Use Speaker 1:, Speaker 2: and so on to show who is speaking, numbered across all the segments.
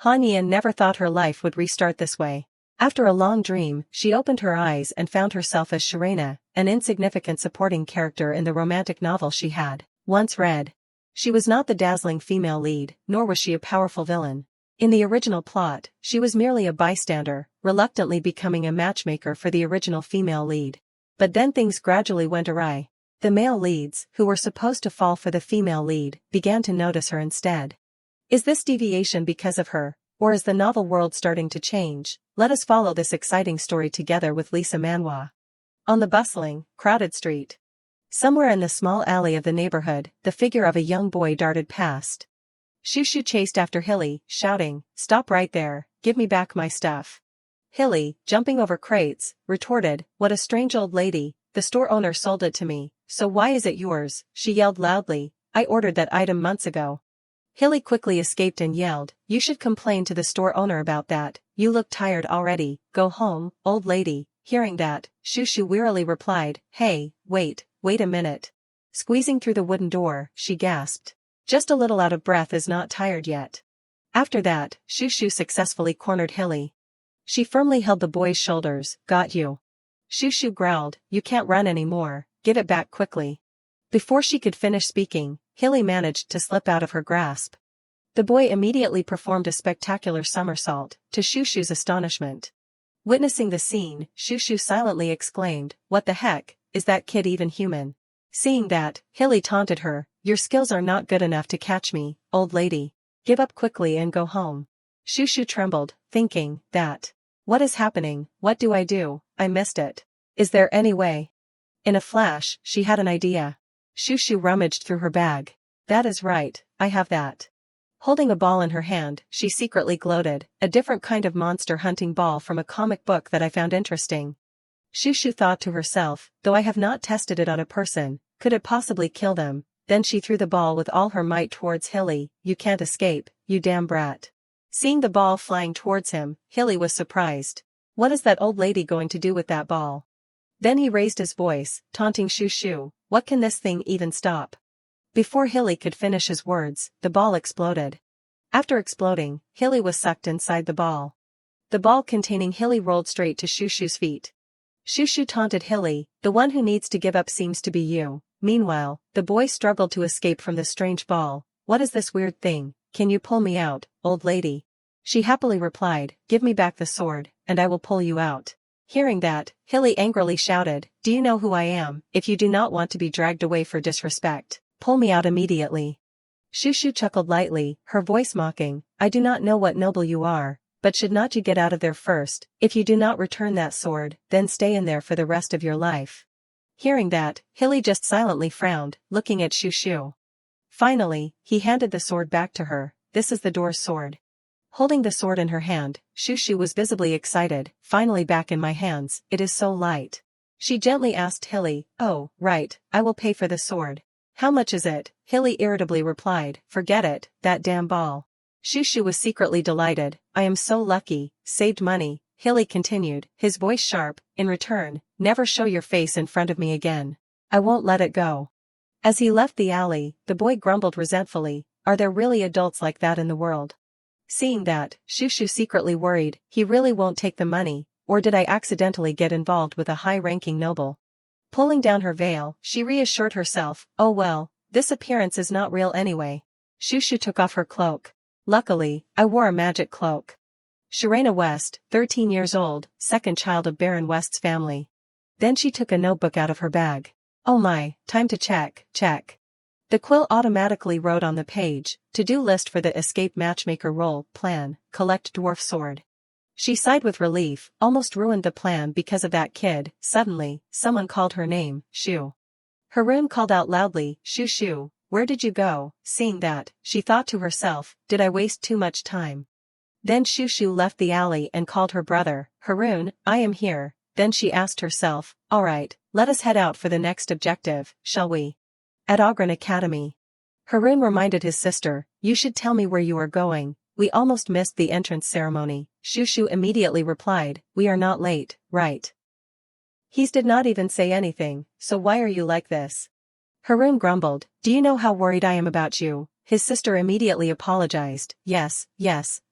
Speaker 1: Han Yan never thought her life would restart this way. After a long dream, she opened her eyes and found herself as Sharena, an insignificant supporting character in the romantic novel she had once read. She was not the dazzling female lead, nor was she a powerful villain. In the original plot, she was merely a bystander, reluctantly becoming a matchmaker for the original female lead. But then things gradually went awry. The male leads, who were supposed to fall for the female lead, began to notice her instead. Is this deviation because of her, or is the novel world starting to change? Let us follow this exciting story together with Lisa Manhwa. On the bustling, crowded street. Somewhere in the small alley of the neighborhood, the figure of a young boy darted past. Shushu chased after Hilly, shouting, "Stop right there, give me back my stuff." Hilly, jumping over crates, retorted, "What a strange old lady, the store owner sold it to me, so why is it yours?" She yelled loudly, "I ordered that item months ago." Hilly quickly escaped and yelled, "You should complain to the store owner about that, you look tired already, go home, old lady." Hearing that, Shushu wearily replied, "Hey, wait a minute." Squeezing through the wooden door, she gasped. Just a little out of breath is not tired yet. After that, Shushu successfully cornered Hilly. She firmly held the boy's shoulders, "Got you." Shushu growled, "You can't run anymore, give it back quickly." Before she could finish speaking, Hilly managed to slip out of her grasp. The boy immediately performed a spectacular somersault, to Shushu's astonishment. Witnessing the scene, Shushu silently exclaimed, "What the heck, is that kid even human?" Seeing that, Hilly taunted her, "Your skills are not good enough to catch me, old lady. Give up quickly and go home." Shushu trembled, thinking, what is happening, what do I do, I missed it. Is there any way? In a flash, she had an idea. Shushu rummaged through her bag. "That is right, I have that." Holding a ball in her hand, she secretly gloated, "A different kind of monster hunting ball from a comic book that I found interesting." Shushu thought to herself, "Though I have not tested it on a person, could it possibly kill them?" Then she threw the ball with all her might towards Hilly. "You can't escape, you damn brat." Seeing the ball flying towards him, Hilly was surprised. What is that old lady going to do with that ball? Then he raised his voice, taunting Shushu, "What can this thing even stop?" Before Hilly could finish his words, the ball exploded. After exploding, Hilly was sucked inside the ball. The ball containing Hilly rolled straight to Shushu's feet. Shushu taunted Hilly, "The one who needs to give up seems to be you." Meanwhile, the boy struggled to escape from the strange ball. "What is this weird thing? Can you pull me out, old lady?" She happily replied, "Give me back the sword, and I will pull you out." Hearing that, Hilly angrily shouted, "Do you know who I am? If you do not want to be dragged away for disrespect, pull me out immediately." Shushu chuckled lightly, her voice mocking, "I do not know what noble you are, but should not you get out of there first? If you do not return that sword, then stay in there for the rest of your life." Hearing that, Hilly just silently frowned, looking at Shushu. Finally, he handed the sword back to her. "This is the door's sword." Holding the sword in her hand, Shushu was visibly excited. "Finally back in my hands, it is so light." She gently asked Hilly, "Oh, right, I will pay for the sword." "How much is it?" Hilly irritably replied, "Forget it, that damn ball." Shushu was secretly delighted. "I am so lucky, saved money," Hilly continued, his voice sharp. "In return, never show your face in front of me again. I won't let it go." As he left the alley, the boy grumbled resentfully, "Are there really adults like that in the world?" Seeing that, Shushu secretly worried, he really won't take the money, or did I accidentally get involved with a high-ranking noble? Pulling down her veil, she reassured herself, "Oh well, this appearance is not real anyway." Shushu took off her cloak. "Luckily, I wore a magic cloak." Sharena West, 13 years old, second child of Baron West's family. Then she took a notebook out of her bag. "Oh my, time to check. The quill automatically wrote on the page, to-do list for the escape matchmaker role, plan, collect dwarf sword. She sighed with relief, almost ruined the plan because of that kid. Suddenly, someone called her name, Shu. Haroon called out loudly, "Shu, where did you go?" Seeing that, she thought to herself, did I waste too much time? Then Shu left the alley and called her brother, "Haroon, I am here." Then she asked herself, "Alright, let us head out for the next objective, shall we?" At Ogren Academy. Haroon reminded his sister, "You should tell me where you are going, we almost missed the entrance ceremony." Shushu immediately replied, "We are not late, right?" He did not even say anything, "So why are you like this?" Haroon grumbled, "Do you know how worried I am about you? His sister immediately apologized. Yes,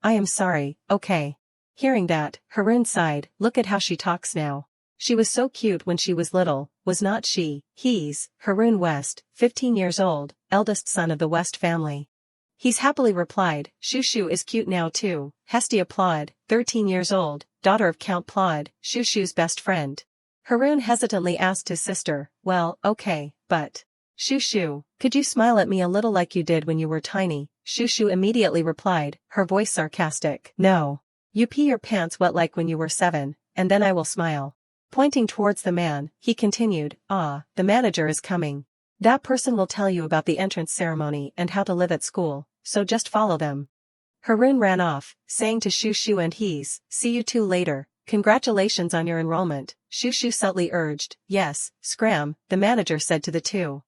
Speaker 1: I am sorry, okay. Hearing that, Harun sighed. Look at how she talks now. She was so cute when she was little, was not she? He's Harun West, 15 years old, eldest son of the West family. He's happily replied. Shushu is cute now too. Hestia Plaud, 13 years old, daughter of Count Plaud, Shushu's best friend. Harun hesitantly asked his sister, well, okay, but… Shushu, could you smile at me a little like you did when you were tiny? Shushu immediately replied, her voice sarcastic. No. You pee your pants wet like when you were 7, and then I will smile. Pointing towards the man, he continued, the manager is coming. That person will tell you about the entrance ceremony and how to live at school, so just follow them. Harun ran off, saying to Shushu and Hees, see you two later, congratulations on your enrollment. Shushu subtly urged, yes, scram, the manager said to the two.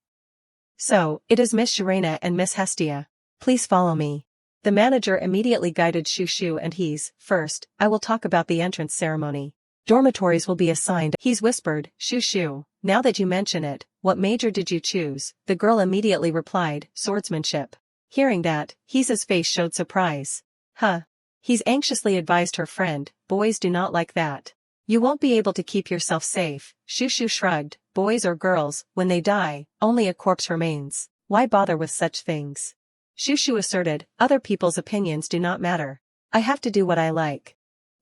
Speaker 1: So, it is Miss Sharena and Miss Hestia. Please follow me. The manager immediately guided Shushu and Hees. First, I will talk about the entrance ceremony. Dormitories will be assigned. Hees whispered, Shushu, now that you mention it, what major did you choose? The girl immediately replied, swordsmanship. Hearing that, Hees's face showed surprise. Hees anxiously advised her friend, boys do not like that. You won't be able to keep yourself safe. Shushu shrugged, boys or girls, when they die, only a corpse remains. Why bother with such things? Shushu asserted, other people's opinions do not matter. I have to do what I like.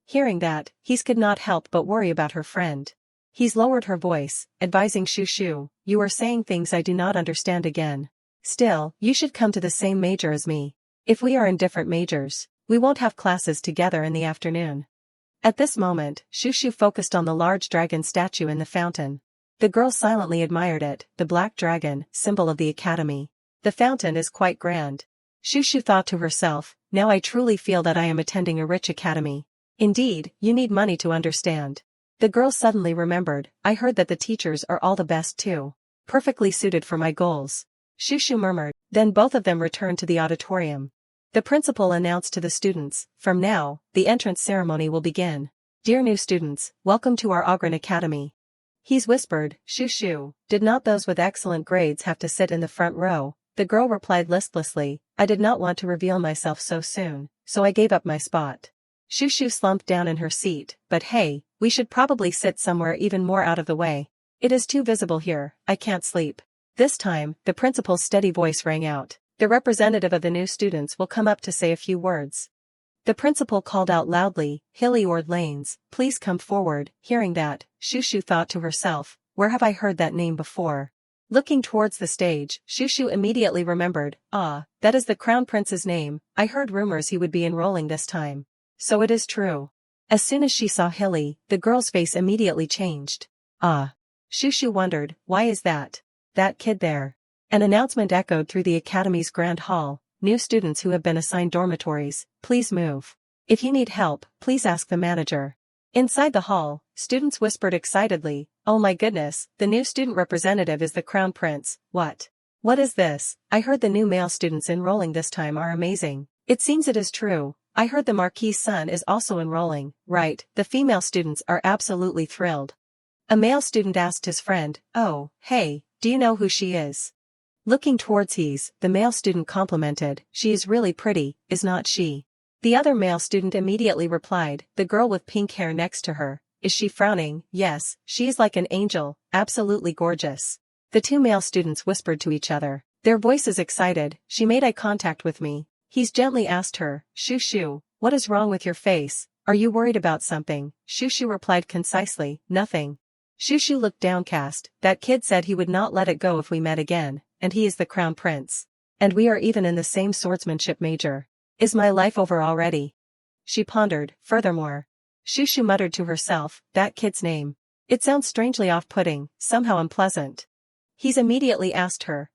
Speaker 1: Hearing that, Hees could not help but worry about her friend. Hees lowered her voice, advising Shushu, you are saying things I do not understand again. Still, you should come to the same major as me. If we are in different majors, we won't have classes together in the afternoon. At this moment, Shushu focused on the large dragon statue in the fountain. The girl silently admired it, the black dragon, symbol of the academy. The fountain is quite grand. Shushu thought to herself, now I truly feel that I am attending a rich academy. Indeed, you need money to understand. The girl suddenly remembered, I heard that the teachers are all the best too. Perfectly suited for my goals. Shushu murmured, then both of them returned to the auditorium. The principal announced to the students, from now, the entrance ceremony will begin. Dear new students, welcome to our Ogren Academy. He's whispered, Shushu, did not those with excellent grades have to sit in the front row? The girl replied listlessly, I did not want to reveal myself so soon, so I gave up my spot. Shushu slumped down in her seat, but hey, we should probably sit somewhere even more out of the way. It is too visible here, I can't sleep. This time, the principal's steady voice rang out. The representative of the new students will come up to say a few words. The principal called out loudly, Hilliard Lanes, please come forward. Hearing that, Shushu thought to herself, where have I heard that name before? Looking towards the stage, Shushu immediately remembered, that is the crown prince's name, I heard rumors he would be enrolling this time. So it is true. As soon as she saw Hilly, the girl's face immediately changed. Shushu wondered, why is that? That kid there. An announcement echoed through the academy's grand hall, new students who have been assigned dormitories, please move. If you need help, please ask the manager. Inside the hall, students whispered excitedly, oh my goodness, the new student representative is the crown prince, what? What is this? I heard the new male students enrolling this time are amazing. It seems it is true, I heard the Marquis' son is also enrolling, right, the female students are absolutely thrilled. A male student asked his friend, oh, hey, do you know who she is? Looking towards Hees, the male student complimented, she is really pretty, is not she? The other male student immediately replied, the girl with pink hair next to her, is she frowning? Yes, she is like an angel, absolutely gorgeous. The two male students whispered to each other, their voices excited, she made eye contact with me. Hees gently asked her, Shushu, what is wrong with your face? Are you worried about something? Shushu replied concisely, nothing. Shushu looked downcast, that kid said he would not let it go if we met again, and he is the crown prince. And we are even in the same swordsmanship major. Is my life over already? She pondered, furthermore. Shushu muttered to herself, that kid's name. It sounds strangely off-putting, somehow unpleasant. He's immediately asked her,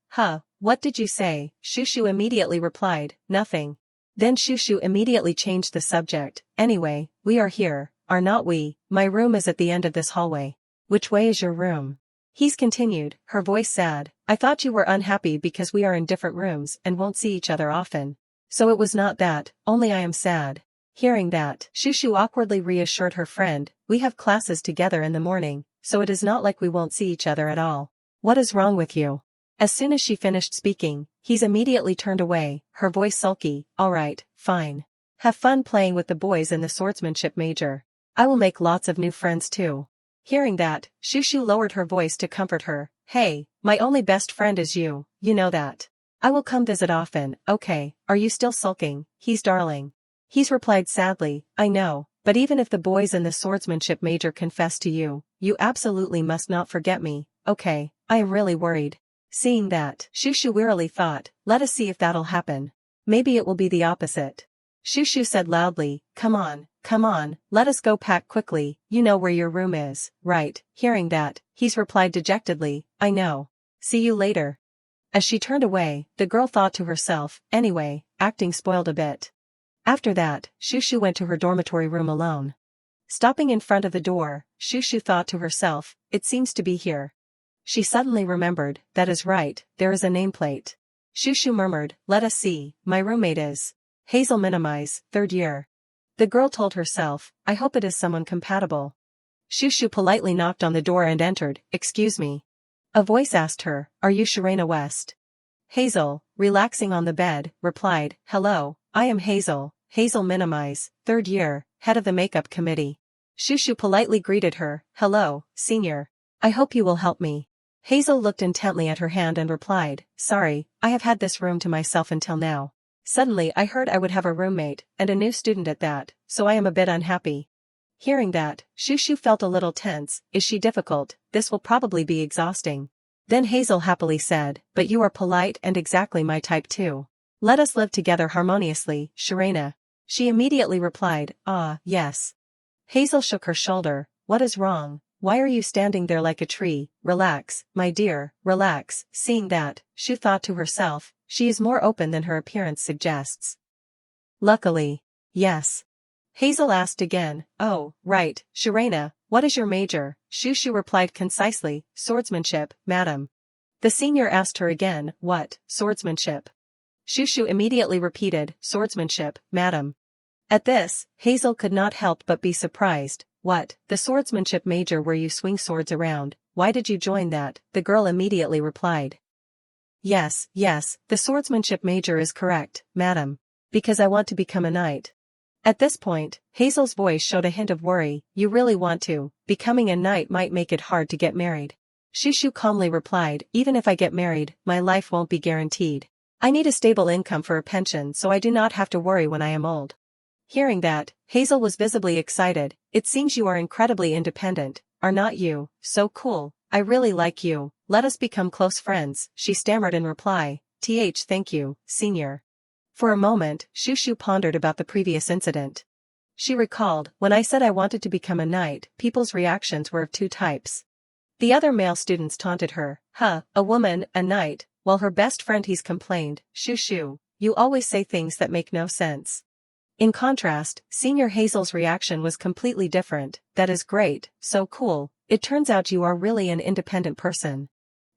Speaker 1: what did you say? Shushu immediately replied, nothing. Then Shushu immediately changed the subject, anyway, we are here, are not we? My room is at the end of this hallway. Which way is your room? He's continued, her voice sad, I thought you were unhappy because we are in different rooms and won't see each other often. So it was not that, only I am sad. Hearing that, Shushu awkwardly reassured her friend, we have classes together in the morning, so it is not like we won't see each other at all. What is wrong with you? As soon as she finished speaking, he's immediately turned away, her voice sulky. Alright, fine. Have fun playing with the boys in the swordsmanship major. I will make lots of new friends too. Hearing that, Shushu lowered her voice to comfort her. Hey, my only best friend is you, you know that. I will come visit often. Okay, are you still sulking? He's darling. He's replied sadly, I know, but even if the boys in the swordsmanship major confess to you, you absolutely must not forget me, okay, I am really worried. Seeing that, Shushu wearily thought, let us see if that'll happen. Maybe it will be the opposite. Shushu said loudly, come on, let us go pack quickly, you know where your room is, right? Hearing that, he's replied dejectedly, I know. See you later. As she turned away, the girl thought to herself, anyway, acting spoiled a bit. After that, Shushu went to her dormitory room alone. Stopping in front of the door, Shushu thought to herself, it seems to be here. She suddenly remembered, that is right, there is a nameplate. Shushu murmured, let us see, my roommate is Hazel Minimize, 3rd year. The girl told herself, I hope it is someone compatible. Shushu politely knocked on the door and entered, excuse me. A voice asked her, are you Sharena West? Hazel, relaxing on the bed, replied, hello, I am Hazel Minimize, 3rd year, head of the makeup committee. Shushu politely greeted her, hello, senior. I hope you will help me. Hazel looked intently at her hand and replied, sorry, I have had this room to myself until now. Suddenly I heard I would have a roommate, and a new student at that, so I am a bit unhappy. Hearing that, Shushu felt a little tense. Is she difficult? This will probably be exhausting. Then Hazel happily said, but you are polite and exactly my type too. Let us live together harmoniously, Sharena. She immediately replied, ah, yes. Hazel shook her shoulder, what is wrong? Why are you standing there like a tree? Relax, my dear, relax. Seeing that, Shu thought to herself, she is more open than her appearance suggests. Luckily. Yes. Hazel asked again, oh, right, Sharena, what is your major? Shushu replied concisely, swordsmanship, madam. The senior asked her again, what, swordsmanship? Shushu immediately repeated, swordsmanship, madam. At this, Hazel could not help but be surprised. What, the swordsmanship major where you swing swords around, why did you join that? The girl immediately replied. Yes, the swordsmanship major is correct, madam. Because I want to become a knight. At this point, Hazel's voice showed a hint of worry, you really want to, becoming a knight might make it hard to get married. Shushu calmly replied, even if I get married, my life won't be guaranteed. I need a stable income for a pension so I do not have to worry when I am old. Hearing that, Hazel was visibly excited. It seems you are incredibly independent, are not you? So cool, I really like you, let us become close friends, she stammered in reply. Thank you, senior. For a moment, Shushu pondered about the previous incident. She recalled, when I said I wanted to become a knight, people's reactions were of two types. The other male students taunted her, a woman, a knight, while her best friend he's complained, Shushu, you always say things that make no sense. In contrast, Senior Hazel's reaction was completely different, that is great, so cool, it turns out you are really an independent person.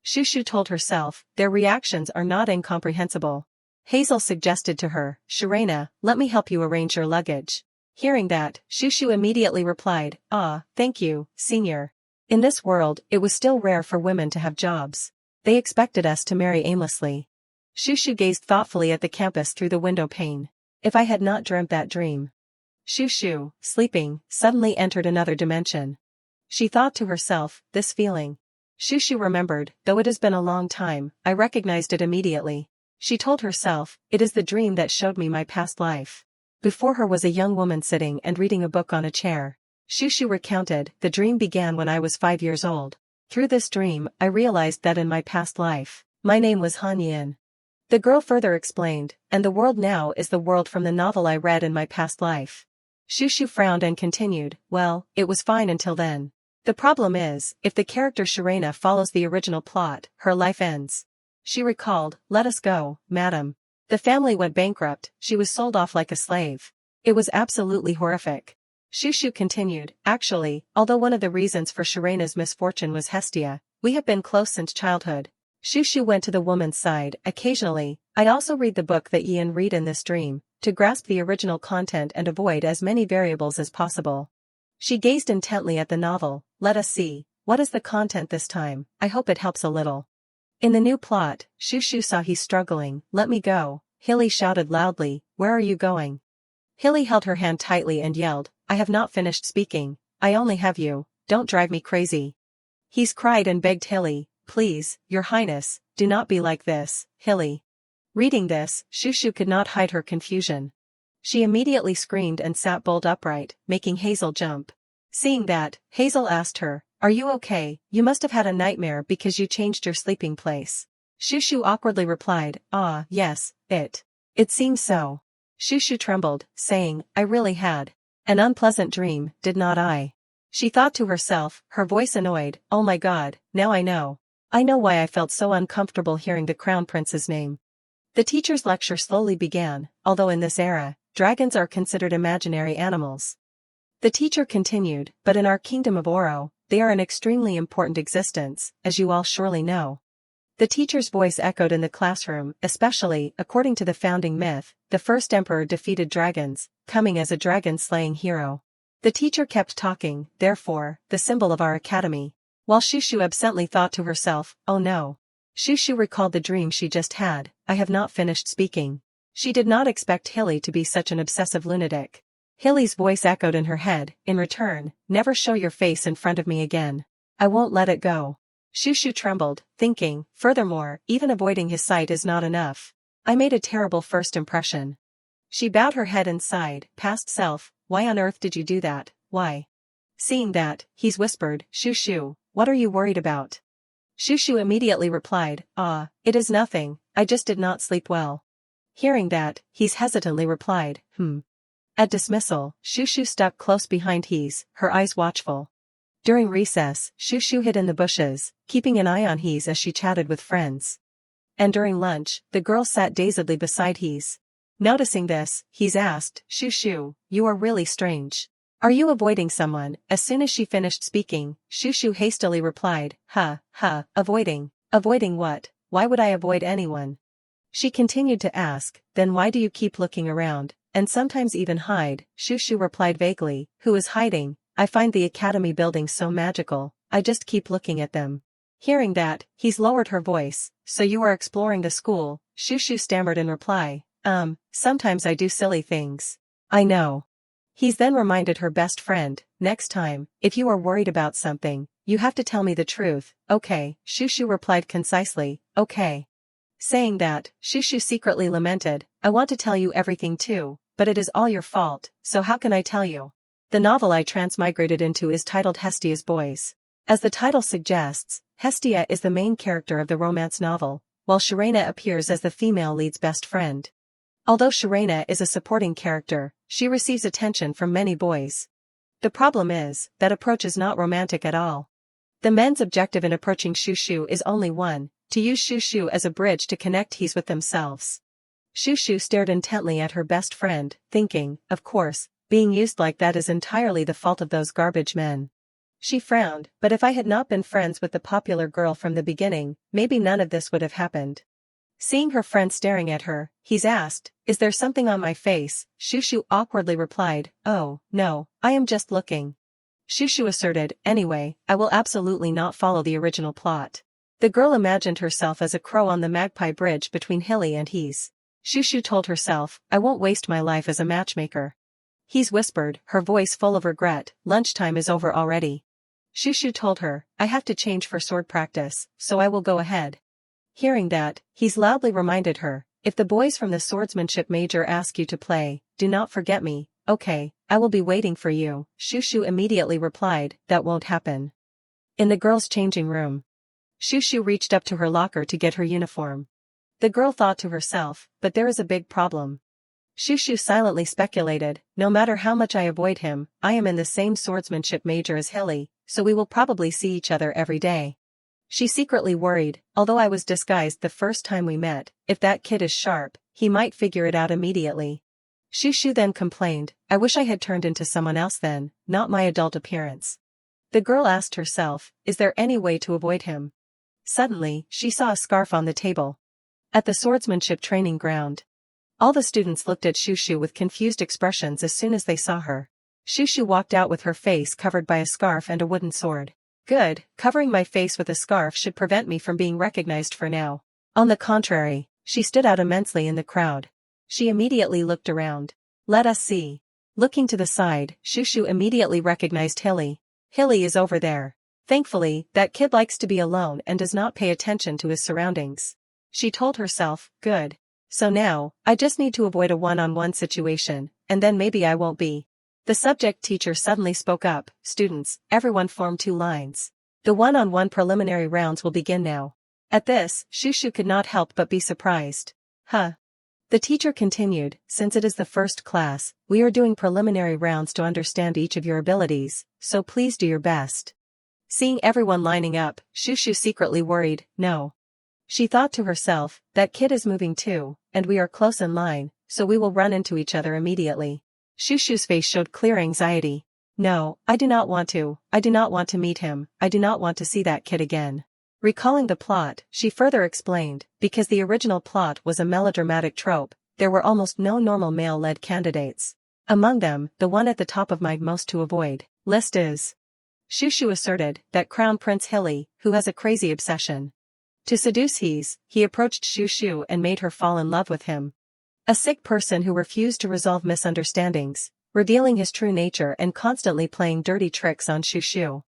Speaker 1: Shushu told herself, their reactions are not incomprehensible. Hazel suggested to her, Sharena, let me help you arrange your luggage. Hearing that, Shushu immediately replied, ah, thank you, senior. In this world, it was still rare for women to have jobs. They expected us to marry aimlessly. Shushu gazed thoughtfully at the campus through the window pane. If I had not dreamt that dream. Shushu, sleeping, suddenly entered another dimension. She thought to herself, this feeling. Shushu remembered, though it has been a long time, I recognized it immediately. She told herself, it is the dream that showed me my past life. Before her was a young woman sitting and reading a book on a chair. Shushu recounted, the dream began when I was 5 years old. Through this dream, I realized that in my past life, my name was Han Yin. The girl further explained, and the world now is the world from the novel I read in my past life. Shushu frowned and continued, well, it was fine until then. The problem is, if the character Sharena follows the original plot, her life ends. She recalled, let us go, madam. The family went bankrupt, she was sold off like a slave. It was absolutely horrific. Shushu continued, actually, although one of the reasons for Sharena's misfortune was Hestia, we have been close since childhood. Shushu went to the woman's side. Occasionally, I also read the book that Yin read in this dream, to grasp the original content and avoid as many variables as possible. She gazed intently at the novel. Let us see, what is the content this time? I hope it helps a little. In the new plot, Shushu saw he's struggling. Let me go, Hilly shouted loudly, where are you going? Hilly held her hand tightly and yelled, I have not finished speaking, I only have you, don't drive me crazy. He's cried and begged Hilly, please, your highness, do not be like this, Hilly. Reading this, Shushu could not hide her confusion. She immediately screamed and sat bolt upright, making Hazel jump. Seeing that, Hazel asked her, are you okay? You must have had a nightmare because you changed your sleeping place. Shushu awkwardly replied, yes, it seems so. Shushu trembled, saying, I really had an unpleasant dream, did not I? She thought to herself, her voice annoyed, oh my god, now I know. I know why I felt so uncomfortable hearing the crown prince's name. The teacher's lecture slowly began, although in this era, dragons are considered imaginary animals. The teacher continued, but in our kingdom of Oro, they are an extremely important existence, as you all surely know. The teacher's voice echoed in the classroom, especially, according to the founding myth, the first emperor defeated dragons, coming as a dragon-slaying hero. The teacher kept talking, therefore, the symbol of our academy. While Shushu absently thought to herself, oh no. Shushu recalled the dream she just had, I have not finished speaking. She did not expect Hilly to be such an obsessive lunatic. Hilly's voice echoed in her head, in return, never show your face in front of me again. I won't let it go. Shushu trembled, thinking, furthermore, even avoiding his sight is not enough. I made a terrible first impression. She bowed her head and sighed, past self, why on earth did you do that, why? Seeing that, he's whispered, Shushu, what are you worried about? Shushu immediately replied, it is nothing, I just did not sleep well. Hearing that, he's hesitantly replied, At dismissal, Shushu stuck close behind Hees, her eyes watchful. During recess, Shushu hid in the bushes, keeping an eye on Hees as she chatted with friends. And during lunch, the girl sat dazedly beside Hees. Noticing this, Hees asked, Shushu, you are really strange. Are you avoiding someone? As soon as she finished speaking, Shushu hastily replied, avoiding. Avoiding what? Why would I avoid anyone? She continued to ask, then why do you keep looking around, and sometimes even hide? Shushu replied vaguely, who is hiding? I find the academy buildings so magical, I just keep looking at them. Hearing that, He's lowered her voice, so you are exploring the school, Shushu stammered in reply, sometimes I do silly things. I know. He's then reminded her best friend, next time, if you are worried about something, you have to tell me the truth, okay, Shushu replied concisely, okay. Saying that, Shushu secretly lamented, I want to tell you everything too, but it is all your fault, so how can I tell you? The novel I transmigrated into is titled Hestia's Boys. As the title suggests, Hestia is the main character of the romance novel, while Shirena appears as the female lead's best friend. Although Shirena is a supporting character, she receives attention from many boys. The problem is, that approach is not romantic at all. The men's objective in approaching Shushu is only one, to use Shushu as a bridge to connect Hees with themselves. Shushu stared intently at her best friend, thinking, of course, being used like that is entirely the fault of those garbage men. She frowned, but if I had not been friends with the popular girl from the beginning, maybe none of this would have happened. Seeing her friend staring at her, He's asked, is there something on my face? Shushu awkwardly replied, oh, no, I am just looking. Shushu asserted, anyway, I will absolutely not follow the original plot. The girl imagined herself as a crow on the Magpie bridge between Hilly and Hees. Shushu told herself, I won't waste my life as a matchmaker. Hees whispered, her voice full of regret, lunchtime is over already. Shushu told her, I have to change for sword practice, so I will go ahead. Hearing that, Hees loudly reminded her, if the boys from the swordsmanship major ask you to play, do not forget me, okay, I will be waiting for you. Shushu immediately replied, that won't happen. In the girls' changing room. Shushu reached up to her locker to get her uniform. The girl thought to herself, but there is a big problem. Shushu silently speculated, no matter how much I avoid him, I am in the same swordsmanship major as Hilly, so we will probably see each other every day. She secretly worried, although I was disguised the first time we met, if that kid is sharp, he might figure it out immediately. Shushu then complained, I wish I had turned into someone else then, not my adult appearance. The girl asked herself, is there any way to avoid him? Suddenly, she saw a scarf on the table. At the swordsmanship training ground. All the students looked at Shushu with confused expressions as soon as they saw her. Shushu walked out with her face covered by a scarf and a wooden sword. Good, covering my face with a scarf should prevent me from being recognized for now. On the contrary, she stood out immensely in the crowd. She immediately looked around. Let us see. Looking to the side, Shushu immediately recognized Hilly. Hilly is over there. Thankfully, that kid likes to be alone and does not pay attention to his surroundings. She told herself, good. So now, I just need to avoid a one-on-one situation, and then maybe I won't be. The subject teacher suddenly spoke up, students, everyone form 2 lines. The one-on-one preliminary rounds will begin now. At this, Shushu could not help but be surprised. Huh. The teacher continued, since it is the first class, we are doing preliminary rounds to understand each of your abilities, so please do your best. Seeing everyone lining up, Shushu secretly worried, no. She thought to herself, that kid is moving too, and we are close in line, so we will run into each other immediately. Shushu's face showed clear anxiety. No, I do not want to meet him, I do not want to see that kid again. Recalling the plot, she further explained, because the original plot was a melodramatic trope, there were almost no normal male-led candidates. Among them, the one at the top of my most to avoid list is. Shushu asserted that Crown Prince Hilly, who has a crazy obsession to seduce he approached Shushu and made her fall in love with him. A sick person who refused to resolve misunderstandings, revealing his true nature and constantly playing dirty tricks on Shushu.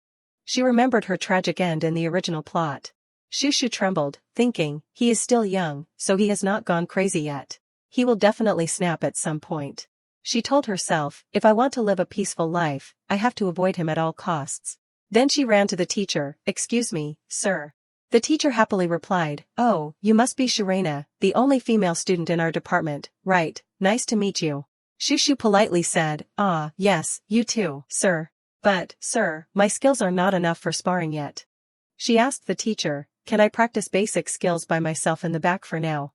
Speaker 1: She remembered her tragic end in the original plot. Shushu trembled, thinking, he is still young, so he has not gone crazy yet. He will definitely snap at some point. She told herself, if I want to live a peaceful life, I have to avoid him at all costs. Then she ran to the teacher, excuse me, sir. The teacher happily replied, oh, you must be Shirena, the only female student in our department, right, nice to meet you. Shushu politely said, ah, yes, you too, sir. But, sir, my skills are not enough for sparring yet. She asked the teacher, can I practice basic skills by myself in the back for now?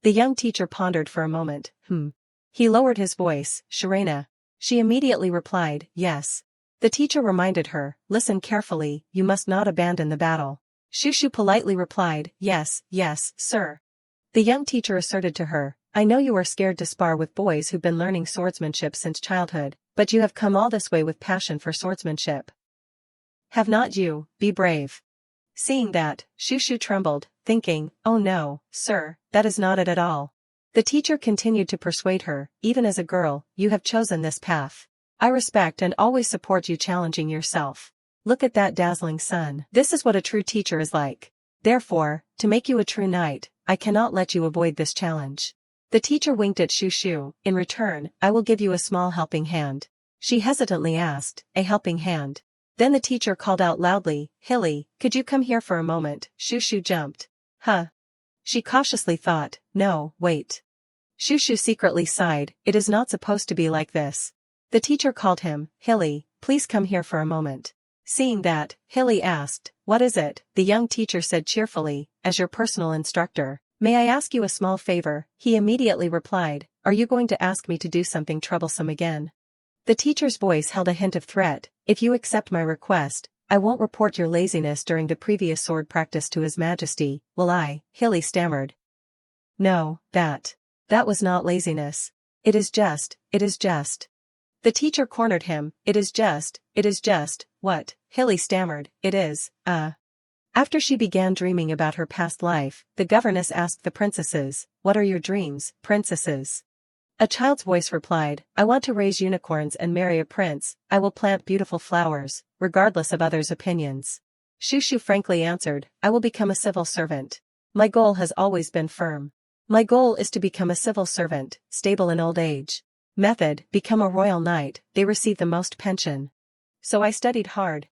Speaker 1: The young teacher pondered for a moment, He lowered his voice, Shirena. She immediately replied, yes. The teacher reminded her, listen carefully, you must not abandon the battle. Shushu politely replied, yes, sir. The young teacher asserted to her, I know you are scared to spar with boys who've been learning swordsmanship since childhood, but you have come all this way with passion for swordsmanship. Have not you? Be brave. Seeing that, Shushu trembled, thinking, oh no, sir, that is not it at all. The teacher continued to persuade her, even as a girl, you have chosen this path. I respect and always support you challenging yourself. Look at that dazzling sun. This is what a true teacher is like. Therefore, to make you a true knight, I cannot let you avoid this challenge. The teacher winked at Shushu, in return, I will give you a small helping hand. She hesitantly asked, a helping hand. Then the teacher called out loudly, Hilly, could you come here for a moment? Shushu jumped. Huh. She cautiously thought, no, wait. Shushu secretly sighed, it is not supposed to be like this. The teacher called him, Hilly, please come here for a moment. Seeing that, Hilly asked, what is it? The young teacher said cheerfully, as your personal instructor. May I ask you a small favor? He immediately replied, are you going to ask me to do something troublesome again? The teacher's voice held a hint of threat, if you accept my request, I won't report your laziness during the previous sword practice to His Majesty, will I? Hilly stammered. No, that was not laziness. It is just. The teacher cornered him, it is just, what? Hilly stammered, it is, After she began dreaming about her past life, the governess asked the princesses, what are your dreams, princesses? A child's voice replied, I want to raise unicorns and marry a prince, I will plant beautiful flowers, regardless of others' opinions. Shushu frankly answered, I will become a civil servant. My goal has always been firm. My goal is to become a civil servant, stable in old age. Method, become a royal knight, they receive the most pension. So I studied hard.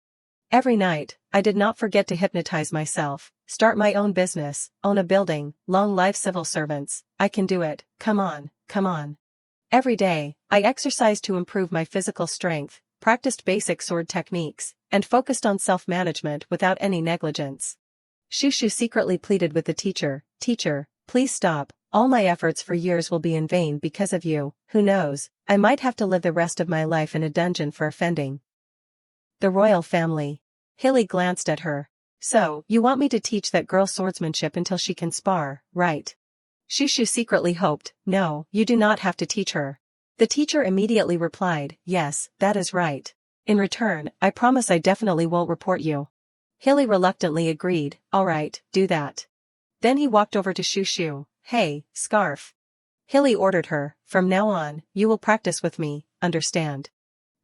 Speaker 1: Every night, I did not forget to hypnotize myself, start my own business, own a building, long live civil servants, I can do it, come on. Every day, I exercised to improve my physical strength, practiced basic sword techniques, and focused on self-management without any negligence. Shushu secretly pleaded with the teacher, Teacher, please stop, all my efforts for years will be in vain because of you, who knows, I might have to live the rest of my life in a dungeon for offending the royal family. Hilly glanced at her. So, you want me to teach that girl swordsmanship until she can spar, right? Shushu secretly hoped, no, you do not have to teach her. The teacher immediately replied, yes, that is right. In return, I promise I definitely won't report you. Hilly reluctantly agreed, alright, do that. Then he walked over to Shushu. Hey, scarf. Hilly ordered her, from now on, you will practice with me, understand?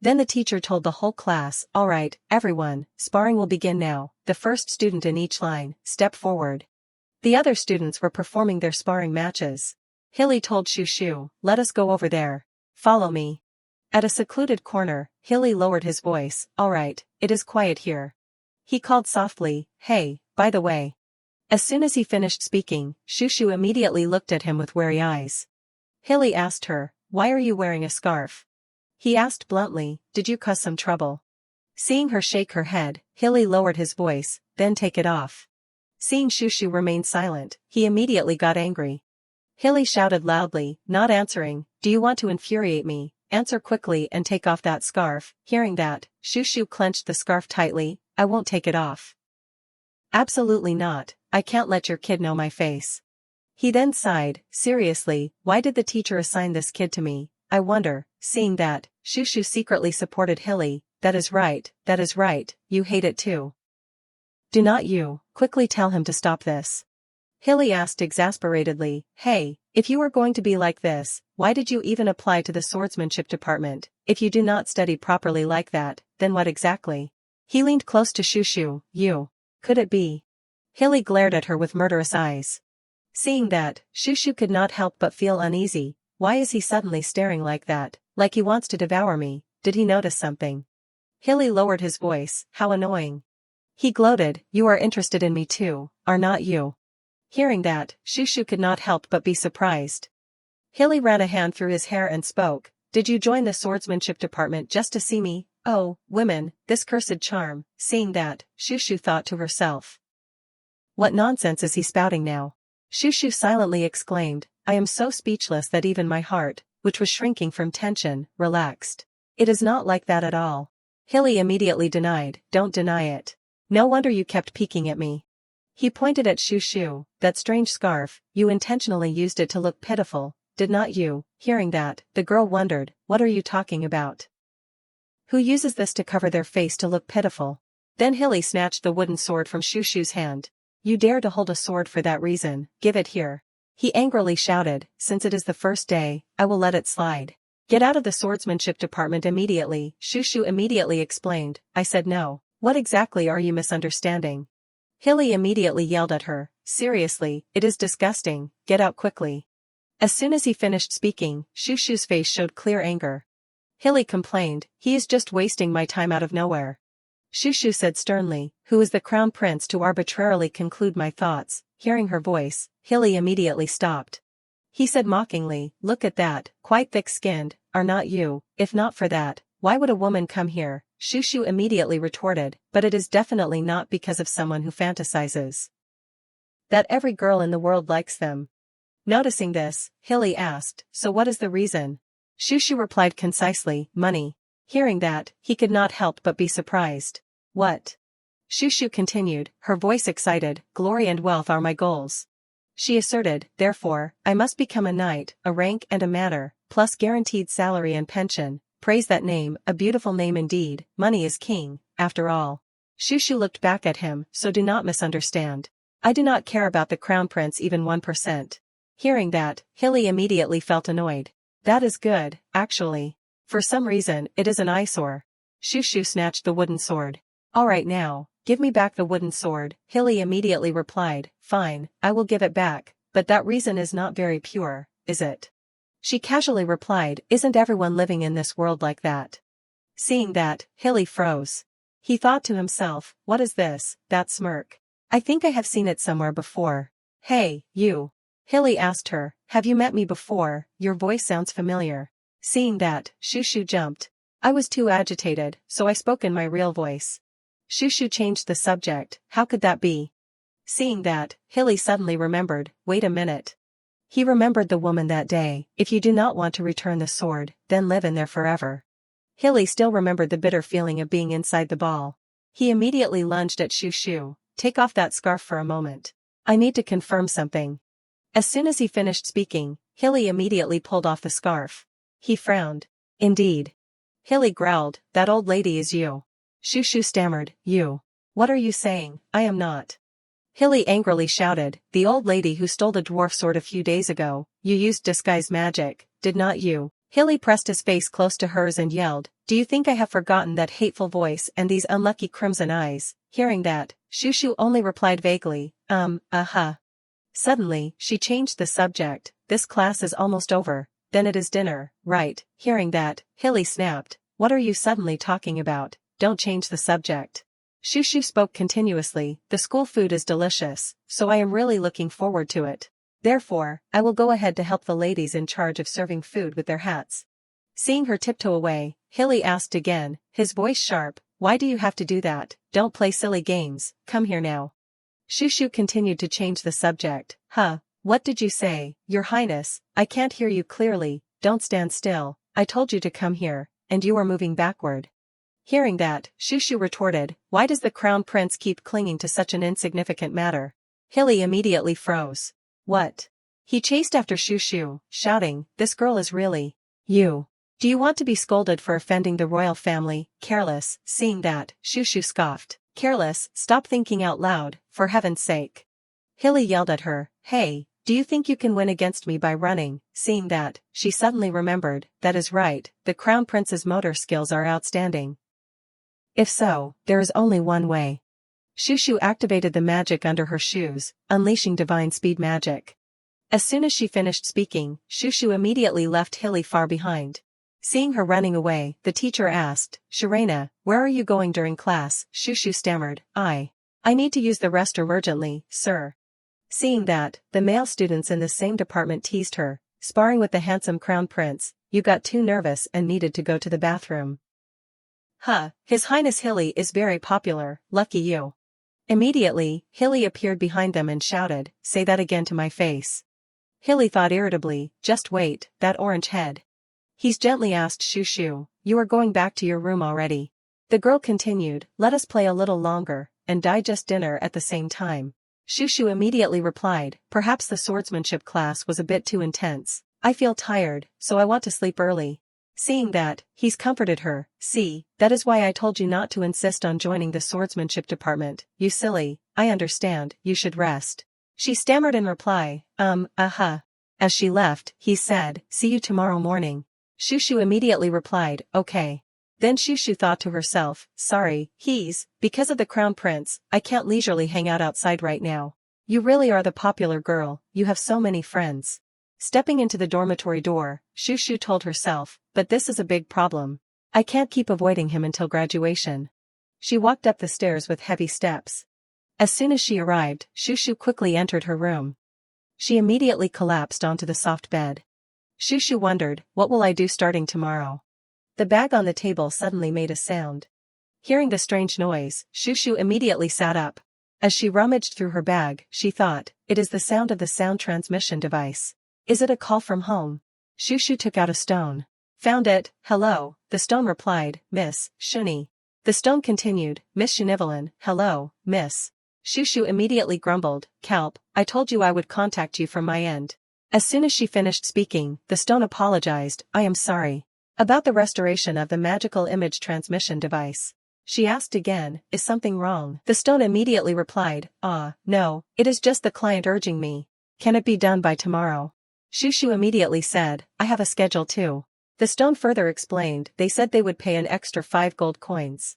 Speaker 1: Then the teacher told the whole class, alright, everyone, sparring will begin now, the first student in each line, step forward. The other students were performing their sparring matches. Hilly told Shushu, let us go over there. Follow me. At a secluded corner, Hilly lowered his voice, alright, it is quiet here. He called softly, hey, by the way. As soon as he finished speaking, Shushu immediately looked at him with wary eyes. Hilly asked her, why are you wearing a scarf? He asked bluntly, did you cause some trouble? Seeing her shake her head, Hilly lowered his voice, then take it off. Seeing Shushu remain silent, he immediately got angry. Hilly shouted loudly, not answering, do you want to infuriate me? Answer quickly and take off that scarf. Hearing that, Shushu clenched the scarf tightly, I won't take it off. Absolutely not, I can't let your kid know my face. He then sighed, seriously, why did the teacher assign this kid to me? I wonder. Seeing that, Shushu secretly supported Hilly, that is right, you hate it too. Do not you, quickly tell him to stop this. Hilly asked exasperatedly, hey, if you are going to be like this, why did you even apply to the swordsmanship department? If you do not study properly like that, then what exactly? He leaned close to Shushu, you. Could it be? Hilly glared at her with murderous eyes. Seeing that, Shushu could not help but feel uneasy. Why is he suddenly staring like that, like he wants to devour me? Did he notice something? Hilly lowered his voice, how annoying. He gloated, you are interested in me too, are not you? Hearing that, Shushu could not help but be surprised. Hilly ran a hand through his hair and spoke, did you join the swordsmanship department just to see me? Oh, women, this cursed charm. Seeing that, Shushu thought to herself. What nonsense is he spouting now? Shushu silently exclaimed, I am so speechless that even my heart, which was shrinking from tension, relaxed. It is not like that at all. Hilly immediately denied, don't deny it. No wonder you kept peeking at me. He pointed at Shushu, that strange scarf, you intentionally used it to look pitiful, did not you? Hearing that, the girl wondered, what are you talking about? Who uses this to cover their face to look pitiful? Then Hilly snatched the wooden sword from Shushu's hand. You dare to hold a sword for that reason, give it here. He angrily shouted, since it is the first day, I will let it slide. Get out of the swordsmanship department immediately, Shushu immediately explained, I said no, what exactly are you misunderstanding? Hilly immediately yelled at her, seriously, it is disgusting, get out quickly. As soon as he finished speaking, Shushu's face showed clear anger. Hilly complained, he is just wasting my time out of nowhere. Shushu said sternly, who is the crown prince to arbitrarily conclude my thoughts? Hearing her voice, Hilly immediately stopped. He said mockingly, look at that, quite thick-skinned, are not you? If not for that, why would a woman come here? Shushu immediately retorted, but it is definitely not because of someone who fantasizes that every girl in the world likes them. Noticing this, Hilly asked, so what is the reason? Shushu replied concisely, money. Hearing that, he could not help but be surprised. What? Shushu continued, her voice excited, glory and wealth are my goals. She asserted, therefore, I must become a knight, a rank and a manor, plus guaranteed salary and pension. Praise that name, a beautiful name indeed, money is king, after all. Shushu looked back at him, so do not misunderstand. I do not care about the crown prince even 1%. Hearing that, Hilly immediately felt annoyed. That is good, actually. For some reason, it is an eyesore. Shushu snatched the wooden sword. Alright now, give me back the wooden sword, Hilly immediately replied, fine, I will give it back, but that reason is not very pure, is it? She casually replied, isn't everyone living in this world like that? Seeing that, Hilly froze. He thought to himself, what is this, that smirk? I think I have seen it somewhere before. Hey, you. Hilly asked her, have you met me before? Your voice sounds familiar. Seeing that, Shushu jumped. I was too agitated, so I spoke in my real voice. Shushu changed the subject, how could that be? Seeing that, Hilly suddenly remembered, wait a minute. He remembered the woman that day, if you do not want to return the sword, then live in there forever. Hilly still remembered the bitter feeling of being inside the ball. He immediately lunged at Shushu, take off that scarf for a moment. I need to confirm something. As soon as he finished speaking, Hilly immediately pulled off the scarf. He frowned. Indeed. Hilly growled, that old lady is you. Shushu stammered, you. What are you saying? I am not. Hilly angrily shouted, the old lady who stole the dwarf sword a few days ago, you used disguise magic, did not you? Hilly pressed his face close to hers and yelled, do you think I have forgotten that hateful voice and these unlucky crimson eyes? Hearing that, Shushu only replied vaguely, Suddenly, she changed the subject, this class is almost over, then it is dinner, right? Hearing that, Hilly snapped, what are you suddenly talking about? Don't change the subject. Shushu spoke continuously, the school food is delicious, so I am really looking forward to it. Therefore, I will go ahead to help the ladies in charge of serving food with their hats. Seeing her tiptoe away, Hilly asked again, his voice sharp, why do you have to do that? Don't play silly games, come here now. Shushu continued to change the subject, what did you say, Your Highness? I can't hear you clearly, don't stand still, I told you to come here, and you are moving backward. Hearing that, Shushu retorted, why does the crown prince keep clinging to such an insignificant matter? Hilly immediately froze. What? He chased after Shushu, shouting, this girl is really, you. Do you want to be scolded for offending the royal family? Careless. Seeing that, Shushu scoffed. Careless, stop thinking out loud, for heaven's sake. Hilly yelled at her, hey, do you think you can win against me by running? Seeing that, she suddenly remembered, that is right, the crown prince's motor skills are outstanding. If so, there is only one way. Shushu activated the magic under her shoes, unleashing divine speed magic. As soon as she finished speaking, Shushu immediately left Hilly far behind. Seeing her running away, the teacher asked, Shirena, where are you going during class? Shushu stammered, I need to use the restroom urgently, sir. Seeing that, the male students in the same department teased her, sparring with the handsome crown prince, you got too nervous and needed to go to the bathroom. His Highness Hilly is very popular, lucky you. Immediately, Hilly appeared behind them and shouted, say that again to my face. Hilly thought irritably, just wait, that orange head. He's gently asked Shushu, you are going back to your room already. The girl continued, let us play a little longer, and digest dinner at the same time. Shushu immediately replied, perhaps the swordsmanship class was a bit too intense. I feel tired, so I want to sleep early. Seeing that, he's comforted her, see, that is why I told you not to insist on joining the swordsmanship department, you silly, I understand, you should rest. She stammered in reply, As she left, he said, see you tomorrow morning. Shushu immediately replied, okay. Then Shushu thought to herself, sorry, because of the crown prince, I can't leisurely hang out outside right now. You really are the popular girl, you have so many friends. Stepping into the dormitory door, Shushu told herself, but this is a big problem. I can't keep avoiding him until graduation. She walked up the stairs with heavy steps. As soon as she arrived, Shushu quickly entered her room. She immediately collapsed onto the soft bed. Shushu wondered, what will I do starting tomorrow? The bag on the table suddenly made a sound. Hearing the strange noise, Shushu immediately sat up. As she rummaged through her bag, she thought, it is the sound of the sound transmission device. Is it a call from home? Shushu took out a stone. Found it, hello, the stone replied, Miss Shuni. The stone continued, Miss Shunivalin, hello, Miss. Shushu immediately grumbled, Kalp, I told you I would contact you from my end. As soon as she finished speaking, the stone apologized, I am sorry. About the restoration of the magical image transmission device. She asked again, is something wrong? The stone immediately replied, no, it is just the client urging me. Can it be done by tomorrow? Shushu immediately said, I have a schedule too. The stone further explained, they said they would pay an extra 5 gold coins.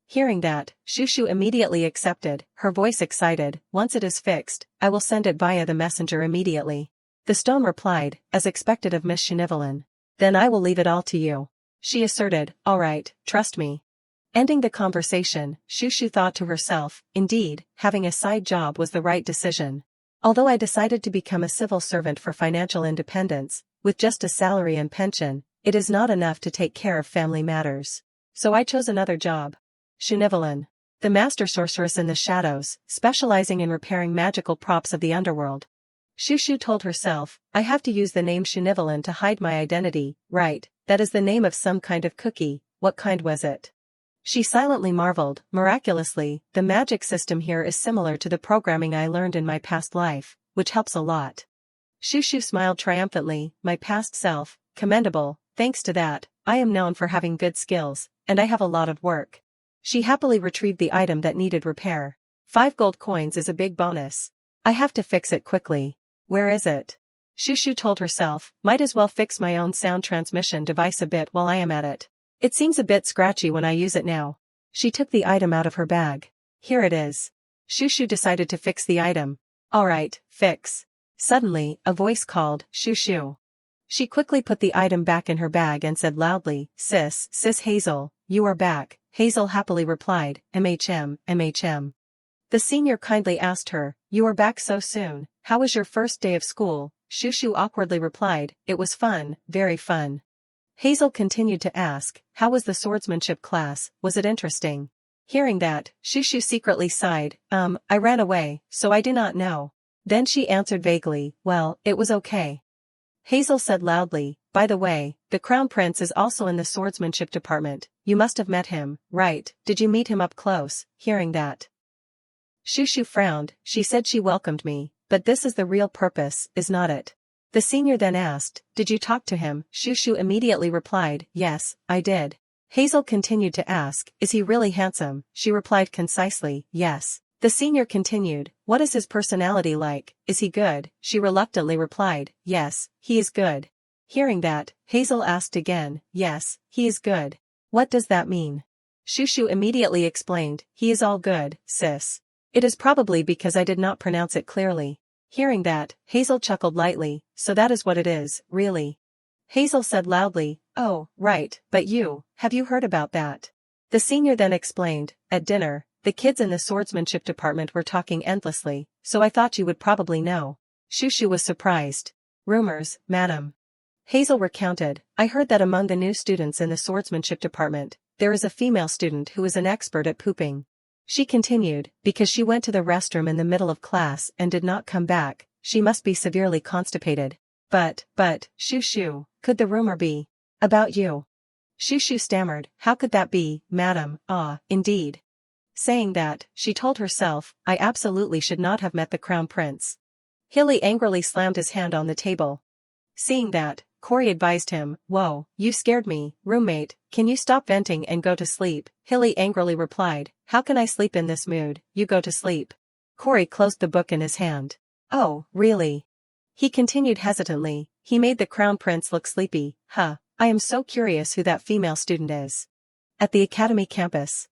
Speaker 1: Hearing that, Shushu immediately accepted, her voice excited, once it is fixed, I will send it via the messenger immediately. The stone replied, as expected of Miss Shunivalin. Then I will leave it all to you. She asserted, all right, trust me. Ending the conversation, Shushu thought to herself, indeed, having a side job was the right decision. Although I decided to become a civil servant for financial independence, with just a salary and pension, it is not enough to take care of family matters. So I chose another job. Shunivalin, the master sorceress in the shadows, specializing in repairing magical props of the underworld. Shushu told herself, I have to use the name Shunivalin to hide my identity, right, that is the name of some kind of cookie, what kind was it? She silently marveled, miraculously, the magic system here is similar to the programming I learned in my past life, which helps a lot. Shushu smiled triumphantly, my past self, commendable, thanks to that, I am known for having good skills, and I have a lot of work. She happily retrieved the item that needed repair. 5 gold coins is a big bonus. I have to fix it quickly. Where is it? Shushu told herself, might as well fix my own sound transmission device a bit while I am at it. It seems a bit scratchy when I use it now. She took the item out of her bag. Here it is. Shushu decided to fix the item. Alright, fix. Suddenly, a voice called, Shushu. She quickly put the item back in her bag and said loudly, Sis Hazel, you are back. Hazel happily replied, MHM. The senior kindly asked her, you are back so soon, how was your first day of school? Shushu awkwardly replied, it was fun, very fun. Hazel continued to ask, how was the swordsmanship class, was it interesting? Hearing that, Shushu secretly sighed, I ran away, so I do not know. Then she answered vaguely, well, it was okay. Hazel said loudly, by the way, the Crown Prince is also in the swordsmanship department, you must have met him, right? Did you meet him up close? Hearing that, Shushu frowned, she said she welcomed me, but this is the real purpose, is not it? The senior then asked, did you talk to him? Shushu immediately replied, yes, I did. Hazel continued to ask, is he really handsome? She replied concisely, yes. The senior continued, what is his personality like? Is he good? She reluctantly replied, yes, he is good. Hearing that, Hazel asked again, yes, he is good. What does that mean? Shushu immediately explained, he is all good, sis. It is probably because I did not pronounce it clearly. Hearing that, Hazel chuckled lightly, so that is what it is, really. Hazel said loudly, oh, right, but have you heard about that? The senior then explained, at dinner, the kids in the swordsmanship department were talking endlessly, so I thought you would probably know. Shushu was surprised. Rumors, madam. Hazel recounted, I heard that among the new students in the swordsmanship department, there is a female student who is an expert at pooping. She continued, because she went to the restroom in the middle of class and did not come back, she must be severely constipated. But, Shushu, could the rumor be about you? Shushu stammered, how could that be, madam? Ah, indeed. Saying that, she told herself, I absolutely should not have met the Crown Prince. Hilly angrily slammed his hand on the table. Seeing that, Corey advised him, whoa, you scared me, roommate, can you stop venting and go to sleep? Hilly angrily replied, how can I sleep in this mood? You go to sleep. Corey closed the book in his hand. Oh, really? He continued hesitantly, he made the Crown Prince look sleepy, I am so curious who that female student is. At the academy campus.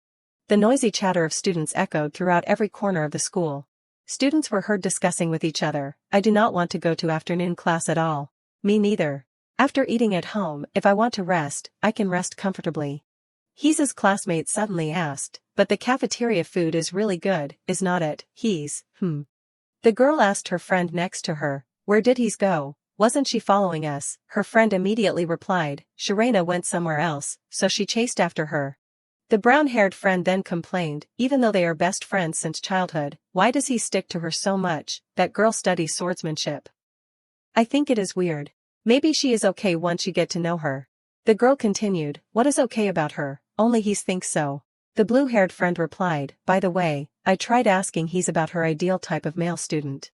Speaker 1: The noisy chatter of students echoed throughout every corner of the school. Students were heard discussing with each other, I do not want to go to afternoon class at all. Me neither. After eating at home, if I want to rest, I can rest comfortably. He's classmate suddenly asked, but the cafeteria food is really good, is not it? The girl asked her friend next to her, where did he go? Wasn't she following us? Her friend immediately replied, Shirena went somewhere else, so she chased after her. The brown-haired friend then complained, even though they are best friends since childhood, why does he stick to her so much? That girl studies swordsmanship. I think it is weird. Maybe she is okay once you get to know her. The girl continued, what is okay about her? Only he thinks so. The blue-haired friend replied, by the way, I tried asking he's about her ideal type of male student.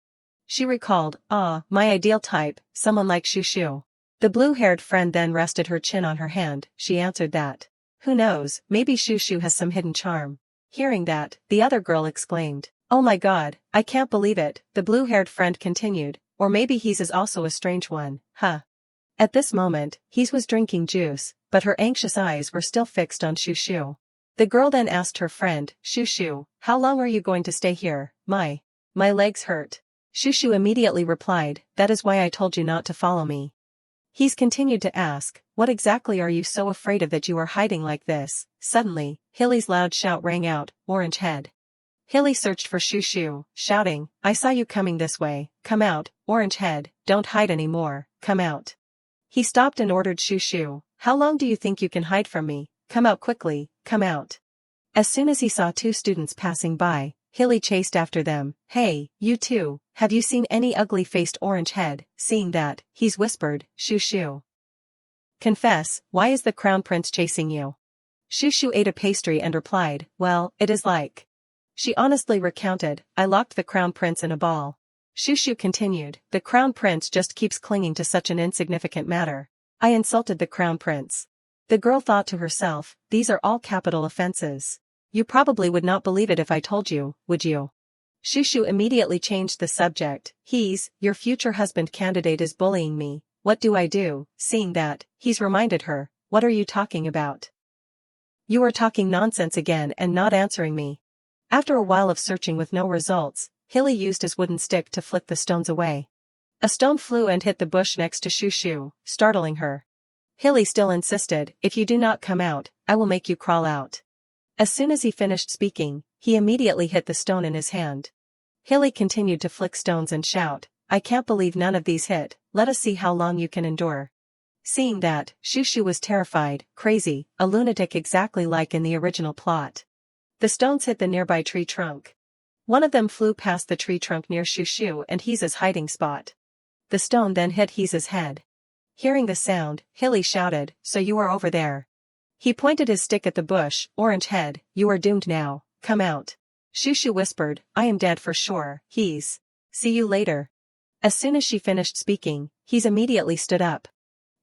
Speaker 1: She recalled, my ideal type, someone like Shushu. The blue-haired friend then rested her chin on her hand, she answered that. Who knows, maybe Shushu has some hidden charm. Hearing that, the other girl exclaimed, oh my god, I can't believe it, the blue-haired friend continued, or maybe he's is also a strange one, At this moment, He's was drinking juice, but her anxious eyes were still fixed on Shushu. The girl then asked her friend, Shushu, how long are you going to stay here? My legs hurt. Shushu immediately replied, that is why I told you not to follow me. He's continued to ask, what exactly are you so afraid of that you are hiding like this? Suddenly, Hilly's loud shout rang out, Orange Head. Hilly searched for Shushu, shouting, I saw you coming this way, come out, Orange Head, don't hide anymore, come out. He stopped and ordered Shushu, how long do you think you can hide from me? Come out quickly, come out. As soon as he saw 2 students passing by, Hilly chased after them, hey, you two, have you seen any ugly-faced Orange Head? Seeing that, he's whispered, Shushu. Confess, why is the Crown Prince chasing you? Shushu ate a pastry and replied, well, it is like. She honestly recounted, I locked the Crown Prince in a ball. Shushu continued, the Crown Prince just keeps clinging to such an insignificant matter. I insulted the Crown Prince. The girl thought to herself, these are all capital offenses. You probably would not believe it if I told you, would you? Shushu immediately changed the subject. Your future husband candidate is bullying me. What do I do? Seeing that, he's reminded her, what are you talking about? You are talking nonsense again and not answering me. After a while of searching with no results, Hilly used his wooden stick to flick the stones away. A stone flew and hit the bush next to Shushu, startling her. Hilly still insisted, if you do not come out, I will make you crawl out. As soon as he finished speaking, he immediately hit the stone in his hand. Hilly continued to flick stones and shout, I can't believe none of these hit, let us see how long you can endure. Seeing that, Shushu was terrified, crazy, a lunatic exactly like in the original plot. The stones hit the nearby tree trunk. One of them flew past the tree trunk near Shushu and Heeza's hiding spot. The stone then hit Heeza's head. Hearing the sound, Hilly shouted, so you are over there. He pointed his stick at the bush, Orange Head, you are doomed now, come out. Shushu whispered, I am dead for sure, Heez. See you later. As soon as she finished speaking, Heez immediately stood up.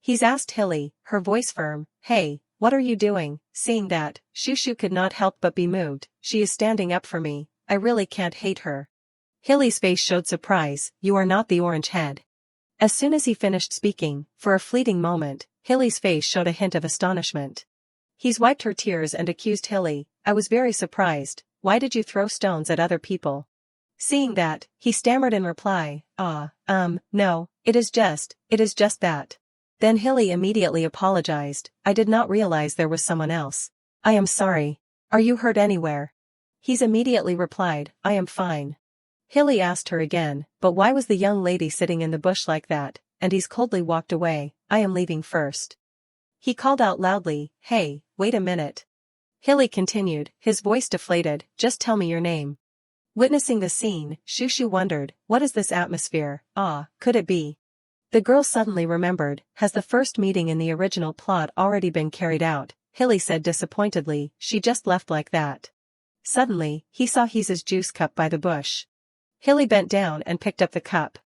Speaker 1: Heez asked Hilly, her voice firm, hey, what are you doing? Seeing that, Shushu could not help but be moved, she is standing up for me, I really can't hate her. Hilly's face showed surprise, you are not the Orange Head. As soon as he finished speaking, for a fleeting moment, Hilly's face showed a hint of astonishment. Heez wiped her tears and accused Hilly, I was very surprised, why did you throw stones at other people? Seeing that, he stammered in reply, no, it is just that. Then Hilly immediately apologized, I did not realize there was someone else. I am sorry. Are you hurt anywhere? Heez immediately replied, I am fine. Hilly asked her again, but why was the young lady sitting in the bush like that, and Heez coldly walked away, I am leaving first. He called out loudly, hey, wait a minute. Hilly continued, his voice deflated, just tell me your name. Witnessing the scene, Shushu wondered, what is this atmosphere, could it be? The girl suddenly remembered, has the first meeting in the original plot already been carried out? Hilly said disappointedly, she just left like that. Suddenly, he saw Heez's juice cup by the bush. Hilly bent down and picked up the cup.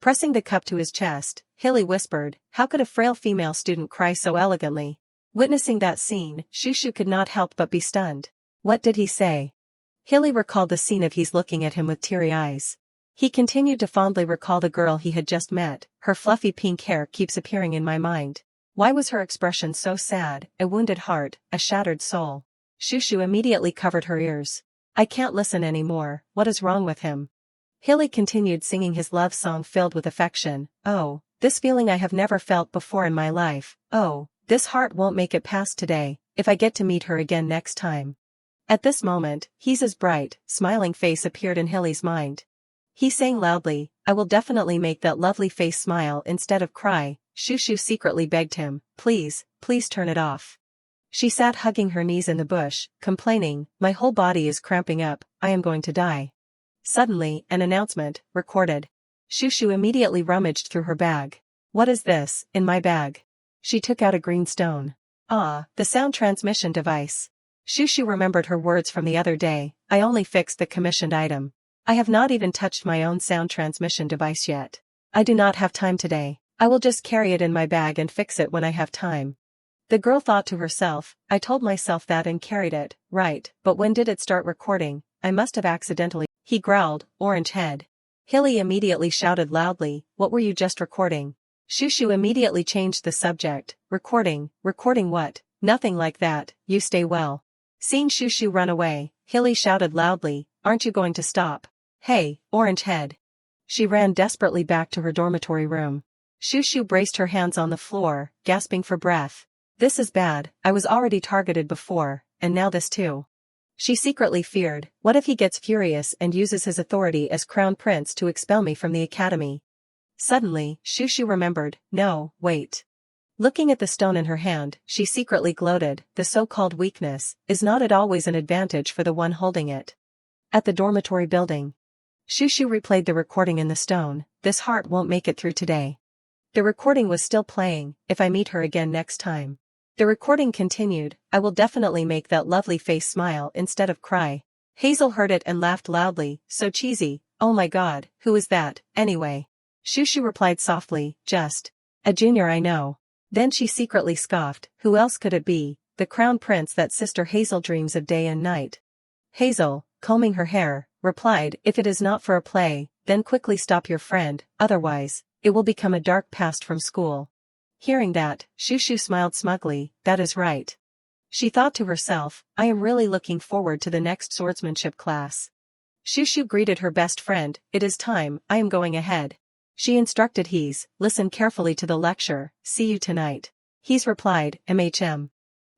Speaker 1: Pressing the cup to his chest, Hilly whispered, how could a frail female student cry so elegantly? Witnessing that scene, Shushu could not help but be stunned. What did he say? Hilly recalled the scene of Heez looking at him with teary eyes. He continued to fondly recall the girl he had just met, her fluffy pink hair keeps appearing in my mind. Why was her expression so sad, a wounded heart, a shattered soul? Shushu immediately covered her ears. I can't listen anymore, what is wrong with him? Hilly continued singing his love song filled with affection, oh, this feeling I have never felt before in my life, oh, this heart won't make it past today, if I get to meet her again next time. At this moment, Heez's bright, smiling face appeared in Hilly's mind. He sang loudly, I will definitely make that lovely face smile instead of cry. Shushu secretly begged him, please turn it off. She sat hugging her knees in the bush, complaining, my whole body is cramping up, I am going to die. Suddenly, an announcement, recorded. Shushu immediately rummaged through her bag. What is this, in my bag? She took out a green stone. The sound transmission device. Shushu remembered her words from the other day, I only fixed the commissioned item. I have not even touched my own sound transmission device yet. I do not have time today, I will just carry it in my bag and fix it when I have time. The girl thought to herself, I told myself that and carried it, right, but when did it start recording? I must have accidentally. He growled, Orange Head. Hilly immediately shouted loudly, what were you just recording? Shushu immediately changed the subject, recording what? Nothing like that, you stay well. Seeing Shushu run away, Hilly shouted loudly, aren't you going to stop? Hey, Orange Head. She ran desperately back to her dormitory room. Shushu braced her hands on the floor, gasping for breath. This is bad, I was already targeted before, and now this too. She secretly feared, what if he gets furious and uses his authority as crown prince to expel me from the academy? Suddenly, Shushu remembered, no, wait. Looking at the stone in her hand, she secretly gloated, the so-called weakness, is not it always an advantage for the one holding it? At the dormitory building. Shushu replayed the recording in the stone, this heart won't make it through today. The recording was still playing, if I meet her again next time. The recording continued, I will definitely make that lovely face smile instead of cry. Hazel heard it and laughed loudly, so cheesy, oh my god, who is that, anyway? Shushu replied softly, just a junior I know. Then she secretly scoffed, who else could it be, the crown prince that sister Hazel dreams of day and night. Hazel, combing her hair, replied, if it is not for a play, then quickly stop your friend, otherwise, it will become a dark past from school. Hearing that, Shushu smiled smugly, that is right. She thought to herself, I am really looking forward to the next swordsmanship class. Shushu greeted her best friend, it is time, I am going ahead. She instructed Hees, listen carefully to the lecture, see you tonight. Hees replied, MHM.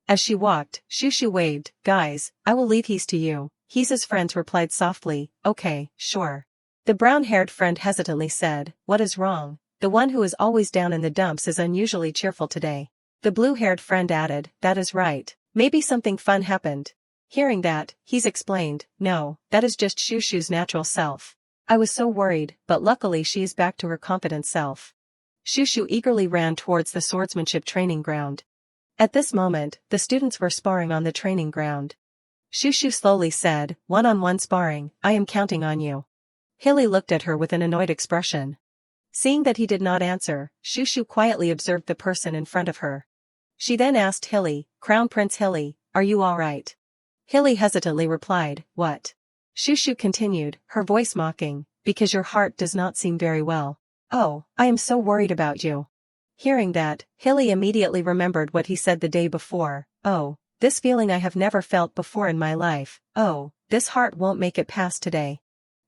Speaker 1: As she walked, Shushu waved, guys, I will leave Hees to you. Hees's friends replied softly, okay, sure. The brown-haired friend hesitantly said, what is wrong? The one who is always down in the dumps is unusually cheerful today. The blue-haired friend added, that is right. Maybe something fun happened. Hearing that, Hees explained, no, that is just Shushu's natural self. I was so worried, but luckily she is back to her confident self. Shushu eagerly ran towards the swordsmanship training ground. At this moment, the students were sparring on the training ground. Shushu slowly said, one-on-one sparring, I am counting on you. Hilly looked at her with an annoyed expression. Seeing that he did not answer, Shushu quietly observed the person in front of her. She then asked Hilly, Crown Prince Hilly, are you all right? Hilly hesitantly replied, what? Shushu continued, her voice mocking, because your heart does not seem very well. Oh, I am so worried about you. Hearing that, Hilly immediately remembered what he said the day before, oh, this feeling I have never felt before in my life, oh, this heart won't make it past today.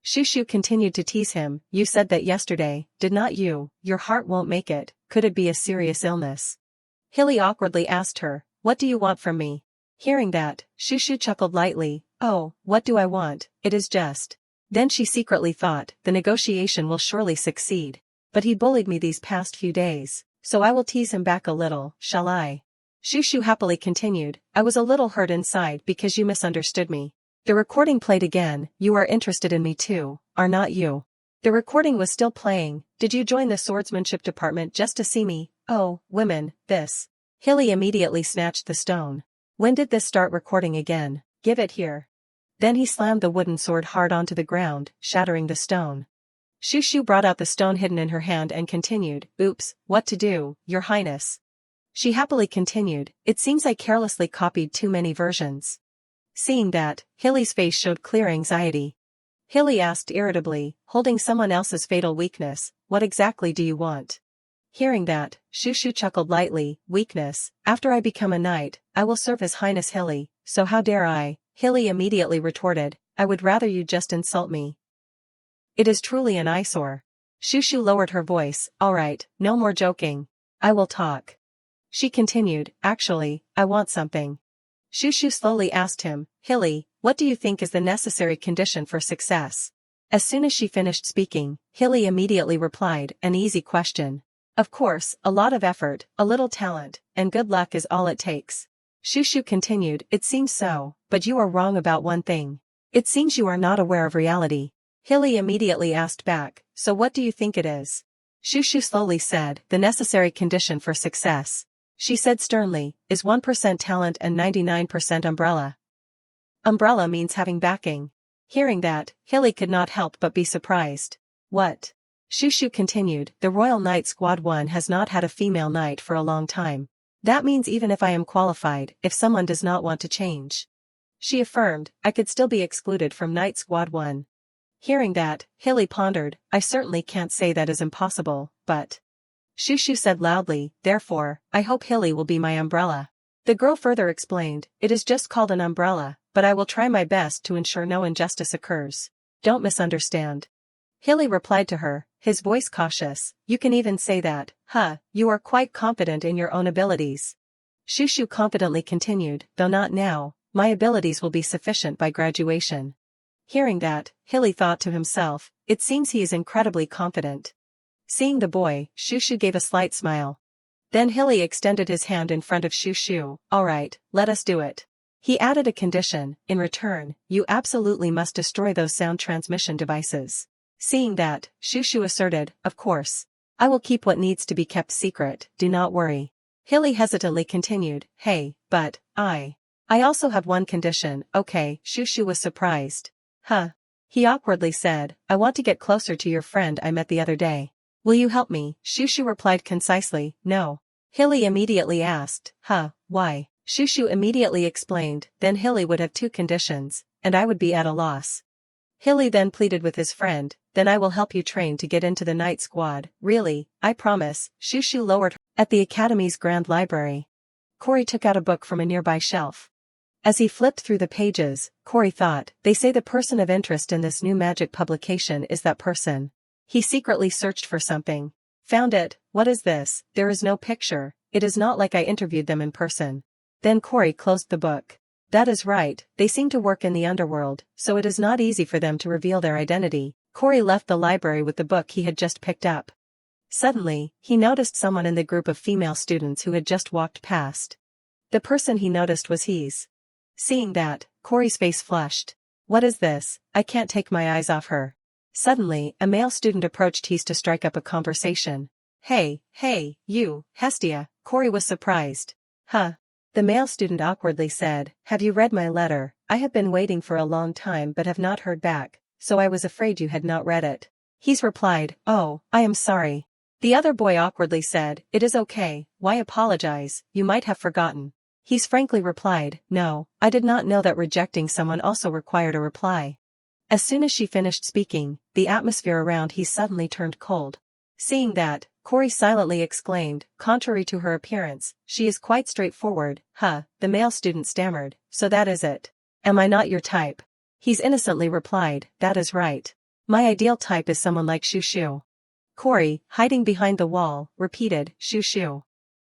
Speaker 1: Shushu continued to tease him, you said that yesterday, did not you, your heart won't make it, could it be a serious illness? Hilly awkwardly asked her, what do you want from me? Hearing that, Shushu chuckled lightly, oh, what do I want, it is just. Then she secretly thought, the negotiation will surely succeed. But he bullied me these past few days, so I will tease him back a little, shall I? Shushu happily continued, I was a little hurt inside because you misunderstood me. The recording played again, you are interested in me too, are not you? The recording was still playing, did you join the swordsmanship department just to see me? Oh, women, this. Hilly immediately snatched the stone. When did this start recording again? Give it here. Then he slammed the wooden sword hard onto the ground, shattering the stone. Shushu brought out the stone hidden in her hand and continued, oops, what to do, your highness? She happily continued, it seems I carelessly copied too many versions. Seeing that, Hilly's face showed clear anxiety. Hilly asked irritably, holding someone else's fatal weakness, what exactly do you want? Hearing that, Shushu chuckled lightly, weakness, after I become a knight, I will serve His Highness Hilly, so how dare I? Hilly immediately retorted, I would rather you just insult me. It is truly an eyesore. Shushu lowered her voice, alright, no more joking. I will talk. She continued, actually, I want something. Shushu slowly asked him, Hilly, what do you think is the necessary condition for success? As soon as she finished speaking, Hilly immediately replied, an easy question. Of course, a lot of effort, a little talent, and good luck is all it takes. Shushu continued, it seems so, but you are wrong about one thing. It seems you are not aware of reality. Hilly immediately asked back, so what do you think it is? Shushu slowly said, the necessary condition for success. She said sternly, is 1% talent and 99% umbrella. Umbrella means having backing. Hearing that, Hilly could not help but be surprised. What? Shushu continued, the Royal Knight Squad 1 has not had a female knight for a long time. That means even if I am qualified, if someone does not want to change. She affirmed, I could still be excluded from Knight Squad 1. Hearing that, Hilly pondered, I certainly can't say that is impossible, but... Shushu said loudly, therefore, I hope Hilly will be my umbrella. The girl further explained, it is just called an umbrella, but I will try my best to ensure no injustice occurs. Don't misunderstand. Hilly replied to her, his voice cautious, you can even say that, you are quite confident in your own abilities. Shushu confidently continued, though not now, my abilities will be sufficient by graduation. Hearing that, Hilly thought to himself, it seems he is incredibly confident. Seeing the boy, Shushu gave a slight smile. Then Hilly extended his hand in front of Shushu, alright, let us do it. He added a condition, in return, you absolutely must destroy those sound transmission devices. Seeing that, Shushu asserted, of course. I will keep what needs to be kept secret, do not worry. Hilly hesitantly continued, hey, but, I also have one condition, okay, Shushu was surprised. He awkwardly said, I want to get closer to your friend I met the other day. Will you help me? Shushu replied concisely, no. Hilly immediately asked, why? Shushu immediately explained, then Hilly would have two conditions, and I would be at a loss. Hilly then pleaded with his friend, then I will help you train to get into the night squad, really, I promise. Shushu lowered her. At the Academy's Grand Library, Corey took out a book from a nearby shelf. As he flipped through the pages, Corey thought, they say the person of interest in this new magic publication is that person. He secretly searched for something. Found it. What is this? There is no picture. It is not like I interviewed them in person. Then Corey closed the book. That is right, they seem to work in the underworld, so it is not easy for them to reveal their identity. Corey left the library with the book he had just picked up. Suddenly, he noticed someone in the group of female students who had just walked past. The person he noticed was Hees. Seeing that, Corey's face flushed. What is this? I can't take my eyes off her. Suddenly, a male student approached Hees to strike up a conversation. Hey, you, Hestia. Corey was surprised. Huh? The male student awkwardly said, have you read my letter? I have been waiting for a long time but have not heard back, so I was afraid you had not read it. Hees replied, oh, I am sorry. The other boy awkwardly said, it is okay, why apologize, you might have forgotten. Hees frankly replied, no, I did not know that rejecting someone also required a reply. As soon as she finished speaking, the atmosphere around Hees suddenly turned cold. Seeing that, Corey silently exclaimed, contrary to her appearance, she is quite straightforward. Huh, the male student stammered, so that is it. Am I not your type? Hees innocently replied, that is right. My ideal type is someone like Shushu. Corey, hiding behind the wall, repeated, Shushu.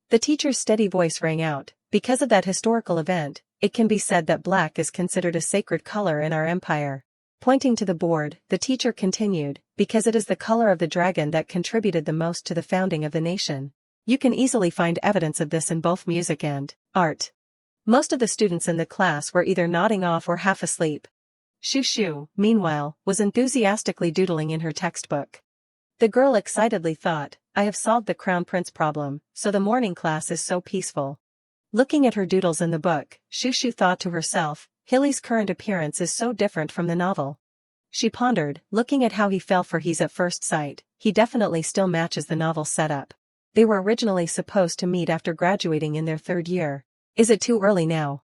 Speaker 1: The teacher's steady voice rang out, because of that historical event, it can be said that black is considered a sacred color in our empire. Pointing to the board, the teacher continued, because it is the color of the dragon that contributed the most to the founding of the nation. You can easily find evidence of this in both music and art. Most of the students in the class were either nodding off or half asleep. Shushu, meanwhile, was enthusiastically doodling in her textbook. The girl excitedly thought, I have solved the Crown Prince problem, so the morning class is so peaceful. Looking at her doodles in the book, Shushu thought to herself, Hilly's current appearance is so different from the novel. She pondered, looking at how he fell for Hees at first sight, he definitely still matches the novel setup. They were originally supposed to meet after graduating in their third year. Is it too early now?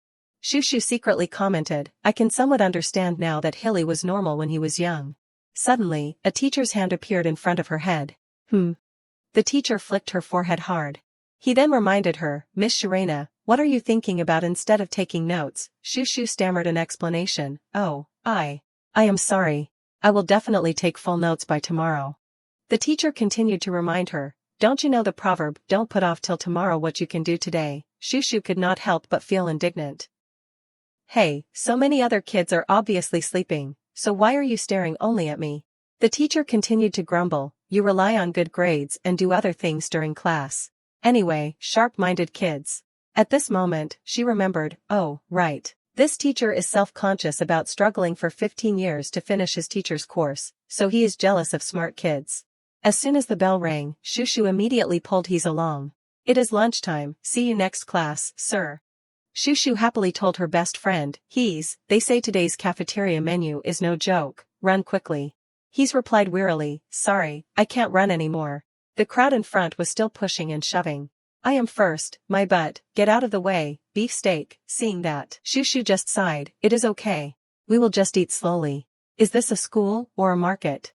Speaker 1: Shushu secretly commented, I can somewhat understand now that Hilly was normal when he was young. Suddenly, a teacher's hand appeared in front of her head. The teacher flicked her forehead hard. He then reminded her, Miss Shirena, what are you thinking about instead of taking notes? Shushu stammered an explanation. Oh, I am sorry. I will definitely take full notes by tomorrow. The teacher continued to remind her, don't you know the proverb, don't put off till tomorrow what you can do today? Shushu could not help but feel indignant. Hey, so many other kids are obviously sleeping, so why are you staring only at me? The teacher continued to grumble, you rely on good grades and do other things during class. Anyway, sharp-minded kids. At this moment, she remembered, oh, right. This teacher is self-conscious about struggling for 15 years to finish his teacher's course, so he is jealous of smart kids. As soon as the bell rang, Shushu immediately pulled Hees along. It is lunchtime, see you next class, sir. Shushu happily told her best friend, Hees, they say today's cafeteria menu is no joke, run quickly. Hees replied wearily, sorry, I can't run anymore. The crowd in front was still pushing and shoving. I am first, my butt, get out of the way, beefsteak. Seeing that, Shushu just sighed, it is okay. We will just eat slowly. Is this a school, or a market?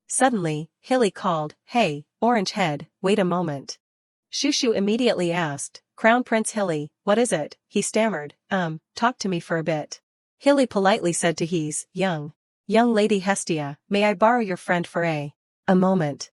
Speaker 1: Suddenly, Hilly called, hey, Orange Head, wait a moment. Shushu immediately asked, Crown Prince Hilly, what is it? He stammered, talk to me for a bit. Hilly politely said to Hees, young lady Hestia, may I borrow your friend for a moment?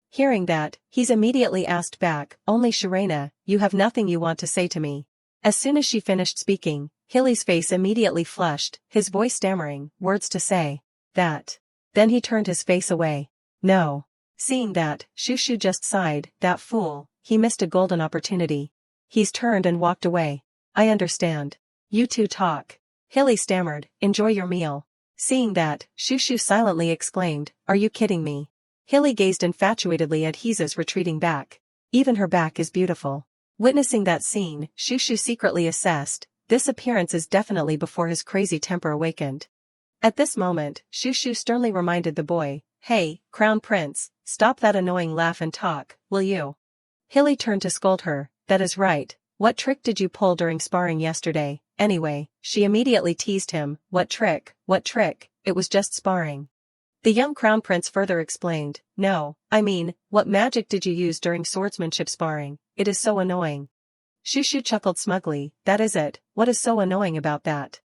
Speaker 1: Hearing that, Hees immediately asked back, only Shirena, you have nothing you want to say to me. As soon as she finished speaking, Hilly's face immediately flushed, his voice stammering, words to say. That. Then he turned his face away. No. Seeing that, Shushu just sighed, that fool, he missed a golden opportunity. He's turned and walked away. I understand. You two talk. Hilly stammered, enjoy your meal. Seeing that, Shushu silently exclaimed, are you kidding me? Hilly gazed infatuatedly at Hee's retreating back. Even her back is beautiful. Witnessing that scene, Shushu secretly assessed, this appearance is definitely before his crazy temper awakened. At this moment, Shushu sternly reminded the boy, hey, Crown Prince, stop that annoying laugh and talk, will you? Hilly turned to scold her, that is right, What trick did you pull during sparring yesterday, anyway? She immediately teased him. What trick? What trick? It was just sparring. The young crown prince further explained, no, I mean, what magic did you use during swordsmanship sparring? It is so annoying. Shushu chuckled smugly, that is it, what is so annoying about that?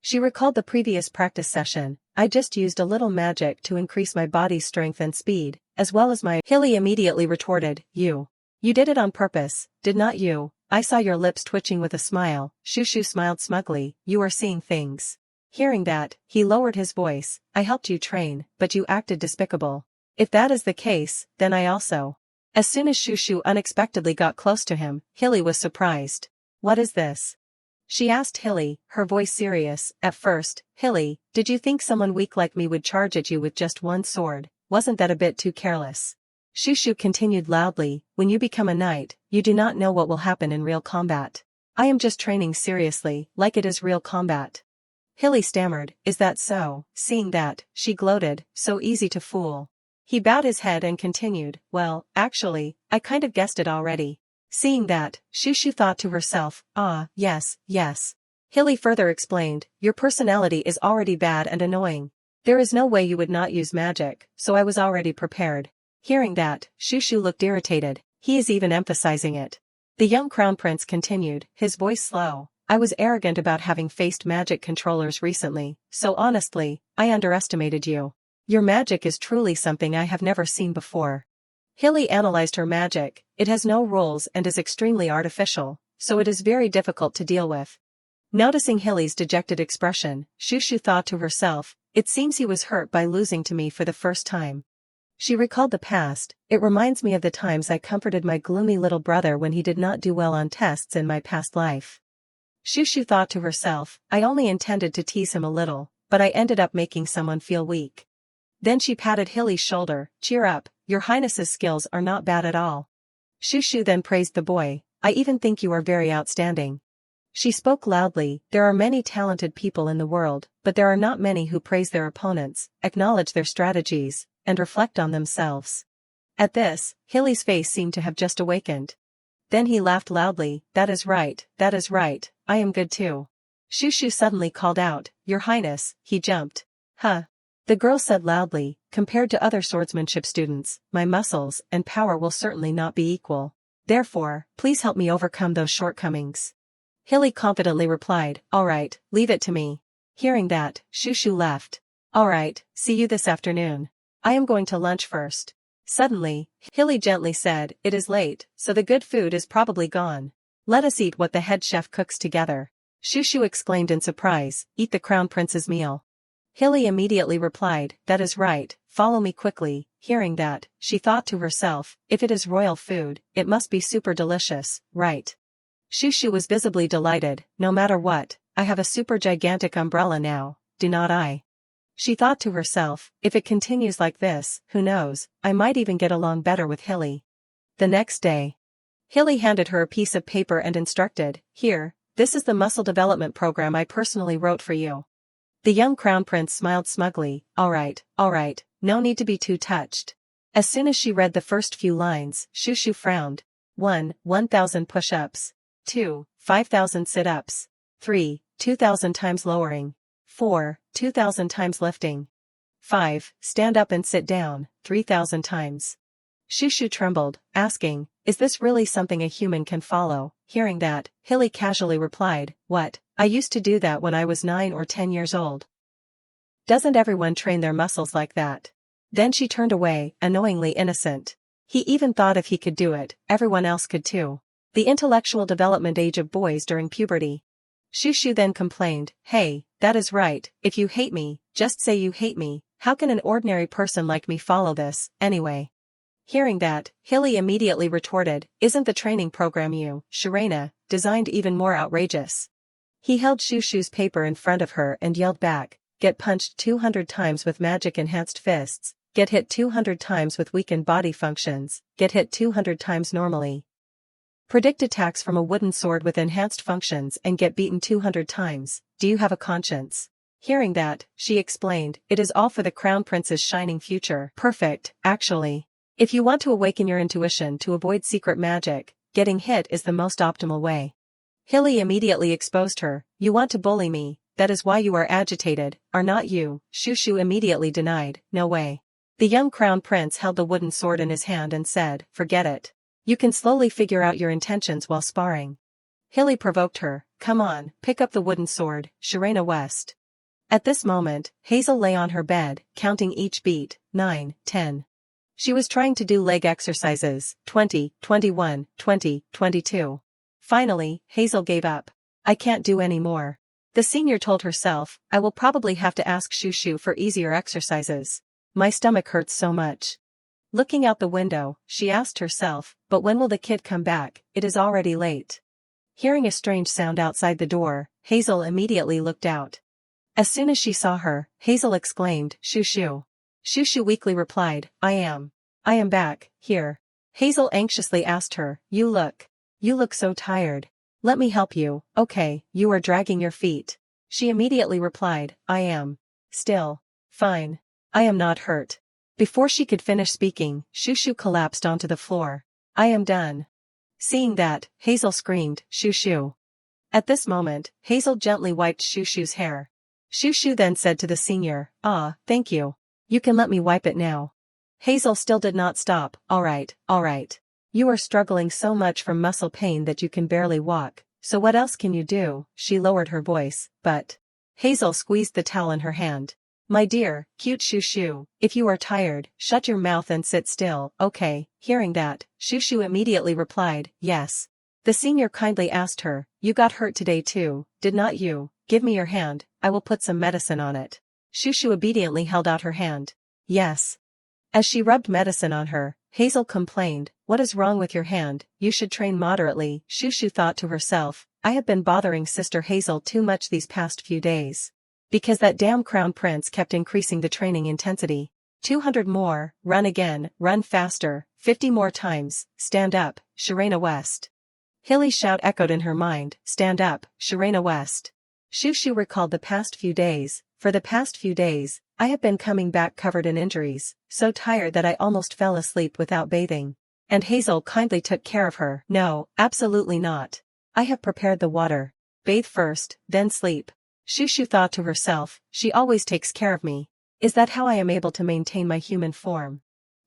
Speaker 1: She recalled the previous practice session, I just used a little magic to increase my body's strength and speed, as well as my— Hilly immediately retorted, You did it on purpose, did not you? I saw your lips twitching with a smile. Shushu smiled smugly, you are seeing things. Hearing that, he lowered his voice, I helped you train, but you acted despicable. If that is the case, then I also. As soon as Shushu unexpectedly got close to him, Hilly was surprised. What is this? She asked Hilly, her voice serious. At first, Hilly, did you think someone weak like me would charge at you with just one sword? Wasn't that a bit too careless? Shushu continued loudly, when you become a knight, you do not know what will happen in real combat. I am just training seriously, like it is real combat. Hilly stammered, is that so? Seeing that, she gloated, so easy to fool. He bowed his head and continued, well, actually, I kind of guessed it already. Seeing that, Shushu thought to herself, ah, yes. Hilly further explained, your personality is already bad and annoying. There is no way you would not use magic, so I was already prepared. Hearing that, Shushu looked irritated, he is even emphasizing it. The young crown prince continued, his voice slow. I was arrogant about having faced magic controllers recently, so honestly, I underestimated you. Your magic is truly something I have never seen before. Hilly analyzed her magic, it has no rules and is extremely artificial, so it is very difficult to deal with. Noticing Hilly's dejected expression, Shushu thought to herself, it seems he was hurt by losing to me for the first time. She recalled the past, it reminds me of the times I comforted my gloomy little brother when he did not do well on tests in my past life. Shushu thought to herself, I only intended to tease him a little, but I ended up making someone feel weak. Then she patted Hilly's shoulder, cheer up, your highness's skills are not bad at all. Shushu then praised the boy, I even think you are very outstanding. She spoke loudly, there are many talented people in the world, but there are not many who praise their opponents, acknowledge their strategies, and reflect on themselves. At this, Hilly's face seemed to have just awakened. Then he laughed loudly, that is right, I am good too. Shushu suddenly called out, your highness, he jumped. Huh. The girl said loudly, compared to other swordsmanship students, my muscles and power will certainly not be equal. Therefore, please help me overcome those shortcomings. Hilly confidently replied, alright, leave it to me. Hearing that, Shushu left. Alright, see you this afternoon. I am going to lunch first. Suddenly, Hilly gently said, it is late, so the good food is probably gone. Let us eat what the head chef cooks together. Shushu exclaimed in surprise, eat the crown prince's meal. Hilly immediately replied, that is right, follow me quickly. Hearing that, she thought to herself, if it is royal food, it must be super delicious, right? Shushu was visibly delighted, no matter what, I have a super gigantic umbrella now, do not I? She thought to herself, if it continues like this, who knows, I might even get along better with Hilly. The next day, Hilly handed her a piece of paper and instructed, here, this is the muscle development program I personally wrote for you. The young crown prince smiled smugly, alright, no need to be too touched. As soon as she read the first few lines, Shushu frowned. 1. 1,000 push-ups. 2. 5,000 sit-ups. 3. 2,000 times lowering. 4. 2,000 times lifting. 5. Stand up and sit down, 3,000 times. Shushu trembled, asking, is this really something a human can follow? Hearing that, Hilly casually replied, what, I used to do that when I was 9 or 10 years old. Doesn't everyone train their muscles like that? Then she turned away, annoyingly innocent. He even thought if he could do it, everyone else could too. The intellectual development age of boys during puberty. Shushu then complained, hey, that is right, if you hate me, just say you hate me, how can an ordinary person like me follow this, anyway? Hearing that, Hilly immediately retorted, isn't the training program you, Shirena, designed even more outrageous? He held Shushu's paper in front of her and yelled back, get punched 200 times with magic-enhanced fists, get hit 200 times with weakened body functions, get hit 200 times normally. Predict attacks from a wooden sword with enhanced functions and get beaten 200 times, do you have a conscience? Hearing that, she explained, it is all for the crown prince's shining future. Perfect, actually. If you want to awaken your intuition to avoid secret magic, getting hit is the most optimal way. Hilly immediately exposed her. You want to bully me, that is why you are agitated, are not you? Shushu immediately denied, no way. The young crown prince held the wooden sword in his hand and said, forget it. You can slowly figure out your intentions while sparring. Hilly provoked her, come on, pick up the wooden sword, Sharena West. At this moment, Hazel lay on her bed, counting each beat, 9, 10. She was trying to do leg exercises, 20, 21, 20, 22. Finally, Hazel gave up. I can't do any more. The senior told herself, I will probably have to ask Shushu for easier exercises. My stomach hurts so much. Looking out the window, she asked herself, but when will the kid come back? It is already late. Hearing a strange sound outside the door, Hazel immediately looked out. As soon as she saw her, Hazel exclaimed, Shushu. Shushu weakly replied, I am back, here. Hazel anxiously asked her, you look so tired. Let me help you, okay, you are dragging your feet. She immediately replied, I am. Still. Fine. I am not hurt. Before she could finish speaking, Shushu collapsed onto the floor. I am done. Seeing that, Hazel screamed, Shushu. At this moment, Hazel gently wiped Shushu's hair. Shushu then said to the senior, thank you. You can let me wipe it now. Hazel still did not stop, alright. You are struggling so much from muscle pain that you can barely walk, so what else can you do? She lowered her voice, but. Hazel squeezed the towel in her hand. My dear, cute Shushu, if you are tired, shut your mouth and sit still, okay? Hearing that, Shushu immediately replied, yes. The senior kindly asked her, you got hurt today too, did not you? Give me your hand, I will put some medicine on it. Shushu obediently held out her hand. Yes. As she rubbed medicine on her, Hazel complained, what is wrong with your hand? You should train moderately. Shushu thought to herself, I have been bothering Sister Hazel too much these past few days. Because that damn crown prince kept increasing the training intensity. 200 more, run again, run faster, 50 more times, stand up, Sharena West. Hilly's shout echoed in her mind, stand up, Sharena West. Shushu recalled the past few days. For the past few days, I have been coming back covered in injuries, so tired that I almost fell asleep without bathing. And Hazel kindly took care of her. No, absolutely not. I have prepared the water. Bathe first, then sleep. Shushu thought to herself, she always takes care of me. Is that how I am able to maintain my human form?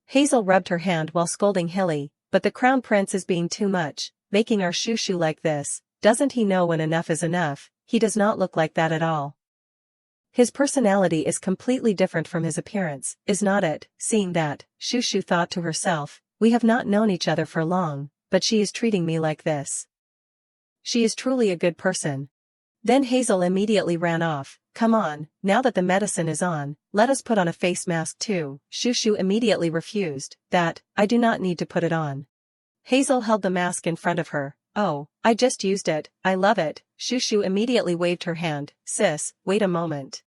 Speaker 1: Hazel rubbed her hand while scolding Hilly, but the crown prince is being too much, making our Shushu like this. Doesn't he know when enough is enough? He does not look like that at all. His personality is completely different from his appearance, is not it? Seeing that, Shushu thought to herself, we have not known each other for long, but she is treating me like this. She is truly a good person. Then Hazel immediately ran off. Come on, now that the medicine is on, let us put on a face mask too. Shushu immediately refused, that, I do not need to put it on. Hazel held the mask in front of her. Oh, I just used it, I love it. Shushu immediately waved her hand. Sis, wait a moment.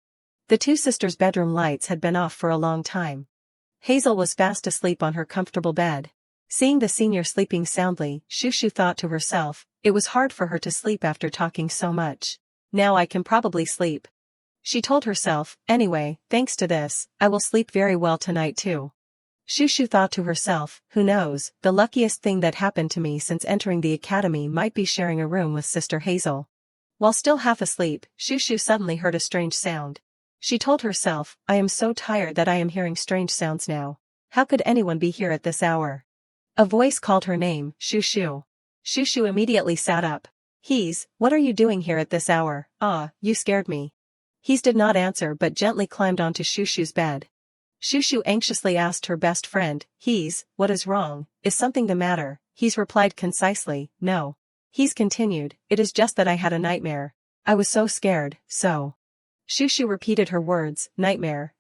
Speaker 1: The two sisters' bedroom lights had been off for a long time. Hazel was fast asleep on her comfortable bed. Seeing the senior sleeping soundly, Shushu thought to herself, it was hard for her to sleep after talking so much. Now I can probably sleep. She told herself, anyway, thanks to this, I will sleep very well tonight too. Shushu thought to herself, who knows, the luckiest thing that happened to me since entering the academy might be sharing a room with Sister Hazel. While still half asleep, Shushu suddenly heard a strange sound. She told herself, I am so tired that I am hearing strange sounds now. How could anyone be here at this hour? A voice called her name, Shushu. Shushu immediately sat up. What are you doing here at this hour? You scared me. Did not answer but gently climbed onto Shushu's bed. Shushu anxiously asked her best friend, what is wrong? Is something the matter? Replied concisely, no. Continued, it is just that I had a nightmare. I was so scared, so. Shushu repeated her words, nightmare,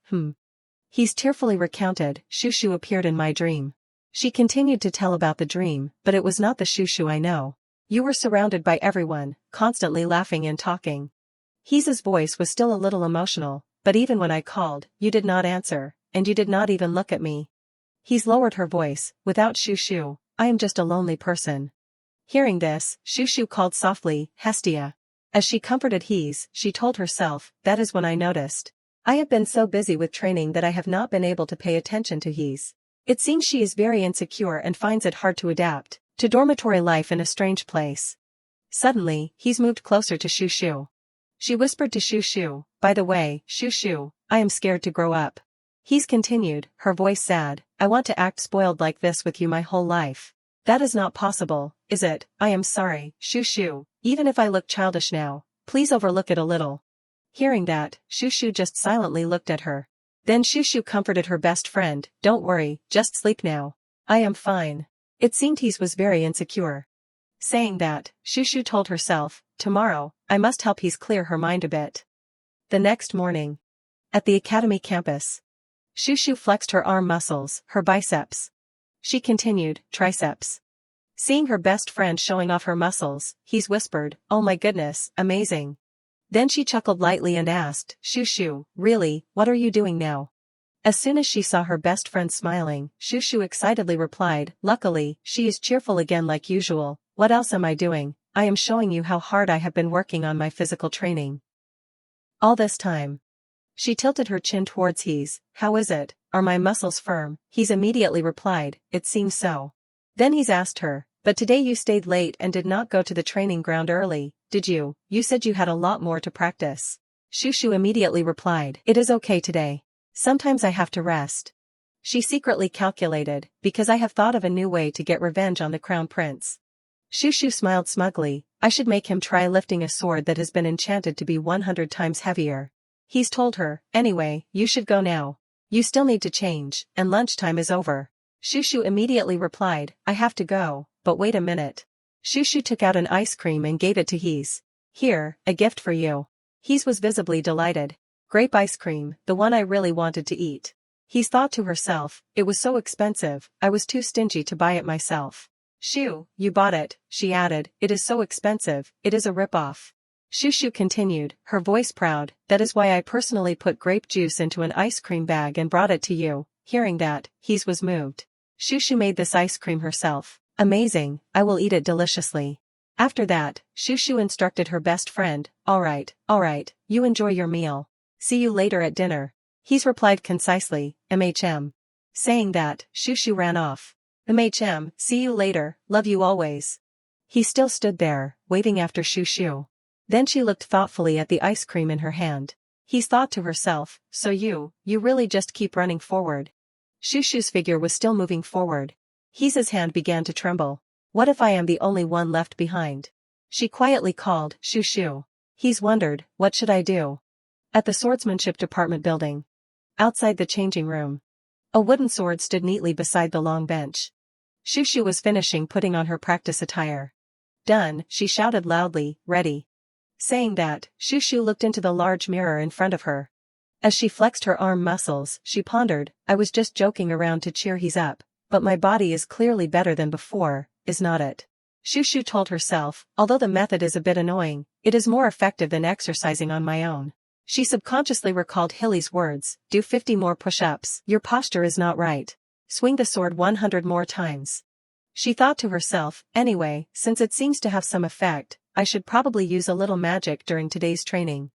Speaker 1: tearfully recounted, Shushu appeared in my dream. She continued to tell about the dream, but it was not the Shushu I know. You were surrounded by everyone, constantly laughing and talking. His voice was still a little emotional, but even when I called, you did not answer, and you did not even look at me. Lowered her voice, without Shushu, I am just a lonely person. Hearing this, Shushu called softly, Hestia. As she comforted she told herself, that is when I noticed. I have been so busy with training that I have not been able to pay attention to It seems she is very insecure and finds it hard to adapt. To dormitory life in a strange place. Suddenly, he's moved closer to Shu Shu. She whispered to Shu Shu, by the way, Shu Shu, I am scared to grow up. He's continued, her voice sad, I want to act spoiled like this with you my whole life. That is not possible, is it? I am sorry, Shu Shu, even if I look childish now, please overlook it a little. Hearing that, Shu Shu just silently looked at her. Then Shu Shu comforted her best friend, don't worry, just sleep now. I am fine. It seemed he was very insecure. Saying that, Shu Shu told herself, tomorrow, I must help He's clear her mind a bit. The next morning. At the academy campus. Shu Shu flexed her arm muscles, her biceps. She continued, triceps. Seeing her best friend showing off her muscles, he's whispered, oh my goodness, amazing. Then she chuckled lightly and asked, Shu Shu, really, what are you doing now? As soon as she saw her best friend smiling, Shu Shu excitedly replied, luckily, she is cheerful again like usual, what else am I doing? I am showing you how hard I have been working on my physical training. All this time. She tilted her chin towards He's, how is it, are my muscles firm? He's immediately replied, it seems so. Then He's asked her, but today you stayed late and did not go to the training ground early, did you? You said you had a lot more to practice. Shu Shu immediately replied, it is okay today. Sometimes I have to rest. She secretly calculated, because I have thought of a new way to get revenge on the crown prince. Shu Shu smiled smugly, I should make him try lifting a sword that has been enchanted to be 100 times heavier. He's told her, anyway, you should go now. You still need to change, and lunchtime is over. Shu Shu immediately replied, I have to go, but wait a minute. Shu Shu took out an ice cream and gave it to He's. Here, a gift for you. He's was visibly delighted. Grape ice cream, the one I really wanted to eat. He's thought to herself, it was so expensive, I was too stingy to buy it myself. Shu, you bought it, she added, it is so expensive, it is a rip-off. Shu Shu continued, her voice proud, that is why I personally put grape juice into an ice cream bag and brought it to you. Hearing that, He's was moved. Shu Shu made this ice cream herself. Amazing, I will eat it deliciously. After that, Shu Shu instructed her best friend, alright, you enjoy your meal. See you later at dinner. He's replied concisely, MHM. Saying that, Shu Shu ran off. MHM, see you later, love you always. He still stood there, waving after Shu Shu. Then she looked thoughtfully at the ice cream in her hand. He's thought to herself, so you really just keep running forward. Shu Shu's figure was still moving forward. His hand began to tremble. What if I am the only one left behind? She quietly called, Shu Shu. He's wondered, what should I do? At the swordsmanship department building. Outside the changing room. A wooden sword stood neatly beside the long bench. Shu Shu was finishing putting on her practice attire. Done, she shouted loudly, ready. Saying that, Shu Shu looked into the large mirror in front of her. As she flexed her arm muscles, she pondered, I was just joking around to cheer He's up, but my body is clearly better than before, is not it? Shu Shu told herself, although the method is a bit annoying, it is more effective than exercising on my own. She subconsciously recalled Hilly's words, do 50 more push-ups, your posture is not right. Swing the sword 100 more times. She thought to herself, anyway, since it seems to have some effect, I should probably use a little magic during today's training.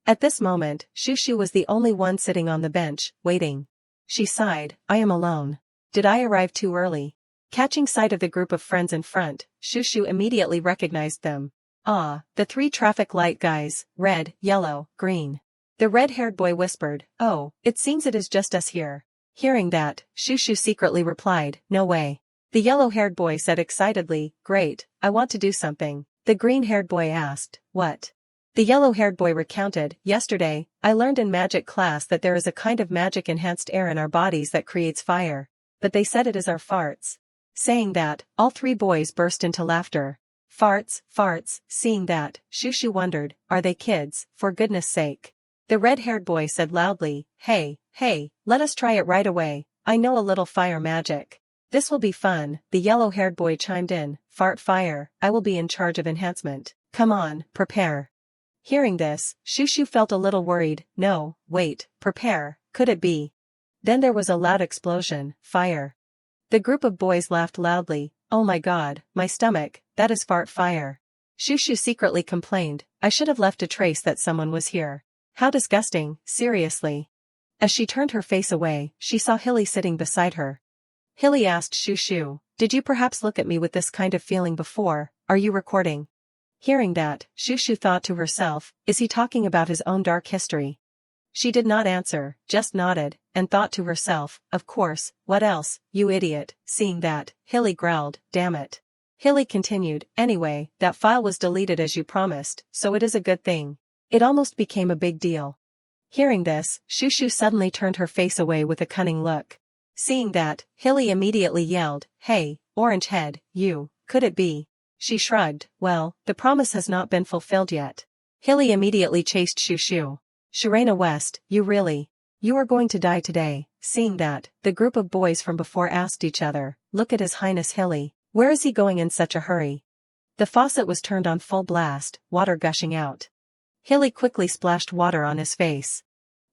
Speaker 1: At this moment, Shu Shu was the only one sitting on the bench, waiting. She sighed, I am alone. Did I arrive too early? Catching sight of the group of friends in front, Shu Shu immediately recognized them. Ah, the 3 traffic light guys, red, yellow, green. The red-haired boy whispered, oh, it seems it is just us here. Hearing that, Shu Shu secretly replied, no way. The yellow-haired boy said excitedly, great, I want to do something. The green-haired boy asked, what? The yellow-haired boy recounted, yesterday, I learned in magic class that there is a kind of magic-enhanced air in our bodies that creates fire. But they said it is our farts. Saying that, all 3 boys burst into laughter. Farts, farts, seeing that, Shu Shu wondered, are they kids, for goodness sake? The red-haired boy said loudly, hey, let us try it right away, I know a little fire magic. This will be fun, the yellow-haired boy chimed in, fart fire, I will be in charge of enhancement, come on, prepare. Hearing this, Shu Shu felt a little worried, no, wait, prepare, could it be? Then there was a loud explosion, fire. The group of boys laughed loudly, oh my god, my stomach, that is fart fire. Shu Shu secretly complained, I should have left a trace that someone was here. How disgusting, seriously. As she turned her face away, she saw Hilly sitting beside her. Hilly asked Shu Shu, Did you perhaps look at me with this kind of feeling before? Are you recording? Hearing that, Shushu thought to herself, is he talking about his own dark history? She did not answer, just nodded, and thought to herself, of course, what else, you idiot. Seeing that, Hilly growled, damn it. Hilly continued, anyway, that file was deleted as you promised, so it is a good thing. It almost became a big deal. Hearing this, Shushu suddenly turned her face away with a cunning look. Seeing that, Hilly immediately yelled, hey, orange head, you, could it be? She shrugged, well, the promise has not been fulfilled yet. Hilly immediately chased Shushu. Sharena West, you are going to die today. Seeing that, the group of boys from before asked each other, look at His Highness Hilly, where is he going in such a hurry? The faucet was turned on full blast, water gushing out. Hilly quickly splashed water on his face.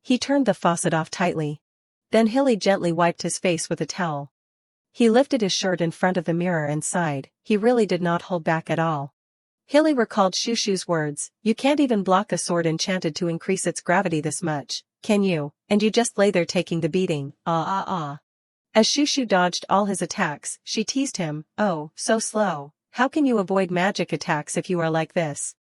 Speaker 1: He turned the faucet off tightly. Then Hilly gently wiped his face with a towel. He lifted his shirt in front of the mirror and sighed, he really did not hold back at all. Hilly recalled Shushu's words, you can't even block a sword enchanted to increase its gravity this much, can you? And you just lay there taking the beating, As Shushu dodged all his attacks, she teased him, oh, so slow, how can you avoid magic attacks if you are like this?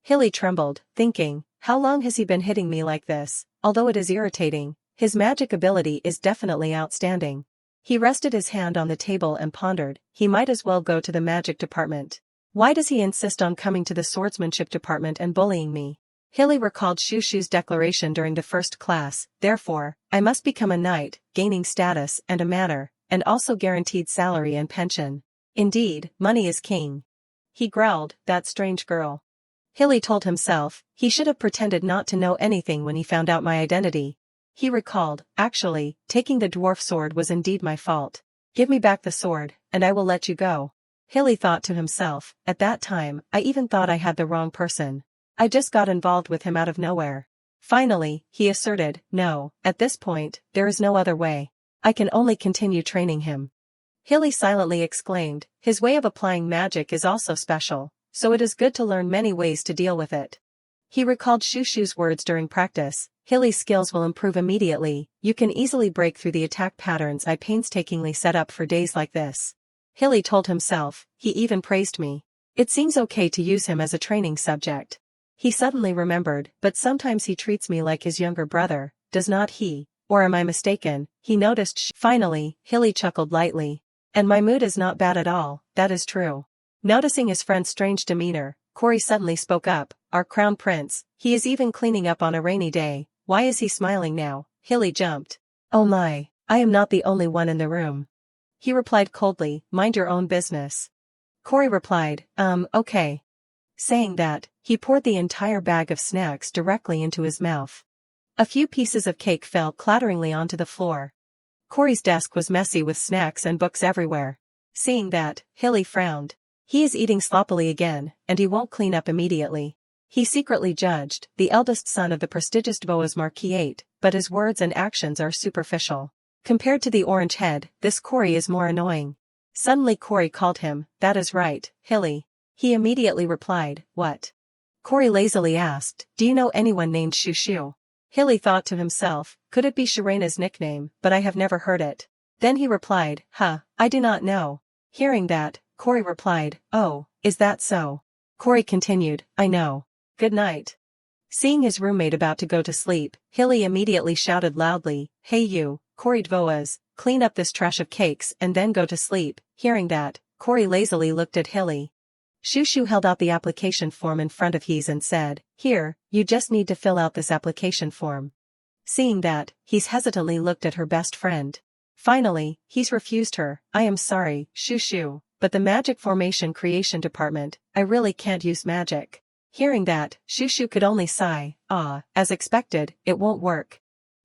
Speaker 1: Hilly trembled, thinking, how long has he been hitting me like this? Although it is irritating, his magic ability is definitely outstanding. He rested his hand on the table and pondered, he might as well go to the magic department. Why does he insist on coming to the swordsmanship department and bullying me? Hilly recalled Shushu's declaration during the first class, therefore, I must become a knight, gaining status and a manor, and also guaranteed salary and pension. Indeed, money is king. He growled, that strange girl. Hilly told himself, he should have pretended not to know anything when he found out my identity. He recalled, actually, taking the dwarf sword was indeed my fault. Give me back the sword, and I will let you go. Hilly thought to himself, at that time, I even thought I had the wrong person. I just got involved with him out of nowhere. Finally, he asserted, no, at this point, there is no other way. I can only continue training him. Hilly silently exclaimed, his way of applying magic is also special, so it is good to learn many ways to deal with it. He recalled Shushu's words during practice, Hilly's skills will improve immediately, you can easily break through the attack patterns I painstakingly set up for days like this. Hilly told himself, he even praised me. It seems okay to use him as a training subject. He suddenly remembered, but sometimes he treats me like his younger brother, does not he? Or am I mistaken? He noticed. Finally, Hilly chuckled lightly. And my mood is not bad at all, that is true. Noticing his friend's strange demeanor, Corey suddenly spoke up, our crown prince, he is even cleaning up on a rainy day, why is he smiling now? Hilly jumped. Oh my, I am not the only one in the room. He replied coldly, mind your own business. Corey replied, okay. Saying that, he poured the entire bag of snacks directly into his mouth. A few pieces of cake fell clatteringly onto the floor. Corey's desk was messy with snacks and books everywhere. Seeing that, Hilly frowned. He is eating sloppily again, and he won't clean up immediately. He secretly judged, the eldest son of the prestigious Dvoa's Marquis ate, but his words and actions are superficial. Compared to the orange head, this Corey is more annoying. Suddenly Corey called him, that is right, Hilly. He immediately replied, what? Corey lazily asked, do you know anyone named Shushu? Hilly thought to himself, could it be Sharena's nickname, but I have never heard it. Then he replied, I do not know. Hearing that, Corey replied, oh, is that so? Corey continued, I know. Good night. Seeing his roommate about to go to sleep, Hilly immediately shouted loudly, hey you, Corey Dvoas, clean up this trash of cakes and then go to sleep. Hearing that, Corey lazily looked at Hilly. Shushu held out the application form in front of Hees and said, here, you just need to fill out this application form. Seeing that, Hees hesitantly looked at her best friend. Finally, Hees refused her, I am sorry, Shushu, but the magic formation creation department, I really can't use magic. Hearing that, Shushu could only sigh, as expected, it won't work.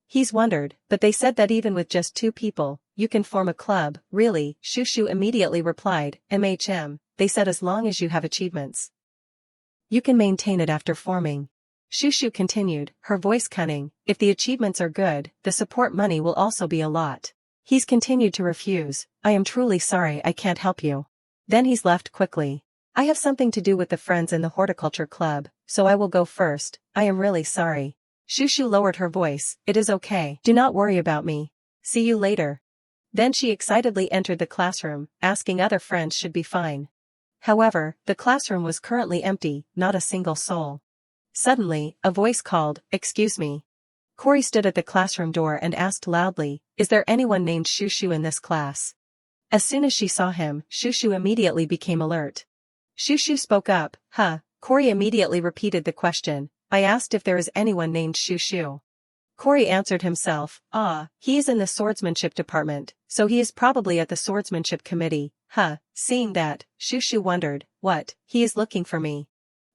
Speaker 1: He's wondered, but they said that even with just 2 people, you can form a club, really, Shushu immediately replied, they said as long as you have achievements. You can maintain it after forming. Shushu continued, her voice cunning, if the achievements are good, the support money will also be a lot. He's continued to refuse, I am truly sorry I can't help you. Then he's left quickly. I have something to do with the friends in the horticulture club, so I will go first, I am really sorry. Shushu lowered her voice, it is okay, do not worry about me. See you later. Then she excitedly entered the classroom, asking other friends should be fine. However, the classroom was currently empty, not a single soul. Suddenly, a voice called, "Excuse me." Corey stood at the classroom door and asked loudly, "Is there anyone named Shushu in this class?" As soon as she saw him, Shushu immediately became alert. Shushu spoke up, "Huh?" Corey immediately repeated the question, "I asked if there is anyone named Shushu." Corey answered himself, he is in the swordsmanship department, so he is probably at the swordsmanship committee, huh?" Seeing that, Shushu wondered, "What, he is looking for me?"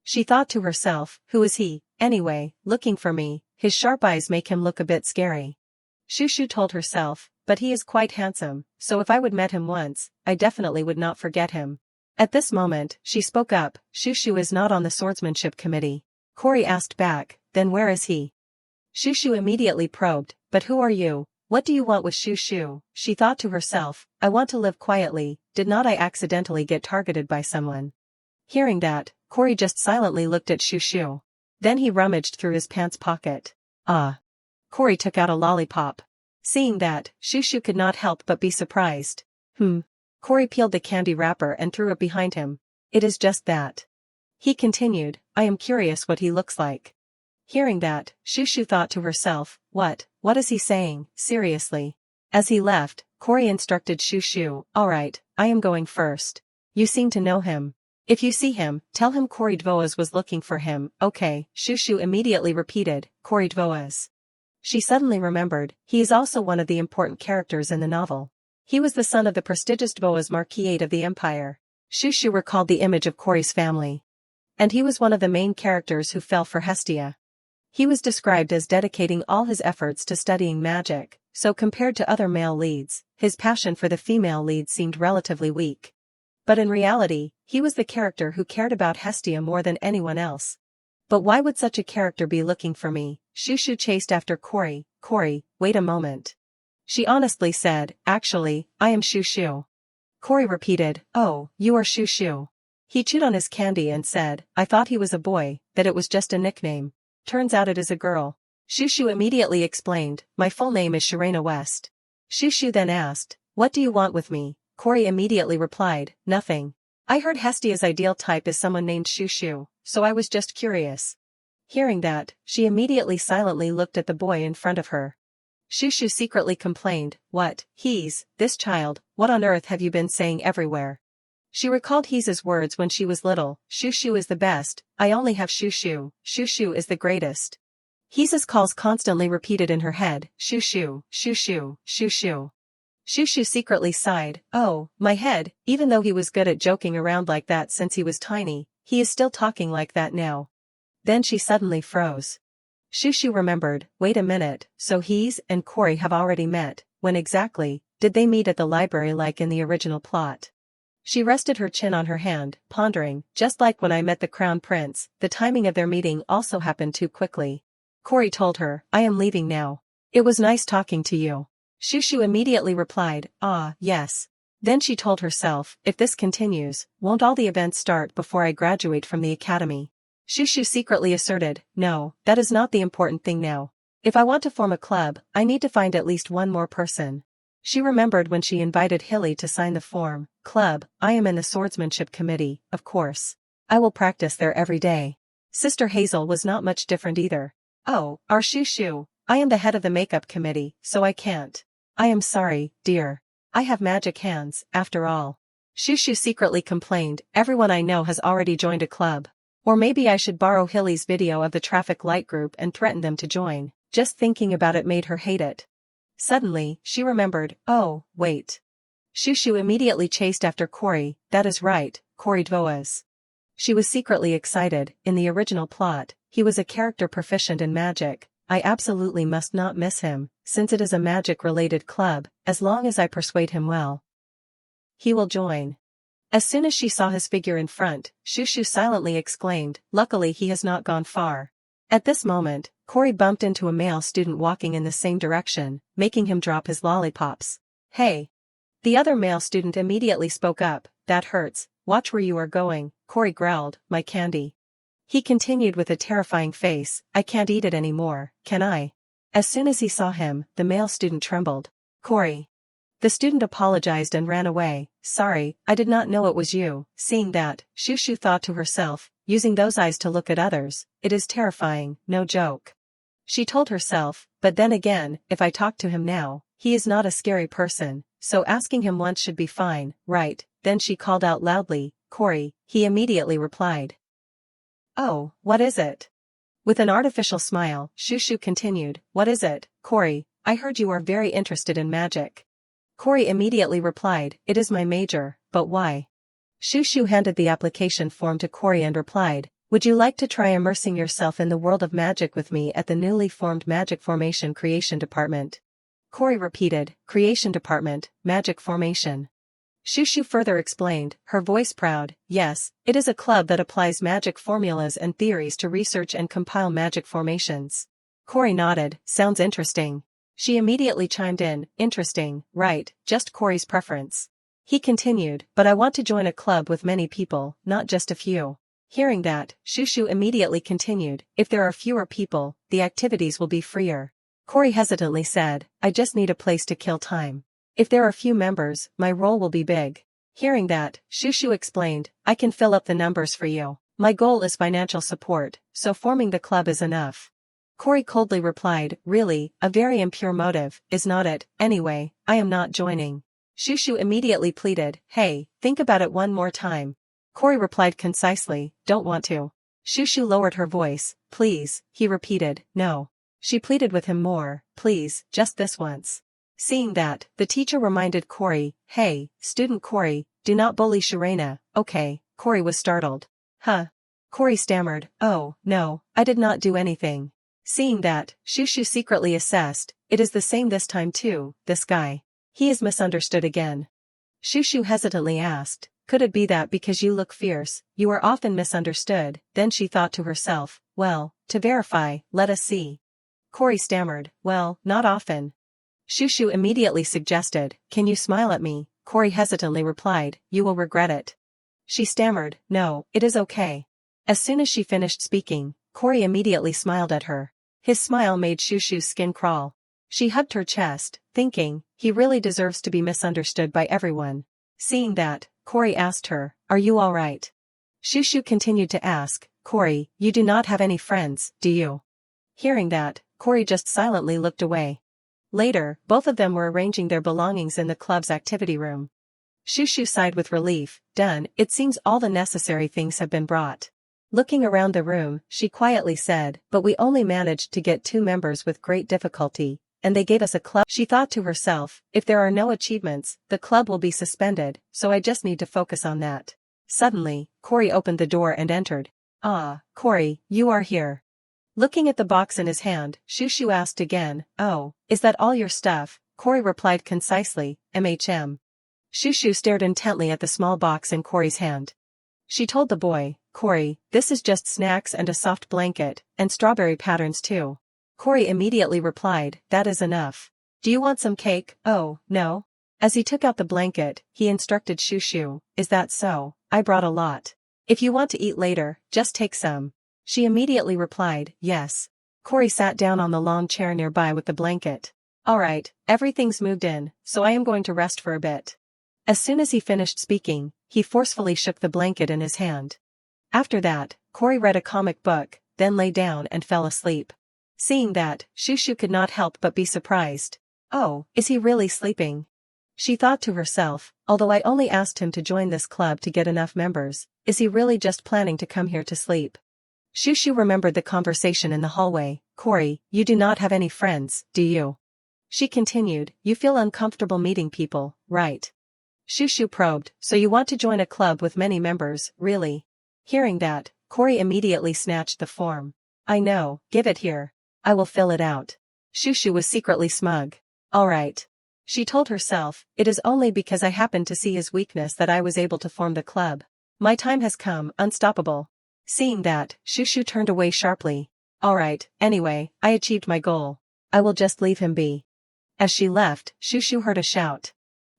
Speaker 1: She thought to herself, "Who is he, anyway, looking for me? His sharp eyes make him look a bit scary." Shushu told herself, "But he is quite handsome, so if I would met him once, I definitely would not forget him." At this moment, she spoke up, "Shushu is not on the swordsmanship committee." Corey asked back, "Then where is he?" Shushu immediately probed, "But who are you? What do you want with Shushu?" She thought to herself, "I want to live quietly, did not I accidentally get targeted by someone?" Hearing that, Corey just silently looked at Shushu. Then he rummaged through his pants pocket. Corey took out a lollipop. Seeing that, Shushu could not help but be surprised. Corey peeled the candy wrapper and threw it behind him. "It is just that." He continued, "I am curious what he looks like." Hearing that, Shushu thought to herself, What is he saying, seriously?" As he left, Corey instructed Shushu, "Alright, I am going first. You seem to know him. If you see him, tell him Corey Dvoas was looking for him." "Okay," Shushu immediately repeated, "Corey Dvoas." She suddenly remembered, he is also one of the important characters in the novel. He was the son of the prestigious Dvoas Marquis of the Empire. Shushu recalled the image of Corey's family. And he was one of the main characters who fell for Hestia. He was described as dedicating all his efforts to studying magic, so compared to other male leads, his passion for the female lead seemed relatively weak. But in reality, he was the character who cared about Hestia more than anyone else. But why would such a character be looking for me? Shushu chased after Corey. "Corey, wait a moment." She honestly said, "Actually, I am Shushu." Corey repeated, "Oh, you are Shushu." He chewed on his candy and said, "I thought he was a boy, that it was just a nickname. Turns out it is a girl." Shushu immediately explained, "My full name is Shirena West." Shushu then asked, "What do you want with me?" Corey immediately replied, "Nothing. I heard Hestia's ideal type is someone named Shushu, so I was just curious." Hearing that, she immediately silently looked at the boy in front of her. Shushu secretly complained, this child, what on earth have you been saying everywhere?" She recalled Heese's words when she was little, "Shushu is the best, I only have Shushu, Shushu is the greatest." Heese's calls constantly repeated in her head, "Shushu, Shushu, Shushu." Shushu secretly sighed, "Oh, my head," even though he was good at joking around like that since he was tiny, he is still talking like that now. Then she suddenly froze. Shushu remembered, wait a minute, so Heese and Corey have already met. When exactly did they meet at the library like in the original plot? She rested her chin on her hand, pondering, just like when I met the Crown Prince, the timing of their meeting also happened too quickly. Corey told her, "I am leaving now. It was nice talking to you." Shushu immediately replied, yes." Then she told herself, if this continues, won't all the events start before I graduate from the academy? Shushu secretly asserted, "No, that is not the important thing now. If I want to form a club, I need to find at least one more person." She remembered when she invited Hilly to sign the form, "Club, I am in the swordsmanship committee, of course. I will practice there every day." Sister Hazel was not much different either. "Oh, our Shushu, I am the head of the makeup committee, so I can't." "I am sorry, dear. I have magic hands, after all." Shushu secretly complained, "Everyone I know has already joined a club. Or maybe I should borrow Hilly's video of the traffic light group and threaten them to join." Just thinking about it made her hate it. Suddenly, she remembered, "Oh, wait." Shushu immediately chased after Corey, that is right, Corey Dvoas. She was secretly excited, in the original plot, he was a character proficient in magic. I absolutely must not miss him, since it is a magic-related club, as long as I persuade him well. He will join. As soon as she saw his figure in front, Shushu silently exclaimed, "Luckily he has not gone far." At this moment, Corey bumped into a male student walking in the same direction, making him drop his lollipops. "Hey!" The other male student immediately spoke up, "That hurts, watch where you are going." Corey growled, "My candy." He continued with a terrifying face, "I can't eat it anymore, can I?" As soon as he saw him, the male student trembled. "Corey." The student apologized and ran away. Sorry, I did not know it was you. Seeing that, Shushu thought to herself, using those eyes to look at others, it is terrifying, no joke. She told herself, but then again, if I talk to him now, he is not a scary person, so asking him once should be fine, right? Then she called out loudly, Corey. He immediately replied. Oh, what is it? With an artificial smile, Shushu continued, what is it, Corey? I heard you are very interested in magic. Corey immediately replied, it is my major, but why? Shushu handed the application form to Corey and replied, would you like to try immersing yourself in the world of magic with me at the newly formed Magic Formation Creation Department? Corey repeated, Creation Department, Magic Formation. Shushu further explained, her voice proud, yes, it is a club that applies magic formulas and theories to research and compile magic formations. Corey nodded, sounds interesting. She immediately chimed in, interesting, right, just Corey's preference. He continued, but I want to join a club with many people, not just a few. Hearing that, Shushu immediately continued, if there are fewer people, the activities will be freer. Corey hesitantly said, I just need a place to kill time. If there are few members, my role will be big. Hearing that, Shushu explained, I can fill up the numbers for you. My goal is financial support, so forming the club is enough. Corey coldly replied, really, a very impure motive, is not it? Anyway, I am not joining. Shushu immediately pleaded, hey, think about it one more time. Corey replied concisely, don't want to. Shushu lowered her voice, please, he repeated, no. She pleaded with him more, please, just this once. Seeing that, the teacher reminded Corey, hey, student Corey, do not bully Shirena, okay? Corey was startled. Huh? Corey stammered, oh, no, I did not do anything. Seeing that, Shushu secretly assessed, it is the same this time too, this guy. He is misunderstood again. Shushu hesitantly asked, could it be that because you look fierce, you are often misunderstood? Then she thought to herself, well, to verify, let us see. Corey stammered, well, not often. Shushu immediately suggested, can you smile at me? Corey hesitantly replied, you will regret it. She stammered, no, it is okay. As soon as she finished speaking, Corey immediately smiled at her. His smile made Shushu's skin crawl. She hugged her chest, thinking, he really deserves to be misunderstood by everyone. Seeing that, Corey asked her, are you all right? Shushu continued to ask, Corey, you do not have any friends, do you? Hearing that, Corey just silently looked away. Later, both of them were arranging their belongings in the club's activity room. Shushu sighed with relief, done, it seems all the necessary things have been brought. Looking around the room, she quietly said, but we only managed to get 2 members with great difficulty, and they gave us a club. She thought to herself, if there are no achievements, the club will be suspended, so I just need to focus on that. Suddenly, Corey opened the door and entered. Ah, Corey, you are here. Looking at the box in his hand, Shushu asked again, oh, is that all your stuff? Corey replied concisely, MHM. Shushu stared intently at the small box in Corey's hand. She told the boy, Corey, this is just snacks and a soft blanket, and strawberry patterns too. Corey immediately replied, that is enough. Do you want some cake? Oh, no. As he took out the blanket, he instructed Shushu, is that so? I brought a lot. If you want to eat later, just take some. She immediately replied, yes. Corey sat down on the long chair nearby with the blanket. Alright, everything's moved in, so I am going to rest for a bit. As soon as he finished speaking, he forcefully shook the blanket in his hand. After that, Corey read a comic book, then lay down and fell asleep. Seeing that, Shushu could not help but be surprised. Oh, is he really sleeping? She thought to herself, although I only asked him to join this club to get enough members, is he really just planning to come here to sleep? Shushu remembered the conversation in the hallway, Corey, you do not have any friends, do you? She continued, you feel uncomfortable meeting people, right? Shushu probed, so you want to join a club with many members, really? Hearing that, Corey immediately snatched the form. I know, give it here. I will fill it out. Shushu was secretly smug. Alright. She told herself, it is only because I happened to see his weakness that I was able to form the club. My time has come, unstoppable. Seeing that, Shushu turned away sharply. Alright, anyway, I achieved my goal. I will just leave him be. As she left, Shushu heard a shout.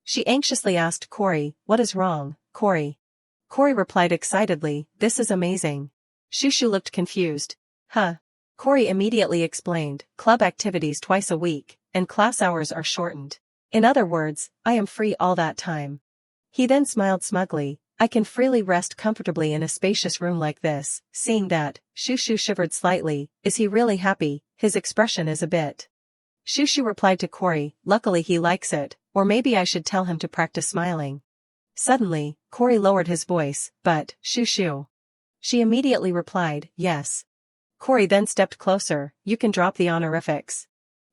Speaker 1: She anxiously asked Corey, what is wrong, Corey? Corey replied excitedly, this is amazing. Shushu looked confused. Huh? Corey immediately explained, club activities twice a week, and class hours are shortened. In other words, I am free all that time. He then smiled smugly. I can freely rest comfortably in a spacious room like this. Seeing that, Shushu shivered slightly. Is he really happy? His expression is a bit. Shushu replied to Corey, luckily he likes it, or maybe I should tell him to practice smiling. Suddenly, Corey lowered his voice, but, Shushu. She immediately replied, yes. Corey then stepped closer, you can drop the honorifics.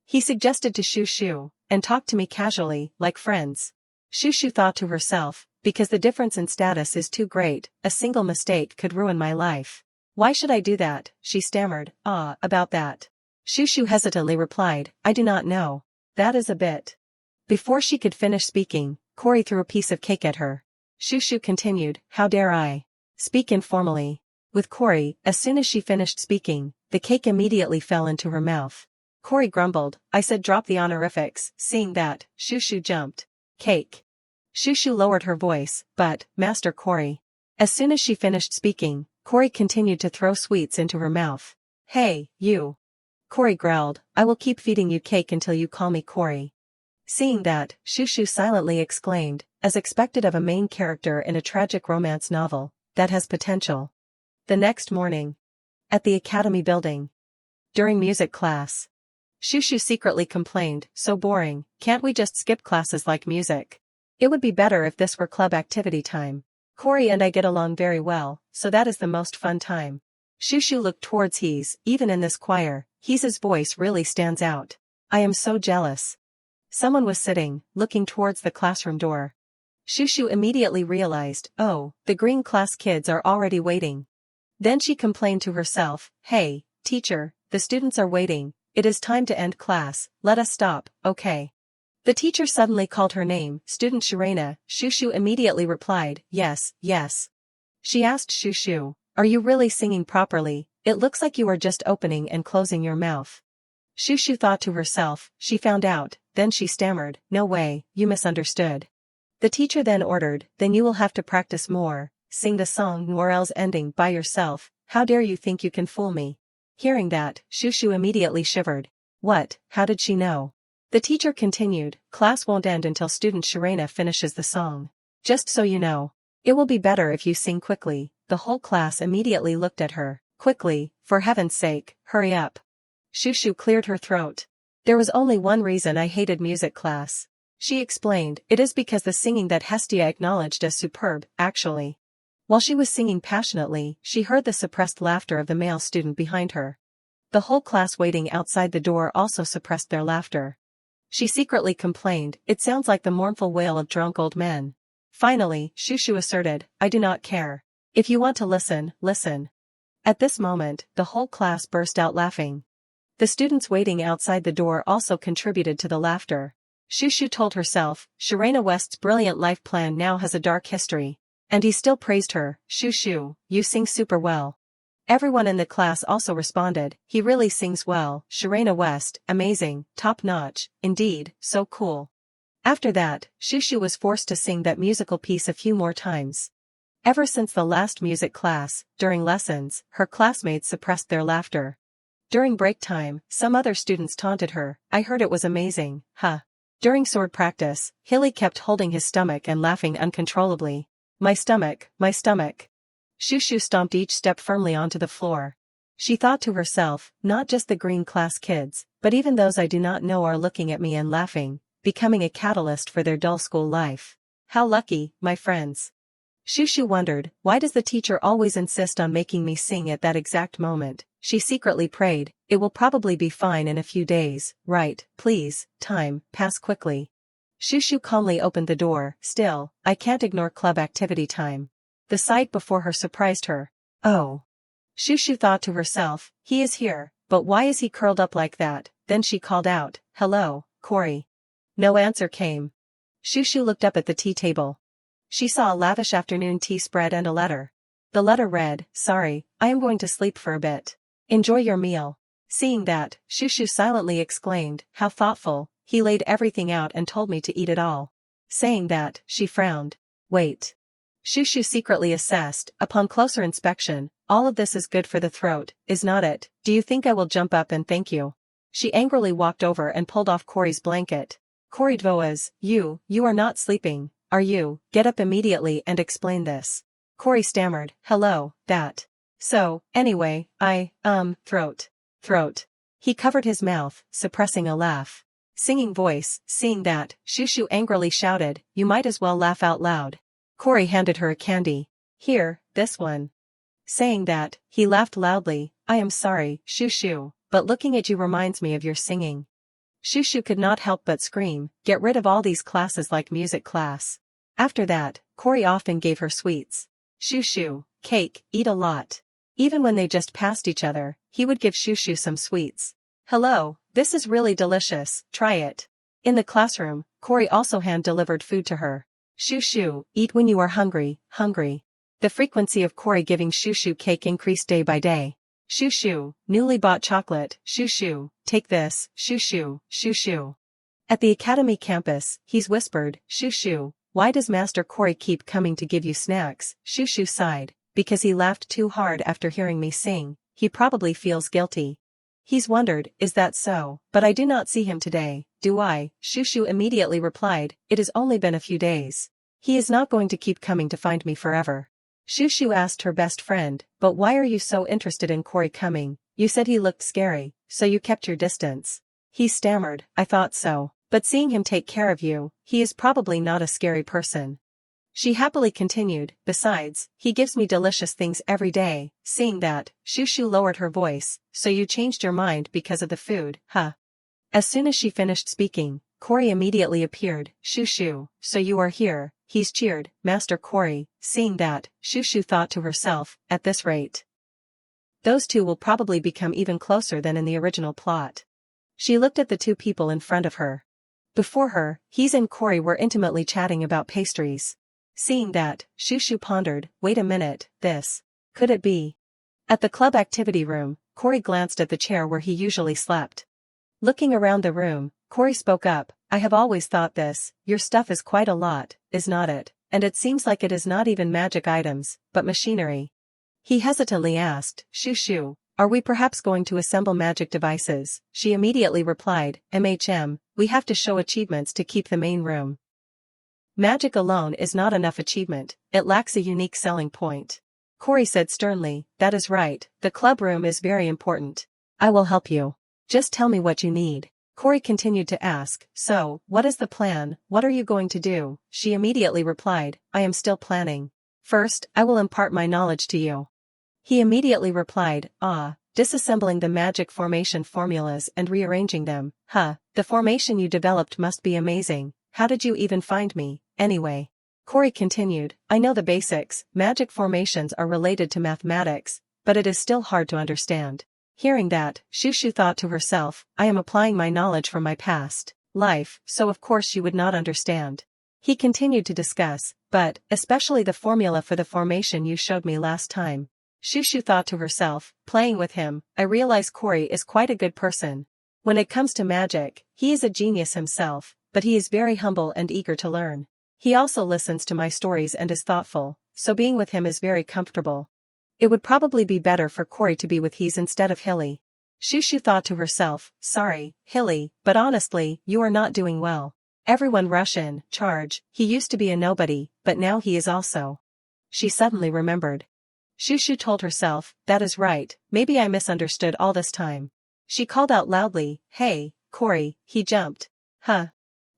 Speaker 1: He suggested to Shushu, and talk to me casually, like friends. Shushu thought to herself, because the difference in status is too great, a single mistake could ruin my life. Why should I do that? She stammered, about that. Shushu hesitantly replied, I do not know. That is a bit. Before she could finish speaking, Corey threw a piece of cake at her. Shushu continued, how dare I speak informally. With Corey, as soon as she finished speaking, the cake immediately fell into her mouth. Corey grumbled, I said drop the honorifics. Seeing that, Shushu jumped. Cake. Shushu lowered her voice, but, Master Corey. As soon as she finished speaking, Corey continued to throw sweets into her mouth. Hey, you. Corey growled, I will keep feeding you cake until you call me Corey. Seeing that, Shushu silently exclaimed, as expected of a main character in a tragic romance novel, that has potential. The next morning. At the academy building. During music class. Shushu secretly complained, so boring, can't we just skip classes like music? It would be better if this were club activity time. Corey and I get along very well, so that is the most fun time. Shushu looked towards He's, even in this choir, He's voice really stands out. I am so jealous. Someone was sitting, looking towards the classroom door. Shushu immediately realized, oh, the green class kids are already waiting. Then she complained to herself, hey, teacher, the students are waiting, it is time to end class, let us stop, okay. The teacher suddenly called her name, student Shirena. Shushu immediately replied, yes, yes. She asked Shushu, are you really singing properly? It looks like you are just opening and closing your mouth. Shushu thought to herself, she found out, then she stammered, no way, you misunderstood. The teacher then ordered, then you will have to practice more, sing the song or else ending by yourself, how dare you think you can fool me? Hearing that, Shushu immediately shivered. What, how did she know? The teacher continued, class won't end until student Shirena finishes the song. Just so you know. It will be better if you sing quickly. The whole class immediately looked at her. Quickly, for heaven's sake, hurry up. Shushu cleared her throat. There was only one reason I hated music class. She explained, it is because the singing that Hestia acknowledged as superb, actually. While she was singing passionately, she heard the suppressed laughter of the male student behind her. The whole class waiting outside the door also suppressed their laughter. She secretly complained, it sounds like the mournful wail of drunk old men. Finally, Shushu asserted, I do not care. If you want to listen, listen. At this moment, the whole class burst out laughing. The students waiting outside the door also contributed to the laughter. Shushu told herself, Shirena West's brilliant life plan now has a dark history. And he still praised her, Shushu, you sing super well. Everyone in the class also responded, he really sings well, Shirena West, amazing, top-notch, indeed, so cool. After that, Shushu was forced to sing that musical piece a few more times. Ever since the last music class, during lessons, her classmates suppressed their laughter. During break time, some other students taunted her, I heard it was amazing, huh. During sword practice, Hilly kept holding his stomach and laughing uncontrollably. My stomach, my stomach. Shushu stomped each step firmly onto the floor. She thought to herself, not just the green class kids, but even those I do not know are looking at me and laughing, becoming a catalyst for their dull school life. How lucky, my friends. Shushu wondered, why does the teacher always insist on making me sing at that exact moment? She secretly prayed, it will probably be fine in a few days, right, please, time, pass quickly. Shushu calmly opened the door, still, I can't ignore club activity time. The sight before her surprised her. Oh. Shushu thought to herself, he is here, but why is he curled up like that? Then she called out, hello, Corey. No answer came. Shushu looked up at the tea table. She saw a lavish afternoon tea spread and a letter. The letter read, sorry, I am going to sleep for a bit. Enjoy your meal. Seeing that, Shushu silently exclaimed, how thoughtful, he laid everything out and told me to eat it all. Saying that, she frowned. Wait. Shushu secretly assessed, upon closer inspection, all of this is good for the throat, is not it? Do you think I will jump up and thank you? She angrily walked over and pulled off Corey's blanket. Cory Dvoas, you are not sleeping, are you? Get up immediately and explain this. Cory stammered, hello, that. So, anyway, throat. He covered his mouth, suppressing a laugh. Singing voice, seeing that, Shushu angrily shouted, you might as well laugh out loud. Cory handed her a candy. Here, this one. Saying that, he laughed loudly, I am sorry, Shushu, but looking at you reminds me of your singing. Shushu could not help but scream, get rid of all these classes like music class. After that, Cory often gave her sweets. Shushu, cake, eat a lot. Even when they just passed each other, he would give Shushu some sweets. Hello, this is really delicious, try it. In the classroom, Cory also hand-delivered food to her. Shushu, eat when you are hungry. The frequency of Cory giving Shushu cake increased day by day. Shushu, newly bought chocolate, Shushu, take this, Shushu. At the academy campus, he's whispered, Shushu, why does Master Cory keep coming to give you snacks? Shushu sighed, because he laughed too hard after hearing me sing, he probably feels guilty. He's wondered, is that so? But I do not see him today, do I? Shushu immediately replied, it has only been a few days. He is not going to keep coming to find me forever. Shushu asked her best friend, but why are you so interested in Cory coming? You said he looked scary, so you kept your distance. He stammered, I thought so, but seeing him take care of you, he is probably not a scary person. She happily continued, besides, he gives me delicious things every day. Seeing that, Shushu lowered her voice, so you changed your mind because of the food, huh? As soon as she finished speaking, Cory immediately appeared, Shushu, so you are here, he's cheered, Master Cory. Seeing that, Shushu thought to herself, at this rate, those two will probably become even closer than in the original plot. She looked at the two people in front of her. Before her, he and Cory were intimately chatting about pastries. Seeing that, Shushu pondered, wait a minute, this. Could it be? At the club activity room, Cory glanced at the chair where he usually slept. Looking around the room, Cory spoke up, I have always thought this, your stuff is quite a lot, is not it? And it seems like it is not even magic items, but machinery. He hesitantly asked, Shushu, are we perhaps going to assemble magic devices? She immediately replied, we have to show achievements to keep the main room. Magic alone is not enough achievement, it lacks a unique selling point. Cory said sternly, that is right, the club room is very important. I will help you. Just tell me what you need. Cory continued to ask, so, what is the plan, what are you going to do? She immediately replied, I am still planning. First, I will impart my knowledge to you. He immediately replied, disassembling the magic formation formulas and rearranging them, the formation you developed must be amazing, how did you even find me, anyway? Cory continued, I know the basics, magic formations are related to mathematics, but it is still hard to understand. Hearing that, Shushu thought to herself, I am applying my knowledge from my past life, so of course you would not understand. He continued to discuss, but, especially the formula for the formation you showed me last time. Shushu thought to herself, playing with him, I realize Cory is quite a good person. When it comes to magic, he is a genius himself, but he is very humble and eager to learn. He also listens to my stories and is thoughtful, so being with him is very comfortable. It would probably be better for Cory to be with He's instead of Hilly. Shushu thought to herself, sorry, Hilly, but honestly, you are not doing well. Everyone rush in, charge, he used to be a nobody, but now he is also. She suddenly remembered. Shushu told herself, that is right, maybe I misunderstood all this time. She called out loudly, hey, Cory, he jumped. Huh?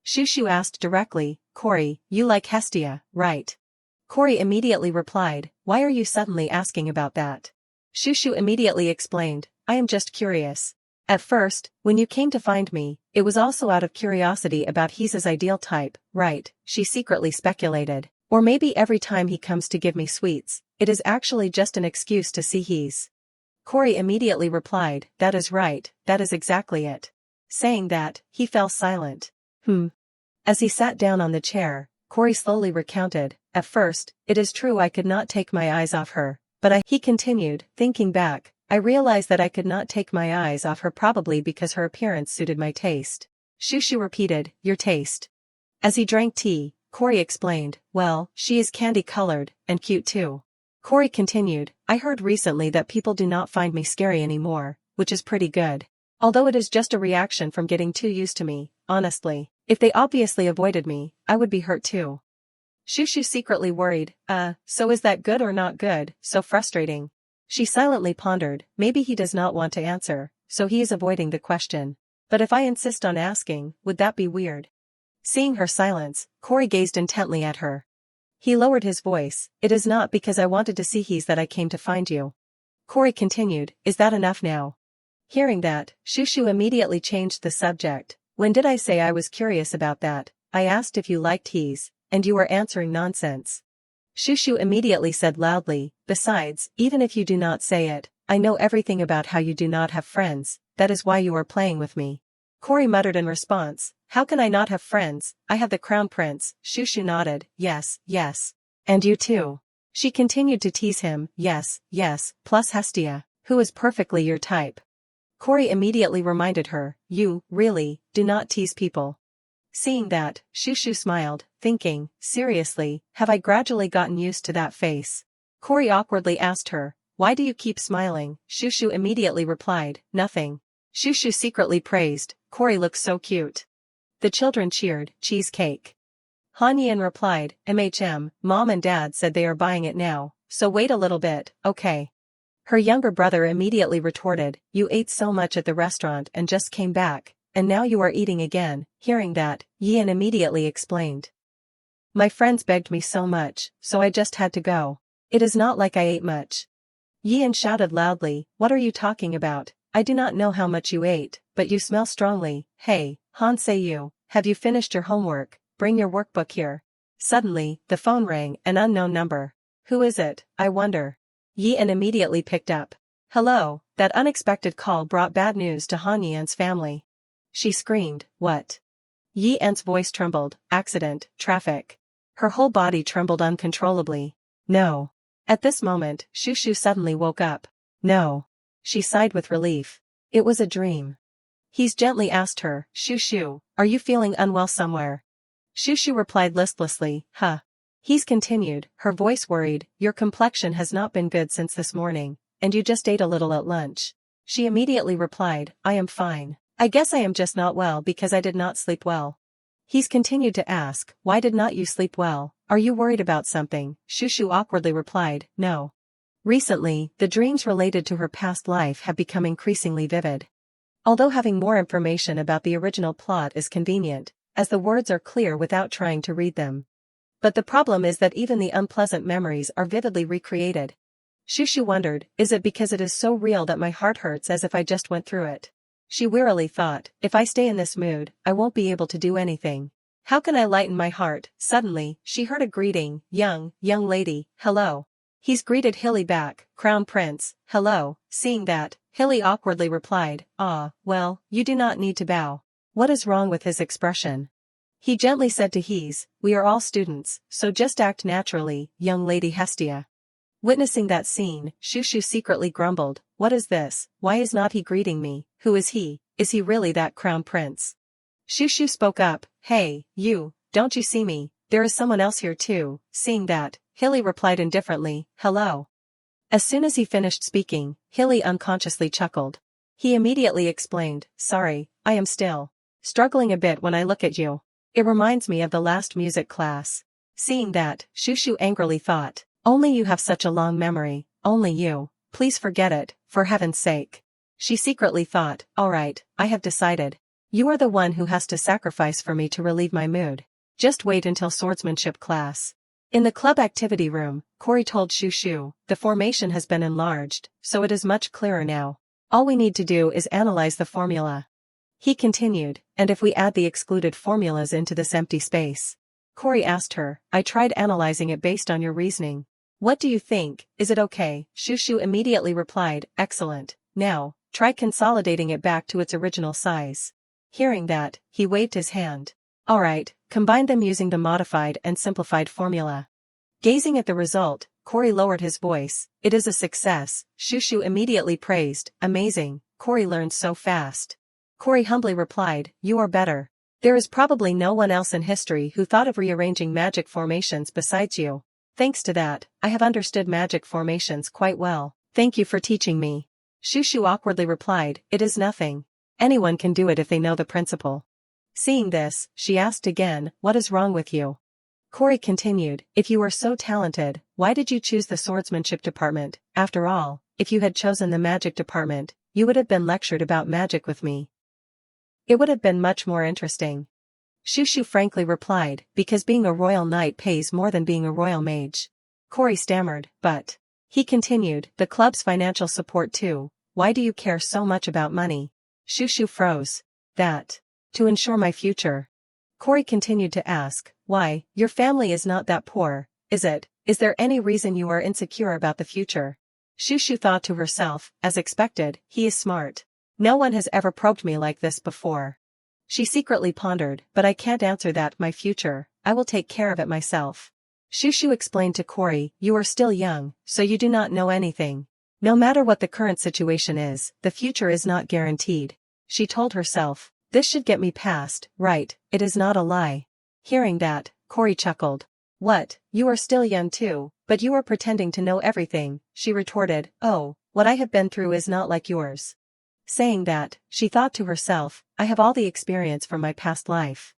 Speaker 1: Shushu asked directly, Cory, you like Hestia, right? Cory immediately replied, why are you suddenly asking about that? Shushu immediately explained, I am just curious. At first, when you came to find me, it was also out of curiosity about He's ideal type, right? She secretly speculated. Or maybe every time he comes to give me sweets, it is actually just an excuse to see He's. Cory immediately replied, that is right, that is exactly it. Saying that, he fell silent. As he sat down on the chair, Cory slowly recounted, at first, it is true I could not take my eyes off her, but he continued, thinking back, I realized that I could not take my eyes off her probably because her appearance suited my taste. Shushu repeated, your taste. As he drank tea, Cory explained, well, she is candy-colored, and cute too. Cory continued, I heard recently that people do not find me scary anymore, which is pretty good. Although it is just a reaction from getting too used to me, honestly. If they obviously avoided me, I would be hurt too. Shushu secretly worried, so is that good or not good, so frustrating. She silently pondered, maybe he does not want to answer, so he is avoiding the question. But if I insist on asking, would that be weird? Seeing her silence, Corey gazed intently at her. He lowered his voice, it is not because I wanted to see he's that I came to find you. Corey continued, is that enough now? Hearing that, Shushu immediately changed the subject. When did I say I was curious about that? I asked if you liked he's, and you were answering nonsense. Shushu immediately said loudly, besides, even if you do not say it, I know everything about how you do not have friends, that is why you are playing with me. Corey muttered in response, how can I not have friends? I have the crown prince. Shushu nodded, yes, yes. And you too. She continued to tease him, yes, yes, plus Hestia, who is perfectly your type. Corey immediately reminded her, you, really, do not tease people. Seeing that, Shushu smiled, thinking, seriously, have I gradually gotten used to that face? Corey awkwardly asked her, why do you keep smiling? Shushu immediately replied, nothing. Shushu secretly praised, Corey looks so cute. The children cheered, cheesecake. Han Yin replied, Mom and Dad said they are buying it now, so wait a little bit, okay. Her younger brother immediately retorted, you ate so much at the restaurant and just came back, and now you are eating again. Hearing that, Yin immediately explained. My friends begged me so much, so I just had to go. It is not like I ate much. Yin shouted loudly, what are you talking about? I do not know how much you ate, but you smell strongly. Hey, Han Sei-yu, have you finished your homework? Bring your workbook here. Suddenly, the phone rang, an unknown number. Who is it, I wonder? Yin immediately picked up. Hello, that unexpected call brought bad news to Han Yin's family. She screamed, what? Yin's voice trembled, accident, traffic. Her whole body trembled uncontrollably. No. At this moment, Shushu suddenly woke up. No. She sighed with relief. It was a dream. He's gently asked her, Shushu, are you feeling unwell somewhere? Shushu replied listlessly, huh. He's continued, her voice worried, your complexion has not been good since this morning, and you just ate a little at lunch. She immediately replied, I am fine. I guess I am just not well because I did not sleep well. He's continued to ask, why did not you sleep well? Are you worried about something? Shushu awkwardly replied, no. Recently, the dreams related to her past life have become increasingly vivid. Although having more information about the original plot is convenient, as the words are clear without trying to read them. But the problem is that even the unpleasant memories are vividly recreated. Shushu wondered, is it because it is so real that my heart hurts as if I just went through it? She wearily thought, if I stay in this mood, I won't be able to do anything. How can I lighten my heart? Suddenly, she heard a greeting, young lady, hello. He's greeted Hilly back, Crown Prince, hello. Seeing that, Hilly awkwardly replied, well, you do not need to bow. What is wrong with his expression? He gently said to He's, we are all students, so just act naturally, young lady Hestia. Witnessing that scene, Shushu secretly grumbled, what is this? Why is not he greeting me? Who is he? Is he really that crown prince? Shushu spoke up, hey, you, don't you see me? There is someone else here too. Seeing that, Hilly replied indifferently, hello. As soon as he finished speaking, Hilly unconsciously chuckled. He immediately explained, sorry, I am still struggling a bit when I look at you. It reminds me of the last music class. Seeing that, Shushu angrily thought, only you have such a long memory, only you, please forget it, for heaven's sake. She secretly thought, alright, I have decided. You are the one who has to sacrifice for me to relieve my mood. Just wait until swordsmanship class. In the club activity room, Corey told Shushu, the formation has been enlarged, so it is much clearer now. All we need to do is analyze the formula. He continued, and if we add the excluded formulas into this empty space? Corey asked her, I tried analyzing it based on your reasoning. What do you think, is it okay? Shushu immediately replied, excellent, now, try consolidating it back to its original size. Hearing that, he waved his hand. Alright, combine them using the modified and simplified formula. Gazing at the result, Corey lowered his voice, it is a success. Shushu immediately praised, amazing, Corey learned so fast. Corey humbly replied, you are better. There is probably no one else in history who thought of rearranging magic formations besides you. Thanks to that, I have understood magic formations quite well. Thank you for teaching me. Shushu awkwardly replied, it is nothing. Anyone can do it if they know the principle. Seeing this, she asked again, what is wrong with you? Corey continued, if you are so talented, why did you choose the swordsmanship department? After all, if you had chosen the magic department, you would have been lectured about magic with me. It would have been much more interesting. Shushu frankly replied, because being a royal knight pays more than being a royal mage. Corey stammered, but. He continued, the club's financial support too. Why do you care so much about money? Shushu froze. That. To ensure my future. Corey continued to ask, why, your family is not that poor, is it? Is there any reason you are insecure about the future? Shushu thought to herself, as expected, he is smart. No one has ever probed me like this before. She secretly pondered, but I can't answer that, my future, I will take care of it myself. Shushu explained to Corey, you are still young, so you do not know anything. No matter what the current situation is, the future is not guaranteed. She told herself, this should get me past, right, it is not a lie. Hearing that, Corey chuckled. What, you are still young too, but you are pretending to know everything, she retorted, oh, what I have been through is not like yours. Saying that, she thought to herself, I have all the experience from my past life.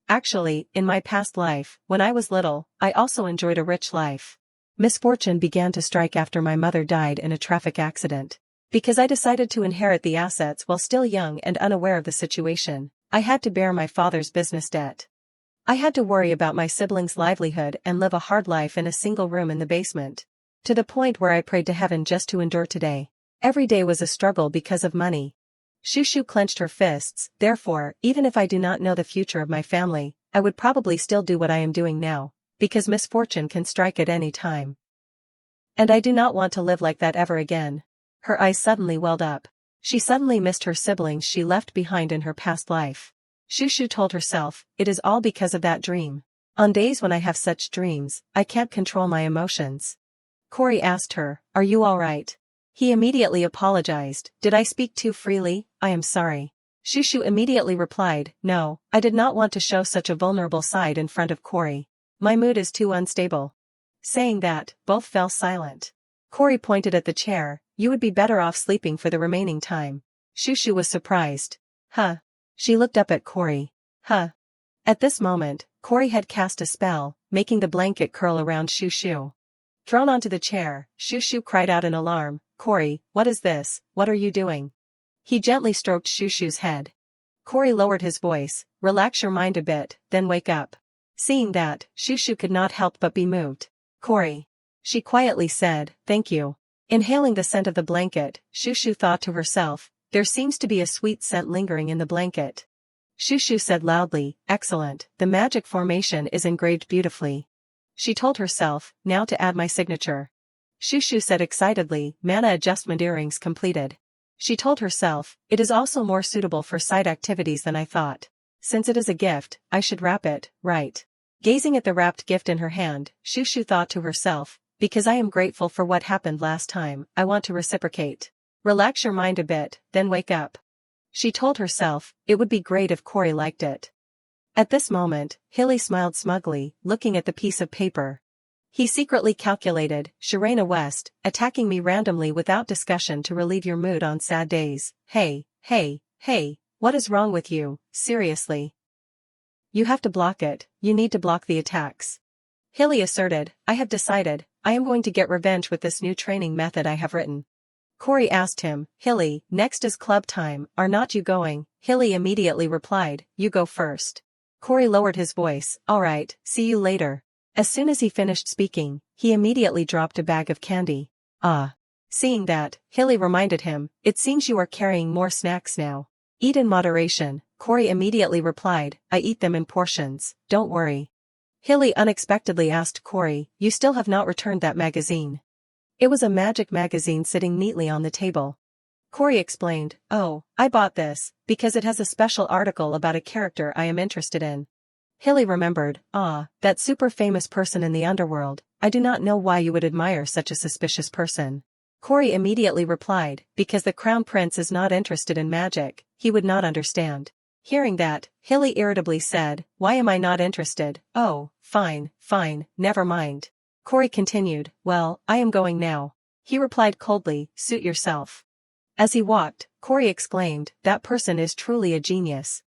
Speaker 1: Actually, in my past life, when I was little, I also enjoyed a rich life. Misfortune began to strike after my mother died in a traffic accident. Because I decided to inherit the assets while still young and unaware of the situation, I had to bear my father's business debt. I had to worry about my siblings' livelihood and live a hard life in a single room in the basement. To the point where I prayed to heaven just to endure today. Every day was a struggle because of money. Shushu clenched her fists, therefore, even if I do not know the future of my family, I would probably still do what I am doing now, because misfortune can strike at any time. And I do not want to live like that ever again. Her eyes suddenly welled up. She suddenly missed her siblings she left behind in her past life. Shushu told herself, it is all because of that dream. On days when I have such dreams, I can't control my emotions. Corey asked her, are you all right? He immediately apologized, did I speak too freely? I am sorry. Shushu immediately replied, no, I did not want to show such a vulnerable side in front of Corey. My mood is too unstable. Saying that, both fell silent. Corey pointed at the chair, you would be better off sleeping for the remaining time. Shushu was surprised. Huh. She looked up at Corey. Huh. At this moment, Corey had cast a spell, making the blanket curl around Shushu. Thrown onto the chair, Shushu cried out in alarm, Corey, what is this, what are you doing? He gently stroked Shushu's head. Corey lowered his voice, relax your mind a bit, then wake up. Seeing that, Shushu could not help but be moved. Corey. She quietly said, thank you. Inhaling the scent of the blanket, Shushu thought to herself, there seems to be a sweet scent lingering in the blanket. Shushu said loudly, excellent, the magic formation is engraved beautifully. She told herself, now to add my signature. Shushu said excitedly, mana adjustment earrings completed. She told herself, it is also more suitable for side activities than I thought. Since it is a gift, I should wrap it, right? Gazing at the wrapped gift in her hand, Shushu thought to herself, because I am grateful for what happened last time, I want to reciprocate. Relax your mind a bit, then wake up. She told herself, it would be great if Corey liked it. At this moment, Hilly smiled smugly, looking at the piece of paper. He secretly calculated, Sharena West, attacking me randomly without discussion to relieve your mood on sad days. Hey, what is wrong with you, seriously? You have to block it, you need to block the attacks. Hilly asserted, I have decided, I am going to get revenge with this new training method I have written. Corey asked him, Hilly, next is club time, are not you going? Hilly immediately replied, you go first. Corey lowered his voice, alright, see you later. As soon as he finished speaking, he immediately dropped a bag of candy. Ah. Seeing that, Hilly reminded him, it seems you are carrying more snacks now. Eat in moderation, Corey immediately replied, I eat them in portions, don't worry. Hilly unexpectedly asked Corey, you still have not returned that magazine. It was a magic magazine sitting neatly on the table. Corey explained, oh, I bought this, because it has a special article about a character I am interested in. Hilly remembered, that super famous person in the underworld, I do not know why you would admire such a suspicious person. Corey immediately replied, because the crown prince is not interested in magic, he would not understand. Hearing that, Hilly irritably said, why am I not interested? Oh, fine, never mind. Corey continued, well, I am going now. He replied coldly, suit yourself. As he walked, Corey exclaimed, that person is truly a genius.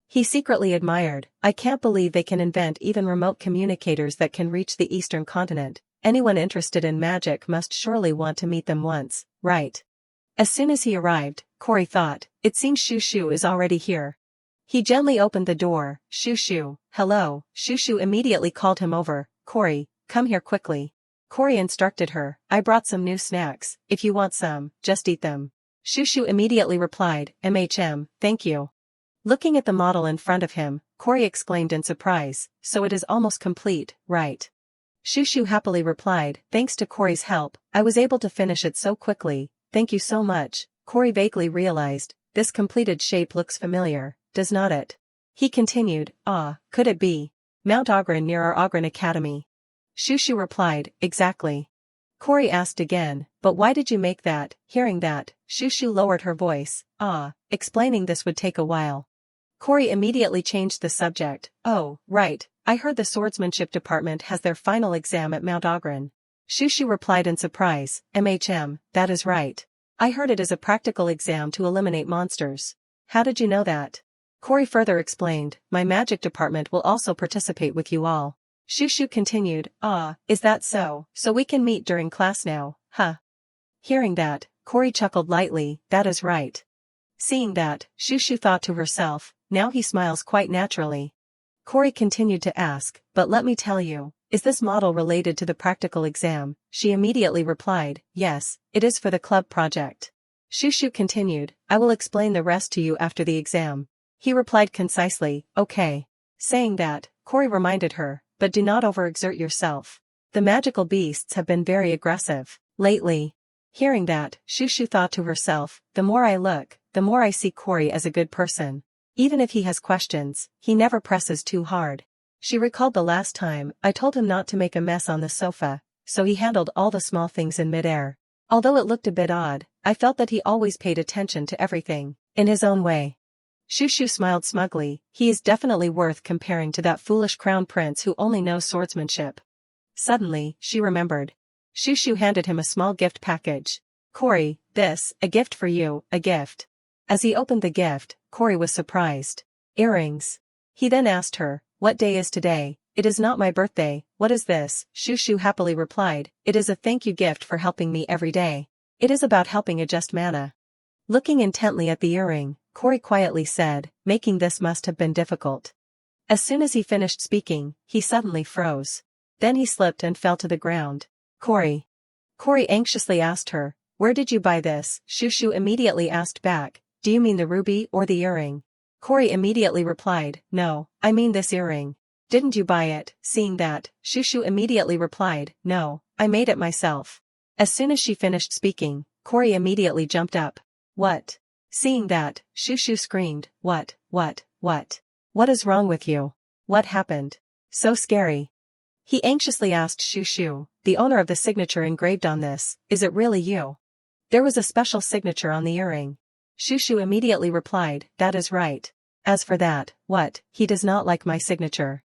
Speaker 1: He secretly admired, I can't believe they can invent even remote communicators that can reach the eastern continent. Anyone interested in magic must surely want to meet them once, right? As soon as he arrived, Corey thought, it seems Shushu is already here. He gently opened the door. Shushu, hello. Shushu immediately called him over. Corey, come here quickly. Corey instructed her, I brought some new snacks, if you want some, just eat them. Shushu immediately replied, thank you. Looking at the model in front of him, Corey exclaimed in surprise, so it is almost complete, right? Shushu happily replied, thanks to Corey's help, I was able to finish it so quickly, thank you so much. Corey vaguely realized, this completed shape looks familiar, does not it? He continued, could it be Mount Ogren near our Ogren Academy? Shushu replied, exactly. Corey asked again, but why did you make that? Hearing that, Shushu lowered her voice, explaining this would take a while. Corey immediately changed the subject, oh, right, I heard the swordsmanship department has their final exam at Mount Ogren. Shushu replied in surprise, that is right. I heard it is a practical exam to eliminate monsters. How did you know that? Corey further explained, my magic department will also participate with you all. Shushu continued, is that so? So we can meet during class now, huh? Hearing that, Corey chuckled lightly, that is right. Seeing that, Shushu thought to herself, now he smiles quite naturally. Corey continued to ask, but let me tell you, is this model related to the practical exam? She immediately replied, yes, it is for the club project. Shushu continued, I will explain the rest to you after the exam. He replied concisely, okay. Saying that, Corey reminded her, but do not overexert yourself. The magical beasts have been very aggressive lately. Hearing that, Shushu thought to herself, the more I look, the more I see Corey as a good person. Even if he has questions, he never presses too hard. She recalled the last time I told him not to make a mess on the sofa, so he handled all the small things in midair. Although it looked a bit odd, I felt that he always paid attention to everything, in his own way. Shushu smiled smugly, he is definitely worth comparing to that foolish crown prince who only knows swordsmanship. Suddenly, she remembered. Shushu handed him a small gift package. Corey, this, a gift for you, a gift. As he opened the gift, Corey was surprised. Earrings. He then asked her, what day is today? It is not my birthday, what is this? Shushu happily replied, it is a thank you gift for helping me every day. It is about helping adjust mana. Looking intently at the earring, Corey quietly said, making this must have been difficult. As soon as he finished speaking, he suddenly froze. Then he slipped and fell to the ground. Corey. Corey anxiously asked her, where did you buy this? Shushu immediately asked back, do you mean the ruby or the earring? Corey immediately replied, no, I mean this earring. Didn't you buy it? Seeing that, Shushu immediately replied, no, I made it myself. As soon as she finished speaking, Corey immediately jumped up. What? Seeing that, Shushu screamed, what is wrong with you? What happened? So scary. He anxiously asked Shushu, the owner of the signature engraved on this, is it really you? There was a special signature on the earring. Shushu immediately replied, that is right. As for that, he does not like my signature.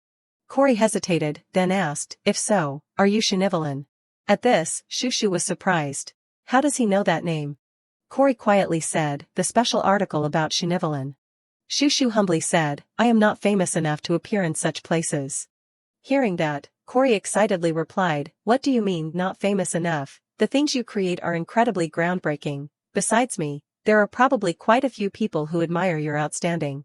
Speaker 1: Corey hesitated, then asked, if so, are you Shinivalin? At this, Shushu was surprised. How does he know that name? Corey quietly said, the special article about Shinivalin. Shushu humbly said, I am not famous enough to appear in such places. Hearing that, Corey excitedly replied, what do you mean not famous enough? The things you create are incredibly groundbreaking. Besides me, there are probably quite a few people who admire your outstanding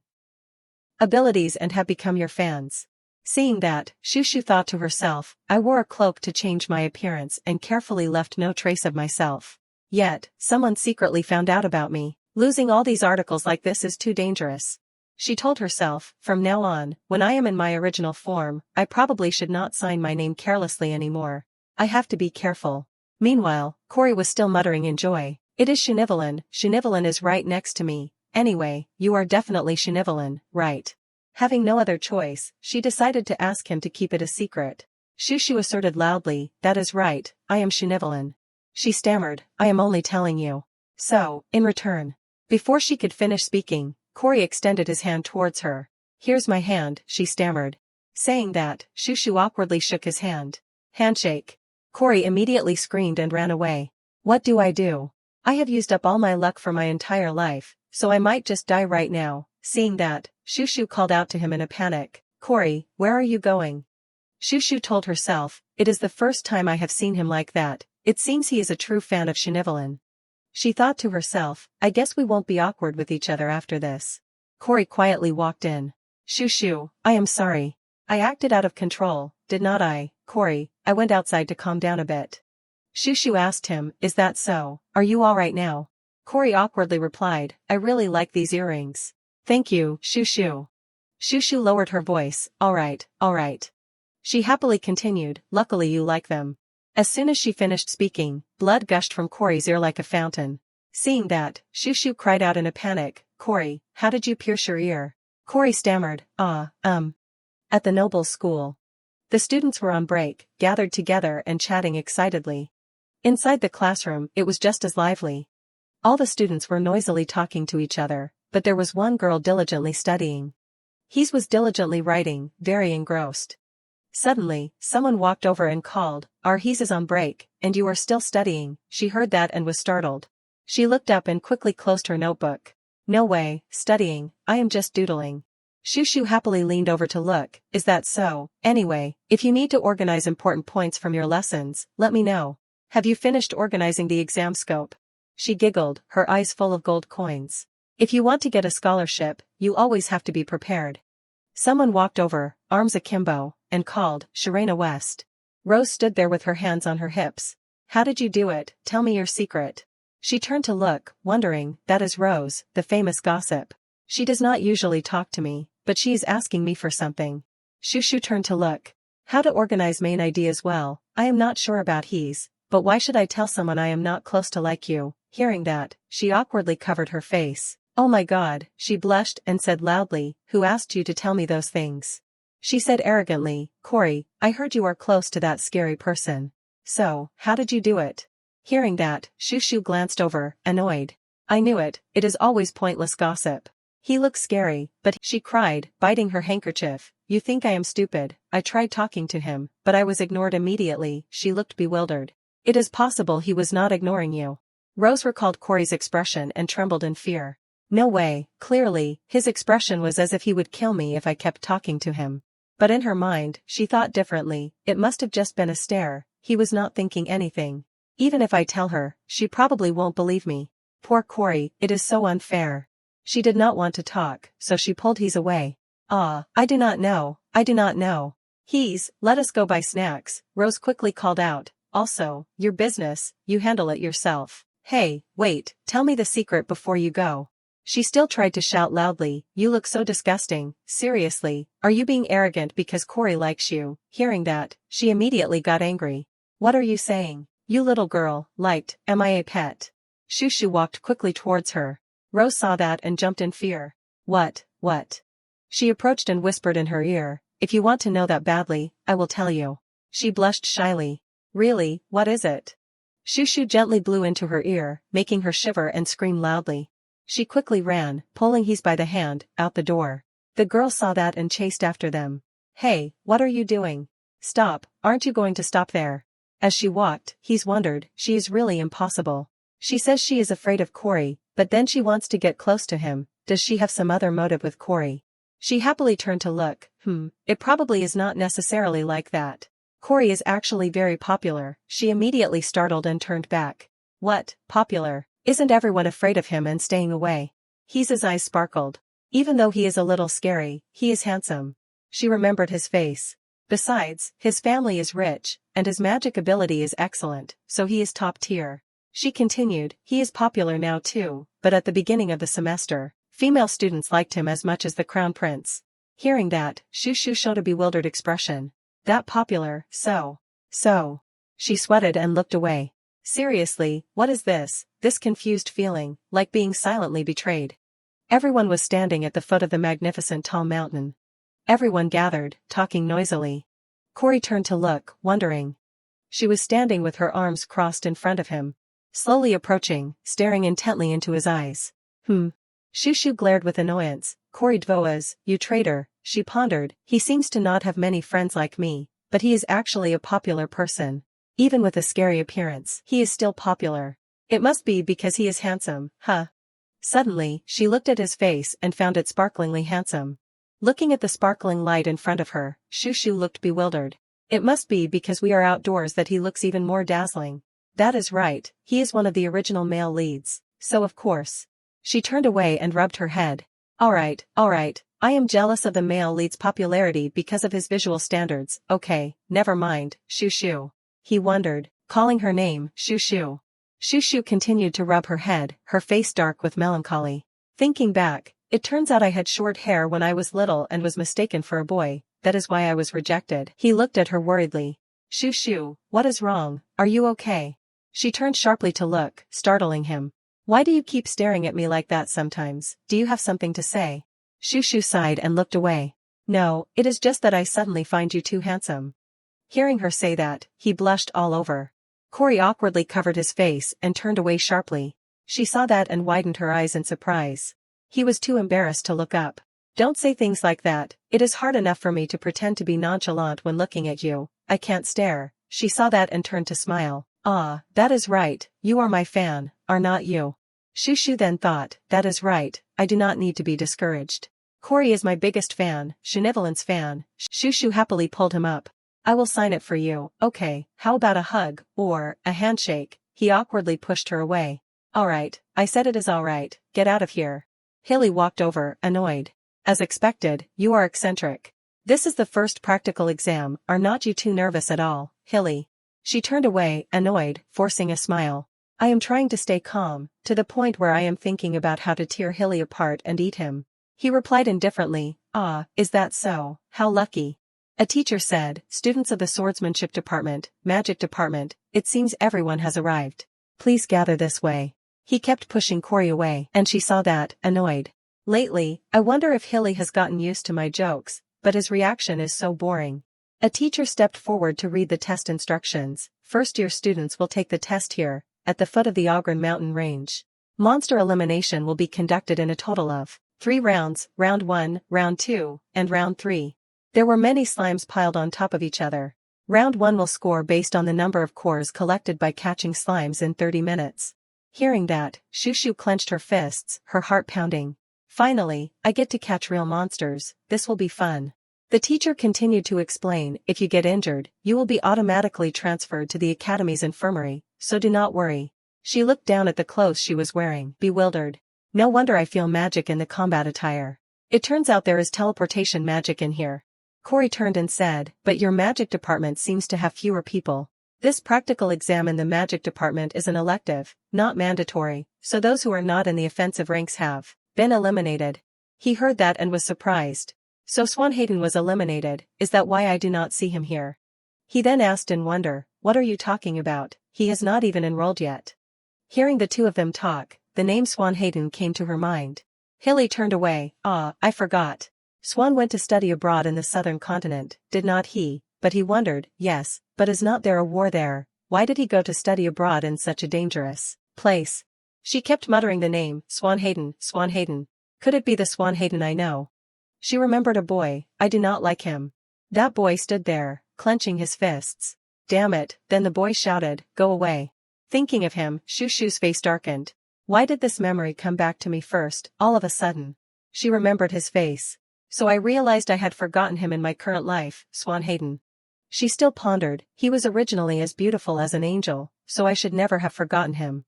Speaker 1: abilities and have become your fans. Seeing that, Shushu thought to herself, I wore a cloak to change my appearance and carefully left no trace of myself. Yet, someone secretly found out about me. Losing all these articles like this is too dangerous. She told herself, from now on, when I am in my original form, I probably should not sign my name carelessly anymore. I have to be careful. Meanwhile, Corey was still muttering in joy. It is Shinivalin, Shinivalin is right next to me. Anyway, you are definitely Shinivalin, right? Having no other choice, she decided to ask him to keep it a secret. Shushu asserted loudly, that is right, I am Shinivalin. She stammered, I am only telling you. So, in return. Before she could finish speaking, Corey extended his hand towards her. Here's my hand, she stammered. Saying that, Shushu awkwardly shook his hand. Handshake. Corey immediately screamed and ran away. What do? I have used up all my luck for my entire life, so I might just die right now. Seeing that, Shushu called out to him in a panic, "Corey, where are you going?" Shushu told herself, "It is the first time I have seen him like that, it seems he is a true fan of Shinivalin." She thought to herself, "I guess we won't be awkward with each other after this." Corey quietly walked in. "Shushu, I am sorry. I acted out of control, did not I, Corey? I went outside to calm down a bit." Shushu asked him, "Is that so? Are you alright now?" Corey awkwardly replied, "I really like these earrings." "Thank you, Shushu." Shushu lowered her voice, alright. She happily continued, "Luckily you like them." As soon as she finished speaking, blood gushed from Corey's ear like a fountain. Seeing that, Shushu cried out in a panic, "Corey, how did you pierce your ear?" Corey stammered, At the Nobles' school. The students were on break, gathered together and chatting excitedly. Inside the classroom, it was just as lively. All the students were noisily talking to each other, but there was one girl diligently studying. He was diligently writing, very engrossed. Suddenly, someone walked over and called, "He's is on break, and you are still studying." She heard that and was startled. She looked up and quickly closed her notebook. "No way, studying, I am just doodling." Shushu happily leaned over to look, "Is that so? Anyway, if you need to organize important points from your lessons, let me know. Have you finished organizing the exam scope?" She giggled, her eyes full of gold coins. "If you want to get a scholarship, you always have to be prepared." Someone walked over, arms akimbo, and called, "Shirena West." Rose stood there with her hands on her hips. "How did you do it? Tell me your secret." She turned to look, wondering, that is Rose, the famous gossip. She does not usually talk to me, but she is asking me for something. Shushu turned to look. "How to organize main ideas well, I am not sure about his, but why should I tell someone I am not close to like you?" Hearing that, she awkwardly covered her face. "Oh my God," she blushed and said loudly, "Who asked you to tell me those things?" She said arrogantly, "Corey, I heard you are close to that scary person. So, how did you do it?" Hearing that, Shushu glanced over, annoyed. "I knew it is always pointless gossip. He looks scary, but," she cried, biting her handkerchief, "you think I am stupid? I tried talking to him, but I was ignored immediately." She looked bewildered. "It is possible he was not ignoring you." Rose recalled Corey's expression and trembled in fear. "No way, clearly, his expression was as if he would kill me if I kept talking to him." But in her mind, she thought differently, it must have just been a stare, he was not thinking anything. Even if I tell her, she probably won't believe me. Poor Corey, it is so unfair. She did not want to talk, so she pulled his away. I do not know. Let us go buy snacks," Rose quickly called out. "Also, your business, you handle it yourself. Hey, wait, tell me the secret before you go." She still tried to shout loudly, "You look so disgusting, seriously, are you being arrogant because Corey likes you?" Hearing that, she immediately got angry. "What are you saying? You little girl, am I a pet?" Shushu walked quickly towards her. Rose saw that and jumped in fear. What? She approached and whispered in her ear, "If you want to know that badly, I will tell you." She blushed shyly. "Really, what is it?" Shushu gently blew into her ear, making her shiver and scream loudly. She quickly ran, pulling He's by the hand, out the door. The girl saw that and chased after them. "Hey, what are you doing? Stop, aren't you going to stop there?" As she walked, He's wondered, she is really impossible. She says she is afraid of Corey, but then she wants to get close to him. Does she have some other motive with Corey? She happily turned to look, it probably is not necessarily like that. Corey is actually very popular. She immediately startled and turned back. What, popular? Isn't everyone afraid of him and staying away? His eyes sparkled. Even though he is a little scary, he is handsome. She remembered his face. Besides, his family is rich, and his magic ability is excellent, so he is top tier. She continued, he is popular now too, but at the beginning of the semester, female students liked him as much as the crown prince. Hearing that, Shushu showed a bewildered expression. That popular, so. She sweated and looked away. Seriously, what is this confused feeling, like being silently betrayed? Everyone was standing at the foot of the magnificent tall mountain. Everyone gathered, talking noisily. Corey turned to look, wondering. She was standing with her arms crossed in front of him. Slowly approaching, staring intently into his eyes. Shushu glared with annoyance. "Corey Dvoas, you traitor," she pondered. "He seems to not have many friends like me, but he is actually a popular person. Even with a scary appearance, he is still popular. It must be because he is handsome, huh?" Suddenly, she looked at his face and found it sparklingly handsome. Looking at the sparkling light in front of her, Shushu looked bewildered. It must be because we are outdoors that he looks even more dazzling. That is right, he is one of the original male leads, so of course. She turned away and rubbed her head. Alright, I am jealous of the male lead's popularity because of his visual standards. Okay, never mind, Shushu. He wondered, calling her name, Shushu. Shushu continued to rub her head, her face dark with melancholy. Thinking back, it turns out I had short hair when I was little and was mistaken for a boy, that is why I was rejected. He looked at her worriedly. Shushu, what is wrong, are you okay? She turned sharply to look, startling him. Why do you keep staring at me like that sometimes? Do you have something to say? Shushu sighed and looked away. No, it is just that I suddenly find you too handsome. Hearing her say that, he blushed all over. Corey awkwardly covered his face and turned away sharply. She saw that and widened her eyes in surprise. He was too embarrassed to look up. Don't say things like that, it is hard enough for me to pretend to be nonchalant when looking at you, I can't stare. She saw that and turned to smile. Ah, that is right, you are my fan, are not you? Shushu then thought, that is right, I do not need to be discouraged. Corey is my biggest fan, Shunivalent's fan. Shushu happily pulled him up. I will sign it for you, okay, how about a hug, or a handshake? He awkwardly pushed her away. Alright, I said it is alright, get out of here. Hilly walked over, annoyed. As expected, you are eccentric. This is the first practical exam, are not you too nervous at all, Hilly? She turned away, annoyed, forcing a smile. I am trying to stay calm, to the point where I am thinking about how to tear Hilly apart and eat him. He replied indifferently, ah, is that so, how lucky. A teacher said, students of the swordsmanship department, magic department, it seems everyone has arrived. Please gather this way. He kept pushing Corey away, and she saw that, annoyed. Lately, I wonder if Hilly has gotten used to my jokes, but his reaction is so boring. A teacher stepped forward to read the test instructions. First-year students will take the test here, at the foot of the Ogren mountain range. Monster elimination will be conducted in a total of 3 rounds, round 1, round 2, and round 3. There were many slimes piled on top of each other. Round 1 will score based on the number of cores collected by catching slimes in 30 minutes. Hearing that, Shushu clenched her fists, her heart pounding. Finally, I get to catch real monsters, this will be fun. The teacher continued to explain, if you get injured, you will be automatically transferred to the academy's infirmary, so do not worry. She looked down at the clothes she was wearing, bewildered. No wonder I feel magic in the combat attire. It turns out there is teleportation magic in here. Corey turned and said, but your magic department seems to have fewer people. This practical exam in the magic department is an elective, not mandatory, so those who are not in the offensive ranks have been eliminated. He heard that and was surprised. So Swanhaden was eliminated, is that why I do not see him here? He then asked in wonder, what are you talking about, he has not even enrolled yet. Hearing the two of them talk, the name Swanhaden came to her mind. Hilly turned away, ah, I forgot. Swan went to study abroad in the southern continent, did not he? But he wondered, yes, but is not there a war there? Why did he go to study abroad in such a dangerous place? She kept muttering the name, Swanhaden, Swanhaden. Could it be the Swanhaden I know? She remembered a boy, I do not like him. That boy stood there, clenching his fists. Damn it, then the boy shouted, go away. Thinking of him, Shushu's face darkened. Why did this memory come back to me first, all of a sudden? She remembered his face. So I realized I had forgotten him in my current life, Swanhaden. She still pondered, he was originally as beautiful as an angel, so I should never have forgotten him.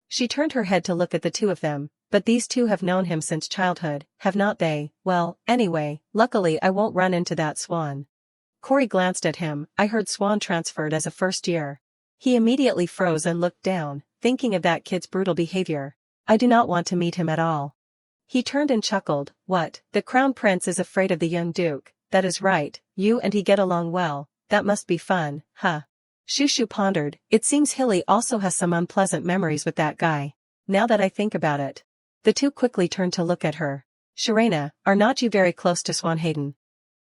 Speaker 1: She turned her head to look at the two of them, but these two have known him since childhood, have not they? Well, anyway, luckily I won't run into that Swan. Corey glanced at him, I heard Swan transferred as a first year. He immediately froze and looked down, thinking of that kid's brutal behavior. I do not want to meet him at all. He turned and chuckled, what, the crown prince is afraid of the young duke, that is right, you and he get along well, that must be fun, huh? Shushu pondered, it seems Hilly also has some unpleasant memories with that guy. Now that I think about it. The two quickly turned to look at her. Shirena, are not you very close to Swanhaden?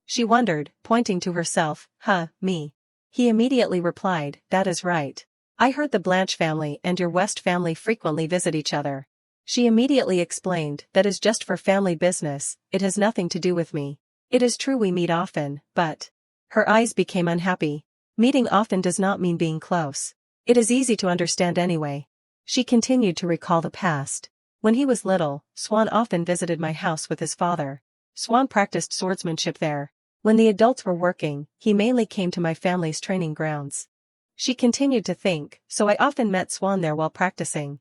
Speaker 1: She wondered, pointing to herself, huh, me. He immediately replied, that is right. I heard the Blanche family and your West family frequently visit each other. She immediately explained, that is just for family business, it has nothing to do with me. It is true we meet often, but... Her eyes became unhappy. Meeting often does not mean being close. It is easy to understand anyway. She continued to recall the past. When he was little, Swan often visited my house with his father. Swan practiced swordsmanship there. When the adults were working, he mainly came to my family's training grounds. She continued to think, so I often met Swan there while practicing.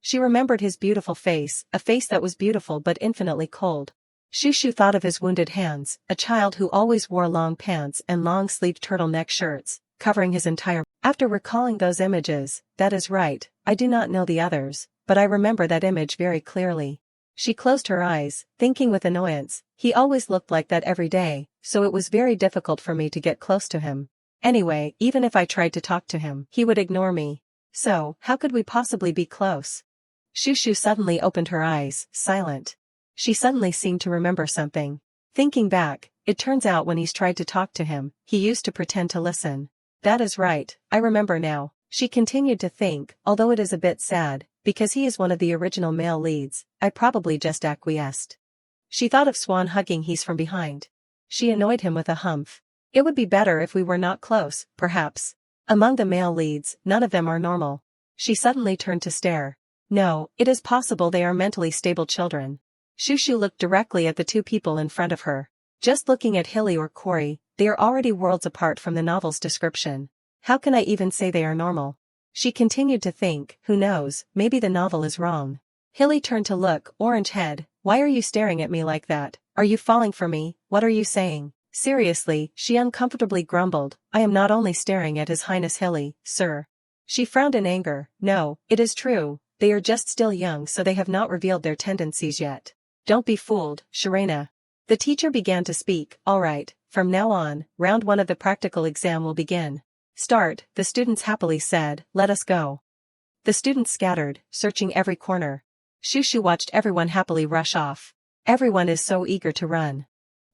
Speaker 1: She remembered his beautiful face, a face that was beautiful but infinitely cold. Shushu thought of his wounded hands, a child who always wore long pants and long-sleeved turtleneck shirts, covering his entire. After recalling those images, that is right, I do not know the others, but I remember that image very clearly. She closed her eyes, thinking with annoyance, he always looked like that every day, so it was very difficult for me to get close to him. Anyway, even if I tried to talk to him, he would ignore me. So, how could we possibly be close? Shushu suddenly opened her eyes, silent. She suddenly seemed to remember something. Thinking back, it turns out when he's tried to talk to him, he used to pretend to listen. That is right, I remember now. She continued to think, although it is a bit sad, because he is one of the original male leads, I probably just acquiesced. She thought of Swan hugging He's from behind. She annoyed him with a humph. It would be better if we were not close, perhaps. Among the male leads, none of them are normal. She suddenly turned to stare. No, it is possible they are mentally stable children. Shushu looked directly at the two people in front of her. Just looking at Hilly or Corey, they are already worlds apart from the novel's description. How can I even say they are normal? She continued to think, who knows, maybe the novel is wrong. Hilly turned to look, orange head, why are you staring at me like that? Are you falling for me? What are you saying? Seriously, she uncomfortably grumbled, I am not only staring at His Highness Hilly, sir. She frowned in anger, no, it is true, they are just still young so they have not revealed their tendencies yet. Don't be fooled, Sharena. The teacher began to speak, alright, from now on, round 1 of the practical exam will begin. Start, the students happily said, let us go. The students scattered, searching every corner. Shushu watched everyone happily rush off. Everyone is so eager to run.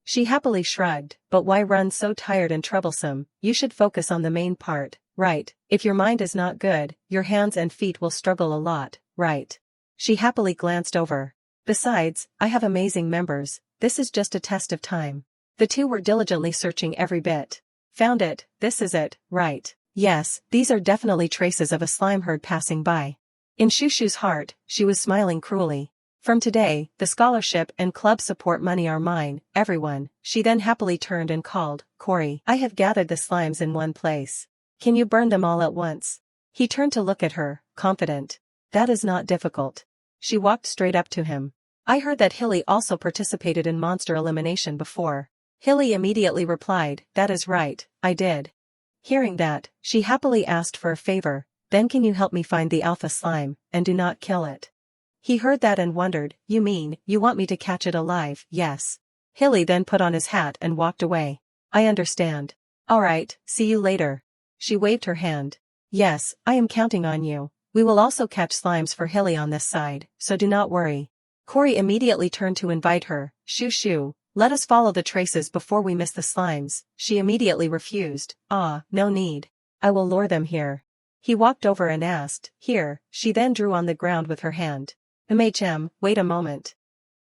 Speaker 1: She happily shrugged, but why run so tired and troublesome? You should focus on the main part, right? If your mind is not good, your hands and feet will struggle a lot, right? She happily glanced over. Besides, I have amazing members, this is just a test of time. The two were diligently searching every bit. Found it, this is it, right? Yes, these are definitely traces of a slime herd passing by. In Shushu's heart, she was smiling cruelly. From today, the scholarship and club support money are mine, everyone. She then happily turned and called, Corey, I have gathered the slimes in one place. Can you burn them all at once? He turned to look at her, confident. That is not difficult. She walked straight up to him. I heard that Hilly also participated in monster elimination before. Hilly immediately replied, that is right, I did. Hearing that, she happily asked for a favor, then can you help me find the alpha slime, and do not kill it? He heard that and wondered, you mean, you want me to catch it alive? Yes. Hilly then put on his hat and walked away. I understand. Alright, see you later. She waved her hand. Yes, I am counting on you. We will also catch slimes for Hilly on this side, so do not worry. Corey immediately turned to invite her, Shushu, let us follow the traces before we miss the slimes. She immediately refused, no need. I will lure them here. He walked over and asked, here, she then drew on the ground with her hand. Wait a moment.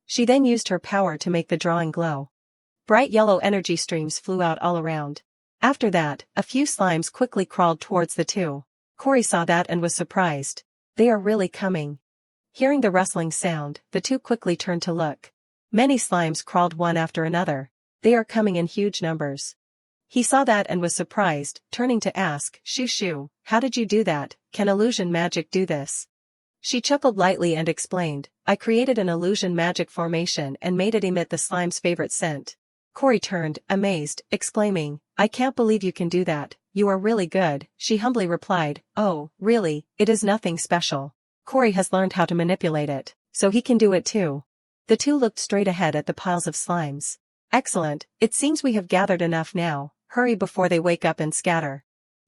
Speaker 1: She then used her power to make the drawing glow. Bright yellow energy streams flew out all around. After that, a few slimes quickly crawled towards the two. Corey saw that and was surprised. They are really coming. Hearing the rustling sound, the two quickly turned to look. Many slimes crawled one after another. They are coming in huge numbers. He saw that and was surprised, turning to ask, Shushu, how did you do that? Can illusion magic do this? She chuckled lightly and explained, I created an illusion magic formation and made it emit the slime's favorite scent. Corey turned, amazed, exclaiming, I can't believe you can do that, you are really good. She humbly replied, oh, really, it is nothing special. Corey has learned how to manipulate it, so he can do it too. The two looked straight ahead at the piles of slimes. Excellent, it seems we have gathered enough now, hurry before they wake up and scatter.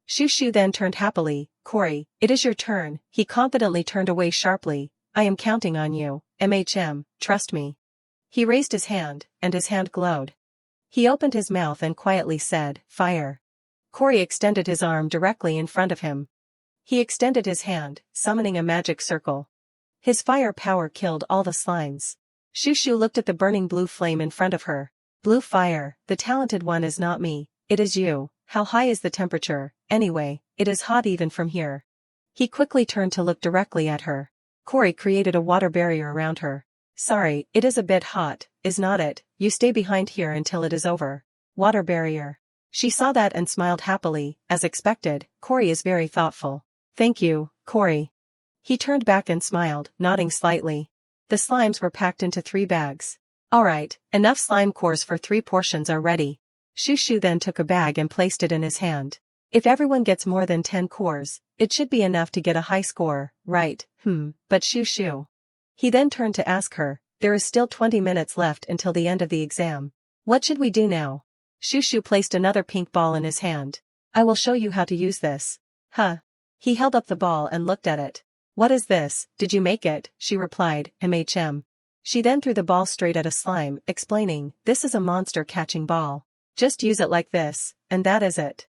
Speaker 1: Shushu then turned happily, Corey, it is your turn. He confidently turned away sharply, I am counting on you, trust me. He raised his hand, and his hand glowed. He opened his mouth and quietly said, fire. Corey extended his arm directly in front of him. He extended his hand, summoning a magic circle. His fire power killed all the slimes. Shushu looked at the burning blue flame in front of her. Blue fire, the talented one is not me, it is you. How high is the temperature? Anyway, it is hot even from here. He quickly turned to look directly at her. Corey created a water barrier around her. Sorry, it is a bit hot, is not it? You stay behind here until it is over. Water barrier. She saw that and smiled happily, as expected. Corey is very thoughtful. Thank you, Corey. He turned back and smiled, nodding slightly. The slimes were packed into 3 bags. Alright, enough slime cores for 3 portions are ready. Shushu then took a bag and placed it in his hand. If everyone gets more than 10 cores, it should be enough to get a high score, right? But Shushu. He then turned to ask her, there is still 20 minutes left until the end of the exam. What should we do now? Shushu placed another pink ball in his hand. I will show you how to use this. Huh. He held up the ball and looked at it. What is this? Did you make it? She replied, She then threw the ball straight at a slime, explaining, this is a monster catching ball. Just use it like this, and that is it.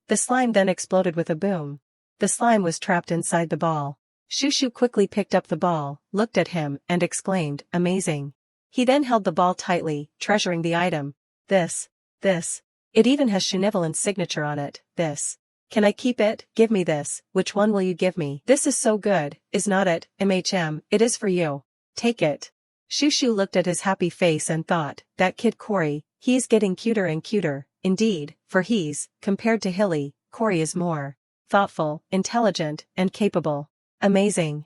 Speaker 1: The slime then exploded with a boom. The slime was trapped inside the ball. Shushu quickly picked up the ball, looked at him, and exclaimed, amazing. He then held the ball tightly, treasuring the item. This. It even has Shunivalan's signature on it, this. Can I keep it? Give me this. Which one will you give me? This is so good, is not it? It is for you. Take it. Shushu looked at his happy face and thought, that kid Corey, he's getting cuter and cuter. Indeed, for he's, compared to Hilly, Corey is more thoughtful, intelligent, and capable. Amazing.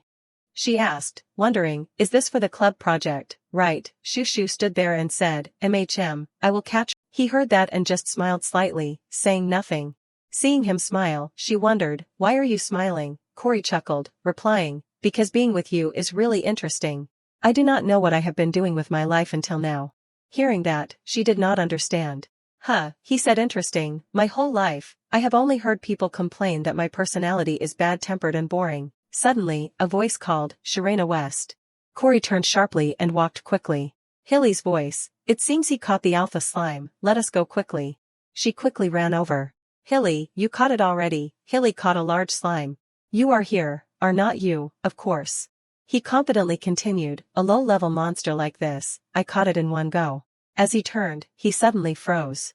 Speaker 1: She asked, wondering, is this for the club project? Right. Shushu stood there and said, I will catch. He heard that and just smiled slightly, saying nothing. Seeing him smile, she wondered, why are you smiling? Corey chuckled, replying, because being with you is really interesting. I do not know what I have been doing with my life until now. Hearing that, she did not understand. He said interesting, my whole life, I have only heard people complain that my personality is bad-tempered and boring. Suddenly, a voice called, Shirena West. Corey turned sharply and walked quickly. Hilly's voice, it seems he caught the alpha slime, let us go quickly. She quickly ran over. Hilly, you caught it already. Hilly caught a large slime. You are here, are not you, of course. He confidently continued, a low-level monster like this, I caught it in one go. As he turned, he suddenly froze.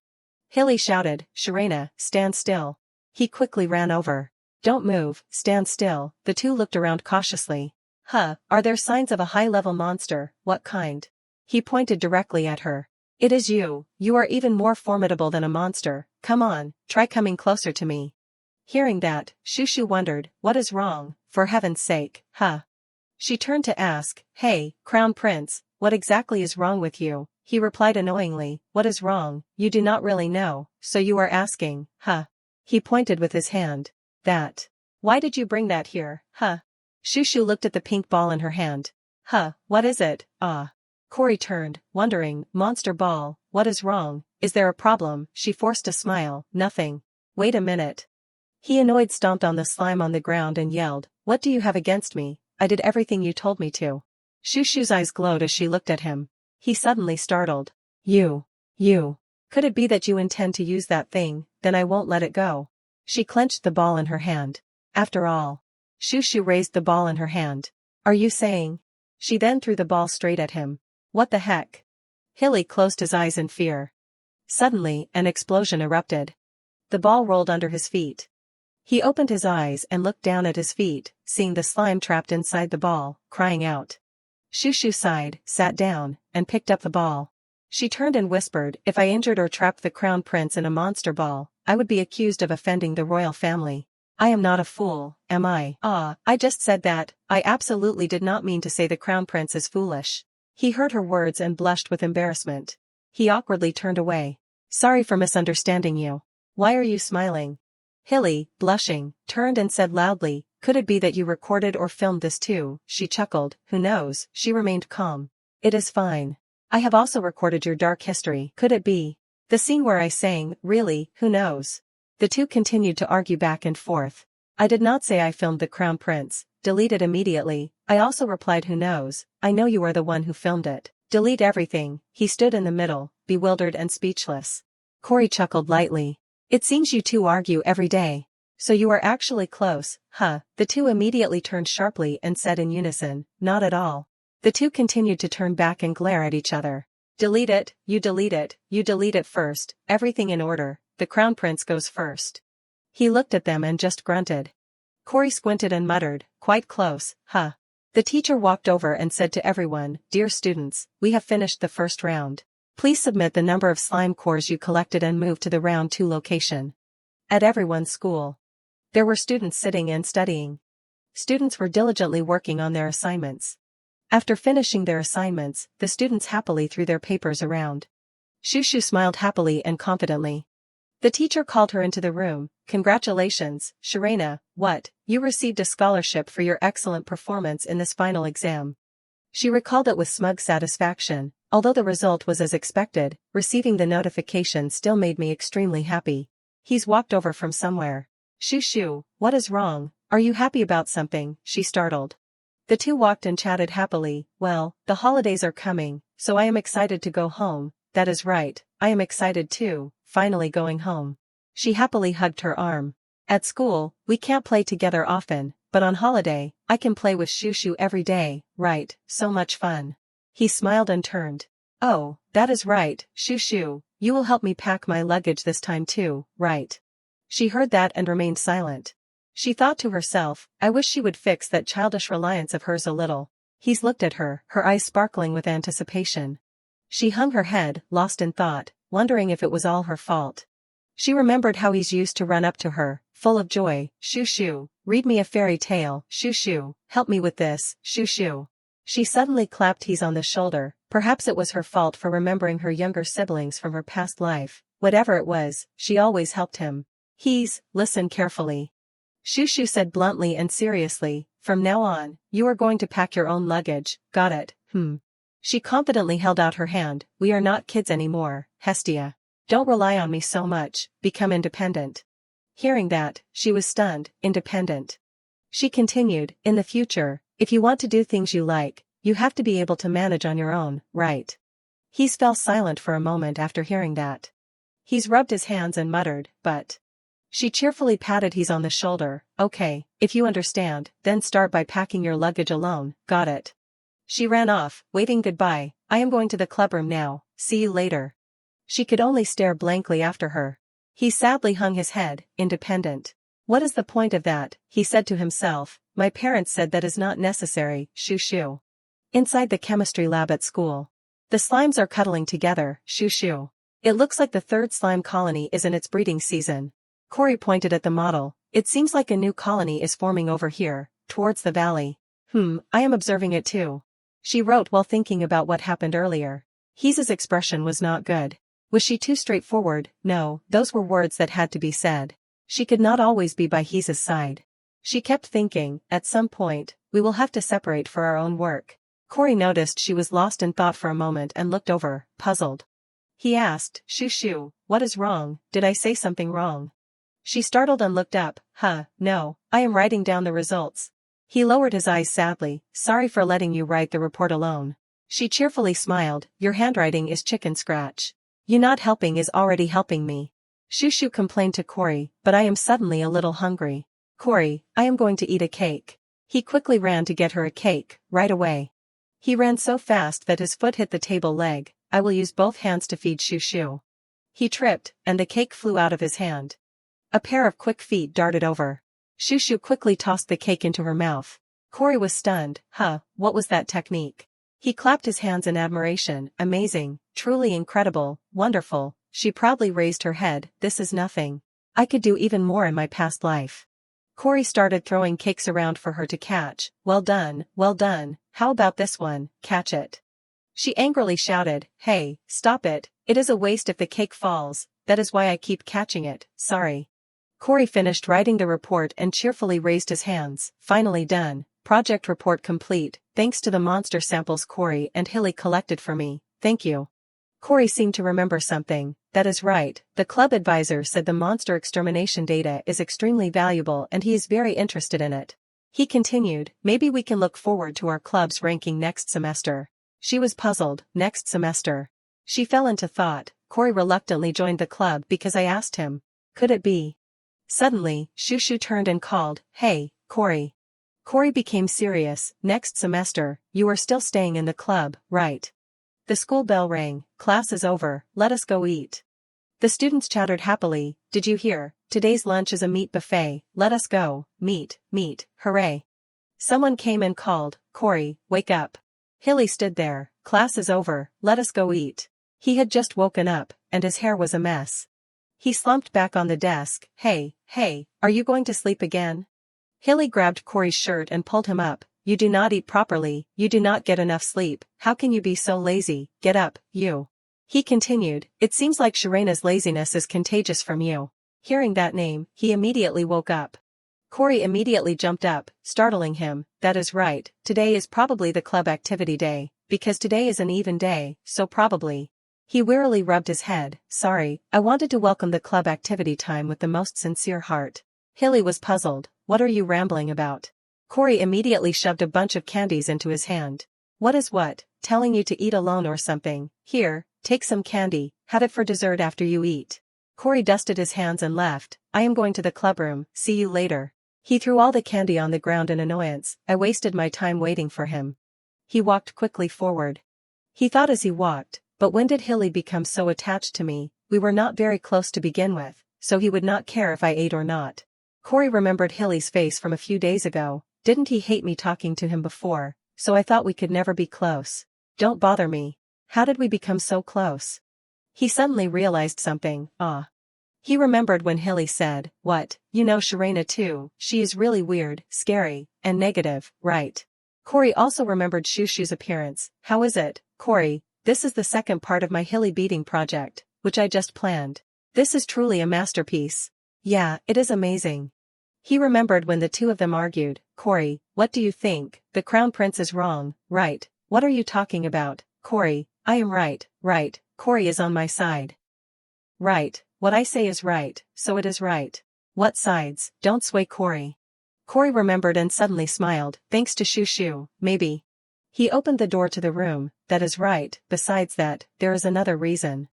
Speaker 1: Hilly shouted, Shirena, stand still. He quickly ran over. Don't move, stand still. The two looked around cautiously. Are there signs of a high-level monster? What kind? He pointed directly at her. It is you are even more formidable than a monster, come on, try coming closer to me. Hearing that, Shushu wondered, what is wrong, for heaven's sake, She turned to ask, hey, Crown Prince, what exactly is wrong with you? He replied annoyingly, what is wrong, you do not really know, so you are asking, He pointed with his hand. That. Why did you bring that here, Shushu looked at the pink ball in her hand. What is it, Corey turned, wondering, monster ball, what is wrong, is there a problem? She forced a smile, nothing. Wait a minute. He annoyed stomped on the slime on the ground and yelled, what do you have against me? I did everything you told me to. Shushu's eyes glowed as she looked at him. He suddenly startled. You. Could it be that you intend to use that thing? Then I won't let it go. She clenched the ball in her hand. After all. Shushu raised the ball in her hand. Are you saying? She then threw the ball straight at him. What the heck? Hilly closed his eyes in fear. Suddenly, an explosion erupted. The ball rolled under his feet. He opened his eyes and looked down at his feet, seeing the slime trapped inside the ball, crying out. Shushu sighed, sat down, and picked up the ball. She turned and whispered, if I injured or trapped the crown prince in a monster ball, I would be accused of offending the royal family. I am not a fool, am I? I just said that, I absolutely did not mean to say the crown prince is foolish. He heard her words and blushed with embarrassment. He awkwardly turned away. Sorry for misunderstanding you. Why are you smiling? Hilly, blushing, turned and said loudly, could it be that you recorded or filmed this too? She chuckled, who knows? She remained calm. It is fine. I have also recorded your dark history. Could it be? The scene where I sang, really, who knows? The two continued to argue back and forth. I did not say I filmed the crown prince. Delete it immediately. I also replied who knows, I know you are the one who filmed it. Delete everything. He stood in the middle, bewildered and speechless. Corey chuckled lightly. It seems you two argue every day. So you are actually close, The two immediately turned sharply and said in unison, not at all. The two continued to turn back and glare at each other. Delete it, you delete it, you delete it first, everything in order, the crown prince goes first. He looked at them and just grunted. Corey squinted and muttered, quite close, The teacher walked over and said to everyone, "Dear students, we have finished the first round. Please submit the number of slime cores you collected and move to the round 2 location." At everyone's school, there were students sitting and studying. Students were diligently working on their assignments. After finishing their assignments, the students happily threw their papers around. Shushu smiled happily and confidently. The teacher called her into the room. "Congratulations, Sharena, what? You received a scholarship for your excellent performance in this final exam." She recalled it with smug satisfaction. Although the result was as expected, receiving the notification still made me extremely happy. He's walked over from somewhere. "Shushu, what is wrong? Are you happy about something?" she startled. The two walked and chatted happily. "Well, the holidays are coming, so I am excited to go home." "That is right, I am excited too, finally going home." She happily hugged her arm. "At school, we can't play together often, but on holiday, I can play with Shushu every day, right? So much fun." He smiled and turned. "Oh, that is right, Shushu, you will help me pack my luggage this time too, right?" She heard that and remained silent. She thought to herself, "I wish she would fix that childish reliance of hers a little." He's looked at her, her eyes sparkling with anticipation. She hung her head, lost in thought, wondering if it was all her fault. She remembered how he's used to run up to her, full of joy. "Shushu, read me a fairy tale. Shushu, help me with this. Shushu." She suddenly clapped He's on the shoulder. Perhaps it was her fault for remembering her younger siblings from her past life. Whatever it was, she always helped him. "He's, listen carefully." Shushu said bluntly and seriously, "From now on, you are going to pack your own luggage, got it?" She confidently held out her hand. "We are not kids anymore, Hestia. Don't rely on me so much, become independent." Hearing that, she was stunned. Independent. She continued, "In the future, if you want to do things you like, you have to be able to manage on your own, right?" He fell silent for a moment after hearing that. He's rubbed his hands and muttered, "But..." She cheerfully patted He's on the shoulder. "Okay, if you understand, then start by packing your luggage alone, got it?" She ran off, waving goodbye. "I am going to the clubroom now, see you later." She could only stare blankly after her. He sadly hung his head. Independent. "What is the point of that?" he said to himself. "My parents said that is not necessary." Shushu. Inside the chemistry lab at school. The slimes are cuddling together. Shushu. It looks like the third slime colony is in its breeding season. Corey pointed at the model. "It seems like a new colony is forming over here, towards the valley." I am observing it too." She wrote while thinking about what happened earlier. He's expression was not good. Was she too straightforward? No, those were words that had to be said. She could not always be by He's side. She kept thinking, at some point, we will have to separate for our own work. Corey noticed she was lost in thought for a moment and looked over, puzzled. He asked, "Shushu, what is wrong? Did I say something wrong?" She startled and looked up. No, I am writing down the results." He lowered his eyes sadly. "Sorry for letting you write the report alone." She cheerfully smiled. "Your handwriting is chicken scratch. You not helping is already helping me." Shushu complained to Corey, "But I am suddenly a little hungry." "Corey, I am going to eat a cake." He quickly ran to get her a cake, right away. He ran so fast that his foot hit the table leg. "I will use both hands to feed Shushu." He tripped, and the cake flew out of his hand. A pair of quick feet darted over. Shushu quickly tossed the cake into her mouth. Corey was stunned. What was that technique? He clapped his hands in admiration. "Amazing, truly incredible, wonderful." She proudly raised her head. "This is nothing. I could do even more in my past life." Corey started throwing cakes around for her to catch. Well done, well done. How about this one? Catch it." She angrily shouted, "Hey, stop it, it is a waste if the cake falls, that is why I keep catching it, sorry." Corey finished writing the report and cheerfully raised his hands. "Finally done. Project report complete, thanks to the monster samples Corey and Hilly collected for me, thank you." Corey seemed to remember something. "That is right, the club advisor said the monster extermination data is extremely valuable and he is very interested in it." He continued, "Maybe we can look forward to our club's ranking next semester." She was puzzled. Next semester. She fell into thought. Corey reluctantly joined the club because I asked him. Could it be? Suddenly, Shushu turned and called, "Hey, Corey." Corey became serious. "Next semester, you are still staying in the club, right?" The school bell rang. "Class is over, let us go eat." The students chattered happily. "Did you hear? Today's lunch is a meat buffet, let us go. Meat, hooray." Someone came and called, "Cory, wake up." Hilly stood there. "Class is over, let us go eat." He had just woken up, and his hair was a mess. He slumped back on the desk. Hey, are you going to sleep again?" Hilly grabbed Cory's shirt and pulled him up. "You do not eat properly, you do not get enough sleep, how can you be so lazy? Get up, you." He continued, "It seems like Sharena's laziness is contagious from you." Hearing that name, he immediately woke up. Cory immediately jumped up, startling him. "That is right, today is probably the club activity day, because today is an even day, so probably." He wearily rubbed his head. "Sorry, I wanted to welcome the club activity time with the most sincere heart." Hilly was puzzled. "What are you rambling about?" Cory immediately shoved a bunch of candies into his hand. "What is what, telling you to eat alone or something? Here, take some candy, have it for dessert after you eat." Cory dusted his hands and left. "I am going to the clubroom, see you later." He threw all the candy on the ground in annoyance. "I wasted my time waiting for him." He walked quickly forward. He thought as he walked, "But when did Hilly become so attached to me? We were not very close to begin with, so he would not care if I ate or not." Cory remembered Hilly's face from a few days ago. "Didn't he hate me talking to him before? So I thought we could never be close. Don't bother me. How did we become so close?" He suddenly realized something. He remembered when Hilly said, "What, you know Sharena too, she is really weird, scary, and negative, right?" Cory also remembered Shushu's appearance. "How is it, Cory? This is the second part of my Hilly beating project, which I just planned. This is truly a masterpiece." "Yeah, it is amazing." He remembered when the two of them argued. "Cory, what do you think? The crown prince is wrong, right?" "What are you talking about, Cory? I am right, right, Cory is on my side." "Right, what I say is right, so it is right." "What sides? Don't sway Cory." Cory remembered and suddenly smiled. "Thanks to Shushu, maybe." He opened the door to the room. "That is right, besides that, there is another reason."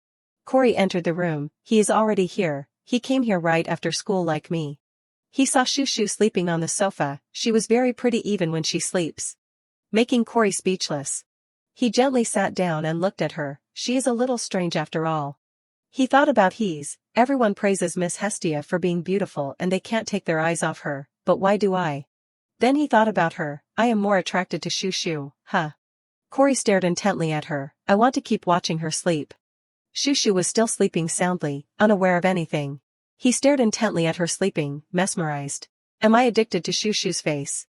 Speaker 1: Cory entered the room. "He is already here, he came here right after school like me." He saw Shushu sleeping on the sofa. She was very pretty even when she sleeps, making Cory speechless. He gently sat down and looked at her. She is a little strange after all. He thought about He's. Everyone praises Miss Hestia for being beautiful and they can't take their eyes off her, but why do I? Then he thought about her. I am more attracted to Shushu, huh? Cory stared intently at her. I want to keep watching her sleep. Shushu was still sleeping soundly, unaware of anything. He stared intently at her sleeping, mesmerized. Am I addicted to Shushu's face?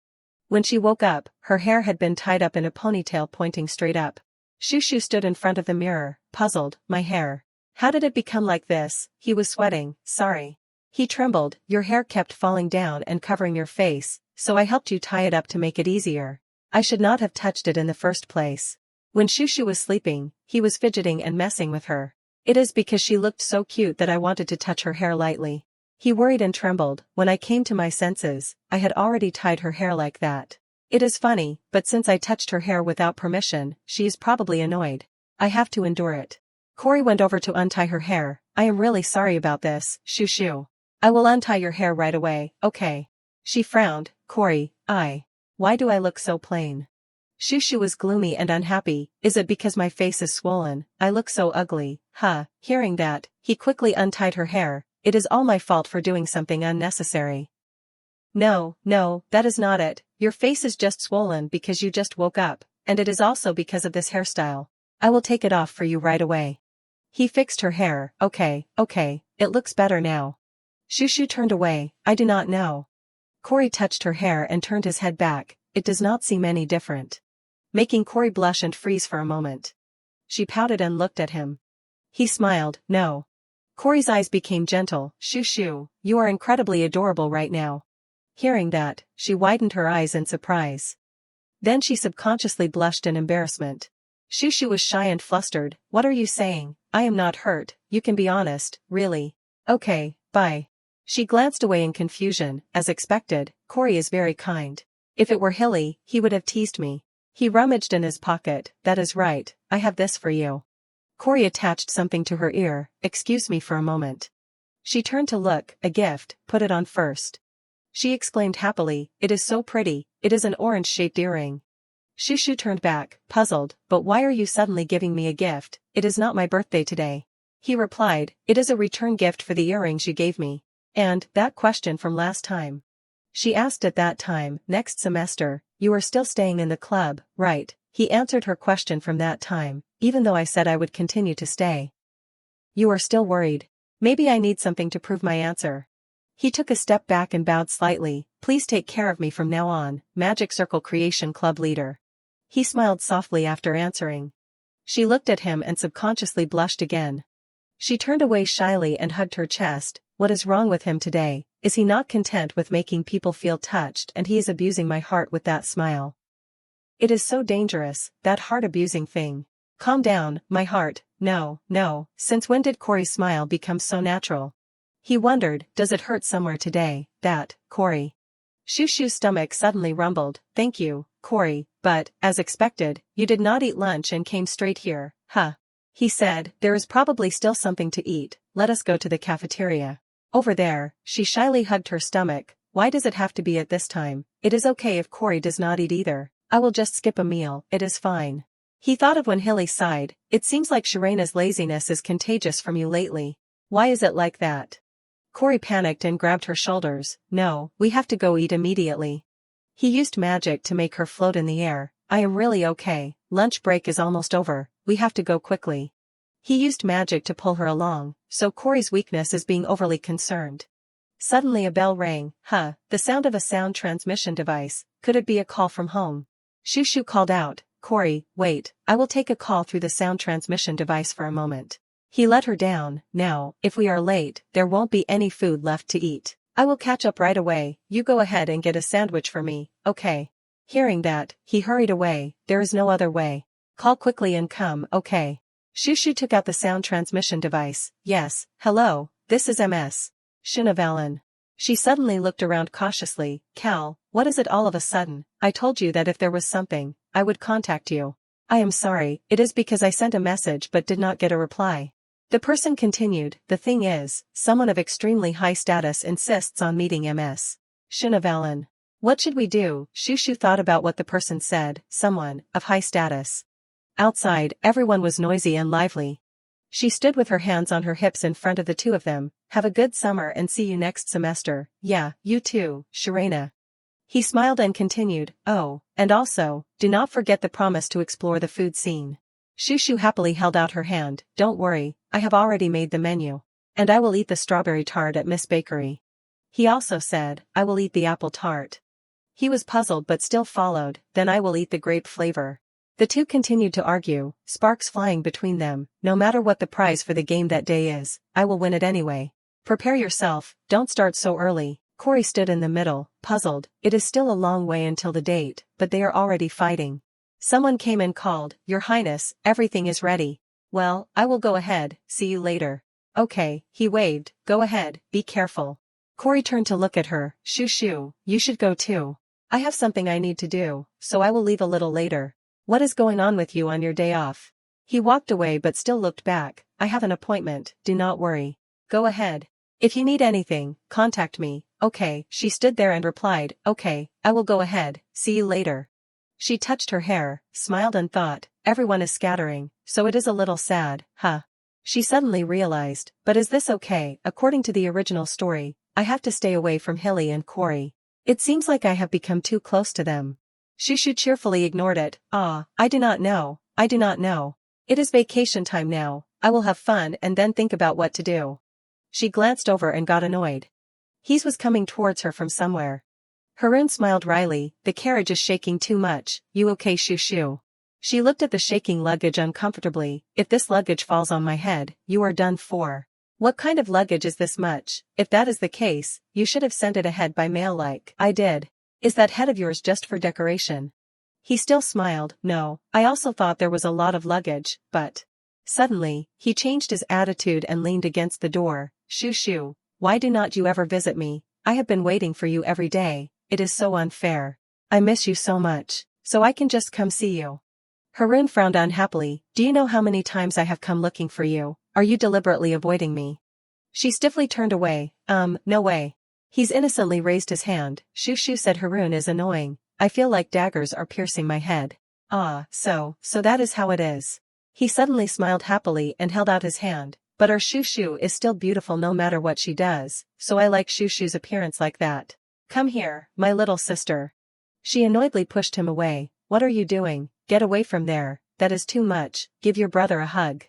Speaker 1: When she woke up, her hair had been tied up in a ponytail pointing straight up. Shushu stood in front of the mirror, puzzled. My hair. How did it become like this? He was sweating. Sorry. He trembled. Your hair kept falling down and covering your face, so I helped you tie it up to make it easier. I should not have touched it in the first place. When Shushu was sleeping, he was fidgeting and messing with her. It is because she looked so cute that I wanted to touch her hair lightly. He worried and trembled. When I came to my senses, I had already tied her hair like that. It is funny, but since I touched her hair without permission, she is probably annoyed. I have to endure it. Cory went over to untie her hair. I am really sorry about this, Shushu. I will untie your hair right away, okay? She frowned. Cory, why do I look so plain? Shushu was gloomy and unhappy. Is it because my face is swollen? I look so ugly, huh? Hearing that, he quickly untied her hair. It is all my fault for doing something unnecessary. No, that is not it. Your face is just swollen because you just woke up, and it is also because of this hairstyle. I will take it off for you right away. He fixed her hair. Okay, it looks better now. Shushu turned away. I do not know. Cory touched her hair and turned his head back. It does not seem any different. Making Cory blush and freeze for a moment. She pouted and looked at him. He smiled. No. Cory's eyes became gentle. Shushu, you are incredibly adorable right now. Hearing that, she widened her eyes in surprise. Then she subconsciously blushed in embarrassment. Shushu was shy and flustered. What are you saying? I am not hurt, you can be honest, really. Okay, bye. She glanced away in confusion. As expected, Cory is very kind. If it were Hilly, he would have teased me. He rummaged in his pocket. That is right, I have this for you. Cory attached something to her ear. Excuse me for a moment. She turned to look. A gift, put it on first. She exclaimed happily. It is so pretty, it is an orange-shaped earring. Shushu turned back, puzzled. But why are you suddenly giving me a gift? It is not my birthday today. He replied, it is a return gift for the earrings you gave me. And, that question from last time. She asked at that time. Next semester, you are still staying in the club, right? He answered her question from that time, even though I said I would continue to stay. You are still worried. Maybe I need something to prove my answer. He took a step back and bowed slightly. Please take care of me from now on, Magic Circle Creation Club leader. He smiled softly after answering. She looked at him and subconsciously blushed again. She turned away shyly and hugged her chest. What is wrong with him today? Is he not content with making people feel touched, and he is abusing my heart with that smile? It is so dangerous, that heart-abusing thing. Calm down, my heart. No, no, since when did Corey's smile become so natural? He wondered, does it hurt somewhere today, that, Corey? Shushu's stomach suddenly rumbled. Thank you, Corey, but, as expected, you did not eat lunch and came straight here, huh? He said, there is probably still something to eat, let us go to the cafeteria. Over there. She shyly hugged her stomach. Why does it have to be at this time? It is okay if Corey does not eat either. I will just skip a meal, it is fine. He thought of when Hilly sighed. It seems like Sharena's laziness is contagious from you lately. Why is it like that? Corey panicked and grabbed her shoulders. No, we have to go eat immediately. He used magic to make her float in the air. I am really okay, lunch break is almost over, we have to go quickly. He used magic to pull her along, so Corey's weakness is being overly concerned. Suddenly a bell rang. The sound of a sound transmission device. Could it be a call from home? Shushu called out. Corey, wait, I will take a call through the sound transmission device for a moment. He let her down. Now, if we are late, there won't be any food left to eat. I will catch up right away, you go ahead and get a sandwich for me, okay? Hearing that, he hurried away. There is no other way. Call quickly and come, okay? Shushu took out the sound transmission device. Yes, hello, this is Ms. Shinavalan. She suddenly looked around cautiously. Cal, what is it all of a sudden? I told you that if there was something, I would contact you. I am sorry, it is because I sent a message but did not get a reply. The person continued, the thing is, someone of extremely high status insists on meeting Ms. Shinavalan. What should we do? Shushu thought about what the person said, someone, of high status. Outside, everyone was noisy and lively. She stood with her hands on her hips in front of the two of them. Have a good summer and see you next semester. Yeah, you too, Sharena. He smiled and continued, oh, and also, do not forget the promise to explore the food scene. Shushu happily held out her hand. Don't worry, I have already made the menu. And I will eat the strawberry tart at Miss Bakery. He also said, I will eat the apple tart. He was puzzled but still followed, then I will eat the grape flavor. The two continued to argue, sparks flying between them. No matter what the prize for the game that day is, I will win it anyway. Prepare yourself, don't start so early. Corey stood in the middle, puzzled. It is still a long way until the date, but they are already fighting. Someone came and called, Your Highness, everything is ready. Well, I will go ahead, see you later. Okay, he waved, go ahead, be careful. Corey turned to look at her. Shushu, you should go too. I have something I need to do, so I will leave a little later. What is going on with you on your day off? He walked away but still looked back. I have an appointment, do not worry. Go ahead. If you need anything, contact me. Okay, she stood there and replied, okay, I will go ahead, see you later. She touched her hair, smiled and thought, everyone is scattering, so it is a little sad, huh? She suddenly realized, but is this okay? According to the original story, I have to stay away from Hilly and Corey. It seems like I have become too close to them. Shushu cheerfully ignored it. I do not know, I do not know. It is vacation time now, I will have fun and then think about what to do. She glanced over and got annoyed. He was coming towards her from somewhere. Haroon smiled wryly, the carriage is shaking too much, you okay Shushu? She looked at the shaking luggage uncomfortably. If this luggage falls on my head, you are done for. What kind of luggage is this much? If that is the case, you should have sent it ahead by mail like I did. Is that head of yours just for decoration? He still smiled. No, I also thought there was a lot of luggage, but... Suddenly, he changed his attitude and leaned against the door. Shushu, why do not you ever visit me? I have been waiting for you every day, it is so unfair. I miss you so much, so I can just come see you. Haroon frowned unhappily. Do you know how many times I have come looking for you? Are you deliberately avoiding me? She stiffly turned away. No way. He's innocently raised his hand. Shushu said Haroon is annoying. I feel like daggers are piercing my head. So that is how it is. He suddenly smiled happily and held out his hand. But our Shushu is still beautiful no matter what she does, so I like Shushu's appearance like that. Come here, my little sister. She annoyedly pushed him away. What are you doing? Get away from there, that is too much, give your brother a hug.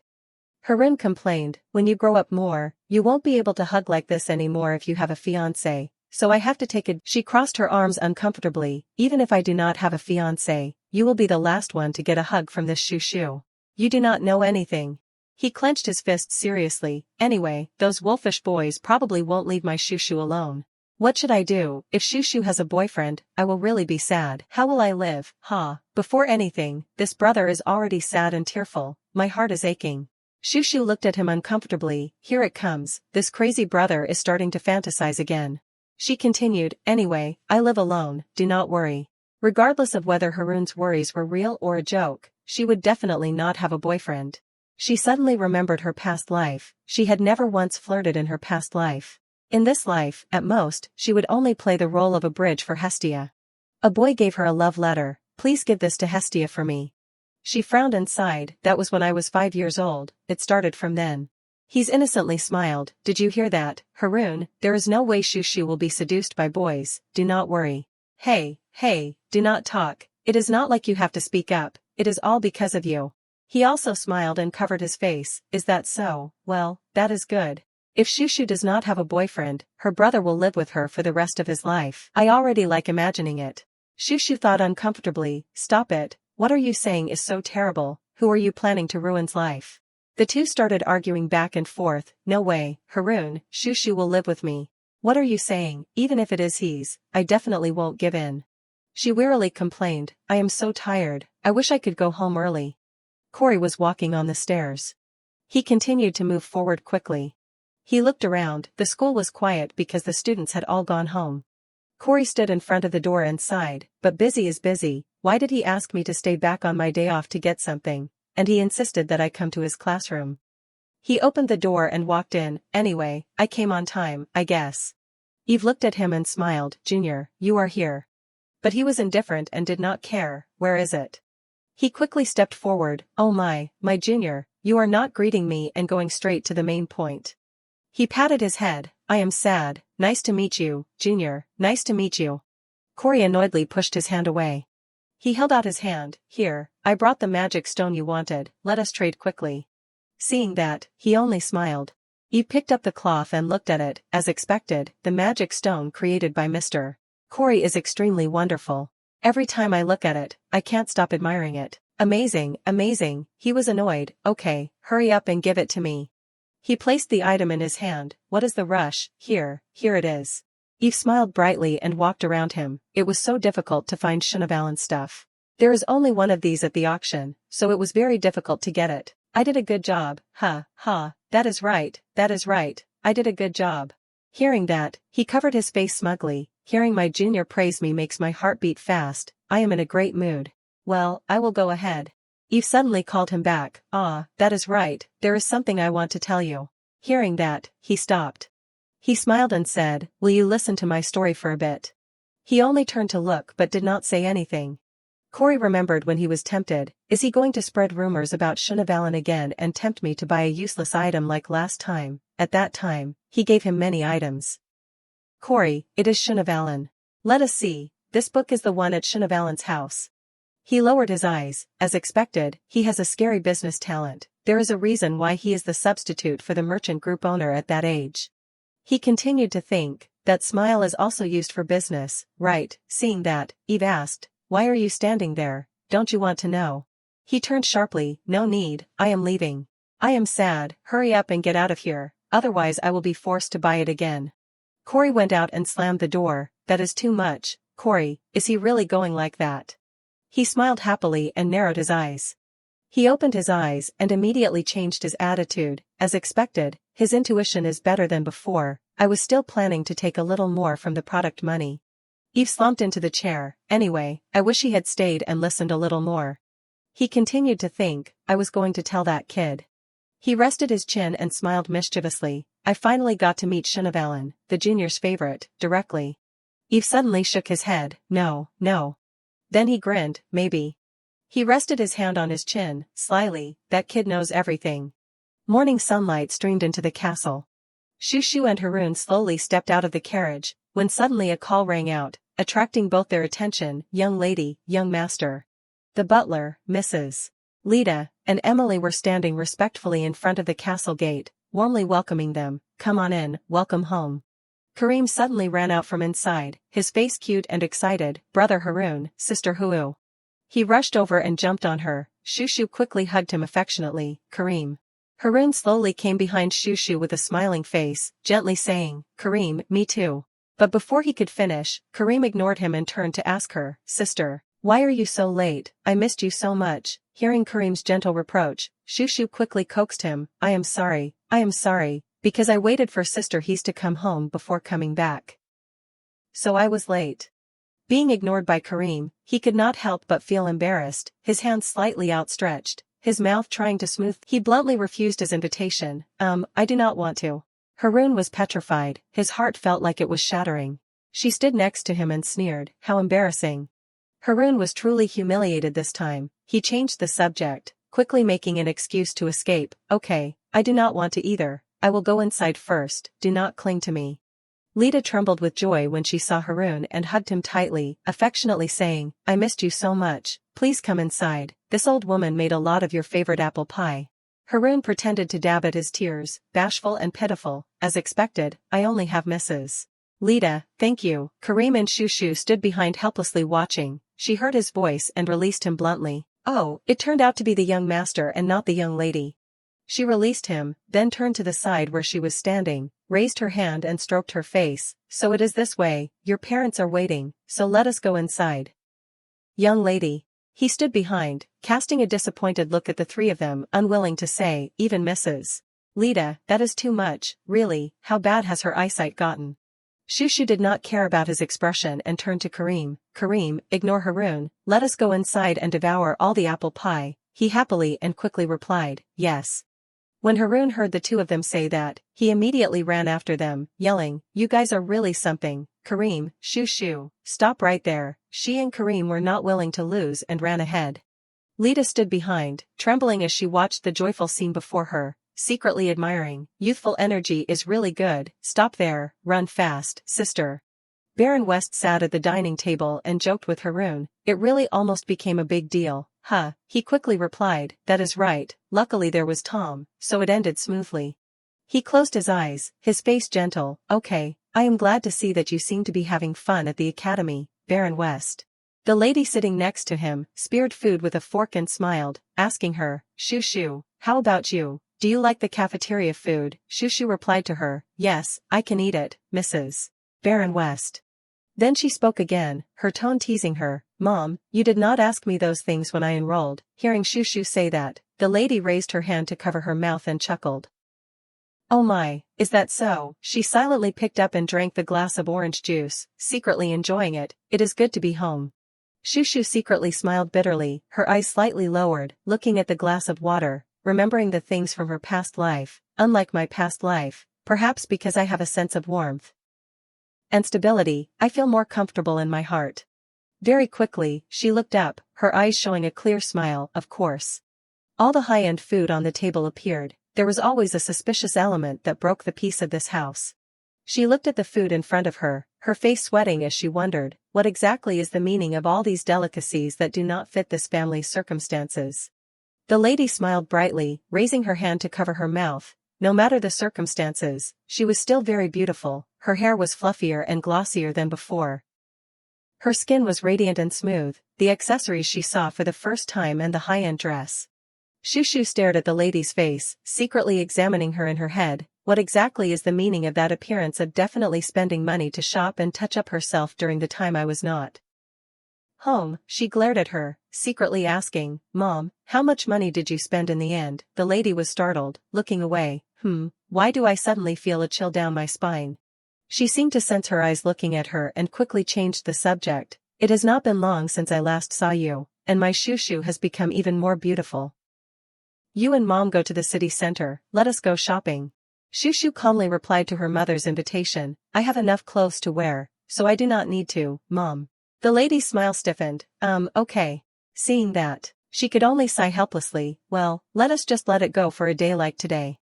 Speaker 1: Harun complained, when you grow up more, you won't be able to hug like this anymore if you have a fiancé, so I have to take it. She crossed her arms uncomfortably, even if I do not have a fiancé, you will be the last one to get a hug from this shoo-shoo. You do not know anything. He clenched his fists seriously. Anyway, those wolfish boys probably won't leave my shoo-shoo alone. What should I do? If Shushu has a boyfriend, I will really be sad. How will I live? Before anything, this brother is already sad and tearful. My heart is aching. Shushu looked at him uncomfortably. Here it comes. This crazy brother is starting to fantasize again. She continued, anyway, I live alone, do not worry. Regardless of whether Harun's worries were real or a joke, she would definitely not have a boyfriend. She suddenly remembered her past life. She had never once flirted in her past life. In this life, at most, she would only play the role of a bridge for Hestia. A boy gave her a love letter. Please give this to Hestia for me. She frowned and sighed. That was when I was 5 years old. It started from then. He's innocently smiled. Did you hear that, Harun? There is no way Shushu will be seduced by boys. Do not worry. Hey, do not talk. It is not like you have to speak up. It is all because of you. He also smiled and covered his face. Is that so? Well, that is good. If Shushu does not have a boyfriend, her brother will live with her for the rest of his life. I already like imagining it. Shushu thought uncomfortably. Stop it. What are you saying is so terrible? Who are you planning to ruin's life? The two started arguing back and forth. No way, Harun, Shushu will live with me. What are you saying? Even if it is his, I definitely won't give in. She wearily complained. I am so tired. I wish I could go home early. Corey was walking on the stairs. He continued to move forward quickly. He looked around. The school was quiet because the students had all gone home. Corey stood in front of the door and sighed, but busy is busy. Why did he ask me to stay back on my day off to get something? And he insisted that I come to his classroom. He opened the door and walked in. Anyway, I came on time, I guess. Eve looked at him and smiled. Junior, you are here. But he was indifferent and did not care. Where is it? He quickly stepped forward. Oh my junior, you are not greeting me and going straight to the main point. He patted his head. I am sad. Nice to meet you, Junior, nice to meet you. Corey annoyedly pushed his hand away. He held out his hand. Here, I brought the magic stone you wanted, let us trade quickly. Seeing that, he only smiled. Eve picked up the cloth and looked at it. As expected, the magic stone created by Mr. Corey is extremely wonderful. Every time I look at it, I can't stop admiring it. Amazing, amazing. He was annoyed. Okay, hurry up and give it to me. He placed the item in his hand. What is the rush? Here it is. Eve smiled brightly and walked around him. It was so difficult to find Shunavalan stuff. There is only one of these at the auction, so it was very difficult to get it. I did a good job. That is right, I did a good job. Hearing that, he covered his face smugly. Hearing my junior praise me makes my heart beat fast. I am in a great mood. Well, I will go ahead. Eve suddenly called him back. That is right, there is something I want to tell you. Hearing that, he stopped. He smiled and said, will you listen to my story for a bit? He only turned to look but did not say anything. Corey remembered when he was tempted. Is he going to spread rumors about Shunavalan again and tempt me to buy a useless item like last time? At that time, he gave him many items. Corey, it is Shunavalan. Let us see, this book is the one at Shunavalan's house. He lowered his eyes. As expected, he has a scary business talent. There is a reason why he is the substitute for the merchant group owner at that age. He continued to think, that smile is also used for business, right? Seeing that, Eve asked, why are you standing there? Don't you want to know? He turned sharply. No need, I am leaving. I am sad. Hurry up and get out of here, otherwise I will be forced to buy it again. Corey went out and slammed the door. That is too much. Corey, is he really going like that? He smiled happily and narrowed his eyes. He opened his eyes and immediately changed his attitude. As expected, his intuition is better than before. I was still planning to take a little more from the product money. Eve slumped into the chair. Anyway, I wish he had stayed and listened a little more. He continued to think, I was going to tell that kid. He rested his chin and smiled mischievously. I finally got to meet Shunavalan, the junior's favorite, directly. Eve suddenly shook his head. No. Then he grinned. Maybe. He rested his hand on his chin, slyly. That kid knows everything. Morning sunlight streamed into the castle. Shushu and Haroon slowly stepped out of the carriage, when suddenly a call rang out, attracting both their attention. Young lady, young master. The butler, Mrs. Lita, and Emily were standing respectfully in front of the castle gate, warmly welcoming them. Come on in, welcome home. Kareem suddenly ran out from inside, his face cute and excited. Brother Haroon, sister Huu. He rushed over and jumped on her. Shushu quickly hugged him affectionately. Kareem. Haroon slowly came behind Shushu with a smiling face, gently saying, Kareem, me too. But before he could finish, Kareem ignored him and turned to ask her, Sister, why are you so late? I missed you so much. Hearing Kareem's gentle reproach, Shushu quickly coaxed him, I am sorry, because I waited for Sister He's to come home before coming back. So I was late. Being ignored by Kareem, he could not help but feel embarrassed, his hands slightly outstretched, his mouth trying to smooth. He bluntly refused his invitation. I do not want to. Haroon was petrified, his heart felt like it was shattering. She stood next to him and sneered, how embarrassing. Haroon was truly humiliated this time. He changed the subject, quickly making an excuse to escape. Okay, I do not want to either. I will go inside first, do not cling to me. Lita trembled with joy when she saw Haroon and hugged him tightly, affectionately saying, I missed you so much, please come inside, this old woman made a lot of your favorite apple pie. Haroon pretended to dab at his tears, bashful and pitiful, as expected, I only have Mrs. Lita, thank you. Kareem and Shushu stood behind helplessly watching. She heard his voice and released him bluntly. Oh, it turned out to be the young master and not the young lady. She released him, then turned to the side where she was standing, raised her hand and stroked her face. So it is this way, your parents are waiting, so let us go inside. Young lady. He stood behind, casting a disappointed look at the three of them, unwilling to say, even Mrs. Lita, that is too much, really, how bad has her eyesight gotten? Shushu did not care about his expression and turned to Kareem. Kareem, ignore Haroon, let us go inside and devour all the apple pie. He happily and quickly replied, yes. When Haroon heard the two of them say that, he immediately ran after them, yelling, you guys are really something. Kareem, Shushu, stop right there. She and Kareem were not willing to lose and ran ahead. Lita stood behind, trembling as she watched the joyful scene before her, secretly admiring. Youthful energy is really good, stop there, run fast, sister. Baron West sat at the dining table and joked with Haroon, it really almost became a big deal. Huh, he quickly replied, that is right, luckily there was Tom, so it ended smoothly. He closed his eyes, his face gentle, okay, I am glad to see that you seem to be having fun at the academy, Baron West. The lady sitting next to him, speared food with a fork and smiled, asking her, Shushu, how about you, do you like the cafeteria food? Shushu replied to her, yes, I can eat it, Mrs. Baron West. Then she spoke again, her tone teasing her, Mom, you did not ask me those things when I enrolled. Hearing Shushu say that, the lady raised her hand to cover her mouth and chuckled. Oh my, is that so? She silently picked up and drank the glass of orange juice, secretly enjoying it. It is good to be home. Shushu secretly smiled bitterly, her eyes slightly lowered, looking at the glass of water, remembering the things from her past life. Unlike my past life, perhaps because I have a sense of warmth and stability, I feel more comfortable in my heart. Very quickly, she looked up, her eyes showing a clear smile. Of course. All the high-end food on the table appeared. There was always a suspicious element that broke the peace of this house. She looked at the food in front of her, her face sweating as she wondered, what exactly is the meaning of all these delicacies that do not fit this family's circumstances? The lady smiled brightly, raising her hand to cover her mouth. No matter the circumstances, she was still very beautiful. Her hair was fluffier and glossier than before. Her skin was radiant and smooth, the accessories she saw for the first time and the high-end dress. Shushu stared at the lady's face, secretly examining her in her head. What exactly is the meaning of that appearance of definitely spending money to shop and touch up herself during the time I was not home? She glared at her, secretly asking, Mom, how much money did you spend in the end? The lady was startled, looking away. Why do I suddenly feel a chill down my spine? She seemed to sense her eyes looking at her and quickly changed the subject. It has not been long since I last saw you, and my Shushu has become even more beautiful. You and Mom go to the city center, let us go shopping. Shushu calmly replied to her mother's invitation, I have enough clothes to wear, so I do not need to, Mom. The lady's smile stiffened, okay. Seeing that, she could only sigh helplessly, well, let us just let it go for a day like today.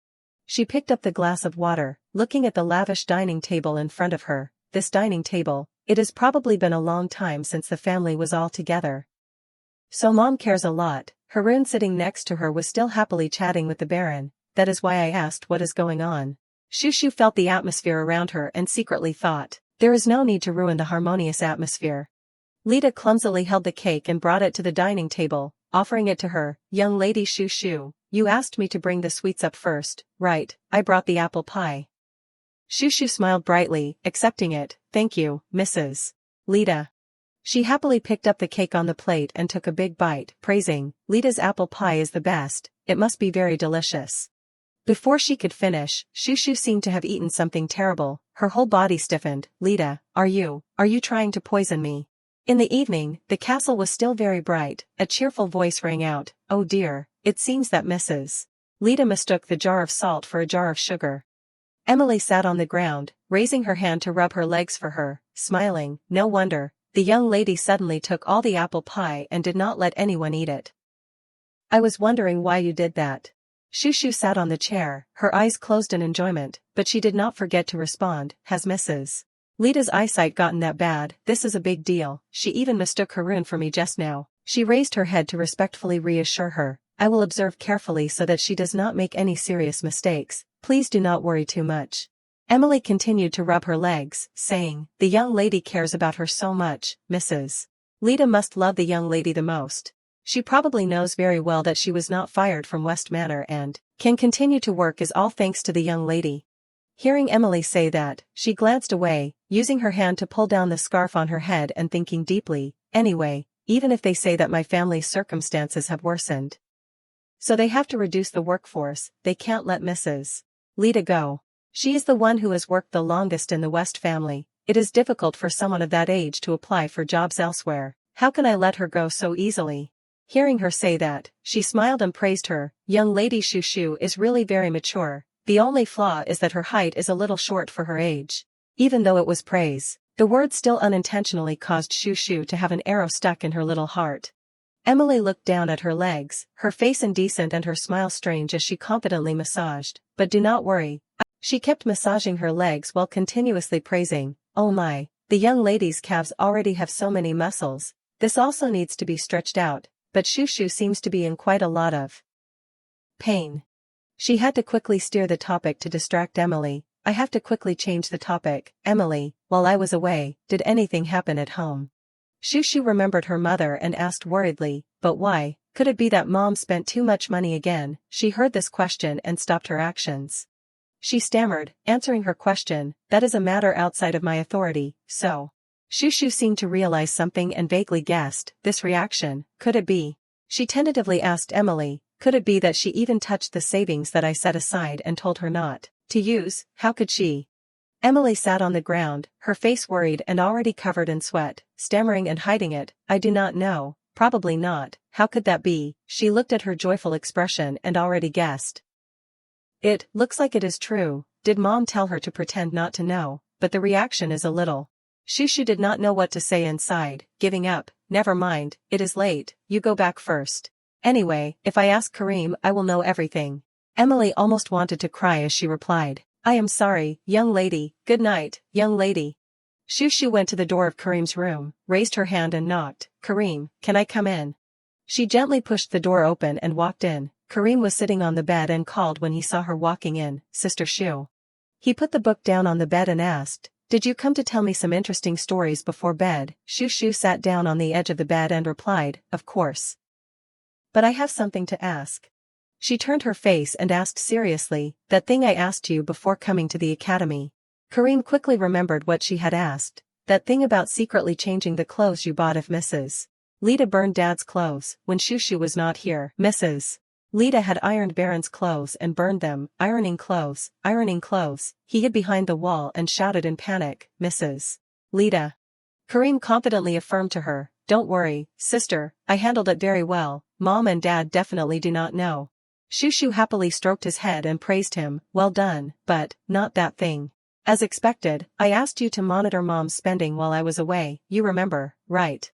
Speaker 1: She picked up the glass of water, looking at the lavish dining table in front of her. This dining table, it has probably been a long time since the family was all together. So mom cares a lot. Haroon sitting next to her was still happily chatting with the Baron. That is why I asked what is going on. Shushu felt the atmosphere around her and secretly thought, there is no need to ruin the harmonious atmosphere. Lita clumsily held the cake and brought it to the dining table, offering it to her. Young lady Shushu, you asked me to bring the sweets up first, right? I brought the apple pie. Shushu smiled brightly, accepting it. Thank you, Mrs. Lita. She happily picked up the cake on the plate and took a big bite, praising, Lita's apple pie is the best, it must be very delicious. Before she could finish, Shushu seemed to have eaten something terrible, her whole body stiffened. Lita, are you trying to poison me? In the evening, the castle was still very bright. A cheerful voice rang out, oh dear, it seems that Mrs. Lita mistook the jar of salt for a jar of sugar. Emily sat on the ground, raising her hand to rub her legs for her, smiling. No wonder, the young lady suddenly took all the apple pie and did not let anyone eat it. I was wondering why you did that. Shushu sat on the chair, her eyes closed in enjoyment, but she did not forget to respond. Has Mrs. Lita's eyesight gotten that bad? This is a big deal. She even mistook Haroon for me just now. She raised her head to respectfully reassure her. I will observe carefully so that she does not make any serious mistakes. Please do not worry too much. Emily continued to rub her legs, saying, the young lady cares about her so much. Mrs. Lita must love the young lady the most. She probably knows very well that she was not fired from West Manor and can continue to work is all thanks to the young lady. Hearing Emily say that, she glanced away, using her hand to pull down the scarf on her head and thinking deeply, anyway, even if they say that my family's circumstances have worsened, so they have to reduce the workforce, they can't let Mrs. Lita go. She is the one who has worked the longest in the West family. It is difficult for someone of that age to apply for jobs elsewhere. How can I let her go so easily? Hearing her say that, she smiled and praised her. Young lady Shushu is really very mature. The only flaw is that her height is a little short for her age. Even though it was praise, the word still unintentionally caused Shushu to have an arrow stuck in her little heart. Emily looked down at her legs, her face indecent and her smile strange as she confidently massaged. But do not worry. She kept massaging her legs while continuously praising, oh my, the young lady's calves already have so many muscles. This also needs to be stretched out, but Shushu seems to be in quite a lot of pain. She had to quickly steer the topic to distract Emily. I have to quickly change the topic. Emily, while I was away, did anything happen at home? Shushu remembered her mother and asked worriedly, but why? Could it be that mom spent too much money again? She heard this question and stopped her actions. She stammered, answering her question, that is a matter outside of my authority, so. Shushu seemed to realize something and vaguely guessed, this reaction, could it be? She tentatively asked Emily, could it be that she even touched the savings that I set aside and told her not to use? How could she? Emily sat on the ground, her face worried and already covered in sweat, stammering and hiding it. I do not know, probably not. How could that be? She looked at her joyful expression and already guessed. It looks like it is true. Did mom tell her to pretend not to know? But the reaction is a little. Shushu did not know what to say and sighed, giving up. Never mind, it is late, you go back first. Anyway, if I ask Karim I will know everything. Emily almost wanted to cry as she replied, I am sorry, young lady, good night, young lady. Shushu went to the door of Karim's room, raised her hand and knocked. Karim, can I come in? She gently pushed the door open and walked in. Karim was sitting on the bed and called when he saw her walking in, Sister Shu. He put the book down on the bed and asked, did you come to tell me some interesting stories before bed? Shushu sat down on the edge of the bed and replied, of course. But I have something to ask. She turned her face and asked seriously, that thing I asked you before coming to the academy. Karim quickly remembered what she had asked, that thing about secretly changing the clothes you bought if Mrs. Lita burned Dad's clothes when Shushu was not here. Mrs. Lita had ironed Baron's clothes and burned them, ironing clothes, ironing clothes. He hid behind the wall and shouted in panic, Mrs. Lita. Karim confidently affirmed to her, don't worry, sister, I handled it very well, Mom and Dad definitely do not know. Shushu happily stroked his head and praised him, well done, but, not that thing. As expected, I asked you to monitor Mom's spending while I was away, you remember, right?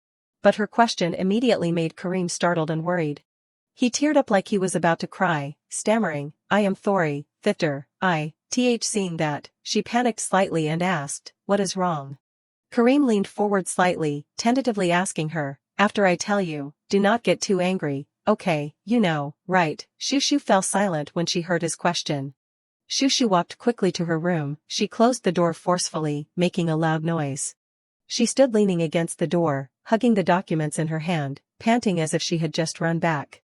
Speaker 1: But her question immediately made Karim startled and worried. He teared up like he was about to cry, stammering, I am sorry, Victor, seeing that, she panicked slightly and asked, what is wrong? Kareem leaned forward slightly, tentatively asking her, after I tell you, do not get too angry, okay, you know, right? Shushu fell silent when she heard his question. Shushu walked quickly to her room, she closed the door forcefully, making a loud noise. She stood leaning against the door, hugging the documents in her hand, panting as if she had just run back.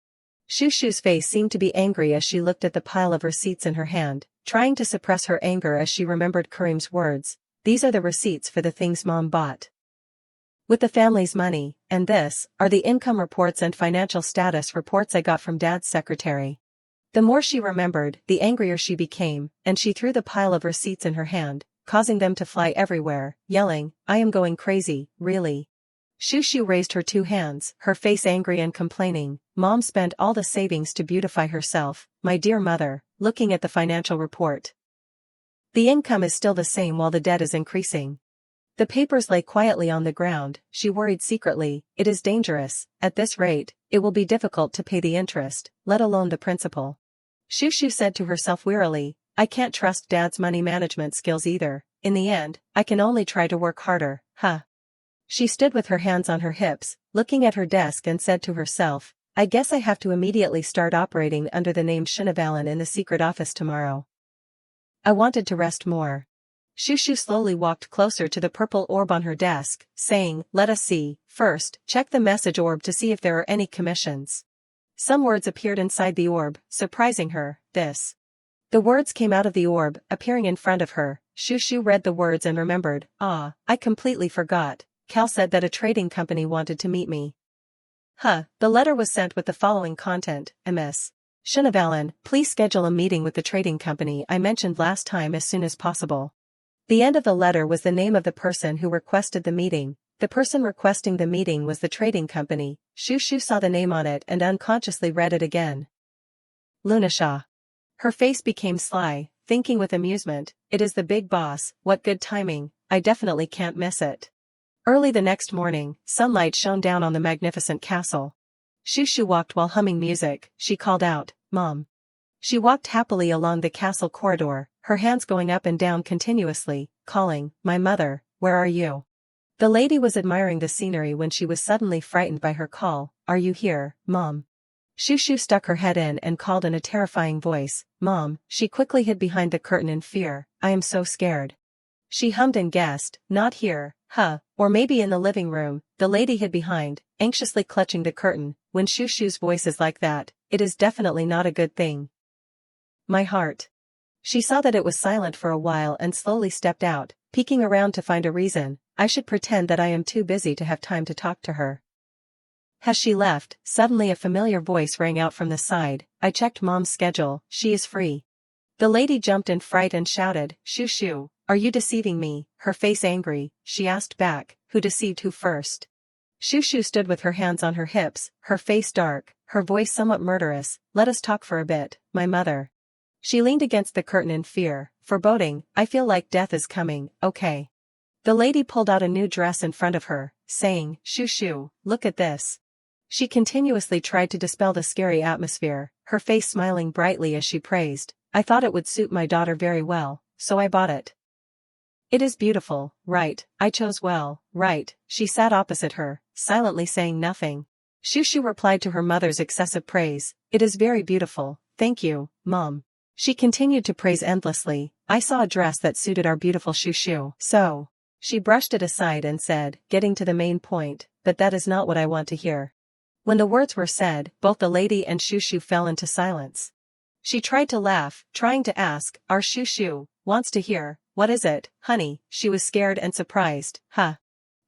Speaker 1: Shushu's face seemed to be angry as she looked at the pile of receipts in her hand, trying to suppress her anger as she remembered Kareem's words, these are the receipts for the things Mom bought with the family's money, and this are the income reports and financial status reports I got from Dad's secretary. The more she remembered, the angrier she became, and she threw the pile of receipts in her hand, causing them to fly everywhere, yelling, I am going crazy, really. Shushu raised her two hands, her face angry and complaining, Mom spent all the savings to beautify herself, my dear mother, looking at the financial report. The income is still the same while the debt is increasing. The papers lay quietly on the ground, she worried secretly, it is dangerous, at this rate, it will be difficult to pay the interest, let alone the principal. Shushu said to herself wearily, I can't trust Dad's money management skills either, in the end, I can only try to work harder, huh? She stood with her hands on her hips, looking at her desk and said to herself, I guess I have to immediately start operating under the name Shinavalin in the secret office tomorrow. I wanted to rest more. Shushu slowly walked closer to the purple orb on her desk, saying, let us see, first, check the message orb to see if there are any commissions. Some words appeared inside the orb, surprising her, this. The words came out of the orb, appearing in front of her. Shushu read the words and remembered, I completely forgot. Cal said that a trading company wanted to meet me. The letter was sent with the following content, Ms. Shinavalin, please schedule a meeting with the trading company I mentioned last time as soon as possible. The end of the letter was the name of the person who requested the meeting. The person requesting the meeting was the trading company. Shushu saw the name on it and unconsciously read it again. Lunasha. Her face became sly, thinking with amusement, it is the big boss, what good timing, I definitely can't miss it. Early the next morning, sunlight shone down on the magnificent castle. Shushu walked while humming music, she called out, Mom. She walked happily along the castle corridor, her hands going up and down continuously, calling, my mother, where are you? The lady was admiring the scenery when she was suddenly frightened by her call, are you here, Mom? Shushu stuck her head in and called in a terrifying voice, Mom. She quickly hid behind the curtain in fear, I am so scared. She hummed and guessed, not here, or maybe in the living room. The lady hid behind, anxiously clutching the curtain. When Shushu's voice is like that, it is definitely not a good thing. My heart. She saw that it was silent for a while and slowly stepped out, peeking around to find a reason. I should pretend that I am too busy to have time to talk to her. Has she left? Suddenly a familiar voice rang out from the side. I checked Mom's schedule, she is free. The lady jumped in fright and shouted, Shushu, are you deceiving me? Her face angry, she asked back, who deceived who first? Shushu stood with her hands on her hips, her face dark, her voice somewhat murderous, let us talk for a bit, my mother. She leaned against the curtain in fear, foreboding, I feel like death is coming, okay. The lady pulled out a new dress in front of her, saying, Shushu, look at this. She continuously tried to dispel the scary atmosphere, her face smiling brightly as she praised, I thought it would suit my daughter very well, so I bought it. It is beautiful, right, I chose well, right. She sat opposite her, silently saying nothing. Shushu replied to her mother's excessive praise, it is very beautiful, thank you, Mom. She continued to praise endlessly, I saw a dress that suited our beautiful Shushu, so. She brushed it aside and said, getting to the main point, but that is not what I want to hear. When the words were said, both the lady and Shushu fell into silence. She tried to laugh, trying to ask, our Shushu wants to hear, what is it, honey? She was scared and surprised,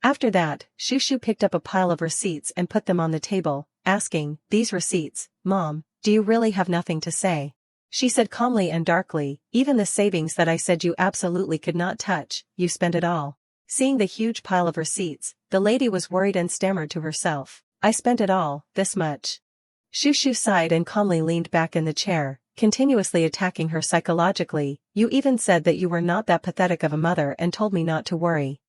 Speaker 1: After that, Shushu picked up a pile of receipts and put them on the table, asking, these receipts, Mom, do you really have nothing to say? She said calmly and darkly, even the savings that I said you absolutely could not touch, you spent it all. Seeing the huge pile of receipts, the lady was worried and stammered to herself, I spent it all, this much. Shushu sighed and calmly leaned back in the chair, continuously attacking her psychologically, you even said that you were not that pathetic of a mother and told me not to worry.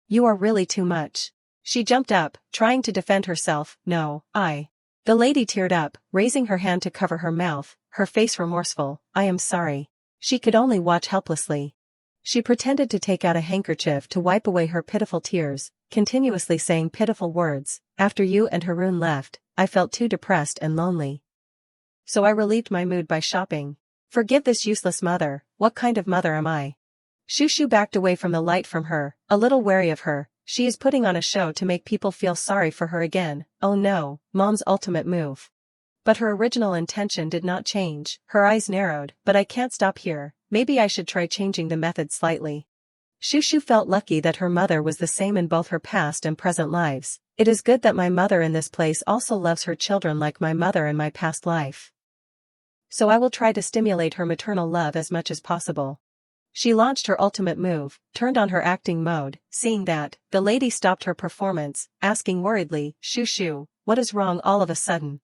Speaker 1: You are really too much. She jumped up, trying to defend herself, no, The lady teared up, raising her hand to cover her mouth, her face remorseful, I am sorry. She could only watch helplessly. She pretended to take out a handkerchief to wipe away her pitiful tears, continuously saying pitiful words. After you and Haroon left, I felt too depressed and lonely. So I relieved my mood by shopping. Forgive this useless mother, what kind of mother am I? Shushu backed away from the light from her, a little wary of her. She is putting on a show to make people feel sorry for her again. Oh no, Mom's ultimate move. But her original intention did not change. Her eyes narrowed. But I can't stop here, maybe I should try changing the method slightly. Shushu felt lucky that her mother was the same in both her past and present lives. It is good that my mother in this place also loves her children like my mother in my past life. So I will try to stimulate her maternal love as much as possible. She launched her ultimate move, turned on her acting mode. Seeing that, the lady stopped her performance, asking worriedly, Shushu, what is wrong all of a sudden?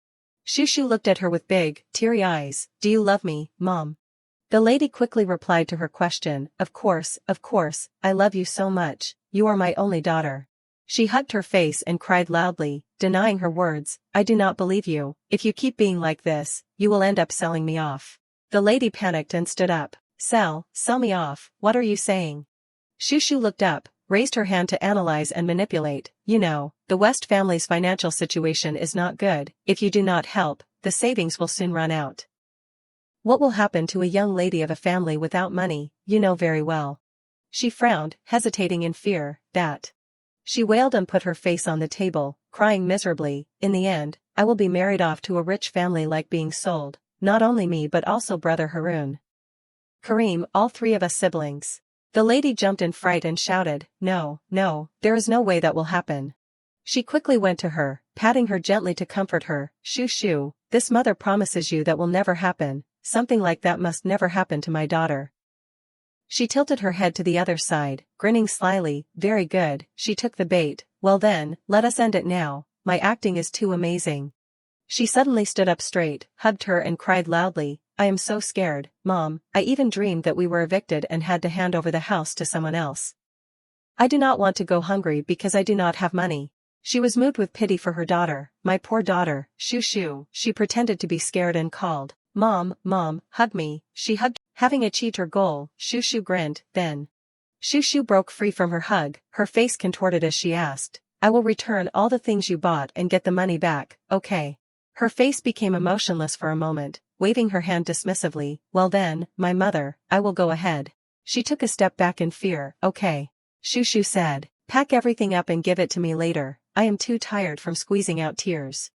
Speaker 1: Shushu looked at her with big, teary eyes. Do you love me, Mom? The lady quickly replied to her question. Of course, I love you so much, you are my only daughter. She hugged her face and cried loudly, denying her words. I do not believe you. If you keep being like this, you will end up selling me off. The lady panicked and stood up. Sell me off, what are you saying? Shushu looked up, raised her hand to analyze and manipulate. You know, the West family's financial situation is not good. If you do not help, the savings will soon run out. What will happen to a young lady of a family without money, you know very well. She frowned, hesitating in fear. That. She wailed and put her face on the table, crying miserably. In the end, I will be married off to a rich family like being sold, not only me but also brother Haroon. Kareem, all three of us siblings. The lady jumped in fright and shouted, No, there is no way that will happen. She quickly went to her, patting her gently to comfort her. Shushu, this mother promises you that will never happen. Something like that must never happen to my daughter. She tilted her head to the other side, grinning slyly. Very good, she took the bait. Well then, let us end it now, my acting is too amazing. She suddenly stood up straight, hugged her and cried loudly, I am so scared, Mom, I even dreamed that we were evicted and had to hand over the house to someone else. I do not want to go hungry because I do not have money. She was moved with pity for her daughter. My poor daughter, Shushu. She pretended to be scared and called, Mom, hug me. She hugged. Having achieved her goal, Shushu grinned, then. Shushu broke free from her hug, her face contorted as she asked, I will return all the things you bought and get the money back, okay? Her face became emotionless for a moment, waving her hand dismissively. Well then, my mother, I will go ahead. She took a step back in fear. Okay. Shushu said, pack everything up and give it to me later, I am too tired from squeezing out tears.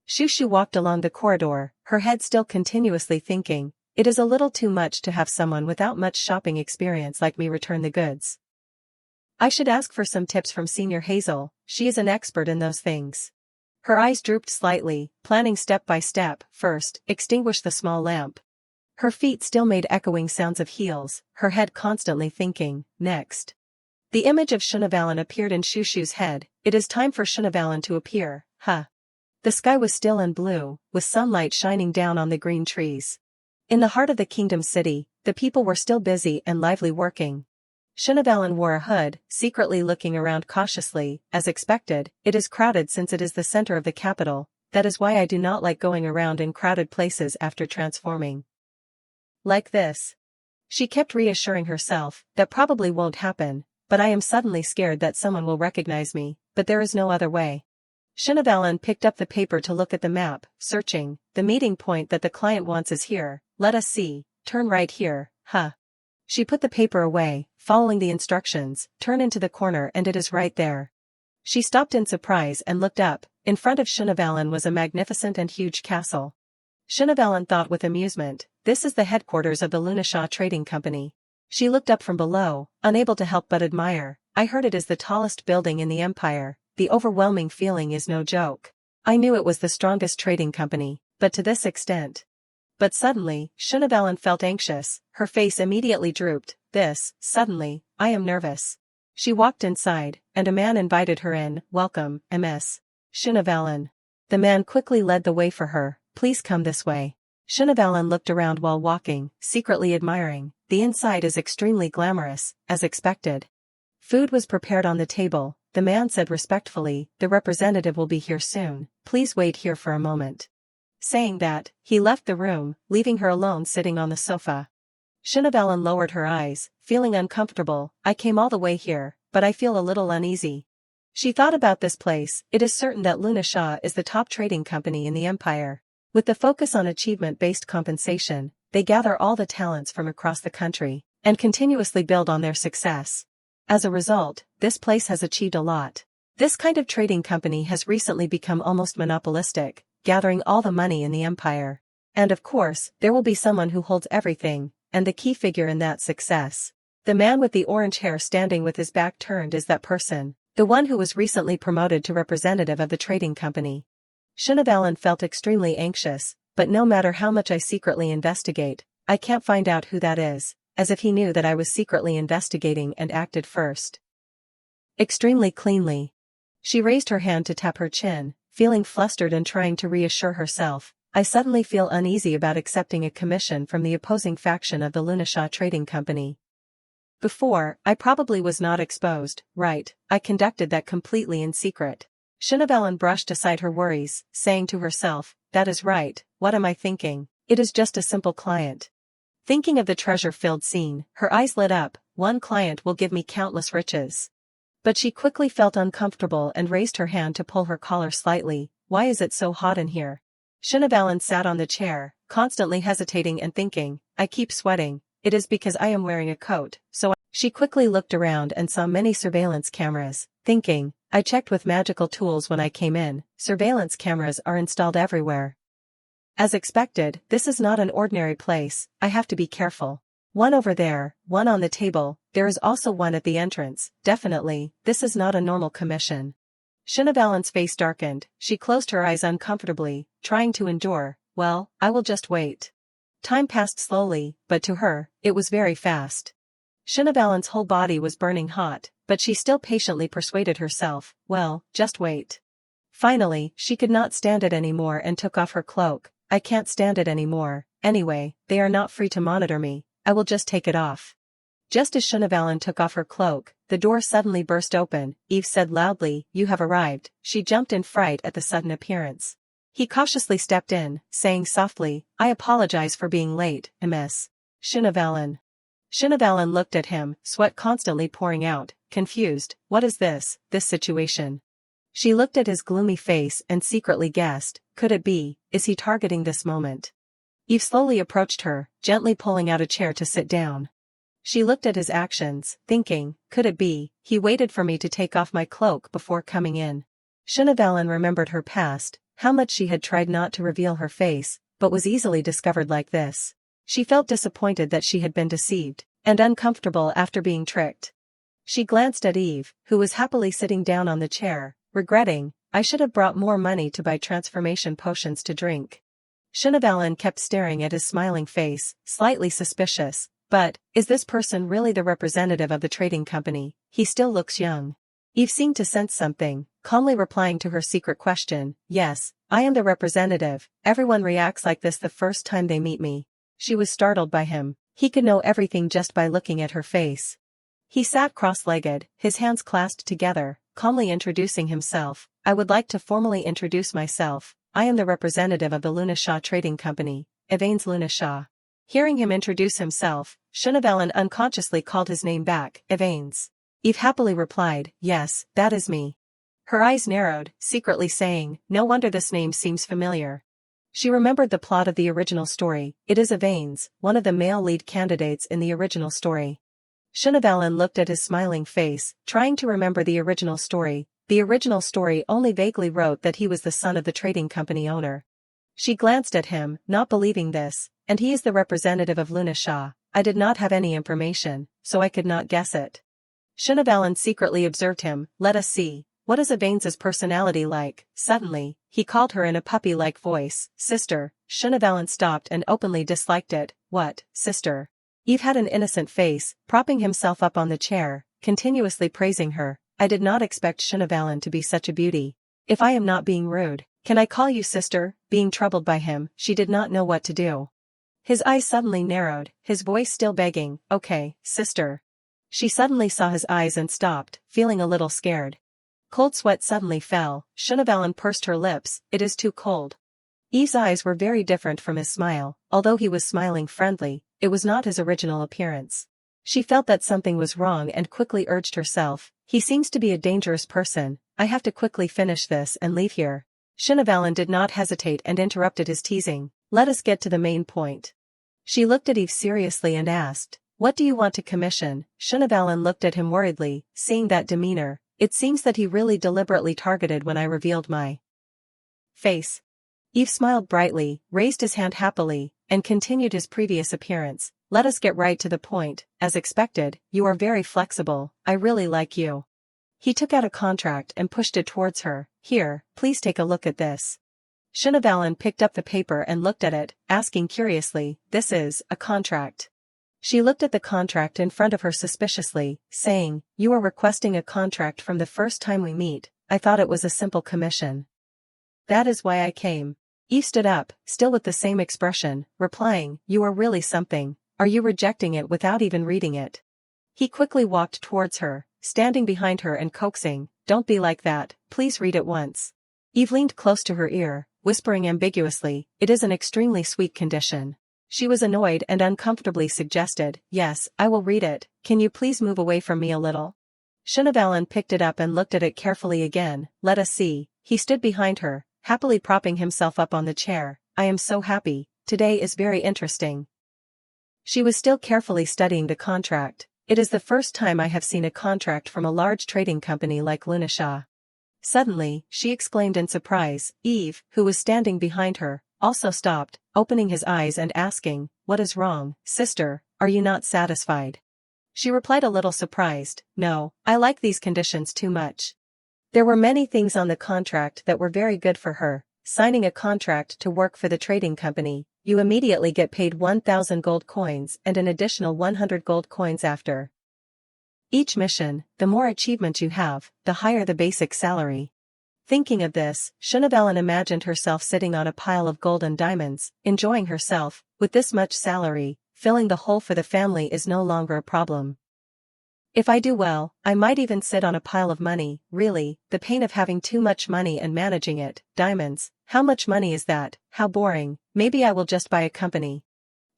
Speaker 1: Shushu walked along the corridor, her head still continuously thinking, it is a little too much to have someone without much shopping experience like me return the goods. I should ask for some tips from Senior Hazel, she is an expert in those things. Her eyes drooped slightly, planning step by step. First, extinguish the small lamp. Her feet still made echoing sounds of heels, her head constantly thinking, next. The image of Shunavalin appeared in Shushu's head. It is time for Shunavalin to appear, huh? The sky was still and blue, with sunlight shining down on the green trees. In the heart of the kingdom city, the people were still busy and lively working. Shunavalin wore a hood, secretly looking around cautiously. As expected, it is crowded since it is the center of the capital, that is why I do not like going around in crowded places after transforming. Like this. She kept reassuring herself, that probably won't happen, but I am suddenly scared that someone will recognize me, but there is no other way. Shunavalin picked up the paper to look at the map, searching. The meeting point that the client wants is here, let us see, turn right here, huh? She put the paper away, following the instructions, turn into the corner and it is right there. She stopped in surprise and looked up. In front of Shunavalin was a magnificent and huge castle. Shunavalin thought with amusement, this is the headquarters of the Lunashaw Trading Company. She looked up from below, unable to help but admire. I heard it is the tallest building in the empire, the overwhelming feeling is no joke. I knew it was the strongest trading company, but to this extent. But suddenly, Shunavalin felt anxious, her face immediately drooped. Suddenly, I am nervous. She walked inside, and a man invited her in. Welcome, Ms. Shunavalin. The man quickly led the way for her. Please come this way. Shunavalin looked around while walking, secretly admiring. The inside is extremely glamorous, as expected. Food was prepared on the table. The man said respectfully, the representative will be here soon, please wait here for a moment. Saying that, he left the room, leaving her alone sitting on the sofa. Shinavalin lowered her eyes, feeling uncomfortable. I came all the way here, but I feel a little uneasy. She thought about this place. It is certain that Lunasha is the top trading company in the empire. With the focus on achievement-based compensation, they gather all the talents from across the country and continuously build on their success. As a result, this place has achieved a lot. This kind of trading company has recently become almost monopolistic, gathering all the money in the empire. And of course, there will be someone who holds everything, and the key figure in that success. The man with the orange hair standing with his back turned is that person, the one who was recently promoted to representative of the trading company. Shinavalin felt extremely anxious, but no matter how much I secretly investigate, I can't find out who that is, as if he knew that I was secretly investigating and acted first. Extremely cleanly. She raised her hand to tap her chin, feeling flustered and trying to reassure herself. I suddenly feel uneasy about accepting a commission from the opposing faction of the Lunasha Trading Company. Before, I probably was not exposed, right? I conducted that completely in secret. Shinavalin brushed aside her worries, saying to herself, that is right, what am I thinking? It is just a simple client. Thinking of the treasure-filled scene, her eyes lit up. One client will give me countless riches. But she quickly felt uncomfortable and raised her hand to pull her collar slightly. Why is it so hot in here? Shinavalin sat on the chair, constantly hesitating and thinking, I keep sweating. It is because I am wearing a coat, She quickly looked around and saw many surveillance cameras, thinking, I checked with magical tools when I came in. Surveillance cameras are installed everywhere. As expected, this is not an ordinary place. I have to be careful. One over there, one on the table, there is also one at the entrance. Definitely, this is not a normal commission. Shinavalon's face darkened. She closed her eyes uncomfortably, trying to endure. Well, I will just wait. Time passed slowly, but to her, it was very fast. Shinavalon's whole body was burning hot, but she still patiently persuaded herself, well, just wait. Finally, she could not stand it anymore and took off her cloak. I can't stand it anymore. Anyway, they are not free to monitor me. I will just take it off. Just as Shinavalon took off her cloak, the door suddenly burst open. Eve said loudly, you have arrived. She jumped in fright at the sudden appearance. He cautiously stepped in, saying softly, I apologize for being late, Miss Shinavalon. Shinavalon looked at him, sweat constantly pouring out, confused. What is this situation? She looked at his gloomy face and secretly guessed, could it be, is he targeting this moment? Eve slowly approached her, gently pulling out a chair to sit down. She looked at his actions, thinking, could it be, he waited for me to take off my cloak before coming in. Shinavalon remembered her past, how much she had tried not to reveal her face, but was easily discovered like this. She felt disappointed that she had been deceived, and uncomfortable after being tricked. She glanced at Eve, who was happily sitting down on the chair, regretting, I should have brought more money to buy transformation potions to drink. Shinavalon kept staring at his smiling face, slightly suspicious. But, is this person really the representative of the trading company? He still looks young. Eve seemed to sense something, calmly replying to her secret question, yes, I am the representative. Everyone reacts like this the first time they meet me. She was startled by him. He could know everything just by looking at her face. He sat cross-legged, his hands clasped together, calmly introducing himself. I would like to formally introduce myself. I am the representative of the Lunasha Trading Company, Evanes Lunasha. Hearing him introduce himself, Shinavalon unconsciously called his name back, Evanes. Eve happily replied, yes, that is me. Her eyes narrowed, secretly saying, no wonder this name seems familiar. She remembered the plot of the original story. It is Evanes, one of the male lead candidates in the original story. Shinavalon looked at his smiling face, trying to remember the original story. The original story only vaguely wrote that he was the son of the trading company owner. She glanced at him, not believing this. And he is the representative of Lunasha. I did not have any information, so I could not guess it. Shinavalon secretly observed him. Let us see. What is Evanes' personality like? Suddenly, he called her in a puppy-like voice, sister. Shinavalon stopped and openly disliked it. What, sister? Eve had an innocent face, propping himself up on the chair, continuously praising her. I did not expect Shinavalon to be such a beauty. If I am not being rude, can I call you sister? Being troubled by him, she did not know what to do. His eyes suddenly narrowed, his voice still begging, okay, sister. She suddenly saw his eyes and stopped, feeling a little scared. Cold sweat suddenly fell. Shinavalon pursed her lips, it is too cold. Eve's eyes were very different from his smile. Although he was smiling friendly, it was not his original appearance. She felt that something was wrong and quickly urged herself, he seems to be a dangerous person, I have to quickly finish this and leave here. Shinavalin did not hesitate and interrupted his teasing, let us get to the main point. She looked at Eve seriously and asked, what do you want to commission? Shinavalin looked at him worriedly, seeing that demeanor, it seems that he really deliberately targeted when I revealed my face. Eve smiled brightly, raised his hand happily, and continued his previous appearance. Let us get right to the point, as expected, you are very flexible, I really like you. He took out a contract and pushed it towards her, here, please take a look at this. Shinavalin picked up the paper and looked at it, asking curiously, this is a contract. She looked at the contract in front of her suspiciously, saying, you are requesting a contract from the first time we meet, I thought it was a simple commission. That is why I came. Eve stood up, still with the same expression, replying, you are really something, are you rejecting it without even reading it? He quickly walked towards her, standing behind her and coaxing, don't be like that, please read it once. Eve leaned close to her ear, whispering ambiguously, it is an extremely sweet condition. She was annoyed and uncomfortably suggested, yes, I will read it, can you please move away from me a little? Shinavalin picked it up and looked at it carefully again, let us see, he stood behind her, happily propping himself up on the chair, I am so happy, today is very interesting. She was still carefully studying the contract, it is the first time I have seen a contract from a large trading company like Lunasha. Suddenly, she exclaimed in surprise, Eve, who was standing behind her, also stopped, opening his eyes and asking, what is wrong, sister, are you not satisfied? She replied a little surprised, no, I like these conditions too much. There were many things on the contract that were very good for her, signing a contract to work for the trading company, you immediately get paid 1,000 gold coins and an additional 100 gold coins after each mission, the more achievements you have, the higher the basic salary. Thinking of this, Shinavalin imagined herself sitting on a pile of gold and diamonds, enjoying herself, with this much salary, filling the hole for the family is no longer a problem. If I do well, I might even sit on a pile of money, really, the pain of having too much money and managing it, diamonds, how much money is that, how boring, maybe I will just buy a company.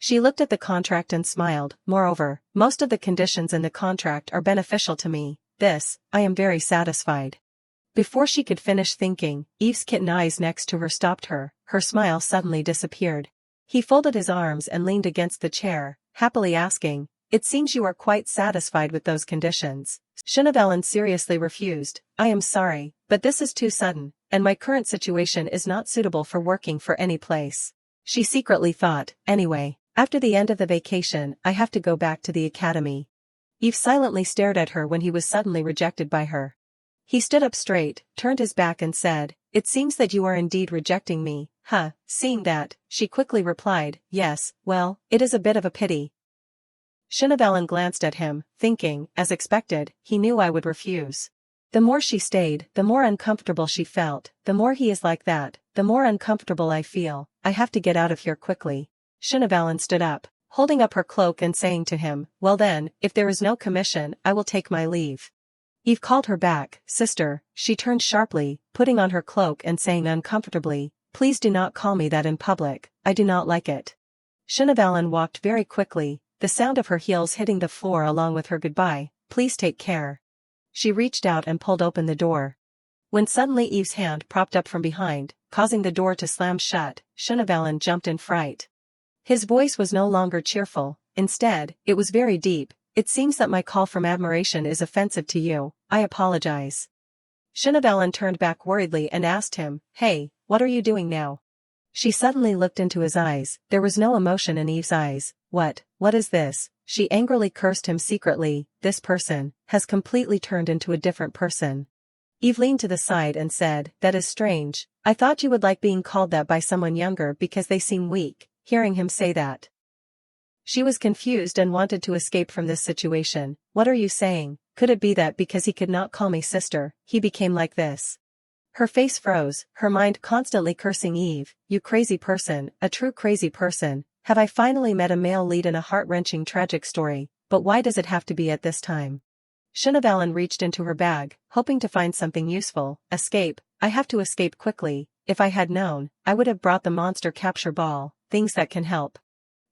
Speaker 1: She looked at the contract and smiled, moreover, most of the conditions in the contract are beneficial to me, this, I am very satisfied. Before she could finish thinking, Eve's kitten eyes next to her stopped her, her smile suddenly disappeared. He folded his arms and leaned against the chair, happily asking, it seems you are quite satisfied with those conditions. Shinavalin seriously refused, I am sorry, but this is too sudden, and my current situation is not suitable for working for any place. She secretly thought, anyway, after the end of the vacation I have to go back to the academy. Eve silently stared at her when he was suddenly rejected by her. He stood up straight, turned his back and said, it seems that you are indeed rejecting me, huh, seeing that, she quickly replied, yes, well, it is a bit of a pity. Shinavalin glanced at him, thinking, as expected, he knew I would refuse. The more she stayed, the more uncomfortable she felt, the more he is like that, the more uncomfortable I feel, I have to get out of here quickly. Shinavalin stood up, holding up her cloak and saying to him, well then, if there is no commission, I will take my leave. Eve called her back, sister, she turned sharply, putting on her cloak and saying uncomfortably, please do not call me that in public, I do not like it. Shinavalin walked very quickly, the sound of her heels hitting the floor along with her goodbye, please take care. She reached out and pulled open the door. When suddenly Eve's hand propped up from behind, causing the door to slam shut, Shinavalin jumped in fright. His voice was no longer cheerful, instead, it was very deep, it seems that my call from admiration is offensive to you, I apologize. Shinavalin turned back worriedly and asked him, hey, what are you doing now? She suddenly looked into his eyes, there was no emotion in Eve's eyes, what is this? She angrily cursed him secretly, this person, has completely turned into a different person. Eve leaned to the side and said, that is strange, I thought you would like being called that by someone younger because they seem weak, hearing him say that. She was confused and wanted to escape from this situation, what are you saying, could it be that because he could not call me sister, he became like this? Her face froze, her mind constantly cursing Eve, you crazy person, a true crazy person, have I finally met a male lead in a heart-wrenching tragic story, but why does it have to be at this time? Shinavalin reached into her bag, hoping to find something useful, escape, I have to escape quickly, if I had known, I would have brought the monster capture ball, things that can help.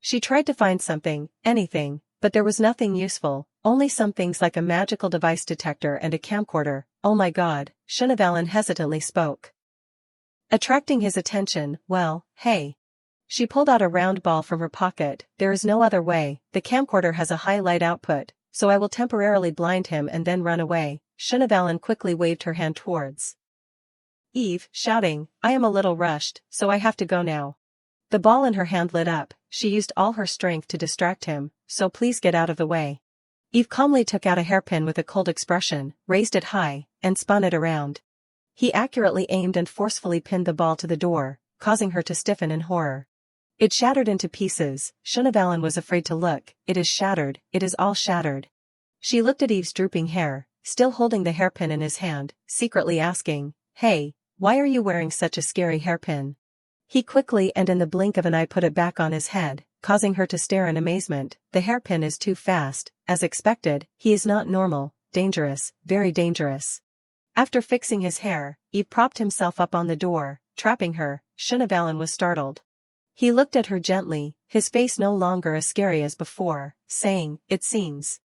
Speaker 1: She tried to find something, anything, but there was nothing useful, only some things like a magical device detector and a camcorder. Oh my god, Shinavalin hesitantly spoke. Attracting his attention, well, hey. She pulled out a round ball from her pocket. There is no other way, the camcorder has a high light output, so I will temporarily blind him and then run away. Shinavalin quickly waved her hand towards Eve, shouting, I am a little rushed, so I have to go now. The ball in her hand lit up. She used all her strength to distract him, so please get out of the way. Eve calmly took out a hairpin with a cold expression, raised it high, and spun it around. He accurately aimed and forcefully pinned the ball to the door, causing her to stiffen in horror. It shattered into pieces. Shinavalin was afraid to look. It is shattered, it is all shattered. She looked at Eve's drooping hair, still holding the hairpin in his hand, secretly asking, hey, why are you wearing such a scary hairpin? He quickly and in the blink of an eye put it back on his head, causing her to stare in amazement. The hairpin is too fast. As expected, he is not normal, dangerous, very dangerous. After fixing his hair, Eve propped himself up on the door, trapping her. Shinavalin was startled. He looked at her gently, his face no longer as scary as before, saying, it seems.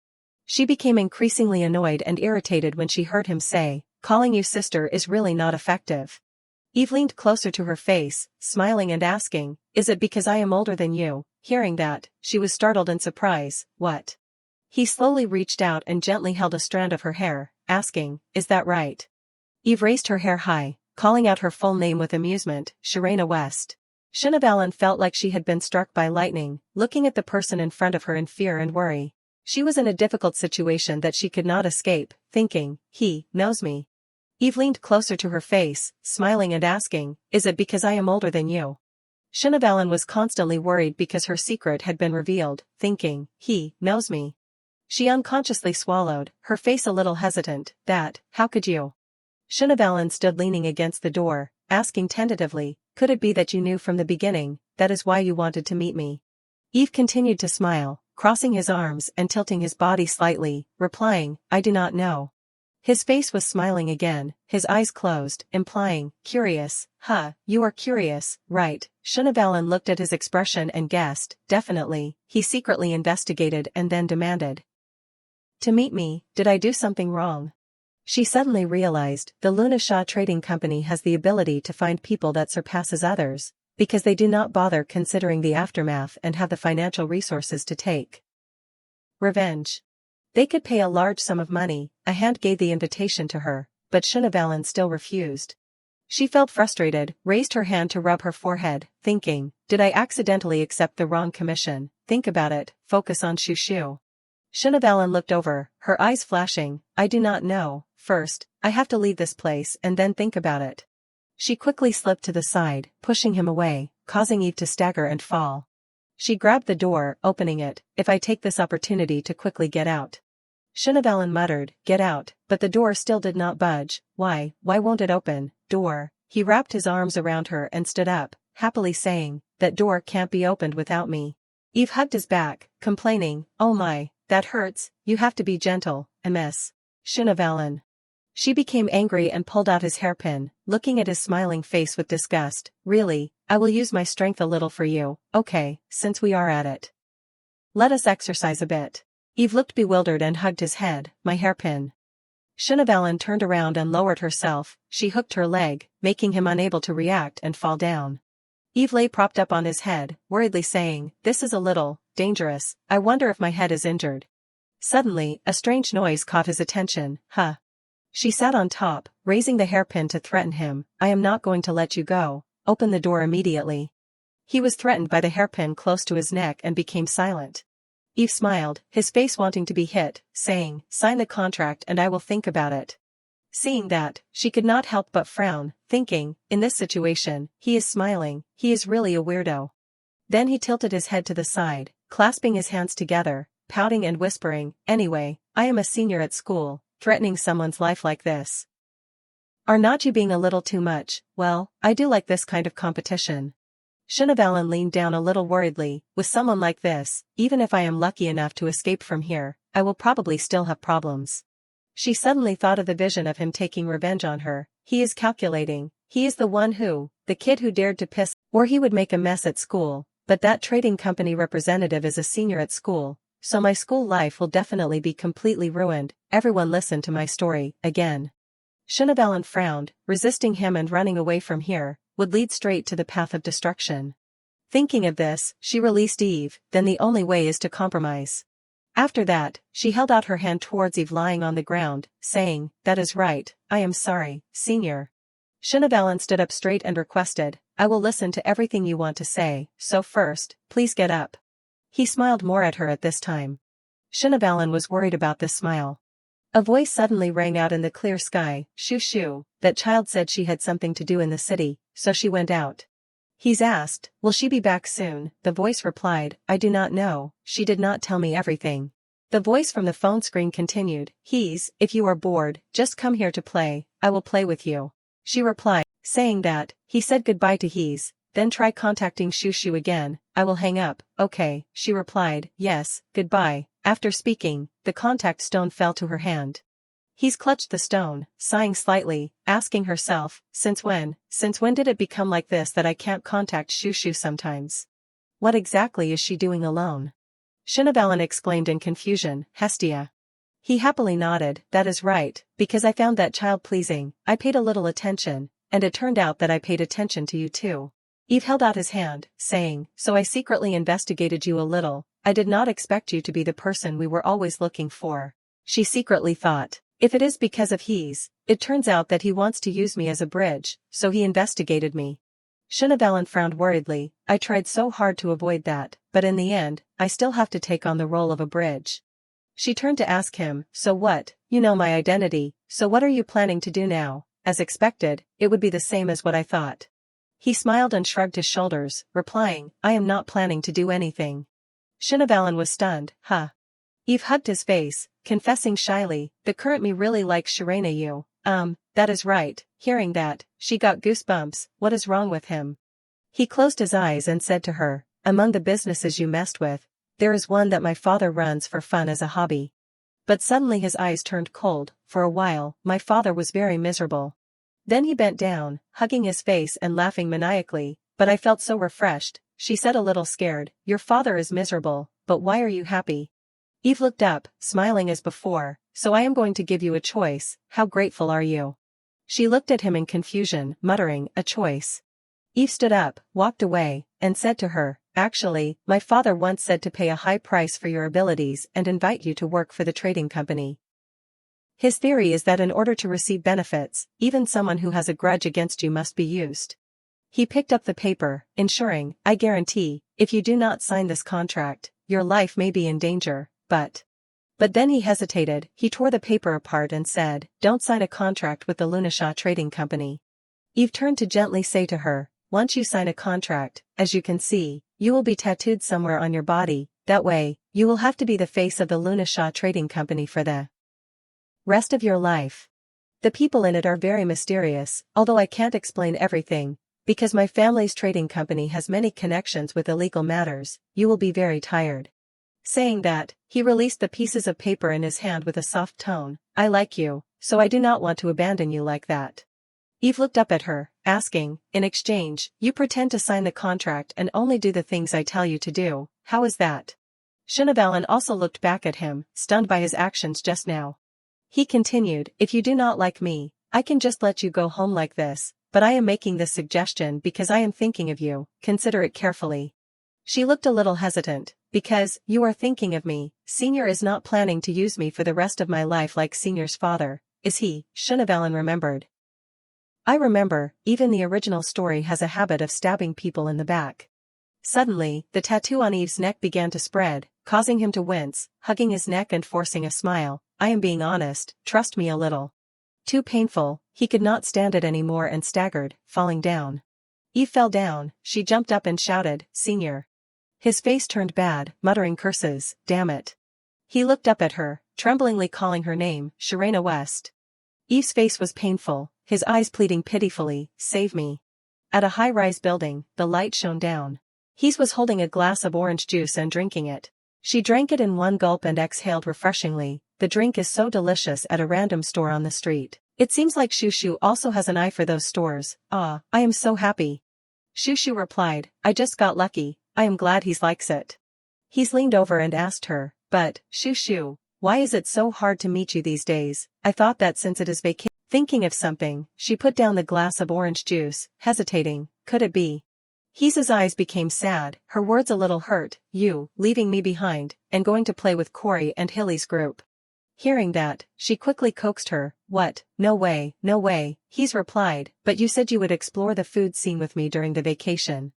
Speaker 1: She became increasingly annoyed and irritated when she heard him say, calling you sister is really not effective. Eve leaned closer to her face, smiling and asking, is it because I am older than you? Hearing that, she was startled in surprise. What? He slowly reached out and gently held a strand of her hair, asking, is that right? Eve raised her hair high, calling out her full name with amusement, Shirena West. Shinavalin felt like she had been struck by lightning, looking at the person in front of her in fear and worry. She was in a difficult situation that she could not escape, thinking, he knows me. Eve leaned closer to her face, smiling and asking, is it because I am older than you? Shinavalin was constantly worried because her secret had been revealed, thinking, he knows me. She unconsciously swallowed, her face a little hesitant. How could you? Shinavalin stood leaning against the door, asking tentatively, could it be that you knew from the beginning, that is why you wanted to meet me? Eve continued to smile, crossing his arms and tilting his body slightly, replying, I do not know. His face was smiling again, his eyes closed, implying, curious, you are curious, right? Shinavalin looked at his expression and guessed, definitely. He secretly investigated and then demanded. To meet me, did I do something wrong? She suddenly realized, the Luna Shah Trading Company has the ability to find people that surpasses others, because they do not bother considering the aftermath and have the financial resources to take revenge. They could pay a large sum of money. A hand gave the invitation to her, but Shinavalin still refused. She felt frustrated, raised her hand to rub her forehead, thinking, did I accidentally accept the wrong commission? Think about it, focus on Shushu. Shinavalin looked over, her eyes flashing, I do not know, first, I have to leave this place and then think about it. She quickly slipped to the side, pushing him away, causing Eve to stagger and fall. She grabbed the door, opening it, if I take this opportunity to quickly get out. Shinavalin muttered, get out, but the door still did not budge. Why won't it open? Door. He wrapped his arms around her and stood up, happily saying, that door can't be opened without me. Eve hugged his back, complaining, oh my, that hurts, you have to be gentle, Ms. Shinavalin. She became angry and pulled out his hairpin, looking at his smiling face with disgust. Really, I will use my strength a little for you, okay, since we are at it. Let us exercise a bit. Eve looked bewildered and hugged his head, my hairpin. Shinavalin turned around and lowered herself, she hooked her leg, making him unable to react and fall down. Eve lay propped up on his head, worriedly saying, this is a little dangerous, I wonder if my head is injured. Suddenly, a strange noise caught his attention, She sat on top, raising the hairpin to threaten him, I am not going to let you go, open the door immediately. He was threatened by the hairpin close to his neck and became silent. Eve smiled, his face wanting to be hit, saying, sign the contract and I will think about it. Seeing that, she could not help but frown, thinking, in this situation, he is smiling, he is really a weirdo. Then he tilted his head to the side, clasping his hands together, pouting and whispering, anyway, I am a senior at school, threatening someone's life like this. Are not you being a little too much? Well, I do like this kind of competition. Shinavalin leaned down a little worriedly, with someone like this, even if I am lucky enough to escape from here, I will probably still have problems. She suddenly thought of the vision of him taking revenge on her. He is calculating, he is the one who, the kid who dared to piss, or he would make a mess at school, but that trading company representative is a senior at school, so my school life will definitely be completely ruined. Everyone listen to my story, again. Shinabalan frowned, resisting him and running away from here would lead straight to the path of destruction. Thinking of this, she released Eve, then the only way is to compromise. After that, she held out her hand towards Eve lying on the ground, saying, "That is right, I am sorry, senior." Shinabalan stood up straight and requested, "I will listen to everything you want to say, so first, please get up." He smiled more at her at this time. Shinabalan was worried about this smile. A voice suddenly rang out in the clear sky, "Shoo shoo, that child said she had something to do in the city, so she went out." He's asked, "Will she be back soon?" The voice replied, "I do not know, she did not tell me everything." The voice from the phone screen continued, "If you are bored, just come here to play, I will play with you." She replied, saying that, he said goodbye to He's, then try contacting Shushu again, "I will hang up." "Okay," she replied, "yes, goodbye." After speaking, the contact stone fell to her hand. He's clutched the stone, sighing slightly, asking herself, since when did it become like this that I can't contact Shushu sometimes? What exactly is she doing alone? Shinabalan exclaimed in confusion, "Hestia." He happily nodded, "That is right, because I found that child pleasing, I paid a little attention, and it turned out that I paid attention to you too." Eve held out his hand, saying, "So I secretly investigated you a little, I did not expect you to be the person we were always looking for." She secretly thought, if it is because of it turns out that he wants to use me as a bridge, so he investigated me. Shinabalan frowned worriedly, "I tried so hard to avoid that, but in the end, I still have to take on the role of a bridge." She turned to ask him, "So what, you know my identity, so what are you planning to do now?" As expected, it would be the same as what I thought. He smiled and shrugged his shoulders, replying, "I am not planning to do anything." Shinabalan was stunned, "Huh?" Eve hugged his face, confessing shyly, "The current me really likes Shirena you." That is right." Hearing that, she got goosebumps, "What is wrong with him?" He closed his eyes and said to her, "Among the businesses you messed with, there is one that my father runs for fun as a hobby." But suddenly his eyes turned cold. "For a while, my father was very miserable." Then he bent down, hugging his face and laughing maniacally, "But I felt so refreshed," she said a little scared. "Your father is miserable, but why are you happy?" Eve looked up, smiling as before, "So I am going to give you a choice, how grateful are you?" She looked at him in confusion, muttering, "A choice?" Eve stood up, walked away, and said to her, "Actually, my father once said to pay a high price for your abilities and invite you to work for the trading company. His theory is that in order to receive benefits, even someone who has a grudge against you must be used." He picked up the paper, ensuring, "I guarantee, if you do not sign this contract, your life may be in danger, but then he hesitated, he tore the paper apart and said, "Don't sign a contract with the Lunasha Trading Company." Eve turned to gently say to her, "Once you sign a contract, as you can see, you will be tattooed somewhere on your body, that way, you will have to be the face of the Lunasha Trading Company for the rest of your life. The people in it are very mysterious, although I can't explain everything, because my family's trading company has many connections with illegal matters, you will be very tired." Saying that, he released the pieces of paper in his hand with a soft tone, "I like you, so I do not want to abandon you like that." Eve looked up at her, asking, "In exchange, you pretend to sign the contract and only do the things I tell you to do, how is that?" Shinabalan also looked back at him, stunned by his actions just now. He continued, "If you do not like me, I can just let you go home like this, but I am making this suggestion because I am thinking of you, consider it carefully." She looked a little hesitant, "Because, you are thinking of me, Senior is not planning to use me for the rest of my life like Senior's father, is he?" Shinabalan remembered. "I remember, even the original story has a habit of stabbing people in the back." Suddenly, the tattoo on Eve's neck began to spread, causing him to wince, hugging his neck and forcing a smile. "I am being honest, trust me a little." Too painful, he could not stand it anymore and staggered, falling down. Eve fell down, she jumped up and shouted, "Senior." His face turned bad, muttering curses, "Damn it." He looked up at her, tremblingly calling her name, "Shirena West." Eve's face was painful, his eyes pleading pitifully, "Save me." At a high-rise building, the light shone down. He was holding a glass of orange juice and drinking it. She drank it in one gulp and exhaled refreshingly. "The drink is so delicious at a random store on the street. It seems like Shushu also has an eye for those stores. Ah, I am so happy." Shushu replied, "I just got lucky, I am glad he likes it. He's leaned over and asked her, but, Shushu, why is it so hard to meet you these days? I thought that since it is vacation. Thinking of something, she put down the glass of orange juice, hesitating, could it be? He's eyes became sad, her words a little hurt, you, leaving me behind, and going to play with Corey and Hilly's group. Hearing that, she quickly coaxed her, what, no way, no way, he's replied, but you said you would explore the food scene with me during the vacation.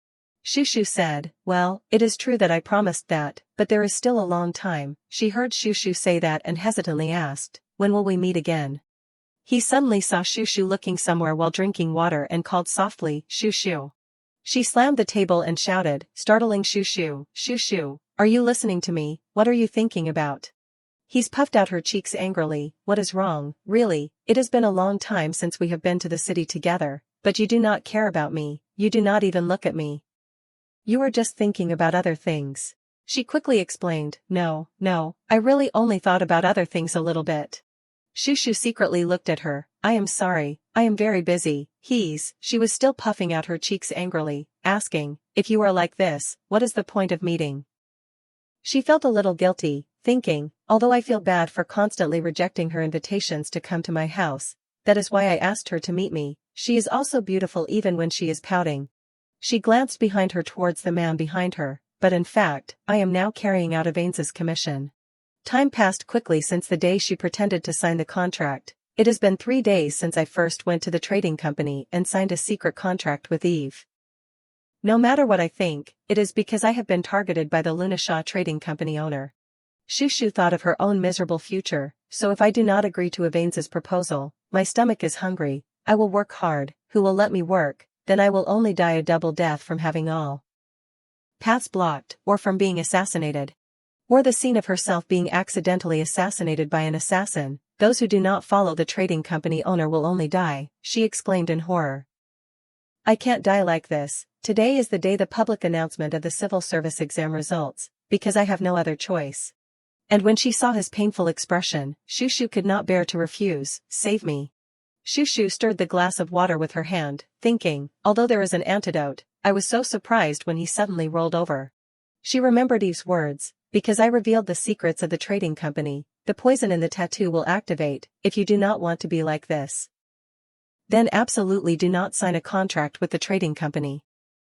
Speaker 1: Shushu said, well, it is true that I promised that, but there is still a long time. She heard Shushu say that and hesitantly asked, when will we meet again? He suddenly saw Shushu looking somewhere while drinking water and called softly, Shushu. She slammed the table and shouted, startling Shushu, Shushu, are you listening to me? What are you thinking about? He's puffed out her cheeks angrily, what is wrong, really, it has been a long time since we have been to the city together, but you do not care about me, you do not even look at me. You are just thinking about other things. She quickly explained, no, I really only thought about other things a little bit. Shushu secretly looked at her, I am sorry, I am very busy, she was still puffing out her cheeks angrily, asking, if you are like this, what is the point of meeting? She felt a little guilty, thinking, although I feel bad for constantly rejecting her invitations to come to my house, that is why I asked her to meet me, she is also beautiful even when she is pouting. She glanced behind her towards the man behind her, but in fact, I am now carrying out Avanes's commission. Time passed quickly since the day she pretended to sign the contract. It has been 3 days since I first went to the trading company and signed a secret contract with Eve. No matter what I think, it is because I have been targeted by the Lunashaw Trading Company owner. Shushu thought of her own miserable future, so if I do not agree to Avanes's proposal, my stomach is hungry, I will work hard, who will let me work, then I will only die a double death from having all paths blocked, or from being assassinated. Or the scene of herself being accidentally assassinated by an assassin, those who do not follow the trading company owner will only die, she exclaimed in horror. I can't die like this, today is the day the public announcement of the civil service exam results, because I have no other choice. And when she saw his painful expression, Shushu could not bear to refuse, save me. Shushu stirred the glass of water with her hand, thinking, although there is an antidote, I was so surprised when he suddenly rolled over. She remembered Eve's words, because I revealed the secrets of the trading company, the poison in the tattoo will activate, if you do not want to be like this. Then absolutely do not sign a contract with the trading company.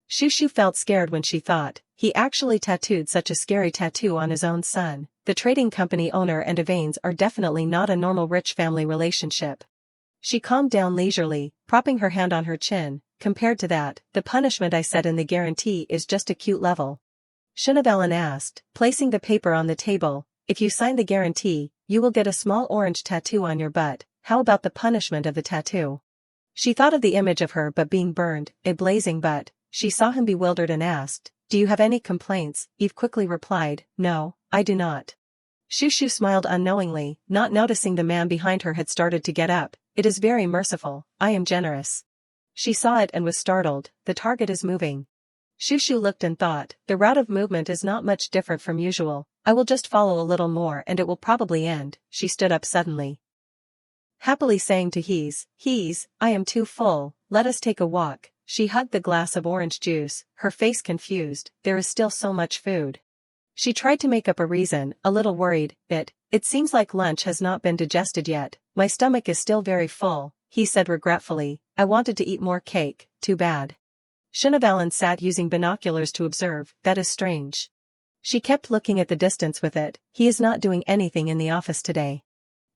Speaker 1: Shushu felt scared when she thought, he actually tattooed such a scary tattoo on his own son. The trading company owner and Avanes are definitely not a normal rich family relationship. She calmed down leisurely, propping her hand on her chin, compared to that, the punishment I set in the guarantee is just a cute level. Shinavalan asked, placing the paper on the table, if you sign the guarantee, you will get a small orange tattoo on your butt, how about the punishment of the tattoo? She thought of the image of her butt being burned, a blazing butt, she saw him bewildered and asked, do you have any complaints? Eve quickly replied, no, I do not. Shushu smiled unknowingly, not noticing the man behind her had started to get up, it is very merciful, I am generous. She saw it and was startled, the target is moving. Shushu looked and thought, the route of movement is not much different from usual, I will just follow a little more and it will probably end. She stood up suddenly, happily saying to Hees, I am too full, let us take a walk. She hugged the glass of orange juice, her face confused, there is still so much food. She tried to make up a reason, a little worried, it seems like lunch has not been digested yet, my stomach is still very full, he said regretfully, I wanted to eat more cake, too bad. Shinavalan sat using binoculars to observe, that is strange. She kept looking at the distance with it, he is not doing anything in the office today.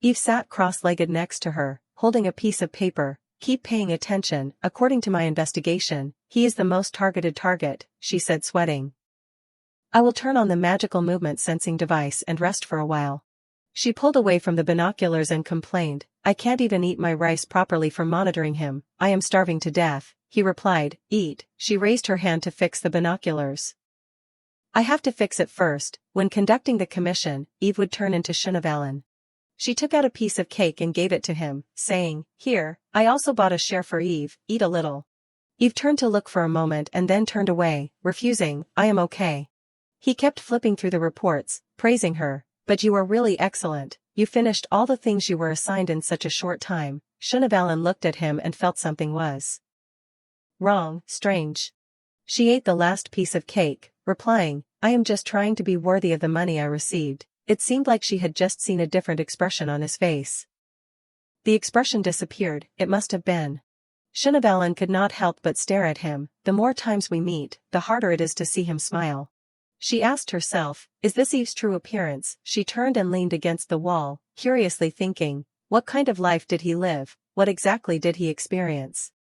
Speaker 1: Eve sat cross-legged next to her, holding a piece of paper, keep paying attention, according to my investigation, he is the most targeted target, she said sweating. I will turn on the magical movement sensing device and rest for a while. She pulled away from the binoculars and complained, I can't even eat my rice properly from monitoring him, I am starving to death. He replied, eat. She raised her hand to fix the binoculars. I have to fix it first. When conducting the commission, Eve would turn into Shinavalan. She took out a piece of cake and gave it to him, saying, here, I also bought a share for Eve, eat a little. Eve turned to look for a moment and then turned away, refusing, I am okay. He kept flipping through the reports, praising her, but you are really excellent, you finished all the things you were assigned in such a short time. Shinavalan looked at him and felt something was wrong, strange. She ate the last piece of cake, replying, I am just trying to be worthy of the money I received. It seemed like she had just seen a different expression on his face. The expression disappeared, it must have been. Shinabalan could not help but stare at him. The more times we meet, the harder it is to see him smile. She asked herself, is this Eve's true appearance? She turned and leaned against the wall, curiously thinking, what kind of life did he live, what exactly did he experience?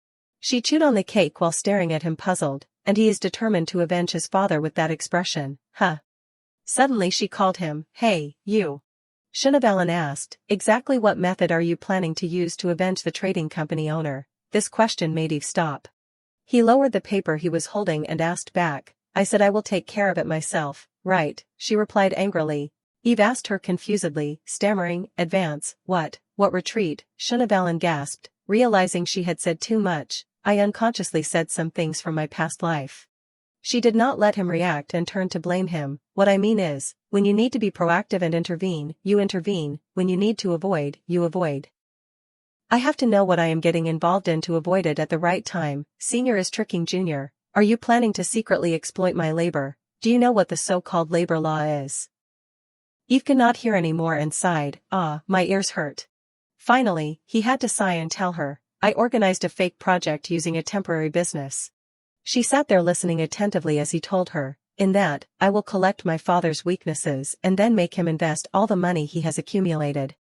Speaker 1: She chewed on the cake while staring at him puzzled, and he is determined to avenge his father with that expression, huh? Suddenly she called him, hey, you. Shinabalan asked, exactly what method are you planning to use to avenge the trading company owner? This question made Eve stop. He lowered the paper he was holding and asked back, I said I will take care of it myself, right? She replied angrily. Eve asked her confusedly, stammering, advance, what retreat? Shinabalan gasped, realizing she had said too much, I unconsciously said some things from my past life. She did not let him react and turned to blame him, what I mean is, when you need to be proactive and intervene, you intervene, when you need to avoid, you avoid. I have to know what I am getting involved in to avoid it at the right time. Senior is tricking Junior. Are you planning to secretly exploit my labor? Do you know what the so-called labor law is? Eve could not hear any more and sighed, my ears hurt. Finally, he had to sigh and tell her, I organized a fake project using a temporary business. She sat there listening attentively as he told her, in that, I will collect my father's weaknesses and then make him invest all the money he has accumulated.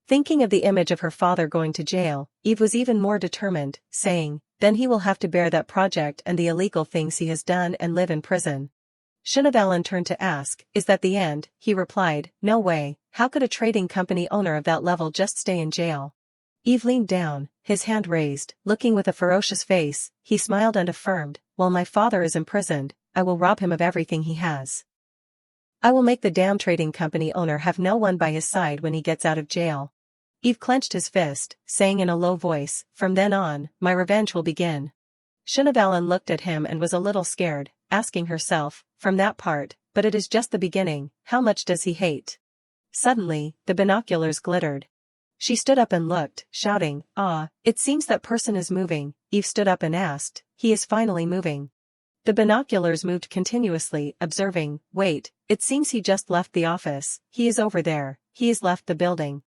Speaker 1: Thinking of the image of her father going to jail, Eve was even more determined, saying, then he will have to bear that project and the illegal things he has done and live in prison. Shinabalan turned to ask, is that the end? He replied, no way, how could a trading company owner of that level just stay in jail? Eve leaned down, his hand raised, looking with a ferocious face, he smiled and affirmed, while my father is imprisoned, I will rob him of everything he has. I will make the damn trading company owner have no one by his side when he gets out of jail. Eve clenched his fist, saying in a low voice, from then on, my revenge will begin. Shinabalan looked at him and was a little scared, asking herself, from that part, but it is just the beginning, how much does he hate? Suddenly, the binoculars glittered. She stood up and looked, shouting, it seems that person is moving. Eve stood up and asked, he is finally moving. The binoculars moved continuously, observing, wait, it seems he just left the office, he is over there, he has left the building.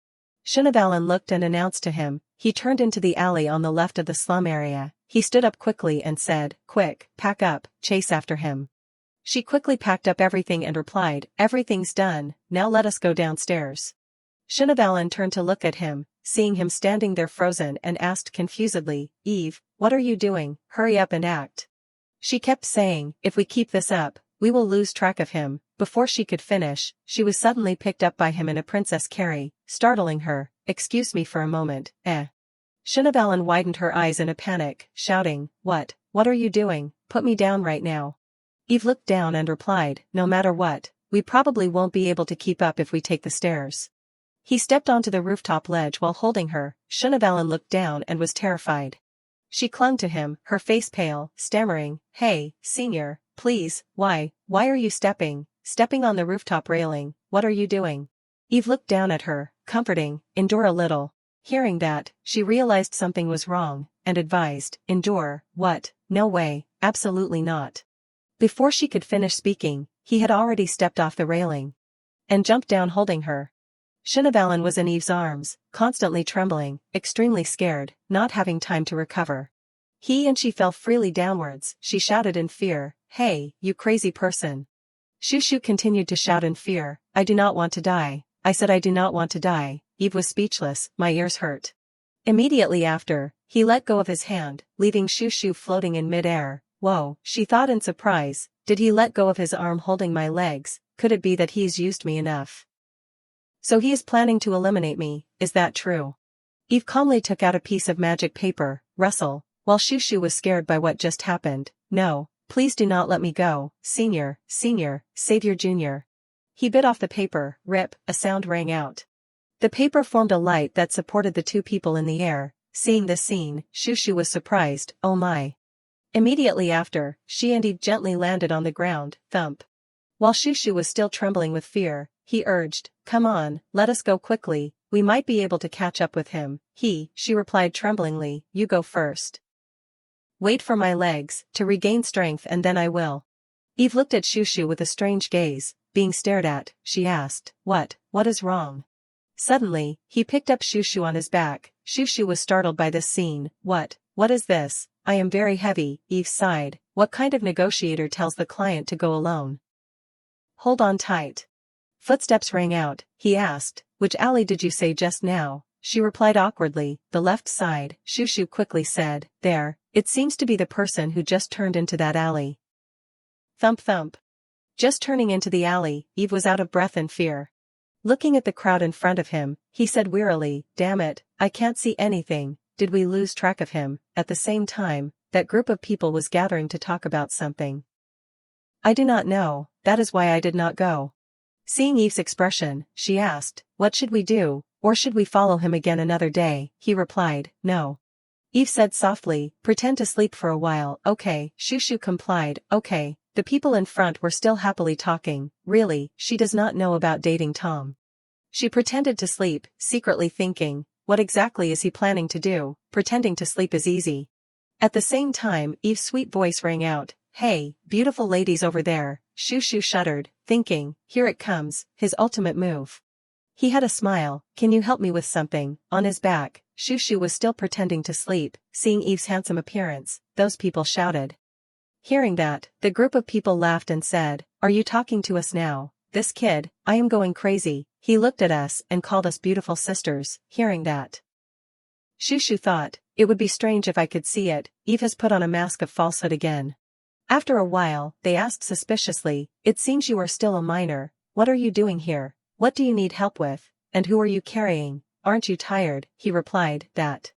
Speaker 1: Shinabalan looked and announced to him, he turned into the alley on the left of the slum area, he stood up quickly and said, quick, pack up, chase after him. She quickly packed up everything and replied, everything's done, now let us go downstairs. Shinabalan turned to look at him, seeing him standing there frozen and asked confusedly, Eve, what are you doing? Hurry up and act. She kept saying, if we keep this up, we will lose track of him. Before she could finish, she was suddenly picked up by him in a princess carry, startling her, excuse me for a moment, Shinabalan widened her eyes in a panic, shouting, what are you doing? Put me down right now. Eve looked down and replied, no matter what, we probably won't be able to keep up if we take the stairs. He stepped onto the rooftop ledge while holding her. Shinabalan looked down and was terrified. She clung to him, her face pale, stammering, hey, senior, please, why are you stepping on the rooftop railing, what are you doing? Eve looked down at her, comforting, endure a little. Hearing that, she realized something was wrong, and advised, endure, what? No way, absolutely not. Before she could finish speaking, he had already stepped off the railing and jumped down holding her. Shinabalan was in Eve's arms, constantly trembling, extremely scared, not having time to recover. He and she fell freely downwards. She shouted in fear, hey, you crazy person. Shushu continued to shout in fear, I do not want to die. I said I do not want to die. Eve was speechless, my ears hurt. Immediately after, he let go of his hand, leaving Shushu floating in mid-air. Whoa, she thought in surprise, did he let go of his arm holding my legs? Could it be that he's used me enough? So he is planning to eliminate me, is that true? Eve calmly took out a piece of magic paper, rustle, while Shushu was scared by what just happened. No, please do not let me go, senior, save your junior. He bit off the paper, rip, a sound rang out. The paper formed a light that supported the two people in the air. Seeing this scene, Shushu was surprised, oh my. Immediately after, she and Eve gently landed on the ground, thump. While Shushu was still trembling with fear, he urged, come on, let us go quickly, we might be able to catch up with him. She replied tremblingly, you go first. Wait for my legs to regain strength and then I will. Eve looked at Shushu with a strange gaze. Being stared at, she asked, What is wrong? Suddenly, he picked up Shushu on his back. Shushu was startled by this scene. What is this? I am very heavy, Eve sighed. What kind of negotiator tells the client to go alone? Hold on tight. Footsteps rang out. He asked, Which alley did you say just now? She replied awkwardly, The left side. Shushu quickly said, There, it seems to be the person who just turned into that alley. Thump thump. Just turning into the alley, Eve was out of breath in fear. Looking at the crowd in front of him, he said wearily, Damn it, I can't see anything. Did we lose track of him? At the same time, that group of people was gathering to talk about something. I do not know, that is why I did not go. Seeing Eve's expression, she asked, What should we do, or should we follow him again another day? He replied, No. Eve said softly, Pretend to sleep for a while. Okay. Shushu complied, Okay. The people in front were still happily talking. Really, she does not know about dating Tom. She pretended to sleep, secretly thinking, what exactly is he planning to do? Pretending to sleep is easy. At the same time, Eve's sweet voice rang out, Hey, beautiful ladies over there. Shushu shuddered, thinking, here it comes, his ultimate move. He had a smile, Can you help me with something? On his back, Shushu was still pretending to sleep. Seeing Eve's handsome appearance, those people shouted. Hearing that, the group of people laughed and said, Are you talking to us now? This kid, I am going crazy. He looked at us and called us beautiful sisters. Hearing that, Shushu thought, it would be strange if I could see it. Eve has put on a mask of falsehood again. After a while, they asked suspiciously, It seems you are still a minor. What are you doing here? What do you need help with? And who are you carrying? Aren't you tired? He replied, That.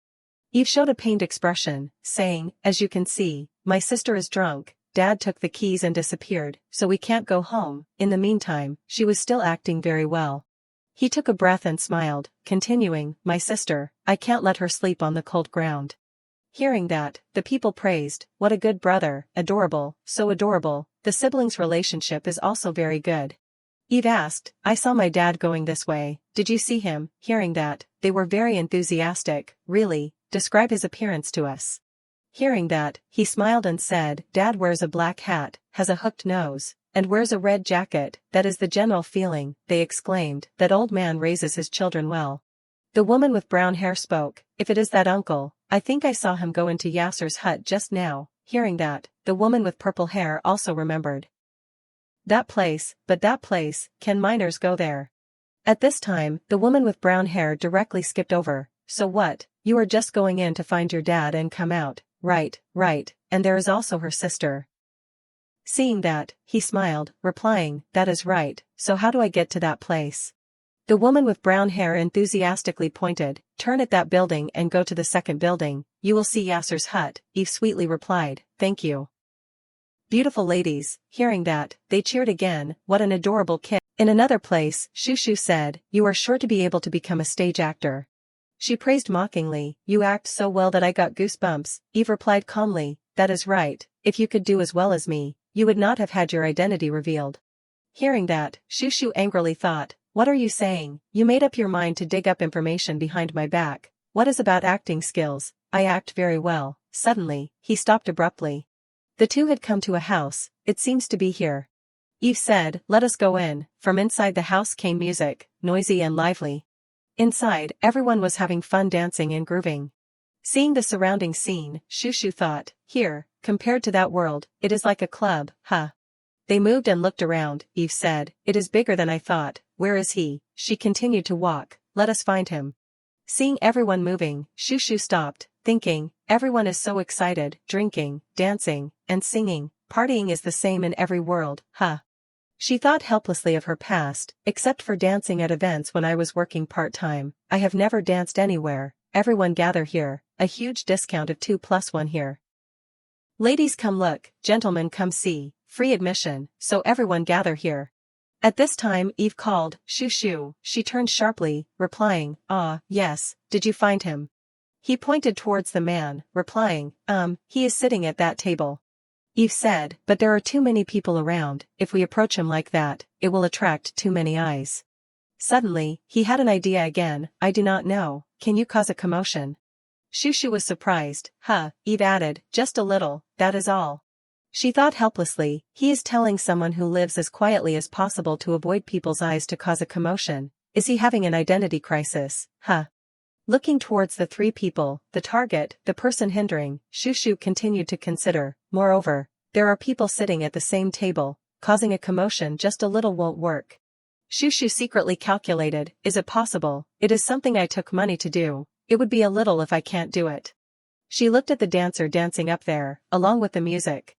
Speaker 1: Eve showed a pained expression, saying, As you can see, my sister is drunk. Dad took the keys and disappeared, so we can't go home. In the meantime, she was still acting very well. He took a breath and smiled, continuing, My sister, I can't let her sleep on the cold ground. Hearing that, the people praised, What a good brother, adorable, so adorable. The siblings' relationship is also very good. Eve asked, I saw my dad going this way. Did you see him? Hearing that, they were very enthusiastic. Really, describe his appearance to us. Hearing that, he smiled and said, Dad wears a black hat, has a hooked nose, and wears a red jacket. That is the general feeling, they exclaimed. That old man raises his children well. The woman with brown hair spoke, If it is that uncle, I think I saw him go into Yasser's hut just now. Hearing that, the woman with purple hair also remembered. That place, but that place, can minors go there? At this time, the woman with brown hair directly skipped over. So what, you are just going in to find your dad and come out, right, and there is also her sister. Seeing that, he smiled, replying, That is right, so how do I get to that place? The woman with brown hair enthusiastically pointed, Turn at that building and go to the second building, you will see Yasser's hut. Eve sweetly replied, Thank you. Beautiful ladies, hearing that, they cheered again, What an adorable kid. In another place, Shushu said, You are sure to be able to become a stage actor. She praised mockingly, You act so well that I got goosebumps. Eve replied calmly, That is right, if you could do as well as me, you would not have had your identity revealed. Hearing that, Shushu angrily thought, What are you saying? You made up your mind to dig up information behind my back. What is about acting skills? I act very well. Suddenly, he stopped abruptly. The two had come to a house, it seems to be here. Eve said, Let us go in. From inside the house came music, noisy and lively. Inside, everyone was having fun dancing and grooving. Seeing the surrounding scene, Shushu thought, Here, compared to that world, it is like a club, huh? They moved and looked around. Eve said, It is bigger than I thought. Where is he? She continued to walk, Let us find him. Seeing everyone moving, Shushu stopped, thinking, Everyone is so excited, drinking, dancing, and singing. Partying is the same in every world, huh? She thought helplessly of her past, except for dancing at events when I was working part-time. I have never danced anywhere. Everyone gather here, a huge discount of 2+1 here. Ladies come look, gentlemen come see, free admission, so everyone gather here. At this time Eve called, Shushu. She turned sharply, replying, Ah, yes, did you find him? He pointed towards the man, replying, he is sitting at that table. Eve said, But there are too many people around, if we approach him like that, it will attract too many eyes. Suddenly, he had an idea again, I do not know, can you cause a commotion? Shushu was surprised, Eve added, Just a little, that is all. She thought helplessly, he is telling someone who lives as quietly as possible to avoid people's eyes to cause a commotion. Is he having an identity crisis? Huh? Looking towards the three people, the target, the person hindering, Shushu continued to consider. Moreover, there are people sitting at the same table, causing a commotion just a little won't work. Shushu secretly calculated, is it possible? It is something I took money to do. It would be a little if I can't do it. She looked at the dancer dancing up there, along with the music.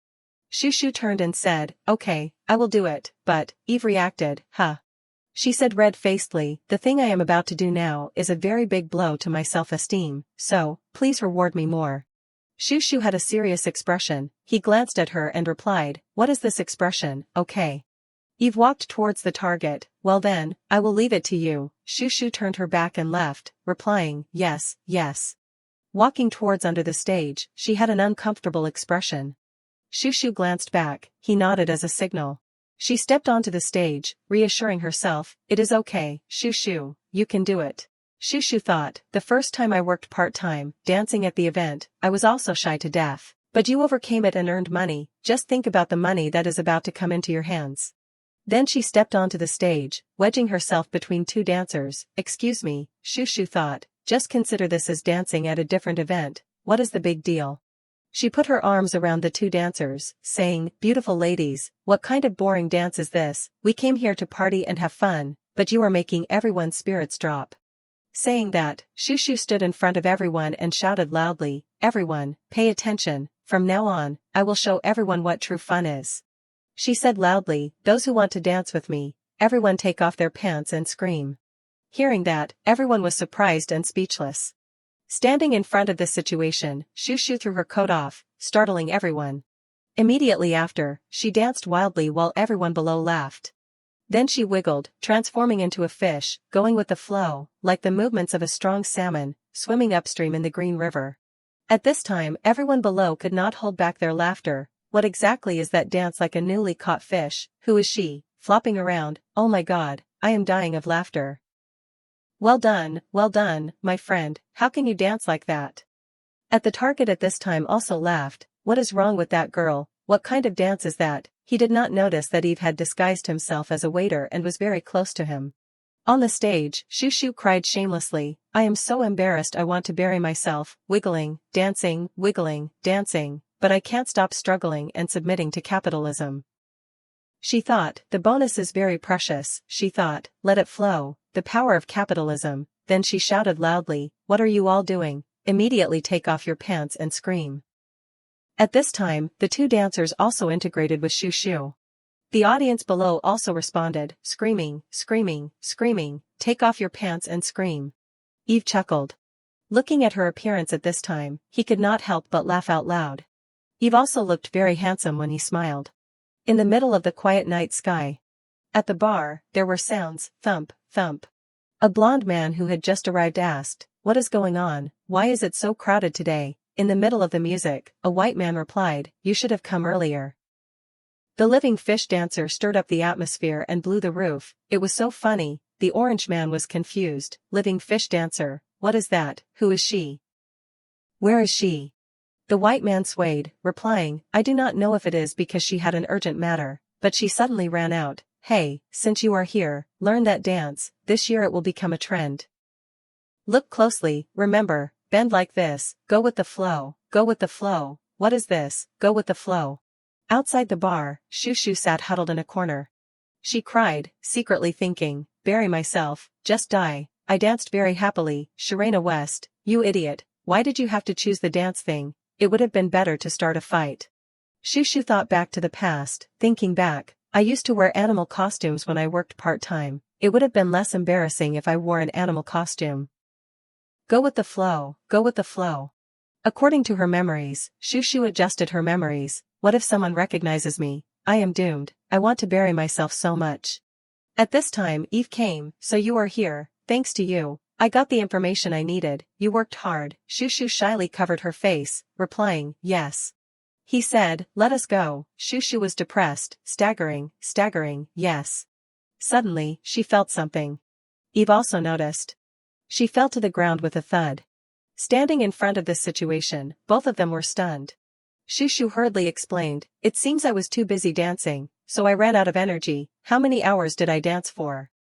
Speaker 1: Shushu turned and said, okay, I will do it, but, Eve reacted, huh? She said red-facedly, the thing I am about to do now is a very big blow to my self-esteem, so, please reward me more. Shushu had a serious expression. He glanced at her and replied, what is this expression? Okay. Eve walked towards the target. Well then, I will leave it to you. Shushu turned her back and left, replying, yes, yes. Walking towards under the stage, she had an uncomfortable expression. Shushu glanced back. He nodded as a signal. She stepped onto the stage, reassuring herself, it is okay, Shushu, you can do it. Shushu thought, the first time I worked part-time, dancing at the event, I was also shy to death. But you overcame it and earned money, just think about the money that is about to come into your hands. Then she stepped onto the stage, wedging herself between two dancers. Excuse me, Shushu thought, just consider this as dancing at a different event, what is the big deal? She put her arms around the two dancers, saying, beautiful ladies, what kind of boring dance is this? We came here to party and have fun, but you are making everyone's spirits drop. Saying that, Shushu stood in front of everyone and shouted loudly, everyone, pay attention, from now on, I will show everyone what true fun is. She said loudly, those who want to dance with me, everyone take off their pants and scream. Hearing that, everyone was surprised and speechless. Standing in front of this situation, Shushu threw her coat off, startling everyone. Immediately after, she danced wildly while everyone below laughed. Then she wiggled, transforming into a fish, going with the flow, like the movements of a strong salmon, swimming upstream in the green river. At this time everyone below could not hold back their laughter. What exactly is that dance like a newly caught fish? Who is she, flopping around? Oh my god, I am dying of laughter. Well done, my friend, how can you dance like that? At the target at this time also laughed, what is wrong with that girl, what kind of dance is that? He did not notice that Eve had disguised himself as a waiter and was very close to him. On the stage, Shushu cried shamelessly, I am so embarrassed I want to bury myself, wiggling, dancing, but I can't stop struggling and submitting to capitalism. She thought, the bonus is very precious, she thought, let it flow, the power of capitalism. Then she shouted loudly, what are you all doing? Immediately take off your pants and scream. At this time, the two dancers also integrated with Shushu. The audience below also responded, screaming, take off your pants and scream. Eve chuckled. Looking at her appearance at this time, he could not help but laugh out loud. Eve also looked very handsome when he smiled. In the middle of the quiet night sky. At the bar, there were sounds, thump, thump. A blond man who had just arrived asked, what is going on, why is it so crowded today? In the middle of the music, a white man replied, you should have come earlier. The living fish dancer stirred up the atmosphere and blew the roof, it was so funny. The orange man was confused, living fish dancer, what is that, who is she? Where is she? The white man swayed, replying, I do not know if it is because she had an urgent matter, but she suddenly ran out, hey, since you are here, learn that dance, this year it will become a trend. Look closely, remember, bend like this, go with the flow, what is this, go with the flow. Outside the bar, Shushu sat huddled in a corner. She cried, secretly thinking, bury myself, just die, I danced very happily, Sharena West, you idiot, why did you have to choose the dance thing? It would have been better to start a fight. Shushu thought back to the past, thinking back, I used to wear animal costumes when I worked part-time, it would have been less embarrassing if I wore an animal costume. Go with the flow, According to her memories, Shushu adjusted her memories, what if someone recognizes me? I am doomed, I want to bury myself so much. At this time Eve came, so you are here, thanks to you. I got the information I needed, you worked hard. Shushu shyly covered her face, replying, yes. He said, let us go. Shushu was depressed, staggering, yes. Suddenly, she felt something. Eve also noticed. She fell to the ground with a thud. Standing in front of this situation, both of them were stunned. Shushu hurriedly explained, it seems I was too busy dancing, so I ran out of energy. How many hours did I dance for?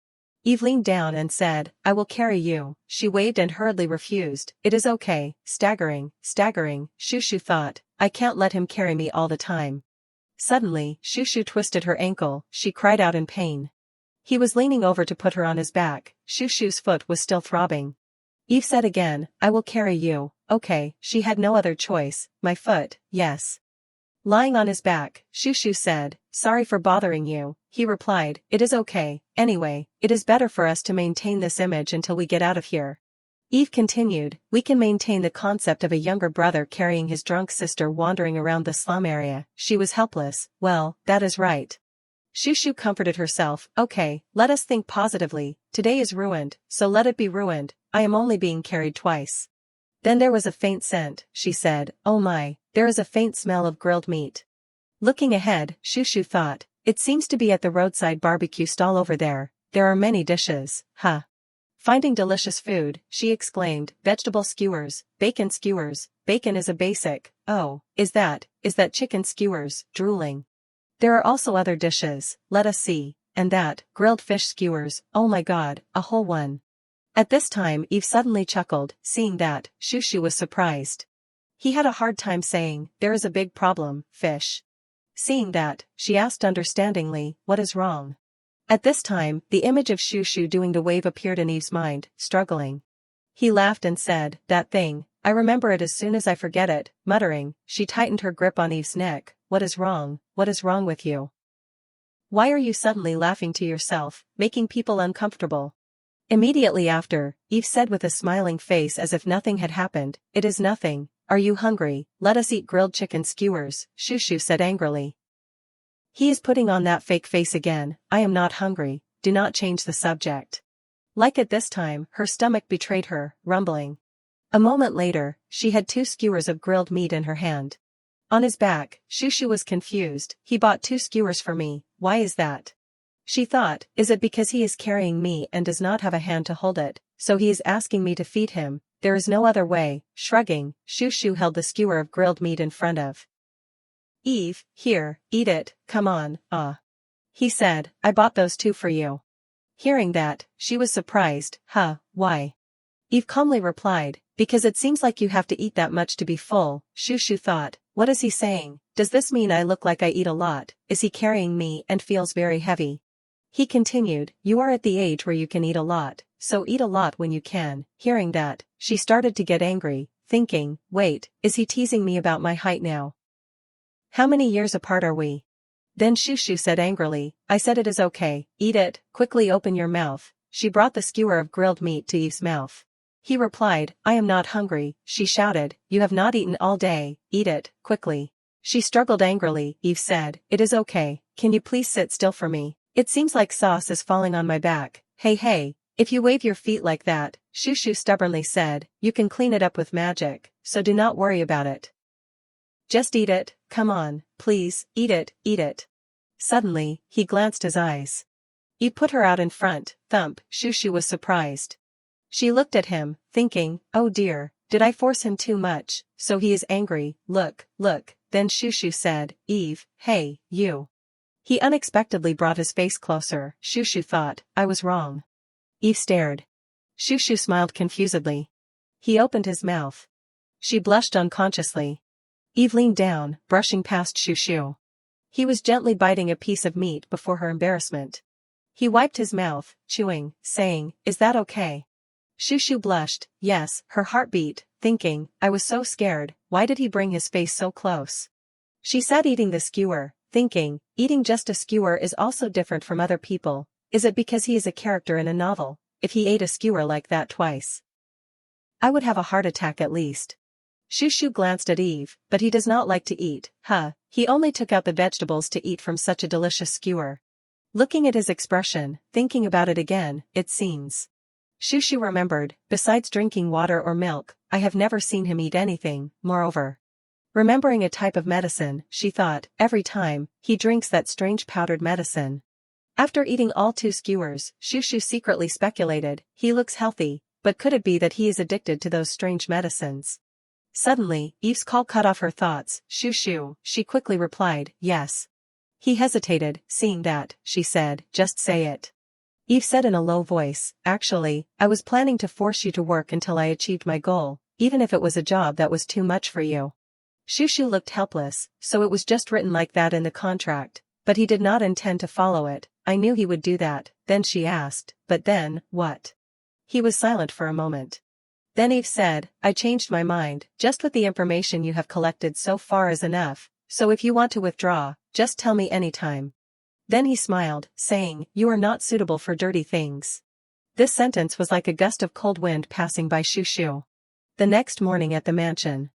Speaker 1: Eve leaned down and said, I will carry you. She waved and hurriedly refused. It is okay. Staggering. Shushu thought, I can't let him carry me all the time. Suddenly, Shushu twisted her ankle. She cried out in pain. He was leaning over to put her on his back. Shushu's foot was still throbbing. Eve said again, I will carry you. Okay, she had no other choice. My foot, yes. Lying on his back, Shushu said, sorry for bothering you. He replied, it is okay. Anyway, it is better for us to maintain this image until we get out of here. Eve continued, we can maintain the concept of a younger brother carrying his drunk sister wandering around the slum area. She was helpless. Well, that is right. Shushu comforted herself, okay, let us think positively. Today is ruined, so let it be ruined. I am only being carried twice. Then there was a faint scent, she said, oh my, there is a faint smell of grilled meat. Looking ahead, Shushu thought, it seems to be at the roadside barbecue stall over there. There are many dishes, huh? Finding delicious food, she exclaimed, vegetable skewers, bacon is a basic, oh, is that chicken skewers, drooling. There are also other dishes, let us see, and that, grilled fish skewers, oh my god, a whole one. At this time Eve suddenly chuckled, seeing that, Shushu was surprised. He had a hard time saying, there is a big problem, fish. Seeing that, she asked understandingly, what is wrong? At this time, the image of Shushu doing the wave appeared in Eve's mind, struggling. He laughed and said, that thing, I remember it as soon as I forget it, muttering, she tightened her grip on Eve's neck, what is wrong with you? Why are you suddenly laughing to yourself, making people uncomfortable? Immediately after, Eve said with a smiling face as if nothing had happened, it is nothing, are you hungry, let us eat grilled chicken skewers, Shushu said angrily. He is putting on that fake face again, I am not hungry, do not change the subject. Like at this time, her stomach betrayed her, rumbling. A moment later, she had 2 skewers of grilled meat in her hand. On his back, Shushu was confused, he bought 2 skewers for me, why is that? She thought, is it because he is carrying me and does not have a hand to hold it, so he is asking me to feed him, there is no other way, shrugging, Shushu held the skewer of grilled meat in front of Eve, here, eat it, come on, He said, I bought those 2 for you. Hearing that, she was surprised, why? Eve calmly replied, because it seems like you have to eat that much to be full, Shushu thought, what is he saying, does this mean I look like I eat a lot, is he carrying me and feels very heavy? He continued, you are at the age where you can eat a lot, so eat a lot when you can. Hearing that, she started to get angry, thinking, wait, is he teasing me about my height now? How many years apart are we? Then Shushu said angrily, I said it is okay, eat it, quickly open your mouth. She brought the skewer of grilled meat to Eve's mouth. He replied, I am not hungry, she shouted, you have not eaten all day, eat it, quickly. She struggled angrily, Eve said, it is okay, can you please sit still for me? It seems like sauce is falling on my back. Hey, if you wave your feet like that, Shushu stubbornly said, you can clean it up with magic, so do not worry about it. Just eat it, come on, please, eat it. Suddenly, he glanced his eyes. Eve put her out in front, thump, Shushu was surprised. She looked at him, thinking, oh dear, did I force him too much, so he is angry, look, then Shushu said, Eve, hey, you. He unexpectedly brought his face closer, Shushu thought, I was wrong. Eve stared. Shushu smiled confusedly. He opened his mouth. She blushed unconsciously. Eve leaned down, brushing past Shushu. He was gently biting a piece of meat before her embarrassment. He wiped his mouth, chewing, saying, is that okay? Shushu blushed, yes, her heart beat, thinking, I was so scared, why did he bring his face so close? She sat eating the skewer, thinking, eating just a skewer is also different from other people, is it because he is a character in a novel, if he ate a skewer like that twice? I would have a heart attack at least. Shushu glanced at Eve, but he does not like to eat, he only took out the vegetables to eat from such a delicious skewer. Looking at his expression, thinking about it again, it seems. Shushu remembered, besides drinking water or milk, I have never seen him eat anything, moreover. Remembering a type of medicine, she thought, every time, he drinks that strange powdered medicine. After eating all 2 skewers, Shushu secretly speculated, he looks healthy, but could it be that he is addicted to those strange medicines? Suddenly, Eve's call cut off her thoughts. Shoo shoo, she quickly replied, yes. He hesitated, seeing that, she said, just say it. Eve said in a low voice, actually, I was planning to force you to work until I achieved my goal, even if it was a job that was too much for you. Shoo shoo looked helpless, so it was just written like that in the contract, but he did not intend to follow it. I knew he would do that. Then she asked, but then, what? He was silent for a moment. Then Eve said, I changed my mind, just with the information you have collected so far is enough, so if you want to withdraw, just tell me anytime. Then he smiled, saying, you are not suitable for dirty things. This sentence was like a gust of cold wind passing by Shoo shoo. The next morning at the mansion,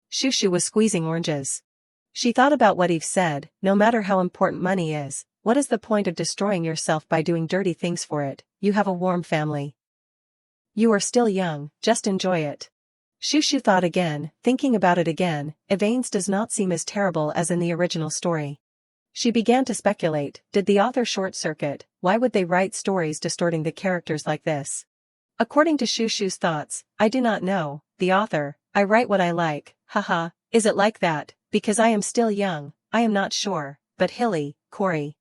Speaker 1: Shoo shoo was squeezing oranges. She thought about what Eve said, no matter how important money is, what is the point of destroying yourself by doing dirty things for it? You have a warm family. You are still young, just enjoy it. Shoo shoo thought again, thinking about it again, Evans does not seem as terrible as in the original story. She began to speculate, did the author short-circuit? Why would they write stories distorting the characters like this? According to Shoo shoo's thoughts, I do not know, the author, I write what I like, haha, is it like that? Because I am still young, I am not sure, but Hilly, Corey,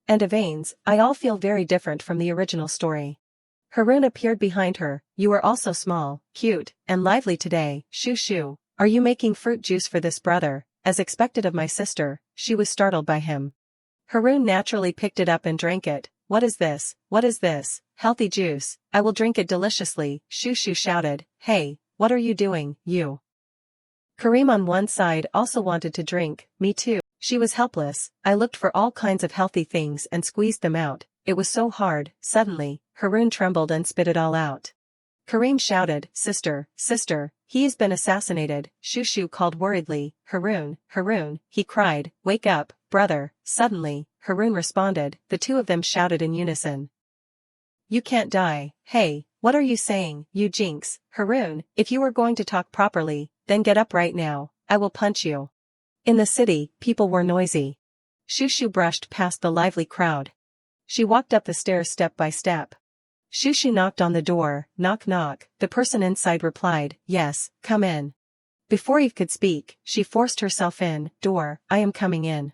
Speaker 1: and Evans, I all feel very different from the original story. Haroon appeared behind her, you are also small, cute, and lively today, Shoo shoo, are you making fruit juice for this brother? As expected of my sister, she was startled by him. Haroon naturally picked it up and drank it. What is this? What is this? Healthy juice, I will drink it deliciously, Shoo shoo shouted, hey, what are you doing, you? Kareem on one side also wanted to drink, me too. She was helpless, I looked for all kinds of healthy things and squeezed them out, it was so hard. Suddenly, Haroon trembled and spit it all out. Kareem shouted, sister, sister, he has been assassinated, Shoo shoo called worriedly, Haroon, Haroon, he cried, wake up, brother. Suddenly, Haroon responded, the two of them shouted in unison. You can't die, hey, what are you saying, you jinx, Haroon, if you are going to talk properly, then get up right now, I will punch you. In the city, people were noisy. Shoo shoo brushed past the lively crowd. She walked up the stairs step by step. Shoo shoo knocked on the door, knock knock, the person inside replied, yes, come in. Before Eve could speak, she forced herself in, door, I am coming in.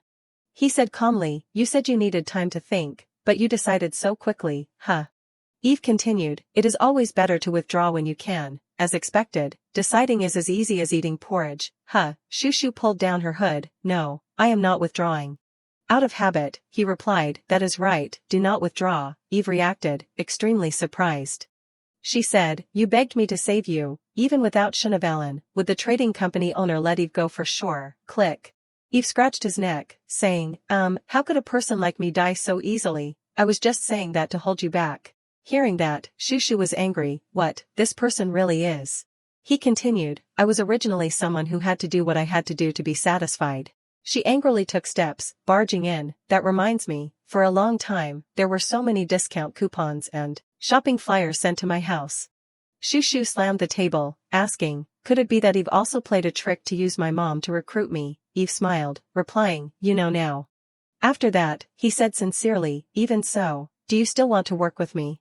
Speaker 1: He said calmly, you said you needed time to think, but you decided so quickly, huh? Eve continued, it is always better to withdraw when you can, as expected, deciding is as easy as eating porridge, huh? Shoo shoo pulled down her hood, no, I am not withdrawing. Out of habit, he replied, that is right, do not withdraw. Eve reacted, extremely surprised. She said, you begged me to save you, even without Shinavalen, would the trading company owner let Eve go for sure, click. Eve scratched his neck, saying, how could a person like me die so easily? I was just saying that to hold you back. Hearing that, Shoo shoo was angry, what, this person really is. He continued, I was originally someone who had to do what I had to do to be satisfied. She angrily took steps, barging in, that reminds me, for a long time, there were so many discount coupons and shopping flyers sent to my house. Shoo shoo slammed the table, asking, could it be that Eve also played a trick to use my mom to recruit me? Eve smiled, replying, you know now. After that, he said sincerely, even so, do you still want to work with me?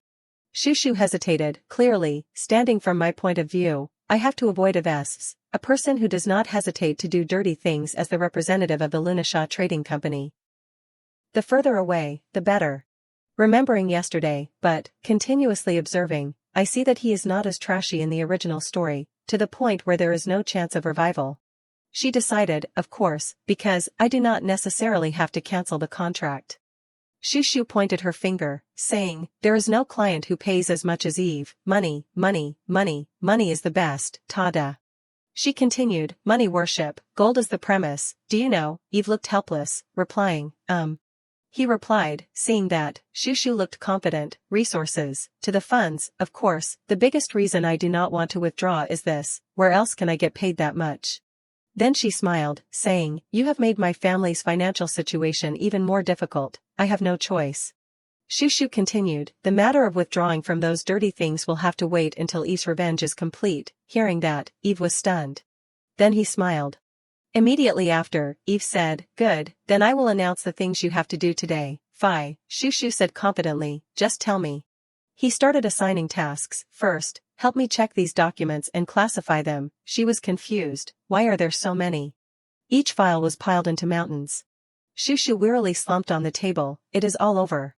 Speaker 1: Shoo shoo hesitated, clearly, standing from my point of view, I have to avoid Evans, a person who does not hesitate to do dirty things as the representative of the Lunashaw Trading Company. The further away, the better. Remembering yesterday, but, continuously observing, I see that he is not as trashy in the original story, to the point where there is no chance of revival. She decided, of course, because I do not necessarily have to cancel the contract. Shoo shoo pointed her finger, saying, there is no client who pays as much as Eve, money, money, money, money is the best, tada. She continued, money worship, gold is the premise, do you know? Eve looked helpless, replying, He replied, seeing that, Shoo shoo looked confident, resources, to the funds, of course, the biggest reason I do not want to withdraw is this, where else can I get paid that much? Then she smiled, saying, you have made my family's financial situation even more difficult, I have no choice. Shoo shoo continued, the matter of withdrawing from those dirty things will have to wait until Eve's revenge is complete. Hearing that, Eve was stunned. Then he smiled. Immediately after, Eve said, good, then I will announce the things you have to do today. Fie, Shoo shoo said confidently, just tell me. He started assigning tasks. First, help me check these documents and classify them. She was confused. Why are there so many? Each file was piled into mountains. Shushu wearily slumped on the table. It is all over.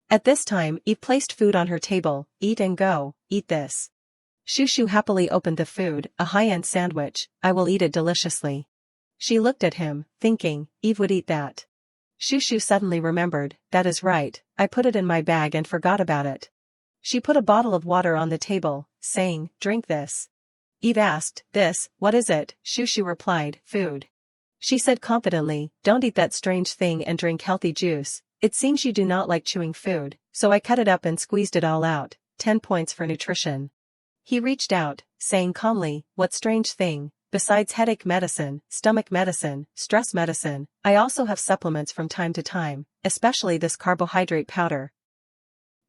Speaker 1: At this time, Eve placed food on her table. Eat and go, eat this. Shushu happily opened the food, a high-end sandwich. I will eat it deliciously. She looked at him, thinking, Eve would eat that. Shushu suddenly remembered, that is right, I put it in my bag and forgot about it. She put a bottle of water on the table, saying, drink this. Eve asked, this, what is it? Shushu replied, food. She said confidently, don't eat that strange thing and drink healthy juice. It seems you do not like chewing food, so I cut it up and squeezed it all out. 10 points for nutrition. He reached out, saying calmly, what strange thing, besides headache medicine, stomach medicine, stress medicine, I also have supplements from time to time, especially this carbohydrate powder.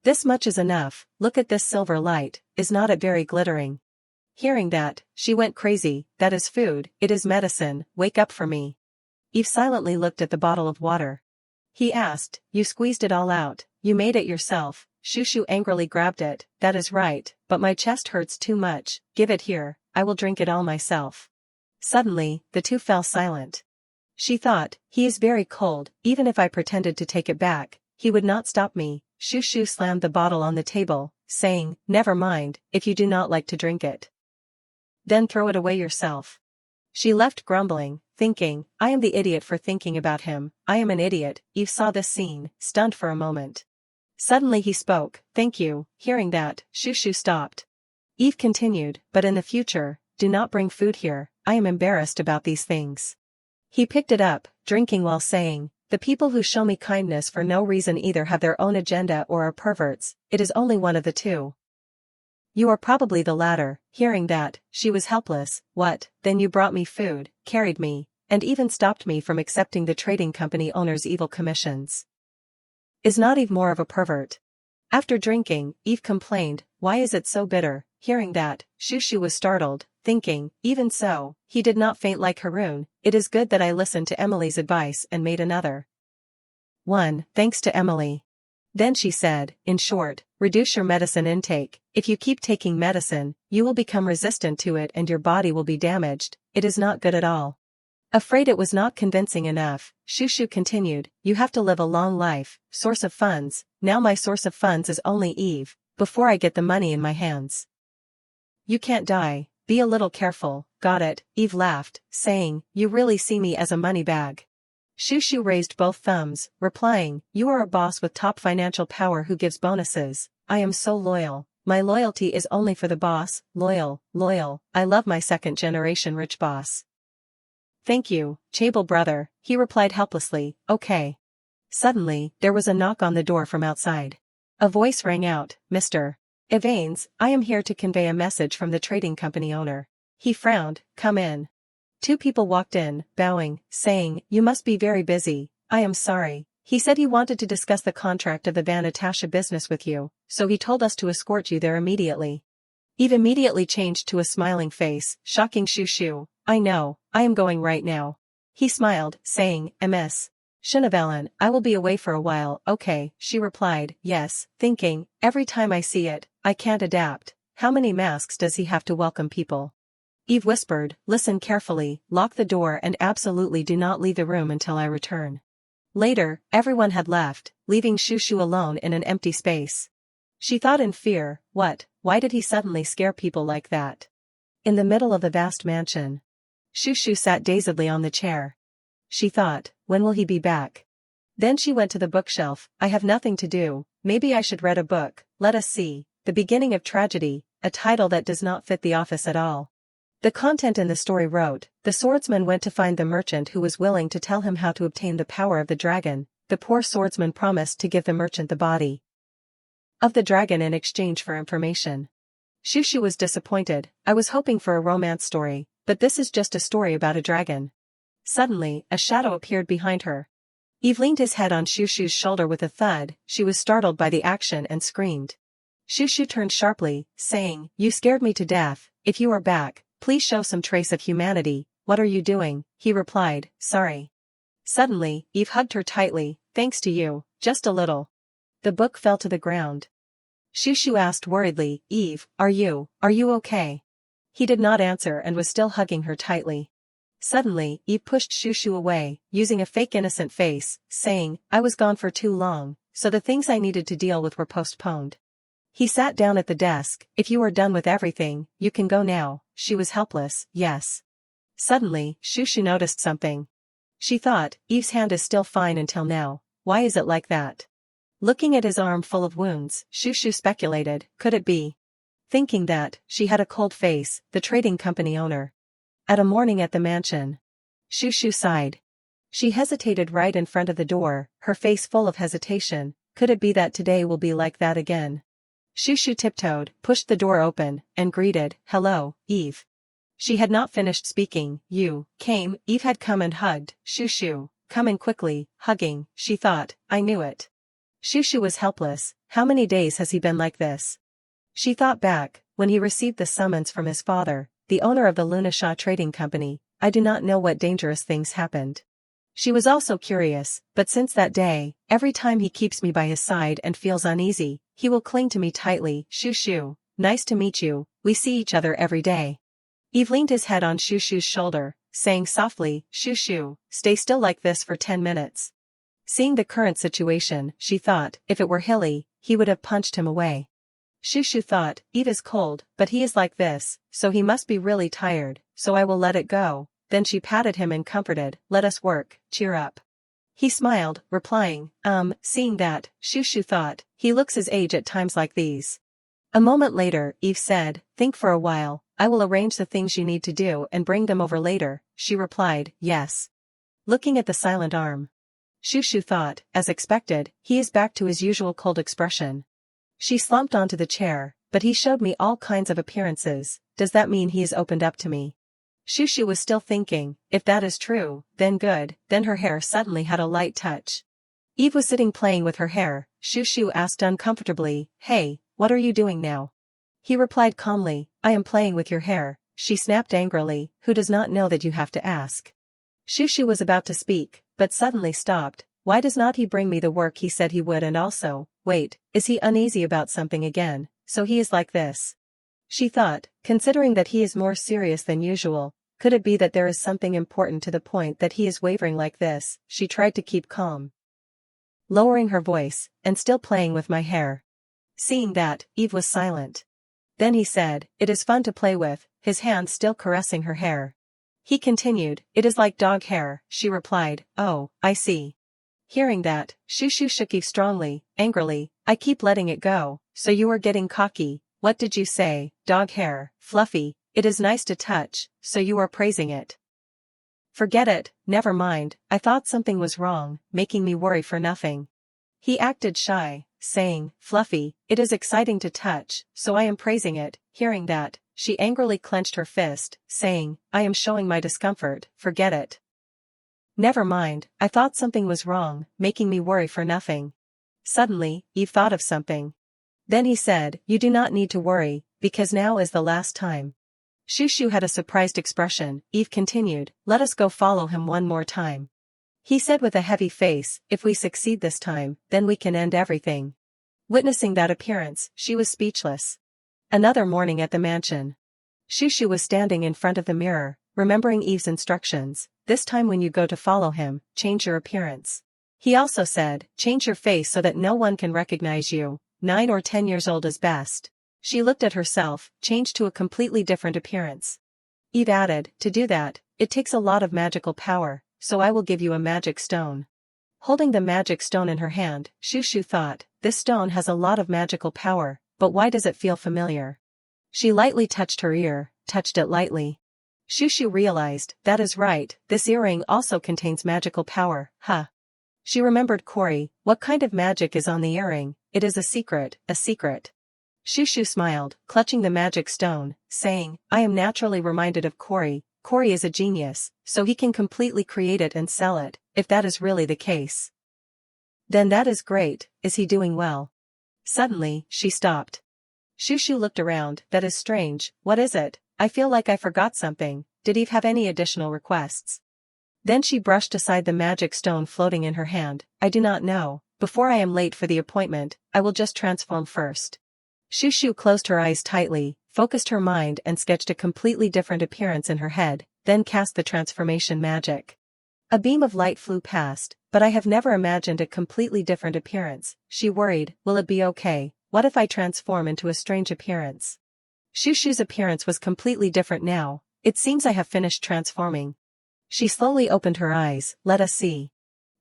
Speaker 1: This much is enough. Look at this silver light, is not it very glittering? Hearing that, she went crazy, that is food, it is medicine, wake up for me. Eve silently looked at the bottle of water. He asked, you squeezed it all out, you made it yourself. Shushu angrily grabbed it, that is right, but my chest hurts too much, give it here, I will drink it all myself. Suddenly, the two fell silent. She thought, he is very cold, even if I pretended to take it back, he would not stop me. Shushu slammed the bottle on the table, saying, never mind, if you do not like to drink it. Then throw it away yourself. She left grumbling, thinking, I am the idiot for thinking about him, I am an idiot. Eve saw this scene, stunned for a moment. Suddenly he spoke, thank you. Hearing that, Shushu stopped. Eve continued, but in the future, do not bring food here, I am embarrassed about these things. He picked it up, drinking while saying, the people who show me kindness for no reason either have their own agenda or are perverts, it is only one of the two. You are probably the latter. Hearing that, she was helpless. What, then you brought me food, carried me, and even stopped me from accepting the trading company owner's evil commissions. Is not Eve more of a pervert? After drinking, Eve complained, why is it so bitter? Hearing that, Shushu was startled, thinking, even so, he did not faint like Haroon, it is good that I listened to Emily's advice and made another one, thanks to Emily. Then she said, in short, reduce your medicine intake, if you keep taking medicine, you will become resistant to it and your body will be damaged, it is not good at all. Afraid it was not convincing enough, Shushu continued, you have to live a long life, source of funds, now my source of funds is only Eve, before I get the money in my hands. You can't die, be a little careful, got it? Eve laughed, saying, you really see me as a money bag. Shushu raised both thumbs, replying, you are a boss with top financial power who gives bonuses, I am so loyal, my loyalty is only for the boss, loyal, I love my second-generation rich boss. Thank you, Chable brother, he replied helplessly, okay. Suddenly, there was a knock on the door from outside. A voice rang out, Mr. Evans, I am here to convey a message from the trading company owner. He frowned, come in. Two people walked in, bowing, saying, you must be very busy, I am sorry. He said he wanted to discuss the contract of the Van Natasha business with you, so he told us to escort you there immediately. Eve immediately changed to a smiling face, shocking Shushu, I know, I am going right now. He smiled, saying, Ms. Shinavellen, I will be away for a while, okay, she replied, yes, thinking, every time I see it, I can't adapt, how many masks does he have to welcome people? Eve whispered, listen carefully, lock the door and absolutely do not leave the room until I return. Later, everyone had left, leaving Shushu alone in an empty space. She thought in fear, what, why did he suddenly scare people like that? In the middle of the vast mansion. Shushu sat dazedly on the chair. She thought, when will he be back? Then she went to the bookshelf, I have nothing to do, maybe I should read a book, let us see, The Beginning of Tragedy, a title that does not fit the office at all. The content in the story wrote, the swordsman went to find the merchant who was willing to tell him how to obtain the power of the dragon. The poor swordsman promised to give the merchant the body of the dragon in exchange for information. Shushu was disappointed, I was hoping for a romance story, but this is just a story about a dragon. Suddenly, a shadow appeared behind her. Eve leaned his head on Shushu's shoulder with a thud, she was startled by the action and screamed. Shushu turned sharply, saying, you scared me to death, if you are back, please show some trace of humanity, what are you doing? He replied, sorry. Suddenly, Eve hugged her tightly, thanks to you, just a little. The book fell to the ground. Shushu asked worriedly, Eve, are you okay? He did not answer and was still hugging her tightly. Suddenly, Eve pushed Shushu away, using a fake innocent face, saying, I was gone for too long, so the things I needed to deal with were postponed. He sat down at the desk. If you are done with everything, you can go now. She was helpless, yes. Suddenly, Shushu noticed something. She thought, Eve's hand is still fine until now, why is it like that? Looking at his arm full of wounds, Shushu speculated, could it be? Thinking that, she had a cold face, the trading company owner. At a morning at the mansion. Shushu sighed. She hesitated right in front of the door, her face full of hesitation. Could it be that today will be like that again? Shushu tiptoed, pushed the door open, and greeted, hello, Eve. She had not finished speaking. You came. Eve had come and hugged Shushu, coming quickly, hugging. She thought, I knew it. Shushu was helpless. How many days has he been like this? She thought back, when he received the summons from his father, the owner of the Lunasha Trading Company. I do not know what dangerous things happened. She was also curious, but since that day, every time he keeps me by his side and feels uneasy, he will cling to me tightly. Shushu, nice to meet you, we see each other every day. Eve leaned his head on Shushu's shoulder, saying softly, Shushu, stay still like this for 10 minutes. Seeing the current situation, she thought, if it were Hilly, he would have punched him away. Shushu thought, Eve is cold, but he is like this, so he must be really tired, so I will let it go. Then she patted him and comforted, let us work, cheer up. He smiled, replying, seeing that, Shushu thought, he looks his age at times like these. A moment later, Eve said, think for a while, I will arrange the things you need to do and bring them over later. She replied, yes. Looking at the silent arm. Shushu thought, as expected, he is back to his usual cold expression. She slumped onto the chair, but he showed me all kinds of appearances, does that mean he has opened up to me? Shushu was still thinking, if that is true, then good, then her hair suddenly had a light touch. Eve was sitting playing with her hair. Shushu asked uncomfortably, hey, what are you doing now? He replied calmly, I am playing with your hair. She snapped angrily, who does not know that you have to ask? Shushu was about to speak, but suddenly stopped. Why does not he bring me the work he said he would? And also, wait, is he uneasy about something again, so he is like this? She thought, considering that he is more serious than usual, could it be that there is something important to the point that he is wavering like this? She tried to keep calm, lowering her voice, and still playing with my hair. Seeing that, Eve was silent. Then he said, it is fun to play with, his hand still caressing her hair. He continued, it is like dog hair. She replied, oh, I see. Hearing that, Shushu shook Eve strongly, angrily, I keep letting it go, so you are getting cocky. What did you say? Dog hair, fluffy, it is nice to touch, so you are praising it. Forget it, never mind, I thought something was wrong, making me worry for nothing. He acted shy, saying, fluffy, it is exciting to touch, so I am praising it. Hearing that, she angrily clenched her fist, saying, I am showing my discomfort, forget it. Never mind, I thought something was wrong, making me worry for nothing. Suddenly, Eve thought of something. Then he said, you do not need to worry, because now is the last time. Shushu had a surprised expression. Eve continued, let us go follow him one more time. He said with a heavy face, if we succeed this time, then we can end everything. Witnessing that appearance, she was speechless. Another morning at the mansion. Shushu was standing in front of the mirror, remembering Eve's instructions, this time when you go to follow him, change your appearance. He also said, change your face so that no one can recognize you. 9 or 10 years old is best. She looked at herself, changed to a completely different appearance. Eve added, to do that, it takes a lot of magical power, so I will give you a magic stone. Holding the magic stone in her hand, Shushu thought, this stone has a lot of magical power, but why does it feel familiar? She lightly touched her ear, touched it lightly. Shushu realized, that is right, this earring also contains magical power, huh? She remembered Cory, what kind of magic is on the earring? It is a secret, a secret. Shushu smiled, clutching the magic stone, saying, I am naturally reminded of Cory. Cory is a genius, so he can completely create it and sell it, if that is really the case. Then that is great, is he doing well? Suddenly, she stopped. Shushu looked around, that is strange, what is it? I feel like I forgot something, did Eve have any additional requests? Then she brushed aside the magic stone floating in her hand, I do not know, before I am late for the appointment, I will just transform first. Shushu closed her eyes tightly, focused her mind and sketched a completely different appearance in her head, then cast the transformation magic. A beam of light flew past, but I have never imagined a completely different appearance, she worried. Will it be okay? What if I transform into a strange appearance? Shushu's appearance was completely different now. It seems I have finished transforming. She slowly opened her eyes. Let us see.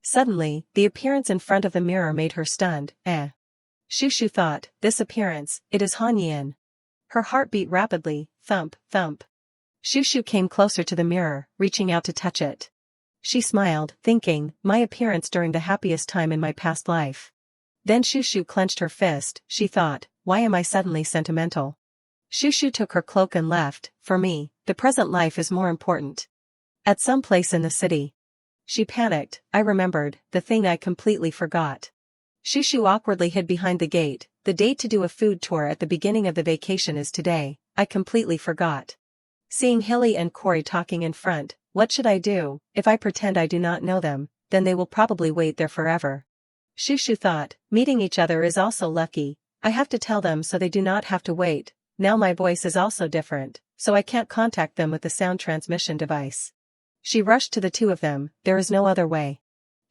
Speaker 1: Suddenly, the appearance in front of the mirror made her stunned. Shushu thought, this appearance, it is Han Yin. Her heart beat rapidly, thump, thump. Shushu came closer to the mirror, reaching out to touch it. She smiled, thinking, my appearance during the happiest time in my past life. Then Shushu clenched her fist. She thought, why am I suddenly sentimental? Shushu took her cloak and left. For me, the present life is more important. At some place in the city. She panicked. I remembered, the thing I completely forgot. Shushu awkwardly hid behind the gate. The date to do a food tour at the beginning of the vacation is today. I completely forgot. Seeing Hilly and Corey talking in front, what should I do? If I pretend I do not know them, then they will probably wait there forever. Shushu thought, meeting each other is also lucky. I have to tell them so they do not have to wait. Now my voice is also different, so I can't contact them with the sound transmission device. She rushed to the two of them. There is no other way.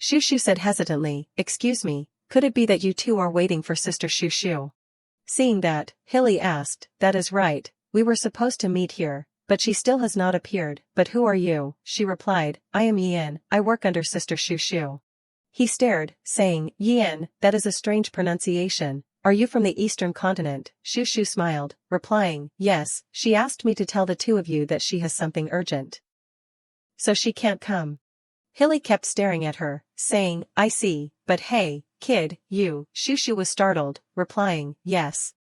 Speaker 1: Shushu said hesitantly, excuse me, could it be that you two are waiting for Sister Shushu? Seeing that, Hilly asked, that is right, we were supposed to meet here, but she still has not appeared. But who are you? She replied, I am Yin, I work under Sister Shushu. He stared, saying, Yin, that is a strange pronunciation. Are you from the eastern continent? Shushu smiled, replying, yes, she asked me to tell the two of you that she has something urgent. So she can't come. Hilly kept staring at her, saying, I see, but hey, kid, you. Shushu was startled, replying, yes.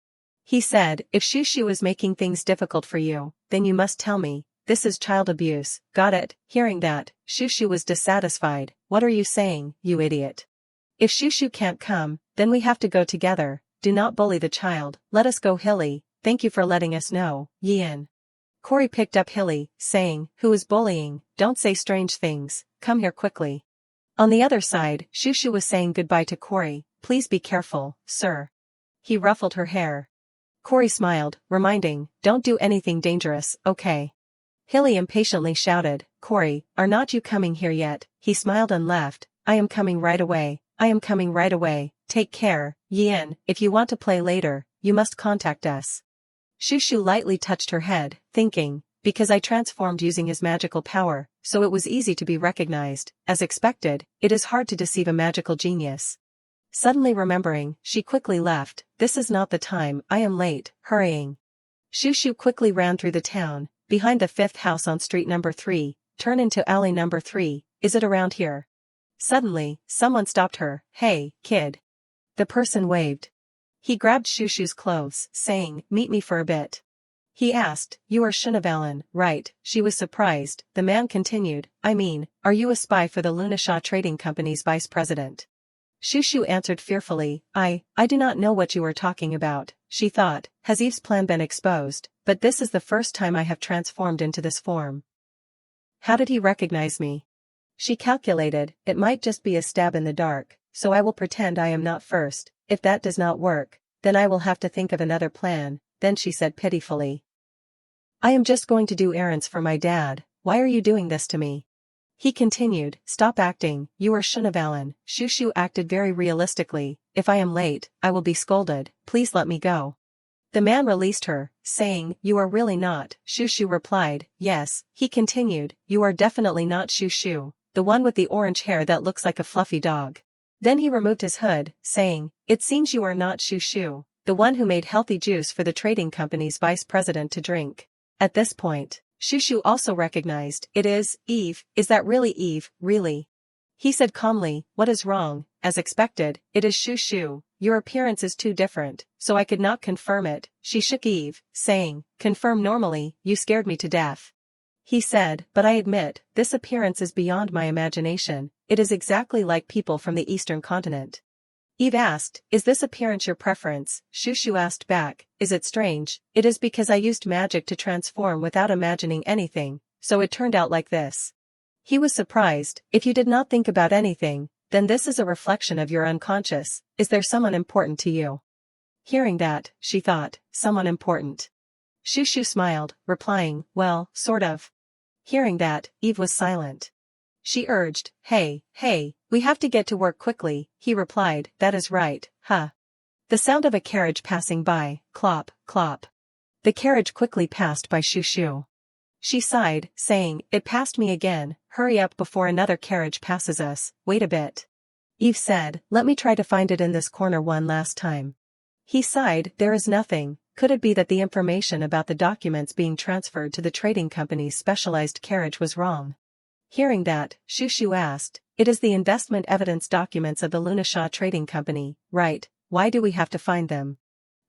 Speaker 1: He said, if Shushu is making things difficult for you, then you must tell me. This is child abuse. Got it? Hearing that, Shushu was dissatisfied. What are you saying, you idiot? If Shushu can't come, then we have to go together. Do not bully the child. Let us go, Hilly. Thank you for letting us know, Yin. Corey picked up Hilly, saying, who is bullying? Don't say strange things. Come here quickly. On the other side, Shushu was saying goodbye to Corey. Please be careful, sir. He ruffled her hair. Corey smiled, reminding, don't do anything dangerous, okay? Hilly impatiently shouted, Corey, are not you coming here yet? He smiled and left. I am coming right away. I am coming right away. Take care, Yin. If you want to play later, you must contact us. Shushu lightly touched her head, thinking, because I transformed using his magical power, so it was easy to be recognized. As expected, it is hard to deceive a magical genius. Suddenly remembering, she quickly left. This is not the time, I am late. Hurrying. Shushu quickly ran through the town, behind the 5th house on street number 3, turn into alley number 3, is it around here? Suddenly, someone stopped her. Hey, kid. The person waved. He grabbed Shushu's clothes, saying, meet me for a bit. He asked, you are Shunavalan, right? She was surprised. The man continued, I mean, are you a spy for the Lunasha Trading Company's vice president? Shushu answered fearfully, I do not know what you are talking about. She thought, has Eve's plan been exposed? But this is the first time I have transformed into this form. How did he recognize me? She calculated, it might just be a stab in the dark, so I will pretend I am not first. If that does not work, then I will have to think of another plan. Then she said pitifully, I am just going to do errands for my dad. Why are you doing this to me? He continued, stop acting, you are Shunavalan. Shushu acted very realistically. If I am late, I will be scolded. Please let me go. The man released her, saying, you are really not. Shushu replied, yes. He continued, you are definitely not Shushu, the one with the orange hair that looks like a fluffy dog. Then he removed his hood, saying, it seems you are not Shushu, the one who made healthy juice for the trading company's vice president to drink. At this point, Shushu also recognized, it is Eve. Is that really Eve, really? He said calmly, what is wrong? As expected, it is Shushu. Your appearance is too different, so I could not confirm it. She shook Eve, saying, confirm normally, you scared me to death. He said, but I admit, this appearance is beyond my imagination. It is exactly like people from the eastern continent. Eve asked, is this appearance your preference? Shushu asked back, is it strange? It is because I used magic to transform without imagining anything, so it turned out like this. He was surprised. If you did not think about anything, then this is a reflection of your unconscious. Is there someone important to you? Hearing that, she thought, someone important. Shushu smiled, replying, well, sort of. Hearing that, Eve was silent. She urged, hey, we have to get to work quickly, he replied, that is right, huh. The sound of a carriage passing by, clop, clop. The carriage quickly passed by Shushu. She sighed, saying, it passed me again, hurry up before another carriage passes us, wait a bit. Eve said, let me try to find it in this corner one last time. He sighed, there is nothing, could it be that the information about the documents being transferred to the trading company's specialized carriage was wrong? Hearing that, Shushu asked, it is the investment evidence documents of the Lunasha Trading Company, right, why do we have to find them?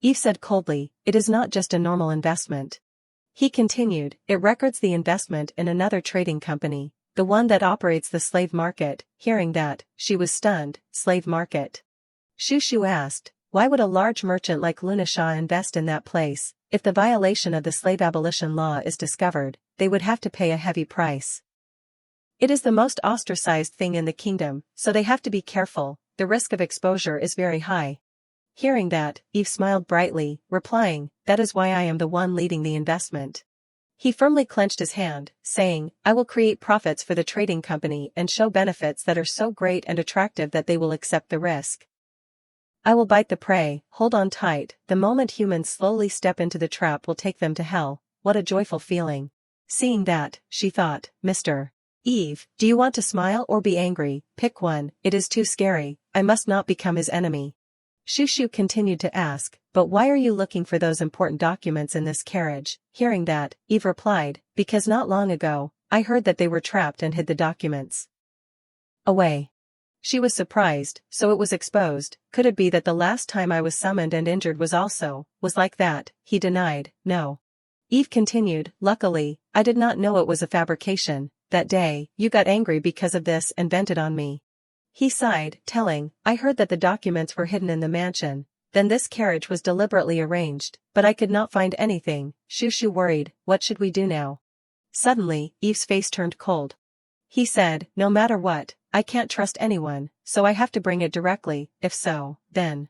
Speaker 1: Eve said coldly, it is not just a normal investment. He continued, it records the investment in another trading company, the one that operates the slave market. Hearing that, she was stunned, slave market. Shushu asked, why would a large merchant like Lunasha invest in that place? If the violation of the slave abolition law is discovered, they would have to pay a heavy price. It is the most ostracized thing in the kingdom, so they have to be careful, the risk of exposure is very high. Hearing that, Eve smiled brightly, replying, that is why I am the one leading the investment. He firmly clenched his hand, saying, I will create profits for the trading company and show benefits that are so great and attractive that they will accept the risk. I will bite the prey, hold on tight, the moment humans slowly step into the trap will take them to hell, what a joyful feeling. Seeing that, she thought, Mr. Eve, do you want to smile or be angry? Pick one, it is too scary, I must not become his enemy. Shushu continued to ask, but why are you looking for those important documents in this carriage? Hearing that, Eve replied, because not long ago, I heard that they were trapped and hid the documents away. She was surprised, so it was exposed, could it be that the last time I was summoned and injured was like that? He denied, no. Eve continued, luckily, I did not know it was a fabrication, that day, you got angry because of this and vented on me. He sighed, telling, I heard that the documents were hidden in the mansion, then this carriage was deliberately arranged, but I could not find anything. Shushu worried, what should we do now? Suddenly, Eve's face turned cold. He said, no matter what, I can't trust anyone, so I have to bring it directly, if so, then.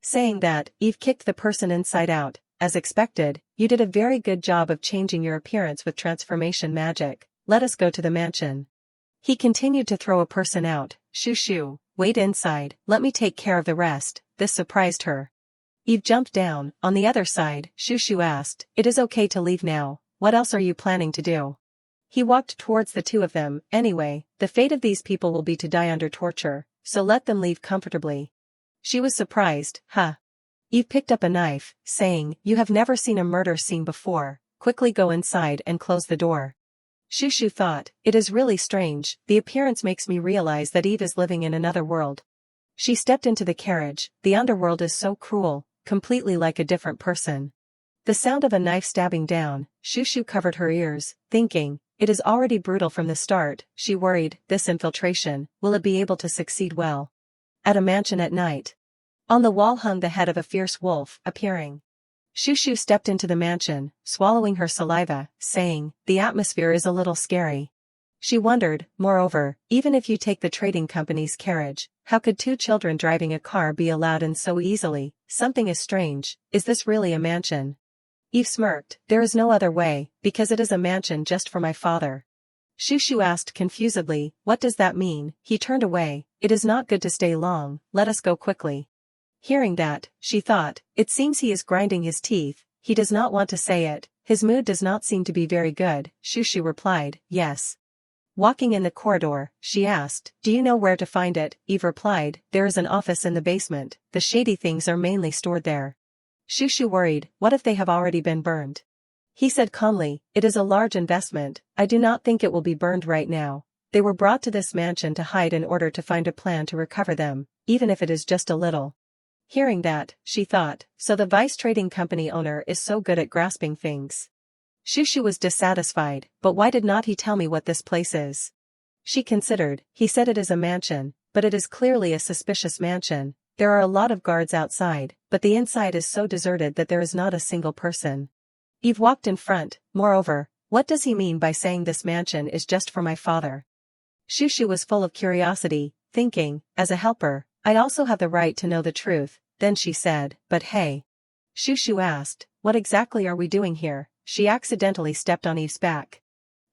Speaker 1: Saying that, Eve kicked the person inside out, as expected, you did a very good job of changing your appearance with transformation magic, let us go to the mansion. He continued to throw a person out, Shushu, wait inside, let me take care of the rest, this surprised her. Eve jumped down, on the other side, Shushu asked, it is okay to leave now, what else are you planning to do? He walked towards the two of them, anyway, the fate of these people will be to die under torture, so let them leave comfortably. She was surprised, huh? Eve picked up a knife, saying, you have never seen a murder scene before, quickly go inside and close the door. Shushu thought, it is really strange, the appearance makes me realize that Eve is living in another world. She stepped into the carriage, the underworld is so cruel, completely like a different person. The sound of a knife stabbing down, Shushu covered her ears, thinking, it is already brutal from the start. She worried, this infiltration, will it be able to succeed well? At a mansion at night. On the wall hung the head of a fierce wolf, appearing. Shushu stepped into the mansion, swallowing her saliva, saying, the atmosphere is a little scary. She wondered, moreover, even if you take the trading company's carriage, how could two children driving a car be allowed in so easily? Something is strange, is this really a mansion? Eve smirked, there is no other way, because it is a mansion just for my father. Shushu asked confusedly, what does that mean? He turned away, it is not good to stay long, let us go quickly. Hearing that, she thought, it seems he is grinding his teeth, he does not want to say it, his mood does not seem to be very good. Shushu replied, yes. Walking in the corridor, she asked, do you know where to find it? Eve replied, there is an office in the basement, the shady things are mainly stored there. Shushu worried, what if they have already been burned? He said calmly, it is a large investment, I do not think it will be burned right now. They were brought to this mansion to hide in order to find a plan to recover them, even if it is just a little. Hearing that, she thought, so the vice trading company owner is so good at grasping things. Shushu was dissatisfied, but why did not he tell me what this place is? She considered, he said it is a mansion, but it is clearly a suspicious mansion. There are a lot of guards outside, but the inside is so deserted that there is not a single person. Eve walked in front, moreover, what does he mean by saying this mansion is just for my father? Shushu was full of curiosity, thinking, as a helper, I also have the right to know the truth, then she said, but hey. Shushu asked, what exactly are we doing here? She accidentally stepped on Eve's back.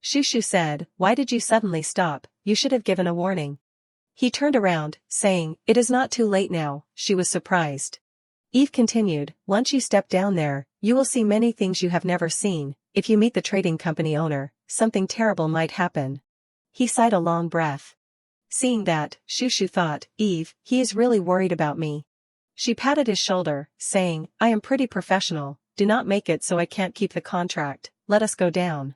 Speaker 1: Shushu said, why did you suddenly stop? You should have given a warning. He turned around, saying, it is not too late now. She was surprised. Eve continued, once you step down there, you will see many things you have never seen. If you meet the trading company owner, something terrible might happen. He sighed a long breath. Seeing that, Shushu thought, Eve, he is really worried about me. She patted his shoulder, saying, I am pretty professional, do not make it so I can't keep the contract, let us go down.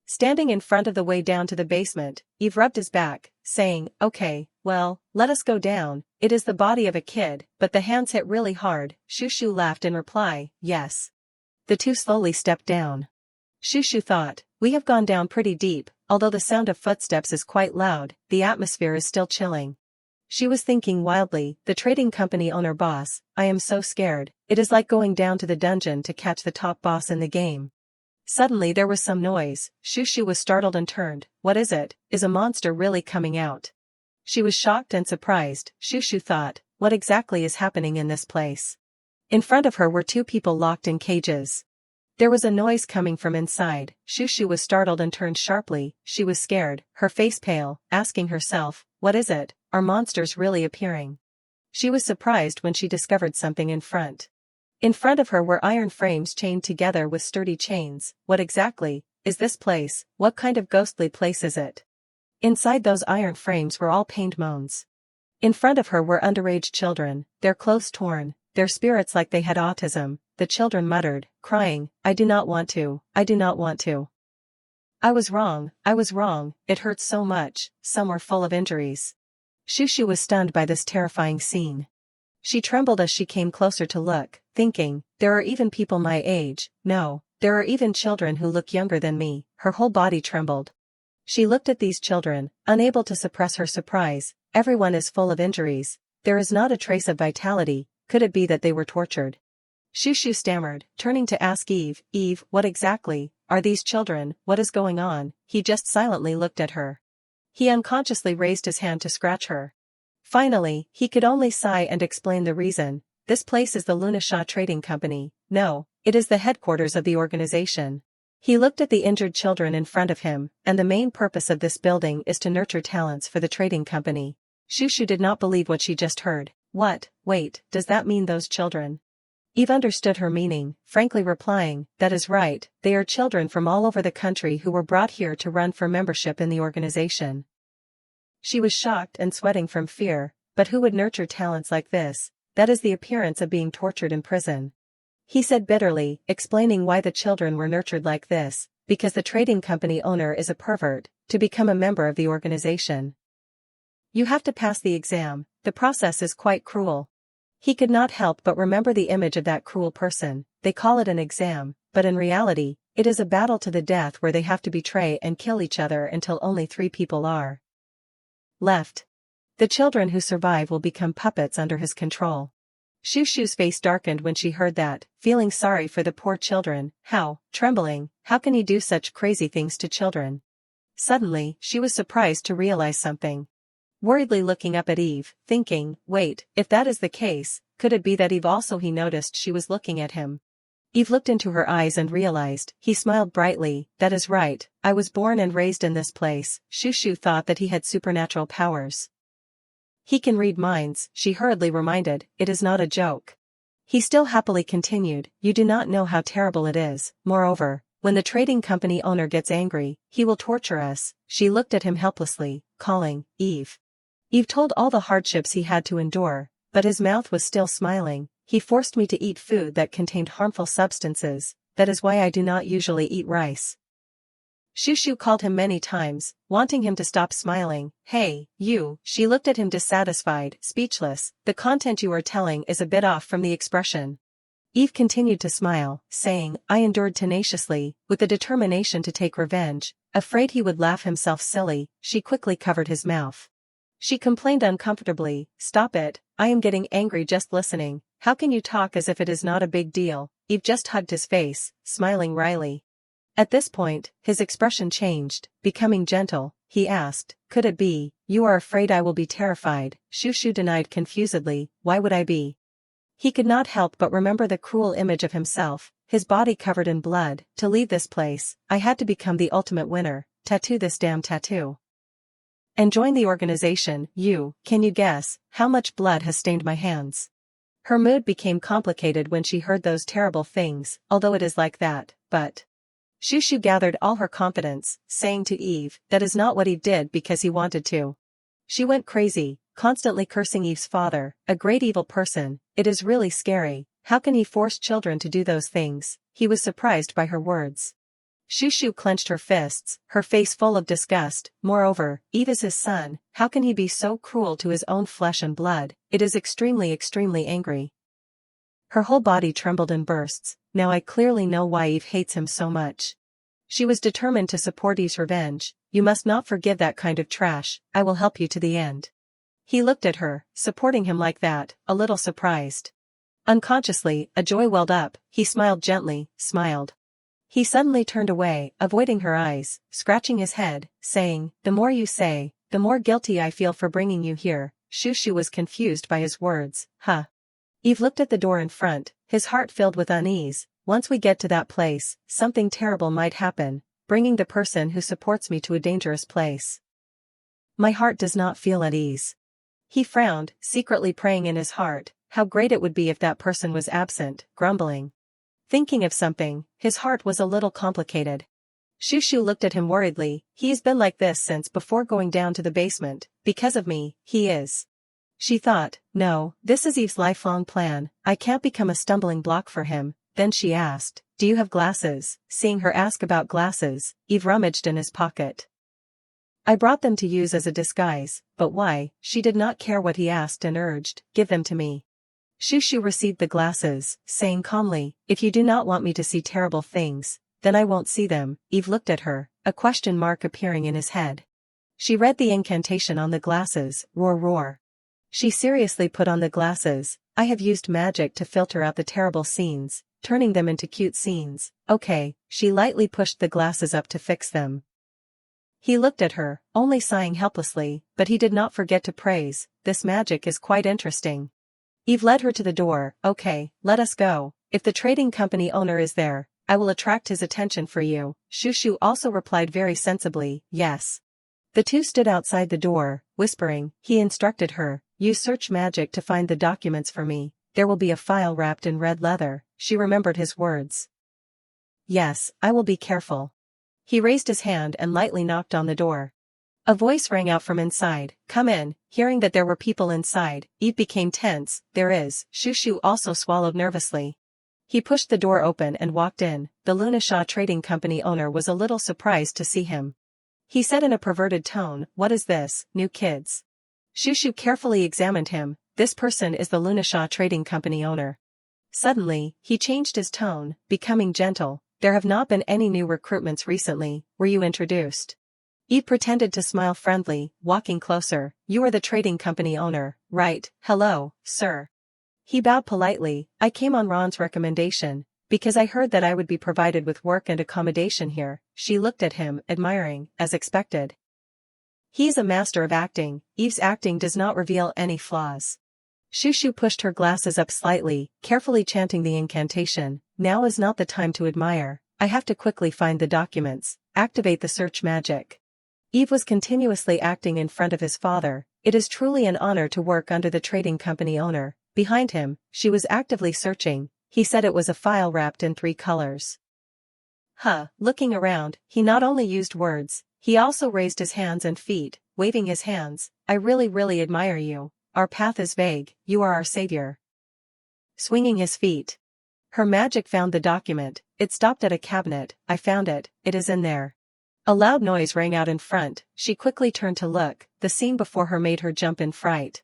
Speaker 1: Standing in front of the way down to the basement, Eve rubbed his back, saying, okay, well, let us go down. It is the body of a kid, but the hands hit really hard. Shushu laughed in reply, yes. The two slowly stepped down. Shushu thought, we have gone down pretty deep, although the sound of footsteps is quite loud, the atmosphere is still chilling. She was thinking wildly, the trading company owner boss, I am so scared, it is like going down to the dungeon to catch the top boss in the game. Suddenly there was some noise. Shushu was startled and turned, what is it? Is a monster really coming out? She was shocked and surprised. Shushu thought, what exactly is happening in this place? In front of her were two people locked in cages. There was a noise coming from inside. Shushu was startled and turned sharply. She was scared, her face pale, asking herself, what is it? Are monsters really appearing? She was surprised when she discovered something in front. In front of her were iron frames chained together with sturdy chains. What exactly is this place? What kind of ghostly place is it? Inside those iron frames were all pained moans. In front of her were underage children, their clothes torn, their spirits like they had autism. The children muttered, crying, I do not want to, I do not want to. I was wrong, it hurts so much. Some were full of injuries. Shushu was stunned by this terrifying scene. She trembled as she came closer to look, thinking, there are even people my age, no, there are even children who look younger than me. Her whole body trembled. She looked at these children, unable to suppress her surprise. Everyone is full of injuries. There is not a trace of vitality. Could it be that they were tortured? Shushu stammered, turning to ask Eve, Eve, what exactly are these children? What is going on? He just silently looked at her. He unconsciously raised his hand to scratch her. Finally, he could only sigh and explain the reason. This place is the Lunasha Trading Company. No, it is the headquarters of the organization. He looked at the injured children in front of him, and the main purpose of this building is to nurture talents for the trading company. Shushu did not believe what she just heard. What? Wait, does that mean those children? Eve understood her meaning, frankly replying, that is right, they are children from all over the country who were brought here to run for membership in the organization. She was shocked and sweating from fear, but who would nurture talents like this? That is the appearance of being tortured in prison. He said bitterly, explaining why the children were nurtured like this, because the trading company owner is a pervert, to become a member of the organization. You have to pass the exam, the process is quite cruel. He could not help but remember the image of that cruel person. They call it an exam, but in reality, it is a battle to the death where they have to betray and kill each other until only 3 people are left. The children who survive will become puppets under his control. Shushu's face darkened when she heard that, feeling sorry for the poor children. Trembling, how can he do such crazy things to children? Suddenly, she was surprised to realize something. Worriedly looking up at Eve, thinking, wait, if that is the case, could it be that Eve also he noticed she was looking at him? Eve looked into her eyes and realized. He smiled brightly, that is right, I was born and raised in this place. Shushu thought that he had supernatural powers. He can read minds, she hurriedly reminded, it is not a joke. He still happily continued, you do not know how terrible it is. Moreover, when the trading company owner gets angry, he will torture us. She looked at him helplessly, calling, Eve. Eve told all the hardships he had to endure, but his mouth was still smiling. He forced me to eat food that contained harmful substances, that is why I do not usually eat rice. Shushu called him many times, wanting him to stop smiling. Hey, you, she looked at him dissatisfied, speechless, the content you are telling is a bit off from the expression. Eve continued to smile, saying, I endured tenaciously, with the determination to take revenge. Afraid he would laugh himself silly, she quickly covered his mouth. She complained uncomfortably, stop it, I am getting angry just listening. How can you talk as if it is not a big deal? Eve just hugged his face, smiling wryly. At this point, his expression changed, becoming gentle. He asked, could it be, you are afraid I will be terrified? Shushu denied confusedly, why would I be? He could not help but remember the cruel image of himself, his body covered in blood. To leave this place, I had to become the ultimate winner, tattoo this damn tattoo. And join the organization. Can you guess how much blood has stained my hands? Her mood became complicated when she heard those terrible things, although it is like that, but... Shushu gathered all her confidence, saying to Eve, that is not what Eve did because he wanted to. She went crazy, constantly cursing Eve's father, a great evil person. It is really scary. How can he force children to do those things? He was surprised by her words. Shushu clenched her fists, her face full of disgust. Moreover, Eve is his son. How can he be so cruel to his own flesh and blood? It is extremely angry. Her whole body trembled in bursts. Now I clearly know why Eve hates him so much. She was determined to support Eve's revenge. You must not forgive that kind of trash. I will help you to the end. He looked at her, supporting him like that, a little surprised. Unconsciously, a joy welled up. He smiled gently, He suddenly turned away, avoiding her eyes, scratching his head, saying, the more you say, the more guilty I feel for bringing you here. Shushu was confused by his words. Huh? Eve looked at the door in front, his heart filled with unease. Once we get to that place, something terrible might happen, bringing the person who supports me to a dangerous place. My heart does not feel at ease. He frowned, secretly praying in his heart, how great it would be if that person was absent, grumbling. Thinking of something, his heart was a little complicated. Shushu looked at him worriedly. He's been like this since before going down to the basement. Because of me, he is. She thought, no, this is Eve's lifelong plan. I can't become a stumbling block for him. Then she asked, do you have glasses? Seeing her ask about glasses, Eve rummaged in his pocket. I brought them to use as a disguise, but why? She did not care what he asked and urged, give them to me. Shushu received the glasses, saying calmly, if you do not want me to see terrible things, then I won't see them. Eve looked at her, a question mark appearing in his head. She read the incantation on the glasses, roar. She seriously put on the glasses. I have used magic to filter out the terrible scenes, turning them into cute scenes. Okay, she lightly pushed the glasses up to fix them. He looked at her, only sighing helplessly, but he did not forget to praise, this magic is quite interesting. Eve led her to the door. Okay, let us go. If the trading company owner is there, I will attract his attention for you. Shushu also replied very sensibly, yes. The two stood outside the door, whispering. He instructed her, use search magic to find the documents for me. There will be a file wrapped in red leather. She remembered his words. Yes, I will be careful. He raised his hand and lightly knocked on the door. A voice rang out from inside, come in. Hearing that there were people inside, Eve became tense. There is. Shushu also swallowed nervously. He pushed the door open and walked in. The Lunasha Trading Company owner was a little surprised to see him. He said in a perverted tone, what is this, new kids? Shushu carefully examined him. This person is the Lunasha Trading Company owner. Suddenly, he changed his tone, becoming gentle. There have not been any new recruitments recently. Were you introduced? Eve pretended to smile friendly, walking closer. You are the trading company owner, right? Hello, sir. He bowed politely. I came on Ron's recommendation, because I heard that I would be provided with work and accommodation here. She looked at him, admiring, as expected. He's a master of acting. Eve's acting does not reveal any flaws. Shushu pushed her glasses up slightly, carefully chanting the incantation. Now is not the time to admire. I have to quickly find the documents. Activate the search magic. Eve was continuously acting in front of his father. It is truly an honor to work under the trading company owner. Behind him, she was actively searching. He said it was a file wrapped in 3 colors. Looking around, he not only used words, he also raised his hands and feet, waving his hands. I really admire you. Our path is vague. You are our savior. Swinging his feet. Her magic found the document. It stopped at a cabinet. I found it. It is in there. A loud noise rang out in front. She quickly turned to look. The scene before her made her jump in fright.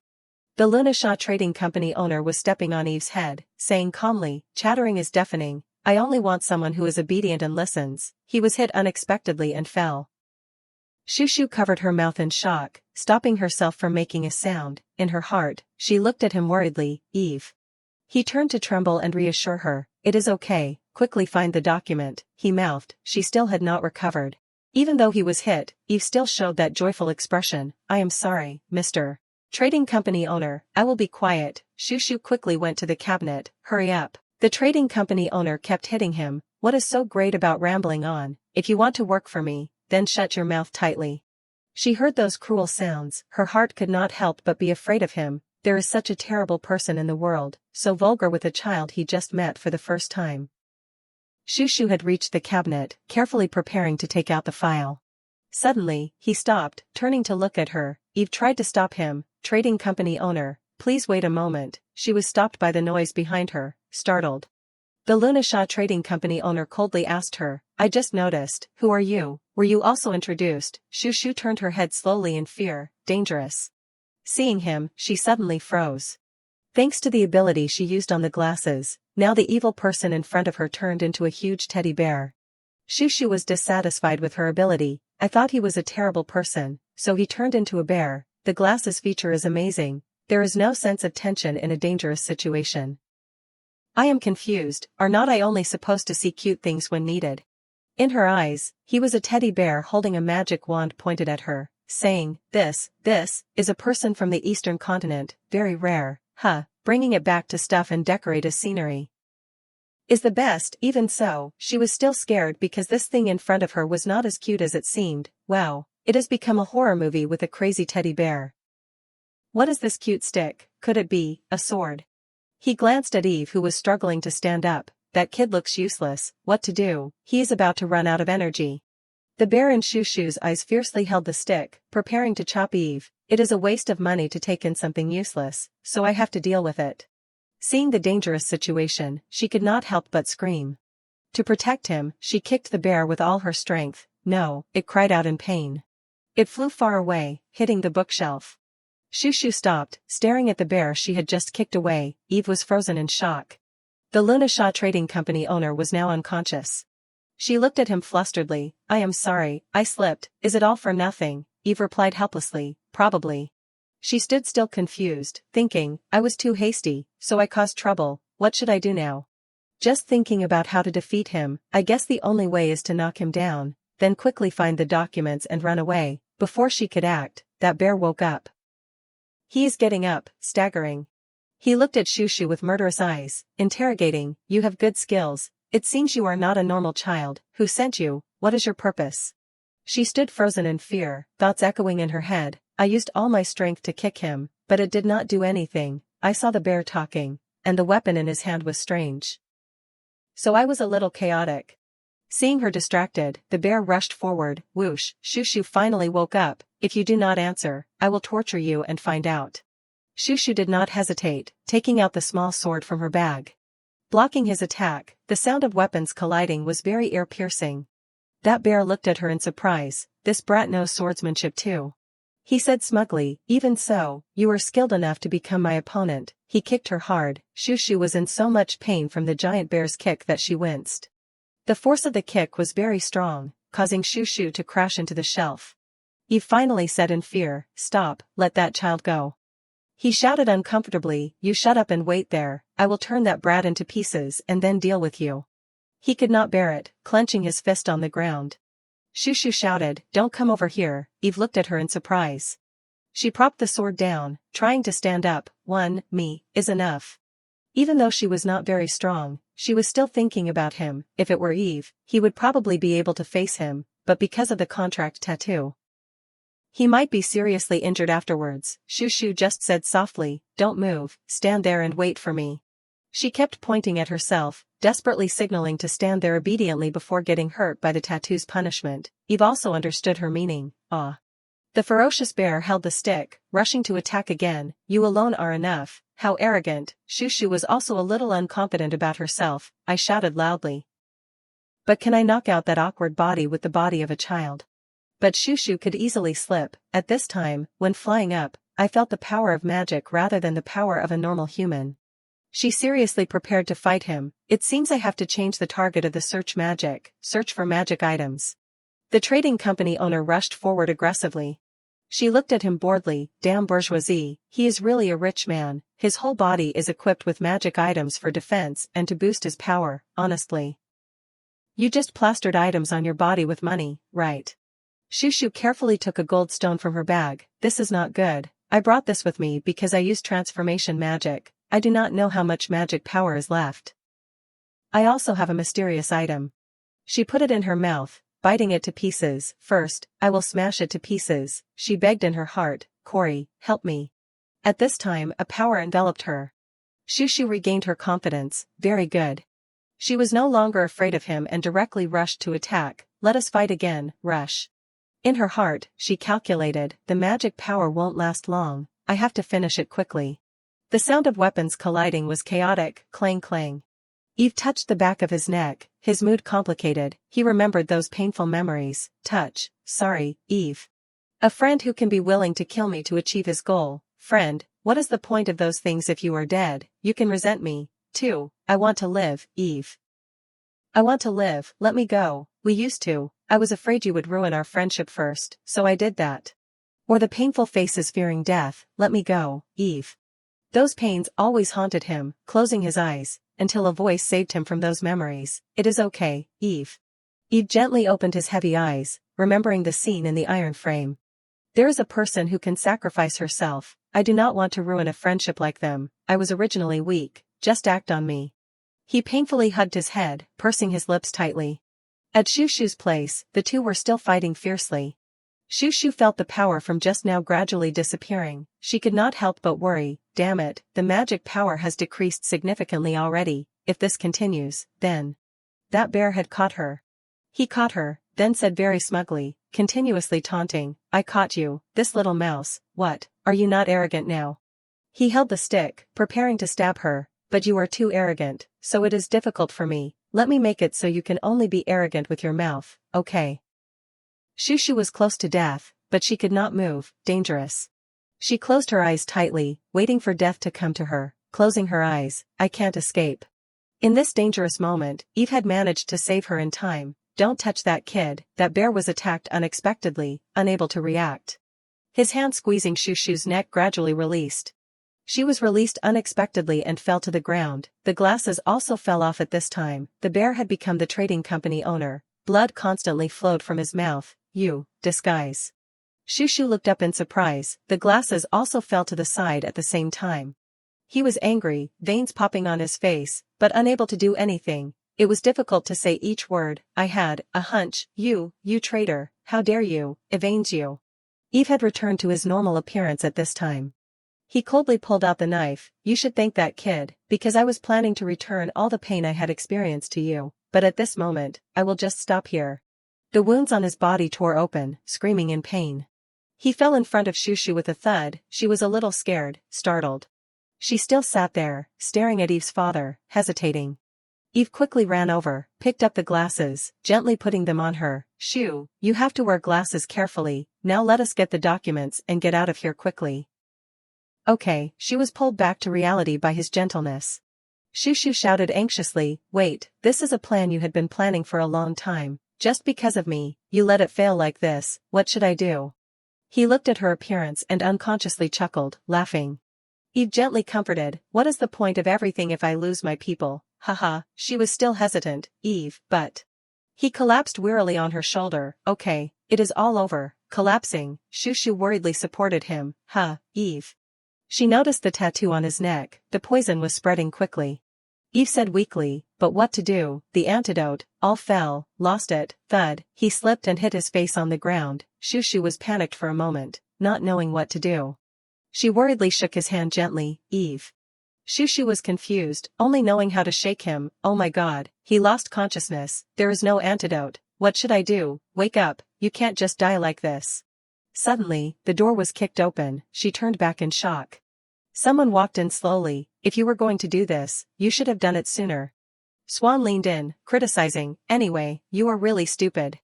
Speaker 1: The Lunasha Trading Company owner was stepping on Eve's head, saying calmly, chattering is deafening. I only want someone who is obedient and listens. He was hit unexpectedly and fell. Shushu covered her mouth in shock, stopping herself from making a sound. In her heart, she looked at him worriedly. Eve. He turned to tremble and reassure her. It is okay, quickly find the document, he mouthed. She still had not recovered. Even though he was hit, Eve still showed that joyful expression. I am sorry, Mr. Trading company owner, I will be quiet. Shushu quickly went to the cabinet, hurry up. The trading company owner kept hitting him. What is so great about rambling on? If you want to work for me, then shut your mouth tightly. She heard those cruel sounds, her heart could not help but be afraid of him. There is such a terrible person in the world, so vulgar with a child he just met for the first time. Shushu had reached the cabinet, carefully preparing to take out the file. Suddenly, he stopped, turning to look at her. Eve tried to stop him. Trading company owner, please wait a moment. She was stopped by the noise behind her, startled. The Lunasha Trading Company owner coldly asked her, I just noticed, who are you? Were you also introduced? Shushu turned her head slowly in fear, dangerous. Seeing him, she suddenly froze. Thanks to the ability she used on the glasses, now the evil person in front of her turned into a huge teddy bear. Shushu was dissatisfied with her ability. I thought he was a terrible person, so he turned into a bear. The glasses feature is amazing. There is no sense of tension in a dangerous situation. I am confused, are not I only supposed to see cute things when needed? In her eyes, he was a teddy bear holding a magic wand pointed at her, saying, this is a person from the eastern continent, very rare, bringing it back to stuff and decorate as scenery. Is the best. Even so, she was still scared because this thing in front of her was not as cute as it seemed. Wow, it has become a horror movie with a crazy teddy bear. What is this cute stick? Could it be a sword? He glanced at Eve who was struggling to stand up. That kid looks useless. What to do? He is about to run out of energy. The bear in Shushu's eyes fiercely held the stick, preparing to chop Eve. It is a waste of money to take in something useless, so I have to deal with it. Seeing the dangerous situation, she could not help but scream. To protect him, she kicked the bear with all her strength. No, it cried out in pain. It flew far away, hitting the bookshelf. Shushu stopped, staring at the bear she had just kicked away. Eve was frozen in shock. The Lunasha Trading Company owner was now unconscious. She looked at him flusteredly. I am sorry, I slipped. Is it all for nothing? Eve replied helplessly, probably. She stood still confused, thinking, I was too hasty, so I caused trouble. What should I do now? Just thinking about how to defeat him. I guess the only way is to knock him down, then quickly find the documents and run away. Before she could act, that bear woke up. He is getting up, staggering. He looked at Shushu with murderous eyes, interrogating, you have good skills. It seems you are not a normal child. Who sent you? What is your purpose? She stood frozen in fear, thoughts echoing in her head. I used all my strength to kick him, but it did not do anything. I saw the bear talking, and the weapon in his hand was strange. So I was a little chaotic. Seeing her distracted, the bear rushed forward. Whoosh, Shushu finally woke up. If you do not answer, I will torture you and find out. Shushu did not hesitate, taking out the small sword from her bag. Blocking his attack, the sound of weapons colliding was very ear-piercing. That bear looked at her in surprise. This brat knows swordsmanship too. He said smugly, even so, you are skilled enough to become my opponent. He kicked her hard. Shushu was in so much pain from the giant bear's kick that she winced. The force of the kick was very strong, causing Shushu to crash into the shelf. Eve finally said in fear, stop, let that child go. He shouted uncomfortably, you shut up and wait there, I will turn that brat into pieces and then deal with you. He could not bear it, clenching his fist on the ground. Shushu shouted, don't come over here. Eve looked at her in surprise. She propped the sword down, trying to stand up. Me is enough. Even though she was not very strong, she was still thinking about him. If it were Eve, he would probably be able to face him, but because of the contract tattoo, he might be seriously injured afterwards. Shushu just said softly, don't move, stand there and wait for me. She kept pointing at herself, desperately signaling to stand there obediently before getting hurt by the tattoo's punishment. Eve also understood her meaning. The ferocious bear held the stick, rushing to attack again. You alone are enough. How arrogant. Shushu was also a little unconfident about herself. I shouted loudly. But can I knock out that awkward body with the body of a child? But Shushu could easily slip. At this time, when flying up, I felt the power of magic rather than the power of a normal human. She seriously prepared to fight him. It seems I have to change the target of the search for magic items. The trading company owner rushed forward aggressively. She looked at him boredly. Damn bourgeoisie, he is really a rich man. His whole body is equipped with magic items for defense and to boost his power, honestly. You just plastered items on your body with money, right? Shushu carefully took a gold stone from her bag. This is not good. I brought this with me because I use transformation magic. I do not know how much magic power is left. I also have a mysterious item. She put it in her mouth, biting it to pieces. First, I will smash it to pieces, she begged in her heart. Corey, help me. At this time, a power enveloped her. Shushu regained her confidence. Very good. She was no longer afraid of him and directly rushed to attack. Let us fight again, rush. In her heart, she calculated, the magic power won't last long, I have to finish it quickly. The sound of weapons colliding was chaotic, clang clang. Eve touched the back of his neck, his mood complicated, he remembered those painful memories. Touch, sorry, Eve. A friend who can be willing to kill me to achieve his goal. Friend, what is the point of those things if you are dead? You can resent me, too. I want to live, Eve. I want to live, let me go. We used to. I was afraid you would ruin our friendship first, so I did that. Or the painful faces fearing death, let me go, Eve. Those pains always haunted him, closing his eyes, until a voice saved him from those memories. It is okay, Eve. Eve gently opened his heavy eyes, remembering the scene in the iron frame. There is a person who can sacrifice herself. I do not want to ruin a friendship like them. I was originally weak, just act on me. He painfully hugged his head, pursing his lips tightly. At Shushu's place, the two were still fighting fiercely. Shushu felt the power from just now gradually disappearing. She could not help but worry. Damn it, the magic power has decreased significantly already. If this continues, then. That bear had caught her. He caught her, then said very smugly, continuously taunting, I caught you, this little mouse. What, are you not arrogant now? He held the stick, preparing to stab her, but you are too arrogant, so it is difficult for me. Let me make it so you can only be arrogant with your mouth, okay? Shushu was close to death, but she could not move. Dangerous. She closed her eyes tightly, waiting for death to come to her, closing her eyes. I can't escape. In this dangerous moment, Eve had managed to save her in time. Don't touch that kid. That bear was attacked unexpectedly, unable to react. His hand squeezing Shushu's neck gradually released. She was released unexpectedly and fell to the ground. The glasses also fell off at this time. The bear had become the trading company owner. Blood constantly flowed from his mouth. You, disguise. Shushu looked up in surprise. The glasses also fell to the side at the same time. He was angry, veins popping on his face, but unable to do anything. It was difficult to say each word. I had a hunch. You traitor, how dare you, evade you. Eve had returned to his normal appearance at this time. He coldly pulled out the knife. You should thank that kid, because I was planning to return all the pain I had experienced to you, but at this moment, I will just stop here. The wounds on his body tore open, screaming in pain. He fell in front of Shushu with a thud. She was a little scared, startled. She still sat there, staring at Eve's father, hesitating. Eve quickly ran over, picked up the glasses, gently putting them on her. Shu, you have to wear glasses carefully. Now let us get the documents and get out of here quickly. Okay, she was pulled back to reality by his gentleness. Shushu shouted anxiously, wait, this is a plan you had been planning for a long time. Just because of me, you let it fail like this. What should I do? He looked at her appearance and unconsciously chuckled, laughing. Eve gently comforted, what is the point of everything if I lose my people? Haha, she was still hesitant, Eve, but. He collapsed wearily on her shoulder. Okay, it is all over. Collapsing, Shushu worriedly supported him. Eve. She noticed the tattoo on his neck. The poison was spreading quickly. Eve said weakly, but what to do? The antidote. All fell, lost it. Thud. He slipped and hit his face on the ground. Shushu was panicked for a moment, not knowing what to do. She worriedly shook his hand gently. Eve. Shushu was confused, only knowing how to shake him. Oh my god, he lost consciousness. There is no antidote. What should I do? Wake up, you can't just die like this. Suddenly, the door was kicked open. She turned back in shock. Someone walked in slowly. If you were going to do this, you should have done it sooner. Swan leaned in, criticizing. Anyway, you are really stupid.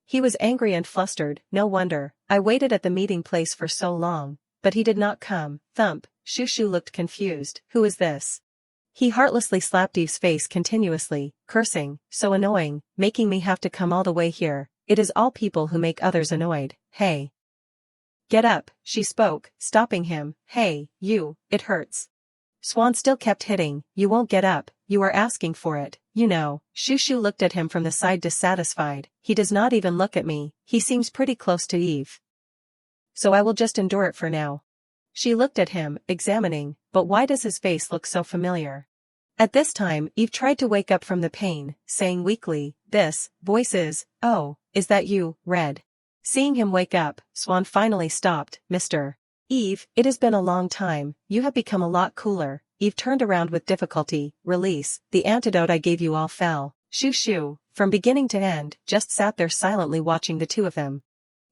Speaker 1: He was angry and flustered. No wonder. I waited at the meeting place for so long, but he did not come. Thump. Shushu looked confused. Who is this? He heartlessly slapped Eve's face continuously, cursing. So annoying, making me have to come all the way here. It is all people who make others annoyed. Hey. Get up, she spoke, stopping him. Hey, you, it hurts. Swan still kept hitting. You won't get up, you are asking for it, you know. Shushu looked at him from the side dissatisfied. He does not even look at me, he seems pretty close to Eve. So I will just endure it for now. She looked at him, examining, but why does his face look so familiar? At this time, Eve tried to wake up from the pain, saying weakly, this voice oh, is that you, Red? Seeing him wake up, Swan finally stopped, Mr. Eve, it has been a long time, you have become a lot cooler. Eve turned around with difficulty, release, the antidote I gave you all fell. Shoo shoo, from beginning to end, just sat there silently watching the two of them.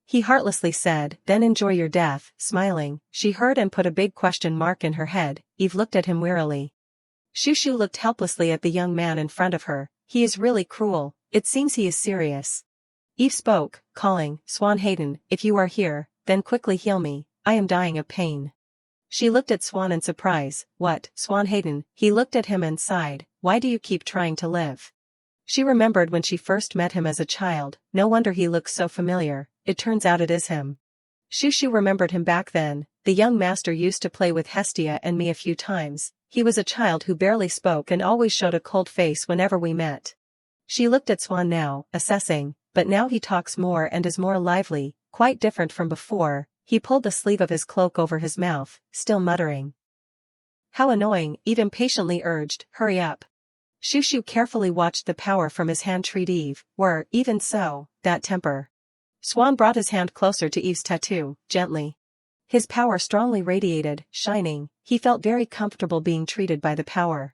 Speaker 1: He heartlessly said, then enjoy your death, smiling. She heard and put a big question mark in her head. Eve looked at him wearily. Shoo shoo looked helplessly at the young man in front of her. He is really cruel, it seems he is serious. Eve spoke, calling, Swan Hayden, if you are here, then quickly heal me, I am dying of pain. She looked at Swan in surprise. What, Swan Hayden? He looked at him and sighed, why do you keep trying to live? She remembered when she first met him as a child, no wonder he looks so familiar, it turns out it is him. Shoo shoo remembered him back then, the young master used to play with Hestia and me a few times, he was a child who barely spoke and always showed a cold face whenever we met. She looked at Swan now, assessing, but now he talks more and is more lively, quite different from before. He pulled the sleeve of his cloak over his mouth, still muttering. How annoying, Eve impatiently urged, hurry up. Shoo shoo carefully watched the power from his hand treat Eve, even so, that temper. Swan brought his hand closer to Eve's tattoo, gently. His power strongly radiated, shining, he felt very comfortable being treated by the power.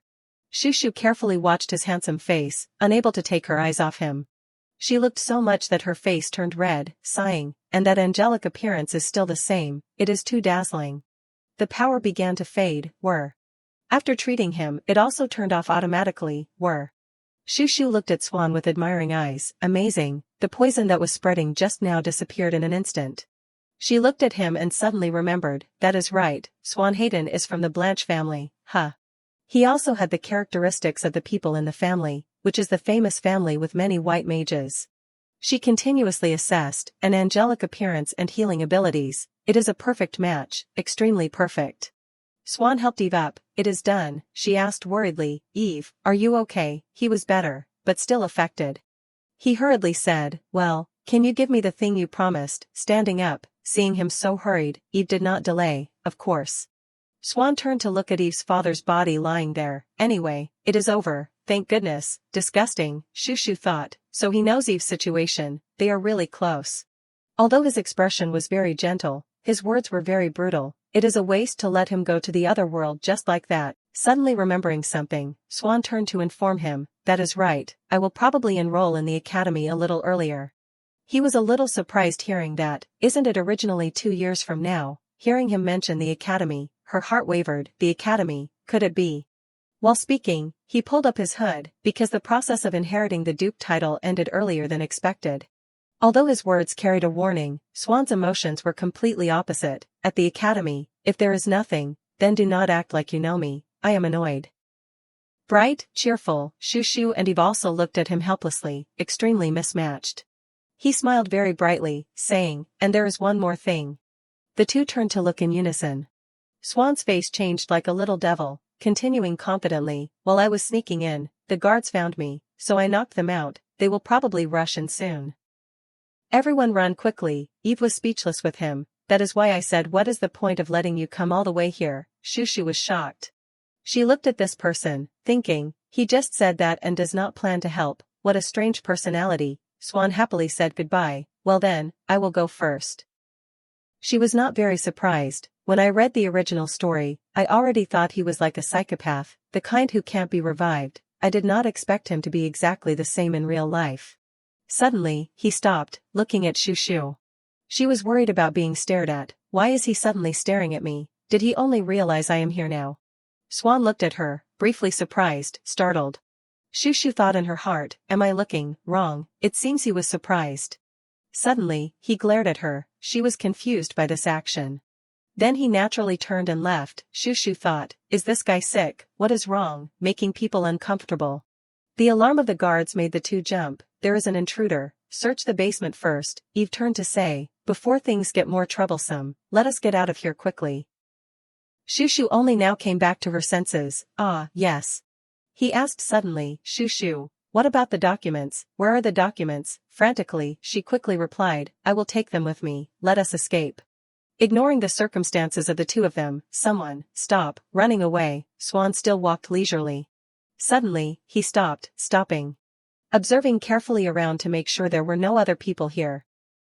Speaker 1: Shoo shoo carefully watched his handsome face, unable to take her eyes off him. She looked so much that her face turned red, sighing, and that angelic appearance is still the same, it is too dazzling. The power began to fade, After treating him, it also turned off automatically, Shoo shoo looked at Swan with admiring eyes, amazing, the poison that was spreading just now disappeared in an instant. She looked at him and suddenly remembered, that is right, Swan Hayden is from the Blanche family, He also had the characteristics of the people in the family, which is the famous family with many white mages. She continuously assessed, an angelic appearance and healing abilities, it is a perfect match, extremely perfect. Swan helped Eve up, it is done, she asked worriedly, Eve, are you okay? He was better, but still affected. He hurriedly said, well, can you give me the thing you promised? Standing up, seeing him so hurried, Eve did not delay, of course. Swan turned to look at Eve's father's body lying there, anyway, it is over, thank goodness, disgusting, Shoo shoo thought, so he knows Eve's situation, they are really close. Although his expression was very gentle, his words were very brutal, it is a waste to let him go to the other world just like that. Suddenly remembering something, Swan turned to inform him, that is right, I will probably enroll in the academy a little earlier. He was a little surprised hearing that, isn't it originally 2 years from now? Hearing him mention the academy, her heart wavered, the academy, could it be? While speaking, he pulled up his hood, because the process of inheriting the Duke title ended earlier than expected. Although his words carried a warning, Swan's emotions were completely opposite. At the academy, if there is nothing, then do not act like you know me, I am annoyed. Bright, cheerful, Shoo shoo and Eve also looked at him helplessly, extremely mismatched. He smiled very brightly, saying, and there is one more thing. The two turned to look in unison. Swan's face changed like a little devil, continuing confidently, while I was sneaking in, the guards found me, so I knocked them out, they will probably rush in soon. Everyone run quickly, Eve was speechless with him, that is why I said what is the point of letting you come all the way here, Shoo shoo was shocked. She looked at this person, thinking, he just said that and does not plan to help, what a strange personality. Swan happily said goodbye, well then, I will go first. She was not very surprised. When I read the original story, I already thought he was like a psychopath, the kind who can't be revived. I did not expect him to be exactly the same in real life. Suddenly, he stopped, looking at Shoo shoo. She was worried about being stared at. Why is he suddenly staring at me? Did he only realize I am here now? Swan looked at her, briefly surprised, startled. Shoo shoo thought in her heart, am I looking wrong? It seems he was surprised. Suddenly, he glared at her, she was confused by this action. Then he naturally turned and left. Shoo shoo thought, is this guy sick? What is wrong? Making people uncomfortable. The alarm of the guards made the two jump. There is an intruder, search the basement first, Eve turned to say, before things get more troublesome, let us get out of here quickly. Shoo shoo only now came back to her senses, yes. He asked suddenly, Shoo shoo, what about the documents, where are the documents? Frantically, she quickly replied, I will take them with me, let us escape. Ignoring the circumstances of the two of them, someone, stop, running away, Swan still walked leisurely. Suddenly, he stopped, stopping. Observing carefully around to make sure there were no other people here.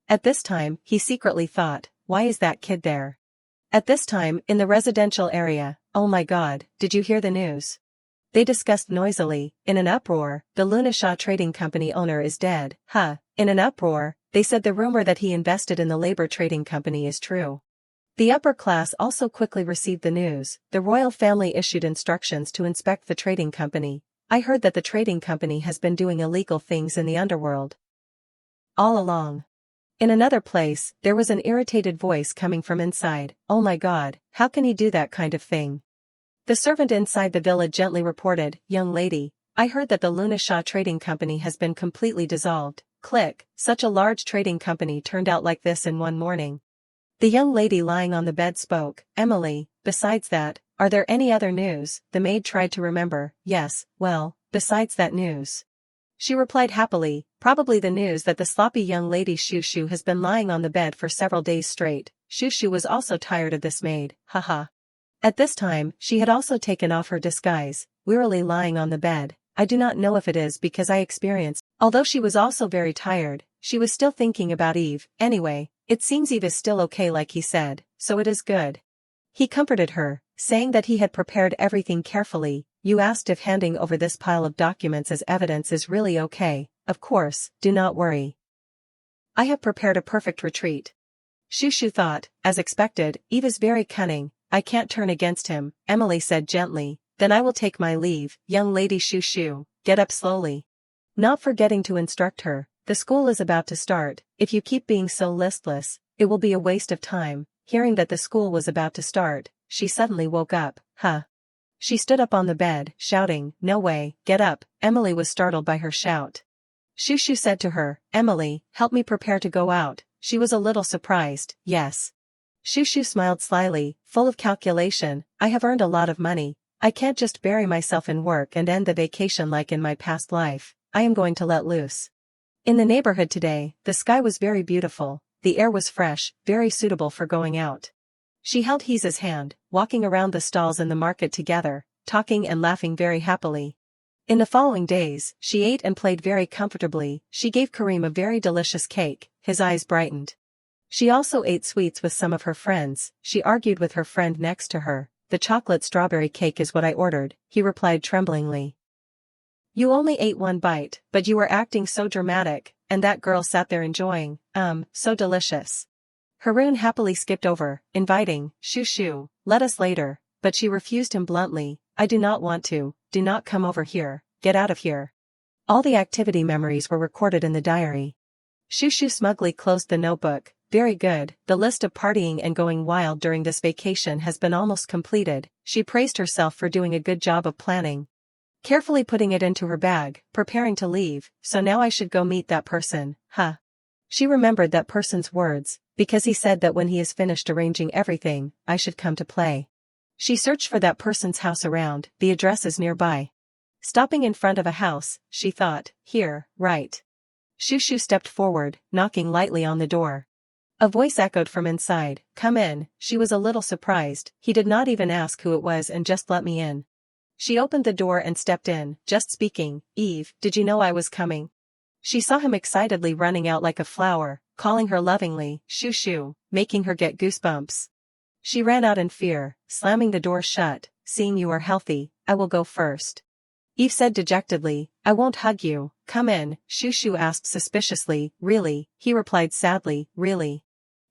Speaker 1: At this time, he secretly thought, why is that kid there? At this time, in the residential area, oh my god, did you hear the news? They discussed noisily, in an uproar, the Lunashaw Trading Company owner is dead, huh? In an uproar, they said the rumor that he invested in the labor trading company is true. The upper class also quickly received the news. The royal family issued instructions to inspect the trading company. I heard that the trading company has been doing illegal things in the underworld all along. In another place, there was an irritated voice coming from inside. Oh my god, how can he do that kind of thing? The servant inside the villa gently reported, young lady, I heard that the Lunashaw Trading Company has been completely dissolved. Click, such a large trading company turned out like this in one morning. The young lady lying on the bed spoke, Emily, besides that, are there any other news? The maid tried to remember, yes, well, besides that news. She replied happily, probably the news that the sloppy young lady Shushu has been lying on the bed for several days straight. Shushu was also tired of this maid, haha. At this time, she had also taken off her disguise, wearily lying on the bed. I do not know if it is because I experienced. Although she was also very tired, she was still thinking about Eve. Anyway, it seems Eve is still okay like he said, so it is good. He comforted her, saying that he had prepared everything carefully. You asked if handing over this pile of documents as evidence is really okay. Of course, do not worry. I have prepared a perfect retreat. Shushu thought, as expected, Eve is very cunning. I can't turn against him, Emily said gently. Then I will take my leave. Young lady Shushu, get up slowly. Not forgetting to instruct her, the school is about to start. If you keep being so listless, it will be a waste of time. Hearing that the school was about to start, she suddenly woke up. Huh. She stood up on the bed, shouting, no way, get up. Emily was startled by her shout. Shushu said to her, Emily, help me prepare to go out. She was a little surprised, yes. Shushu smiled slyly, full of calculation, I have earned a lot of money. I can't just bury myself in work and end the vacation like in my past life. I am going to let loose. In the neighborhood today, the sky was very beautiful, the air was fresh, very suitable for going out. She held Heeza's hand, walking around the stalls in the market together, talking and laughing very happily. In the following days, she ate and played very comfortably. She gave Kareem a very delicious cake, his eyes brightened. She also ate sweets with some of her friends. She argued with her friend next to her. The chocolate strawberry cake is what I ordered, he replied tremblingly. You only ate one bite, but you were acting so dramatic, and that girl sat there enjoying, so delicious. Haroon happily skipped over, inviting, Shushu, let us later, but she refused him bluntly, I do not want to, do not come over here, get out of here. All the activity memories were recorded in the diary. Shushu smugly closed the notebook, very good, the list of partying and going wild during this vacation has been almost completed. She praised herself for doing a good job of planning. Carefully putting it into her bag, preparing to leave, so now I should go meet that person, huh? She remembered that person's words, because he said that when he is finished arranging everything, I should come to play. She searched for that person's house around, the address is nearby. Stopping in front of a house, she thought, here, right. Shushu stepped forward, knocking lightly on the door. A voice echoed from inside, come in. She was a little surprised, he did not even ask who it was and just let me in. She opened the door and stepped in, just speaking, Eve, did you know I was coming? She saw him excitedly running out like a flower, calling her lovingly, Shushu, making her get goosebumps. She ran out in fear, slamming the door shut, seeing you are healthy, I will go first. Eve said dejectedly, I won't hug you, come in. Shushu asked suspiciously, really? He replied sadly, really?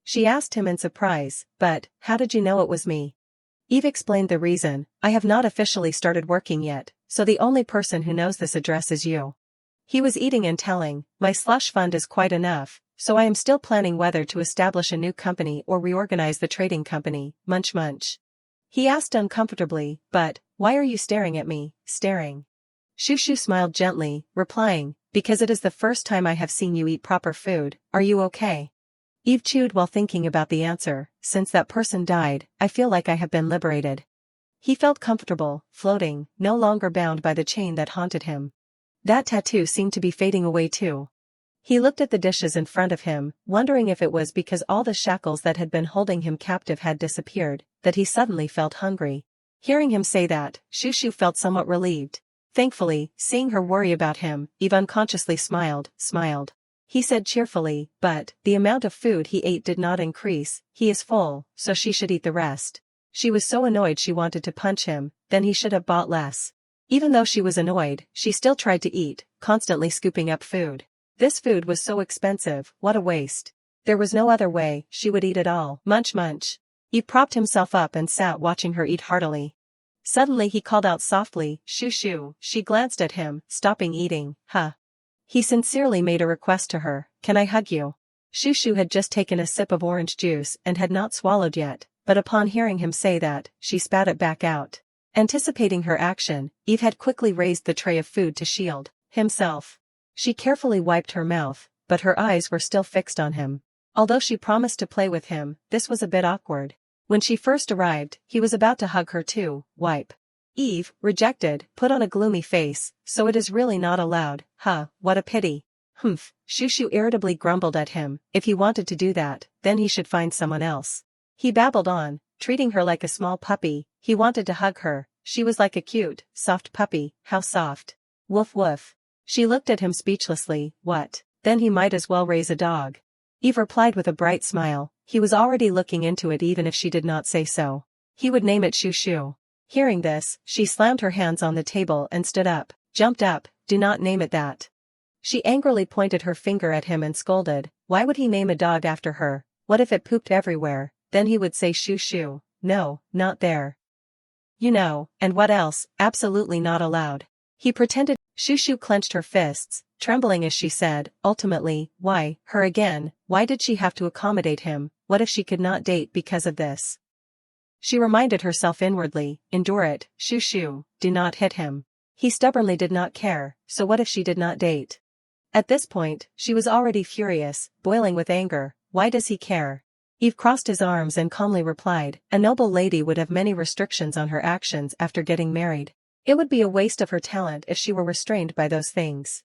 Speaker 1: She asked him in surprise, but, how did you know it was me? Eve explained the reason, I have not officially started working yet, so the only person who knows this address is you. He was eating and telling, my slush fund is quite enough, so I am still planning whether to establish a new company or reorganize the trading company, munch munch. He asked uncomfortably, but, why are you staring at me, staring? Shushu smiled gently, replying, because it is the first time I have seen you eat proper food, are you okay? Eve chewed while thinking about the answer, since that person died, I feel like I have been liberated. He felt comfortable, floating, no longer bound by the chain that haunted him. That tattoo seemed to be fading away too. He looked at the dishes in front of him, wondering if it was because all the shackles that had been holding him captive had disappeared, that he suddenly felt hungry. Hearing him say that, Shushu felt somewhat relieved. Thankfully, seeing her worry about him, Eve unconsciously smiled. He said cheerfully, but the amount of food he ate did not increase. He is full, so she should eat the rest. She was so annoyed she wanted to punch him, then he should have bought less. Even though she was annoyed, she still tried to eat, constantly scooping up food. This food was so expensive, what a waste. There was no other way, she would eat it all. Munch. Eve propped himself up and sat watching her eat heartily. Suddenly he called out softly, "Shushu." She glanced at him, stopping eating. Huh. He sincerely made a request to her, "Can I hug you?" Shushu had just taken a sip of orange juice and had not swallowed yet, but upon hearing him say that, she spat it back out. Anticipating her action, Eve had quickly raised the tray of food to shield himself. She carefully wiped her mouth, but her eyes were still fixed on him. Although she promised to play with him, this was a bit awkward. When she first arrived, he was about to hug her too. Wipe. Eve, rejected, put on a gloomy face, "So it is really not allowed, huh, what a pity." Humph, Shushu irritably grumbled at him. If he wanted to do that, then he should find someone else. He babbled on, treating her like a small puppy. He wanted to hug her. She was like a cute, soft puppy. How soft. Woof woof. She looked at him speechlessly. What? Then he might as well raise a dog. Eve replied with a bright smile. He was already looking into it even if she did not say so. He would name it Shushu. Hearing this, she slammed her hands on the table and stood up. Jumped up. Do not name it that. She angrily pointed her finger at him and scolded. Why would he name a dog after her? What if it pooped everywhere? Then he would say Shushu. No, not there. You know, and what else? Absolutely not allowed. He pretended. Shushu clenched her fists, trembling as she said, ultimately, why, her again, why did she have to accommodate him? What if she could not date because of this? She reminded herself inwardly, endure it, Shushu, do not hit him. He stubbornly did not care, so what if she did not date? At this point, she was already furious, boiling with anger. Why does he care? Eve crossed his arms and calmly replied, a noble lady would have many restrictions on her actions after getting married. It would be a waste of her talent if she were restrained by those things.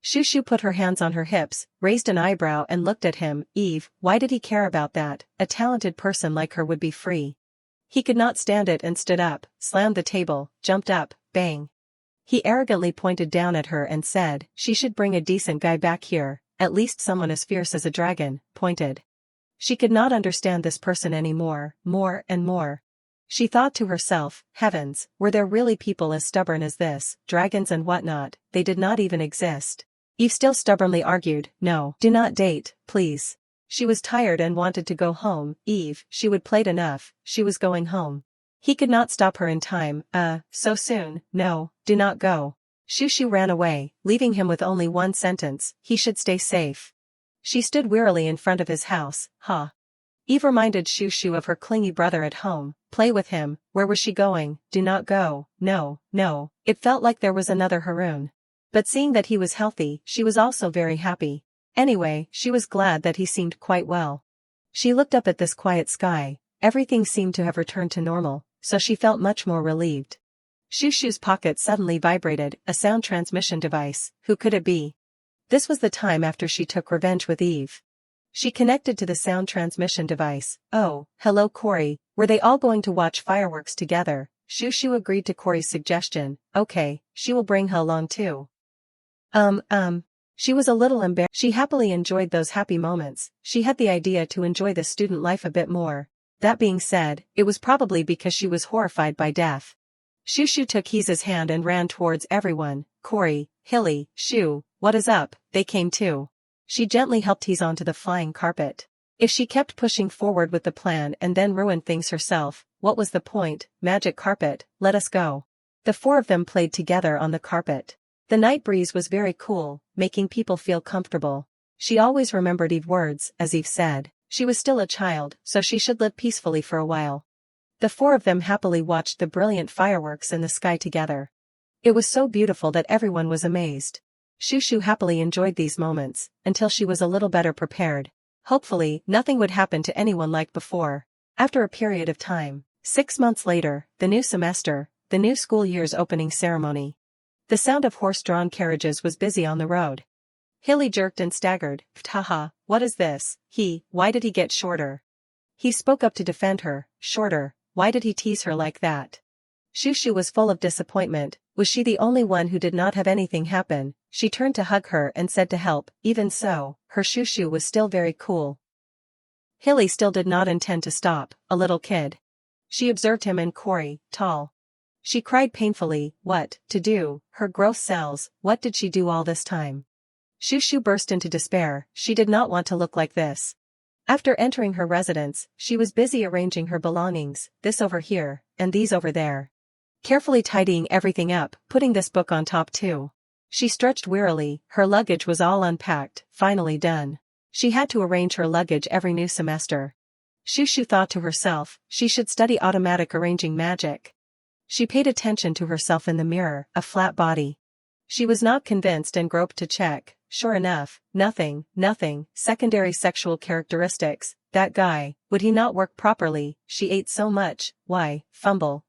Speaker 1: Shushu put her hands on her hips, raised an eyebrow and looked at him. Eve, why did he care about that? A talented person like her would be free. He could not stand it and stood up, slammed the table, jumped up, bang. He arrogantly pointed down at her and said, she should bring a decent guy back here, at least someone as fierce as a dragon, pointed. She could not understand this person anymore, more and more. She thought to herself, heavens, were there really people as stubborn as this, dragons and whatnot? They did not even exist. Eve still stubbornly argued, no, do not date, please. She was tired and wanted to go home. Eve, she would played enough, she was going home. He could not stop her in time. So soon? No, do not go. Shushu ran away, leaving him with only one sentence, he should stay safe. She stood wearily in front of his house. Eve reminded Shushu of her clingy brother at home. Play with him. Where was she going? Do not go. No. It felt like there was another Haroon. But seeing that he was healthy, she was also very happy. Anyway, she was glad that he seemed quite well. She looked up at this quiet sky. Everything seemed to have returned to normal, so she felt much more relieved. Shushu's pocket suddenly vibrated, a sound transmission device. Who could it be? This was the time after she took revenge with Eve. She connected to the sound transmission device. Oh, hello Corey, were they all going to watch fireworks together? Shushu agreed to Corey's suggestion. Okay, she will bring her along too. She was a little embarrassed. She happily enjoyed those happy moments. She had the idea to enjoy the student life a bit more. That being said, it was probably because she was horrified by death. Shushu took Heeza's hand and ran towards everyone. Corey, Hilly, Shu, what is up? They came too. She gently helped Heeza onto the flying carpet. If she kept pushing forward with the plan and then ruined things herself, what was the point? Magic carpet, let us go. The four of them played together on the carpet. The night breeze was very cool, making people feel comfortable. She always remembered Eve's words, as Eve said. She was still a child, so she should live peacefully for a while. The four of them happily watched the brilliant fireworks in the sky together. It was so beautiful that everyone was amazed. Shushu happily enjoyed these moments, until she was a little better prepared. Hopefully, nothing would happen to anyone like before. After a period of time, 6 months later, the new semester, the new school year's opening ceremony. The sound of horse-drawn carriages was busy on the road. Hilly jerked and staggered. Haha, what is this? Why did he get shorter? He spoke up to defend her. Shorter, why did he tease her like that? Shushu was full of disappointment. Was she the only one who did not have anything happen? She turned to hug her and said to help. Even so, her Shushu was still very cool. Hilly still did not intend to stop, a little kid. She observed him and Cory, tall. She cried painfully. What, to do, her gross cells, what did she do all this time? Shushu burst into despair. She did not want to look like this. After entering her residence, she was busy arranging her belongings, this over here, and these over there. Carefully tidying everything up, putting this book on top too. She stretched wearily, her luggage was all unpacked, finally done. She had to arrange her luggage every new semester. Shushu thought to herself, she should study automatic arranging magic. She paid attention to herself in the mirror, a flat body. She was not convinced and groped to check. Sure enough, nothing, secondary sexual characteristics, that guy, would he not work properly, she ate so much, why, fumble.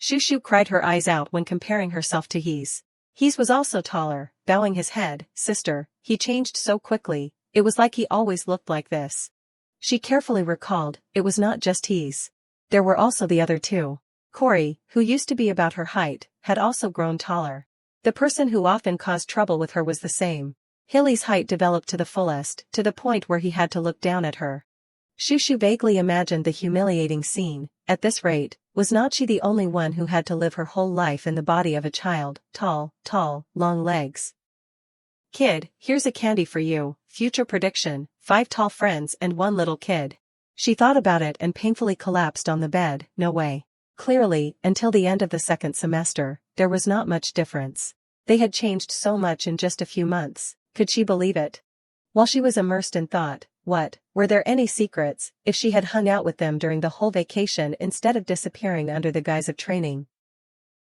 Speaker 1: Shushu cried her eyes out when comparing herself to He's. He's was also taller, bowing his head. Sister, he changed so quickly, it was like he always looked like this. She carefully recalled, it was not just He's. There were also the other two. Cory, who used to be about her height, had also grown taller. The person who often caused trouble with her was the same. Hilly's height developed to the fullest, to the point where he had to look down at her. Shushu vaguely imagined the humiliating scene. At this rate, was not she the only one who had to live her whole life in the body of a child, tall, long legs? Kid, here's a candy for you, future prediction, 5 tall friends and 1 little kid. She thought about it and painfully collapsed on the bed. No way. Clearly, until the end of the second semester, there was not much difference. They had changed so much in just a few months. Could she believe it? While she was immersed in thought, what, were there any secrets, if she had hung out with them during the whole vacation instead of disappearing under the guise of training?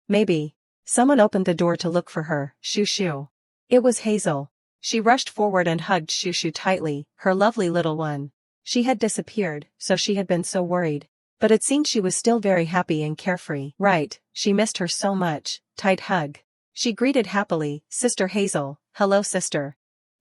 Speaker 1: Maybe. Someone opened the door to look for her. Shushu. It was Hazel. She rushed forward and hugged Shushu tightly, her lovely little one. She had disappeared, so she had been so worried. But it seemed she was still very happy and carefree. Right, she missed her so much. Tight hug. She greeted happily, Sister Hazel. Hello sister.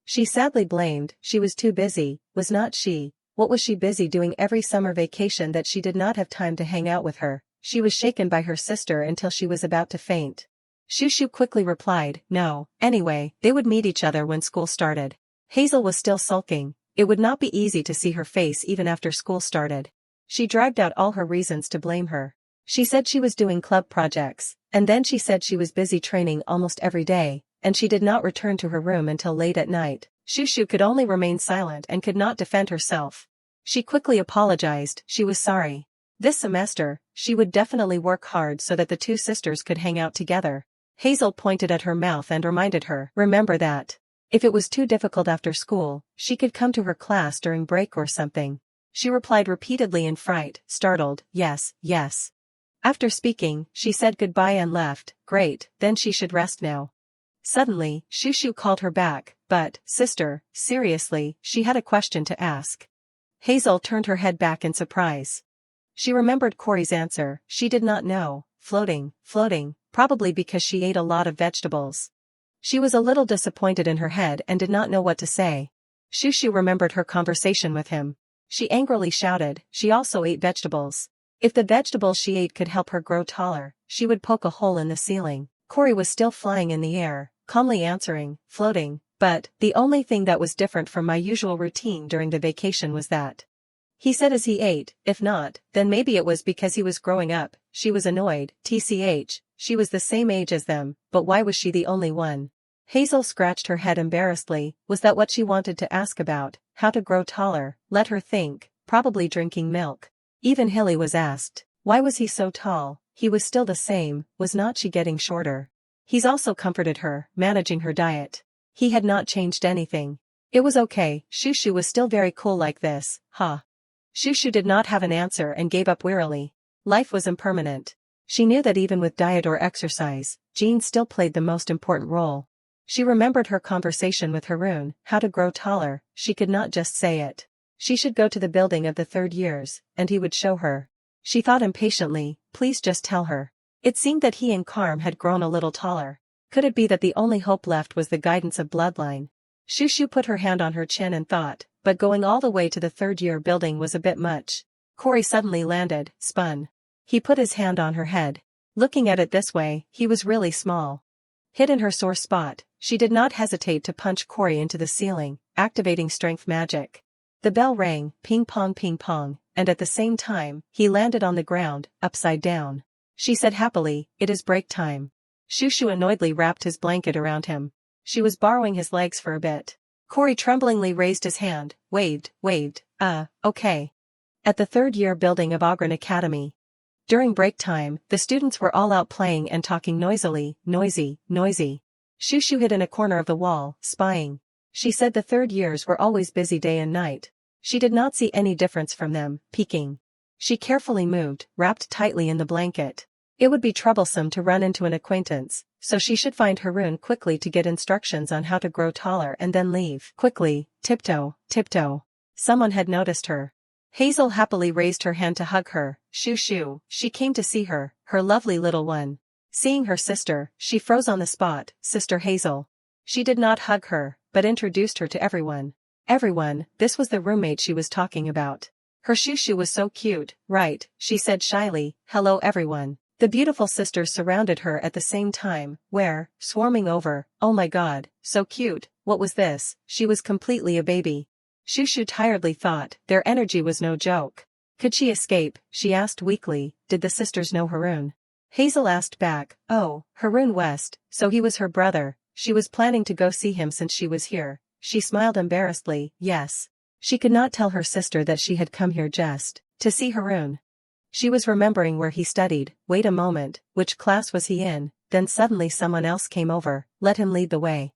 Speaker 1: She sadly blamed, she was too busy, was not she? What was she busy doing every summer vacation that she did not have time to hang out with her? She was shaken by her sister until she was about to faint. Shushu quickly replied, no, anyway, they would meet each other when school started. Hazel was still sulking. It would not be easy to see her face even after school started. She dragged out all her reasons to blame her. She said she was doing club projects, and then she said she was busy training almost every day, and she did not return to her room until late at night. Shushu could only remain silent and could not defend herself. She quickly apologized, she was sorry. This semester, she would definitely work hard so that the two sisters could hang out together. Hazel pointed at her mouth and reminded her, remember that. If it was too difficult after school, she could come to her class during break or something. She replied repeatedly in fright, startled, yes. After speaking, she said goodbye and left. Great, then she should rest now. Suddenly, Shushu called her back, but, sister, seriously, she had a question to ask. Hazel turned her head back in surprise. She remembered Cory's answer, she did not know, floating, probably because she ate a lot of vegetables. She was a little disappointed in her head and did not know what to say. Shushu remembered her conversation with him. She angrily shouted, she also ate vegetables. If the vegetables she ate could help her grow taller, she would poke a hole in the ceiling. Cory was still flying in the air, calmly answering, floating, but, the only thing that was different from my usual routine during the vacation was that. He said as he ate, if not, then maybe it was because he was growing up. She was annoyed, tch, she was the same age as them, but why was she the only one? Hazel scratched her head embarrassedly, was that what she wanted to ask about, how to grow taller? Let her think, probably drinking milk. Even Hilly was asked, why was he so tall? He was still the same, was not she getting shorter? He's also comforted her, managing her diet. He had not changed anything. It was okay, Shushu was still very cool like this, huh? Shushu did not have an answer and gave up wearily. Life was impermanent. She knew that even with diet or exercise, genes still played the most important role. She remembered her conversation with Haroon, how to grow taller, she could not just say it. She should go to the building of the third years, and he would show her. She thought impatiently, please just tell her. It seemed that he and Carm had grown a little taller. Could it be that the only hope left was the guidance of bloodline? Shushu put her hand on her chin and thought, but going all the way to the third-year building was a bit much. Corey suddenly landed, spun. He put his hand on her head. Looking at it this way, he was really small. Hit in her sore spot, she did not hesitate to punch Corey into the ceiling, activating strength magic. The bell rang, ping pong, and at the same time, he landed on the ground, upside down. She said happily, "It is break time." Shushu annoyedly wrapped his blanket around him. She was borrowing his legs for a bit. Corey tremblingly raised his hand, waved, okay. At the third-year building of Ogren Academy. During break time, the students were all out playing and talking noisily, noisy. Shushu hid in a corner of the wall, spying. She said the third years were always busy day and night. She did not see any difference from them, peeking. She carefully moved, wrapped tightly in the blanket. It would be troublesome to run into an acquaintance, so she should find Haroon quickly to get instructions on how to grow taller and then leave. Quickly, tiptoe. Someone had noticed her. Hazel happily raised her hand to hug her. Shushu, she came to see her lovely little one. Seeing her sister, she froze on the spot. Sister Hazel. She did not hug her, but introduced her to everyone. Everyone, this was the roommate she was talking about. Her Shushu was so cute, right? She said shyly, "Hello everyone." The beautiful sisters surrounded her at the same time, swarming over. Oh my god, so cute, what was this? She was completely a baby. Shushu tiredly thought, their energy was no joke. Could she escape? She asked weakly. Did the sisters know Haroon? Hazel asked back, oh, Haroon West, so he was her brother. She was planning to go see him since she was here. She smiled embarrassedly, yes. She could not tell her sister that she had come here just to see Haroon. She was remembering where he studied. Wait a moment, which class was he in? Then suddenly someone else came over, let him lead the way.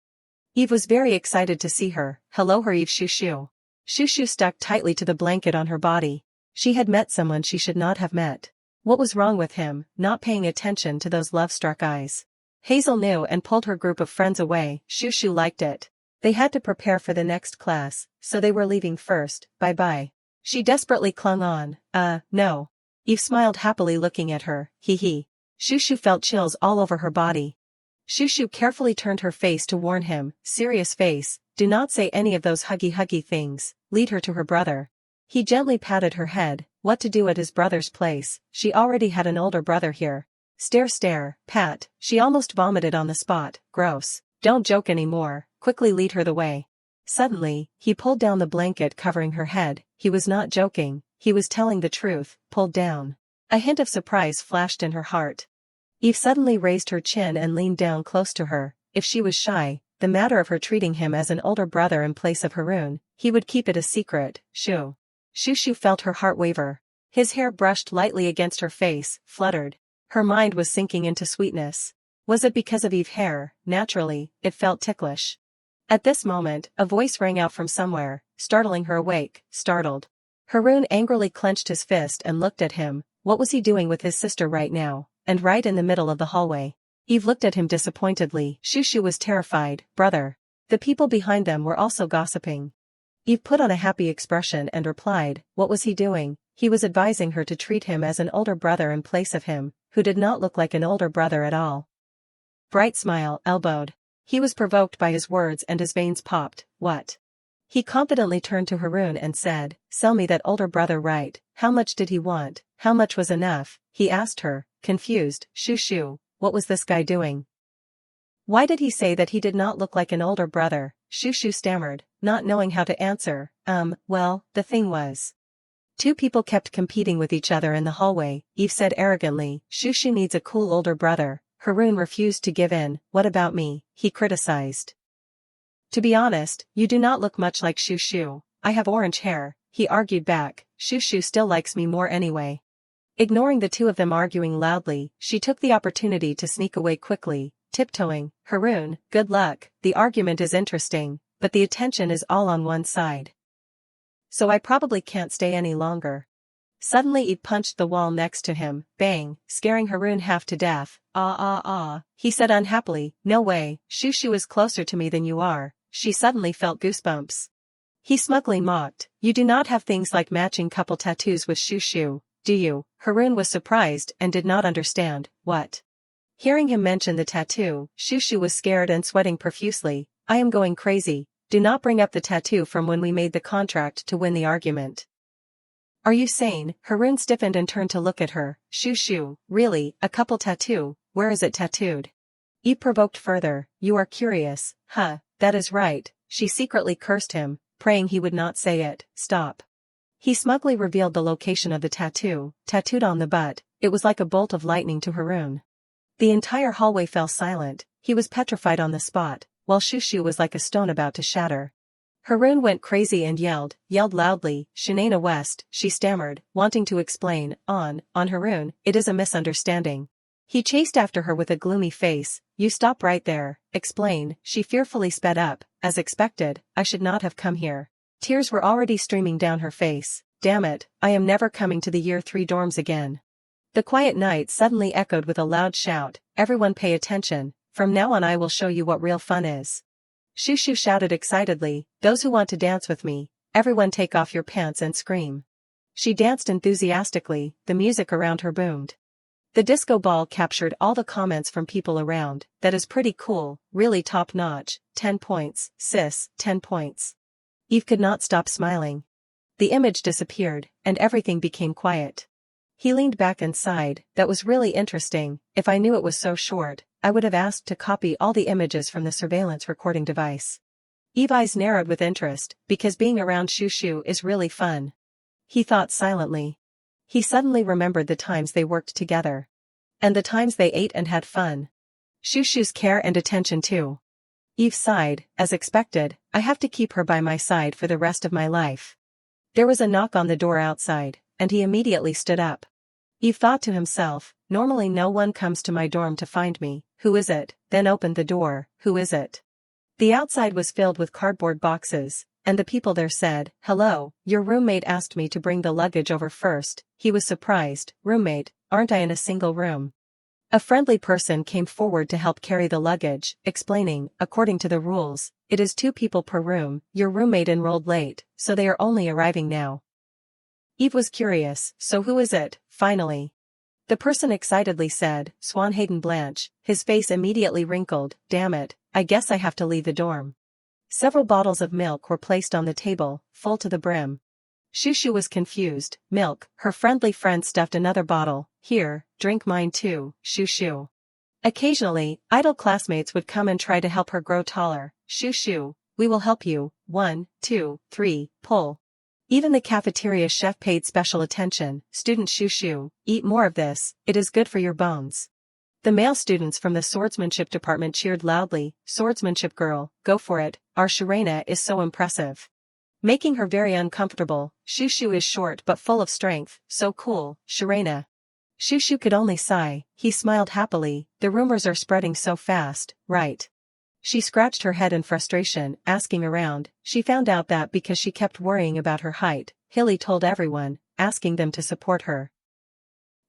Speaker 1: Eve was very excited to see her. Hello her Eve Shushu. Shushu stuck tightly to the blanket on her body. She had met someone she should not have met. What was wrong with him, not paying attention to those love-struck eyes? Hazel knew and pulled her group of friends away. Shushu liked it. They had to prepare for the next class, so they were leaving first. Bye-bye. She desperately clung on. No. Eve smiled happily looking at her. Hee. Shushu felt chills all over her body. Shushu carefully turned her face to warn him. Serious face, do not say any of those huggy things. Lead her to her brother. He gently patted her head. What to do at his brother's place? She already had an older brother here. Stare, pat. She almost vomited on the spot. Gross. Don't joke anymore. Quickly lead her the way. Suddenly, he pulled down the blanket covering her head. He was not joking. He was telling the truth. Pulled down. A hint of surprise flashed in her heart. Eve suddenly raised her chin and leaned down close to her. If she was shy, the matter of her treating him as an older brother in place of Haroon, he would keep it a secret. Shushu felt her heart waver. His hair brushed lightly against her face, fluttered. Her mind was sinking into sweetness. Was it because of Eve's hair? Naturally, it felt ticklish. At this moment, a voice rang out from somewhere, startling her awake, startled. Haroon angrily clenched his fist and looked at him. What was he doing with his sister right now, and right in the middle of the hallway? Eve looked at him disappointedly. Shushu was terrified. Brother. The people behind them were also gossiping. Eve put on a happy expression and replied, what was he doing? He was advising her to treat him as an older brother in place of him, who did not look like an older brother at all. Bright smile, elbowed. He was provoked by his words and his veins popped. What? He confidently turned to Haroon and said, sell me that older brother right. How much did he want? How much was enough? He asked her, confused. Shushu, what was this guy doing? Why did he say that he did not look like an older brother? Shushu stammered, not knowing how to answer. Well, the thing was. Two people kept competing with each other in the hallway. Eve said arrogantly, Shushu needs a cool older brother. Haroon refused to give in. What about me? He criticized. To be honest, you do not look much like Shushu. I have orange hair, he argued back. Shushu still likes me more anyway. Ignoring the two of them arguing loudly, she took the opportunity to sneak away quickly, tiptoeing. Haroon, good luck. The argument is interesting, but the attention is all on one side. So I probably can't stay any longer. Suddenly Eve punched the wall next to him, bang, scaring Haroon half to death. He said unhappily, no way, Shushu is closer to me than you are. She suddenly felt goosebumps. He smugly mocked, you do not have things like matching couple tattoos with Shushu, do you? Haroon was surprised and did not understand. What? Hearing him mention the tattoo, Shushu was scared and sweating profusely. I am going crazy. Do not bring up the tattoo from when we made the contract to win the argument. Are you sane? Haroon stiffened and turned to look at her. Shoo, really, a couple tattoo, where is it tattooed? Eve provoked further, you are curious, huh, that is right, she secretly cursed him, praying he would not say it. Stop. He smugly revealed the location of the tattoo, tattooed on the butt. It was like a bolt of lightning to Haroon. The entire hallway fell silent, he was petrified on the spot, while Shoo was like a stone about to shatter. Haroon went crazy and yelled loudly, Shanaina West, she stammered, wanting to explain, on Haroon, it is a misunderstanding. He chased after her with a gloomy face, you stop right there, explain, she fearfully sped up, as expected, I should not have come here. Tears were already streaming down her face, damn it, I am never coming to the year 3 dorms again. The quiet night suddenly echoed with a loud shout, everyone pay attention, from now on I will show you what real fun is. Shoo shouted excitedly, those who want to dance with me, everyone take off your pants and scream. She danced enthusiastically, the music around her boomed. The disco ball captured all the comments from people around, that is pretty cool, really top notch, 10 points, sis, 10 points. Eve could not stop smiling. The image disappeared, and everything became quiet. He leaned back and sighed, that was really interesting, if I knew it was so short, I would have asked to copy all the images from the surveillance recording device. Eve's eyes narrowed with interest, because being around Shoo is really fun. He thought silently. He suddenly remembered the times they worked together. And the times they ate and had fun. Shoo's care and attention too. Eve sighed, as expected, I have to keep her by my side for the rest of my life. There was a knock on the door outside, and he immediately stood up. Eve thought to himself, normally no one comes to my dorm to find me, who is it? Then opened the door, who is it? The outside was filled with cardboard boxes, and the people there said, hello, your roommate asked me to bring the luggage over first. He was surprised, roommate, aren't I in a single room? A friendly person came forward to help carry the luggage, explaining, according to the rules, it is 2 people per room, your roommate enrolled late, so they are only arriving now. Eve was curious, so who is it, finally? The person excitedly said, Swan Hayden Blanche, his face immediately wrinkled, damn it, I guess I have to leave the dorm. Several bottles of milk were placed on the table, full to the brim. Shoo was confused, milk, her friendly friend stuffed another bottle, here, drink mine too, Shoo. Occasionally, idle classmates would come and try to help her grow taller, Shoo, we will help you, 1, 2, 3, pull. Even the cafeteria chef paid special attention, student Shoo, eat more of this, it is good for your bones. The male students from the swordsmanship department cheered loudly, swordsmanship girl, go for it, our Shirena is so impressive. Making her very uncomfortable, Shoo is short but full of strength, so cool, Shirena. Shoo could only sigh, he smiled happily, the rumors are spreading so fast, right? She scratched her head in frustration, asking around, she found out that because she kept worrying about her height, Hilly told everyone, asking them to support her.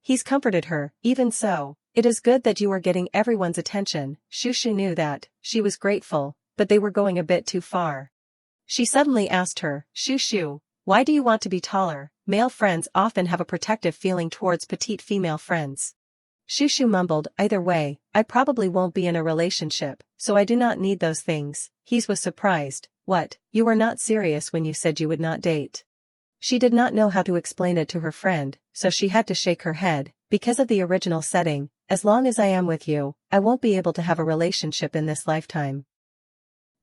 Speaker 1: He's comforted her, even so, it is good that you are getting everyone's attention, Shoo knew that, she was grateful, but they were going a bit too far. She suddenly asked her, Shoo, why do you want to be taller? Male friends often have a protective feeling towards petite female friends. Shoo mumbled, either way, I probably won't be in a relationship, so I do not need those things. He was surprised, what, you were not serious when you said you would not date? She did not know how to explain it to her friend, so she had to shake her head, because of the original setting, as long as I am with you, I won't be able to have a relationship in this lifetime.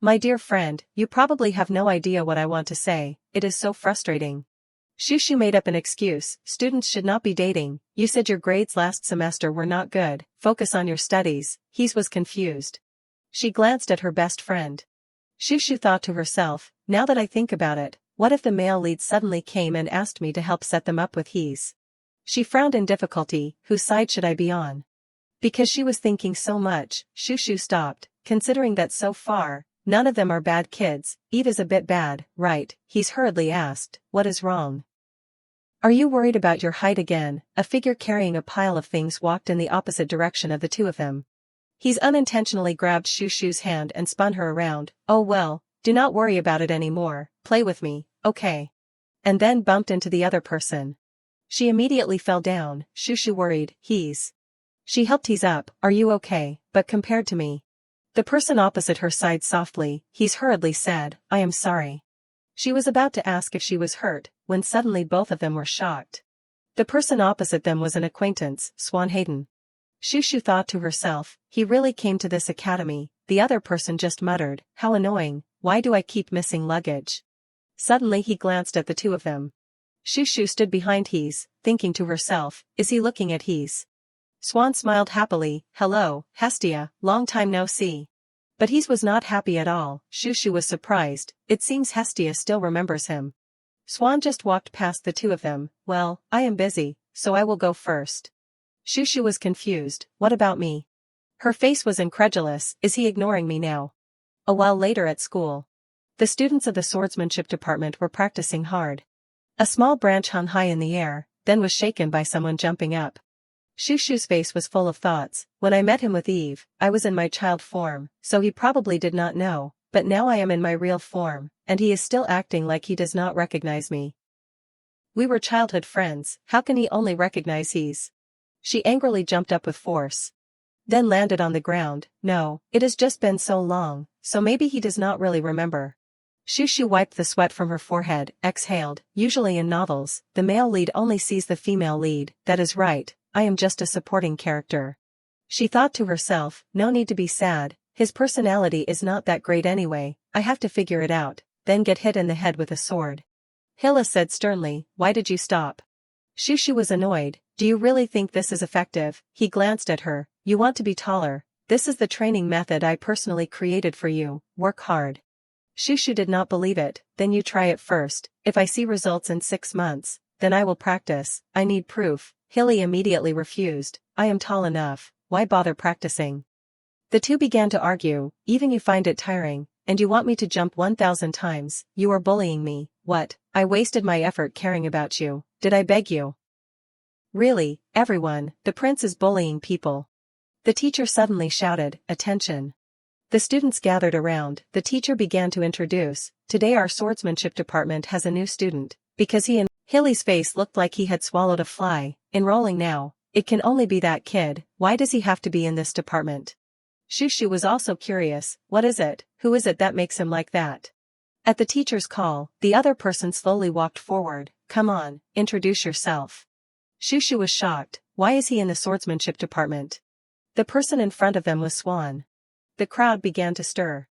Speaker 1: My dear friend, you probably have no idea what I want to say, it is so frustrating. Shoo made up an excuse, students should not be dating, you said your grades last semester were not good, focus on your studies, he was confused. She glanced at her best friend. Shoo thought to herself, now that I think about it, what if the male lead suddenly came and asked me to help set them up with he's? She frowned in difficulty, whose side should I be on? Because she was thinking so much, Shoo stopped, considering that so far, none of them are bad kids, Eve is a bit bad, right? He's hurriedly asked, what is wrong? Are you worried about your height again? A figure carrying a pile of things walked in the opposite direction of the two of them. He's unintentionally grabbed Shoo's hand and spun her around, oh well, do not worry about it anymore, play with me, okay? And then bumped into the other person. She immediately fell down, Shoo worried, She helped ease up, are you okay, but compared to me? The person opposite her sighed softly. He's hurriedly said, I am sorry. She was about to ask if she was hurt, when suddenly both of them were shocked. The person opposite them was an acquaintance, Swan Hayden. Shushu thought to herself, he really came to this academy. The other person just muttered, how annoying, why do I keep missing luggage? Suddenly he glanced at the two of them. Shushu stood behind Hees, thinking to herself, is he looking at Hees? Swan smiled happily, hello, Hestia, long time no see. But Hees was not happy at all. Shushu was surprised, it seems Hestia still remembers him. Swan just walked past the two of them, well, I am busy, so I will go first. Shushu was confused, what about me? Her face was incredulous, is he ignoring me now? A while later at school. The students of the swordsmanship department were practicing hard. A small branch hung high in the air, then was shaken by someone jumping up. Shushu's face was full of thoughts, when I met him with Eve, I was in my child form, so he probably did not know, but now I am in my real form, and he is still acting like he does not recognize me. We were childhood friends, how can he only recognize Hees? She angrily jumped up with force. Then landed on the ground, no, it has just been so long, so maybe he does not really remember. Shushu wiped the sweat from her forehead, exhaled, usually in novels, the male lead only sees the female lead, that is right, I am just a supporting character. She thought to herself, no need to be sad, his personality is not that great anyway, I have to figure it out, then get hit in the head with a sword. Hilla said sternly, why did you stop? Shushu was annoyed, do you really think this is effective? He glanced at her, you want to be taller, this is the training method I personally created for you, work hard. Shushu did not believe it, then you try it first, if I see results in 6 months, then I will practice, I need proof. Hilly immediately refused, I am tall enough, why bother practicing? The two began to argue, even you find it tiring, and you want me to jump 1,000 times, you are bullying me, what, I wasted my effort caring about you, did I beg you? Really, everyone, the prince is bullying people. The teacher suddenly shouted, attention. The students gathered around, the teacher began to introduce, today our swordsmanship department has a new student, because he and Hilly's face looked like he had swallowed a fly, enrolling now, it can only be that kid, why does he have to be in this department? Shushu was also curious, what is it, who is it that makes him like that? At the teacher's call, the other person slowly walked forward, come on, introduce yourself. Shushu was shocked, why is he in the swordsmanship department? The person in front of them was Swan. The crowd began to stir.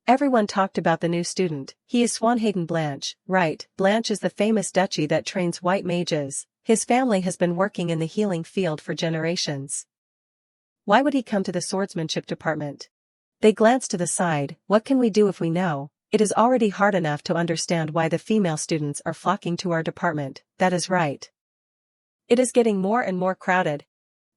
Speaker 1: Everyone talked about the new student, he is Swan Hayden Blanche, right, Blanche is the famous duchy that trains white mages, his family has been working in the healing field for generations. Why would he come to the swordsmanship department? They glanced to the side, what can we do if we know? It is already hard enough to understand why the female students are flocking to our department, that is right. It is getting more and more crowded.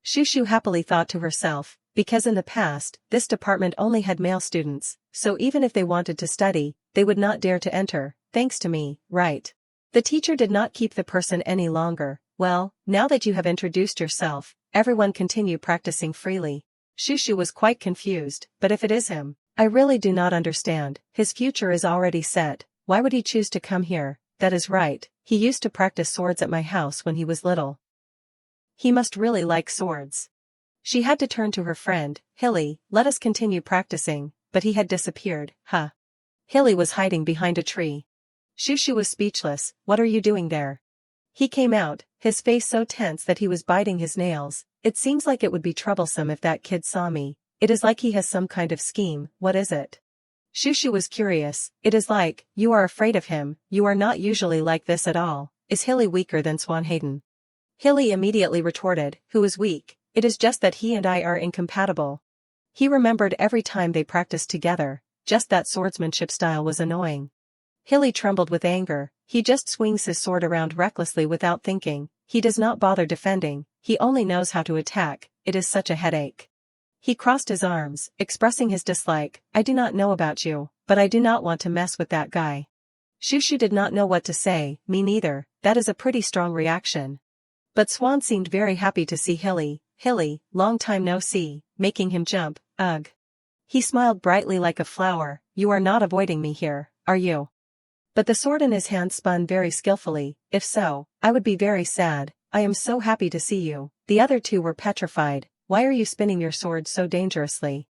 Speaker 1: Shushu happily thought to herself, because in the past, this department only had male students, so even if they wanted to study, they would not dare to enter, thanks to me, right? The teacher did not keep the person any longer, well, now that you have introduced yourself, everyone continue practicing freely. Shushu was quite confused, but if it is him, I really do not understand, his future is already set, why would he choose to come here? That is right, he used to practice swords at my house when he was little. He must really like swords. She had to turn to her friend, Hilly, let us continue practicing, but he had disappeared, huh? Hilly was hiding behind a tree. Shushu was speechless, what are you doing there? He came out, his face so tense that he was biting his nails, it seems like it would be troublesome if that kid saw me, it is like he has some kind of scheme, what is it? Shushu was curious, it is like, you are afraid of him, you are not usually like this at all, is Hilly weaker than Swan Hayden? Hilly immediately retorted, who is weak? It is just that he and I are incompatible. He remembered every time they practiced together, just that swordsmanship style was annoying. Hilly trembled with anger, he just swings his sword around recklessly without thinking, he does not bother defending, he only knows how to attack, it is such a headache. He crossed his arms, expressing his dislike, I do not know about you, but I do not want to mess with that guy. Shushu did not know what to say, me neither, that is a pretty strong reaction. But Swan seemed very happy to see Hilly, Hilly, long time no see, making him jump, ugh. He smiled brightly like a flower, you are not avoiding me here, are you? But the sword in his hand spun very skillfully, if so, I would be very sad, I am so happy to see you. The other two were petrified, why are you spinning your sword so dangerously?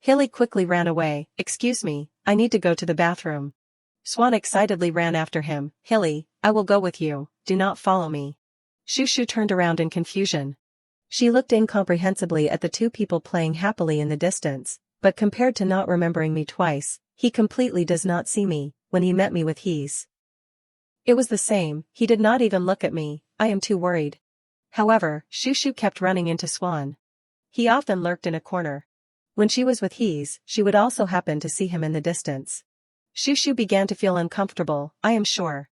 Speaker 1: Hilly quickly ran away. Excuse me, I need to go to the bathroom. Swan excitedly ran after him. Hilly, I will go with you, do not follow me. Shushu turned around in confusion. She looked incomprehensibly at the two people playing happily in the distance, but compared to not remembering me twice, he completely does not see me, when he met me with He's. It was the same, he did not even look at me, I am too worried. However, Shushu kept running into Swan. He often lurked in a corner. When she was with He's, she would also happen to see him in the distance. Shushu began to feel uncomfortable, I am sure.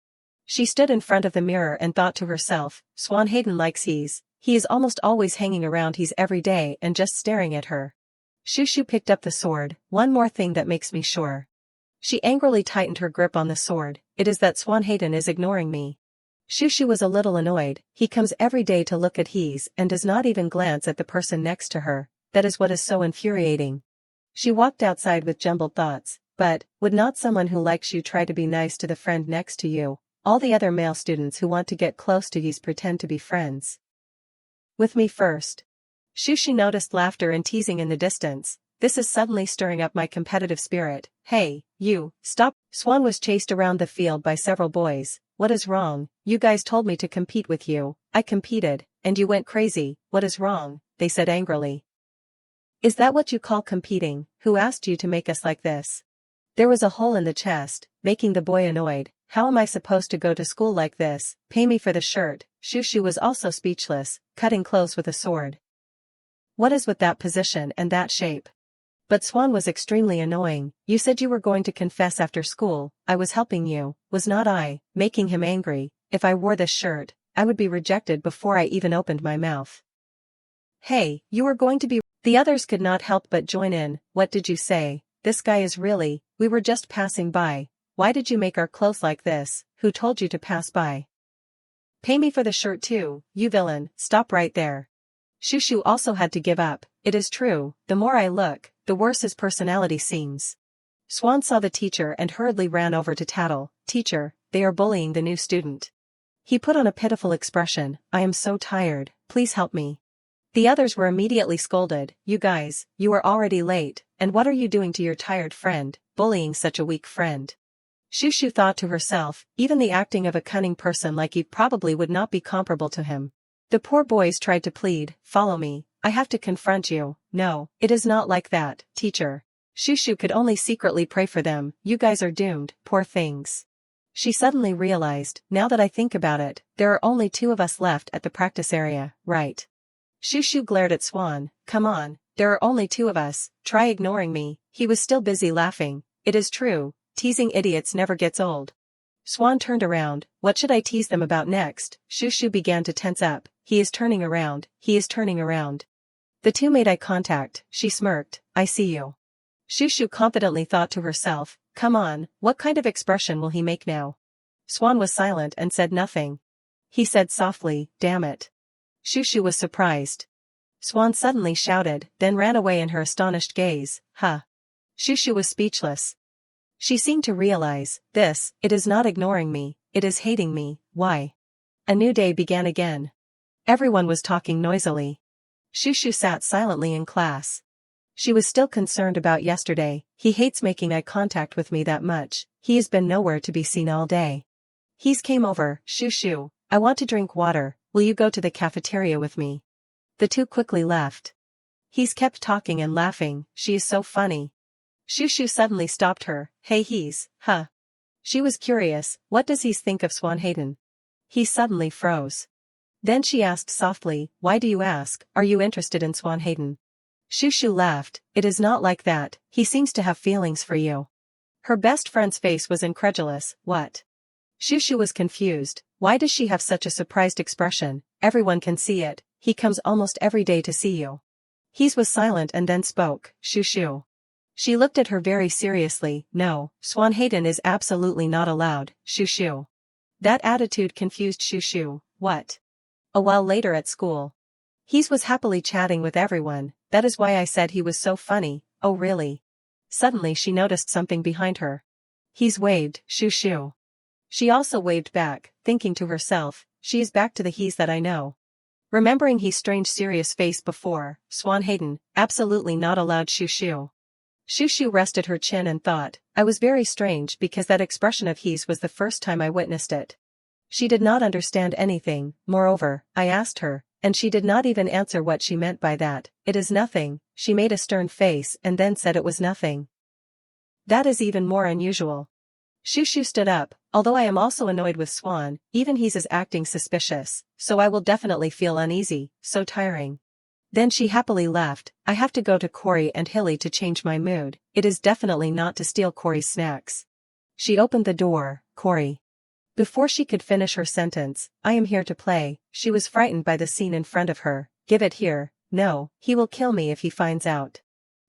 Speaker 1: She stood in front of the mirror and thought to herself, Swan Hayden likes He's. He is almost always hanging around He's every day and just staring at her. Shushu picked up the sword, one more thing that makes me sure. She angrily tightened her grip on the sword, it is that Swan Hayden is ignoring me. Shushu was a little annoyed, he comes every day to look at He's and does not even glance at the person next to her, that is what is so infuriating. She walked outside with jumbled thoughts, but, would not someone who likes you try to be nice to the friend next to you? All the other male students who want to get close to He's pretend to be friends. With me first. Shushu noticed laughter and teasing in the distance. This is suddenly stirring up my competitive spirit. Hey, you, stop. Swan was chased around the field by several boys. What is wrong? You guys told me to compete with you. I competed, and you went crazy. What is wrong? They said angrily. Is that what you call competing? Who asked you to make us like this? There was a hole in the chest, making the boy annoyed. How am I supposed to go to school like this? Pay me for the shirt. Shushu was also speechless, cutting clothes with a sword. What is with that position and that shape? But Swan was extremely annoying. You said you were going to confess after school. I was helping you, was not I? Making him angry. If I wore this shirt, I would be rejected before I even opened my mouth. Hey, you were going to be. The others could not help but join in. What did you say? This guy is really. We were just passing by. Why did you make our clothes like this? Who told you to pass by? Pay me for the shirt too, you villain. Stop right there. Shushu also had to give up. It is true, the more I look, the worse his personality seems. Swan saw the teacher and hurriedly ran over to tattle. Teacher, they are bullying the new student. He put on a pitiful expression. I am so tired, please help me. The others were immediately scolded. You guys, you are already late, and what are you doing to your tired friend, bullying such a weak friend? Shushu thought to herself, even the acting of a cunning person like you probably would not be comparable to him. The poor boys tried to plead, follow me, I have to confront you. No, it is not like that, teacher. Shushu could only secretly pray for them. You guys are doomed, poor things. She suddenly realized, now that I think about it, there are only two of us left at the practice area, right? Shushu glared at Swan. Come on, there are only two of us, try ignoring me. He was still busy laughing. It is true, teasing idiots never gets old. Swan turned around. What should I tease them about next? Shushu began to tense up. He is turning around, he is turning around. The two made eye contact. She smirked. I see you. Shushu confidently thought to herself, come on, what kind of expression will he make now? Swan was silent and said nothing. He said softly, damn it. Shushu was surprised. Swan suddenly shouted, then ran away in her astonished gaze. Huh. Shushu was speechless. She seemed to realize, this, it is not ignoring me, it is hating me. Why? A new day began again. Everyone was talking noisily. Shushu sat silently in class. She was still concerned about yesterday. He hates making eye contact with me that much. He has been nowhere to be seen all day. He's came over. Shushu, I want to drink water. Will you go to the cafeteria with me? The two quickly left. He's kept talking and laughing. She is so funny. Shushu suddenly stopped her. Hey He's, huh? She was curious. What does he think of Swan Hayden? He suddenly froze. Then she asked softly, why do you ask? Are you interested in Swan Hayden? Shushu laughed. It is not like that. He seems to have feelings for you. Her best friend's face was incredulous. What? Shushu was confused. Why does she have such a surprised expression? Everyone can see it. He comes almost every day to see you. He was silent and then spoke. Shushu. She looked at her very seriously. No, Swan Hayden is absolutely not allowed. Shushu. That attitude confused Shushu. What? A while later at school. He was happily chatting with everyone. That is why I said he was so funny. Oh really? Suddenly she noticed something behind her. He's waved. Shushu. She also waved back, thinking to herself, she is back to the He's that I know. Remembering his strange serious face before, Swan Hayden, absolutely not allowed. Shushu. Shushu rested her chin and thought, I was very strange because that expression of his was the first time I witnessed it. She did not understand anything, moreover, I asked her, and she did not even answer what she meant by that. It is nothing, she made a stern face and then said it was nothing. That is even more unusual. Shushu stood up, although I am also annoyed with Swan, even he's is acting suspicious, so I will definitely feel uneasy, so tiring. Then she happily left. I have to go to Cory and Hilly to change my mood, it is definitely not to steal Cory's snacks. She opened the door, Cory. Before she could finish her sentence, I am here to play, she was frightened by the scene in front of her, give it here, no, he will kill me if he finds out.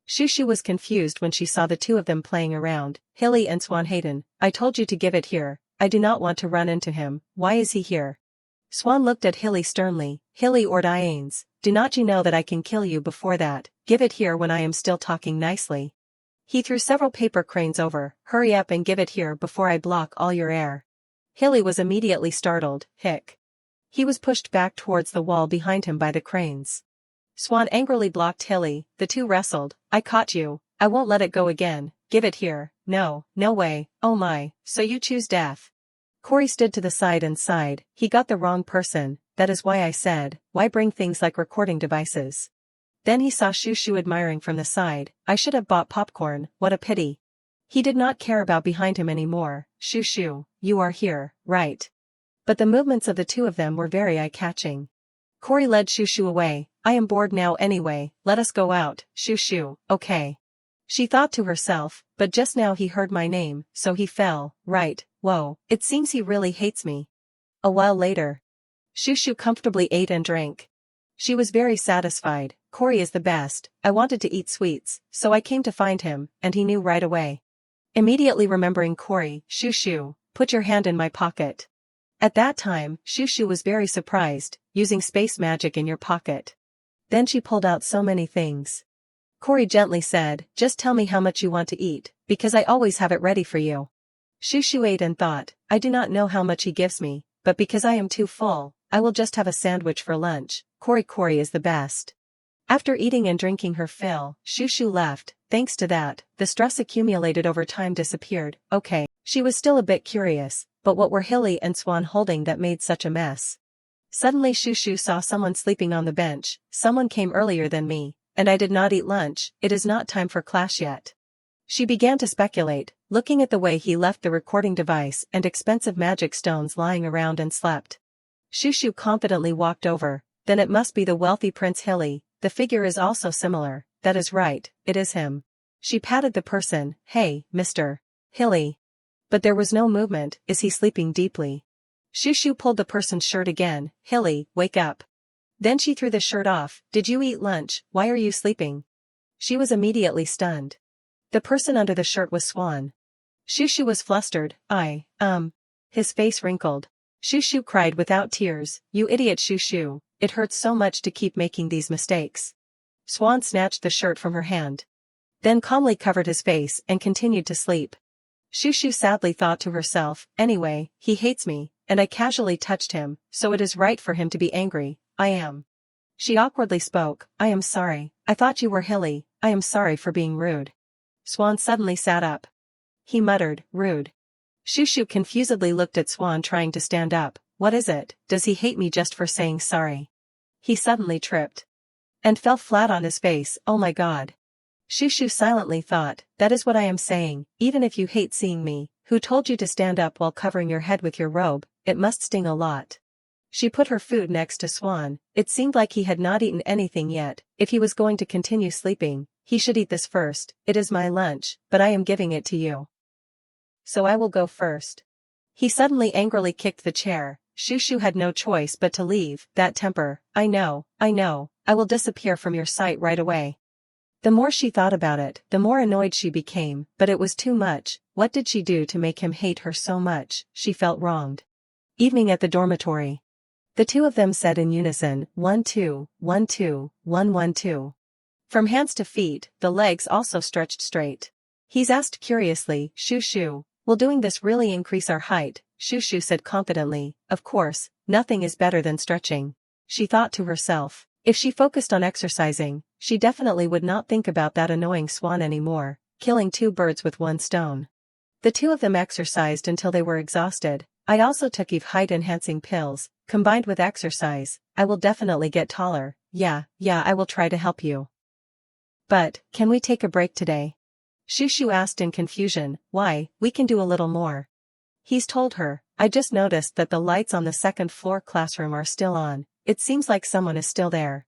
Speaker 1: Shushu was confused when she saw the two of them playing around, Hilly and Swan Hayden, I told you to give it here, I do not want to run into him, why is he here? Swan looked at Hilly sternly, Hilly or Dianes, do not you know that I can kill you before that, give it here when I am still talking nicely. He threw several paper cranes over, hurry up and give it here before I block all your air. Hilly was immediately startled, hic. He was pushed back towards the wall behind him by the cranes. Swan angrily blocked Hilly, the two wrestled, I caught you, I won't let it go again, give it here, no, no way, oh my, so you choose death. Cory stood to the side and sighed, he got the wrong person, that is why I said, why bring things like recording devices. Then he saw Shushu admiring from the side, I should have bought popcorn, what a pity. He did not care about behind him anymore, Shushu, you are here, right? But the movements of the two of them were very eye-catching. Cory led Shushu away, I am bored now anyway, let us go out, Shushu, okay. She thought to herself, but just now he heard my name, so he fell, right, whoa, it seems he really hates me. A while later. Shushu comfortably ate and drank. She was very satisfied, Cory is the best, I wanted to eat sweets, so I came to find him, and he knew right away. Immediately remembering Cory, Shushu, put your hand in my pocket. At that time, Shushu was very surprised, using space magic in your pocket. Then she pulled out so many things. Cory gently said, just tell me how much you want to eat, because I always have it ready for you. Shushu ate and thought, I do not know how much he gives me, but because I am too full, I will just have a sandwich for lunch, Cory is the best. After eating and drinking her fill, Shushu left, thanks to that, the stress accumulated over time disappeared, okay. She was still a bit curious, but what were Hilly and Swan holding that made such a mess? Suddenly Shushu saw someone sleeping on the bench, someone came earlier than me, and I did not eat lunch, it is not time for class yet. She began to speculate, looking at the way he left the recording device and expensive magic stones lying around and slept. Shushu confidently walked over, then it must be the wealthy Prince Hilly, the figure is also similar, that is right, it is him. She patted the person, hey, Mr. Hilly. But there was no movement, is he sleeping deeply? Shushu pulled the person's shirt again, Hilly, wake up. Then she threw the shirt off, did you eat lunch, why are you sleeping? She was immediately stunned. The person under the shirt was Swan. Shushu was flustered, his face wrinkled. Shushu cried without tears, you idiot Shushu, it hurts so much to keep making these mistakes. Swan snatched the shirt from her hand. Then calmly covered his face and continued to sleep. Shushu sadly thought to herself, anyway, he hates me, and I casually touched him, so it is right for him to be angry, I am. She awkwardly spoke, I am sorry, I thought you were Hilly, I am sorry for being rude. Swan suddenly sat up. He muttered, rude. Shushu confusedly looked at Swan trying to stand up, what is it, does he hate me just for saying sorry? He suddenly tripped. And fell flat on his face, oh my god. Shushu silently thought, that is what I am saying, even if you hate seeing me, who told you to stand up while covering your head with your robe, it must sting a lot. She put her food next to Swan, it seemed like he had not eaten anything yet, if he was going to continue sleeping, he should eat this first, it is my lunch, but I am giving it to you. So I will go first. He suddenly angrily kicked the chair, Shushu had no choice but to leave, that temper, I know, I will disappear from your sight right away. The more she thought about it, the more annoyed she became, but it was too much, what did she do to make him hate her so much, she felt wronged. Evening at the dormitory. The two of them said in unison, 1 2, 1 2, 1 1 2. From hands to feet, the legs also stretched straight. He's asked curiously, Shushu, will doing this really increase our height? Shushu said confidently, of course, nothing is better than stretching. She thought to herself, if she focused on exercising, she definitely would not think about that annoying Swan anymore, killing two birds with one stone. The two of them exercised until they were exhausted. I also took Eve height-enhancing pills. Combined with exercise, I will definitely get taller. Yeah, I will try to help you. But, can we take a break today? Shushu asked in confusion. Why, we can do a little more. He's told her. I just noticed that the lights on the second floor classroom are still on. It seems like someone is still there.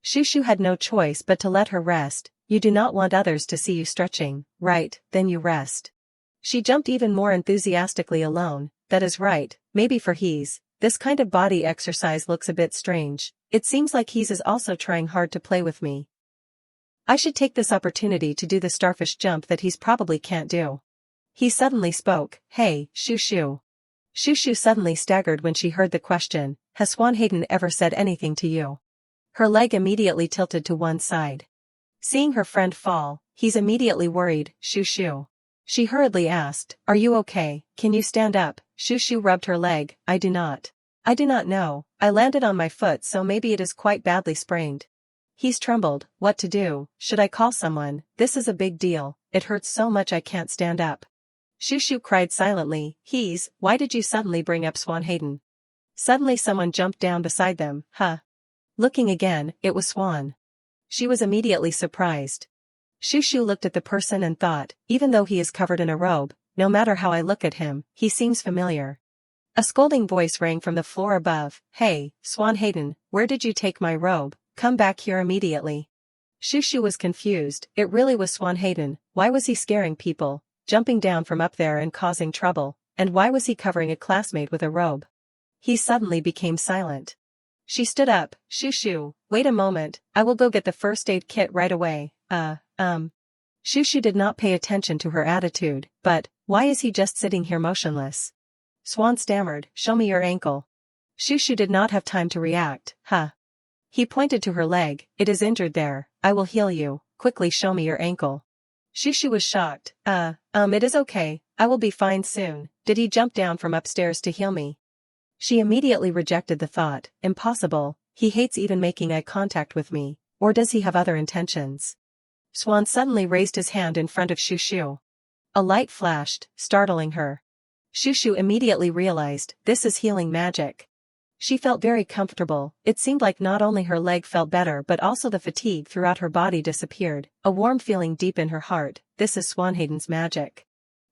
Speaker 1: Shushu had no choice but to let her rest. You do not want others to see you stretching, right? Then you rest. She jumped even more enthusiastically alone. That is right, maybe for He's. This kind of body exercise looks a bit strange. It seems like He's is also trying hard to play with me. I should take this opportunity to do the starfish jump that He's probably can't do. He suddenly spoke. Hey, Shushu. Shushu suddenly staggered when she heard the question. Has Swan Hayden ever said anything to you? Her leg immediately tilted to one side. Seeing her friend fall, He's immediately worried. Shushu. She hurriedly asked, are you okay? Can you stand up? Shushu rubbed her leg. I do not know. I landed on my foot, so maybe it is quite badly sprained. He's trembled. What to do? Should I call someone? This is a big deal. It hurts so much I can't stand up. Shushu cried silently. He's, why did you suddenly bring up Swan Hayden? Suddenly someone jumped down beside them. Huh? Looking again, it was Swan. She was immediately surprised. Shushu looked at the person and thought, even though he is covered in a robe, no matter how I look at him, he seems familiar. A scolding voice rang from the floor above. Hey, Swan Hayden, where did you take my robe? Come back here immediately. Shushu was confused. It really was Swan Hayden. Why was he scaring people, jumping down from up there and causing trouble, and why was he covering a classmate with a robe? He suddenly became silent. She stood up. Shushu, wait a moment, I will go get the first aid kit right away. Shushu did not pay attention to her attitude. But, why is he just sitting here motionless? Swan stammered, show me your ankle. Shushu did not have time to react. Huh? He pointed to her leg. It is injured there. I will heal you. Quickly show me your ankle. Shushu was shocked. It is okay. I will be fine soon. Did he jump down from upstairs to heal me? She immediately rejected the thought. Impossible. He hates even making eye contact with me. Or does he have other intentions? Swan suddenly raised his hand in front of Shushu. A light flashed, startling her. Shushu immediately realized, this is healing magic. She felt very comfortable. It seemed like not only her leg felt better but also the fatigue throughout her body disappeared, a warm feeling deep in her heart. This is Swan Hayden's magic.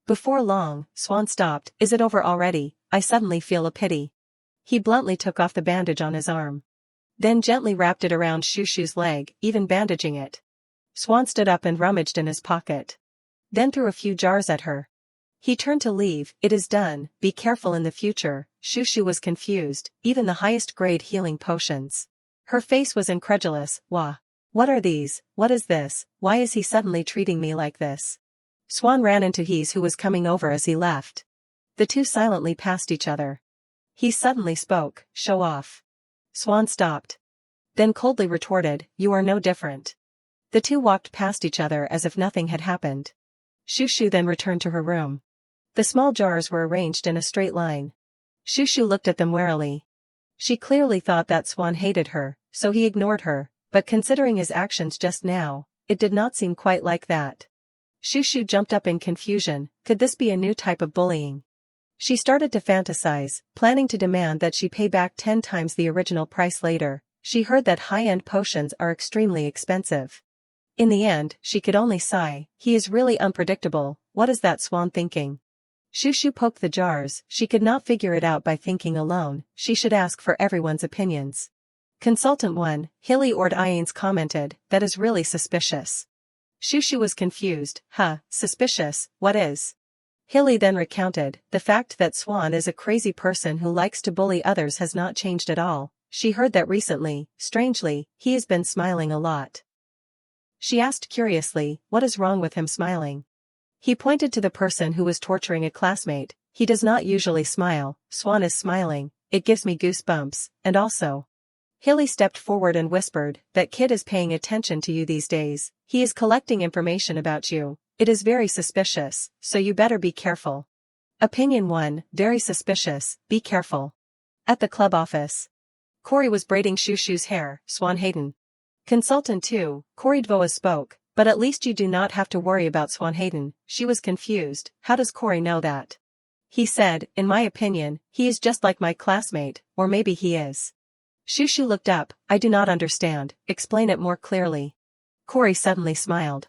Speaker 1: Before long, Swan stopped. Is it over already? I suddenly feel a pity. He bluntly took off the bandage on his arm. Then gently wrapped it around Shushu's leg, even bandaging it. Swan stood up and rummaged in his pocket. Then threw a few jars at her. He turned to leave. It is done, be careful in the future. Shushu was confused, even the highest grade healing potions. Her face was incredulous. Wah. What are these? What is this? Why is he suddenly treating me like this? Swan ran into He's who was coming over as he left. The two silently passed each other. He suddenly spoke, show off. Swan stopped. Then coldly retorted, you are no different. The two walked past each other as if nothing had happened. Shushu then returned to her room. The small jars were arranged in a straight line. Shushu looked at them warily. She clearly thought that Swan hated her, so he ignored her, but considering his actions just now, it did not seem quite like that. Shushu jumped up in confusion. Could this be a new type of bullying? She started to fantasize, planning to demand that she pay back 10 times the original price later. She heard that high-end potions are extremely expensive. In the end, she could only sigh. He is really unpredictable. What is that Swan thinking? Shushu poked the jars. She could not figure it out by thinking alone. She should ask for everyone's opinions. Consultant 1, Hilly Ord Iyans commented, that is really suspicious. Shushu was confused. Huh, suspicious, what is? Hilly then recounted, the fact that Swan is a crazy person who likes to bully others has not changed at all. She heard that recently, strangely, he has been smiling a lot. She asked curiously, what is wrong with him smiling? He pointed to the person who was torturing a classmate. He does not usually smile. Swan is smiling. It gives me goosebumps, and also. Hilly stepped forward and whispered, that kid is paying attention to you these days. He is collecting information about you. It is very suspicious, so you better be careful. Opinion 1, very suspicious, be careful. At the club office. Corey was braiding Shushu's hair. Swan Hayden. Consultant 2, Corey Dvoa spoke, But at least you do not have to worry about Swanhaden. She was confused. How does Corey know that? He said, in my opinion, he is just like my classmate, or maybe he is. Shushu looked up. I do not understand. Explain it more clearly. Corey suddenly smiled.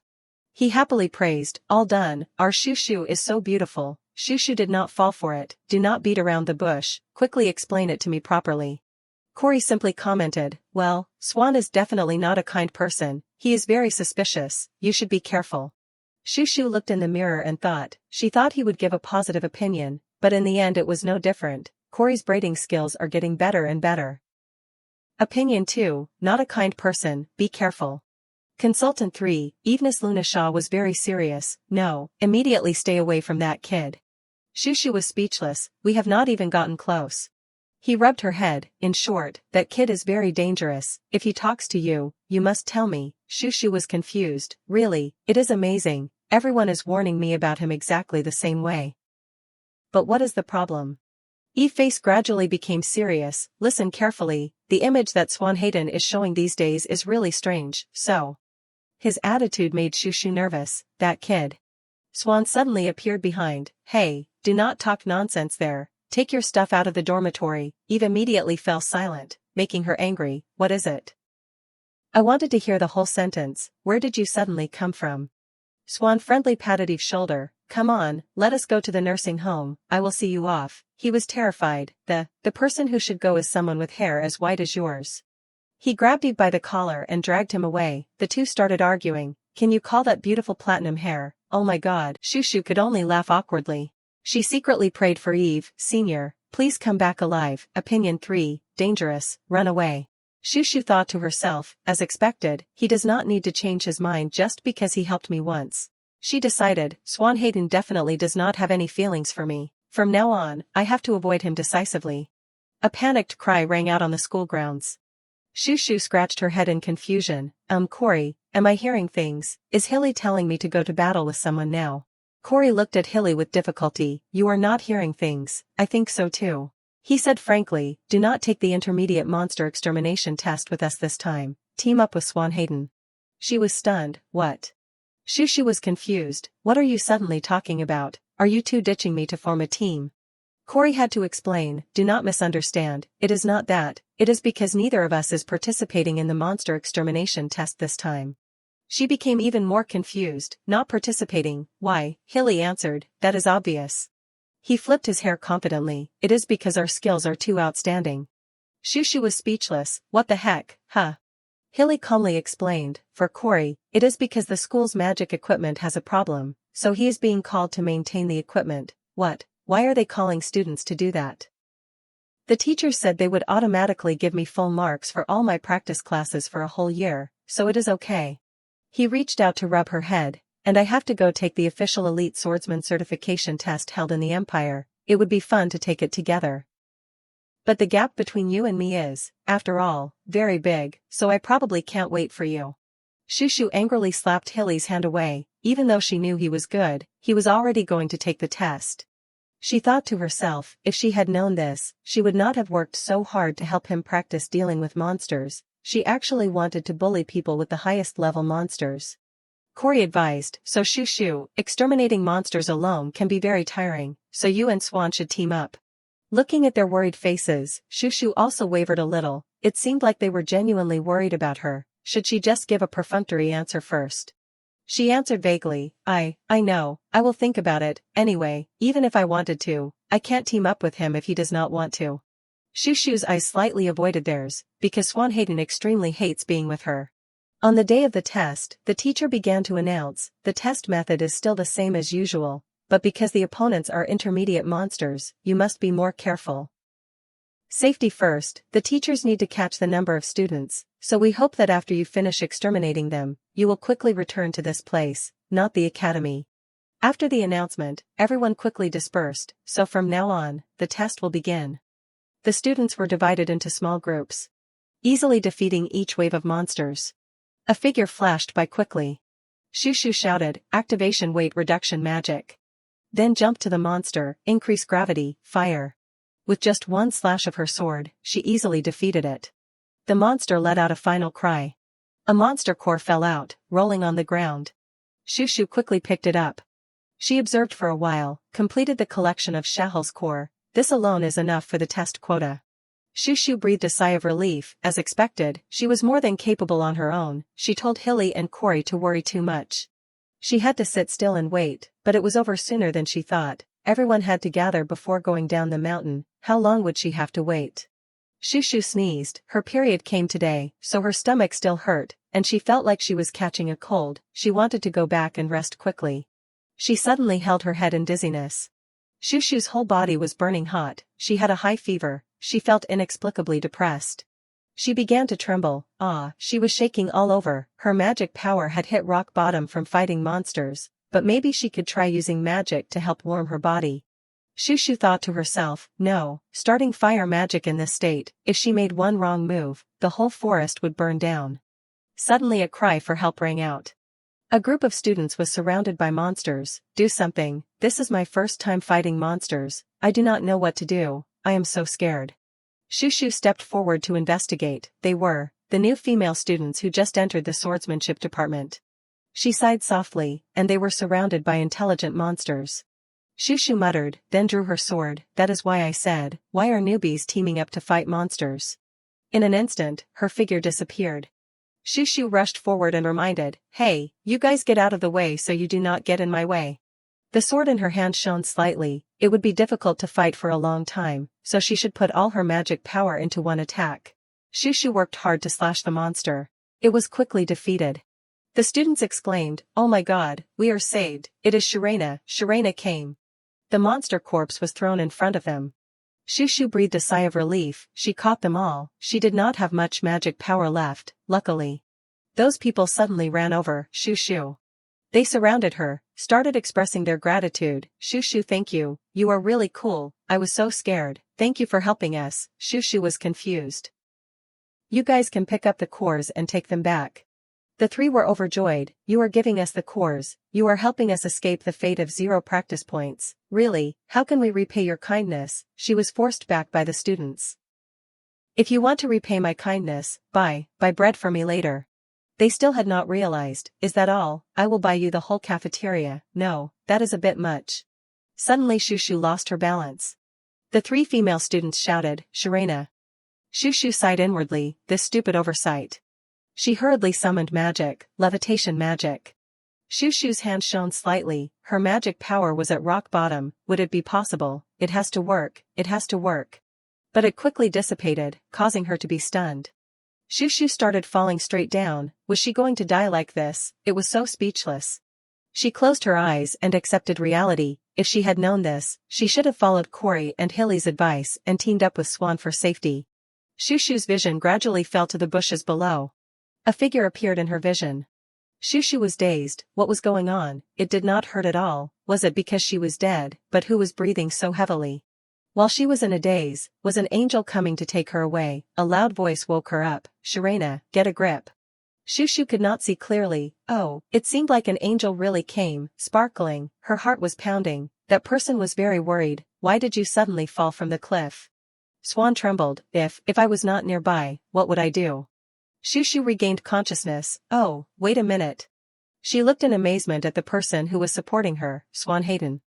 Speaker 1: He happily praised, all done, our Shushu is so beautiful. Shushu did not fall for it. Do not beat around the bush, quickly explain it to me properly. Corey simply commented, well, Swan is definitely not a kind person, he is very suspicious, you should be careful. Shushu looked in the mirror and thought, she thought he would give a positive opinion, but in the end it was no different. Corey's braiding skills are getting better and better. Opinion 2, not a kind person, be careful. Consultant 3, Evenis Luna Shaw was very serious, no, immediately stay away from that kid. Shushu was speechless, we have not even gotten close. He rubbed her head, in short, that kid is very dangerous, if he talks to you, you must tell me. Shushu was confused, really, it is amazing, everyone is warning me about him exactly the same way. But what is the problem? Eve's face gradually became serious, listen carefully, the image that Swanhaden is showing these days is really strange, so. His attitude made Shushu nervous, that kid. Swan suddenly appeared behind, hey, do not talk nonsense there, take your stuff out of the dormitory. Eve immediately fell silent, making her angry, what is it? I wanted to hear the whole sentence, where did you suddenly come from? Swan friendly patted Eve's shoulder, come on, let us go to the nursing home, I will see you off. He was terrified, the person who should go is someone with hair as white as yours. He grabbed Eve by the collar and dragged him away, the two started arguing, can you call that beautiful platinum hair, oh my god. Shushu could only laugh awkwardly. She secretly prayed for Eve, Senior, please come back alive. Opinion 3, dangerous, run away. Shushu thought to herself, as expected, he does not need to change his mind just because he helped me once. She decided, Swanhaden definitely does not have any feelings for me. From now on, I have to avoid him decisively. A panicked cry rang out on the school grounds. Shushu scratched her head in confusion, Corey, am I hearing things? Is Hilly telling me to go to battle with someone now? Corey looked at Hilly with difficulty, you are not hearing things, I think so too. He said frankly, do not take the intermediate monster extermination test with us this time, team up with Swanhaden. She was stunned, what? Shushu was confused, what are you suddenly talking about, are you two ditching me to form a team? Corey had to explain, do not misunderstand, it is not that, it is because neither of us is participating in the monster extermination test this time. She became even more confused, not participating, why, Hilly answered, that is obvious. He flipped his hair confidently, it is because our skills are too outstanding. Shushu was speechless, what the heck, huh? Hilly calmly explained, for Corey, it is because the school's magic equipment has a problem, so he is being called to maintain the equipment. What? Why are they calling students to do that? The teachers said they would automatically give me full marks for all my practice classes for a whole year, so it is okay. He reached out to rub her head, and I have to go take the official elite swordsman certification test held in the Empire, it would be fun to take it together. But the gap between you and me is, after all, very big, so I probably can't wait for you. Shushu angrily slapped Hilly's hand away, even though she knew he was good, he was already going to take the test. She thought to herself, if she had known this, she would not have worked so hard to help him practice dealing with monsters, she actually wanted to bully people with the highest level monsters. Corey advised, so Shushu, exterminating monsters alone can be very tiring, so you and Swan should team up. Looking at their worried faces, Shushu also wavered a little, it seemed like they were genuinely worried about her, should she just give a perfunctory answer first? She answered vaguely, I know, I will think about it, anyway, even if I wanted to, I can't team up with him if he does not want to. Shushu's eyes slightly avoided theirs, because Swanhaden extremely hates being with her. On the day of the test, the teacher began to announce, the test method is still the same as usual, but because the opponents are intermediate monsters, you must be more careful. Safety first, the teachers need to catch the number of students, so we hope that after you finish exterminating them, you will quickly return to this place, not the academy. After the announcement, everyone quickly dispersed, so from now on, the test will begin. The students were divided into small groups, easily defeating each wave of monsters. A figure flashed by quickly. Shushu shouted, activation weight reduction magic. Then jumped to the monster, increase gravity, fire. With just one slash of her sword, she easily defeated it. The monster let out a final cry. A monster core fell out, rolling on the ground. Shushu quickly picked it up. She observed for a while, completed the collection of Shahel's core. This alone is enough for the test quota. Shushu breathed a sigh of relief. As expected, she was more than capable on her own. She told Hilly and Corey to worry too much. She had to sit still and wait, but it was over sooner than she thought. Everyone had to gather before going down the mountain. How long would she have to wait? Shushu sneezed. Her period came today, so her stomach still hurt, and she felt like she was catching a cold. She wanted to go back and rest quickly. She suddenly held her head in dizziness. Shushu's whole body was burning hot. She had a high fever. She felt inexplicably depressed. She began to tremble. She was shaking all over. Her magic power had hit rock bottom from fighting monsters, but maybe she could try using magic to help warm her body. Shushu thought to herself, no, starting fire magic in this state, if she made one wrong move, the whole forest would burn down. Suddenly a cry for help rang out. A group of students was surrounded by monsters. Do something, this is my first time fighting monsters, I do not know what to do, I am so scared. Shushu stepped forward to investigate. They were the new female students who just entered the swordsmanship department. She sighed softly, and they were surrounded by intelligent monsters. Shushu muttered, then drew her sword. That is why I said, why are newbies teaming up to fight monsters? In an instant, her figure disappeared. Shushu rushed forward and reminded, hey, you guys get out of the way so you do not get in my way. The sword in her hand shone slightly. It would be difficult to fight for a long time, so she should put all her magic power into one attack. Shushu worked hard to slash the monster. It was quickly defeated. The students exclaimed, oh my god, we are saved, it is Shirena. Shirena came. The monster corpse was thrown in front of them. Shushu breathed a sigh of relief. She caught them all. She did not have much magic power left, luckily. Those people suddenly ran over Shushu. They surrounded her, started expressing their gratitude. Shushu, thank you, you are really cool, I was so scared, thank you for helping us. Shushu was confused. You guys can pick up the cores and take them back. The three were overjoyed. You are giving us the cores, you are helping us escape the fate of 0 practice points. Really, how can we repay your kindness? She was forced back by the students. If you want to repay my kindness, buy bread for me later. They still had not realized. Is that all? I will buy you the whole cafeteria. No, that is a bit much. Suddenly Shushu lost her balance. The 3 female students shouted, Shirena. Shushu sighed inwardly, this stupid oversight. She hurriedly summoned magic, levitation magic. Shushu's hand shone slightly. Her magic power was at rock bottom. Would it be possible? It has to work, it has to work. But it quickly dissipated, causing her to be stunned. Shushu started falling straight down. Was she going to die like this? It was so speechless. She closed her eyes and accepted reality. If she had known this, she should have followed Corey and Hilly's advice and teamed up with Swan for safety. Shushu's vision gradually fell to the bushes below. A figure appeared in her vision. Shushu was dazed. What was going on? It did not hurt at all. Was it because she was dead? But who was breathing so heavily? While she was in a daze, was an angel coming to take her away? A loud voice woke her up. Shirena, get a grip. Shushu could not see clearly. Oh, it seemed like an angel really came, sparkling. Her heart was pounding. That person was very worried. Why did you suddenly fall from the cliff? Swan trembled. If I was not nearby, what would I do? Shushu regained consciousness. Oh, wait a minute. She looked in amazement at the person who was supporting her, Swan Hayden.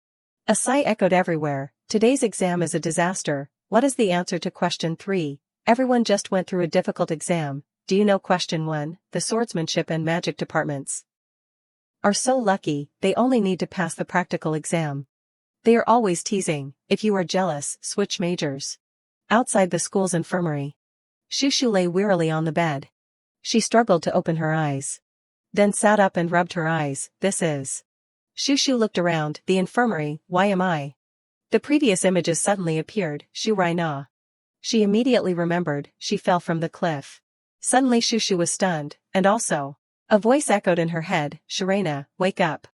Speaker 1: A sigh echoed everywhere. Today's exam is a disaster. What is the answer to question 3? Everyone just went through a difficult exam. Do you know question 1? The swordsmanship and magic departments are so lucky, they only need to pass the practical exam. They are always teasing. If you are jealous, switch majors. Outside the school's infirmary. Shushu lay wearily on the bed. She struggled to open her eyes. Then sat up and rubbed her eyes. This is. Shushu looked around. The infirmary. Why am I? The previous images suddenly appeared. Shuraina. She immediately remembered. She fell from the cliff. Suddenly Shushu was stunned, and also. A voice echoed in her head. Shuraina, wake up.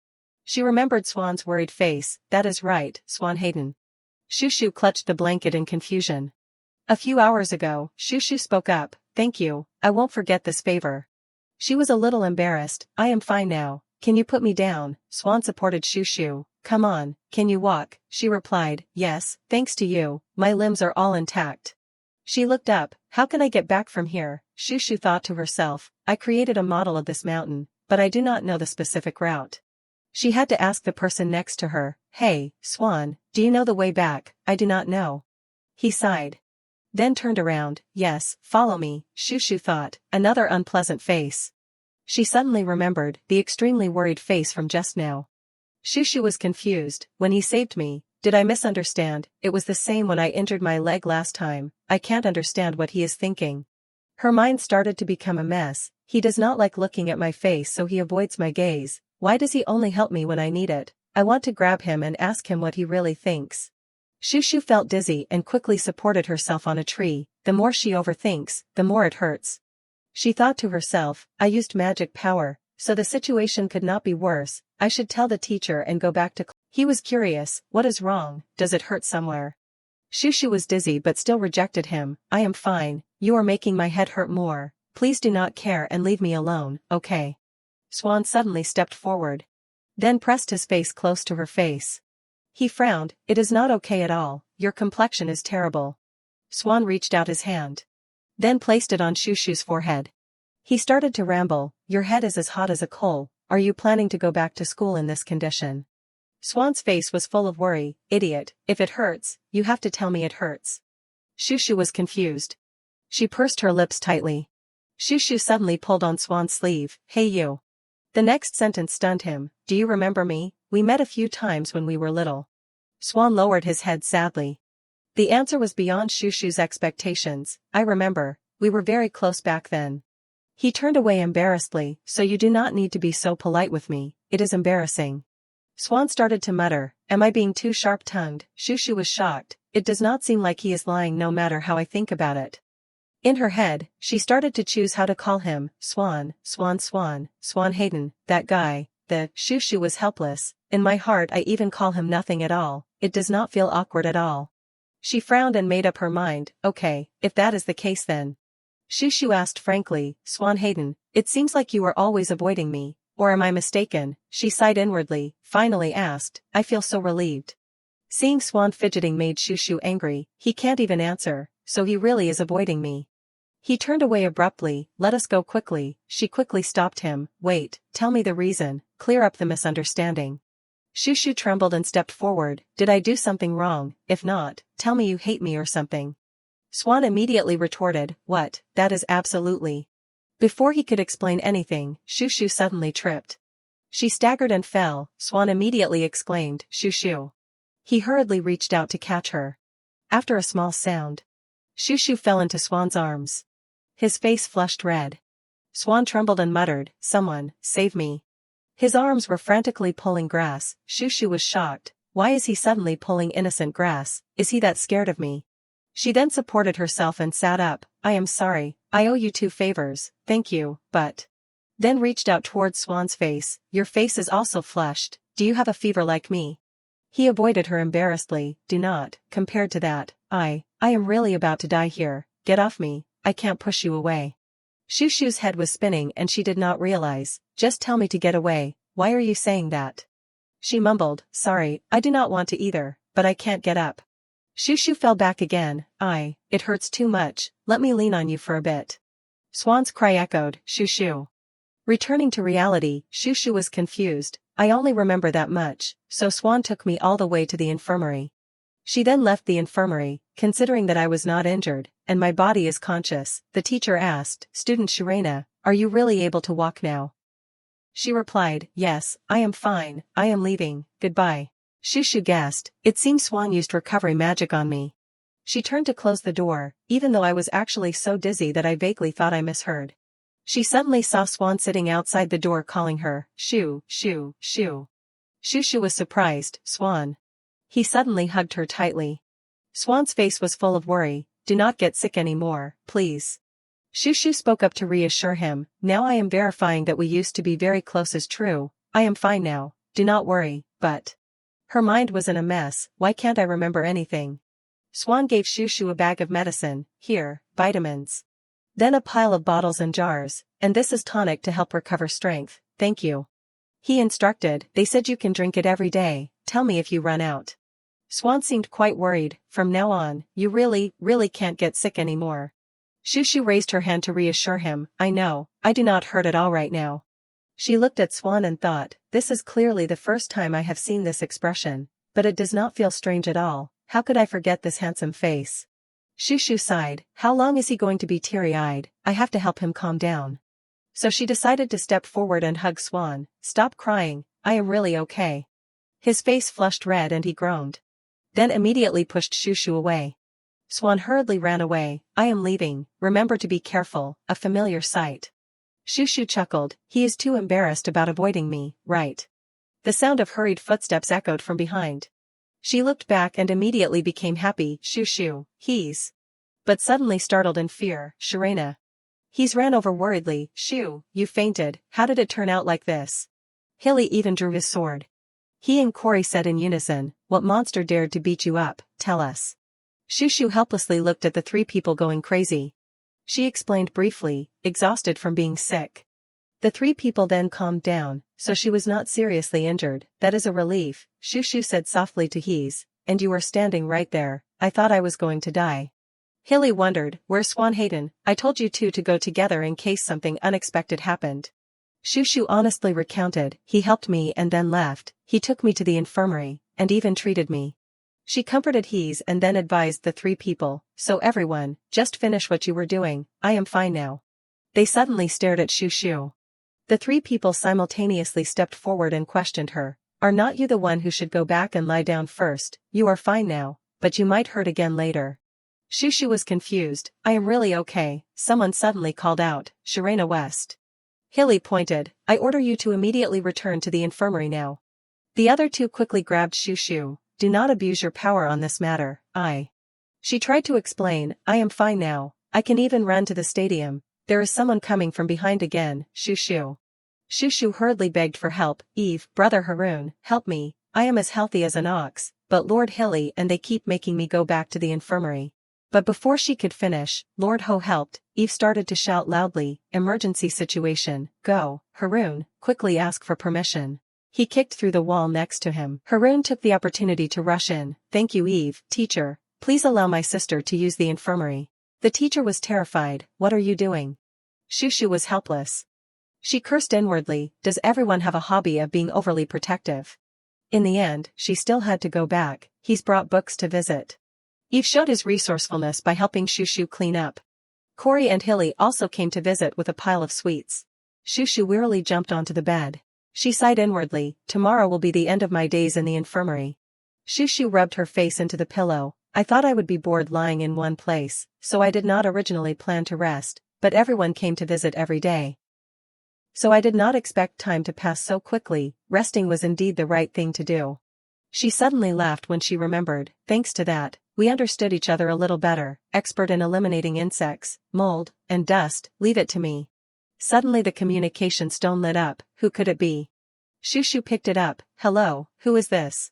Speaker 1: She remembered Swan's worried face. That is right, Swan Hayden. Shushu clutched the blanket in confusion. A few hours ago, Shushu spoke up. Thank you, I won't forget this favor. She was a little embarrassed. I am fine now. Can you put me down? Swan supported Shushu. Come on, can you walk? She replied, yes, thanks to you, my limbs are all intact. She looked up. How can I get back from here? Shushu thought to herself. I created a model of this mountain, but I do not know the specific route. She had to ask the person next to her. Hey, Swan, do you know the way back? I do not know. He sighed. Then turned around. Yes, follow me, Shushu thought. Another unpleasant face. She suddenly remembered the extremely worried face from just now. Shushu was confused. When he saved me, did I misunderstand? It was the same when I injured my leg last time. I can't understand what he is thinking. Her mind started to become a mess. He does not like looking at my face, so he avoids my gaze. Why does he only help me when I need it? I want to grab him and ask him what he really thinks. Shushu felt dizzy and quickly supported herself on a tree. The more she overthinks, the more it hurts. She thought to herself, I used magic power, so the situation could not be worse. I should tell the teacher and go back to class. He was curious. What is wrong? Does it hurt somewhere? Shushu was dizzy but still rejected him. I am fine. You are making my head hurt more. Please do not care and leave me alone, okay? Swan suddenly stepped forward. Then pressed his face close to her face. He frowned. It is not okay at all. Your complexion is terrible. Swan reached out his hand. Then placed it on Shushu's forehead. He started to ramble. Your head is as hot as a coal. Are you planning to go back to school in this condition? Swan's face was full of worry. Idiot, if it hurts, you have to tell me it hurts. Shushu was confused. She pursed her lips tightly. Shushu suddenly pulled on Swan's sleeve. Hey you. The next sentence stunned him. Do you remember me? We met a few times when we were little. Swan lowered his head sadly. The answer was beyond Shushu's expectations. I remember. We were very close back then. He turned away embarrassedly. So you do not need to be so polite with me. It is embarrassing. Swan started to mutter. Am I being too sharp-tongued? Shushu was shocked. It does not seem like he is lying no matter how I think about it. In her head, she started to choose how to call him. Swan, Swan Swan, Swan Hayden, that guy. The Shushu was helpless. In my heart I even call him nothing at all. It does not feel awkward at all. She frowned and made up her mind. Okay, if that is the case then. Shushu asked frankly, Swan Hayden, it seems like you are always avoiding me. Or am I mistaken? She sighed inwardly, finally asked. I feel so relieved. Seeing Swan fidgeting made Shushu angry. He can't even answer, so he really is avoiding me. He turned away abruptly. Let us go quickly. She quickly stopped him. Wait, tell me the reason. Clear up the misunderstanding. Shushu trembled and stepped forward. Did I do something wrong? If not, tell me you hate me or something. Swan immediately retorted. What? That is absolutely. Before he could explain anything, Shushu suddenly tripped. She staggered and fell. Swan immediately exclaimed, Shushu. He hurriedly reached out to catch her. After a small sound, Shushu fell into Swan's arms. His face flushed red. Swan trembled and muttered, Someone, save me. His arms were frantically pulling grass. Shushu was shocked. Why is he suddenly pulling innocent grass? Is he that scared of me? She then supported herself and sat up. I am sorry, I owe you 2 favors, thank you, but. Then reached out towards Swan's face. Your face is also flushed. Do you have a fever like me? He avoided her embarrassedly. Do not, compared to that, I am really about to die here. Get off me, I can't push you away. Shushu's head was spinning and she did not realize. Just tell me to get away. Why are you saying that? She mumbled. Sorry, I do not want to either, but I can't get up. Shushu fell back again. It hurts too much. Let me lean on you for a bit. Swan's cry echoed. Shushu. Returning to reality, Shushu was confused. I only remember that much, so Swan took me all the way to the infirmary. She then left the infirmary, considering that I was not injured, and my body is conscious. The teacher asked, Student Shirena, are you really able to walk now? She replied, Yes, I am fine, I am leaving, goodbye. Shushu gasped. It seems Swan used recovery magic on me. She turned to close the door, even though I was actually so dizzy that I vaguely thought I misheard. She suddenly saw Swan sitting outside the door calling her, Shoo, Shoo, Shoo. Shushu was surprised. Swan. He suddenly hugged her tightly. Swan's face was full of worry. Do not get sick anymore, please. Shushu spoke up to reassure him. Now I am verifying that we used to be very close is true. I am fine now, do not worry, but. Her mind was in a mess. Why can't I remember anything? Swan gave Shushu a bag of medicine. Here, vitamins. Then a pile of bottles and jars, and this is tonic to help recover strength, thank you. He instructed, they said you can drink it every day, tell me if you run out. Swan seemed quite worried. From now on, you really can't get sick anymore. Shushu raised her hand to reassure him. I know, I do not hurt at all right now. She looked at Swan and thought, this is clearly the first time I have seen this expression, but it does not feel strange at all. How could I forget this handsome face? Shushu sighed. How long is he going to be teary-eyed? I have to help him calm down. So she decided to step forward and hug Swan. Stop crying, I am really okay. His face flushed red and he groaned. Then immediately pushed Shushu away. Swan hurriedly ran away. I am leaving, remember to be careful, a familiar sight. Shushu chuckled, he is too embarrassed about avoiding me, right? The sound of hurried footsteps echoed from behind. She looked back and immediately became happy. Shushu, he's. But suddenly startled in fear, Sharena. He's ran over worriedly. Shoo, you fainted, how did it turn out like this? Hilly even drew his sword. He and Cory said in unison, what monster dared to beat you up, tell us. Shushu helplessly looked at the three people going crazy. She explained briefly, exhausted from being sick. The three people then calmed down, so she was not seriously injured. That is a relief, Shushu said softly to Hees, and you were standing right there, I thought I was going to die. Hilly wondered, where's Swan Hayden? I told you two to go together in case something unexpected happened. Shushu honestly recounted, he helped me and then left, he took me to the infirmary, and even treated me. She comforted Hees and then advised the three people, so everyone, just finish what you were doing, I am fine now. They suddenly stared at Shushu. The three people simultaneously stepped forward and questioned her, are not you the one who should go back and lie down first? You are fine now, but you might hurt again later. Shushu was confused, I am really okay, someone suddenly called out, Sharena West. Hilly pointed, I order you to immediately return to the infirmary now. The other two quickly grabbed Shushu, do not abuse your power on this matter, She tried to explain, I am fine now, I can even run to the stadium, there is someone coming from behind again, Shushu. Shushu hurriedly begged for help, Eve, brother Haroon, help me, I am as healthy as an ox, but Lord Hilly and they keep making me go back to the infirmary. But before she could finish, Lord Ho helped. Eve started to shout loudly, emergency situation, go, Haroon, quickly ask for permission. He kicked through the wall next to him. Haroon took the opportunity to rush in, thank you Eve, teacher, please allow my sister to use the infirmary. The teacher was terrified, what are you doing? Shushu was helpless. She cursed inwardly, does everyone have a hobby of being overly protective? In the end, she still had to go back, he's brought books to visit. Eve showed his resourcefulness by helping Shushu clean up. Cory and Hilly also came to visit with a pile of sweets. Shushu wearily jumped onto the bed. She sighed inwardly, tomorrow will be the end of my days in the infirmary. Shushu rubbed her face into the pillow, I thought I would be bored lying in one place, so I did not originally plan to rest, but everyone came to visit every day. So I did not expect time to pass so quickly, resting was indeed the right thing to do. She suddenly laughed when she remembered, thanks to that, we understood each other a little better, expert in eliminating insects, mold, and dust, leave it to me. Suddenly the communication stone lit up, who could it be? Shushu picked it up, hello, who is this?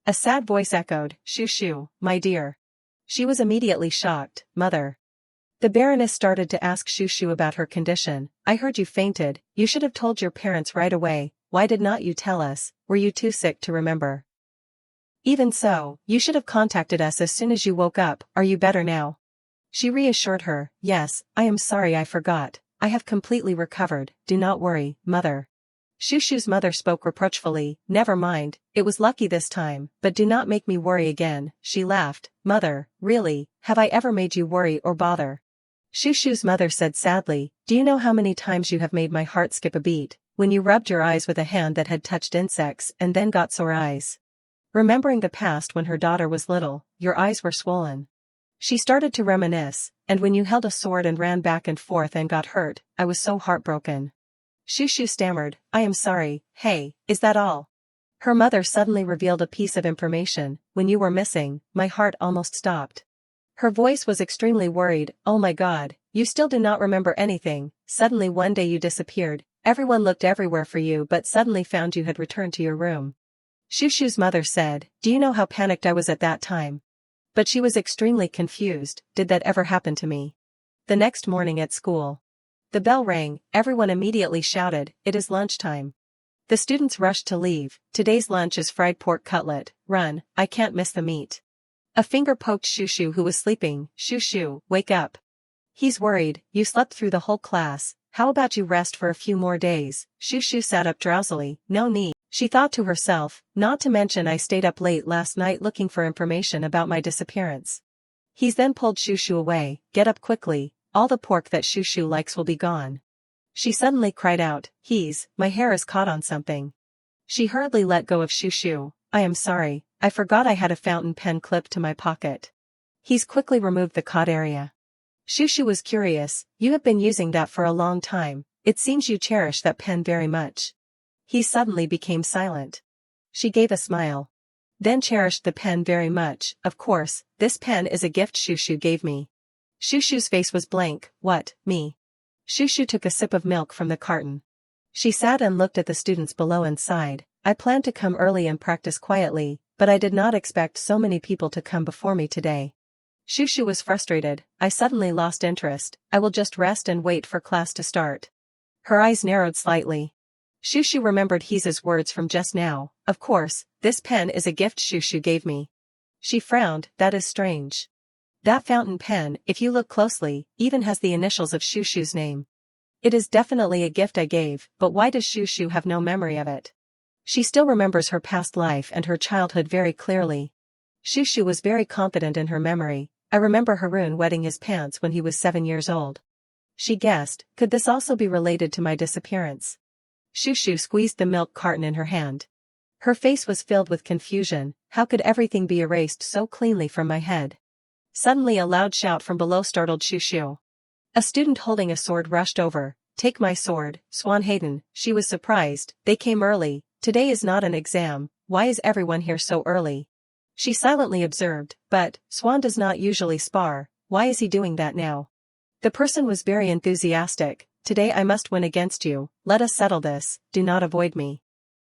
Speaker 1: A sad voice echoed, Shushu, my dear. She was immediately shocked, mother. The Baroness started to ask Shushu about her condition, I heard you fainted, you should have told your parents right away, why did not you tell us, were you too sick to remember? Even so, you should have contacted us as soon as you woke up, are you better now? She reassured her, yes, I am sorry I forgot, I have completely recovered, do not worry, mother. Shushu's mother spoke reproachfully, never mind, it was lucky this time, but do not make me worry again, she laughed, mother, really, have I ever made you worry or bother? Shushu's mother said sadly, do you know how many times you have made my heart skip a beat, when you rubbed your eyes with a hand that had touched insects and then got sore eyes? Remembering the past when her daughter was little, your eyes were swollen. She started to reminisce, and when you held a sword and ran back and forth and got hurt, I was so heartbroken. Shushu stammered, I am sorry, hey, is that all? Her mother suddenly revealed a piece of information, when you were missing, my heart almost stopped. Her voice was extremely worried, oh my god, you still do not remember anything, suddenly one day you disappeared, everyone looked everywhere for you but suddenly found you had returned to your room. Shushu's mother said, do you know how panicked I was at that time? But she was extremely confused, did that ever happen to me? The next morning at school. The bell rang, everyone immediately shouted, it is lunchtime. The students rushed to leave. Today's lunch is fried pork cutlet. Run, I can't miss the meat. A finger poked Shushu who was sleeping. Shushu, wake up. He's worried, you slept through the whole class, how about you rest for a few more days? Shushu sat up drowsily. No need. She thought to herself, not to mention I stayed up late last night looking for information about my disappearance. He's then pulled Shushu away. Get up quickly, all the pork that Shushu likes will be gone. She suddenly cried out, my hair is caught on something. She hurriedly let go of Shushu. I am sorry, I forgot I had a fountain pen clipped to my pocket. He's quickly removed the caught area. Shushu was curious, you have been using that for a long time, it seems you cherish that pen very much. He suddenly became silent. She gave a smile. Then cherished the pen very much, of course, this pen is a gift Shushu gave me. Shushu's face was blank. What, me? Shushu took a sip of milk from the carton. She sat and looked at the students below and sighed. I planned to come early and practice quietly, but I did not expect so many people to come before me today. Shushu was frustrated. I suddenly lost interest. I will just rest and wait for class to start. Her eyes narrowed slightly. Shushu remembered Heeza's words from just now. Of course, this pen is a gift Shushu gave me. She frowned. That is strange. That fountain pen, if you look closely, even has the initials of Shushu's name. It is definitely a gift I gave, but why does Shushu have no memory of it? She still remembers her past life and her childhood very clearly. Shushu was very confident in her memory. I remember Haroon wetting his pants when he was 7 years old. She guessed, could this also be related to my disappearance? Shushu squeezed the milk carton in her hand. Her face was filled with confusion. How could everything be erased so cleanly from my head? Suddenly a loud shout from below startled Shushu. A student holding a sword rushed over. Take my sword, Swan Hayden. She was surprised. They came early. Today is not an exam. Why is everyone here so early? She silently observed, but, Swan does not usually spar. Why is he doing that now? The person was very enthusiastic. Today I must win against you. Let us settle this. Do not avoid me.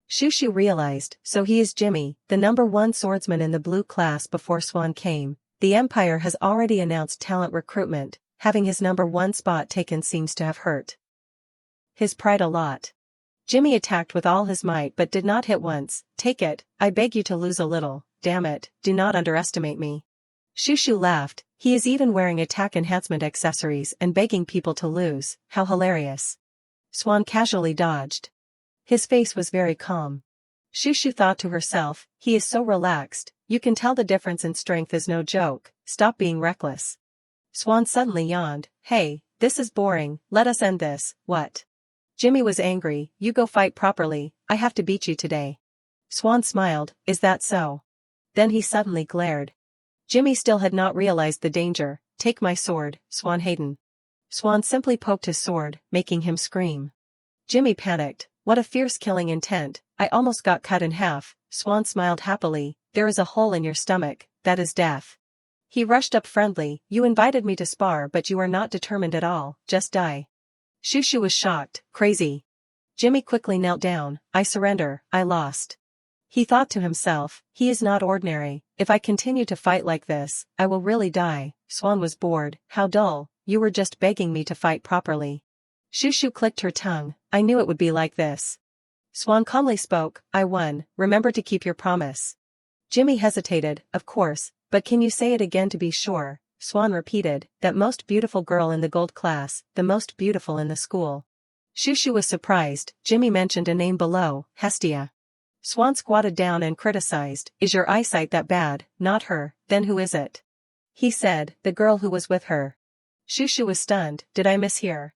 Speaker 1: Shushu realized, so he is Jimmy, the #1 swordsman in the blue class before Swan came. The Empire has already announced talent recruitment. Having his #1 spot taken seems to have hurt his pride a lot. Jimmy attacked with all his might but did not hit once. Take it, I beg you to lose a little. Damn it, do not underestimate me. Shushu laughed. He is even wearing attack enhancement accessories and begging people to lose. How hilarious. Swan casually dodged. His face was very calm. Shushu thought to herself, he is so relaxed, you can tell the difference in strength is no joke. Stop being reckless. Swan suddenly yawned. Hey, this is boring, let us end this. What? Jimmy was angry. You go fight properly, I have to beat you today. Swan smiled. Is that so? Then he suddenly glared. Jimmy still had not realized the danger. Take my sword, Swan Hayden. Swan simply poked his sword, making him scream. Jimmy panicked. What a fierce killing intent. I almost got cut in half. Swan smiled happily. There is a hole in your stomach, that is death. He rushed up friendly. You invited me to spar but you are not determined at all, just die. Shushu was shocked. Crazy. Jimmy quickly knelt down. I surrender, I lost. He thought to himself, he is not ordinary, if I continue to fight like this, I will really die. Swan was bored. How dull, you were just begging me to fight properly. Shushu clicked her tongue. I knew it would be like this. Swan calmly spoke. I won, remember to keep your promise. Jimmy hesitated. Of course, but can you say it again to be sure? Swan repeated. That most beautiful girl in the gold class, the most beautiful in the school. Shushu was surprised. Jimmy mentioned a name below, Hestia. Swan squatted down and criticized. Is your eyesight that bad? Not her, then who is it? He said, the girl who was with her. Shushu was stunned. Did I mishear?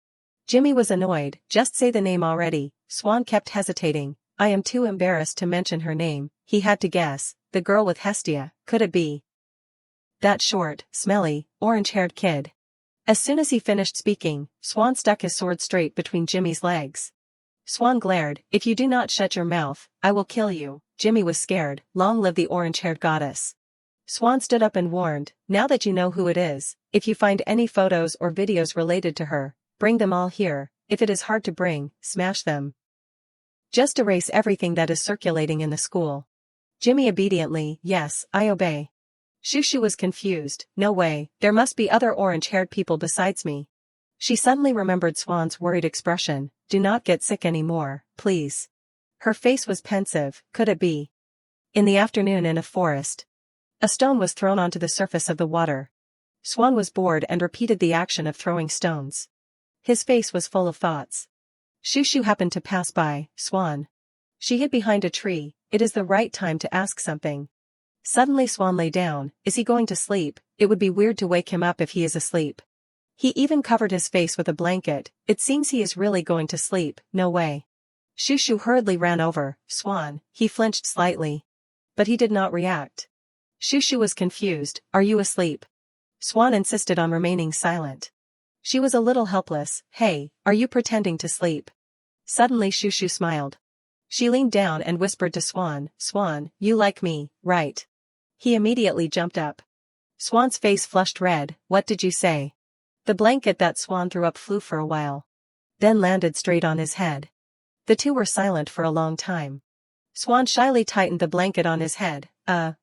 Speaker 1: Jimmy was annoyed. Just say the name already. Swan kept hesitating. I am too embarrassed to mention her name. He had to guess. The girl with Hestia. Could it be that short, smelly, orange-haired kid? As soon as he finished speaking, Swan stuck his sword straight between Jimmy's legs. Swan glared. If you do not shut your mouth, I will kill you. Jimmy was scared. Long live the orange-haired goddess. Swan stood up and warned. Now that you know who it is, if you find any photos or videos related to her, bring them all here. If it is hard to bring, smash them. Just erase everything that is circulating in the school. Jimmy obediently. Yes, I obey. Shushu was confused. No way, there must be other orange-haired people besides me. She suddenly remembered Swan's worried expression. Do not get sick anymore, please. Her face was pensive. Could it be? In the afternoon in a forest. A stone was thrown onto the surface of the water. Swan was bored and repeated the action of throwing stones. His face was full of thoughts. Shushu happened to pass by. Swan. She hid behind a tree. It is the right time to ask something. Suddenly Swan lay down. Is he going to sleep? It would be weird to wake him up if he is asleep. He even covered his face with a blanket. It seems he is really going to sleep. No way. Shushu hurriedly ran over. Swan. He flinched slightly. But he did not react. Shushu was confused. Are you asleep? Swan insisted on remaining silent. She was a little helpless. Hey, are you pretending to sleep? Suddenly Shushu smiled. She leaned down and whispered to Swan. Swan, you like me, right? He immediately jumped up. Swan's face flushed red. What did you say? The blanket that Swan threw up flew for a while. Then landed straight on his head. The two were silent for a long time. Swan shyly tightened the blanket on his head.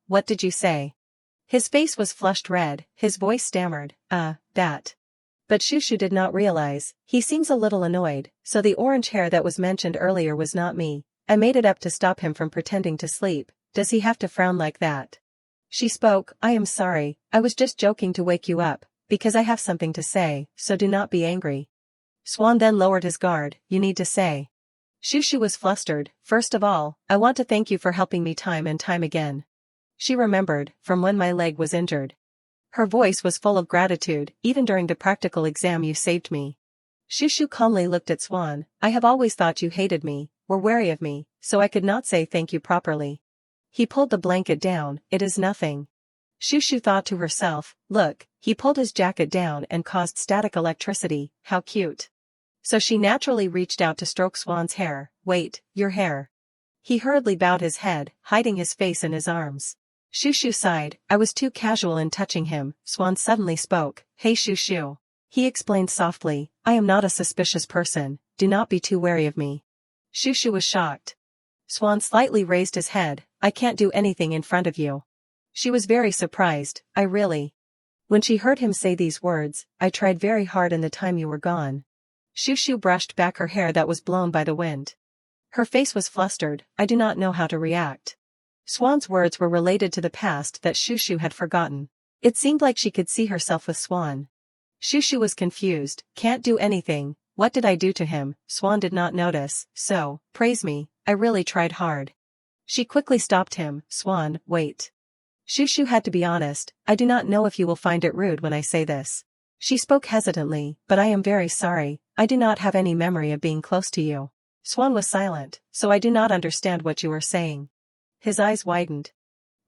Speaker 1: What did you say? His face was flushed red, his voice stammered. That. But Shushu did not realize. He seems a little annoyed, so the orange hair that was mentioned earlier was not me. I made it up to stop him from pretending to sleep. Does he have to frown like that? She spoke. I am sorry, I was just joking to wake you up, because I have something to say, so do not be angry. Swan then lowered his guard. You need to say. Shushu was flustered. First of all, I want to thank you for helping me time and time again. She remembered, from when my leg was injured. Her voice was full of gratitude. Even during the practical exam you saved me. Shushu calmly looked at Swan. I have always thought you hated me, were wary of me, so I could not say thank you properly. He pulled the blanket down. It is nothing. Shushu thought to herself. Look, he pulled his jacket down and caused static electricity. How cute. So she naturally reached out to stroke Swan's hair. Wait, your hair. He hurriedly bowed his head, hiding his face in his arms. Shushu sighed. I was too casual in touching him. Swan suddenly spoke. Hey Shushu. He explained softly. I am not a suspicious person. Do not be too wary of me. Shushu was shocked. Swan slightly raised his head. I can't do anything in front of you. She was very surprised. I really. When she heard him say these words, I tried very hard in the time you were gone. Shushu brushed back her hair that was blown by the wind. Her face was flustered. I do not know how to react. Swan's words were related to the past that Shushu had forgotten. It seemed like she could see herself with Swan. Shushu was confused. Can't do anything. What did I do to him? Swan did not notice. So, praise me, I really tried hard. She quickly stopped him. Swan, wait. Shushu had to be honest. I do not know if you will find it rude when I say this. She spoke hesitantly, but I am very sorry. I do not have any memory of being close to you. Swan was silent, so I do not understand what you are saying. His eyes widened.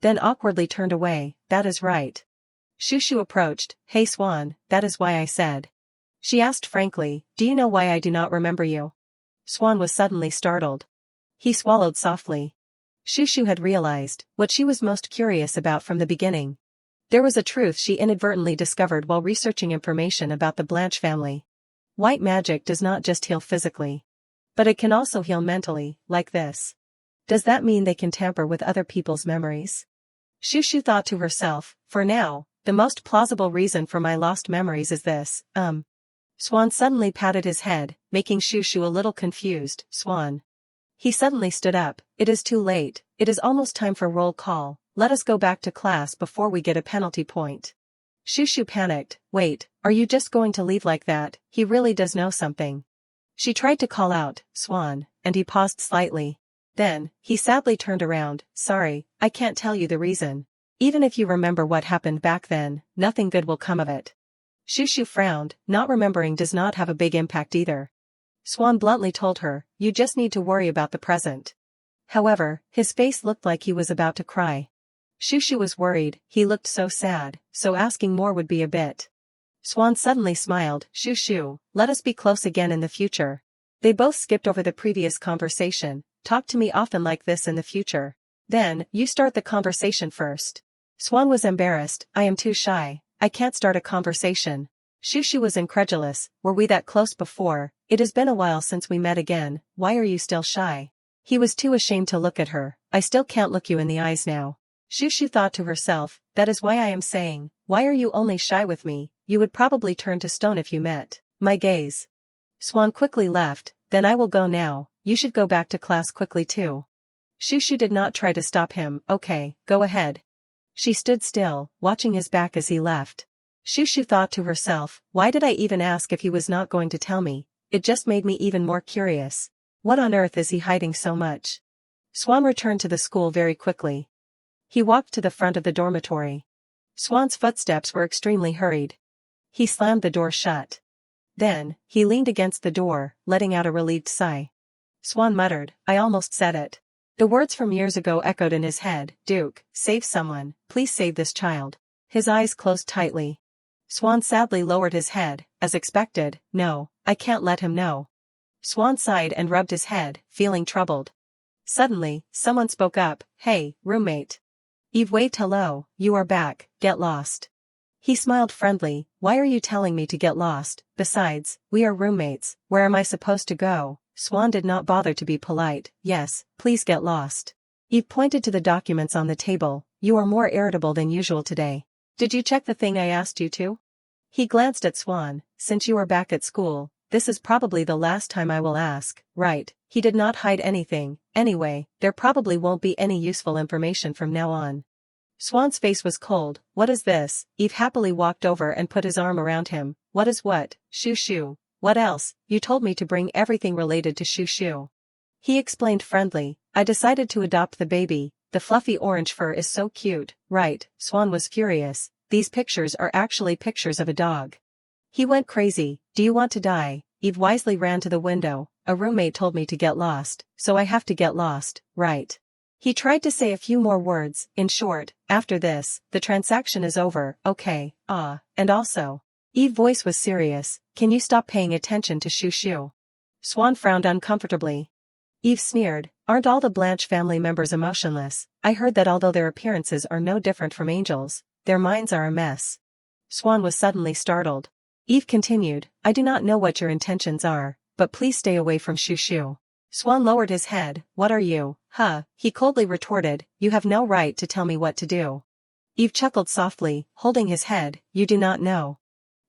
Speaker 1: Then awkwardly turned away. That is right. Shushu approached. Hey Swan, that is why I said. She asked frankly, do you know why I do not remember you? Swan was suddenly startled. He swallowed softly. Shushu had realized what she was most curious about from the beginning. There was a truth she inadvertently discovered while researching information about the Blanche family. White magic does not just heal physically. But it can also heal mentally, like this. Does that mean they can tamper with other people's memories? Shushu thought to herself, for now, the most plausible reason for my lost memories is this, Swan suddenly patted his head, making Shushu a little confused. Swan. He suddenly stood up. It is too late. It is almost time for roll call. Let us go back to class before we get a penalty point. Shushu panicked. Wait, are you just going to leave like that? He really does know something. She tried to call out, Swan, and he paused slightly. Then, he sadly turned around. Sorry, I can't tell you the reason. Even if you remember what happened back then, nothing good will come of it. Shushu frowned. Not remembering does not have a big impact either. Swan bluntly told her, you just need to worry about the present. However, his face looked like he was about to cry. Shushu was worried. He looked so sad, so asking more would be a bit. Swan suddenly smiled. Shushu, let us be close again in the future. They both skipped over the previous conversation. Talk to me often like this in the future. Then, you start the conversation first. Swan was embarrassed. I am too shy. I can't start a conversation. Shushu was incredulous. Were we that close before? It has been a while since we met again. Why are you still shy? He was too ashamed to look at her. I still can't look you in the eyes now. Shushu thought to herself, that is why I am saying, why are you only shy with me? You would probably turn to stone if you met my gaze. Swan quickly left. Then I will go now, you should go back to class quickly too. Shushu did not try to stop him. Okay, go ahead. She stood still, watching his back as he left. Shushu thought to herself, why did I even ask if he was not going to tell me? It just made me even more curious. What on earth is he hiding so much? Swan returned to the school very quickly. He walked to the front of the dormitory. Swan's footsteps were extremely hurried. He slammed the door shut. Then, he leaned against the door, letting out a relieved sigh. Swan muttered, I almost said it. The words from years ago echoed in his head, Duke, save someone, please save this child. His eyes closed tightly. Swan sadly lowered his head, as expected, no, I can't let him know. Swan sighed and rubbed his head, feeling troubled. Suddenly, someone spoke up, hey, roommate. Eve waved hello, you are back, get lost. He smiled friendly, why are you telling me to get lost? Besides, we are roommates, where am I supposed to go? Swan did not bother to be polite, yes, please get lost. Eve pointed to the documents on the table, you are more irritable than usual today. Did you check the thing I asked you to? He glanced at Swan, since you are back at school, this is probably the last time I will ask, right? He did not hide anything, anyway, there probably won't be any useful information from now on. Swan's face was cold, what is this? Eve happily walked over and put his arm around him, what is what? Shushu. What else? You told me to bring everything related to Shushu. He explained friendly, I decided to adopt the baby, the fluffy orange fur is so cute, right? Swan was furious, these pictures are actually pictures of a dog. He went crazy, do you want to die? Eve wisely ran to the window, a roommate told me to get lost, so I have to get lost, right? He tried to say a few more words, in short, after this, the transaction is over, okay, and also. Eve's voice was serious, can you stop paying attention to Shushu? Swan frowned uncomfortably. Eve sneered, aren't all the Blanche family members emotionless? I heard that although their appearances are no different from angels, their minds are a mess. Swan was suddenly startled. Eve continued, I do not know what your intentions are, but please stay away from Shushu. Swan lowered his head, what are you? He coldly retorted, you have no right to tell me what to do. Eve chuckled softly, holding his head, you do not know.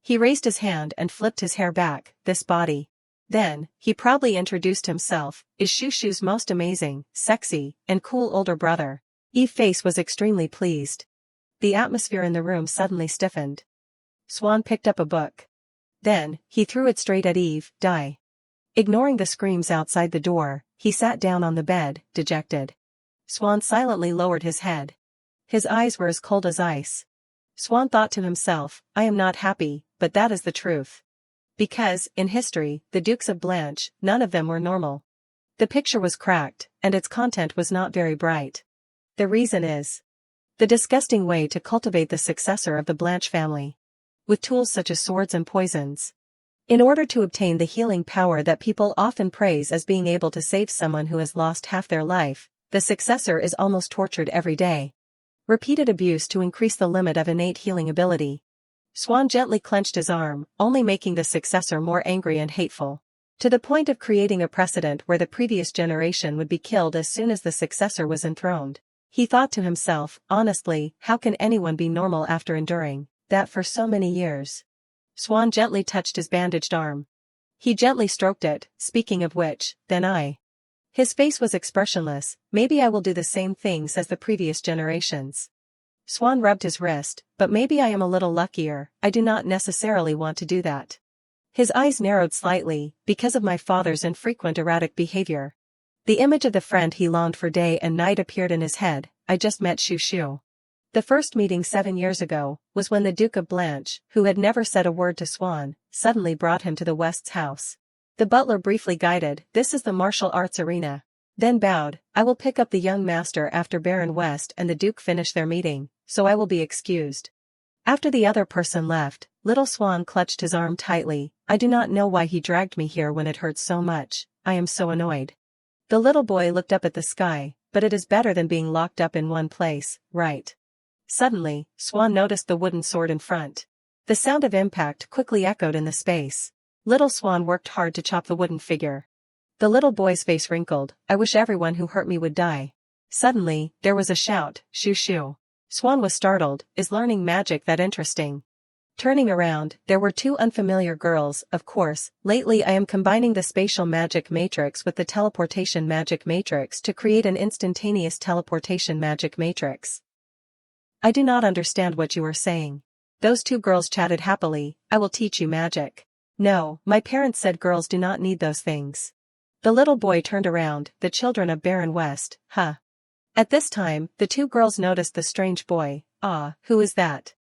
Speaker 1: He raised his hand and flipped his hair back, this body. Then, he proudly introduced himself, is Shushu's most amazing, sexy, and cool older brother. Eve's face was extremely pleased. The atmosphere in the room suddenly stiffened. Swan picked up a book. Then, he threw it straight at Eve, die. Ignoring the screams outside the door, he sat down on the bed, dejected. Swan silently lowered his head. His eyes were as cold as ice. Swan thought to himself, I am not happy, but that is the truth. Because, in history, the Dukes of Blanche, none of them were normal. The picture was cracked, and its content was not very bright. The reason is the disgusting way to cultivate the successor of the Blanche family. With tools such as swords and poisons. In order to obtain the healing power that people often praise as being able to save someone who has lost half their life, the successor is almost tortured every day. Repeated abuse to increase the limit of innate healing ability. Swan gently clenched his arm, only making the successor more angry and hateful. To the point of creating a precedent where the previous generation would be killed as soon as the successor was enthroned. He thought to himself, honestly, how can anyone be normal after enduring that for so many years? Swan gently touched his bandaged arm. He gently stroked it, speaking of which, then I. His face was expressionless, maybe I will do the same things as the previous generations. Swan rubbed his wrist, but maybe I am a little luckier, I do not necessarily want to do that. His eyes narrowed slightly, because of my father's infrequent erratic behavior. The image of the friend he longed for day and night appeared in his head, I just met Shushu. The first meeting 7 years ago, was when the Duke of Blanche, who had never said a word to Swan, suddenly brought him to the West's house. The butler briefly guided, this is the martial arts arena. Then bowed, I will pick up the young master after Baron West and the Duke finish their meeting, so I will be excused. After the other person left, little Swan clutched his arm tightly, I do not know why he dragged me here when it hurts so much, I am so annoyed. The little boy looked up at the sky, but it is better than being locked up in one place, right? Suddenly, Swan noticed the wooden sword in front. The sound of impact quickly echoed in the space. Little Swan worked hard to chop the wooden figure. The little boy's face wrinkled, I wish everyone who hurt me would die. Suddenly, there was a shout, shoo shoo. Swan was startled, is learning magic that interesting? Turning around, there were two unfamiliar girls, of course. Lately I am combining the spatial magic matrix with the teleportation magic matrix to create an instantaneous teleportation magic matrix. I do not understand what you are saying. Those two girls chatted happily. I will teach you magic. No, my parents said girls do not need those things. The little boy turned around, the children of Baron West, huh? At this time, the two girls noticed the strange boy. Ah, who is that?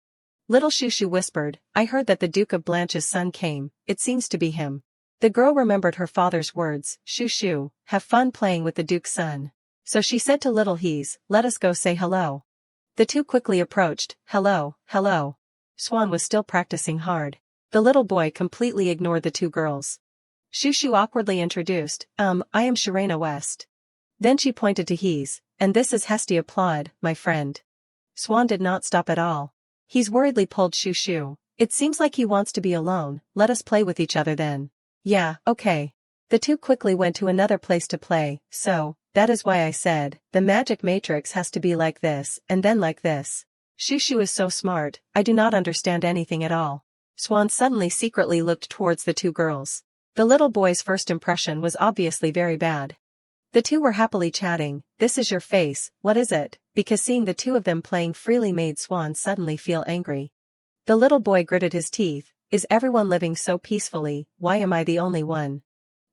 Speaker 1: Little Shushu whispered, I heard that the Duke of Blanche's son came, it seems to be him. The girl remembered her father's words, Shushu, have fun playing with the Duke's son. So she said to little Hees, let us go say hello. The two quickly approached, hello, hello. Swan was still practicing hard. The little boy completely ignored the two girls. Shushu awkwardly introduced, I am Sharena West. Then she pointed to Hees, and this is Hestia Plod, my friend. Swan did not stop at all. He's worriedly pulled Shushu. It seems like he wants to be alone, let us play with each other then. Yeah, okay. The two quickly went to another place to play, so, that is why I said, the magic matrix has to be like this, and then like this. Shushu is so smart, I do not understand anything at all. Swan suddenly secretly looked towards the two girls. The little boy's first impression was obviously very bad. The two were happily chatting, this is your face, what is it? Because seeing the two of them playing freely made Swan suddenly feel angry. The little boy gritted his teeth, is everyone living so peacefully, why am I the only one?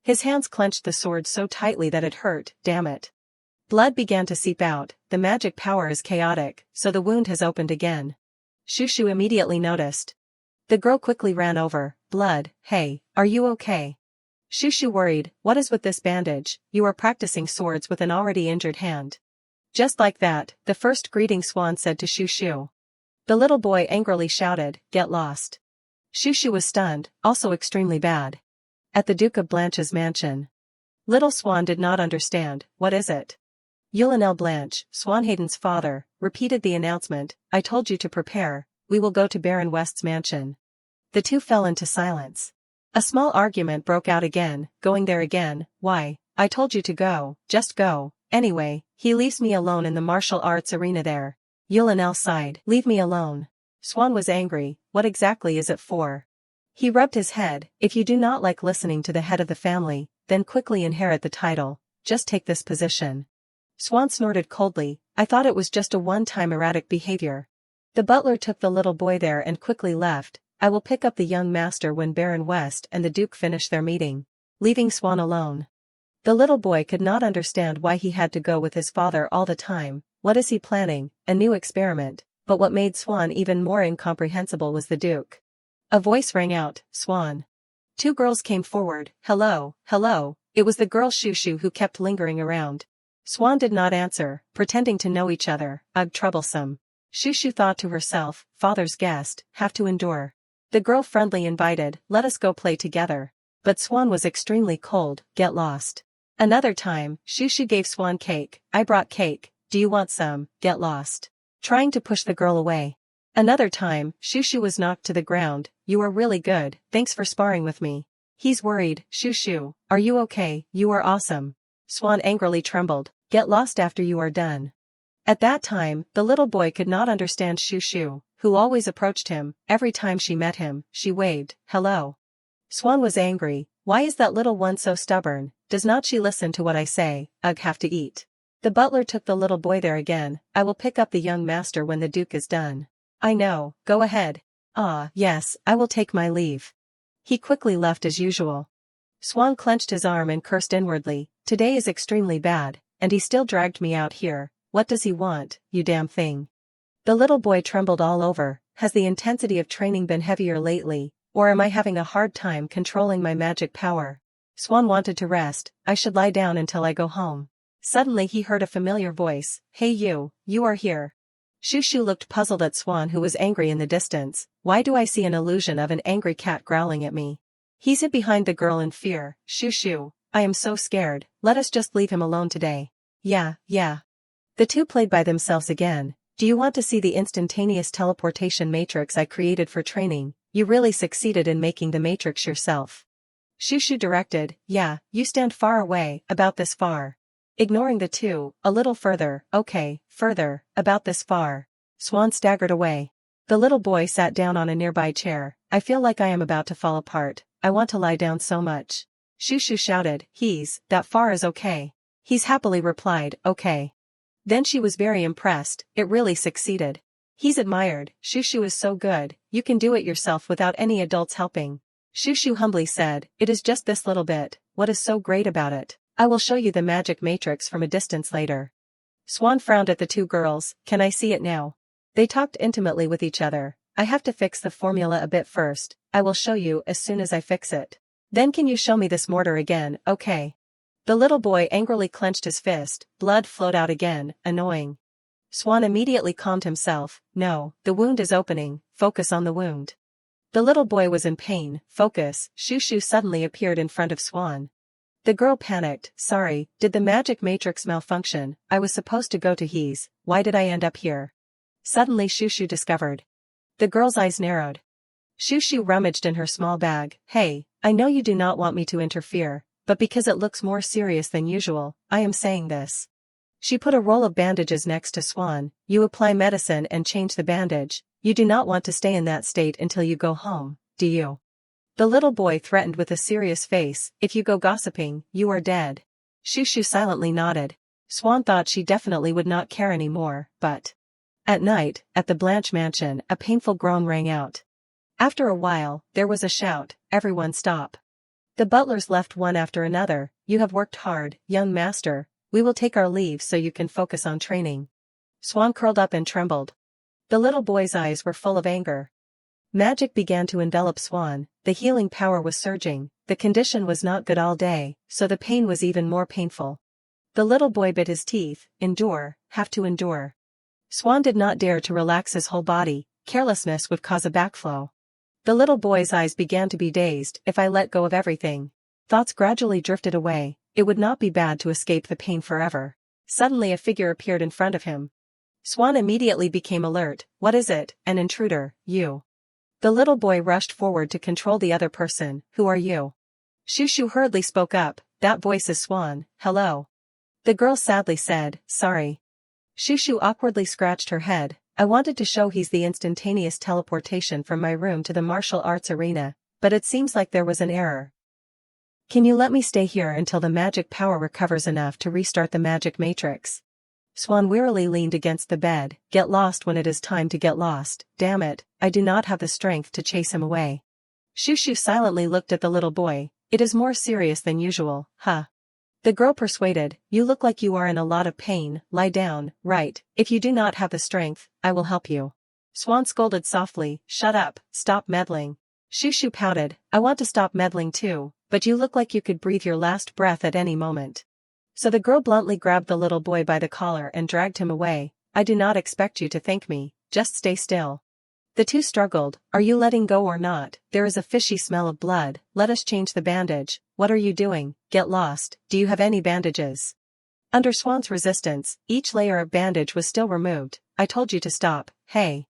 Speaker 1: His hands clenched the sword so tightly that it hurt, damn it. Blood began to seep out, the magic power is chaotic, so the wound has opened again. Shushu immediately noticed. The girl quickly ran over, blood, hey, are you okay? Shushu worried, what is with this bandage, you are practicing swords with an already injured hand. Just like that, the first greeting Swan said to Shushu. The little boy angrily shouted, get lost. Shushu was stunned, also extremely bad. At the Duke of Blanche's mansion. Little Swan did not understand, what is it? Lionel Blanche, Swanhaden's father, repeated the announcement, I told you to prepare, we will go to Baron West's mansion. The two fell into silence. A small argument broke out again, going there again, why, I told you to go, just go, anyway, he leaves me alone in the martial arts arena there. Lionel sighed, leave me alone. Swan was angry, what exactly is it for? He rubbed his head, if you do not like listening to the head of the family, then quickly inherit the title, just take this position. Swan snorted coldly, I thought it was just a one-time erratic behavior. The butler took the little boy there and quickly left, I will pick up the young master when Baron West and the Duke finish their meeting, leaving Swan alone. The little boy could not understand why he had to go with his father all the time, what is he planning, a new experiment, but what made Swan even more incomprehensible was the Duke. A voice rang out, Swan. Two girls came forward, hello, hello, it was the girl Shushu who kept lingering around. Swan did not answer, pretending to know each other, ugh troublesome. Shushu thought to herself, father's guest, have to endure. The girl friendly invited, let us go play together. But Swan was extremely cold, get lost. Another time, Shushu gave Swan cake, I brought cake, do you want some, get lost. Trying to push the girl away. Another time, Shushu was knocked to the ground, you are really good, thanks for sparring with me. He's worried, Shushu, are you okay, you are awesome. Swan angrily trembled, get lost after you are done. At that time, the little boy could not understand Shushu, who always approached him, every time she met him, she waved, hello. Swan was angry, why is that little one so stubborn, does not she listen to what I say, ugh have to eat. The butler took the little boy there again, I will pick up the young master when the Duke is done. I know, go ahead. Ah, yes, I will take my leave. He quickly left as usual. Swan clenched his arm and cursed inwardly, today is extremely bad, and he still dragged me out here, what does he want, you damn thing. The little boy trembled all over, has the intensity of training been heavier lately, or am I having a hard time controlling my magic power? Swan wanted to rest, I should lie down until I go home. Suddenly he heard a familiar voice, hey you are here. Shushu looked puzzled at Swan who was angry in the distance, why do I see an illusion of an angry cat growling at me? He's hid behind the girl in fear, Shushu, I am so scared, let us just leave him alone today. Yeah. The two played by themselves again. Do you want to see the instantaneous teleportation matrix I created for training? You really succeeded in making the matrix yourself. Shushu directed, yeah, you stand far away, about this far. Ignoring the two, a little further, okay, further, about this far. Swan staggered away. The little boy sat down on a nearby chair. I feel like I am about to fall apart. I want to lie down so much. Shushu shouted, that far is okay. He's happily replied, okay. Then she was very impressed, it really succeeded. He's admired, Shushu is so good, you can do it yourself without any adults helping. Shushu humbly said, it is just this little bit, what is so great about it? I will show you the magic matrix from a distance later. Swan frowned at the two girls, can I see it now? They talked intimately with each other. I have to fix the formula a bit first, I will show you as soon as I fix it. Then can you show me this mortar again, okay? The little boy angrily clenched his fist, blood flowed out again, annoying. Swan immediately calmed himself, no, the wound is opening, focus on the wound. The little boy was in pain, focus, Shushu suddenly appeared in front of Swan. The girl panicked, sorry, did the magic matrix malfunction? I was supposed to go to his, why did I end up here? Suddenly Shushu discovered. The girl's eyes narrowed. Shushu rummaged in her small bag, hey, I know you do not want me to interfere, but because it looks more serious than usual, I am saying this. She put a roll of bandages next to Swan, you apply medicine and change the bandage, you do not want to stay in that state until you go home, do you? The little boy threatened with a serious face, if you go gossiping, you are dead. Shushu silently nodded. Swan thought she definitely would not care anymore, but... At night, at the Blanche mansion, a painful groan rang out. After a while, there was a shout, everyone stop. The butlers left one after another, you have worked hard, young master, we will take our leave so you can focus on training. Swan curled up and trembled. The little boy's eyes were full of anger. Magic began to envelop Swan, the healing power was surging, the condition was not good all day, so the pain was even more painful. The little boy bit his teeth, endure, have to endure. Swan did not dare to relax his whole body, carelessness would cause a backflow. The little boy's eyes began to be dazed, if I let go of everything. Thoughts gradually drifted away, it would not be bad to escape the pain forever. Suddenly a figure appeared in front of him. Swan immediately became alert, what is it, an intruder, you? The little boy rushed forward to control the other person, who are you? Shushu hurriedly spoke up, that voice is Swan, hello. The girl sadly said, sorry. Shushu awkwardly scratched her head, I wanted to show he's the instantaneous teleportation from my room to the martial arts arena, but it seems like there was an error. Can you let me stay here until the magic power recovers enough to restart the magic matrix? Swan wearily leaned against the bed, get lost when it is time to get lost, damn it, I do not have the strength to chase him away. Shushu silently looked at the little boy, it is more serious than usual, huh? The girl persuaded, you look like you are in a lot of pain, lie down, right, if you do not have the strength, I will help you. Swan scolded softly, shut up, stop meddling. Shushu pouted, I want to stop meddling too, but you look like you could breathe your last breath at any moment. So the girl bluntly grabbed the little boy by the collar and dragged him away, I do not expect you to thank me, just stay still. The two struggled, are you letting go or not, there is a fishy smell of blood, let us change the bandage, what are you doing, get lost, do you have any bandages? Under Swan's resistance, each layer of bandage was still removed, I told you to stop, hey.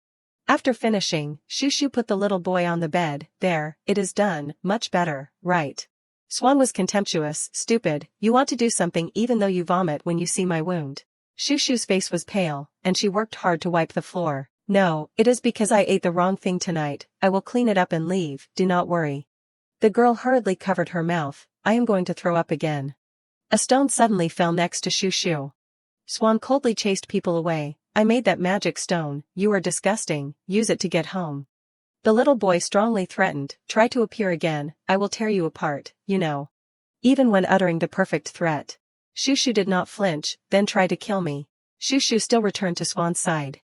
Speaker 1: After finishing, Shushu put the little boy on the bed, there, it is done, much better, right. Swan was contemptuous, stupid, you want to do something even though you vomit when you see my wound. Shushu's face was pale, and she worked hard to wipe the floor. No, it is because I ate the wrong thing tonight, I will clean it up and leave, do not worry. The girl hurriedly covered her mouth, I am going to throw up again. A stone suddenly fell next to Shushu. Swan coldly chased people away, I made that magic stone, you are disgusting, use it to get home. The little boy strongly threatened, try to appear again, I will tear you apart, you know. Even when uttering the perfect threat. Shushu did not flinch, then try to kill me. Shushu still returned to Swan's side.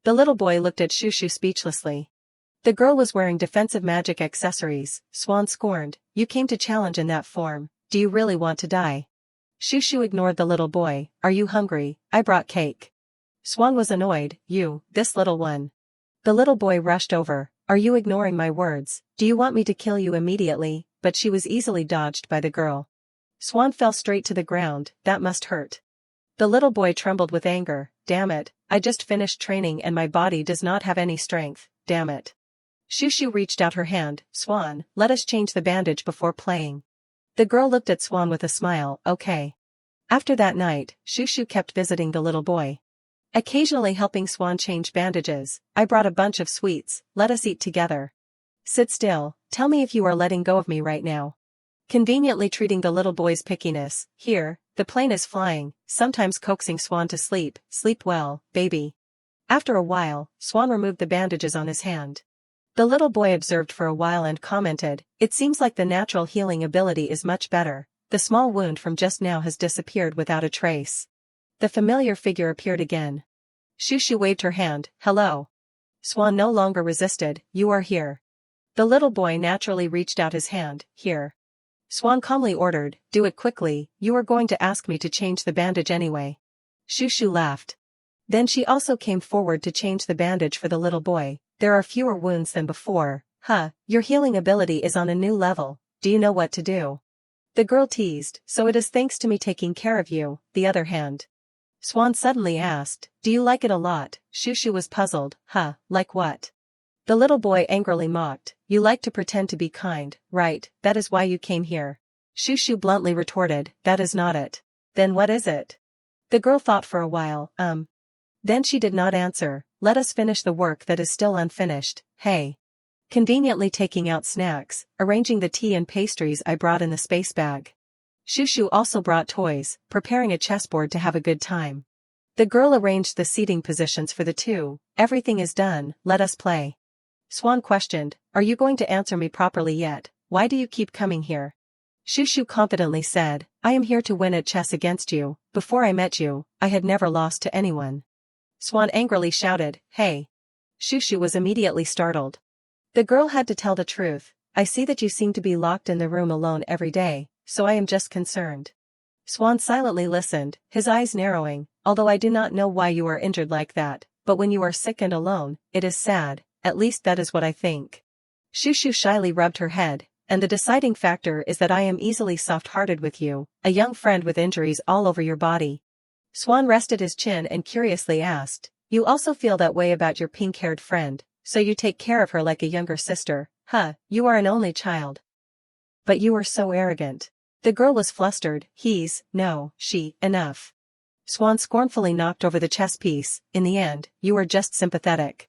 Speaker 1: The little boy looked at Shushu speechlessly. The girl was wearing defensive magic accessories, Swan scorned, you came to challenge in that form, do you really want to die? Shushu ignored the little boy, are you hungry, I brought cake. Swan was annoyed, you, this little one. The little boy rushed over, are you ignoring my words, do you want me to kill you immediately, but she was easily dodged by the girl. Swan fell straight to the ground, that must hurt. The little boy trembled with anger, damn it, I just finished training and my body does not have any strength, damn it. Shushu reached out her hand, Swan, let us change the bandage before playing. The girl looked at Swan with a smile, okay. After that night, Shushu kept visiting the little boy. occasionally helping Swan change bandages. I brought a bunch of sweets, let us eat together. Sit still, tell me if you are letting go of me right now. Conveniently treating the little boy's pickiness. Here, the plane is flying, sometimes coaxing Swan to sleep. Sleep well, baby. After a while, Swan removed the bandages on his hand. The little boy observed for a while and commented, it seems like the natural healing ability is much better. The small wound from just now has disappeared without a trace. The familiar figure appeared again. Shushu waved her hand, hello. Swan no longer resisted, you are here. The little boy naturally reached out his hand, here. Swan calmly ordered, do it quickly, you are going to ask me to change the bandage anyway. Shushu laughed. Then she also came forward to change the bandage for the little boy. There are fewer wounds than before. Your healing ability is on a new level, do you know what to do? The girl teased, so it is thanks to me taking care of you. The other hand. Swan suddenly asked, do you like it a lot? Shushu was puzzled, like what? The little boy angrily mocked, you like to pretend to be kind, right, that is why you came here. Shushu bluntly retorted, that is not it. Then what is it? The girl thought for a while, Then she did not answer, let us finish the work that is still unfinished, hey. Conveniently taking out snacks, arranging the tea and pastries I brought in the space bag. Shushu also brought toys, preparing a chessboard to have a good time. The girl arranged the seating positions for the two, everything is done, let us play. Swan questioned, are you going to answer me properly yet? Why do you keep coming here? Shushu confidently said, I am here to win at chess against you. Before I met you, I had never lost to anyone. Swan angrily shouted, hey. Shushu was immediately startled. The girl had to tell the truth, I see that you seem to be locked in the room alone every day, so I am just concerned. Swan silently listened, his eyes narrowing, although I do not know why you are injured like that, but when you are sick and alone, it is sad. At least that is what I think. Shushu shyly rubbed her head, and the deciding factor is that I am easily soft-hearted with you, a young friend with injuries all over your body. Swan rested his chin and curiously asked, you also feel that way about your pink-haired friend, so you take care of her like a younger sister, you are an only child. But you are so arrogant. The girl was flustered, enough. Swan scornfully knocked over the chess piece, in the end, you are just sympathetic.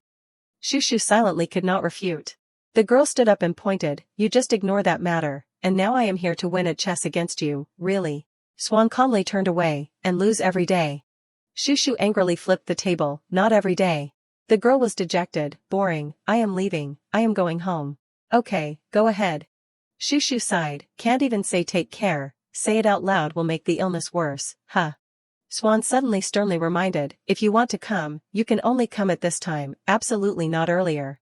Speaker 1: Shushu silently could not refute. The girl stood up and pointed, you just ignore that matter, and now I am here to win at chess against you, really. Swan calmly turned away, and lose every day. Shushu angrily flipped the table, not every day. The girl was dejected, boring, I am leaving, I am going home. Okay, go ahead. Shushu sighed, can't even say take care, say it out loud will make the illness worse, Swan suddenly sternly reminded, if you want to come, you can only come at this time, absolutely not earlier.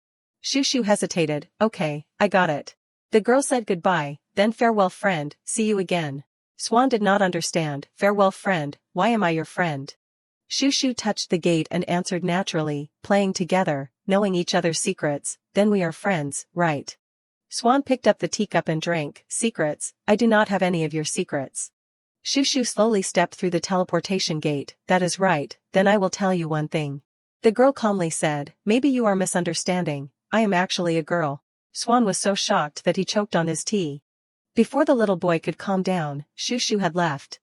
Speaker 1: Shushu hesitated, okay, I got it. The girl said goodbye, then farewell friend, see you again. Swan did not understand, farewell friend, why am I your friend? Shushu touched the gate and answered naturally, playing together, knowing each other's secrets, then we are friends, right? Swan picked up the teacup and drank, secrets, I do not have any of your secrets. Shushu slowly stepped through the teleportation gate, that is right, then I will tell you one thing. The girl calmly said, maybe you are misunderstanding, I am actually a girl. Swan was so shocked that he choked on his tea. Before the little boy could calm down, Shushu had left.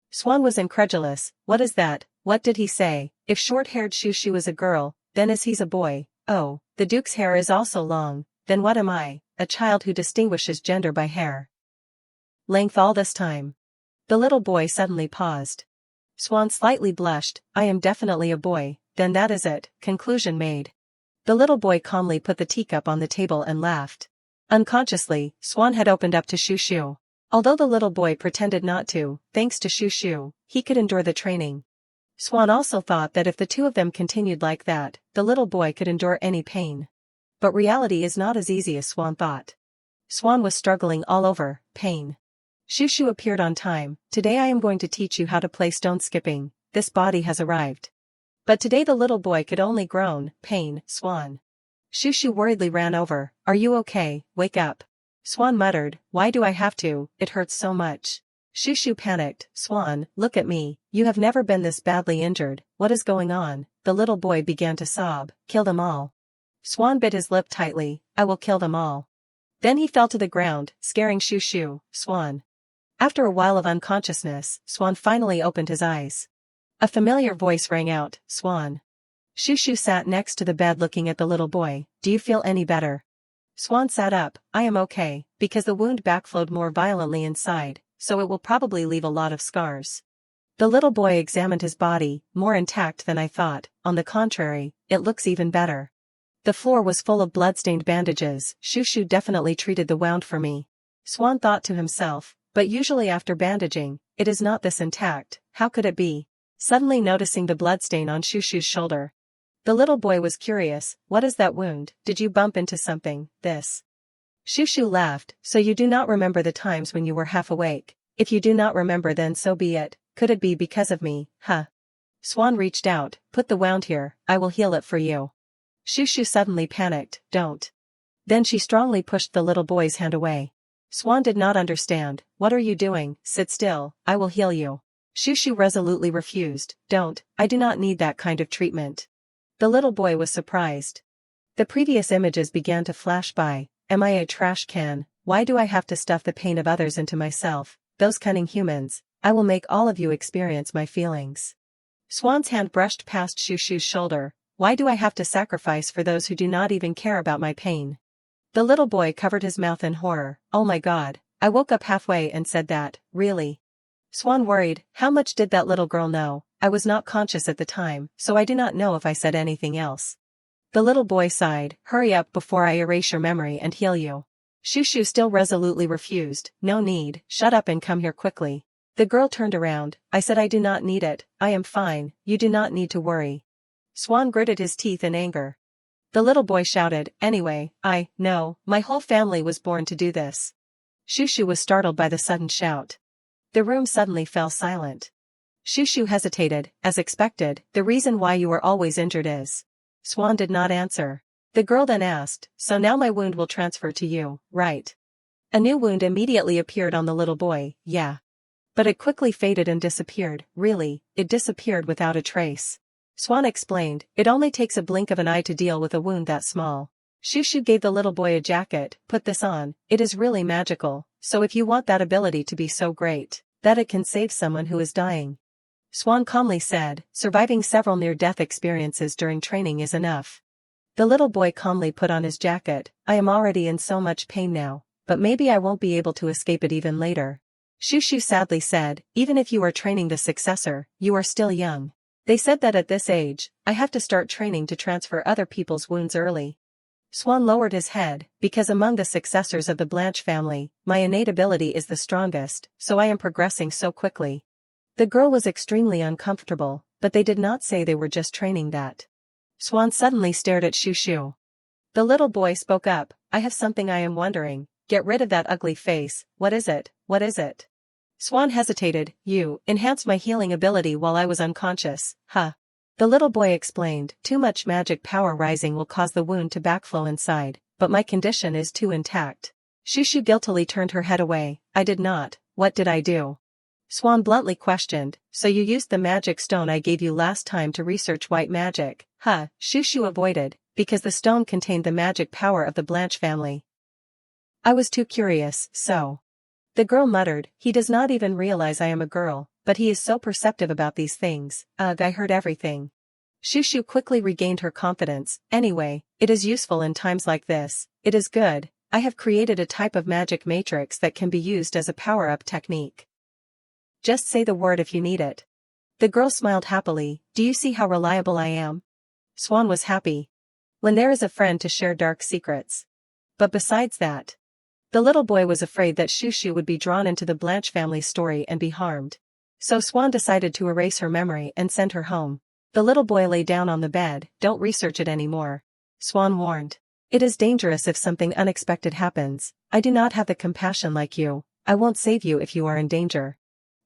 Speaker 1: Swan was incredulous, what is that, what did he say, if short-haired Shushu is a girl, then is he's a boy, oh, the Duke's hair is also long, then what am I, a child who distinguishes gender by hair. Length all this time. The little boy suddenly paused. Swan slightly blushed, I am definitely a boy, then that is it, conclusion made. The little boy calmly put the teacup on the table and laughed. Unconsciously, Swan had opened up to Shushu. Although the little boy pretended not to, thanks to Shushu, he could endure the training. Swan also thought that if the two of them continued like that, the little boy could endure any pain. But reality is not as easy as Swan thought. Swan was struggling all over, pain. Shushu appeared on time, today I am going to teach you how to play stone skipping, this body has arrived. But today the little boy could only groan, pain, Swan. Shushu worriedly ran over, are you okay, wake up. Swan muttered, why do I have to, it hurts so much. Shushu panicked, Swan, look at me, you have never been this badly injured, what is going on? The little boy began to sob, kill them all. Swan bit his lip tightly, I will kill them all. Then he fell to the ground, scaring Shushu, Swan. After a while of unconsciousness, Swan finally opened his eyes. A familiar voice rang out, Swan. Shushu sat next to the bed looking at the little boy. Do you feel any better? Swan sat up. I am okay, because the wound backflowed more violently inside, so it will probably leave a lot of scars. The little boy examined his body, more intact than I thought. On the contrary, it looks even better. The floor was full of blood-stained bandages. Shushu definitely treated the wound for me. Swan thought to himself, but usually after bandaging, it is not this intact. How could it be? Suddenly noticing the bloodstain on Shushu's shoulder. The little boy was curious. What is that wound? Did you bump into something? This. Shushu laughed. So you do not remember the times when you were half awake. If you do not remember, then so be it. Could it be because of me? Huh. Swan reached out. Put the wound here. I will heal it for you. Shushu suddenly panicked. Don't. Then she strongly pushed the little boy's hand away. Swan did not understand. What are you doing? Sit still. I will heal you. Shushu resolutely refused. Don't. I do not need that kind of treatment. The little boy was surprised. The previous images began to flash by. Am I a trash can? Why do I have to stuff the pain of others into myself? Those cunning humans. I will make all of you experience my feelings. Swan's hand brushed past Shushu's shoulder. Why do I have to sacrifice for those who do not even care about my pain? The little boy covered his mouth in horror. Oh my God. I woke up halfway and said that. Really? Swan worried. How much did that little girl know? I was not conscious at the time, so I do not know if I said anything else. The little boy sighed. Hurry up before I erase your memory and heal you. Shushu still resolutely refused. No need. Shut up and come here quickly. The girl turned around. I said I do not need it. I am fine. You do not need to worry. Swan gritted his teeth in anger. The little boy shouted. Anyway, no, my whole family was born to do this. Shushu was startled by the sudden shout. The room suddenly fell silent. Shushu hesitated. As expected, the reason why you are always injured is. Swan did not answer. The girl then asked, so now my wound will transfer to you, right? A new wound immediately appeared on the little boy. Yeah. But it quickly faded and disappeared. Really, it disappeared without a trace. Swan explained, it only takes a blink of an eye to deal with a wound that small. Shushu gave the little boy a jacket. Put this on. It is really magical, so if you want that ability to be so great, that it can save someone who is dying. Swan calmly said, surviving several near-death experiences during training is enough. The little boy calmly put on his jacket. I am already in so much pain now, but maybe I won't be able to escape it even later. Shushu sadly said, even if you are training the successor, you are still young. They said that at this age, I have to start training to transfer other people's wounds early. Swan lowered his head, because among the successors of the Blanche family, my innate ability is the strongest, so I am progressing so quickly. The girl was extremely uncomfortable, but they did not say they were just training that. Swan suddenly stared at Shushu. The little boy spoke up, I have something I am wondering. Get rid of that ugly face. What is it? What is it? Swan hesitated. You enhanced my healing ability while I was unconscious. Huh. The little boy explained, too much magic power rising will cause the wound to backflow inside, but my condition is too intact. Shushu guiltily turned her head away. I did not. What did I do? Swan bluntly questioned, so you used the magic stone I gave you last time to research white magic. Huh. Shushu avoided, because the stone contained the magic power of the Blanche family. I was too curious, so. The girl muttered, he does not even realize I am a girl, but he is so perceptive about these things. Ugh, I heard everything. Shushu quickly regained her confidence. Anyway, it is useful in times like this. It is good. I have created a type of magic matrix that can be used as a power-up technique. Just say the word if you need it. The girl smiled happily. Do you see how reliable I am? Swan was happy. When there is a friend to share dark secrets. But besides that, the little boy was afraid that Shushu would be drawn into the Blanche family story and be harmed. So Swan decided to erase her memory and send her home. The little boy lay down on the bed. Don't research it anymore. Swan warned. It is dangerous if something unexpected happens. I do not have the compassion like you. I won't save you if you are in danger.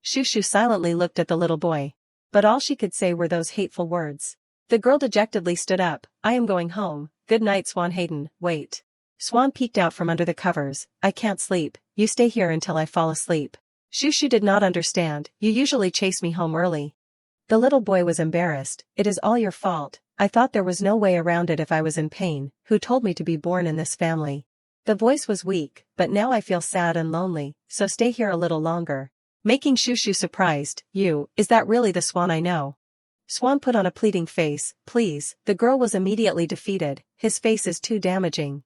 Speaker 1: Shushu silently looked at the little boy. But all she could say were those hateful words. The girl dejectedly stood up. I am going home. Good night, Swan Hayden. Wait. Swan peeked out from under the covers. I can't sleep. You stay here until I fall asleep. Shushu did not understand. You usually chase me home early. The little boy was embarrassed. It is all your fault. I thought there was no way around it if I was in pain. Who told me to be born in this family? The voice was weak, but now I feel sad and lonely, so stay here a little longer. Making Shushu surprised. You, is that really the Swan I know? Swan put on a pleading face. Please, the girl was immediately defeated. His face is too damaging.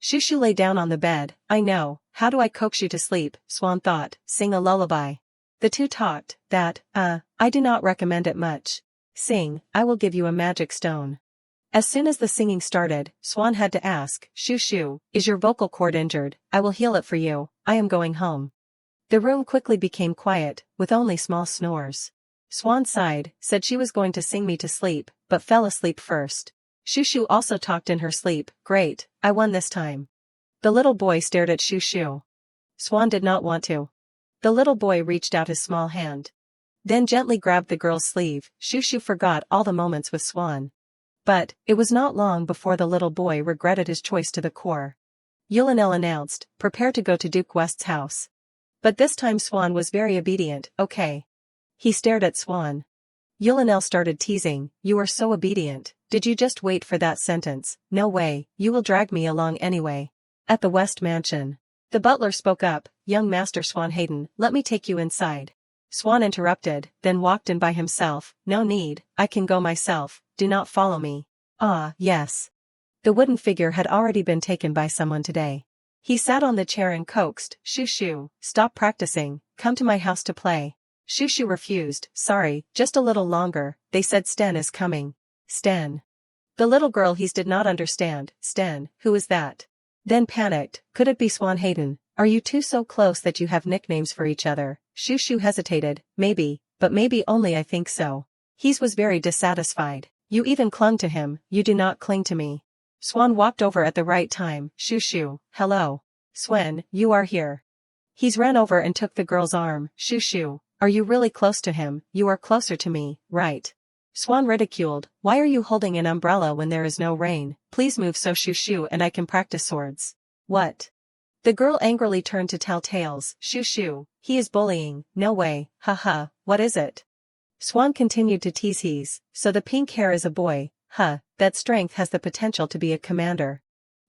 Speaker 1: Shushu lay down on the bed. I know, how do I coax you to sleep, Swan thought, sing a lullaby. The two talked, I do not recommend it much. Sing, I will give you a magic stone. As soon as the singing started, Swan had to ask, Shushu, is your vocal cord injured? I will heal it for you, I am going home. The room quickly became quiet, with only small snores. Swan sighed, said she was going to sing me to sleep, but fell asleep first. Shushu also talked in her sleep. Great, I won this time. The little boy stared at Shushu. Swan did not want to. The little boy reached out his small hand. Then gently grabbed the girl's sleeve. Shushu forgot all the moments with Swan. But, it was not long before the little boy regretted his choice to the core. Yulinel announced, prepare to go to Duke West's house. But this time Swan was very obedient. Okay. He stared at Swan. Yulinel started teasing, you are so obedient, did you just wait for that sentence? No way, you will drag me along anyway. At the West Mansion. The butler spoke up, young Master Swan Hayden, let me take you inside. Swan interrupted, then walked in by himself, no need, I can go myself, do not follow me. Ah, yes. The wooden figure had already been taken by someone today. He sat on the chair and coaxed, Shushu, stop practicing, come to my house to play. Shushu refused, sorry, just a little longer, they said Sten is coming. Sten. The little girl he did not understand, Sten, who is that? Then panicked, could it be Swan Hayden, are you two so close that you have nicknames for each other? Shushu hesitated, maybe, but maybe only I think so. He was very dissatisfied. You even clung to him, you do not cling to me. Swan walked over at the right time, Shushu, hello. Swen, you are here. He ran over and took the girl's arm, Shushu, are you really close to him? You are closer to me, right? Swan ridiculed, why are you holding an umbrella when there is no rain? Please move so Shushu and I can practice swords. What? The girl angrily turned to tell tales, Shushu, he is bullying, no way, haha, what is it? Swan continued to tease he's, so the pink hair is a boy, that strength has the potential to be a commander.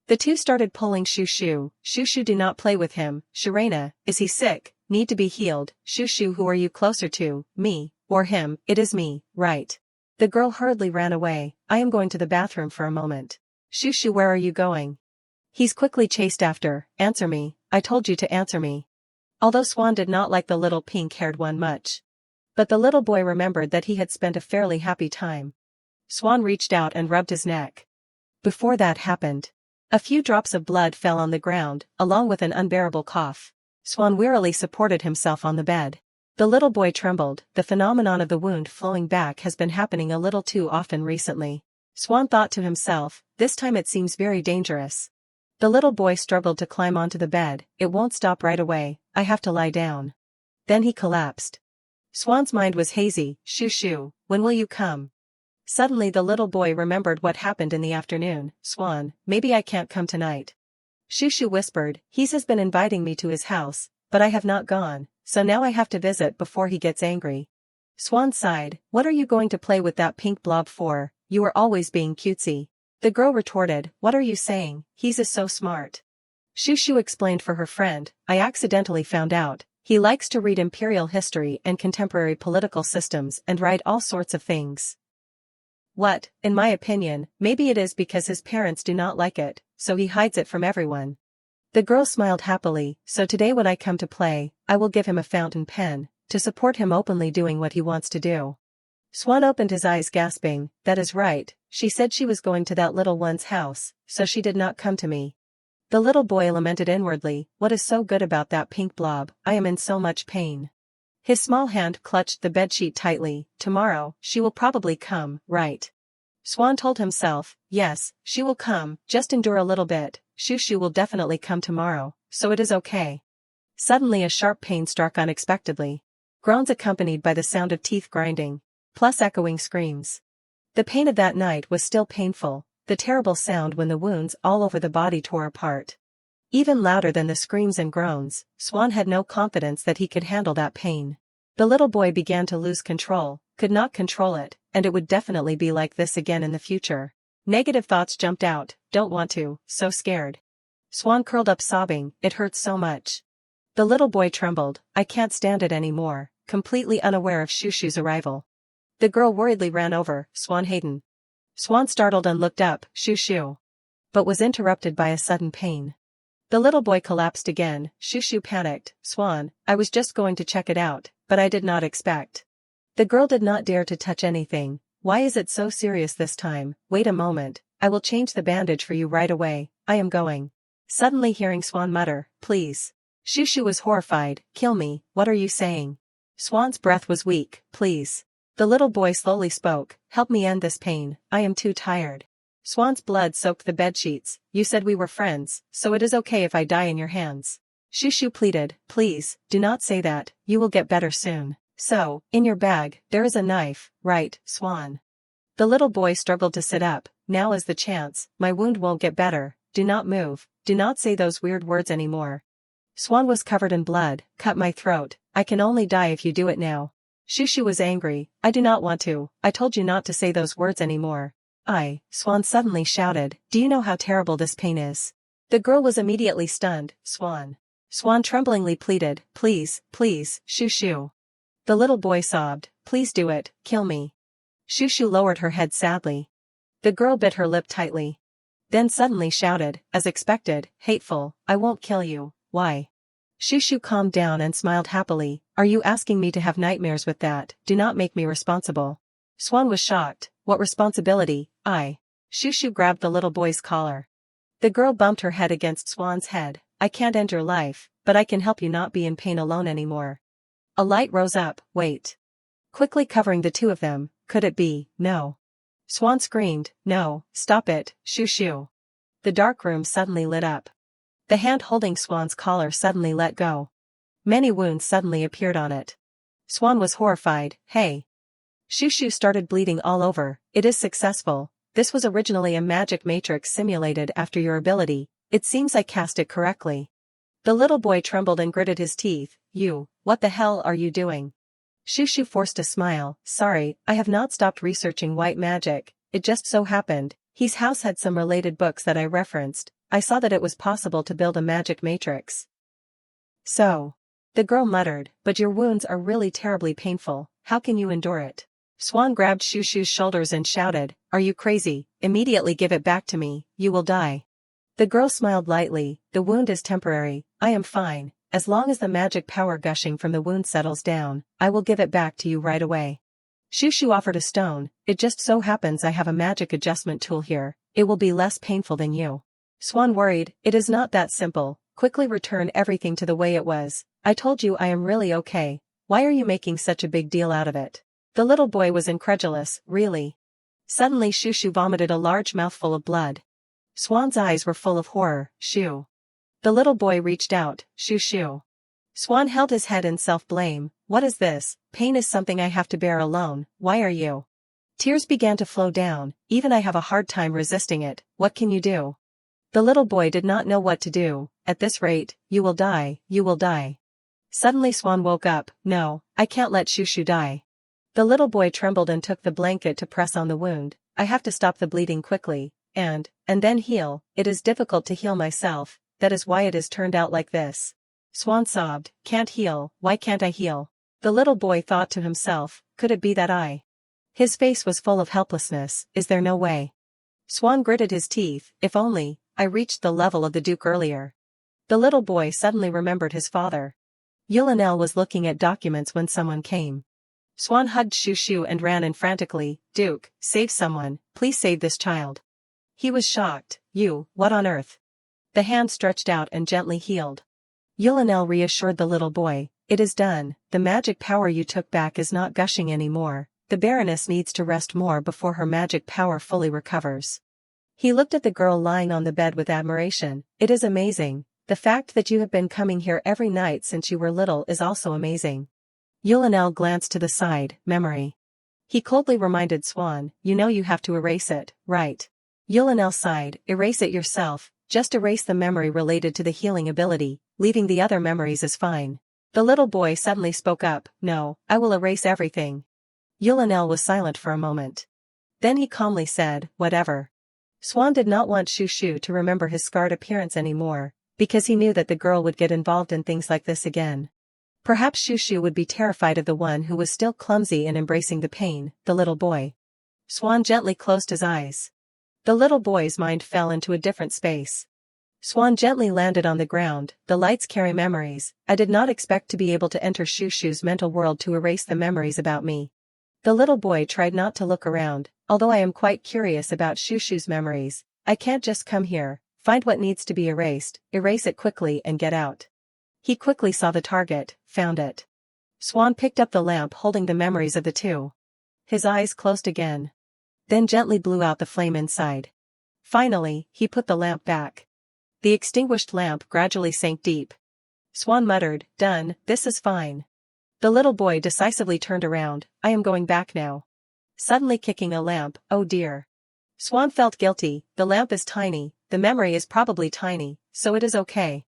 Speaker 1: The two started pulling Shushu, Shushu do not play with him, Shirena, is he sick, need to be healed, Shushu who are you closer to, me, or him, it is me, right. The girl hurriedly ran away, I am going to the bathroom for a moment. Shushu where are you going? He's quickly chased after, answer me, I told you to answer me. Although Swan did not like the little pink-haired one much. But the little boy remembered that he had spent a fairly happy time. Swan reached out and rubbed his neck. Before that happened, a few drops of blood fell on the ground, along with an unbearable cough. Swan wearily supported himself on the bed. The little boy trembled, the phenomenon of the wound flowing back has been happening a little too often recently. Swan thought to himself, this time it seems very dangerous. The little boy struggled to climb onto the bed, it won't stop right away, I have to lie down. Then he collapsed. Swan's mind was hazy, Shushu, when will you come? Suddenly the little boy remembered what happened in the afternoon, Swan, maybe I can't come tonight. Shushu whispered, he has been inviting me to his house, but I have not gone, so now I have to visit before he gets angry. Swan sighed, what are you going to play with that pink blob for, you are always being cutesy. The girl retorted, what are you saying, he's so smart. Shushu explained for her friend, I accidentally found out, he likes to read imperial history and contemporary political systems and write all sorts of things. What, in my opinion, maybe it is because his parents do not like it, so he hides it from everyone. The girl smiled happily, so today when I come to play, I will give him a fountain pen, to support him openly doing what he wants to do. Swan opened his eyes gasping, that is right, she said she was going to that little one's house, so she did not come to me. The little boy lamented inwardly, what is so good about that pink blob, I am in so much pain. His small hand clutched the bedsheet tightly, tomorrow, she will probably come, right? Swan told himself, yes, she will come, just endure a little bit, Shushu will definitely come tomorrow, so it is okay. Suddenly a sharp pain struck unexpectedly. Groans accompanied by the sound of teeth grinding, plus echoing screams. The pain of that night was still painful, the terrible sound when the wounds all over the body tore apart. Even louder than the screams and groans, Swan had no confidence that he could handle that pain. The little boy began to lose control, could not control it, and it would definitely be like this again in the future. Negative thoughts jumped out, don't want to, so scared. Swan curled up sobbing, it hurts so much. The little boy trembled, I can't stand it anymore, completely unaware of Shushu's arrival. The girl worriedly ran over, Swan Hayden. Swan startled and looked up, shoo shoo. But was interrupted by a sudden pain. The little boy collapsed again, shoo shoo panicked, Swan, I was just going to check it out, but I did not expect. The girl did not dare to touch anything. Why is it so serious this time? Wait a moment, I will change the bandage for you right away, I am going. Suddenly hearing Swan mutter, please. Shoo shoo was horrified, kill me, what are you saying? Swan's breath was weak, please. The little boy slowly spoke, help me end this pain, I am too tired. Swan's blood soaked the bedsheets, you said we were friends, so it is okay if I die in your hands. Shoo shoo pleaded, please, do not say that, you will get better soon. So, in your bag, there is a knife, right, Swan? The little boy struggled to sit up, now is the chance, my wound won't get better, do not move, do not say those weird words anymore. Swan was covered in blood, cut my throat, I can only die if you do it now. Shoo shoo was angry, I do not want to, I told you not to say those words anymore. Swan suddenly shouted, do you know how terrible this pain is? The girl was immediately stunned, Swan. Swan tremblingly pleaded, please, please, shoo shoo. The little boy sobbed, please do it, kill me. Shoo shoo lowered her head sadly. The girl bit her lip tightly. Then suddenly shouted, as expected, hateful, I won't kill you, why? Shoo shoo calmed down and smiled happily, are you asking me to have nightmares with that? Do not make me responsible. Swan was shocked, what responsibility? Shoo shoo grabbed the little boy's collar. The girl bumped her head against Swan's head, I can't end your life, but I can help you not be in pain alone anymore. A light rose up, wait. Quickly covering the two of them, could it be, no. Swan screamed, no, stop it, shoo shoo. The dark room suddenly lit up. The hand holding Swan's collar suddenly let go. Many wounds suddenly appeared on it. Swan was horrified, hey. Shoo shoo started bleeding all over, it is successful, this was originally a magic matrix simulated after your ability, it seems I cast it correctly. The little boy trembled and gritted his teeth, what the hell are you doing? Shoo shoo forced a smile, sorry, I have not stopped researching white magic, it just so happened, his house had some related books that I referenced, I saw that it was possible to build a magic matrix. So. The girl muttered, but your wounds are really terribly painful, how can you endure it? Swan grabbed Shoo shoo's shoulders and shouted, are you crazy, immediately give it back to me, you will die. The girl smiled lightly, the wound is temporary, I am fine, as long as the magic power gushing from the wound settles down, I will give it back to you right away. Shoo shoo offered a stone, it just so happens I have a magic adjustment tool here, it will be less painful than you. Swan worried, it is not that simple, quickly return everything to the way it was, I told you I am really okay, why are you making such a big deal out of it? The little boy was incredulous, really? Suddenly Shoo shoo vomited a large mouthful of blood. Swan's eyes were full of horror, shoo. The little boy reached out, shoo shoo. Swan held his head in self-blame, what is this, pain is something I have to bear alone, why are you? Tears began to flow down, even I have a hard time resisting it, what can you do? The little boy did not know what to do, at this rate, you will die, you will die. Suddenly Swan woke up, no, I can't let Shoo shoo die. The little boy trembled and took the blanket to press on the wound, I have to stop the bleeding quickly, and then heal, it is difficult to heal myself, that is why it has turned out like this. Swan sobbed, can't heal, why can't I heal? The little boy thought to himself, could it be that I? His face was full of helplessness, is there no way? Swan gritted his teeth, if only, I reached the level of the Duke earlier. The little boy suddenly remembered his father. Yulinel was looking at documents when someone came. Swan hugged Shoo shoo and ran in frantically, Duke, save someone, please save this child. He was shocked, what on earth? The hand stretched out and gently healed. Yulinel reassured the little boy, it is done, the magic power you took back is not gushing anymore, the Baroness needs to rest more before her magic power fully recovers. He looked at the girl lying on the bed with admiration, it is amazing, the fact that you have been coming here every night since you were little is also amazing. Yulinel glanced to the side, memory. He coldly reminded Swan, you know you have to erase it, right? Yulinel sighed, erase it yourself, just erase the memory related to the healing ability, leaving the other memories is fine. The little boy suddenly spoke up, no, I will erase everything. Yulinel was silent for a moment. Then he calmly said, whatever. Swan did not want Shoo shoo to remember his scarred appearance anymore, because he knew that the girl would get involved in things like this again. Perhaps Shushu would be terrified of the one who was still clumsy and embracing the pain, the little boy. Swan gently closed his eyes. The little boy's mind fell into a different space. Swan gently landed on the ground. The lights carry memories. I did not expect to be able to enter Shushu's mental world to erase the memories about me. The little boy tried not to look around. Although I am quite curious about Shushu's memories, I can't just come here, find what needs to be erased, erase it quickly and get out. He quickly saw the target, found it. Swan picked up the lamp holding the memories of the two. His eyes closed again. Then gently blew out the flame inside. Finally, he put the lamp back. The extinguished lamp gradually sank deep. Swan muttered, "Done, this is fine." The little boy decisively turned around. "I am going back now." Suddenly kicking a lamp, "Oh dear." Swan felt guilty. The lamp is tiny, the memory is probably tiny, so it is okay.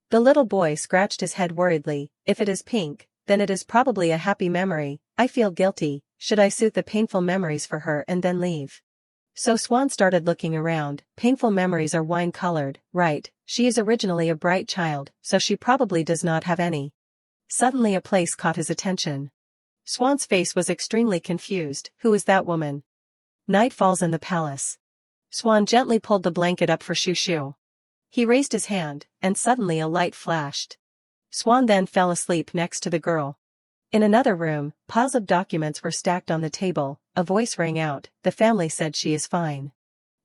Speaker 1: The little boy scratched his head worriedly. "If it is pink, then it is probably a happy memory. I feel guilty. Should I soothe the painful memories for her and then leave?" So Swan started looking around. Painful memories are wine-colored, right? She is originally a bright child, so she probably does not have any. Suddenly a place caught his attention. Swan's face was extremely confused. Who is that woman? Night falls in the palace. Swan gently pulled the blanket up for Shushu. He raised his hand, and suddenly a light flashed. Swan then fell asleep next to the girl. In another room, piles of documents were stacked on the table. A voice rang out. The family said she is fine.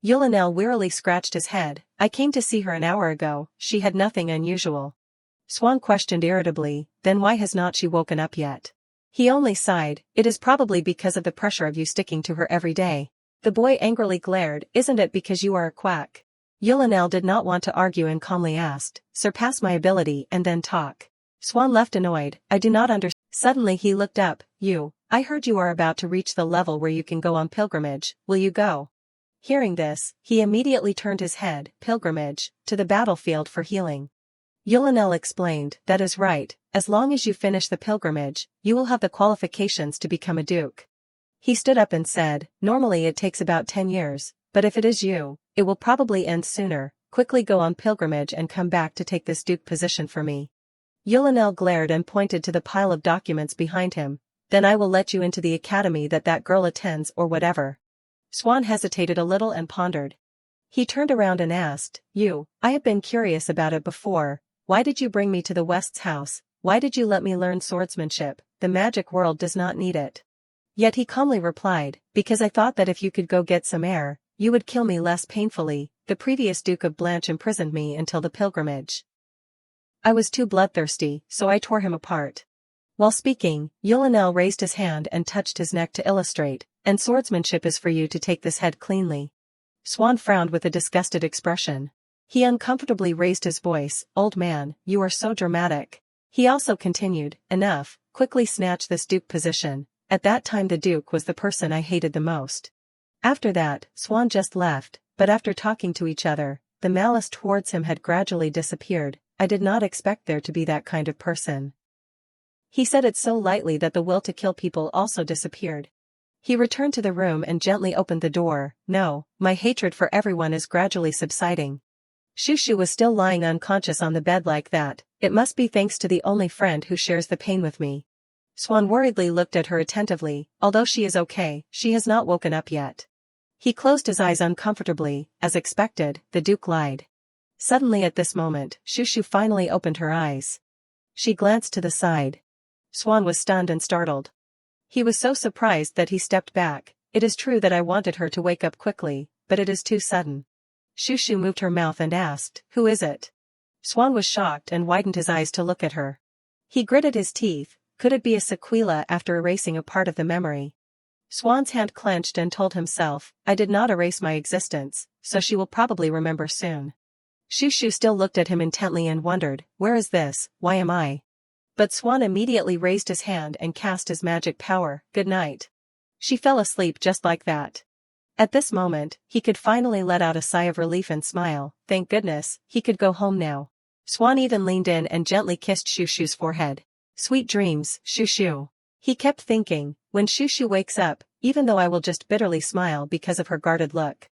Speaker 1: Yulinel wearily scratched his head. "I came to see her an hour ago. She had nothing unusual." Swan questioned irritably, "Then why has not she woken up yet?" He only sighed. "It is probably because of the pressure of you sticking to her every day." The boy angrily glared. "Isn't it because you are a quack?" Yulinel did not want to argue and calmly asked, "Surpass my ability and then talk." Swan left annoyed. "I do not understand." Suddenly he looked up. I heard you are about to reach the level where you can go on pilgrimage. Will you go?" Hearing this, he immediately turned his head. "Pilgrimage, to the battlefield for healing." Yulinel explained, "That is right, as long as you finish the pilgrimage, you will have the qualifications to become a duke." He stood up and said, "Normally it takes about 10 years, but if it is you, it will probably end sooner. Quickly go on pilgrimage and come back to take this duke position for me." Yulinel glared and pointed to the pile of documents behind him. "Then I will let you into the academy that girl attends or whatever." Swan hesitated a little and pondered. He turned around and asked, I have been curious about it before. Why did you bring me to the West's house? Why did you let me learn swordsmanship? The magic world does not need it." Yet he calmly replied, "Because I thought that if you could go get some air, you would kill me less painfully. The previous Duke of Blanche imprisoned me until the pilgrimage. I was too bloodthirsty, so I tore him apart." While speaking, Yulinel raised his hand and touched his neck to illustrate, "And swordsmanship is for you to take this head cleanly." Swan frowned with a disgusted expression. He uncomfortably raised his voice, "Old man, you are so dramatic." He also continued, "Enough, quickly snatch this duke position." At that time the duke was the person I hated the most. After that, Swan just left, but after talking to each other, the malice towards him had gradually disappeared. "I did not expect there to be that kind of person." He said it so lightly that the will to kill people also disappeared. He returned to the room and gently opened the door. "No, my hatred for everyone is gradually subsiding." Shushu was still lying unconscious on the bed like that. "It must be thanks to the only friend who shares the pain with me." Swan worriedly looked at her attentively. Although she is okay, she has not woken up yet. He closed his eyes uncomfortably. As expected, the Duke lied. Suddenly at this moment, Shushu finally opened her eyes. She glanced to the side. Swan was stunned and startled. He was so surprised that he stepped back. "It is true that I wanted her to wake up quickly, but it is too sudden." Shushu moved her mouth and asked, "Who is it?" Swan was shocked and widened his eyes to look at her. He gritted his teeth. Could it be a sequela after erasing a part of the memory? Swan's hand clenched and told himself, "I did not erase my existence, so she will probably remember soon." Shushu still looked at him intently and wondered, "Where is this? Why am I?" But Swan immediately raised his hand and cast his magic power. "Good night." She fell asleep just like that. At this moment, he could finally let out a sigh of relief and smile. Thank goodness, he could go home now. Swan even leaned in and gently kissed Shushu's forehead. "Sweet dreams, Shushu." He kept thinking, when Shushu wakes up, even though I will just bitterly smile because of her guarded look.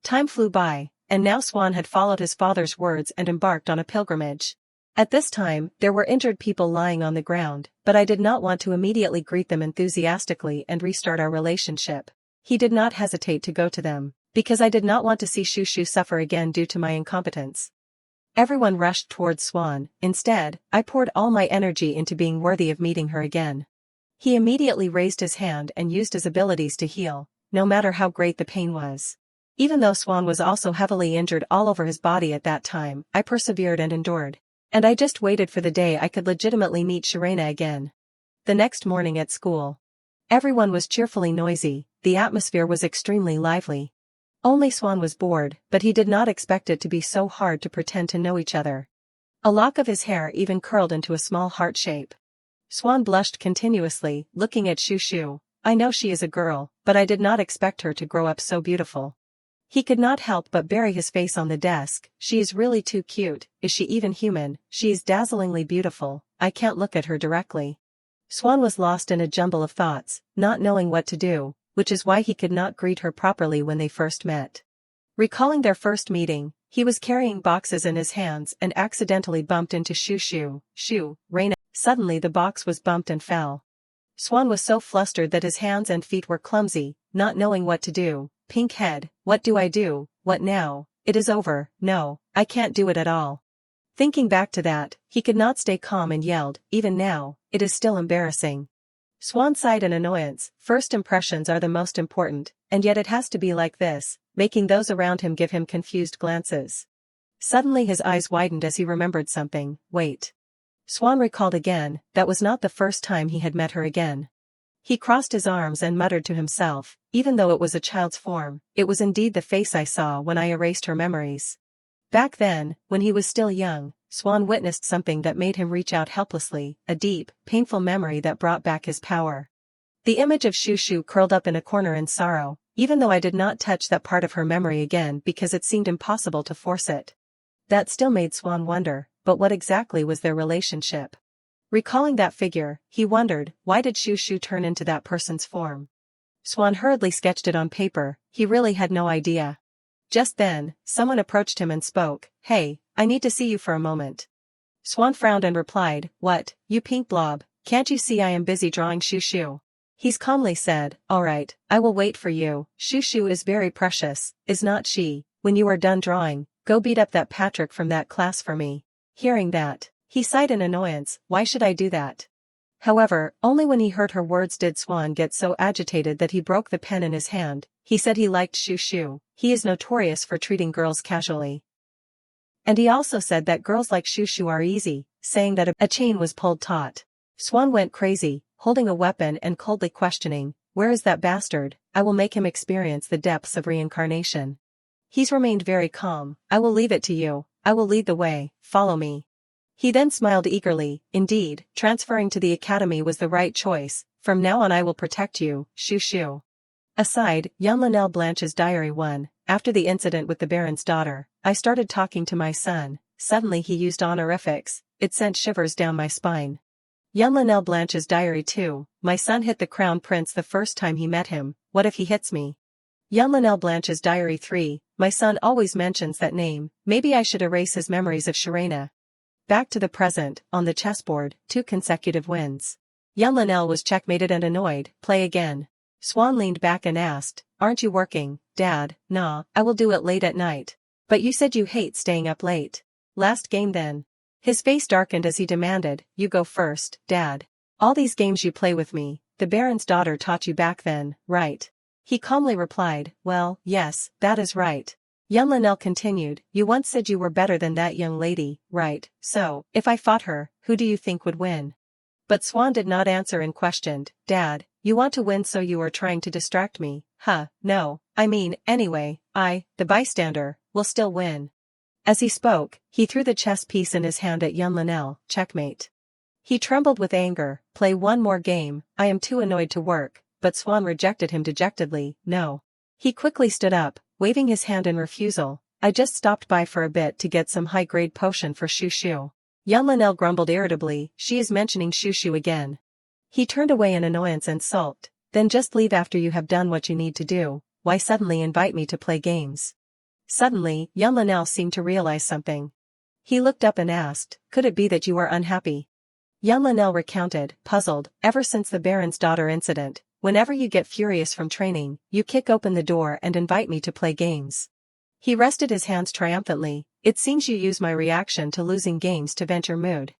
Speaker 1: Time flew by, and now Swan had followed his father's words and embarked on a pilgrimage. At this time, there were injured people lying on the ground, but I did not want to immediately greet them enthusiastically and restart our relationship. He did not hesitate to go to them, because I did not want to see Shushu suffer again due to my incompetence. Everyone rushed towards Swan. Instead, I poured all my energy into being worthy of meeting her again. He immediately raised his hand and used his abilities to heal, no matter how great the pain was. Even though Swan was also heavily injured all over his body at that time, I persevered and endured. And I just waited for the day I could legitimately meet Shirena again. The next morning at school, everyone was cheerfully noisy, the atmosphere was extremely lively. Only Swan was bored, but he did not expect it to be so hard to pretend to know each other. A lock of his hair even curled into a small heart shape. Swan blushed continuously, looking at Shushu. I know she is a girl, but I did not expect her to grow up so beautiful. He could not help but bury his face on the desk. She is really too cute. Is she even human? She is dazzlingly beautiful. I can't look at her directly. Swan was lost in a jumble of thoughts, not knowing what to do, which is why he could not greet her properly when they first met. Recalling their first meeting, he was carrying boxes in his hands and accidentally bumped into Reina. Suddenly the box was bumped and fell. Swan was so flustered that his hands and feet were clumsy, not knowing what to do. Pink head, what do I do? What now? It is over. No, I can't do it at all. Thinking back to that, he could not stay calm and yelled, even now, it is still embarrassing. Swan sighed in annoyance. First impressions are the most important, and yet it has to be like this, making those around him give him confused glances. Suddenly his eyes widened as he remembered something. Wait. Swan recalled again, that was not the first time he had met her again. He crossed his arms and muttered to himself, even though it was a child's form, it was indeed the face I saw when I erased her memories. Back then, when he was still young, Swan witnessed something that made him reach out helplessly, a deep, painful memory that brought back his power. The image of Shushu curled up in a corner in sorrow, even though I did not touch that part of her memory again because it seemed impossible to force it. That still made Swan wonder, but what exactly was their relationship? Recalling that figure, he wondered, why did Shushu turn into that person's form? Swan hurriedly sketched it on paper, he really had no idea. Just then, someone approached him and spoke, Hey, I need to see you for a moment. Swan frowned and replied, What, you pink blob, can't you see I am busy drawing Shushu? He's calmly said, Alright, I will wait for you. Shushu is very precious, is not she? When you are done drawing, go beat up that Patrick from that class for me. Hearing that, he sighed in annoyance, why should I do that? However, only when he heard her words did Swan get so agitated that he broke the pen in his hand. He said he liked Shushu, he is notorious for treating girls casually. And he also said that girls like Shushu are easy, saying that a chain was pulled taut. Swan went crazy, holding a weapon and coldly questioning, where is that bastard? I will make him experience the depths of reincarnation. He's remained very calm, I will leave it to you, I will lead the way, follow me. He then smiled eagerly, indeed, transferring to the academy was the right choice, from now on I will protect you, Shushu. Aside, young Linnell Blanche's diary 1, after the incident with the Baron's daughter, I started talking to my son, suddenly he used honorifics, it sent shivers down my spine. Young Linnell Blanche's diary 2, my son hit the crown prince the first time he met him, what if he hits me? Young Linnell Blanche's diary 3, my son always mentions that name, maybe I should erase his memories of Shirena. Back to the present, on the chessboard, 2 consecutive wins. Young Linnell was checkmated and annoyed, play again. Swan leaned back and asked, aren't you working, Dad? Nah, I will do it late at night. But you said you hate staying up late. Last game then. His face darkened as he demanded, you go first, Dad. All these games you play with me, the Baron's daughter taught you back then, right? He calmly replied, well, yes, that is right. Young Linnell continued, you once said you were better than that young lady, right? So, if I fought her, who do you think would win? But Swan did not answer and questioned, Dad, you want to win so you are trying to distract me, huh? No, I mean, anyway, I, the bystander, will still win. As he spoke, he threw the chess piece in his hand at young Linnell, checkmate. He trembled with anger, play one more game, I am too annoyed to work, but Swan rejected him dejectedly, no. He quickly stood up, waving his hand in refusal, I just stopped by for a bit to get some high-grade potion for Shushu. Young Linnell grumbled irritably, she is mentioning Shushu again. He turned away in annoyance and sulked, then just leave after you have done what you need to do, why suddenly invite me to play games? Suddenly, young Linnell seemed to realize something. He looked up and asked, could it be that you are unhappy? Young Linnell recounted, puzzled, ever since the Baron's daughter incident, whenever you get furious from training, you kick open the door and invite me to play games. He rested his hands triumphantly. It seems you use my reaction to losing games to vent your mood.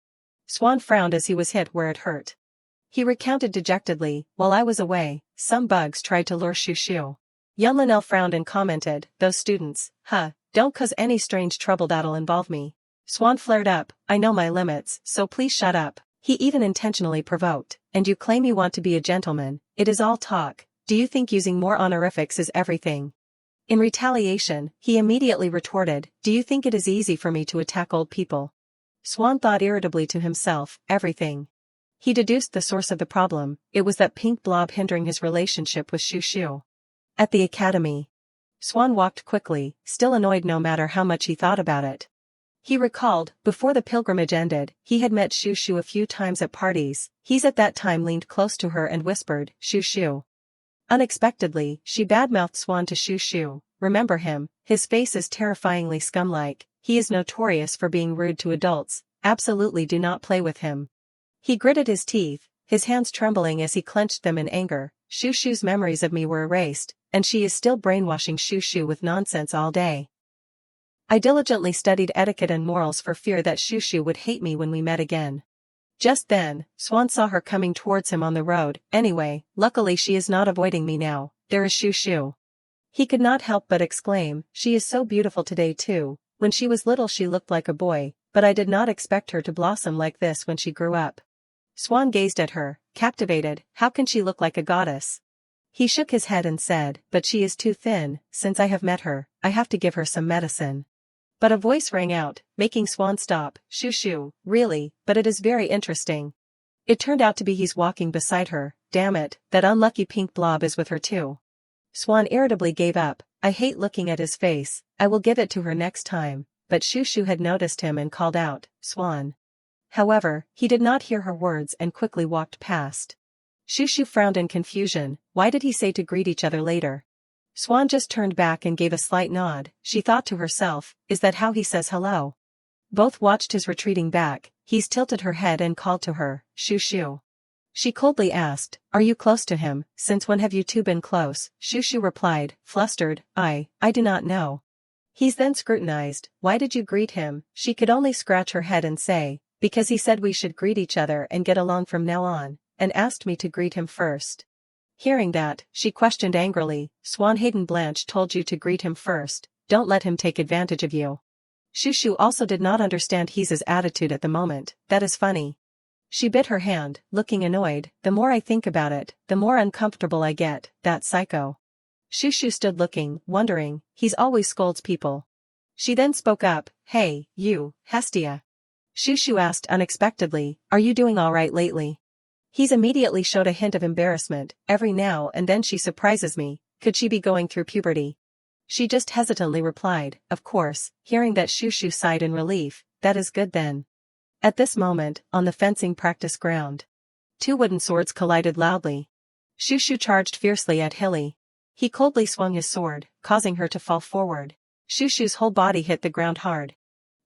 Speaker 1: Swan frowned as he was hit where it hurt. He recounted dejectedly, while I was away, some bugs tried to lure Shoo Shoo. Young Linnell frowned and commented, those students, don't cause any strange trouble that'll involve me. Swan flared up, I know my limits, so please shut up. He even intentionally provoked, and you claim you want to be a gentleman, it is all talk, do you think using more honorifics is everything? In retaliation, he immediately retorted, do you think it is easy for me to attack old people? Swan thought irritably to himself, everything. He deduced the source of the problem, it was that pink blob hindering his relationship with Shoo Shoo. At the academy. Swan walked quickly, still annoyed no matter how much he thought about it. He recalled, before the pilgrimage ended, he had met Shoo Shoo a few times at parties. He's at that time leaned close to her and whispered, Shoo Shoo. Unexpectedly, she badmouthed Swan to Shoo Shoo, remember him, his face is terrifyingly scum-like, he is notorious for being rude to adults, absolutely do not play with him. He gritted his teeth, his hands trembling as he clenched them in anger, Shoo Shoo's memories of me were erased, and she is still brainwashing Shoo Shoo with nonsense all day. I diligently studied etiquette and morals for fear that Shoo Shoo would hate me when we met again. Just then, Swan saw her coming towards him on the road, anyway, luckily she is not avoiding me now, there is Shoo Shoo. He could not help but exclaim, she is so beautiful today too, when she was little she looked like a boy, but I did not expect her to blossom like this when she grew up. Swan gazed at her, captivated, how can she look like a goddess? He shook his head and said, but she is too thin, since I have met her, I have to give her some medicine. But a voice rang out, making Swan stop, Shoo Shoo, really, but it is very interesting. It turned out to be he's walking beside her, damn it, that unlucky pink blob is with her too. Swan irritably gave up, I hate looking at his face, I will give it to her next time, but Shoo Shoo had noticed him and called out, Swan. However, he did not hear her words and quickly walked past. Shoo Shoo frowned in confusion, why did he say to greet each other later? Swan just turned back and gave a slight nod, she thought to herself, is that how he says hello? Both watched his retreating back, he's tilted her head and called to her, Shoo Shoo. She coldly asked, are you close to him, since when have you two been close? Shoo Shoo replied, flustered, I do not know. He's then scrutinized, why did you greet him? She could only scratch her head and say, because he said we should greet each other and get along from now on, and asked me to greet him first. Hearing that, she questioned angrily, Swan Hayden Blanche told you to greet him first, don't let him take advantage of you. Shoo Shoo also did not understand his attitude at the moment, that is funny. She bit her hand, looking annoyed, the more I think about it, the more uncomfortable I get, that psycho. Shoo Shoo stood looking, wondering, he's always scolds people. She then spoke up, hey, you, Hestia. Shoo Shoo asked unexpectedly, are you doing alright lately? He's immediately showed a hint of embarrassment, every now and then she surprises me, could she be going through puberty? She just hesitantly replied, of course, hearing that Shoo Shoo sighed in relief, that is good then. At this moment, on the fencing practice ground, two wooden swords collided loudly. Shoo Shoo charged fiercely at Hilly. He coldly swung his sword, causing her to fall forward. Shoo Shoo's whole body hit the ground hard.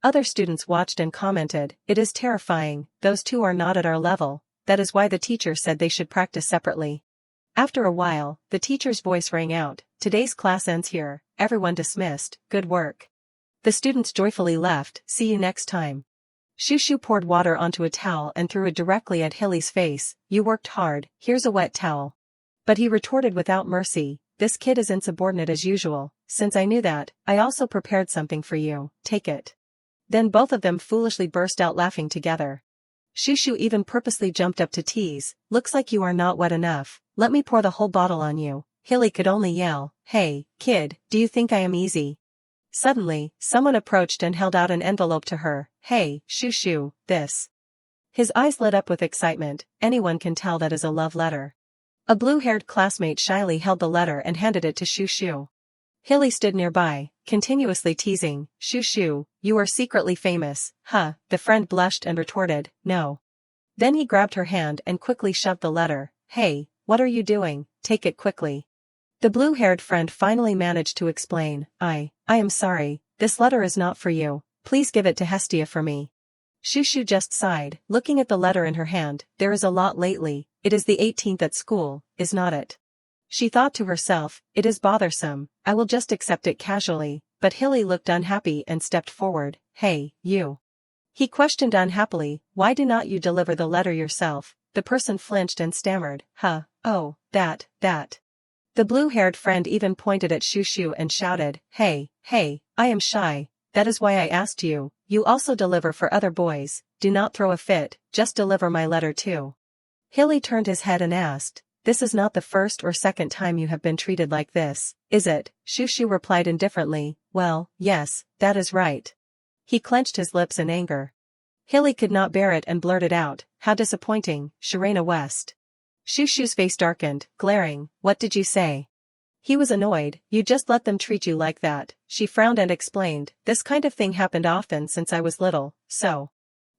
Speaker 1: Other students watched and commented, it is terrifying, those two are not at our level. That is why the teacher said they should practice separately. After a while, the teacher's voice rang out, today's class ends here, everyone dismissed, good work. The students joyfully left, see you next time. Shoo Shoo poured water onto a towel and threw it directly at Hilly's face, you worked hard, here's a wet towel. But he retorted without mercy, this kid is insubordinate as usual, since I knew that, I also prepared something for you, take it. Then both of them foolishly burst out laughing together. Shoo Shoo even purposely jumped up to tease, looks like you are not wet enough, let me pour the whole bottle on you. Hilly could only yell, hey, kid, do you think I am easy? Suddenly, someone approached and held out an envelope to her, hey, Shoo Shoo, this. His eyes lit up with excitement, anyone can tell that is a love letter. A blue-haired classmate shyly held the letter and handed it to Shoo Shoo. Hilly stood nearby, continuously teasing, Shoo Shoo, you are secretly famous, huh? The friend blushed and retorted, no. Then he grabbed her hand and quickly shoved the letter, hey, what are you doing, take it quickly. The blue-haired friend finally managed to explain, I am sorry, this letter is not for you, Please give it to Hestia for me. Shushu just sighed, looking at the letter in her hand. There is a lot lately. It is the 18th at school, is not it? She thought to herself, it is bothersome, I will just accept it casually, but Hilly looked unhappy and stepped forward. Hey, you. He questioned unhappily, why do not you deliver the letter yourself? The person flinched and stammered, oh, that. The blue-haired friend even pointed at Shushu and shouted, hey, I am shy, that is why I asked you. You also deliver for other boys, do not throw a fit, just deliver my letter too. Hilly turned his head and asked, this is not the first or second time you have been treated like this, is it? Shushu replied indifferently, well, yes, that is right. He clenched his lips in anger. Hilly could not bear it and blurted out, how disappointing, Sharena West. Shushu's face darkened, glaring, what did you say? He was annoyed, you just let them treat you like that. She frowned and explained, this kind of thing happened often since I was little, so.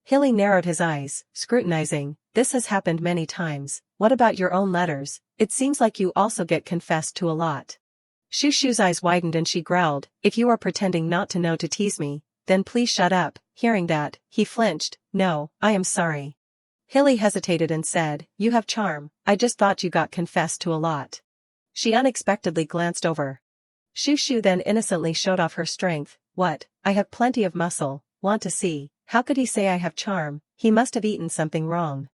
Speaker 1: Hilly narrowed his eyes, scrutinizing, this has happened many times, what about your own letters? It seems like you also get confessed to a lot. Shushu's eyes widened and she growled, if you are pretending not to know to tease me, then please shut up. Hearing that, he flinched, no, I am sorry. Hilly hesitated and said, you have charm, I just thought you got confessed to a lot. She unexpectedly glanced over. Shushu then innocently showed off her strength, what, I have plenty of muscle, want to see, how could he say I have charm, he must have eaten something wrong.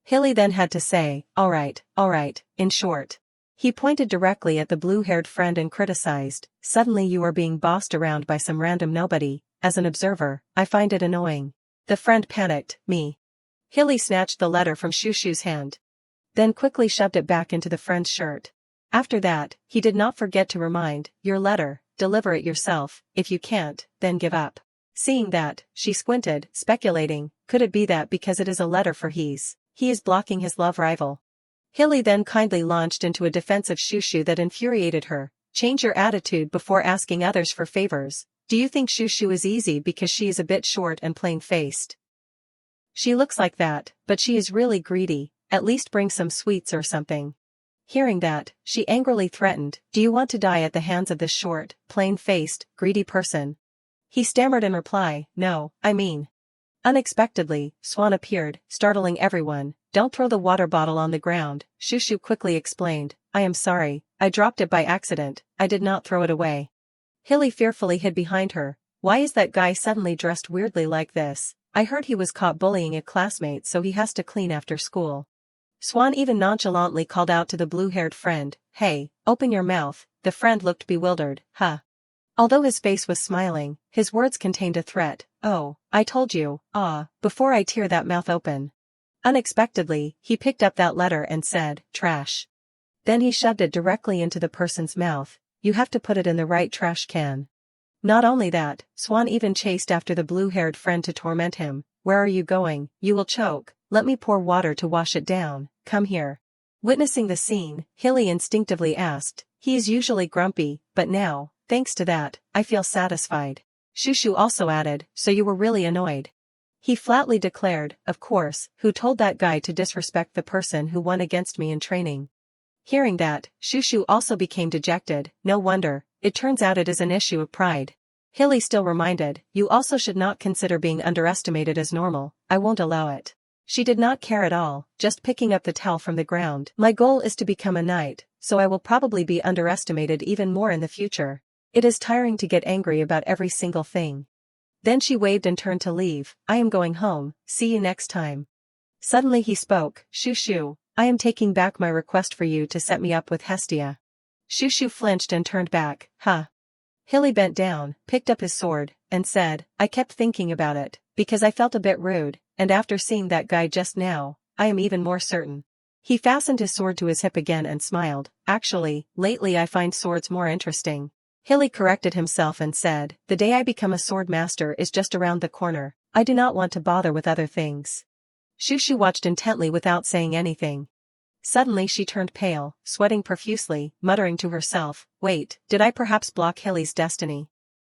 Speaker 1: Hilly then had to say, alright, in short. He pointed directly at the blue-haired friend and criticized, suddenly you are being bossed around by some random nobody, as an observer, I find it annoying. The friend panicked, me. Hilly snatched the letter from Shushu's hand. Then quickly shoved it back into the friend's shirt. After that, he did not forget to remind, your letter, deliver it yourself, if you can't, then give up. Seeing that, she squinted, speculating, could it be that because it is a letter for he is blocking his love rival? Hilly then kindly launched into a defense of Shushu that infuriated her, change your attitude before asking others for favors. Do you think Shushu is easy because she is a bit short and plain-faced? She looks like that, but she is really greedy, at least bring some sweets or something. Hearing that, she angrily threatened, do you want to die at the hands of this short, plain-faced, greedy person? He stammered in reply, no, I mean. Unexpectedly, Swan appeared, startling everyone, don't throw the water bottle on the ground, Shushu quickly explained, I am sorry, I dropped it by accident, I did not throw it away. Hilly fearfully hid behind her, why is that guy suddenly dressed weirdly like this? I heard he was caught bullying a classmate so he has to clean after school. Swan even nonchalantly called out to the blue-haired friend, hey, open your mouth, the friend looked bewildered, Although his face was smiling, his words contained a threat, oh, I told you, before I tear that mouth open. Unexpectedly, he picked up that letter and said, trash. Then he shoved it directly into the person's mouth, you have to put it in the right trash can. Not only that, Swan even chased after the blue-haired friend to torment him, where are you going, you will choke, let me pour water to wash it down, come here. Witnessing the scene, Hilly instinctively asked, he is usually grumpy, but now, thanks to that, I feel satisfied. Shushu also added, so you were really annoyed. He flatly declared, of course, who told that guy to disrespect the person who won against me in training? Hearing that, Shushu also became dejected, no wonder, it turns out it is an issue of pride. Hilly still reminded, you also should not consider being underestimated as normal, I won't allow it. She did not care at all, just picking up the towel from the ground. My goal is to become a knight, so I will probably be underestimated even more in the future. It is tiring to get angry about every single thing. Then she waved and turned to leave, I am going home, see you next time. Suddenly he spoke, Shushu, I am taking back my request for you to set me up with Hestia. Shushu flinched and turned back, Hilly bent down, picked up his sword, and said, I kept thinking about it, because I felt a bit rude, and after seeing that guy just now, I am even more certain. He fastened his sword to his hip again and smiled, actually, lately I find swords more interesting. Hilly corrected himself and said, the day I become a sword master is just around the corner, I do not want to bother with other things. Shushu watched intently without saying anything. Suddenly she turned pale, sweating profusely, muttering to herself, wait, did I perhaps block Hilly's destiny?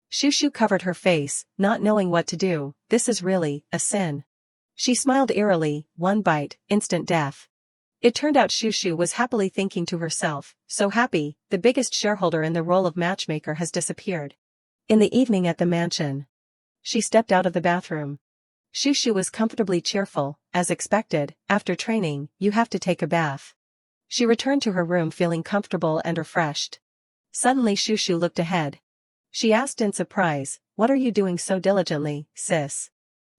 Speaker 1: Shushu covered her face, not knowing what to do, this is really, a sin. She smiled eerily, one bite, instant death. It turned out Shushu was happily thinking to herself, so happy, the biggest shareholder in the role of matchmaker has disappeared. In the evening at the mansion. She stepped out of the bathroom. Shushu was comfortably cheerful, as expected. After training, you have to take a bath. She returned to her room feeling comfortable and refreshed. Suddenly Shushu looked ahead. She asked in surprise, "What are you doing so diligently, sis?"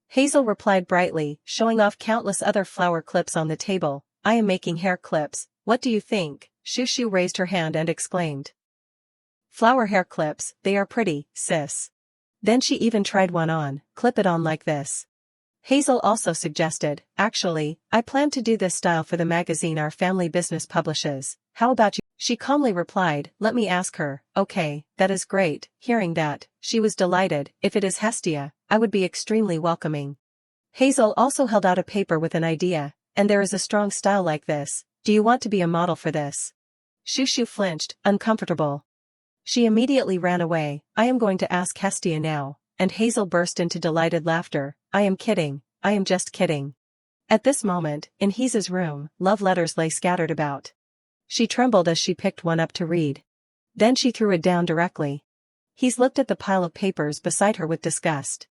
Speaker 1: Hazel replied brightly, showing off countless other flower clips on the table. "I am making hair clips. What do you think?" Shushu raised her hand and exclaimed. "Flower hair clips, they are pretty, sis." Then she even tried one on. "Clip it on like this." Hazel also suggested, "Actually, I plan to do this style for the magazine our family business publishes. How about you?" She calmly replied, "Let me ask her." "Okay, that is great." Hearing that, she was delighted. "If it is Hestia, I would be extremely welcoming." Hazel also held out a paper with an idea. "And there is a strong style like this. Do you want to be a model for this?" Shushu flinched, uncomfortable. She immediately ran away. "I am going to ask Hestia now." And Hazel burst into delighted laughter. "I am kidding. I am just kidding." At this moment, in Heeza's room, love letters lay scattered about. She trembled as she picked one up to read. Then she threw it down directly. Hees looked at the pile of papers beside her with disgust.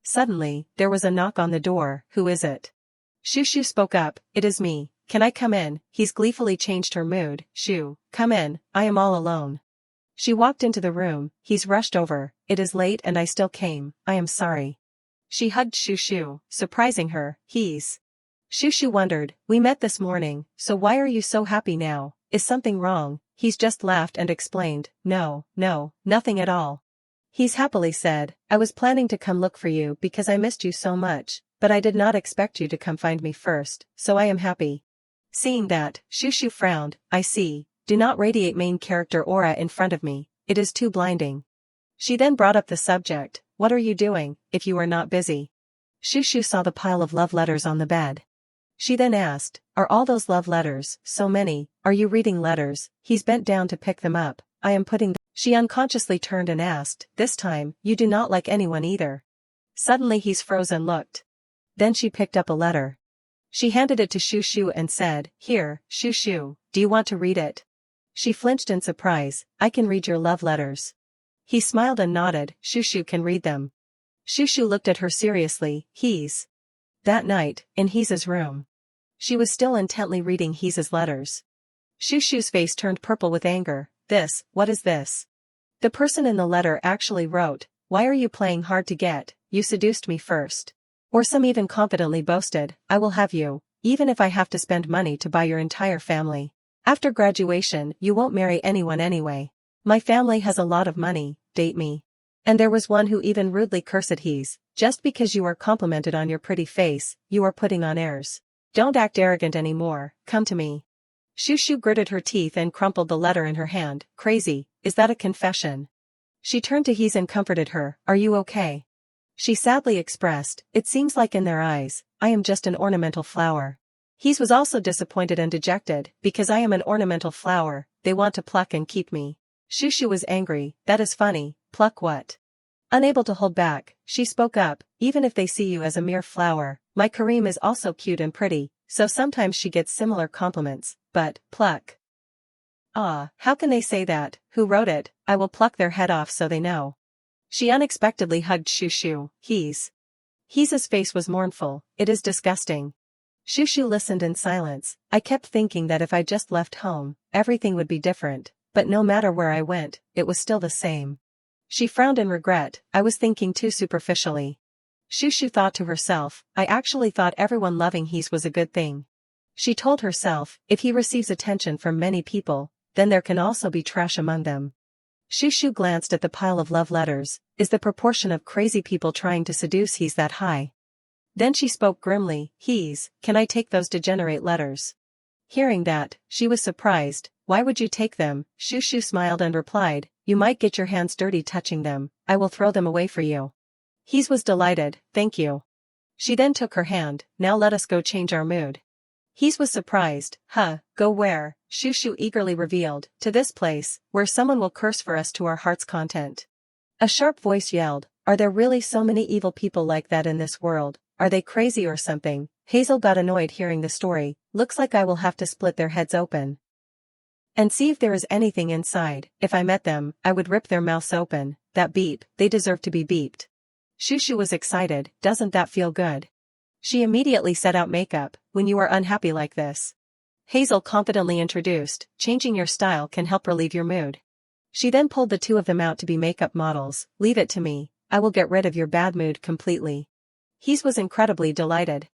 Speaker 1: Suddenly, there was a knock on the door. "Who is it?" Shushu spoke up. "It is me. Can I come in?" Hees gleefully changed her mood. "Shoo, come in, I am all alone." She walked into the room. Hees rushed over. "It is late and I still came. I am sorry." She hugged Shushu, surprising her. "Hees." Shushu wondered, "We met this morning, so why are you so happy now? Is something wrong?" Hees just laughed and explained, "No, nothing at all." Hees happily said, "I was planning to come look for you because I missed you so much, but I did not expect you to come find me first, so I am happy." Seeing that, Shushu frowned. "I see. Do not radiate main character aura in front of me, it is too blinding." She then brought up the subject. "What are you doing, if you are not busy?" Shushu saw the pile of love letters on the bed. She then asked, "Are all those love letters, so many, are you reading letters?" He's bent down to pick them up. "I am putting them." She unconsciously turned and asked, "This time, you do not like anyone either?" Suddenly he's froze and looked. Then she picked up a letter. She handed it to Shushu and said, "Here, Shushu, do you want to read it?" She flinched in surprise. "I can read your love letters." He smiled and nodded. "Shushu can read them." Shushu looked at her seriously. "He's." That night, in Heeza's room. She was still intently reading Heeza's letters. Shushu's face turned purple with anger. What is this? The person in the letter actually wrote, "Why are you playing hard to get? You seduced me first." Or some even confidently boasted, "I will have you, even if I have to spend money to buy your entire family. After graduation, you won't marry anyone anyway. My family has a lot of money, date me." And there was one who even rudely cursed at Hees, "Just because you are complimented on your pretty face, you are putting on airs. Don't act arrogant anymore, come to me." Shushu gritted her teeth and crumpled the letter in her hand. "Crazy, is that a confession?" She turned to Hees and comforted her. "Are you okay?" She sadly expressed, "It seems like in their eyes, I am just an ornamental flower." Hees was also disappointed and dejected. "Because I am an ornamental flower, they want to pluck and keep me." Shushu was angry. "That is funny, pluck what?" Unable to hold back, she spoke up, "Even if they see you as a mere flower, my Kareem is also cute and pretty, so sometimes she gets similar compliments, but, pluck. Ah, how can they say that? Who wrote it? I will pluck their head off so they know." She unexpectedly hugged Shushu. Heeza's face was mournful. "It is disgusting." Shushu listened in silence. "I kept thinking that if I just left home, everything would be different, but no matter where I went, it was still the same." She frowned in regret. "I was thinking too superficially." Shushu thought to herself, "I actually thought everyone loving Hees was a good thing." She told herself, if he receives attention from many people, then there can also be trash among them. Shushu glanced at the pile of love letters. Is the proportion of crazy people trying to seduce Hees that high? Then she spoke grimly. "Hees, can I take those degenerate letters?" Hearing that, she was surprised. "Why would you take them?" Shushu smiled and replied, "You might get your hands dirty touching them, I will throw them away for you." Hees was delighted. "Thank you." She then took her hand. "Now let us go change our mood." Hees was surprised. Go where?" Shushu eagerly revealed, "To this place, where someone will curse for us to our heart's content." A sharp voice yelled, "Are there really so many evil people like that in this world? Are they crazy or something?" Hazel got annoyed hearing the story. "Looks like I will have to split their heads open and see if there is anything inside. If I met them, I would rip their mouths open. That beep, they deserve to be beeped." Shushu was excited. Doesn't that feel good? She immediately set out makeup. When you are unhappy like this, Hazel confidently introduced, changing your style can help relieve your mood. She then pulled the two of them out to be makeup models. Leave it to me, I will get rid of your bad mood completely. Hees was incredibly delighted.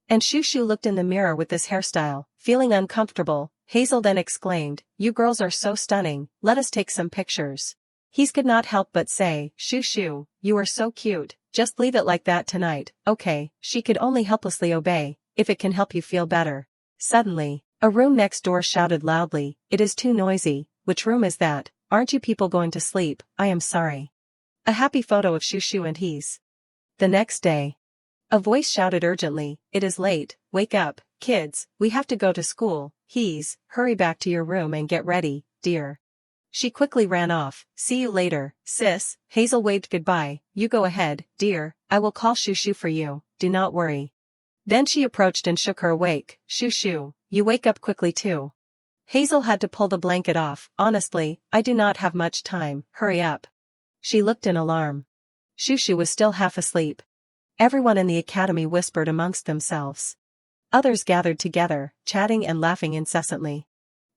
Speaker 1: And Shushu looked in the mirror with this hairstyle, feeling uncomfortable. Hazel then exclaimed, you girls are so stunning, let us take some pictures. Hees could not help but say, Shushu, you are so cute, just leave it like that tonight, okay? She could only helplessly obey, if it can help you feel better. Suddenly, a room next door shouted loudly, it is too noisy. Which room is that? Aren't you people going to sleep? I am sorry. A happy photo of Shushu and Hees. The next day, a voice shouted urgently, it is late, wake up, kids, we have to go to school. Hees, hurry back to your room and get ready, dear. She quickly ran off. See you later, sis. Hazel waved goodbye. You go ahead, dear, I will call Shushu for you, do not worry. Then she approached and shook her awake. Shushu, you wake up quickly too. Hazel had to pull the blanket off. Honestly, I do not have much time, hurry up. She looked in alarm. Shushu was still half asleep. Everyone in the academy whispered amongst themselves. Others gathered together, chatting and laughing incessantly.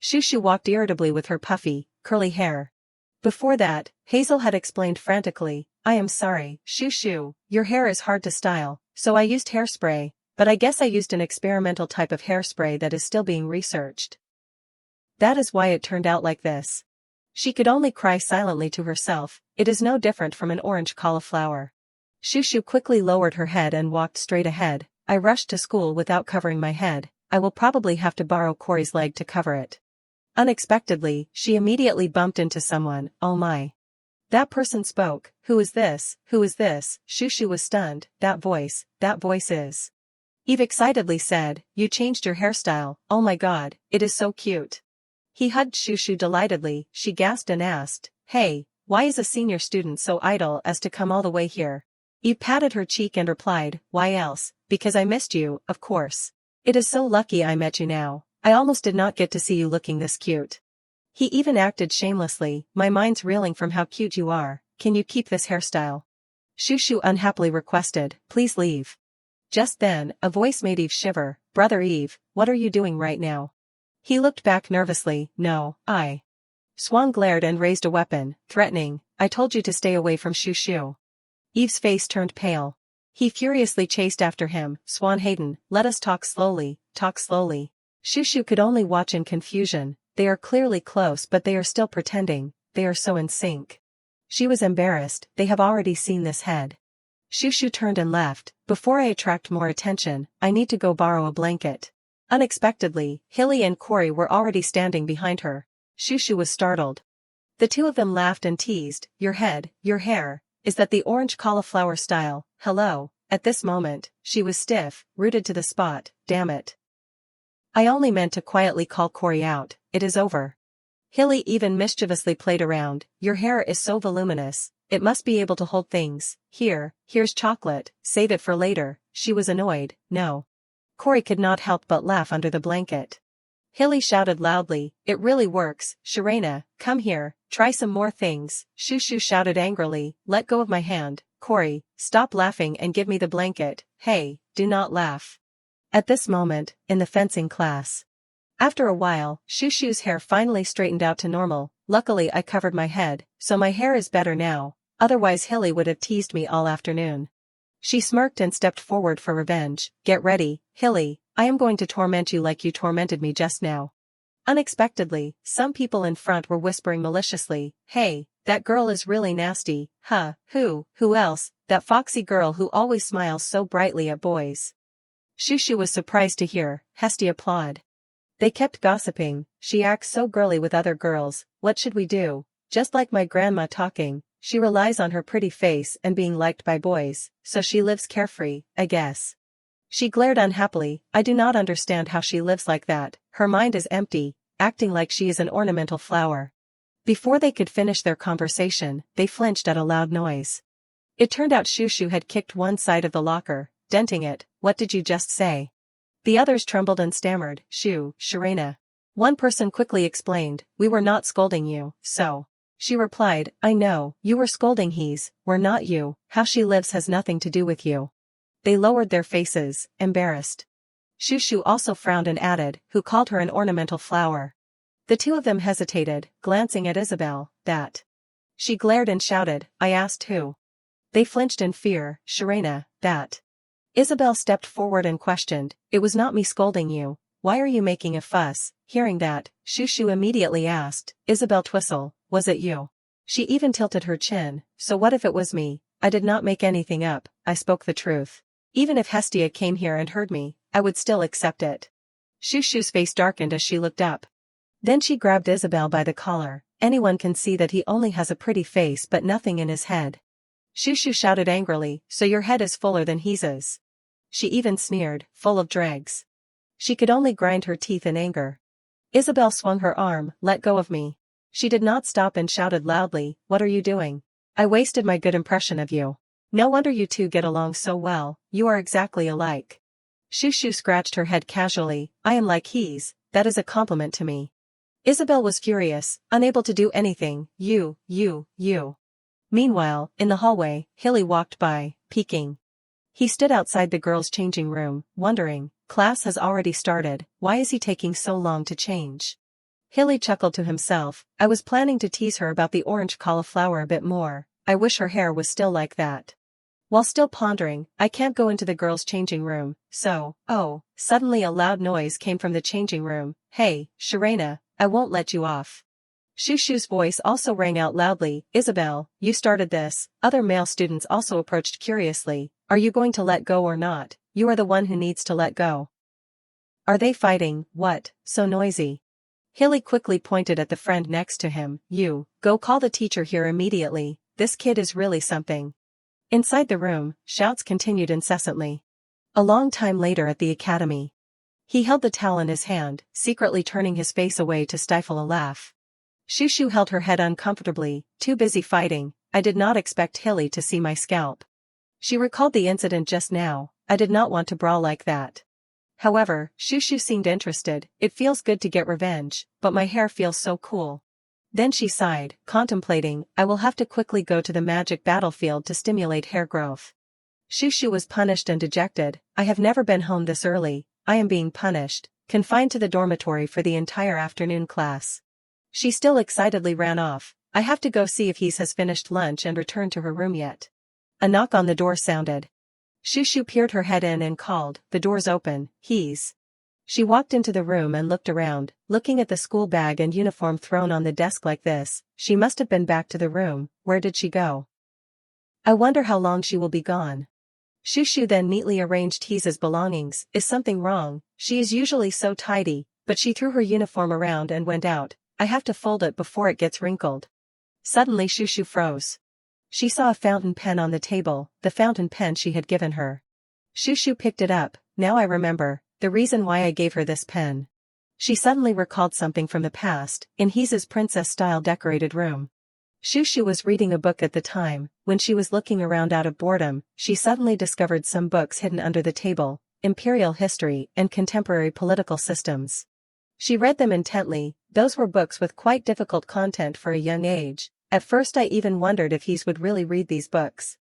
Speaker 1: Shushu walked irritably with her puffy, curly hair. Before that, Hazel had explained frantically, I am sorry, Shushu, your hair is hard to style, so I used hairspray, but I guess I used an experimental type of hairspray that is still being researched. That is why it turned out like this. She could only cry silently to herself, it is no different from an orange cauliflower. Shushu quickly lowered her head and walked straight ahead. I rushed to school without covering my head, I will probably have to borrow Corey's leg to cover it. Unexpectedly, she immediately bumped into someone, oh my. That person spoke, who is this, who is this? Shushu was stunned, that voice is. Eve excitedly said, you changed your hairstyle, oh my god, it is so cute. He hugged Shushu delightedly, she gasped and asked, hey, why is a senior student so idle as to come all the way here? Eve patted her cheek and replied, why else, because I missed you, of course. It is so lucky I met you now, I almost did not get to see you looking this cute. He even acted shamelessly, my mind's reeling from how cute you are, can you keep this hairstyle? Shushu unhappily requested, please leave. Just then, a voice made Eve shiver, brother Eve, what are you doing right now? He looked back nervously, no, I. Swan glared and raised a weapon, threatening, I told you to stay away from Shushu. Eve's face turned pale. He furiously chased after him, Swan Hayden, let us talk slowly, talk slowly. Shushu could only watch in confusion, they are clearly close but they are still pretending, they are so in sync. She was embarrassed, they have already seen this head. Shushu turned and left, before I attract more attention, I need to go borrow a blanket. Unexpectedly, Hilly and Corey were already standing behind her. Shushu was startled. The two of them laughed and teased, your hair, is that the orange cauliflower style? Hello. At this moment, she was stiff, rooted to the spot, damn it. I only meant to quietly call Corey out, it is over. Hilly even mischievously played around, your hair is so voluminous, it must be able to hold things, here's chocolate, save it for later, she was annoyed, no. Corey could not help but laugh under the blanket. Hilly shouted loudly, it really works, Shirena, come here, try some more things. Shushu shouted angrily, let go of my hand, Corey, stop laughing and give me the blanket, hey, do not laugh. At this moment, in the fencing class. After a while, Shushu's hair finally straightened out to normal, luckily I covered my head, so my hair is better now, otherwise Hilly would have teased me all afternoon. She smirked and stepped forward for revenge, get ready, Hilly, I am going to torment you like you tormented me just now. Unexpectedly, some people in front were whispering maliciously, hey, that girl is really nasty, huh, who else, that foxy girl who always smiles so brightly at boys. Shushu was surprised to hear, Hestia applaud. They kept gossiping, she acts so girly with other girls, what should we do? Just like my grandma talking, she relies on her pretty face and being liked by boys, so she lives carefree, I guess. She glared unhappily, I do not understand how she lives like that, her mind is empty, acting like she is an ornamental flower. Before they could finish their conversation, they flinched at a loud noise. It turned out Shushu had kicked one side of the locker, denting it, what did you just say? The others trembled and stammered, Shirena. One person quickly explained, we were not scolding you, so. She replied, I know, you were scolding we're not you, how she lives has nothing to do with you. They lowered their faces, embarrassed. Shushu also frowned and added, who called her an ornamental flower. The two of them hesitated, glancing at Isabel, that. She glared and shouted, I asked who. They flinched in fear, Sharena, that. Isabel stepped forward and questioned, it was not me scolding you, why are you making a fuss? Hearing that, Shushu immediately asked, Isabel Twistle, was it you? She even tilted her chin, so what if it was me? I did not make anything up, I spoke the truth. Even if Hestia came here and heard me, I would still accept it. Shushu's face darkened as she looked up. Then she grabbed Isabel by the collar, anyone can see that he only has a pretty face but nothing in his head. Shushu shouted angrily, so your head is fuller than his. She even sneered, full of dregs. She could only grind her teeth in anger. Isabel swung her arm, let go of me. She did not stop and shouted loudly, what are you doing? I wasted my good impression of you. No wonder you two get along so well, you are exactly alike. Shushu scratched her head casually, I am like that is a compliment to me. Isabel was furious, unable to do anything, you. Meanwhile, in the hallway, Hilly walked by, peeking. He stood outside the girls' changing room, wondering, class has already started, why is he taking so long to change? Hilly chuckled to himself, I was planning to tease her about the orange cauliflower a bit more, I wish her hair was still like that. While still pondering, I can't go into the girls' changing room, so, suddenly a loud noise came from the changing room, hey, Sharena, I won't let you off. Shushu's voice also rang out loudly, Isabel, you started this. Other male students also approached curiously, are you going to let go or not? You are the one who needs to let go. Are they fighting? What, so noisy? Hilly quickly pointed at the friend next to him, you, go call the teacher here immediately, this kid is really something. Inside the room, shouts continued incessantly. A long time later at the academy. He held the towel in his hand, secretly turning his face away to stifle a laugh. Shushu held her head uncomfortably, too busy fighting, I did not expect Hilly to see my scalp. She recalled the incident just now, I did not want to brawl like that. However, Shushu seemed interested, it feels good to get revenge, but my hair feels so cool. Then she sighed, contemplating, I will have to quickly go to the magic battlefield to stimulate hair growth. Shushu was punished and dejected, I have never been home this early, I am being punished, confined to the dormitory for the entire afternoon class. She still excitedly ran off, I have to go see if he has finished lunch and returned to her room yet. A knock on the door sounded. Shushu peered her head in and called, the door's open, She walked into the room and looked around, looking at the school bag and uniform thrown on the desk like this, she must have been back to the room, where did she go? I wonder how long she will be gone. Shushu then neatly arranged his belongings, is something wrong, she is usually so tidy, but she threw her uniform around and went out, I have to fold it before it gets wrinkled. Suddenly Shushu froze. She saw a fountain pen on the table, the fountain pen she had given her. Shushu picked it up, now I remember, the reason why I gave her this pen. She suddenly recalled something from the past, in his princess-style decorated room. Shushu was reading a book at the time, when she was looking around out of boredom, she suddenly discovered some books hidden under the table, imperial history and contemporary political systems. She read them intently, those were books with quite difficult content for a young age, at first I even wondered if he would really read these books.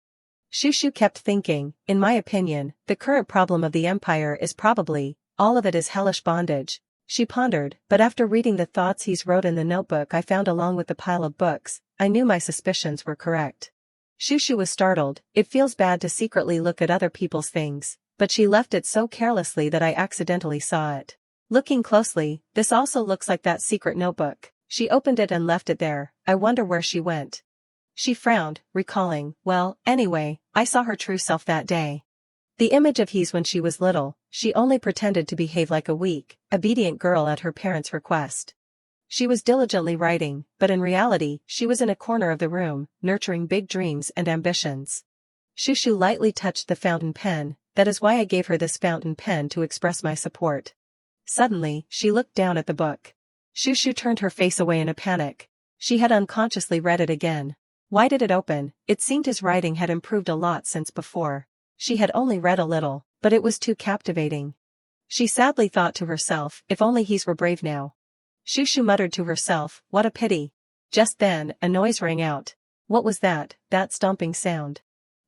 Speaker 1: Shushu kept thinking, in my opinion, the current problem of the empire is probably, all of it is hellish bondage. She pondered, but after reading the thoughts he wrote in the notebook I found along with the pile of books, I knew my suspicions were correct. Shushu was startled, it feels bad to secretly look at other people's things, but she left it so carelessly that I accidentally saw it. Looking closely, this also looks like that secret notebook. She opened it and left it there, I wonder where she went. She frowned, recalling, well, anyway, I saw her true self that day. The image of his when she was little, she only pretended to behave like a weak, obedient girl at her parents' request. She was diligently writing, but in reality, she was in a corner of the room, nurturing big dreams and ambitions. Shushu lightly touched the fountain pen, that is why I gave her this fountain pen to express my support. Suddenly, she looked down at the book. Shushu turned her face away in a panic. She had unconsciously read it again. Why did it open? It seemed his writing had improved a lot since before. She had only read a little, but it was too captivating. She sadly thought to herself, if only he were brave now. Shushu muttered to herself, what a pity. Just then, a noise rang out. What was that stomping sound?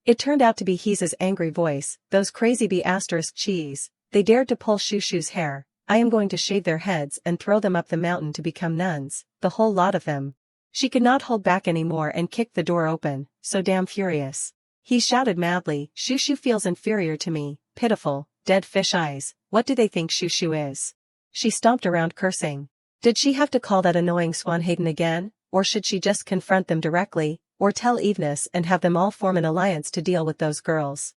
Speaker 1: It turned out to be Heeza's angry voice. Those crazy B***cheese. They dared to pull Shushu's hair. I am going to shave their heads and throw them up the mountain to become nuns, the whole lot of them. She could not hold back anymore and kicked the door open, so damn furious. He shouted madly, Shushu feels inferior to me, pitiful, dead fish eyes, what do they think Shushu is? She stomped around cursing. Did she have to call that annoying Swanhagen again, or should she just confront them directly, or tell Evenus and have them all form an alliance to deal with those girls?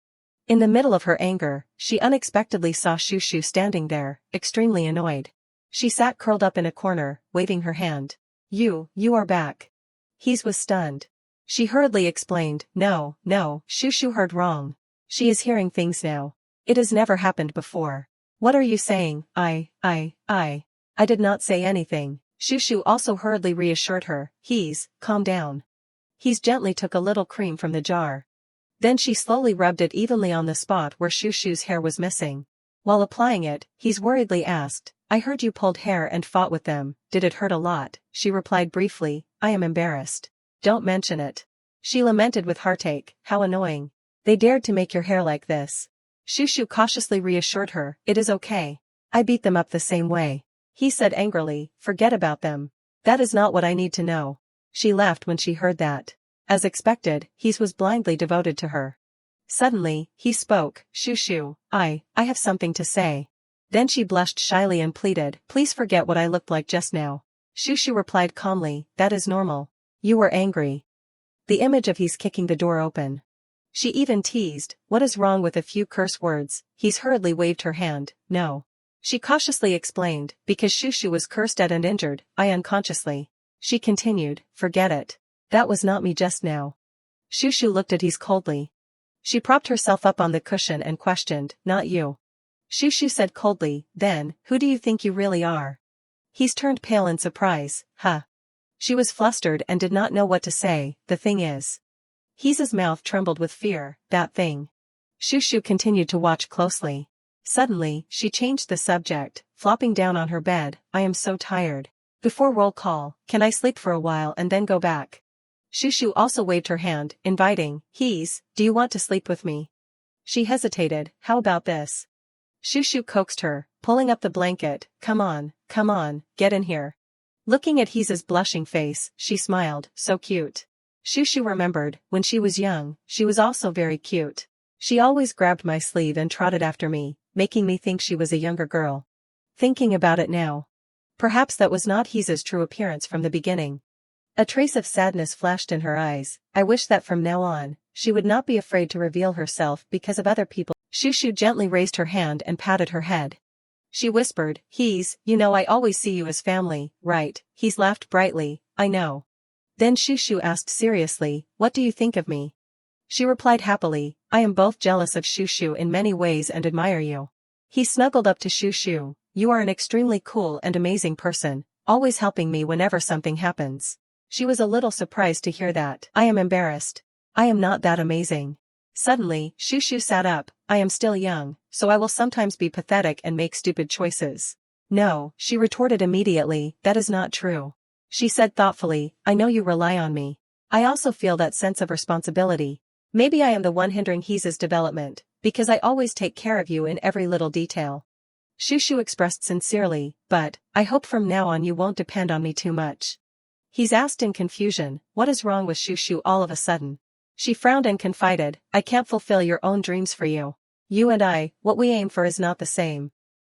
Speaker 1: In the middle of her anger, she unexpectedly saw Shushu standing there, extremely annoyed. She sat curled up in a corner, waving her hand. You are back. Hees was stunned. She hurriedly explained, no, Shushu heard wrong. She is hearing things now. It has never happened before. What are you saying? I did not say anything. Shushu also hurriedly reassured her, Hees, calm down. Hees gently took a little cream from the jar. Then she slowly rubbed it evenly on the spot where Shushu's hair was missing. While applying it, Hees worriedly asked, I heard you pulled hair and fought with them, did it hurt a lot? She replied briefly, I am embarrassed. Don't mention it. She lamented with heartache, how annoying. They dared to make your hair like this. Shushu cautiously reassured her, it is okay. I beat them up the same way. He said angrily, forget about them. That is not what I need to know. She laughed when she heard that. As expected, Hees was blindly devoted to her. Suddenly, he spoke, Shushu, I have something to say. Then she blushed shyly and pleaded, please forget what I looked like just now. Shushu replied calmly, that is normal. You were angry. The image of Hees kicking the door open. She even teased, what is wrong with a few curse words? Hees hurriedly waved her hand, no. She cautiously explained, because Shushu was cursed at and injured, I unconsciously. She continued, forget it. That was not me just now. Shushu looked at Hees coldly. She propped herself up on the cushion and questioned, not you. Shushu said coldly, then, who do you think you really are? Hees turned pale in surprise, huh? She was flustered and did not know what to say, the thing is. Hees's mouth trembled with fear, that thing. Shushu continued to watch closely. Suddenly, she changed the subject, flopping down on her bed, I am so tired. Before roll call, can I sleep for a while and then go back? Shushu also waved her hand, inviting, Hees, do you want to sleep with me? She hesitated, how about this? Shushu coaxed her, pulling up the blanket, come on, get in here. Looking at Hees's blushing face, she smiled, so cute. Shushu remembered, when she was young, she was also very cute. She always grabbed my sleeve and trotted after me, making me think she was a younger girl. Thinking about it now. Perhaps that was not Hees's true appearance from the beginning. A trace of sadness flashed in her eyes, I wish that from now on, she would not be afraid to reveal herself because of other people. Shushu gently raised her hand and patted her head. She whispered, Hees, you know I always see you as family, right? Hees laughed brightly, I know. Then Shushu asked seriously, what do you think of me? She replied happily, I am both jealous of Shushu in many ways and admire you. He snuggled up to Shushu, you are an extremely cool and amazing person, always helping me whenever something happens. She was a little surprised to hear that. I am embarrassed. I am not that amazing. Suddenly, Shushu sat up, I am still young, so I will sometimes be pathetic and make stupid choices. No, she retorted immediately, that is not true. She said thoughtfully, I know you rely on me. I also feel that sense of responsibility. Maybe I am the one hindering Hees's development, because I always take care of you in every little detail. Shushu expressed sincerely, but, I hope from now on you won't depend on me too much. Hees asked in confusion, what is wrong with Shushu all of a sudden? She frowned and confided, I can't fulfill your own dreams for you. You and I, what we aim for is not the same.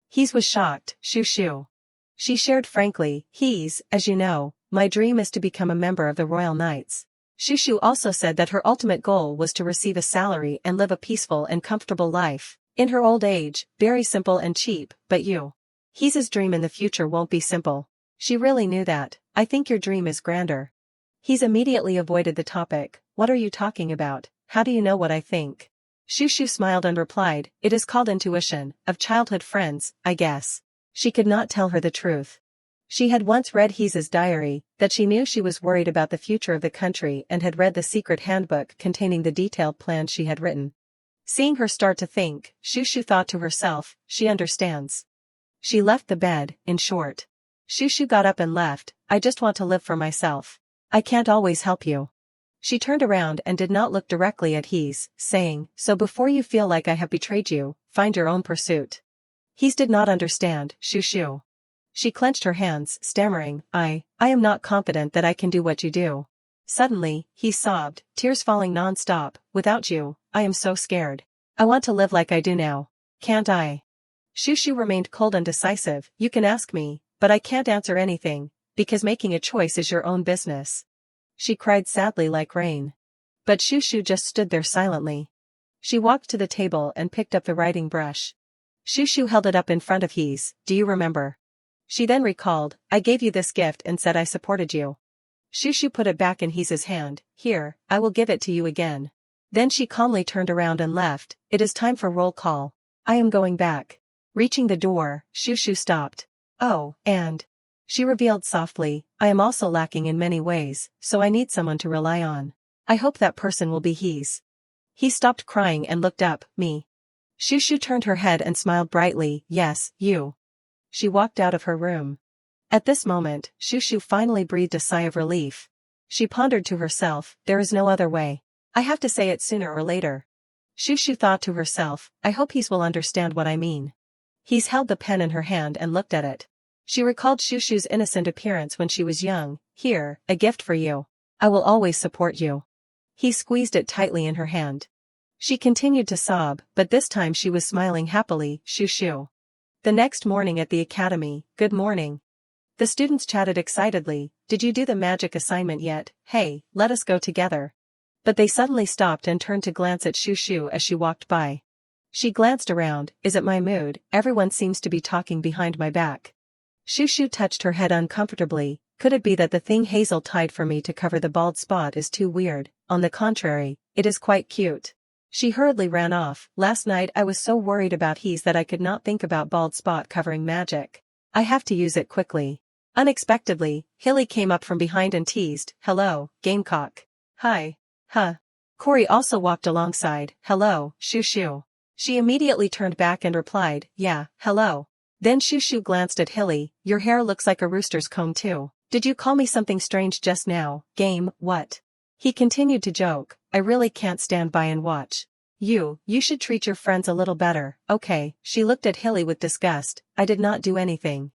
Speaker 1: Hees was shocked, Shushu. She shared frankly, Hees, as you know, my dream is to become a member of the Royal Knights. Shushu also said that her ultimate goal was to receive a salary and live a peaceful and comfortable life. In her old age, very simple and cheap, but you. Hees's dream in the future won't be simple. She really knew that, I think your dream is grander. Hees immediately avoided the topic, what are you talking about, how do you know what I think? Shushu smiled and replied, it is called intuition, of childhood friends, I guess. She could not tell her the truth. She had once read Hees's diary, that she knew she was worried about the future of the country and had read the secret handbook containing the detailed plans she had written. Seeing her start to think, Shushu thought to herself, she understands. She left the bed, in short. Shushu got up and left, I just want to live for myself. I can't always help you. She turned around and did not look directly at Hees, saying, so before you feel like I have betrayed you, find your own pursuit. Hees did not understand, shoo. She clenched her hands, stammering, I am not confident that I can do what you do. Suddenly, he sobbed, tears falling non-stop, without you, I am so scared. I want to live like I do now. Can't I? Shoo remained cold and decisive, you can ask me, but I can't answer anything, because making a choice is your own business. She cried sadly like rain. But Shoo just stood there silently. She walked to the table and picked up the writing brush. Shoo held it up in front of Hees, do you remember? She then recalled, I gave you this gift and said I supported you. Shoo put it back in Hees's hand, here, I will give it to you again. Then she calmly turned around and left, it is time for roll call. I am going back. Reaching the door, Shoo stopped. Oh, and she revealed softly, I am also lacking in many ways, so I need someone to rely on. I hope that person will be Hees. He stopped crying and looked up, me. Shoo turned her head and smiled brightly, yes, you. She walked out of her room. At this moment, Shoo finally breathed a sigh of relief. She pondered to herself, there is no other way. I have to say it sooner or later. Shoo thought to herself, I hope Hees will understand what I mean. Hees held the pen in her hand and looked at it. She recalled Shoo's innocent appearance when she was young, here, a gift for you. I will always support you. He squeezed it tightly in her hand. She continued to sob, but this time she was smiling happily, Shoo. The next morning at the academy, good morning. The students chatted excitedly, did you do the magic assignment yet, hey, let us go together. But they suddenly stopped and turned to glance at Shoo as she walked by. She glanced around, is it my mood, everyone seems to be talking behind my back. Shoo touched her head uncomfortably, could it be that the thing Hazel tied for me to cover the bald spot is too weird, on the contrary, it is quite cute. She hurriedly ran off, last night I was so worried about Hees that I could not think about bald spot covering magic. I have to use it quickly. Unexpectedly, Hilly came up from behind and teased, hello, Gamecock. Hi. Huh. Corey also walked alongside, hello, Shoo. She immediately turned back and replied, yeah, hello. Then Shoo glanced at Hilly, your hair looks like a rooster's comb too. Did you call me something strange just now, Game, what? He continued to joke, I really can't stand by and watch. You should treat your friends a little better, okay? She looked at Hilly with disgust, I did not do anything.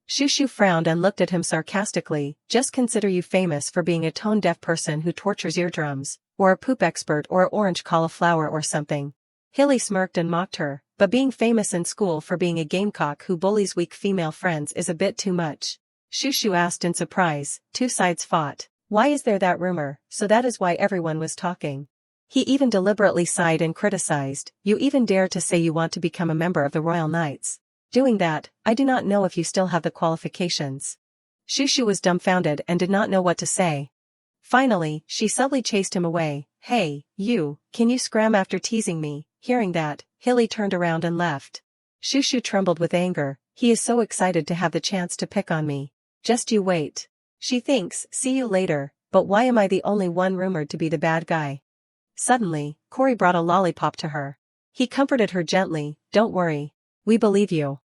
Speaker 1: Shoo frowned and looked at him sarcastically, just consider you famous for being a tone-deaf person who tortures eardrums, or a poop expert or orange cauliflower or something. Hilly smirked and mocked her, but being famous in school for being a gamecock who bullies weak female friends is a bit too much. Shoo asked in surprise, two sides fought. Why is there that rumor? So that is why everyone was talking. He even deliberately sighed and criticized, you even dare to say you want to become a member of the Royal Knights. Doing that, I do not know if you still have the qualifications. Shoo was dumbfounded and did not know what to say. Finally, she subtly chased him away, hey, you, can you scram after teasing me? Hearing that, Hilly turned around and left. Shoo trembled with anger, he is so excited to have the chance to pick on me. Just you wait. She thinks, see you later, but why am I the only one rumored to be the bad guy? Suddenly, Corey brought a lollipop to her. He comforted her gently, don't worry. We believe you.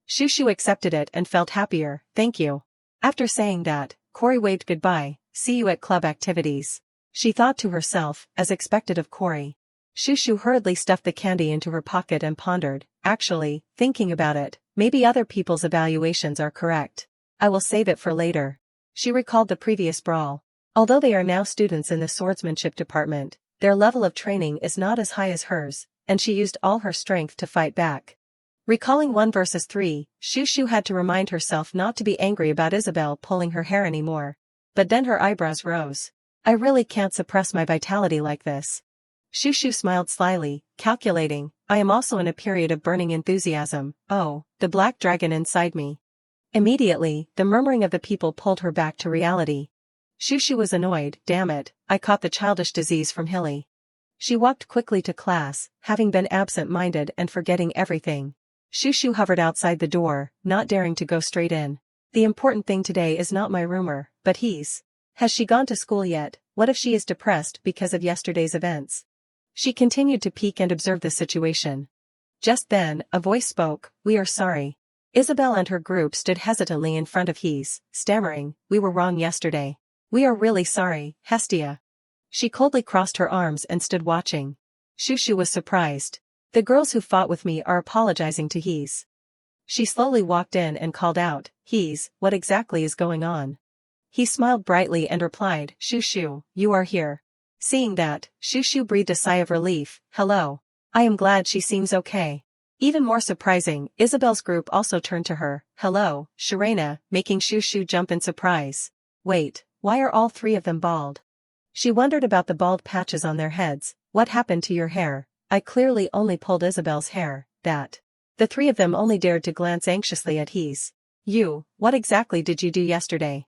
Speaker 1: Shoo accepted it and felt happier, thank you. After saying that, Corey waved goodbye, see you at club activities. She thought to herself, as expected of Corey. Shoo hurriedly stuffed the candy into her pocket and pondered, actually, thinking about it, maybe other people's evaluations are correct. I will save it for later. She recalled the previous brawl. Although they are now students in the swordsmanship department, their level of training is not as high as hers, and she used all her strength to fight back. Recalling 1 versus 3, Shoo had to remind herself not to be angry about Isabel pulling her hair anymore. But then her eyebrows rose. I really can't suppress my vitality like this. Shoo smiled slyly, calculating, I am also in a period of burning enthusiasm, oh, the black dragon inside me. Immediately, the murmuring of the people pulled her back to reality. Shoo was annoyed, damn it, I caught the childish disease from Hilly. She walked quickly to class, having been absent-minded and forgetting everything. Shoo hovered outside the door, not daring to go straight in. The important thing today is not my rumor, but Hees. Has she gone to school yet? What if she is depressed because of yesterday's events? She continued to peek and observe the situation. Just then, a voice spoke, we are sorry. Isabel and her group stood hesitantly in front of Hees, stammering, we were wrong yesterday. We are really sorry, Hestia. She coldly crossed her arms and stood watching. Shushu was surprised. The girls who fought with me are apologizing to Hees. She slowly walked in and called out, Hees, what exactly is going on? He smiled brightly and replied, Shushu, you are here. Seeing that, Shushu breathed a sigh of relief. Hello. I am glad she seems okay. Even more surprising, Isabel's group also turned to her. Hello, Sharena, making Shushu jump in surprise. Wait, why are all three of them bald? She wondered about the bald patches on their heads. What happened to your hair? I clearly only pulled Isabel's hair. That. The three of them only dared to glance anxiously at Hees. You, what exactly did you do yesterday?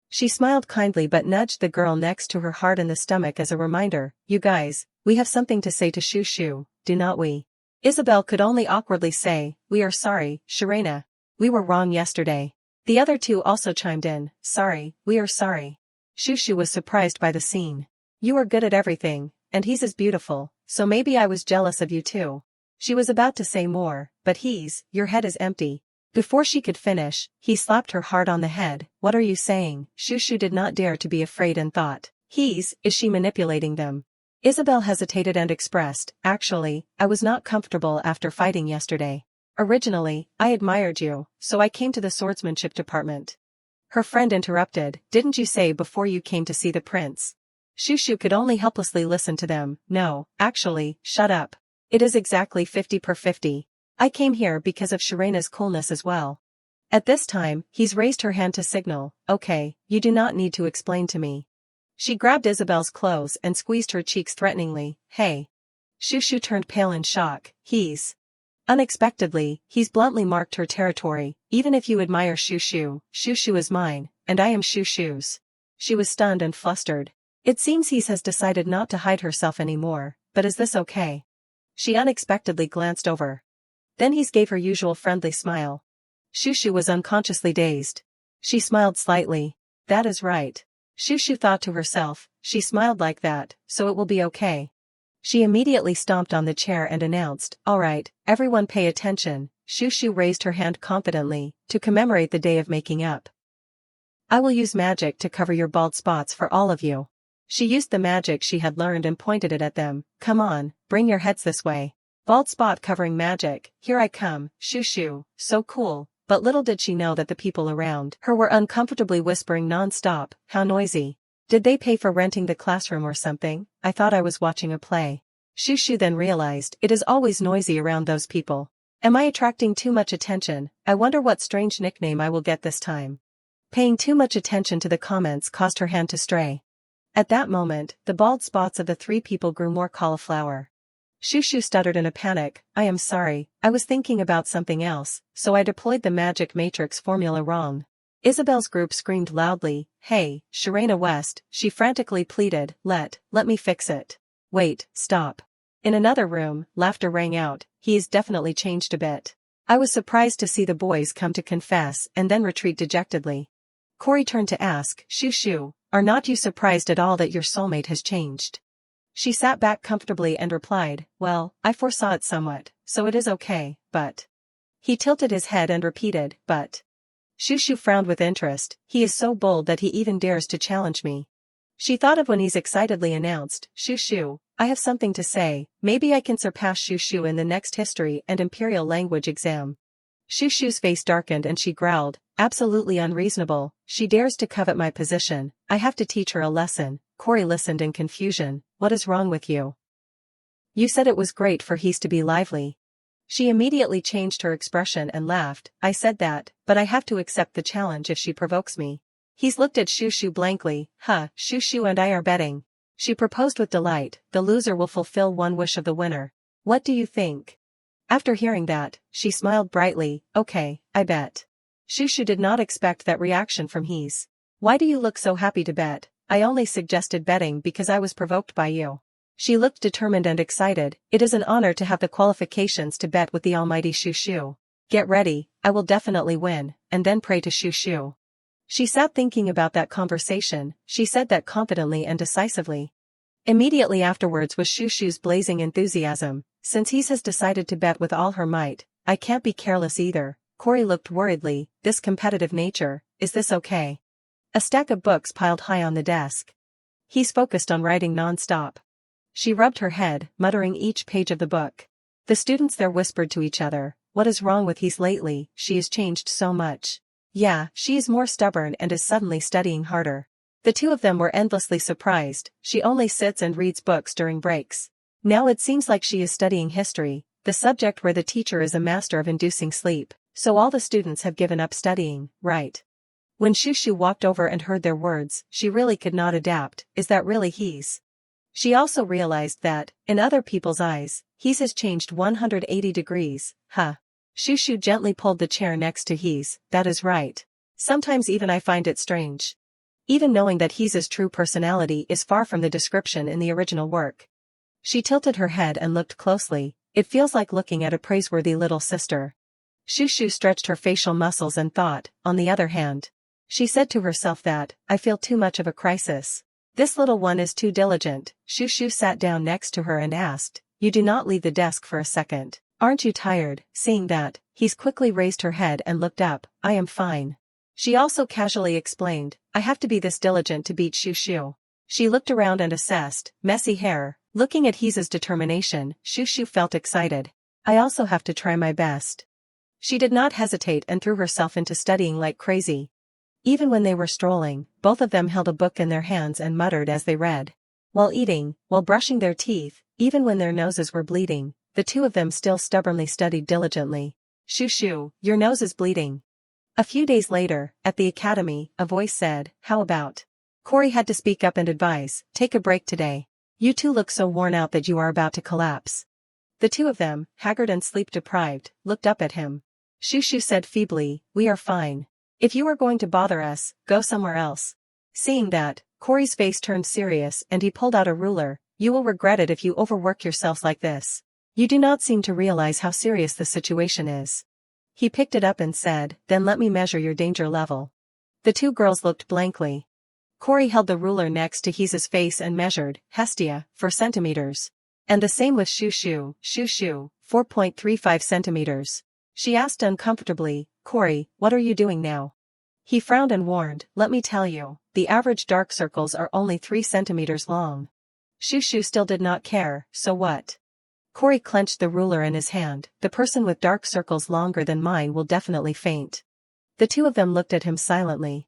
Speaker 1: She smiled kindly but nudged the girl next to her hard in the stomach as a reminder. You guys, we have something to say to Shushu, do not we? Isabel could only awkwardly say, we are sorry, Sharena. We were wrong yesterday. The other two also chimed in, sorry, we are sorry. Shushu was surprised by the scene. You are good at everything, and Hees is beautiful, so maybe I was jealous of you too. She was about to say more, but Hees, your head is empty. Before she could finish, he slapped her hard on the head. What are you saying? Shushu did not dare to be afraid and thought, Hees, is she manipulating them? Isabel hesitated and expressed, actually, I was not comfortable after fighting yesterday. Originally, I admired you, so I came to the swordsmanship department. Her friend interrupted, didn't you say before you came to see the prince? Shushu could only helplessly listen to them. No, actually, shut up. It is exactly 50 per 50. I came here because of Sharena's coolness as well. At this time, He's raised her hand to signal, okay, you do not need to explain to me. She grabbed Isabel's clothes and squeezed her cheeks threateningly. Hey. Shushu turned pale in shock. He's. Unexpectedly, He's bluntly marked her territory. Even if you admire Shushu, Shushu is mine, and I am Shushu's. She was stunned and flustered. It seems He's has decided not to hide herself anymore, but is this okay? She unexpectedly glanced over. Then He's gave her usual friendly smile. Shushu was unconsciously dazed. She smiled slightly. That is right. Shushu thought to herself, she smiled like that, so it will be okay. She immediately stomped on the chair and announced, alright, everyone pay attention. Shushu raised her hand confidently, to commemorate the day of making up. I will use magic to cover your bald spots for all of you. She used the magic she had learned and pointed it at them. Come on, bring your heads this way. Bald spot covering magic, here I come, Shushu, so cool. But little did she know that the people around her were uncomfortably whispering non-stop, how noisy. Did they pay for renting the classroom or something? I thought I was watching a play. Shushu then realized, it is always noisy around those people. Am I attracting too much attention? I wonder what strange nickname I will get this time. Paying too much attention to the comments caused her hand to stray. At that moment, the bald spots of the three people grew more cauliflower. Shushu stuttered in a panic, I am sorry, I was thinking about something else, so I deployed the magic matrix formula wrong. Isabel's group screamed loudly, hey, Sharena West, she frantically pleaded, let me fix it. Wait, stop. In another room, laughter rang out, he is definitely changed a bit. I was surprised to see the boys come to confess and then retreat dejectedly. Corey turned to ask, Shushu, are not you surprised at all that your soulmate has changed? She sat back comfortably and replied, well, I foresaw it somewhat, so it is okay, but. He tilted his head and repeated, but. Shushu frowned with interest, he is so bold that he even dares to challenge me. She thought of when he's excitedly announced, Shushu, I have something to say, maybe I can surpass Shushu in the next history and imperial language exam. Shushu's face darkened and she growled, absolutely unreasonable, she dares to covet my position, I have to teach her a lesson. Corey listened in confusion, what is wrong with you? You said it was great for Hees to be lively. She immediately changed her expression and laughed, I said that, but I have to accept the challenge if she provokes me. Hees looked at Shushu blankly, Shushu and I are betting. She proposed with delight, the loser will fulfill one wish of the winner. What do you think? After hearing that, she smiled brightly, okay, I bet. Shushu did not expect that reaction from Hees. Why do you look so happy to bet? I only suggested betting because I was provoked by you. She looked determined and excited, it is an honor to have the qualifications to bet with the almighty Shushu. Get ready, I will definitely win, and then pray to Shushu. She sat thinking about that conversation, she said that confidently and decisively. Immediately afterwards was Shushu's blazing enthusiasm, since Hees has decided to bet with all her might, I can't be careless either. Corey looked worriedly, this competitive nature, is this okay? A stack of books piled high on the desk. He's focused on writing non-stop. She rubbed her head, muttering each page of the book. The students there whispered to each other, what is wrong with He's lately, she has changed so much. Yeah, she is more stubborn and is suddenly studying harder. The two of them were endlessly surprised, she only sits and reads books during breaks. Now it seems like she is studying history, the subject where the teacher is a master of inducing sleep, so all the students have given up studying, right? When Shushu walked over and heard their words, she really could not adapt, is that really He's? She also realized that, in other people's eyes, He's has changed 180 degrees, huh? Shushu gently pulled the chair next to He's, that is right. Sometimes even I find it strange. Even knowing that He's true personality is far from the description in the original work. She tilted her head and looked closely, it feels like looking at a praiseworthy little sister. Shushu stretched her facial muscles and thought, on the other hand. She said to herself that, I feel too much of a crisis. This little one is too diligent. Shushu sat down next to her and asked, you do not leave the desk for a second. Aren't you tired? Seeing that, He's quickly raised her head and looked up, I am fine. She also casually explained, I have to be this diligent to beat Shushu. She looked around and assessed, messy hair. Looking at He's determination, Shushu felt excited. I also have to try my best. She did not hesitate and threw herself into studying like crazy. Even when they were strolling, both of them held a book in their hands and muttered as they read. While eating, while brushing their teeth, even when their noses were bleeding, the two of them still stubbornly studied diligently. Shushu, your nose is bleeding. A few days later, at the academy, a voice said, how about? Corey had to speak up and advise, take a break today. You two look so worn out that you are about to collapse. The two of them, haggard and sleep-deprived, looked up at him. Shushu said feebly, we are fine. If you are going to bother us, go somewhere else. Seeing that, Corey's face turned serious and he pulled out a ruler, you will regret it if you overwork yourselves like this. You do not seem to realize how serious the situation is. He picked it up and said, then let me measure your danger level. The two girls looked blankly. Corey held the ruler next to He's face and measured, Hestia, 4 centimeters. And the same with Shushu, 4.35 centimeters. She asked uncomfortably, Corey, what are you doing now? He frowned and warned, let me tell you, the average dark circles are only 3 centimeters long. Shushu still did not care, so what? Corey clenched the ruler in his hand, the person with dark circles longer than mine will definitely faint. The two of them looked at him silently.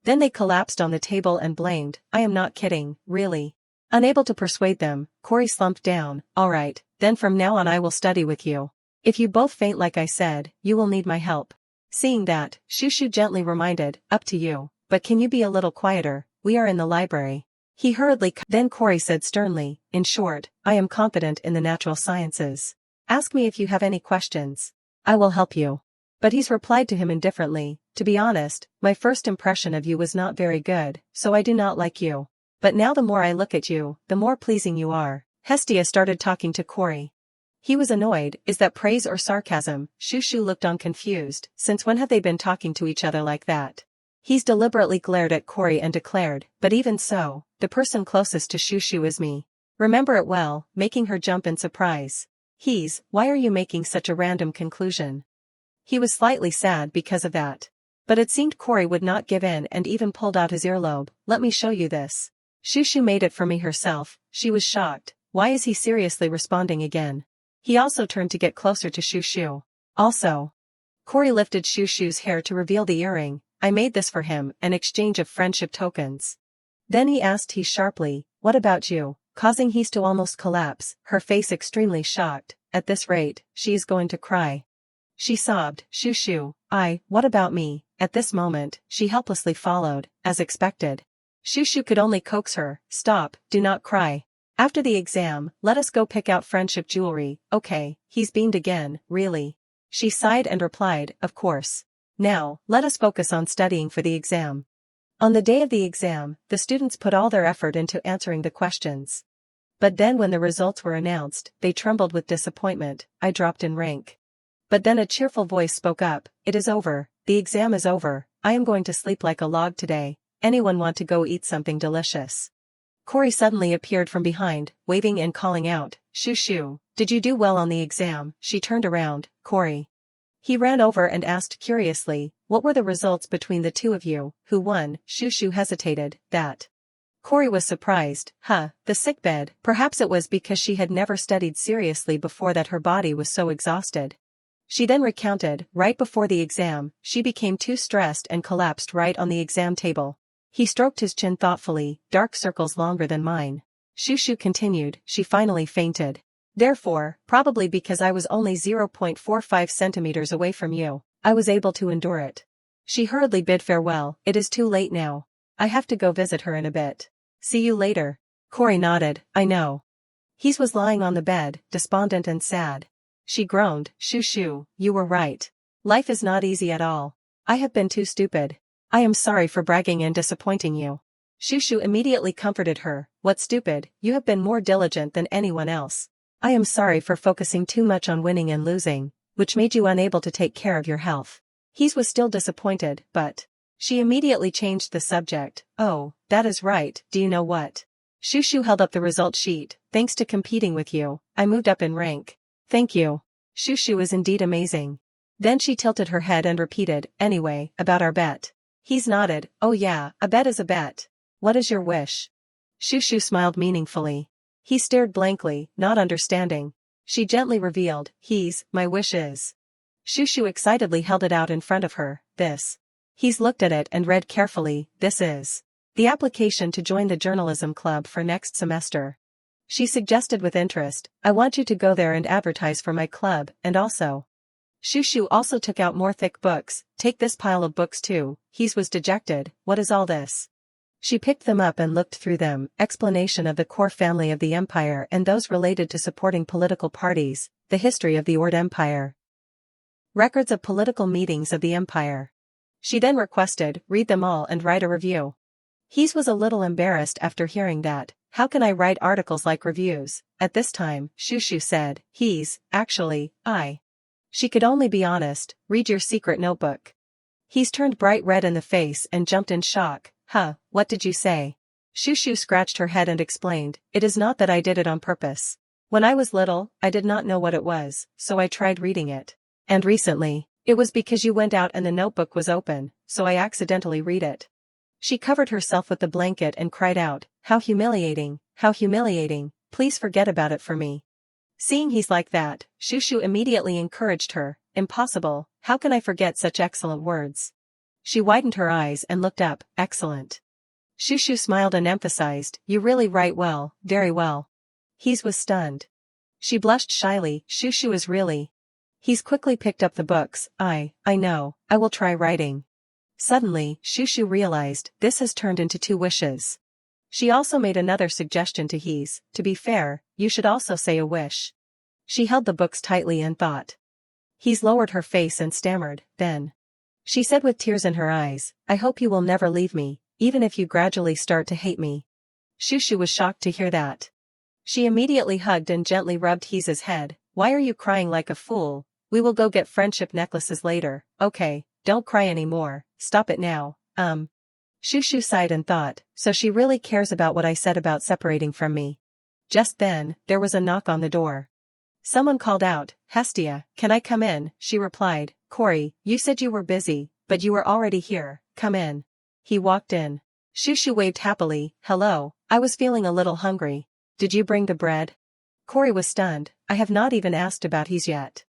Speaker 1: Then they collapsed on the table and blamed, I am not kidding, really. Unable to persuade them, Corey slumped down, alright, then from now on I will study with you. If you both faint like I said, you will need my help. Seeing that, Shushu gently reminded, up to you, but can you be a little quieter, we are in the library. He hurriedly then Corey said sternly, in short, I am confident in the natural sciences. Ask me if you have any questions. I will help you. But he's replied to him indifferently, to be honest, my first impression of you was not very good, so I do not like you. But now the more I look at you, the more pleasing you are. Hestia started talking to Corey. He was annoyed, is that praise or sarcasm? Shushu looked on confused, since when have they been talking to each other like that? He's deliberately glared at Corey and declared, but even so, the person closest to Shushu is me. Remember it well, making her jump in surprise. Why are you making such a random conclusion? He was slightly sad because of that. But it seemed Corey would not give in and even pulled out his earlobe, let me show you this. Shushu made it for me herself, she was shocked, why is he seriously responding again? He also turned to get closer to Shushu. Also. Corey lifted Shushu's hair to reveal the earring, I made this for him, an exchange of friendship tokens. Then he asked He sharply, what about you? Causing He to almost collapse, her face extremely shocked, at this rate, she is going to cry. She sobbed, Shushu, what about me? At this moment, she helplessly followed, as expected. Shushu could only coax her, stop, do not cry. After the exam, let us go pick out friendship jewelry, okay, he's beamed again, really. She sighed and replied, of course. Now, let us focus on studying for the exam. On the day of the exam, the students put all their effort into answering the questions. But then when the results were announced, they trembled with disappointment, I dropped in rank. But then a cheerful voice spoke up, it is over, the exam is over, I am going to sleep like a log today, anyone want to go eat something delicious? Corey suddenly appeared from behind, waving and calling out, Shushu, did you do well on the exam? She turned around, Corey. He ran over and asked curiously, What were the results between the two of you? Who won? Shushu hesitated. That. Corey was surprised. The sickbed. Perhaps it was because she had never studied seriously before that her body was so exhausted. She then recounted, right before the exam, she became too stressed and collapsed right on the exam table. He stroked his chin thoughtfully, dark circles longer than mine. Shushu continued, she finally fainted. Therefore, probably because I was only 0.45 centimeters away from you, I was able to endure it. She hurriedly bid farewell. It is too late now. I have to go visit her in a bit. See you later. Corey nodded, I know. He was lying on the bed, despondent and sad. She groaned, Shushu, you were right. Life is not easy at all. I have been too stupid. I am sorry for bragging and disappointing you. Shushu immediately comforted her, what stupid, you have been more diligent than anyone else. I am sorry for focusing too much on winning and losing, which made you unable to take care of your health. He was still disappointed, but... She immediately changed the subject. Oh, that is right, do you know what? Shushu held up the result sheet. Thanks to competing with you, I moved up in rank. Thank you. Shushu is indeed amazing. Then she tilted her head and repeated, anyway, about our bet. He's nodded, oh yeah, a bet is a bet. What is your wish? Shushu smiled meaningfully. He stared blankly, not understanding. She gently revealed, my wish is. Shushu excitedly held it out in front of her, this. He's looked at it and read carefully, this is the application to join the journalism club for next semester. She suggested with interest, I want you to go there and advertise for my club, and also. Shushu also took out more thick books, take this pile of books too. He was dejected, what is all this? She picked them up and looked through them, explanation of the core family of the empire and those related to supporting political parties, the history of the Ord Empire. Records of political meetings of the empire. She then requested, read them all and write a review. He was a little embarrassed after hearing that. How can I write articles like reviews? At this time, Shushu said, actually, I. She could only be honest, read your secret notebook. He's turned bright red in the face and jumped in shock. What did you say? Shushu scratched her head and explained, it is not that I did it on purpose. When I was little, I did not know what it was, so I tried reading it. And recently, it was because you went out and the notebook was open, so I accidentally read it. She covered herself with the blanket and cried out, how humiliating, please forget about it for me. Seeing he's like that, Shushu immediately encouraged her, impossible, how can I forget such excellent words? She widened her eyes and looked up, excellent. Shushu smiled and emphasized, you really write well, very well. He was stunned. She blushed shyly, Shushu is really. He's quickly picked up the books, I know, I will try writing. Suddenly, Shushu realized, this has turned into two wishes. She also made another suggestion to Hees, to be fair, you should also say a wish. She held the books tightly and thought. Hees lowered her face and stammered, then. She said with tears in her eyes, I hope you will never leave me, even if you gradually start to hate me. Shushu was shocked to hear that. She immediately hugged and gently rubbed Hees's head, why are you crying like a fool? We will go get friendship necklaces later, okay, don't cry anymore, stop it now, Shushu sighed and thought, so she really cares about what I said about separating from me. Just then, there was a knock on the door. Someone called out, Hestia, can I come in? She replied, Corey, you said you were busy, but you were already here, come in. He walked in. Shushu waved happily, hello, I was feeling a little hungry. Did you bring the bread? Corey was stunned, I have not even asked about Hees yet.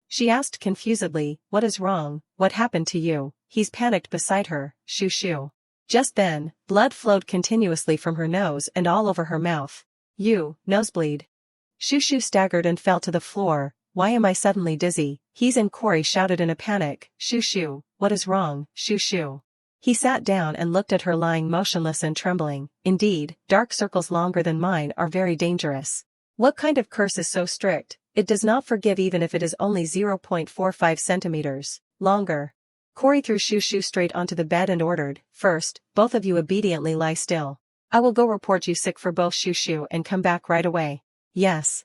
Speaker 1: She asked confusedly, what is wrong, what happened to you? He's panicked beside her, Shushu. Just then, blood flowed continuously from her nose and all over her mouth. You, nosebleed. Shushu staggered and fell to the floor, why am I suddenly dizzy? Hees and Corey shouted in a panic, Shushu, what is wrong, Shushu? He sat down and looked at her lying motionless and trembling, indeed, dark circles longer than mine are very dangerous. What kind of curse is so strict? It does not forgive even if it is only 0.45 centimeters longer. Corey threw Shushu straight onto the bed and ordered, first, both of you obediently lie still. I will go report you sick for both Shushu and come back right away. Yes.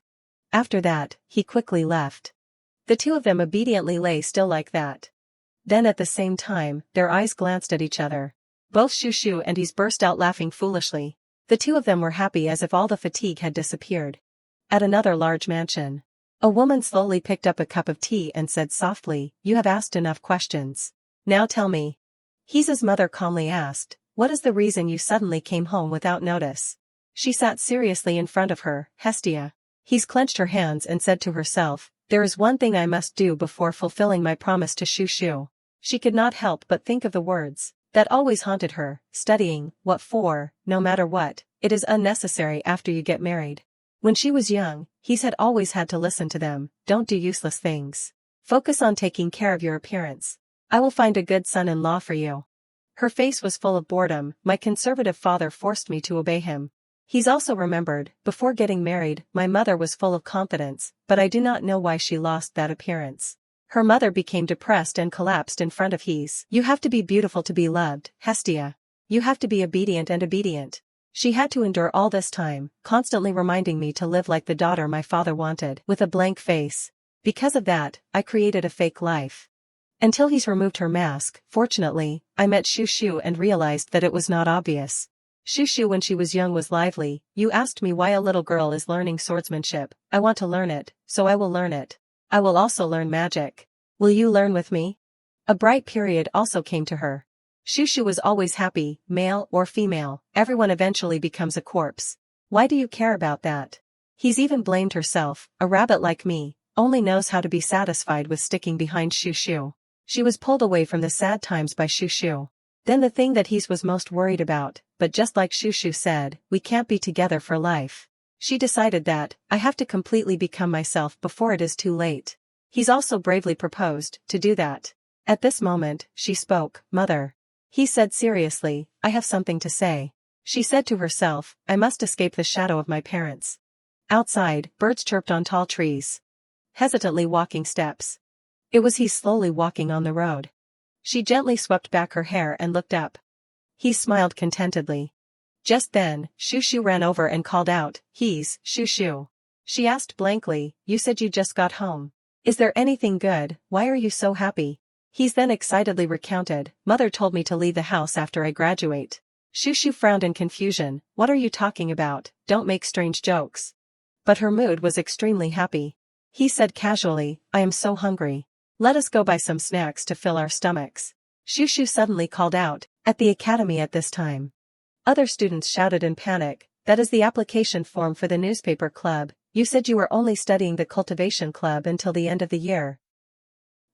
Speaker 1: After that, he quickly left. The two of them obediently lay still like that. Then at the same time, their eyes glanced at each other. Both Shushu and Hees burst out laughing foolishly. The two of them were happy as if all the fatigue had disappeared. At another large mansion. A woman slowly picked up a cup of tea and said softly, you have asked enough questions. Now tell me. His mother calmly asked, what is the reason you suddenly came home without notice? She sat seriously in front of her, Hestia. He's clenched her hands and said to herself, there is one thing I must do before fulfilling my promise to Shushu. She could not help but think of the words that always haunted her, studying, what for, no matter what, it is unnecessary after you get married. When she was young, he's had always had to listen to them, don't do useless things. Focus on taking care of your appearance. I will find a good son-in-law for you. Her face was full of boredom, my conservative father forced me to obey him. He's also remembered, before getting married, my mother was full of confidence, but I do not know why she lost that appearance. Her mother became depressed and collapsed in front of his. You have to be beautiful to be loved, Hestia. You have to be obedient. She had to endure all this time, constantly reminding me to live like the daughter my father wanted, with a blank face. Because of that, I created a fake life. Until he's removed her mask, fortunately, I met Shushu and realized that it was not obvious. Shushu when she was young was lively. You asked me why a little girl is learning swordsmanship. I want to learn it, so I will learn it. I will also learn magic. Will you learn with me? A bright period also came to her. Shushu was always happy, male or female, everyone eventually becomes a corpse. Why do you care about that? He's even blamed herself, a rabbit like me, only knows how to be satisfied with sticking behind Shushu. She was pulled away from the sad times by Shushu. Then the thing that he was most worried about, but just like Shushu said, we can't be together for life. She decided that, I have to completely become myself before it is too late. He's also bravely proposed to do that. At this moment, she spoke, Mother. He said seriously, I have something to say. She said to herself, I must escape the shadow of my parents. Outside, birds chirped on tall trees. Hesitantly walking steps. It was he slowly walking on the road. She gently swept back her hair and looked up. He smiled contentedly. Just then, Shushu ran over and called out, He's, Shushu. She asked blankly, you said you just got home. Is there anything good, why are you so happy? He's then excitedly recounted, Mother told me to leave the house after I graduate. Shushu frowned in confusion, what are you talking about, don't make strange jokes. But her mood was extremely happy. He said casually, I am so hungry. Let us go buy some snacks to fill our stomachs. Shushu suddenly called out, at the academy at this time. Other students shouted in panic, that is the application form for the newspaper club. You said you were only studying the cultivation club until the end of the year.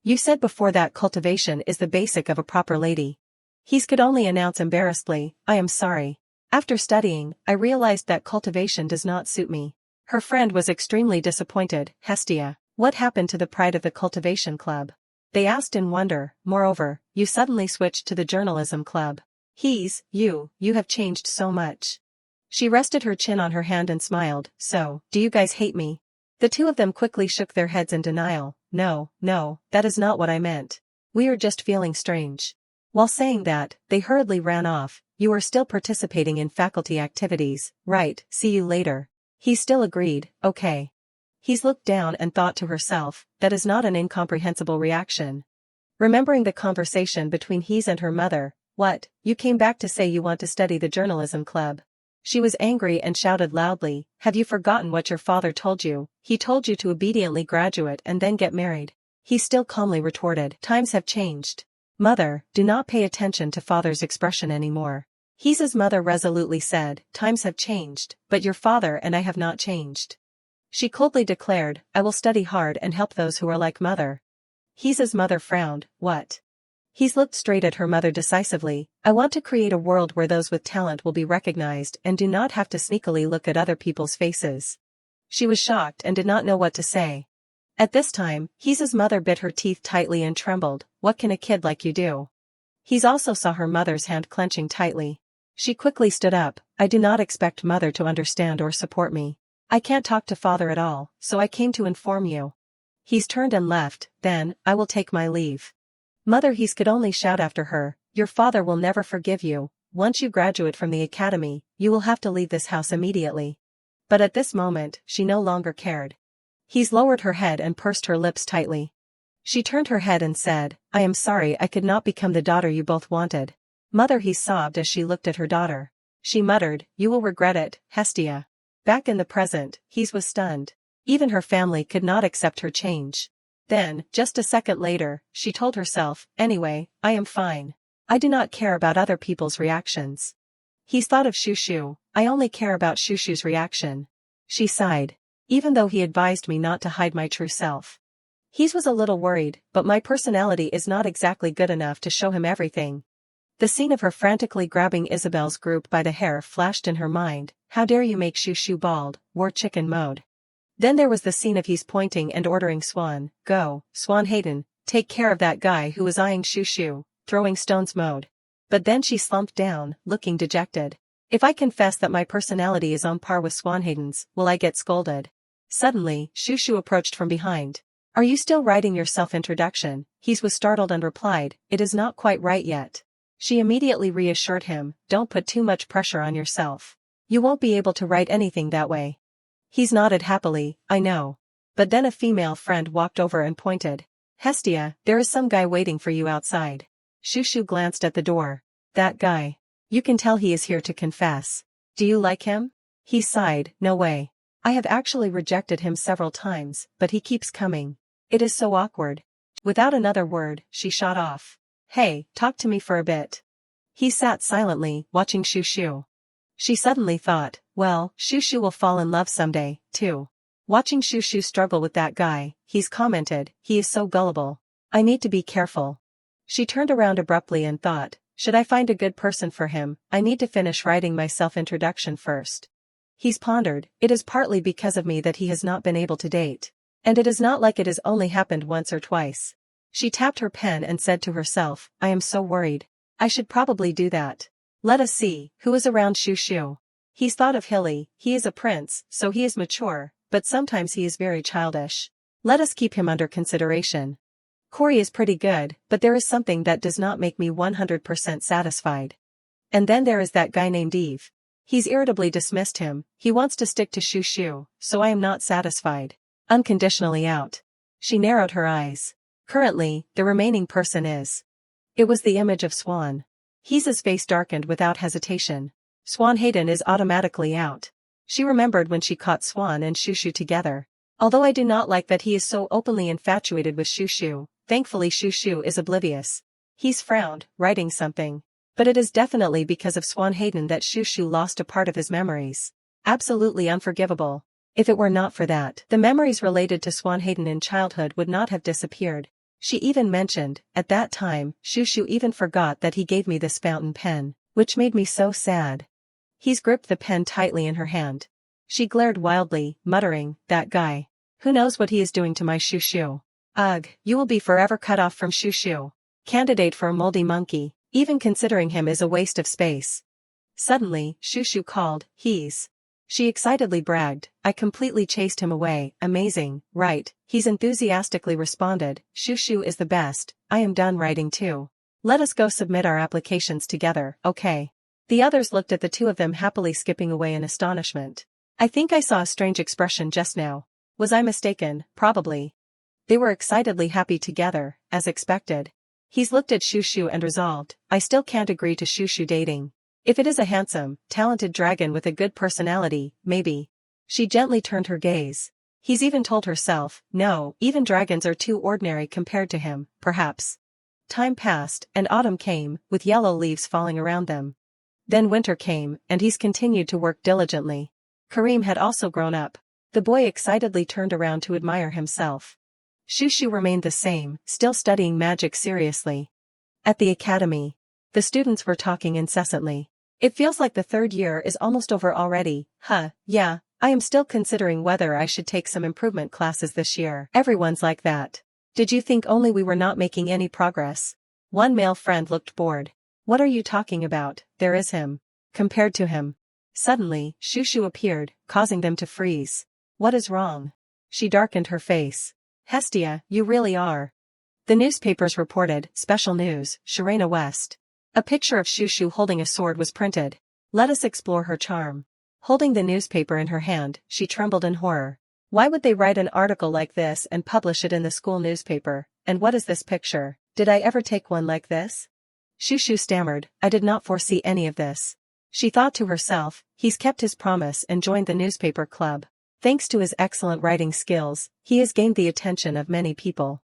Speaker 1: You said before that cultivation is the basic of a proper lady. He could only announce embarrassedly, I am sorry. After studying, I realized that cultivation does not suit me. Her friend was extremely disappointed, Hestia. What happened to the pride of the cultivation club? They asked in wonder, moreover, you suddenly switched to the journalism club. You have changed so much. She rested her chin on her hand and smiled, so, do you guys hate me? The two of them quickly shook their heads in denial, no, that is not what I meant. We are just feeling strange. While saying that, they hurriedly ran off, you are still participating in faculty activities, right, see you later. He still agreed, okay. He's looked down and thought to herself, that is not an incomprehensible reaction. Remembering the conversation between He's and her mother, what, you came back to say you want to study the journalism club. She was angry and shouted loudly, have you forgotten what your father told you? He told you to obediently graduate and then get married. He still calmly retorted, times have changed. Mother, do not pay attention to father's expression anymore. His mother resolutely said, times have changed, but your father and I have not changed. She coldly declared, I will study hard and help those who are like mother. His mother frowned, what? He looked straight at her mother decisively, I want to create a world where those with talent will be recognized and do not have to sneakily look at other people's faces. She was shocked and did not know what to say. At this time, His mother bit her teeth tightly and trembled, what can a kid like you do? He also saw her mother's hand clenching tightly. She quickly stood up, I do not expect mother to understand or support me. I can't talk to father at all, so I came to inform you. He's turned and left, then, I will take my leave. Mother He could only shout after her, your father will never forgive you, once you graduate from the academy, you will have to leave this house immediately. But at this moment, she no longer cared. He's lowered her head and pursed her lips tightly. She turned her head and said, I am sorry I could not become the daughter you both wanted. Mother He sobbed as she looked at her daughter. She muttered, you will regret it, Hestia. Back in the present, He was stunned. Even her family could not accept her change. Then, just a second later, she told herself, anyway, I am fine. I do not care about other people's reactions. He's thought of Shushu, I only care about Shushu's reaction. She sighed. Even though he advised me not to hide my true self. He was a little worried, but my personality is not exactly good enough to show him everything. The scene of her frantically grabbing Isabel's group by the hair flashed in her mind. How dare you make Shushu bald, war chicken mode. Then there was the scene of he's pointing and ordering Swan, go, Swan Hayden, take care of that guy who was eyeing Shushu, throwing stones mode. But then she slumped down, looking dejected. If I confess that my personality is on par with Swan Hayden's, will I get scolded? Suddenly, Shushu approached from behind. Are you still writing your self-introduction? He was startled and replied, it is not quite right yet. She immediately reassured him, don't put too much pressure on yourself. You won't be able to write anything that way. He nodded happily, I know. But then a female friend walked over and pointed. Hestia, there is some guy waiting for you outside. Shushu glanced at the door. That guy. You can tell he is here to confess. Do you like him? He sighed, no way. I have actually rejected him several times, but he keeps coming. It is so awkward. Without another word, she shot off. Hey, talk to me for a bit. He sat silently, watching Shushu. She suddenly thought, well, Shushu will fall in love someday, too. Watching Shushu struggle with that guy, he's commented, he is so gullible. I need to be careful. She turned around abruptly and thought, should I find a good person for him, I need to finish writing my self-introduction first. He's pondered, it is partly because of me that he has not been able to date. And it is not like it has only happened once or twice. She tapped her pen and said to herself, I am so worried. I should probably do that. Let us see, who is around Shushu. He's thought of Hilly, he is a prince, so he is mature, but sometimes he is very childish. Let us keep him under consideration. Corey is pretty good, but there is something that does not make me 100% satisfied. And then there is that guy named Eve. He's irritably dismissed him, he wants to stick to Shushu, so I am not satisfied. Unconditionally out. She narrowed her eyes. Currently, the remaining person is. It was the image of Swan. His face darkened without hesitation. Swan Hayden is automatically out. She remembered when she caught Swan and Shushu together. Although I do not like that he is so openly infatuated with Shushu, thankfully Shushu is oblivious. He's frowned, writing something. But it is definitely because of Swan Hayden that Shushu lost a part of his memories. Absolutely unforgivable. If it were not for that, the memories related to Swan Hayden in childhood would not have disappeared. She even mentioned, at that time, Shushu even forgot that he gave me this fountain pen, which made me so sad. He's gripped the pen tightly in her hand. She glared wildly, muttering, that guy. Who knows what he is doing to my Shushu? Ugh, you will be forever cut off from Shushu. Candidate for a moldy monkey, even considering him is a waste of space. Suddenly, Shushu called, he's. She excitedly bragged, I completely chased him away, amazing, right, he's enthusiastically responded, Shushu is the best, I am done writing too. Let us go submit our applications together, okay. The others looked at the two of them happily skipping away in astonishment. I think I saw a strange expression just now. Was I mistaken? Probably. They were excitedly happy together, as expected. He's looked at Shushu and resolved, I still can't agree to Shushu dating. If it is a handsome, talented dragon with a good personality, maybe. She gently turned her gaze. He's even told herself, no, even dragons are too ordinary compared to him, perhaps. Time passed, and autumn came, with yellow leaves falling around them. Then winter came, and he's continued to work diligently. Kareem had also grown up. The boy excitedly turned around to admire himself. Shushu remained the same, still studying magic seriously. At the academy, the students were talking incessantly. It feels like the third year is almost over already, huh, yeah, I am still considering whether I should take some improvement classes this year. Everyone's like that. Did you think only we were not making any progress? One male friend looked bored. What are you talking about? There is him. Compared to him. Suddenly, Shushu appeared, causing them to freeze. What is wrong? She darkened her face. Hestia, you really are. The newspapers reported, special news, Sharena West. A picture of Shushu holding a sword was printed. Let us explore her charm. Holding the newspaper in her hand, she trembled in horror. Why would they write an article like this and publish it in the school newspaper? And what is this picture? Did I ever take one like this? Shushu stammered, I did not foresee any of this. She thought to herself, he's kept his promise and joined the newspaper club. Thanks to his excellent writing skills, he has gained the attention of many people.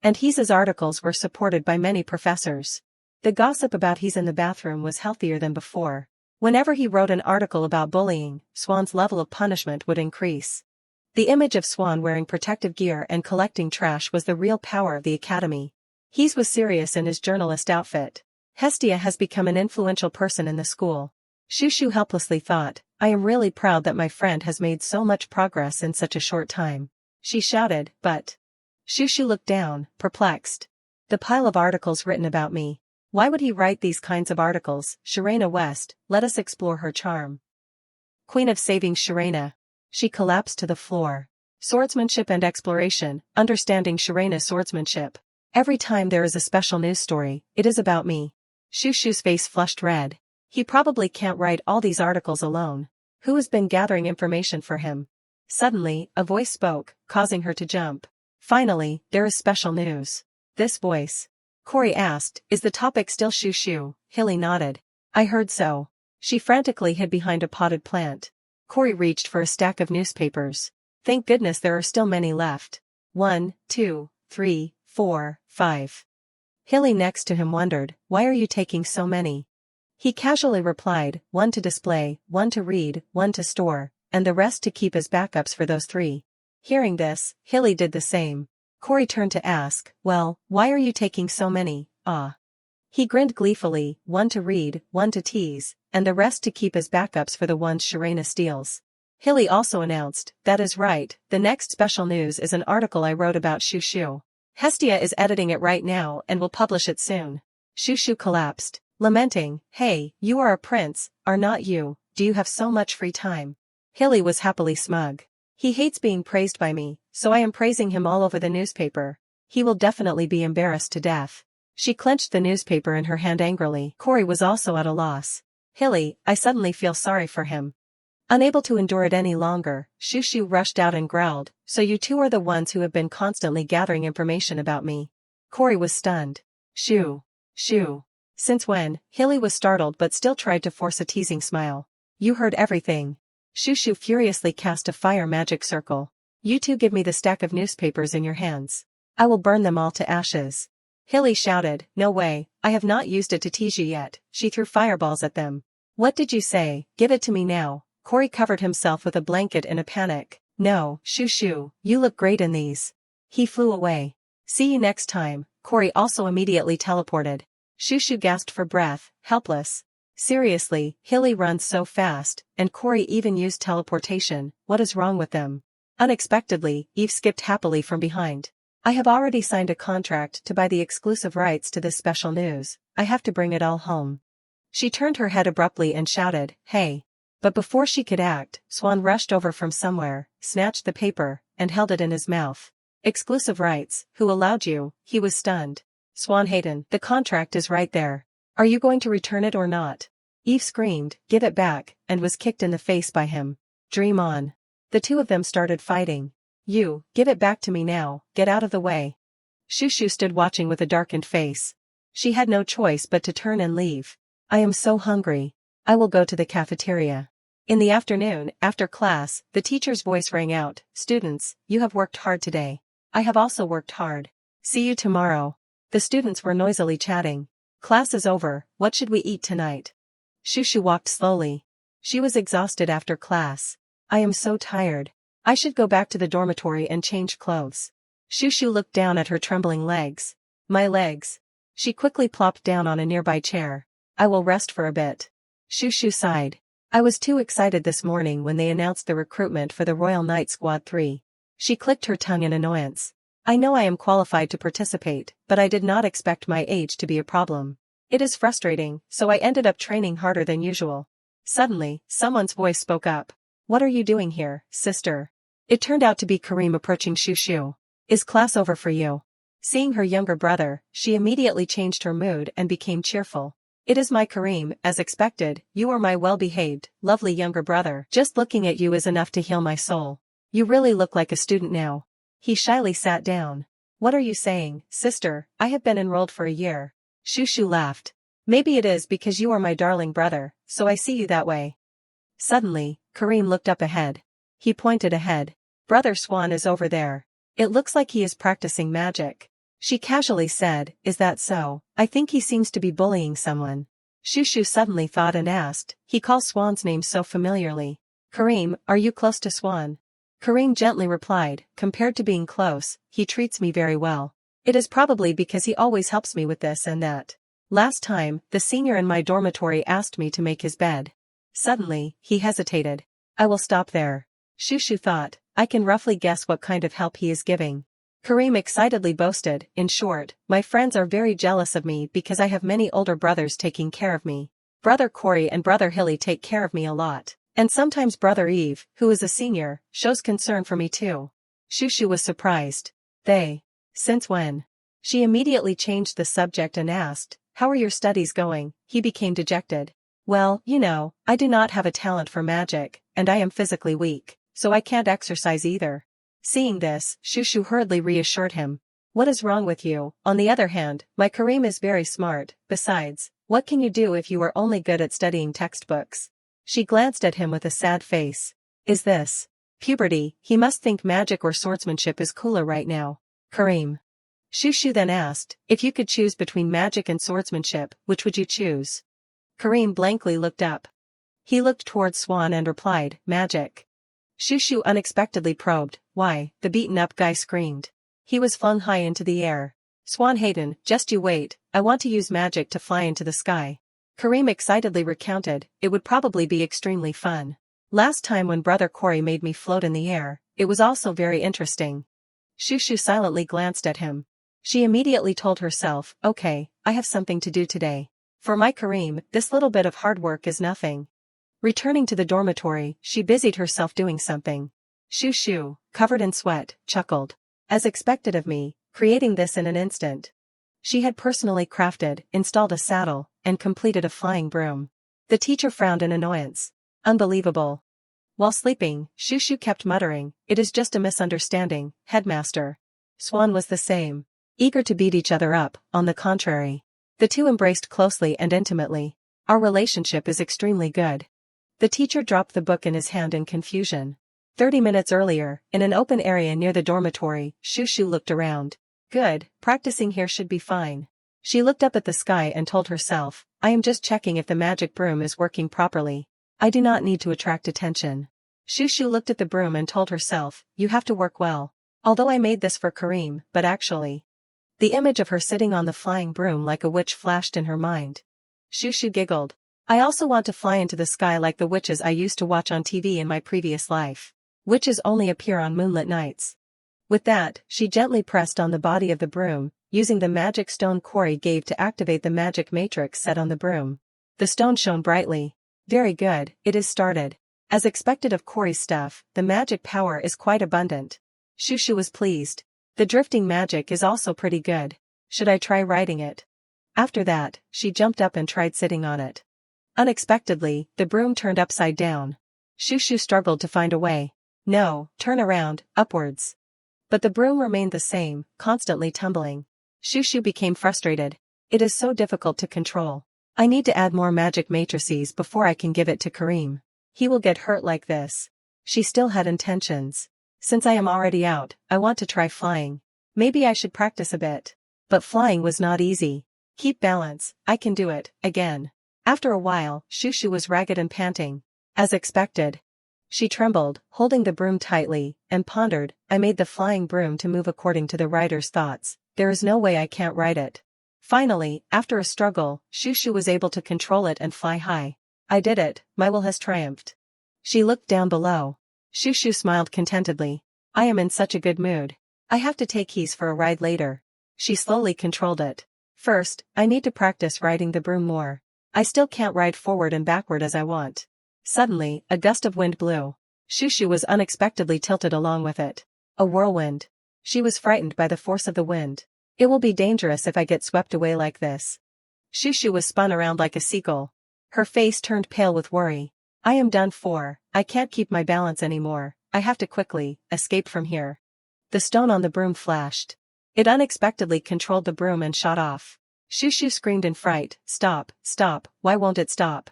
Speaker 1: And his articles were supported by many professors. The gossip about he's in the bathroom was healthier than before. Whenever he wrote an article about bullying, Swan's level of punishment would increase. The image of Swan wearing protective gear and collecting trash was the real power of the academy. He was serious in his journalist outfit. Hestia has become an influential person in the school. Shushu helplessly thought, I am really proud that my friend has made so much progress in such a short time. She shouted, but... Shushu looked down, perplexed. The pile of articles written about me. Why would he write these kinds of articles? Sharena West, let us explore her charm. Queen of saving Sharena. She collapsed to the floor. Swordsmanship and exploration, understanding Sharena's swordsmanship. Every time there is a special news story, it is about me. Shushu's face flushed red. He probably can't write all these articles alone. Who has been gathering information for him? Suddenly, a voice spoke, causing her to jump. Finally, there is special news. This voice. Corey asked, is the topic still Shushu? Hilly nodded. I heard so. She frantically hid behind a potted plant. Corey reached for a stack of newspapers. Thank goodness there are still many left. 1, 2, 3, 4, 5. Hilly next to him wondered, why are you taking so many? He casually replied, 1 to display, 1 to read, 1 to store, and the rest to keep as backups for those 3. Hearing this, Hilly did the same. Corey turned to ask, well, why are you taking so many, ah? He grinned gleefully, 1 to read, 1 to tease, and the rest to keep as backups for the ones Sharena steals. Hilly also announced, that is right, the next special news is an article I wrote about Shushu. Hestia is editing it right now and will publish it soon. Shushu collapsed, lamenting, hey, you are a prince, are not you, do you have so much free time? Hilly was happily smug. He hates being praised by me, so I am praising him all over the newspaper. He will definitely be embarrassed to death. She clenched the newspaper in her hand angrily. Corey was also at a loss. Hilly, I suddenly feel sorry for him. Unable to endure it any longer, Shushu rushed out and growled, so you two are the ones who have been constantly gathering information about me. Corey was stunned. Shoo. Since when? Hilly was startled but still tried to force a teasing smile. You heard everything. Shushu furiously cast a fire magic circle. You two give me the stack of newspapers in your hands. I will burn them all to ashes. Hilly shouted, no way, I have not used it to tease you yet. She threw fireballs at them. What did you say? Give it to me now. Corey covered himself with a blanket in a panic. No, Shushu, you look great in these. He flew away. See you next time. Corey also immediately teleported. Shushu gasped for breath, helpless. Seriously, Hilly runs so fast, and Corey even used teleportation, what is wrong with them? Unexpectedly, Eve skipped happily from behind. I have already signed a contract to buy the exclusive rights to this special news, I have to bring it all home. She turned her head abruptly and shouted, hey. But before she could act, Swan rushed over from somewhere, snatched the paper, and held it in his mouth. Exclusive rights, who allowed you? He was stunned. Swan Hayden, the contract is right there. Are you going to return it or not? Eve screamed, give it back, and was kicked in the face by him. Dream on. The two of them started fighting. You, give it back to me now, get out of the way. Shushu stood watching with a darkened face. She had no choice but to turn and leave. I am so hungry. I will go to the cafeteria. In the afternoon, after class, the teacher's voice rang out, students, you have worked hard today. I have also worked hard. See you tomorrow. The students were noisily chatting. Class is over, what should we eat tonight? Shushu walked slowly. She was exhausted after class. I am so tired. I should go back to the dormitory and change clothes. Shushu looked down at her trembling legs. My legs. She quickly plopped down on a nearby chair. I will rest for a bit. Shushu sighed. I was too excited this morning when they announced the recruitment for the Royal Knight Squad 3. She clicked her tongue in annoyance. I know I am qualified to participate, but I did not expect my age to be a problem. It is frustrating, so I ended up training harder than usual. Suddenly, someone's voice spoke up. What are you doing here, sister? It turned out to be Kareem approaching Shushu. Is class over for you? Seeing her younger brother, she immediately changed her mood and became cheerful. It is my Kareem, as expected, you are my well-behaved, lovely younger brother. Just looking at you is enough to heal my soul. You really look like a student now. He shyly sat down. What are you saying, sister? I have been enrolled for a year. Shushu laughed. Maybe it is because you are my darling brother, so I see you that way. Suddenly, Kareem looked up ahead. He pointed ahead. Brother Swan is over there. It looks like he is practicing magic. She casually said, is that so? I think he seems to be bullying someone. Shushu suddenly thought and asked, he calls Swan's name so familiarly. Kareem, are you close to Swan? Kareem gently replied, compared to being close, he treats me very well. It is probably because he always helps me with this and that. Last time, the senior in my dormitory asked me to make his bed. Suddenly, he hesitated. I will stop there. Shushu thought, I can roughly guess what kind of help he is giving. Kareem excitedly boasted, in short, my friends are very jealous of me because I have many older brothers taking care of me. Brother Corey and Brother Hilly take care of me a lot. And sometimes Brother Eve, who is a senior, shows concern for me too. Shushu was surprised. They? Since when? She immediately changed the subject and asked, how are your studies going? He became dejected. Well, you know, I do not have a talent for magic, and I am physically weak, so I can't exercise either. Seeing this, Shushu hurriedly reassured him. What is wrong with you? On the other hand, my Kareem is very smart. Besides, what can you do if you are only good at studying textbooks? She glanced at him with a sad face. Is this puberty? He must think magic or swordsmanship is cooler right now. Kareem. Shushu then asked, if you could choose between magic and swordsmanship, which would you choose? Kareem blankly looked up. He looked towards Swan and replied, magic. Shushu unexpectedly probed, why, the beaten-up guy screamed. He was flung high into the air. Swan Hayden, just you wait, I want to use magic to fly into the sky. Kareem excitedly recounted, it would probably be extremely fun. Last time when Brother Corey made me float in the air, it was also very interesting. Shushu silently glanced at him. She immediately told herself, okay, I have something to do today. For my Kareem, this little bit of hard work is nothing. Returning to the dormitory, she busied herself doing something. Shushu, covered in sweat, chuckled. As expected of me, creating this in an instant. She had personally crafted, installed a saddle, and completed a flying broom. The teacher frowned in annoyance. Unbelievable. While sleeping, Shushu kept muttering, it is just a misunderstanding, headmaster. Swan was the same. Eager to beat each other up, on the contrary. The two embraced closely and intimately. Our relationship is extremely good. The teacher dropped the book in his hand in confusion. 30 minutes earlier, in an open area near the dormitory, Shushu looked around. Good, practicing here should be fine. She looked up at the sky and told herself, I am just checking if the magic broom is working properly. I do not need to attract attention. Shushu looked at the broom and told herself, you have to work well. Although I made this for Kareem, but actually. The image of her sitting on the flying broom like a witch flashed in her mind. Shushu giggled. I also want to fly into the sky like the witches I used to watch on TV in my previous life. Witches only appear on moonlit nights. With that, she gently pressed on the body of the broom, using the magic stone Corey gave to activate the magic matrix set on the broom. The stone shone brightly. Very good, it is started. As expected of Corey's stuff, the magic power is quite abundant. Shushu was pleased. The drifting magic is also pretty good. Should I try riding it? After that, she jumped up and tried sitting on it. Unexpectedly, the broom turned upside down. Shushu struggled to find a way. No, turn around, upwards. But the broom remained the same, constantly tumbling. Shushu became frustrated. It is so difficult to control. I need to add more magic matrices before I can give it to Kareem. He will get hurt like this. She still had intentions. Since I am already out, I want to try flying. Maybe I should practice a bit. But flying was not easy. Keep balance, I can do it, again. After a while, Shushu was ragged and panting. As expected. She trembled, holding the broom tightly, and pondered, I made the flying broom to move according to the rider's thoughts. There is no way I can't ride it. Finally, after a struggle, Shushu was able to control it and fly high. I did it, my will has triumphed. She looked down below. Shushu smiled contentedly. I am in such a good mood. I have to take Keys for a ride later. She slowly controlled it. First, I need to practice riding the broom more. I still can't ride forward and backward as I want. Suddenly, a gust of wind blew. Shushu was unexpectedly tilted along with it. A whirlwind. She was frightened by the force of the wind. It will be dangerous if I get swept away like this. Shushu was spun around like a seagull. Her face turned pale with worry. I am done for, I can't keep my balance anymore, I have to quickly escape from here. The stone on the broom flashed. It unexpectedly controlled the broom and shot off. Shushu screamed in fright, stop, stop, why won't it stop?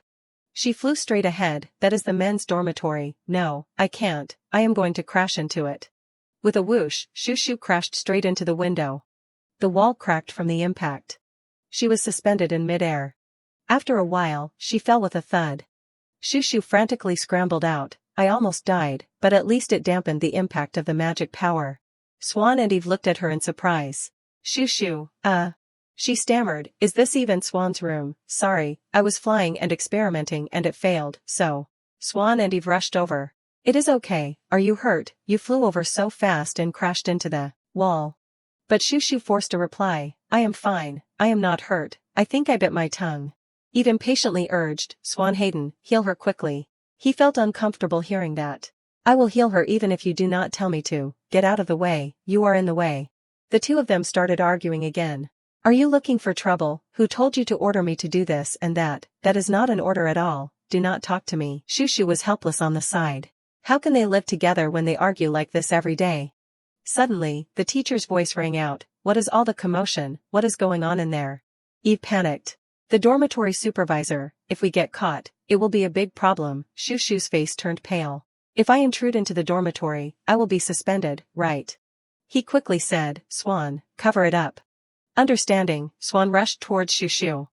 Speaker 1: She flew straight ahead. That is the men's dormitory. No, I can't, I am going to crash into it. With a whoosh, Shushu crashed straight into the window. The wall cracked from the impact. She was suspended in midair. After a while, she fell with a thud. Shushu frantically scrambled out. I almost died, but at least it dampened the impact of the magic power. Swan and Eve looked at her in surprise. Shushu, She stammered, is this even Swan's room? Sorry, I was flying and experimenting and it failed, so. Swan and Eve rushed over. It is okay, are you hurt? You flew over so fast and crashed into the wall. But Shushu forced a reply, I am fine, I am not hurt, I think I bit my tongue. Eve impatiently urged, Swan Hayden, heal her quickly. He felt uncomfortable hearing that. I will heal her even if you do not tell me to, get out of the way, you are in the way. The two of them started arguing again. Are you looking for trouble? Who told you to order me to do this and that? That is not an order at all, do not talk to me. Shushu was helpless on the side. How can they live together when they argue like this every day? Suddenly, the teacher's voice rang out, what is all the commotion, what is going on in there? Eve panicked. The dormitory supervisor, if we get caught, it will be a big problem. Shushu's face turned pale. If I intrude into the dormitory, I will be suspended, right? He quickly said, Swan, cover it up. Understanding, Swan rushed towards Shushu.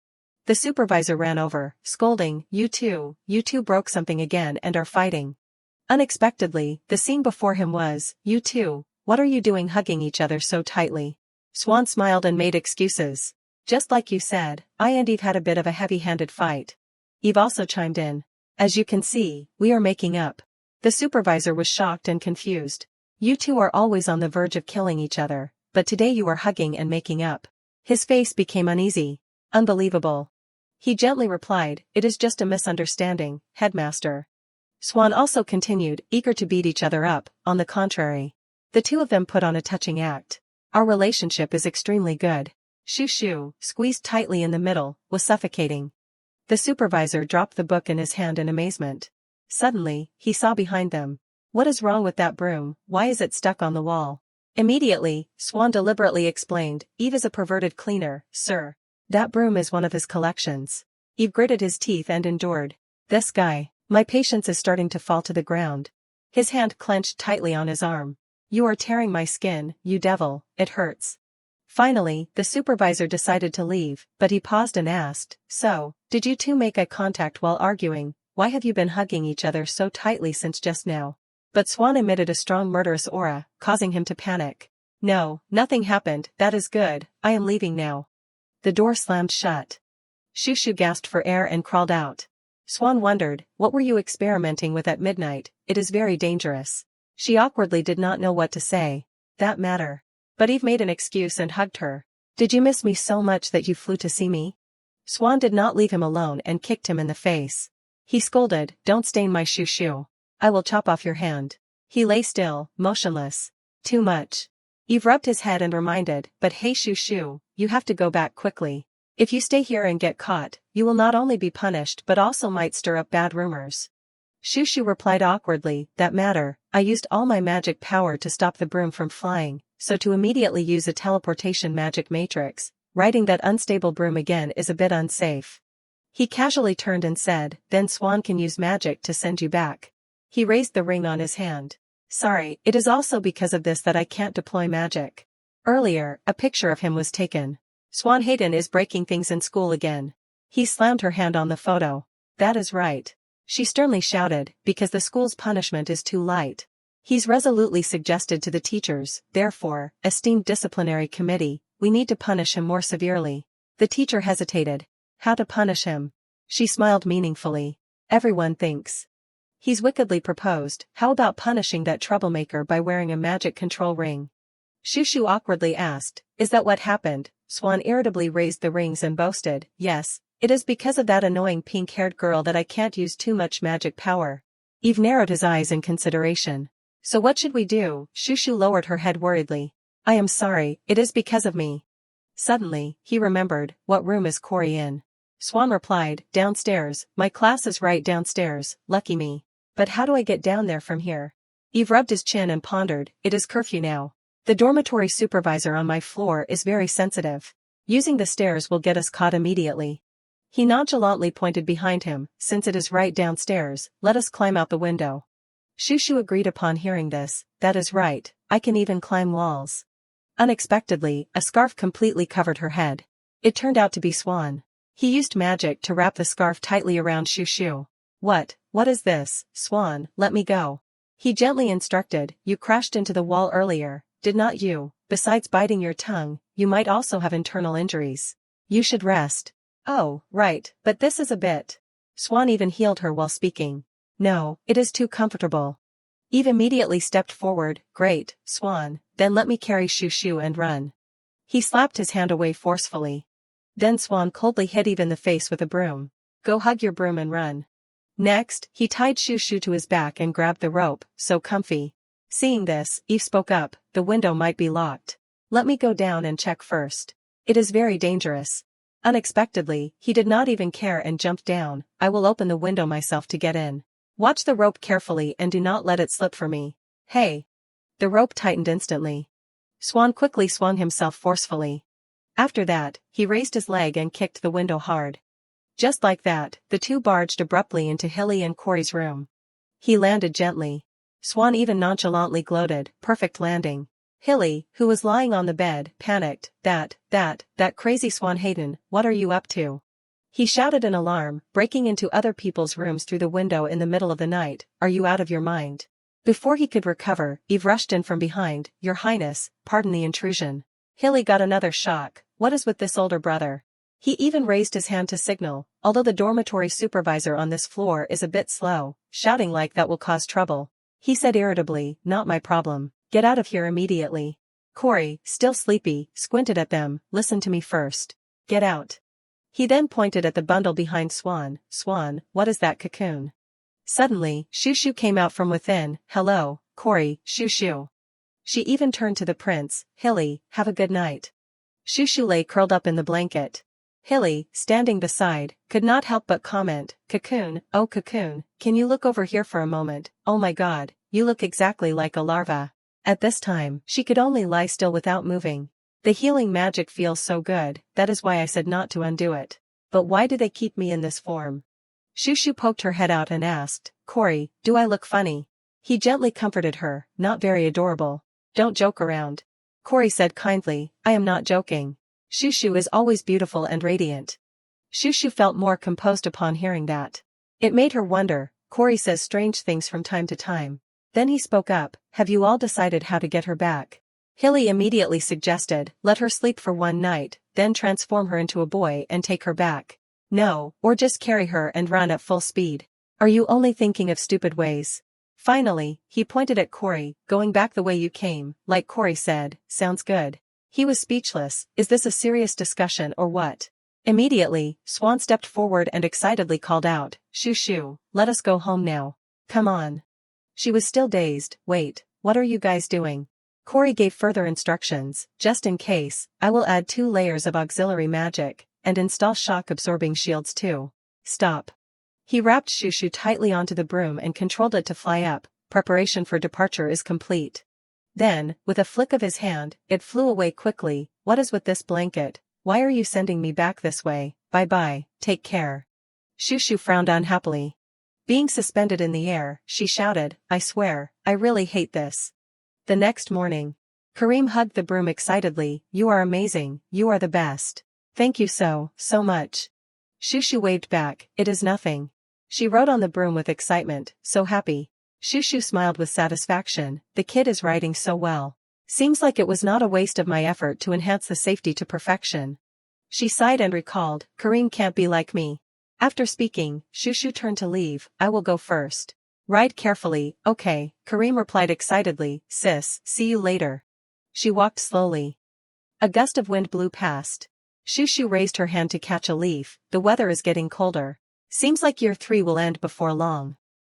Speaker 1: The supervisor ran over, scolding, you two broke something again and are fighting. Unexpectedly, the scene before him was, you two, what are you doing hugging each other so tightly? Swan smiled and made excuses. Just like you said, I and Eve had a bit of a heavy-handed fight. Eve also chimed in. As you can see, we are making up. The supervisor was shocked and confused. You two are always on the verge of killing each other, but today you are hugging and making up. His face became uneasy. Unbelievable. He gently replied, it is just a misunderstanding, headmaster. Swan also continued, eager to beat each other up, on the contrary. The two of them put on a touching act. Our relationship is extremely good. Shushu, squeezed tightly in the middle, was suffocating. The supervisor dropped the book in his hand in amazement. Suddenly, he saw behind them. What is wrong with that broom? Why is it stuck on the wall? Immediately, Swan deliberately explained, Eve is a perverted cleaner, sir. That broom is one of his collections. Eve gritted his teeth and endured. This guy, my patience is starting to fall to the ground. His hand clenched tightly on his arm. You are tearing my skin, you devil, it hurts. Finally, the supervisor decided to leave, but he paused and asked, so, did you two make eye contact while arguing? Why have you been hugging each other so tightly since just now? But Swan emitted a strong murderous aura, causing him to panic. No, nothing happened, that is good, I am leaving now. The door slammed shut. Shushu gasped for air and crawled out. Swan wondered, what were you experimenting with at midnight? It is very dangerous. She awkwardly did not know what to say. That matter. But Eve made an excuse and hugged her. Did you miss me so much that you flew to see me? Swan did not leave him alone and kicked him in the face. He scolded, don't stain my Shushu. I will chop off your hand. He lay still, motionless. Too much. Eve rubbed his head and reminded, but hey Shushu, you have to go back quickly. If you stay here and get caught, you will not only be punished but also might stir up bad rumors. Shushu replied awkwardly, that matter, I used all my magic power to stop the broom from flying, so to immediately use a teleportation magic matrix, riding that unstable broom again is a bit unsafe. He casually turned and said, then Swan can use magic to send you back. He raised the ring on his hand. Sorry, it is also because of this that I can't deploy magic. Earlier, a picture of him was taken. Swan Hayden is breaking things in school again. He slammed her hand on the photo. That is right. She sternly shouted, because the school's punishment is too light. He's resolutely suggested to the teachers, therefore, esteemed disciplinary committee, we need to punish him more severely. The teacher hesitated. How to punish him? She smiled meaningfully. Everyone thinks. He's wickedly proposed, how about punishing that troublemaker by wearing a magic control ring? Shushu awkwardly asked, is that what happened? Swan irritably raised the rings and boasted, yes, it is because of that annoying pink-haired girl that I can't use too much magic power. Eve narrowed his eyes in consideration. So what should we do? Shushu lowered her head worriedly. I am sorry, it is because of me. Suddenly, he remembered, what room is Corey in? Swan replied, downstairs, my class is right downstairs, lucky me. But how do I get down there from here? Eve rubbed his chin and pondered, it is curfew now. The dormitory supervisor on my floor is very sensitive. Using the stairs will get us caught immediately. He nonchalantly pointed behind him, since it is right downstairs, let us climb out the window. Shushu agreed upon hearing this, that is right, I can even climb walls. Unexpectedly, a scarf completely covered her head. It turned out to be Swan. He used magic to wrap the scarf tightly around Shushu. What is this, Swan, let me go. He gently instructed, you crashed into the wall earlier, did not you? Besides biting your tongue, you might also have internal injuries. You should rest. Oh, right, but this is a bit. Swan even healed her while speaking. No, it is too comfortable. Eve immediately stepped forward, great, Swan, then let me carry Shushu and run. He slapped his hand away forcefully. Then Swan coldly hit Eve in the face with a broom. Go hug your broom and run. Next, he tied Shushu to his back and grabbed the rope, so comfy. Seeing this, Eve spoke up, the window might be locked. Let me go down and check first. It is very dangerous. Unexpectedly, he did not even care and jumped down, I will open the window myself to get in. Watch the rope carefully and do not let it slip for me. Hey! The rope tightened instantly. Swan quickly swung himself forcefully. After that, he raised his leg and kicked the window hard. Just like that, the two barged abruptly into Hilly and Corey's room. He landed gently. Swan even nonchalantly gloated, perfect landing. Hilly, who was lying on the bed, panicked, that crazy Swan Hayden, what are you up to? He shouted in alarm, breaking into other people's rooms through the window in the middle of the night, are you out of your mind? Before he could recover, Eve rushed in from behind, Your Highness, pardon the intrusion. Hilly got another shock, what is with this older brother? He even raised his hand to signal, although the dormitory supervisor on this floor is a bit slow, shouting like that will cause trouble. He said irritably, not my problem, get out of here immediately. Corey, still sleepy, squinted at them, listen to me first. Get out. He then pointed at the bundle behind Swan, Swan, what is that cocoon? Suddenly, Shushu came out from within, hello, Corey, Shushu. She even turned to the prince, Hilly, have a good night. Shushu lay curled up in the blanket. Hilly, standing beside, could not help but comment, Cocoon, oh Cocoon, can you look over here for a moment, oh my god, you look exactly like a larva. At this time, she could only lie still without moving. The healing magic feels so good, that is why I said not to undo it. But why do they keep me in this form? Shushu poked her head out and asked, Corey, do I look funny? He gently comforted her, not very adorable. Don't joke around. Corey said kindly, I am not joking. Shushu is always beautiful and radiant. Shushu felt more composed upon hearing that. It made her wonder, Corey says strange things from time to time. Then he spoke up, have you all decided how to get her back? Hilly immediately suggested, let her sleep for one night, then transform her into a boy and take her back. No, or just carry her and run at full speed. Are you only thinking of stupid ways? Finally, he pointed at Corey, going back the way you came, like Corey said, sounds good. He was speechless, is this a serious discussion or what? Immediately, Swan stepped forward and excitedly called out, Shushu, let us go home now. Come on. She was still dazed, wait, what are you guys doing? Corey gave further instructions, just in case, I will add 2 layers of auxiliary magic, and install shock-absorbing shields too. Stop. He wrapped Shushu tightly onto the broom and controlled it to fly up, preparation for departure is complete. Then, with a flick of his hand, it flew away quickly, what is with this blanket, why are you sending me back this way, bye-bye, take care. Shushu frowned unhappily. Being suspended in the air, she shouted, I swear, I really hate this. The next morning, Kareem hugged the broom excitedly, you are amazing, you are the best. Thank you so much. Shushu waved back, it is nothing. She rode on the broom with excitement, so happy. Shushu smiled with satisfaction, the kid is riding so well. Seems like it was not a waste of my effort to enhance the safety to perfection. She sighed and recalled, Kareem can't be like me. After speaking, Shushu turned to leave, I will go first. Ride carefully, okay, Kareem replied excitedly, sis, see you later. She walked slowly. A gust of wind blew past. Shushu raised her hand to catch a leaf, the weather is getting colder. Seems like year 3 will end before long.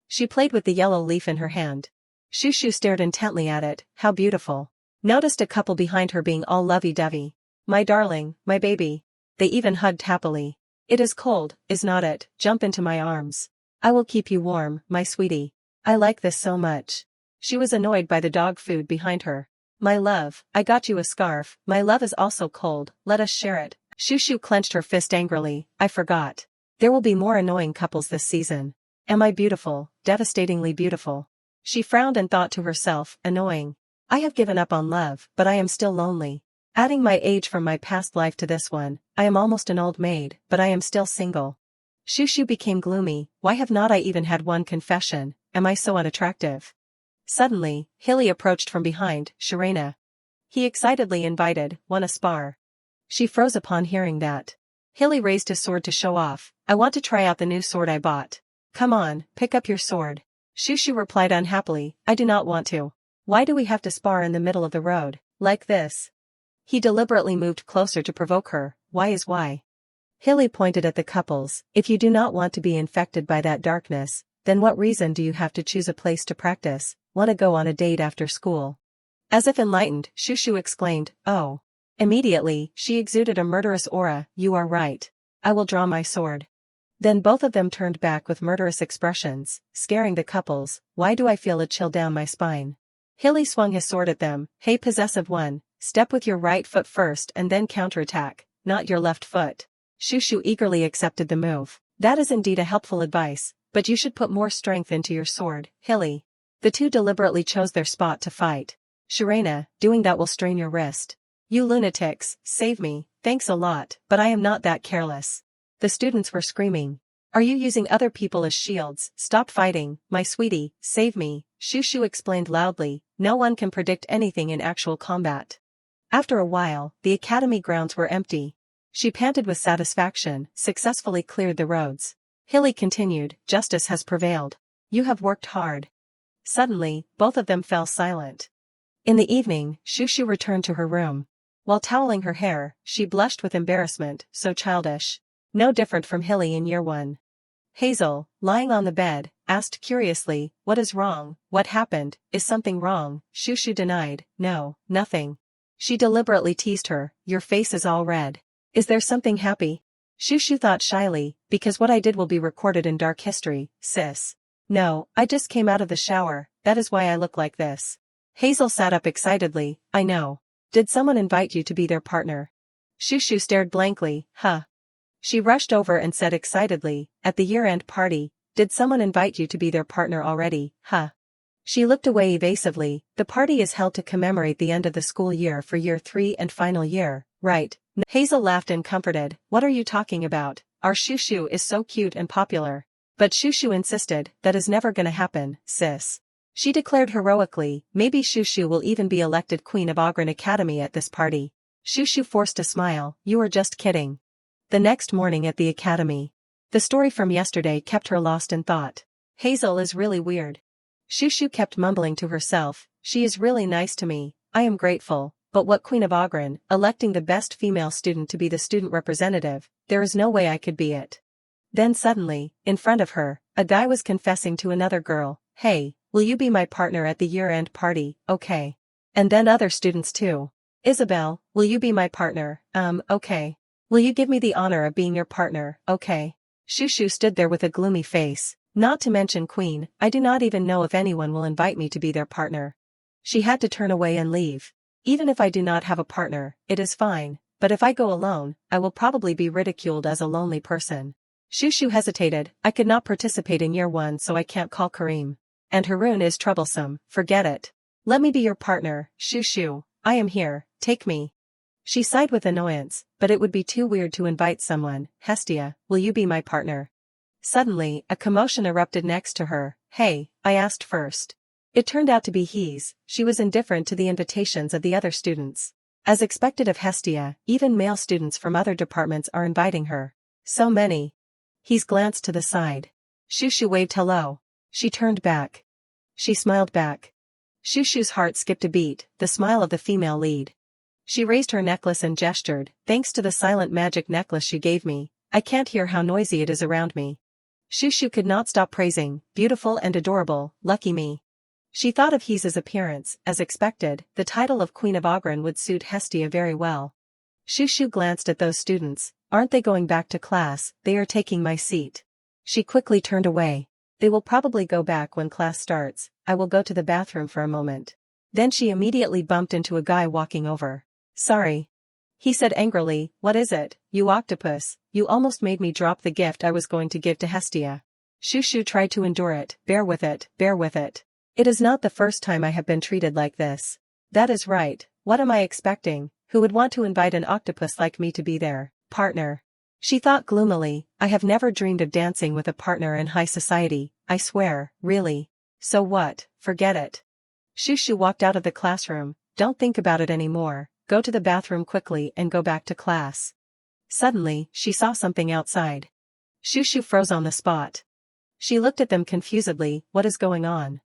Speaker 1: She played with the yellow leaf in her hand. Shushu stared intently at it, how beautiful. Noticed a couple behind her being all lovey-dovey. My darling, my baby. They even hugged happily. It is cold, is not it? Jump into my arms. I will keep you warm, my sweetie. I like this so much. She was annoyed by the dog food behind her. My love, I got you a scarf, my love is also cold, let us share it. Shushu clenched her fist angrily. I forgot. There will be more annoying couples this season. Am I beautiful, devastatingly beautiful? She frowned and thought to herself, annoying. I have given up on love, but I am still lonely. Adding my age from my past life to this one, I am almost an old maid, but I am still single. Shushu became gloomy. Why have not I even had one confession? Am I so unattractive? Suddenly, Hilly approached from behind. Sharena. He excitedly invited, wanna spar? She froze upon hearing that. Hilly raised his sword to show off. I want to try out the new sword I bought. Come on, pick up your sword. Shushu replied unhappily, I do not want to. Why do we have to spar in the middle of the road, like this? He deliberately moved closer to provoke her. Why is why? Hilly pointed at the couples. If you do not want to be infected by that darkness, then what reason do you have to choose a place to practice? Want to go on a date after school? As if enlightened, Shushu exclaimed, oh. Immediately, she exuded a murderous aura. You are right. I will draw my sword. Then both of them turned back with murderous expressions, scaring the couples. Why do I feel a chill down my spine? Hilly swung his sword at them. Hey possessive one, step with your right foot first and then counterattack, not your left foot. Shushu eagerly accepted the move. That is indeed a helpful advice, but you should put more strength into your sword, Hilly. The two deliberately chose their spot to fight. Sharena, doing that will strain your wrist. You lunatics, save me, thanks a lot, but I am not that careless. The students were screaming. Are you using other people as shields? Stop fighting, my sweetie, save me, Shushu explained loudly. No one can predict anything in actual combat. After a while, the academy grounds were empty. She panted with satisfaction, successfully cleared the roads. Hilly continued, justice has prevailed. You have worked hard. Suddenly, both of them fell silent. In the evening, Shushu returned to her room. While toweling her hair, she blushed with embarrassment, so childish. No different from Hilly in year 1. Hazel, lying on the bed, asked curiously, what is wrong? What happened? Is something wrong? Shushu denied, no, nothing. She deliberately teased her, your face is all red. Is there something happy? Shushu thought shyly, because what I did will be recorded in dark history, sis. No, I just came out of the shower, that is why I look like this. Hazel sat up excitedly, I know. Did someone invite you to be their partner? Shushu stared blankly, huh? She rushed over and said excitedly, at the year-end party, did someone invite you to be their partner already, huh? She looked away evasively. The party is held to commemorate the end of the school year for year 3 and final year, right? Hazel laughed and comforted, what are you talking about? Our Shushu is so cute and popular. But Shushu insisted, that is never gonna happen, sis. She declared heroically, maybe Shushu will even be elected Queen of Ogren Academy at this party. Shushu forced a smile, you are just kidding. The next morning at the academy. The story from yesterday kept her lost in thought. Hazel is really weird. Shushu kept mumbling to herself, she is really nice to me, I am grateful, but what Queen of Ogren, electing the best female student to be the student representative, there is no way I could be it. Then suddenly, in front of her, a guy was confessing to another girl, hey, will you be my partner at the year-end party, okay? And then other students too. Isabel, will you be my partner, okay. Will you give me the honor of being your partner, okay? Shushu stood there with a gloomy face, not to mention Queen, I do not even know if anyone will invite me to be their partner. She had to turn away and leave. Even if I do not have a partner, it is fine, but if I go alone, I will probably be ridiculed as a lonely person. Shushu hesitated, I could not participate in year 1 so I can't call Kareem. And Haroon is troublesome, forget it. Let me be your partner, Shushu, I am here, take me. She sighed with annoyance, but it would be too weird to invite someone. Hestia, will you be my partner? Suddenly, a commotion erupted next to her. Hey, I asked first. It turned out to be He's. She was indifferent to the invitations of the other students. As expected of Hestia, even male students from other departments are inviting her. So many. He's glanced to the side. Shushu waved hello. She turned back. She smiled back. Shushu's heart skipped a beat, the smile of the female lead. She raised her necklace and gestured, thanks to the silent magic necklace she gave me, I can't hear how noisy it is around me. Shushu could not stop praising, beautiful and adorable, lucky me. She thought of He's appearance, as expected, the title of Queen of Ogren would suit Hestia very well. Shushu glanced at those students, aren't they going back to class, they are taking my seat. She quickly turned away. They will probably go back when class starts, I will go to the bathroom for a moment. Then she immediately bumped into a guy walking over. Sorry. He said angrily, what is it, you octopus, you almost made me drop the gift I was going to give to Hestia. Shushu tried to endure it, bear with it, bear with it. It is not the first time I have been treated like this. That is right, what am I expecting, who would want to invite an octopus like me to be their partner? She thought gloomily, I have never dreamed of dancing with a partner in high society, I swear, really. So what, forget it. Shushu walked out of the classroom, don't think about it anymore, go to the bathroom quickly and go back to class. Suddenly, she saw something outside. Shushu froze on the spot. She looked at them confusedly, what is going on?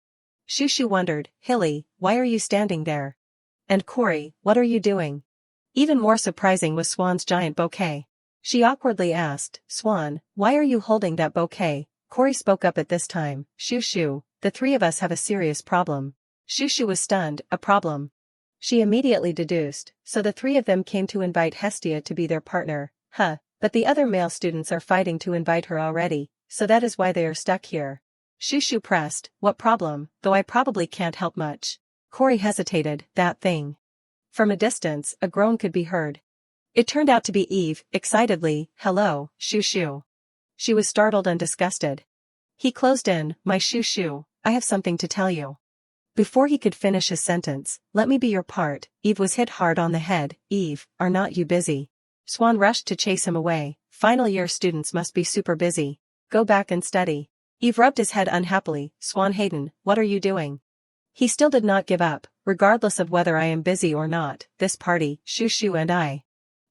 Speaker 1: Shushu wondered, Hilly, why are you standing there? And Cory, what are you doing? Even more surprising was Swan's giant bouquet. She awkwardly asked, Swan, why are you holding that bouquet? Cory spoke up at this time, Shushu, the three of us have a serious problem. Shushu was stunned, a problem. She immediately deduced, so the three of them came to invite Hestia to be their partner, but the other male students are fighting to invite her already, so that is why they are stuck here. Shushu pressed, what problem, though I probably can't help much. Cory hesitated, that thing. From a distance, a groan could be heard. It turned out to be Eve, excitedly, hello, Shushu. She was startled and disgusted. He closed in, my Shushu, I have something to tell you. Before he could finish his sentence, let me be your part, Eve was hit hard on the head, Eve, are not you busy? Swan rushed to chase him away, final year students must be super busy. Go back and study. Eve rubbed his head unhappily, Swan Hayden, what are you doing? He still did not give up, regardless of whether I am busy or not, this party, Shushu and I.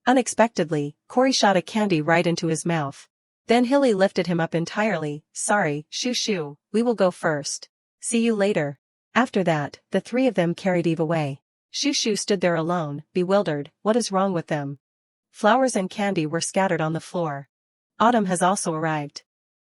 Speaker 1: Unexpectedly, Cory shot a candy right into his mouth. Then Hilly lifted him up entirely, sorry, Shushu, we will go first. See you later. After that, the three of them carried Eve away. Shushu stood there alone, bewildered, what is wrong with them? Flowers and candy were scattered on the floor. Autumn has also arrived.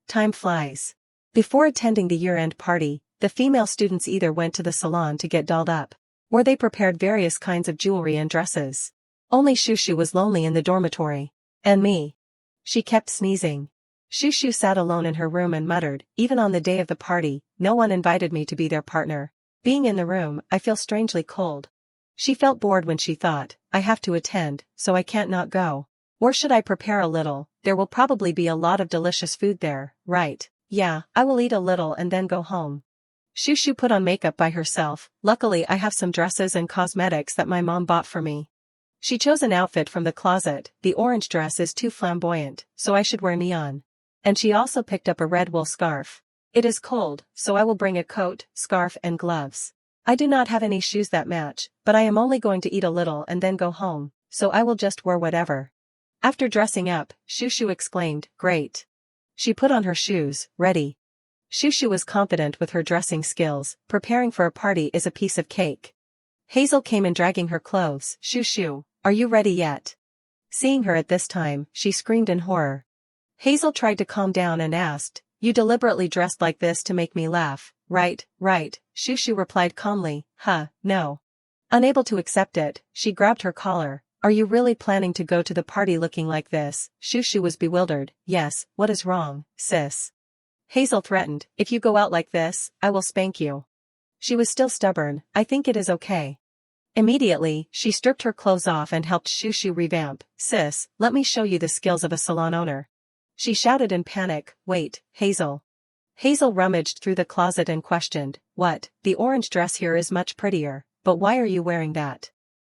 Speaker 1: Time flies. Before attending the year-end party, the female students either went to the salon to get dolled up, or they prepared various kinds of jewelry and dresses. Only Shushu was lonely in the dormitory. And me. She kept sneezing. Shushu sat alone in her room and muttered, even on the day of the party, no one invited me to be their partner. Being in the room, I feel strangely cold. She felt bored when she thought, I have to attend, so I can't not go. Or should I prepare a little, there will probably be a lot of delicious food there, right? Yeah, I will eat a little and then go home. Shushu put on makeup by herself, luckily I have some dresses and cosmetics that my mom bought for me. She chose an outfit from the closet, the orange dress is too flamboyant, so I should wear neon. And she also picked up a red wool scarf. It is cold, so I will bring a coat, scarf and gloves. I do not have any shoes that match, but I am only going to eat a little and then go home, so I will just wear whatever. After dressing up, Shushu exclaimed, great. She put on her shoes, ready. Shushu was confident with her dressing skills, preparing for a party is a piece of cake. Hazel came in dragging her clothes, Shushu, are you ready yet? Seeing her at this time, she screamed in horror. Hazel tried to calm down and asked, you deliberately dressed like this to make me laugh, right, Shushu replied calmly, no. Unable to accept it, she grabbed her collar, are you really planning to go to the party looking like this? Shushu was bewildered, yes, what is wrong, sis? Hazel threatened, if you go out like this, I will spank you. She was still stubborn, I think it is okay. Immediately, she stripped her clothes off and helped Shushu revamp, sis, let me show you the skills of a salon owner. She shouted in panic, wait, Hazel. Hazel rummaged through the closet and questioned, what, the orange dress here is much prettier, but why are you wearing that?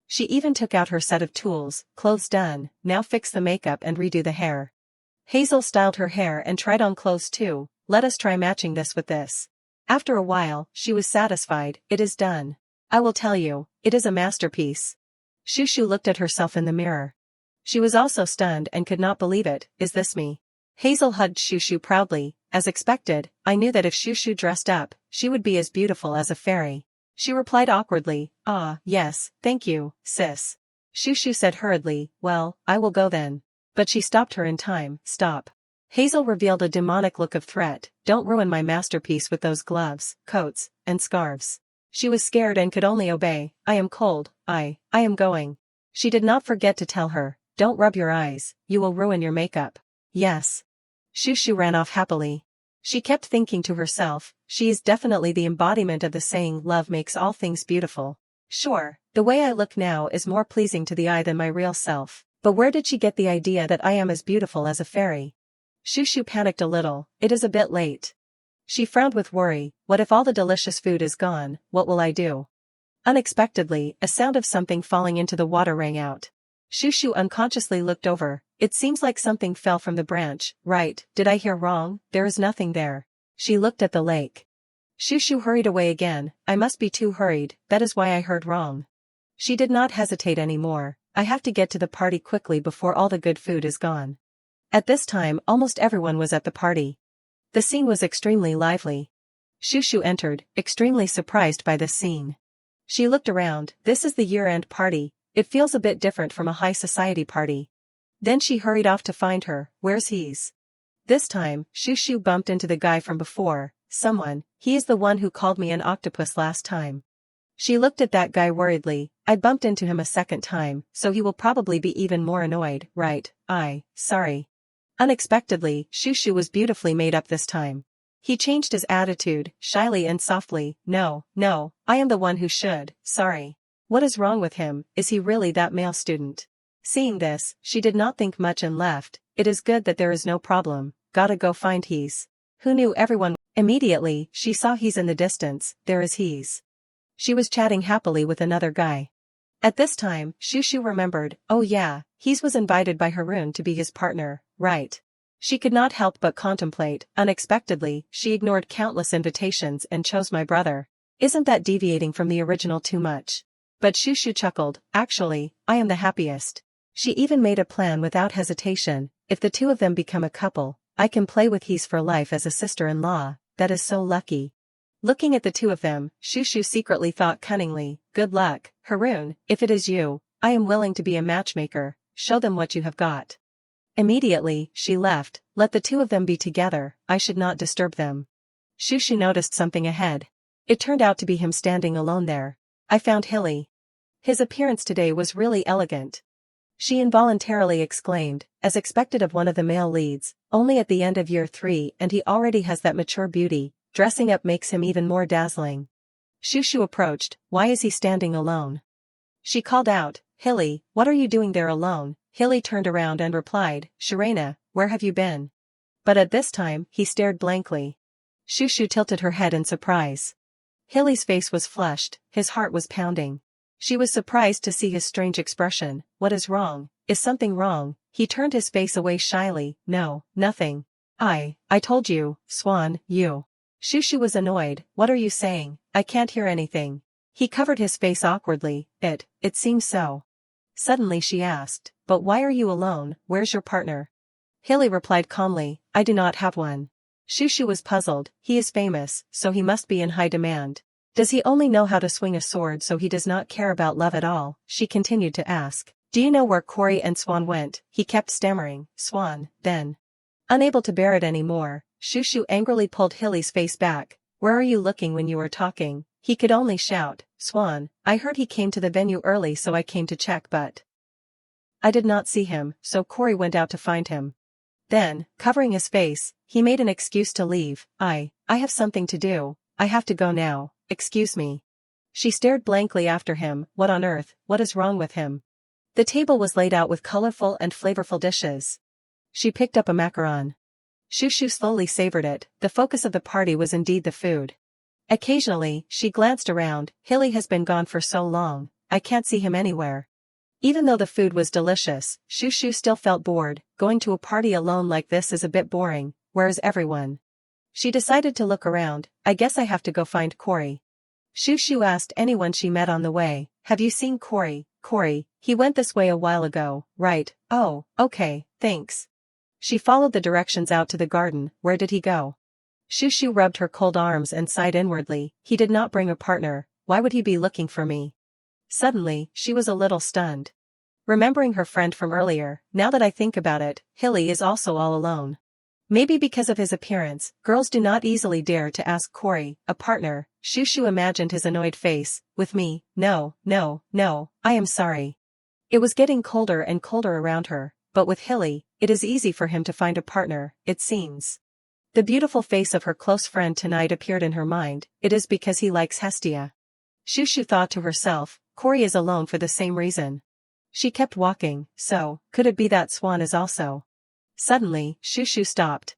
Speaker 1: She even took out her set of tools, clothes done, now fix the makeup and redo the hair. Hazel styled her hair and tried on clothes too, let us try matching this with this. After a while, she was satisfied, it is done. I will tell you, it is a masterpiece. Shushu looked at herself in the mirror. She was also stunned and could not believe it, is this me? Hazel hugged Shushu proudly, as expected, I knew that if Shushu dressed up, she would be as beautiful as a fairy. She replied awkwardly, yes, thank you, sis. Shushu said hurriedly, well, I will go then. But she stopped her in time, stop. Hazel revealed a demonic look of threat, don't ruin my masterpiece with those gloves, coats, and scarves. She was scared and could only obey, I am cold, I am going. She did not forget to tell her, don't rub your eyes, you will ruin your makeup. Yes. Shushu ran off happily. She kept thinking to herself, she is definitely the embodiment of the saying love makes all things beautiful. Sure, The way I look now is more pleasing to the eye than my real self. But where did she get the idea that I am as beautiful as a fairy? Shushu panicked a little. It is a bit late. She frowned with worry. What if all the delicious food is gone? What will I do? Unexpectedly, a sound of something falling into the water rang out. Shushu unconsciously looked over. It seems like something fell from the branch. Right, did I hear wrong? There is nothing there. She looked at the lake. Shushu hurried away again. I must be too hurried, that is why I heard wrong. She did not hesitate anymore. I have to get to the party quickly before all the good food is gone. At this time almost everyone was at the party. The scene was extremely lively. Shushu entered, extremely surprised by this scene. She looked around. This is the year-end party. It feels a bit different from a high society party. Then she hurried off to find her. Where's he's? This time, Shushu bumped into the guy from before. Someone, he is the one who called me an octopus last time. She looked at that guy worriedly. I bumped into him a second time, so he will probably be even more annoyed, right? Sorry. Unexpectedly, Shushu was beautifully made up this time. He changed his attitude, shyly and softly. No, I am the one who should, sorry. What is wrong with him? Is he really that male student? Seeing this, she did not think much and left. It is good that there is no problem. Gotta go find he's. Who knew everyone? Immediately, she saw he's in the distance. There is he's. She was chatting happily with another guy. At this time, Shushu remembered, oh yeah, he's was invited by Haroon to be his partner, right? She could not help but contemplate. Unexpectedly, she ignored countless invitations and chose my brother. Isn't that deviating from the original too much? But Shushu chuckled. Actually, I am the happiest. She even made a plan without hesitation. If the two of them become a couple, I can play with he's for life as a sister-in-law. That is so lucky. Looking at the two of them, Shushu secretly thought cunningly, good luck, Haroon, if it is you, I am willing to be a matchmaker, show them what you have got. Immediately, she left, let the two of them be together, I should not disturb them. Shushu noticed something ahead. It turned out to be him standing alone there. I found Hilly. His appearance today was really elegant. She involuntarily exclaimed, as expected of one of the male leads, only at the end of year 3 and he already has that mature beauty. Dressing up makes him even more dazzling. Shushu approached. Why is he standing alone? She called out, Hilly, what are you doing there alone? Hilly turned around and replied, Shirena, where have you been? But at this time, he stared blankly. Shushu tilted her head in surprise. Hilly's face was flushed, his heart was pounding. She was surprised to see his strange expression. What is wrong? Is something wrong? He turned his face away shyly. No, nothing. I told you, Swan, you. Shushu was annoyed. What are you saying? I can't hear anything. He covered his face awkwardly. It seems so. Suddenly she asked, but why are you alone? Where's your partner? Hilly replied calmly, I do not have one. Shushu was puzzled. He is famous, so he must be in high demand. Does he only know how to swing a sword so he does not care about love at all? She continued to ask. Do you know where Cory and Swan went? He kept stammering. Swan, then. Unable to bear it anymore, Shushu angrily pulled Hilly's face back. Where are you looking when you are talking? He could only shout, Swan, I heard he came to the venue early so I came to check but I did not see him, so Cory went out to find him. Then, covering his face, he made an excuse to leave. I have something to do. I have to go now. Excuse me. She stared blankly after him. What on earth? What is wrong with him? The table was laid out with colorful and flavorful dishes. She picked up a macaron. Shushu slowly savored it. The focus of the party was indeed the food. Occasionally, she glanced around. Hilly has been gone for so long, I can't see him anywhere. Even though the food was delicious, Shushu still felt bored. Going to a party alone like this is a bit boring. Where is everyone? She decided to look around. I guess I have to go find Cory. Shushu asked anyone she met on the way, have you seen Cory? Cory, he went this way a while ago, right? Oh, okay, thanks. She followed the directions out to the garden. Where did he go? Shushu rubbed her cold arms and sighed inwardly. He did not bring a partner. Why would he be looking for me? Suddenly, she was a little stunned. Remembering her friend from earlier, now that I think about it, Hilly is also all alone. Maybe because of his appearance, girls do not easily dare to ask Cory, a partner. Shushu imagined his annoyed face. With me, no, I am sorry. It was getting colder and colder around her, but with Hilly, it is easy for him to find a partner, it seems. The beautiful face of her close friend tonight appeared in her mind. It is because he likes Hestia. Shushu thought to herself, Corey is alone for the same reason. She kept walking, so, could it be that Swan is also? Suddenly, Shushu stopped.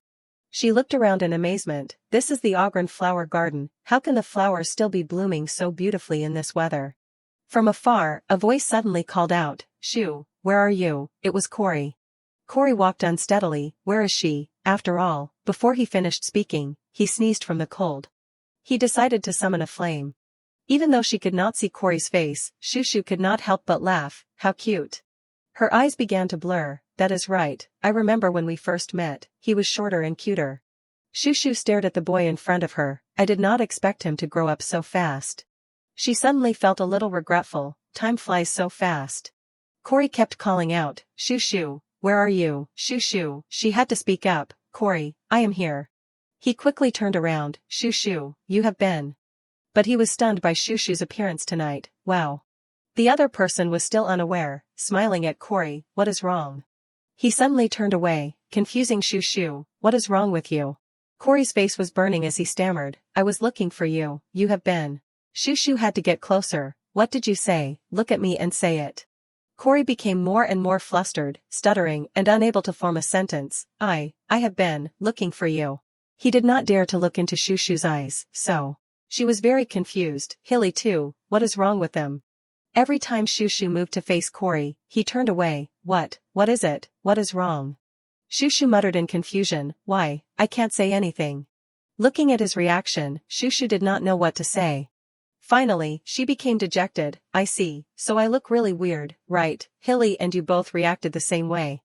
Speaker 1: She looked around in amazement. This is the Ogren flower garden, how can the flowers still be blooming so beautifully in this weather? From afar, a voice suddenly called out, "Shu, where are you?" It was Corey. Corey walked unsteadily. Where is she? After all, before he finished speaking, he sneezed from the cold. He decided to summon a flame. Even though she could not see Corey's face, Shushu could not help but laugh. How cute. Her eyes began to blur. That is right, I remember when we first met, he was shorter and cuter. Shushu stared at the boy in front of her. I did not expect him to grow up so fast. She suddenly felt a little regretful. Time flies so fast. Corey kept calling out, "Shushu, where are you?" Shushu, she had to speak up. "Corey, I am here." He quickly turned around. "Shushu, you have been." But he was stunned by Shushu's appearance tonight. Wow. The other person was still unaware, smiling at Corey. What is wrong? He suddenly turned away, confusing Shushu. What is wrong with you? Corey's face was burning as he stammered. I was looking for you. You have been. Shushu had to get closer. What did you say? Look at me and say it. Corey became more and more flustered, stuttering and unable to form a sentence. I have been looking for you. He did not dare to look into Shushu's eyes, so. She was very confused. Hilly too, what is wrong with them? Every time Shushu moved to face Corey, he turned away. What is it? What is wrong? Shushu muttered in confusion. Why, I can't say anything. Looking at his reaction, Shushu did not know what to say. Finally, she became dejected. I see, so I look really weird, right? Hilly and you both reacted the same way.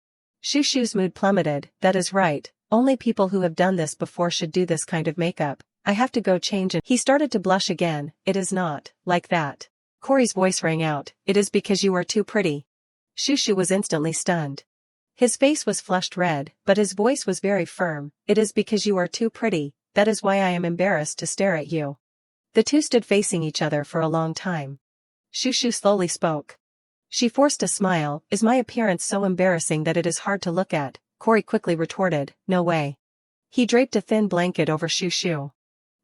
Speaker 1: Shushu's mood plummeted. That is right, only people who have done this before should do this kind of makeup. I have to go change and he started to blush again. It is not like that. Corey's voice rang out. It is because you are too pretty. Shushu was instantly stunned. His face was flushed red, but his voice was very firm. It is because you are too pretty, that is why I am embarrassed to stare at you. The two stood facing each other for a long time. Shushu slowly spoke. She forced a smile. Is my appearance so embarrassing that it is hard to look at? Corey quickly retorted. No way. He draped a thin blanket over Shushu.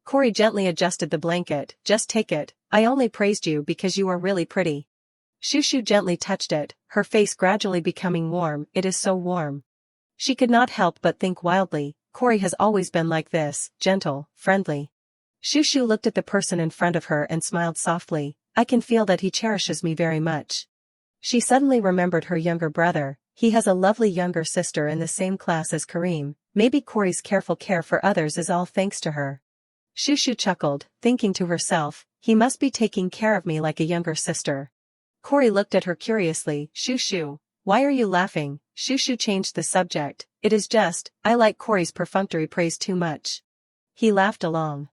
Speaker 1: Corey gently adjusted the blanket. Just take it, I only praised you because you are really pretty. Shushu gently touched it, her face gradually becoming warm. It is so warm. She could not help but think wildly, Corey has always been like this, gentle, friendly. Shushu looked at the person in front of her and smiled softly. I can feel that he cherishes me very much. She suddenly remembered her younger brother. He has a lovely younger sister in the same class as Kareem. Maybe Corey's careful care for others is all thanks to her. Shushu chuckled, thinking to herself, he must be taking care of me like a younger sister. Corey looked at her curiously. Shushu, why are you laughing? Shushu changed the subject. It is just, I like Corey's perfunctory praise too much. He laughed along.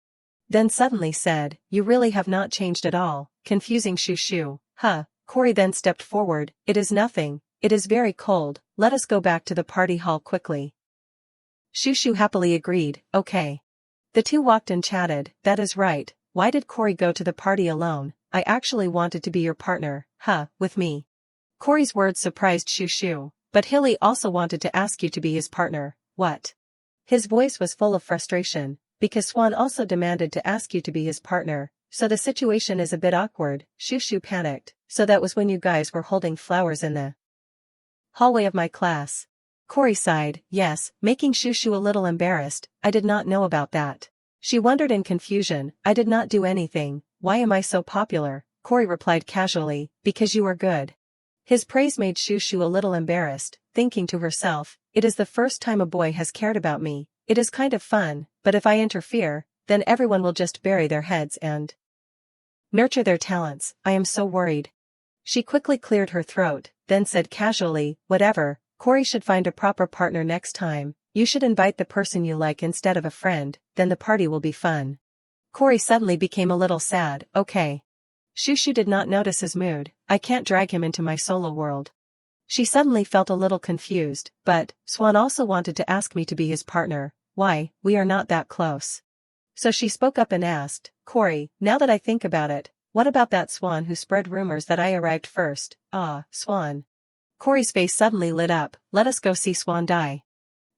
Speaker 1: Then suddenly said, you really have not changed at all, confusing Shushu. Huh. Corey then stepped forward. It is nothing. It is very cold. Let us go back to the party hall quickly. Shushu happily agreed. Okay. The two walked and chatted. That is right. Why did Corey go to the party alone? I actually wanted to be your partner. With me. Corey's words surprised Shushu. But Hilly also wanted to ask you to be his partner. What? His voice was full of frustration, because Swan also demanded to ask you to be his partner, so the situation is a bit awkward. Shushu panicked. So that was when you guys were holding flowers in the hallway of my class. Corey sighed. Yes, making Shushu a little embarrassed. I did not know about that. She wondered in confusion. I did not do anything. Why am I so popular? Corey replied casually, because you are good. His praise made Shushu a little embarrassed, thinking to herself, it is the first time a boy has cared about me. It is kind of fun, but if I interfere, then everyone will just bury their heads and nurture their talents. I am so worried. She quickly cleared her throat, then said casually, whatever, Corey should find a proper partner next time. You should invite the person you like instead of a friend, then the party will be fun. Corey suddenly became a little sad. Okay. Shushu did not notice his mood. I can't drag him into my solo world. She suddenly felt a little confused, but Swan also wanted to ask me to be his partner. Why, we are not that close. So she spoke up and asked, Corey, now that I think about it, what about that Swan who spread rumors that I arrived first? Ah, Swan. Corey's face suddenly lit up. Let us go see Swan die.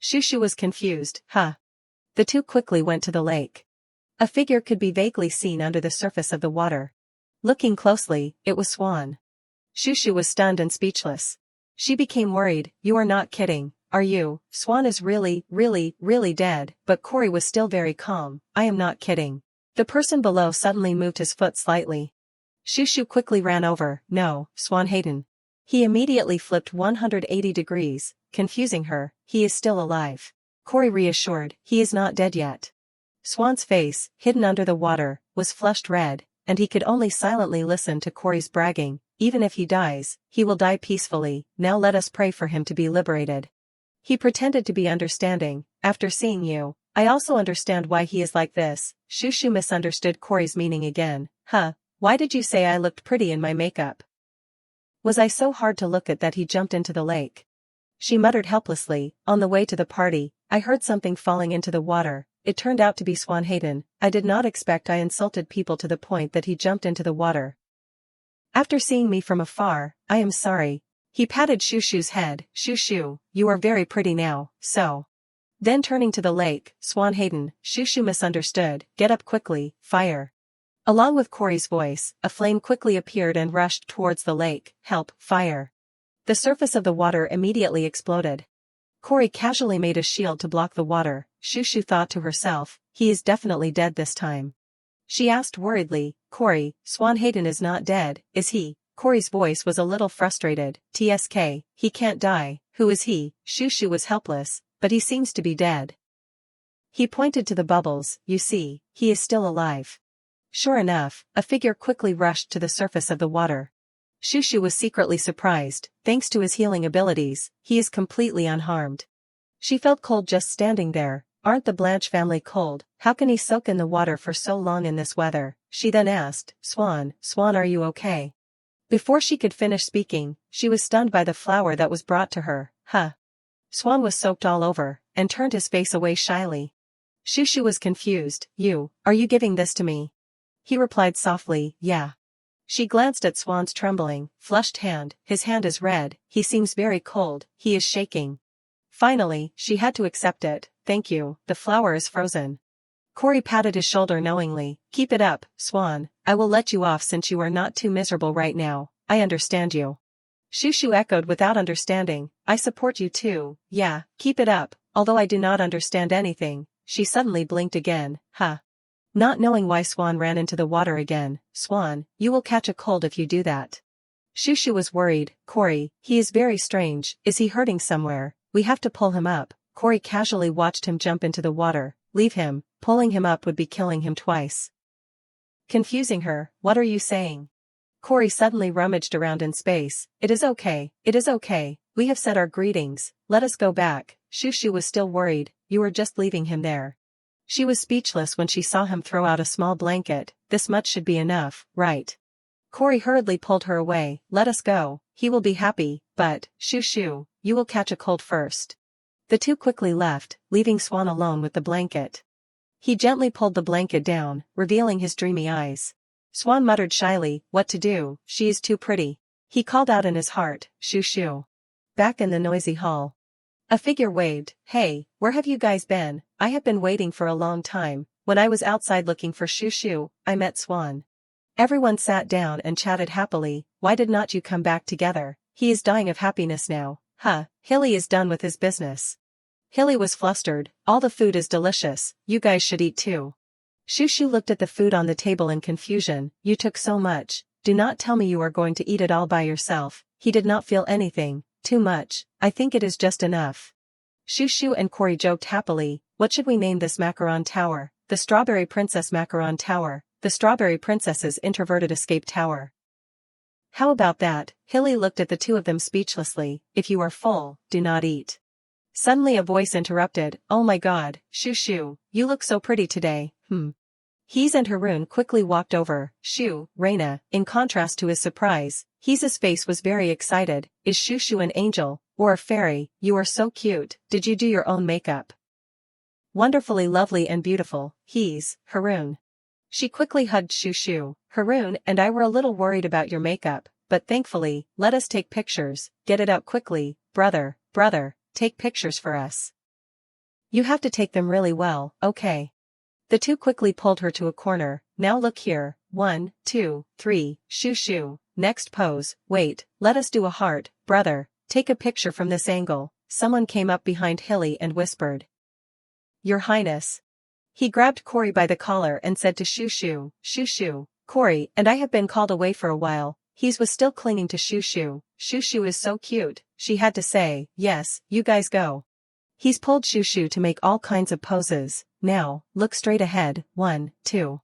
Speaker 1: Shushu was confused. The two quickly went to the lake. A figure could be vaguely seen under the surface of the water. Looking closely, it was Swan. Shushu was stunned and speechless. She became worried. You are not kidding, are you? Swan is really, really, really dead, but Corey was still very calm. I am not kidding. The person below suddenly moved his foot slightly. Shushu quickly ran over. No, Swan Hayden. He immediately flipped 180 degrees, confusing her. He is still alive. Corey reassured. He is not dead yet. Swan's face, hidden under the water, was flushed red, and he could only silently listen to Corey's bragging. Even if he dies, he will die peacefully. Now let us pray for him to be liberated. He pretended to be understanding. After seeing you, I also understand why he is like this. Shushu misunderstood Corey's meaning again. Huh, why did you say I looked pretty in my makeup? Was I so hard to look at that he jumped into the lake? She muttered helplessly. On the way to the party, I heard something falling into the water. It turned out to be Swan Hayden. I did not expect I insulted people to the point that he jumped into the water. After seeing me from afar, I am sorry. He patted Shushu's head. Shushu, you are very pretty now, so. Then turning to the lake, Swan Hayden, Shushu misunderstood. Get up quickly, fire. Along with Corey's voice, a flame quickly appeared and rushed towards the lake. Help, fire. The surface of the water immediately exploded. Corey casually made a shield to block the water. Shushu thought to herself, he is definitely dead this time. She asked worriedly, Corey, Swan Hayden is not dead, is he? Corey's voice was a little frustrated. TSK, he can't die. Who is he? Shushu was helpless, but he seems to be dead. He pointed to the bubbles. You see, he is still alive. Sure enough, a figure quickly rushed to the surface of the water. Shushu was secretly surprised. Thanks to his healing abilities, he is completely unharmed. She felt cold just standing there. Aren't the Blanche family cold? How can he soak in the water for so long in this weather? She then asked, Swan, are you okay? Before she could finish speaking, she was stunned by the flower that was brought to her. Huh. Swan was soaked all over, and turned his face away shyly. Shushu was confused. Are you giving this to me? He replied softly, yeah. She glanced at Swan's trembling, flushed hand. His hand is red, he seems very cold, he is shaking. Finally, she had to accept it. Thank you, the flower is frozen. Corey patted his shoulder knowingly. Keep it up, Swan, I will let you off since you are not too miserable right now. I understand you. Shushu echoed without understanding. I support you too. Yeah, keep it up, although I do not understand anything. She suddenly blinked again. Huh. Not knowing why Swan ran into the water again. Swan, you will catch a cold if you do that. Shushu was worried. Corey, he is very strange. Is he hurting somewhere? We have to pull him up. Corey casually watched him jump into the water. Leave him. Pulling him up would be killing him twice. Confusing her. What are you saying? Corey suddenly rummaged around in space. It is okay. It is okay. We have said our greetings. Let us go back. Shushu was still worried. You were just leaving him there. She was speechless when she saw him throw out a small blanket. This much should be enough, right? Corey hurriedly pulled her away. Let us go. He will be happy, but, Shushu, you will catch a cold first. The two quickly left, leaving Swan alone with the blanket. He gently pulled the blanket down, revealing his dreamy eyes. Swan muttered shyly, what to do? She is too pretty. He called out in his heart, Shushu. Back in the noisy hall. A figure waved. Hey, where have you guys been? I have been waiting for a long time. When I was outside looking for Shushu, I met Swan. Everyone sat down and chatted happily. Why did not you come back together? He is dying of happiness now. Huh, Hilly is done with his business. Hilly was flustered. All the food is delicious. You guys should eat too. Shushu looked at the food on the table in confusion. You took so much. Do not tell me you are going to eat it all by yourself. He did not feel anything. Too much. I think it is just enough. Shushu and Corey joked happily. What should we name this macaron tower? The Strawberry Princess Macaron Tower. The Strawberry Princess's Introverted Escape Tower. How about that? Hilly looked at the two of them speechlessly. If you are full, do not eat. Suddenly a voice interrupted. Oh my god, Shushu, you look so pretty today. Hees and Haroon quickly walked over. Shoo, Reina, in contrast to his surprise, Hees' face was very excited. Is Shushu an angel, or a fairy? You are so cute. Did you do your own makeup? Wonderfully lovely and beautiful, Hees, Haroon. She quickly hugged Shushu. Haroon and I were a little worried about your makeup, but thankfully, let us take pictures. Get it out quickly, brother, take pictures for us. You have to take them really well, okay? The two quickly pulled her to a corner. now look here, 1, 2, 3, shoo shoo, next pose, wait, let us do a heart, brother, take a picture from this angle. Someone came up behind Hilly and whispered. Your Highness. He grabbed Cory by the collar and said to shoo shoo, shoo shoo, Cory and I have been called away for a while. He was still clinging to shoo shoo. Shoo shoo is so cute, she had to say. Yes, you guys go. He's pulled shoo shoo to make all kinds of poses. Now, look straight ahead, 1, 2.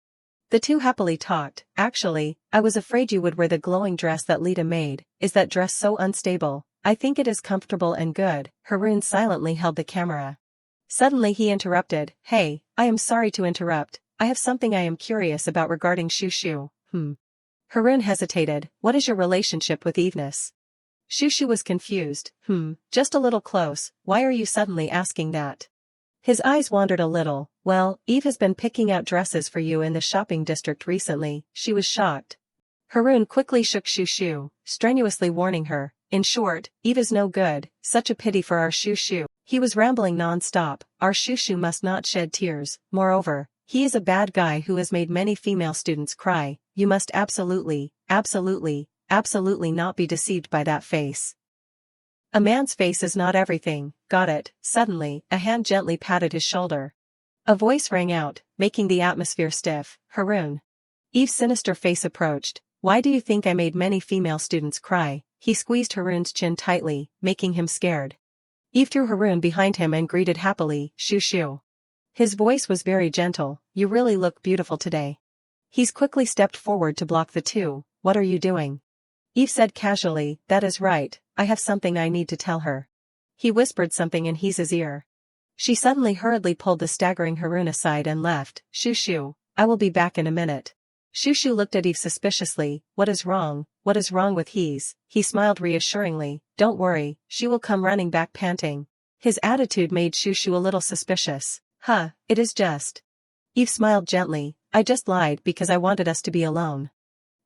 Speaker 1: The two happily talked. Actually, I was afraid you would wear the glowing dress that Lita made. Is that dress so unstable? I think it is comfortable and good. Haroon silently held the camera. Suddenly he interrupted. Hey, I am sorry to interrupt. I have something I am curious about regarding shoo shoo. Haroon hesitated. What is your relationship with Eveness? Shoo shoo was confused. Just a little close. Why are you suddenly asking that? His eyes wandered a little. Well, Eve has been picking out dresses for you in the shopping district recently. She was shocked. Haroon quickly shook shoo shoo, strenuously warning her. In short, Eve is no good. Such a pity for our shoo shoo. He was rambling non-stop. Our shoo shoo must not shed tears. Moreover, he is a bad guy who has made many female students cry. You must absolutely not be deceived by that face. A man's face is not everything. Got it. Suddenly, a hand gently patted his shoulder. A voice rang out, making the atmosphere stiff. Haroon. Eve's sinister face approached. Why do you think I made many female students cry? He squeezed Haroon's chin tightly, making him scared. Eve threw Haroon behind him and greeted happily, shoo shoo. His voice was very gentle. You really look beautiful today. He's quickly stepped forward to block the two. What are you doing? Eve said casually, that is right, I have something I need to tell her. He whispered something in his ear. She suddenly hurriedly pulled the staggering Haroon aside and left. Shoo shoo, I will be back in a minute. Shoo shoo looked at Eve suspiciously. What is wrong? What is wrong with He smiled reassuringly. Don't worry, she will come running back panting. His attitude made Shoo shoo a little suspicious. It is just. Eve smiled gently. I just lied because I wanted us to be alone.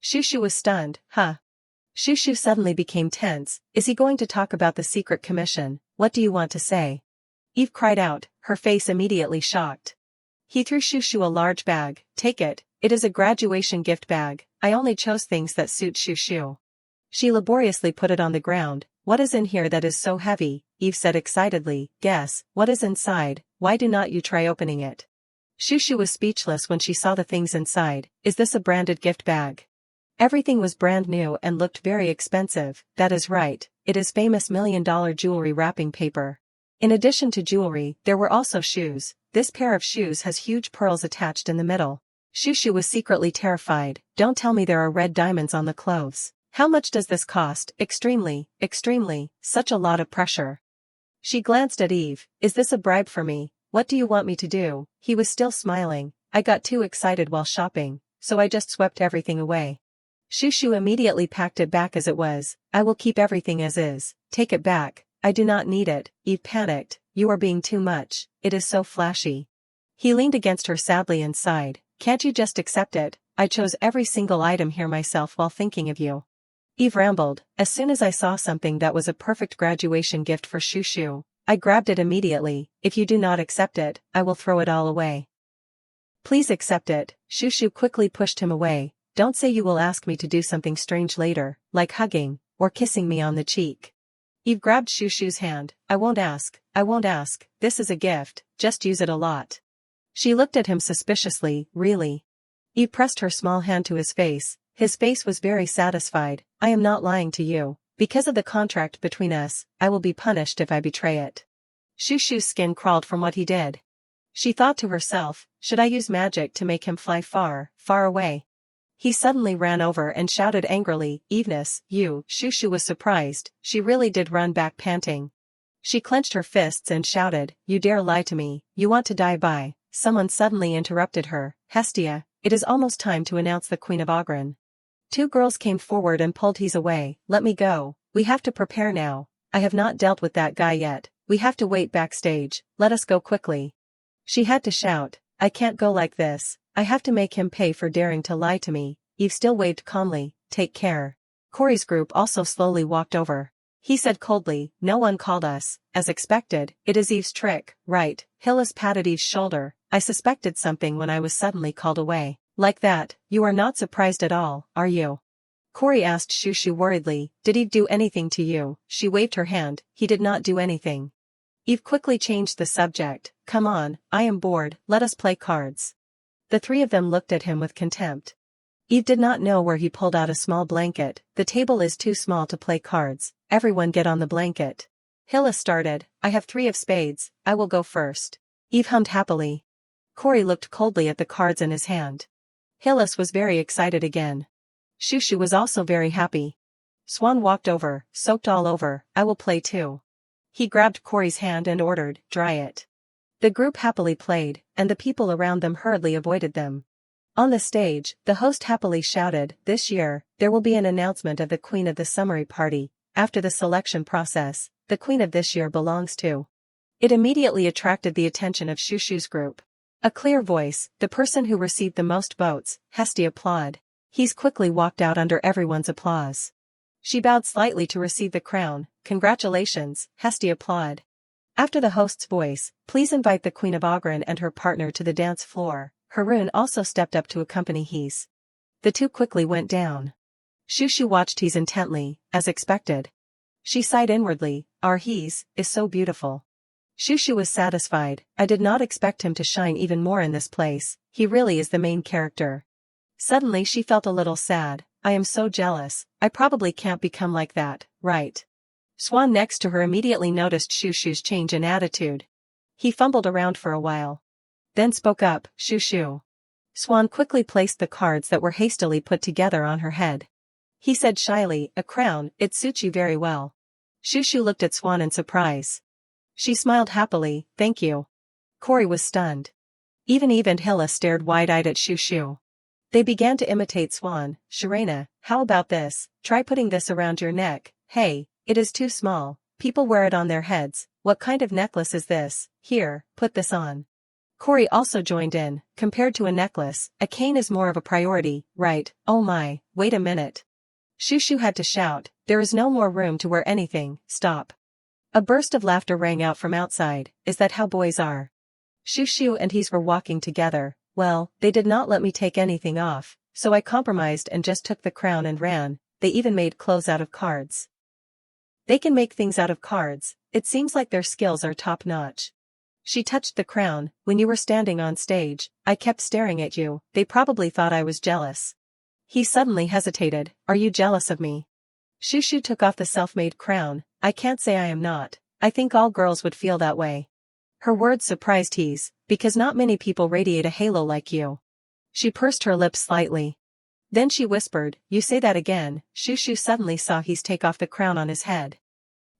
Speaker 1: Shoo shoo was stunned. Shoo shoo suddenly became tense. Is he going to talk about the secret commission? What do you want to say? Eve cried out, her face immediately shocked. He threw Shoo shoo a large bag. Take it. It is a graduation gift bag. I only chose things that suit shoo shoo. She laboriously put it on the ground. What is in here that is so heavy? Eve said excitedly. Guess, what is inside? Why do not you try opening it? Shoo shoo was speechless when she saw the things inside. Is this a branded gift bag? Everything was brand new and looked very expensive. That is right, it is famous $1 million jewelry wrapping paper. In addition to jewelry, there were also shoes. This pair of shoes has huge pearls attached in the middle. Shoo shoo was secretly terrified. Don't tell me there are red diamonds on the clothes. How much does this cost? Extremely, such a lot of pressure. She glanced at Eve. Is this a bribe for me? What do you want me to do? He was still smiling. I got too excited while shopping, so I just swept everything away. Shoo shoo immediately packed it back as it was. I will keep everything as is. Take it back. I do not need it. Eve panicked. You are being too much. It is so flashy. He leaned against her sadly and sighed. Can't you just accept it? I chose every single item here myself while thinking of you. Eve rambled. As soon as I saw something that was a perfect graduation gift for Shoo shoo, I grabbed it immediately. If you do not accept it, I will throw it all away. Please accept it. Shoo shoo quickly pushed him away. Don't say you will ask me to do something strange later, like hugging, or kissing me on the cheek. Eve grabbed Shoo shoo's hand. I won't ask. This is a gift, just use it a lot. She looked at him suspiciously. Really? Eve pressed her small hand to his face. His face was very satisfied. I am not lying to you. Because of the contract between us, I will be punished if I betray it. Shoo shoo's skin crawled from what he did. She thought to herself, should I use magic to make him fly far, far away? He suddenly ran over and shouted angrily, Eveness, you. Shoo shoo was surprised. She really did run back panting. She clenched her fists and shouted, you dare lie to me, you want to die by. Someone suddenly interrupted her. Hestia, it is almost time to announce the Queen of Ogren. Two girls came forward and pulled He's away. Let me go. We have to prepare now. I have not dealt with that guy yet. We have to wait backstage. Let us go quickly. She had to shout. I can't go like this. I have to make him pay for daring to lie to me. Eve still waved calmly. Take care. Cory's group also slowly walked over. He said coldly, no one called us. As expected, it is Eve's trick, right? Hillis patted Eve's shoulder. I suspected something when I was suddenly called away. Like that, you are not surprised at all, are you? Corey asked Shushu worriedly, did Eve do anything to you? She waved her hand, he did not do anything. Eve quickly changed the subject, come on, I am bored, let us play cards. The three of them looked at him with contempt. Eve did not know where he pulled out a small blanket, the table is too small to play cards, everyone get on the blanket. Hilla started, I have 3 of spades, I will go first. Eve hummed happily. Corey looked coldly at the cards in his hand. Hillis was very excited again. Shushu was also very happy. Swan walked over, soaked all over, I will play too. He grabbed Corey's hand and ordered, dry it. The group happily played, and the people around them hurriedly avoided them. On the stage, the host happily shouted, this year, there will be an announcement of the queen of the summary party. After the selection process, the queen of this year belongs to. It immediately attracted the attention of Shushu's group. A clear voice, the person who received the most votes, Hesty applaud. He's quickly walked out under everyone's applause. She bowed slightly to receive the crown, congratulations, Hesty applaud. After the host's voice, please invite the Queen of Ogren and her partner to the dance floor. Haroon also stepped up to accompany Hees. The two quickly went down. Shushu watched Hees intently, as expected. She sighed inwardly, our Hees is so beautiful. Shushu was satisfied, I did not expect him to shine even more in this place, he really is the main character. Suddenly she felt a little sad, I am so jealous, I probably can't become like that, right? Swan next to her immediately noticed Shushu's change in attitude. He fumbled around for a while. Then spoke up, Shushu. Swan quickly placed the cards that were hastily put together on her head. He said shyly, a crown, it suits you very well. Shushu looked at Swan in surprise. She smiled happily, thank you. Corey was stunned. Even Eve and Hilla stared wide-eyed at Shushu. They began to imitate Swan, Sharena, how about this, try putting this around your neck, hey, it is too small, people wear it on their heads, what kind of necklace is this, here, put this on. Corey also joined in, compared to a necklace, a cane is more of a priority, right, oh my, wait a minute. Shushu had to shout, there is no more room to wear anything, stop. A burst of laughter rang out from outside, is that how boys are? Shushu and Hees were walking together, well, they did not let me take anything off, so I compromised and just took the crown and ran, they even made clothes out of cards. They can make things out of cards, it seems like their skills are top-notch. She touched the crown, when you were standing on stage, I kept staring at you, they probably thought I was jealous. He suddenly hesitated, are you jealous of me? Shushu took off the self-made crown, I can't say I am not, I think all girls would feel that way. Her words surprised Hees, because not many people radiate a halo like you. She pursed her lips slightly. Then she whispered, you say that again, Shushu suddenly saw Hees take off the crown on his head.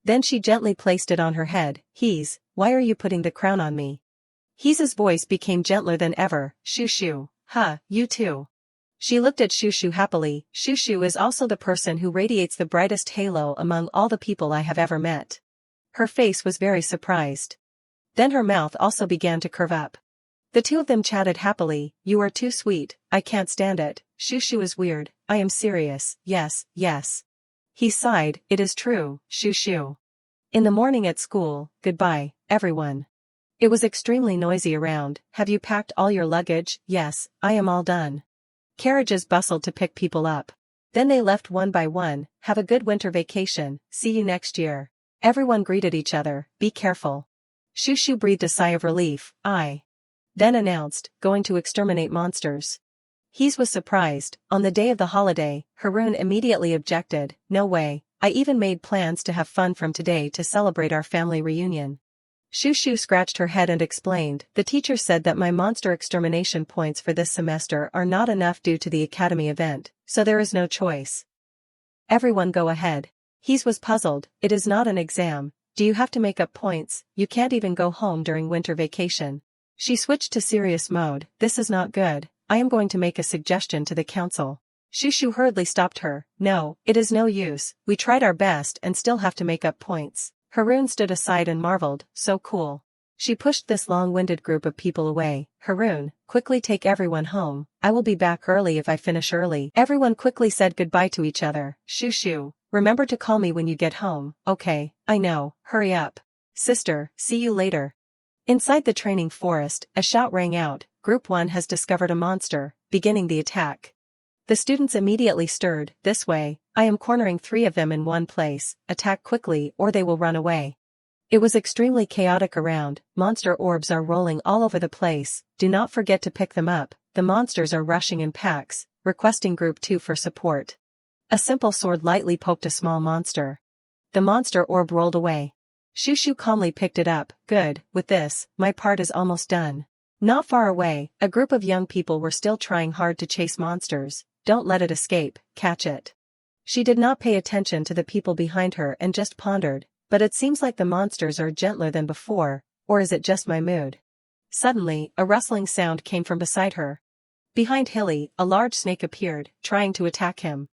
Speaker 1: Then she gently placed it on her head, Hees, why are you putting the crown on me? Hees's voice became gentler than ever, Shushu, you too. She looked at Shushu happily, Shushu is also the person who radiates the brightest halo among all the people I have ever met. Her face was very surprised. Then her mouth also began to curve up. The two of them chatted happily, you are too sweet, I can't stand it, Shushu is weird, I am serious, yes, yes. He sighed, it is true, Shushu. In the morning at school, goodbye, everyone. It was extremely noisy around, have you packed all your luggage? Yes, I am all done. Carriages bustled to pick people up. Then they left one by one, have a good winter vacation, see you next year. Everyone greeted each other, be careful. Shushu breathed a sigh of relief, I. Then announced, going to exterminate monsters. Hees was surprised, on the day of the holiday, Haroon immediately objected, no way, I even made plans to have fun from today to celebrate our family reunion. Shushu scratched her head and explained, the teacher said that my monster extermination points for this semester are not enough due to the academy event, so there is no choice. Everyone go ahead. Hees was puzzled, it is not an exam, do you have to make up points, you can't even go home during winter vacation. She switched to serious mode, this is not good, I am going to make a suggestion to the council. Shushu hurriedly stopped her, no, it is no use, we tried our best and still have to make up points. Haroon stood aside and marveled, so cool. She pushed this long-winded group of people away, Haroon, quickly take everyone home, I will be back early if I finish early. Everyone quickly said goodbye to each other, Shushu, remember to call me when you get home, okay, I know, hurry up. Sister, see you later. Inside the training forest, a shout rang out, Group 1 has discovered a monster, beginning the attack. The students immediately stirred. This way, I am cornering 3 of them in one place, attack quickly or they will run away. It was extremely chaotic around, monster orbs are rolling all over the place, do not forget to pick them up, the monsters are rushing in packs, requesting group 2 for support. A simple sword lightly poked a small monster. The monster orb rolled away. Shushu calmly picked it up. Good, with this, my part is almost done. Not far away, a group of young people were still trying hard to chase monsters. Don't let it escape, catch it. She did not pay attention to the people behind her and just pondered, but it seems like the monsters are gentler than before, or is it just my mood? Suddenly, a rustling sound came from beside her. Behind Hilly, a large snake appeared, trying to attack him.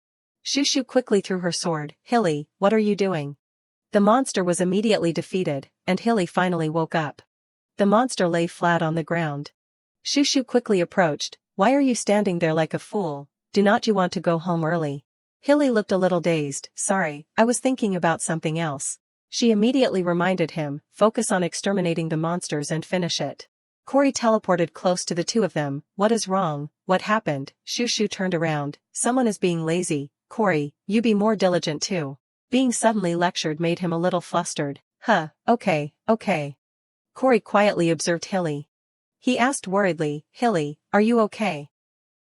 Speaker 1: Shushu quickly threw her sword. Hilly, what are you doing? The monster was immediately defeated, and Hilly finally woke up. The monster lay flat on the ground. Shushu quickly approached. Why are you standing there like a fool? Do not you want to go home early? Hilly looked a little dazed. Sorry, I was thinking about something else. She immediately reminded him, focus on exterminating the monsters and finish it. Cory teleported close to the 2 of them. What is wrong? What happened? Shushu turned around. Someone is being lazy. Cory, you be more diligent too. Being suddenly lectured made him a little flustered. Okay. Cory quietly observed Hilly. He asked worriedly, Hilly, are you okay?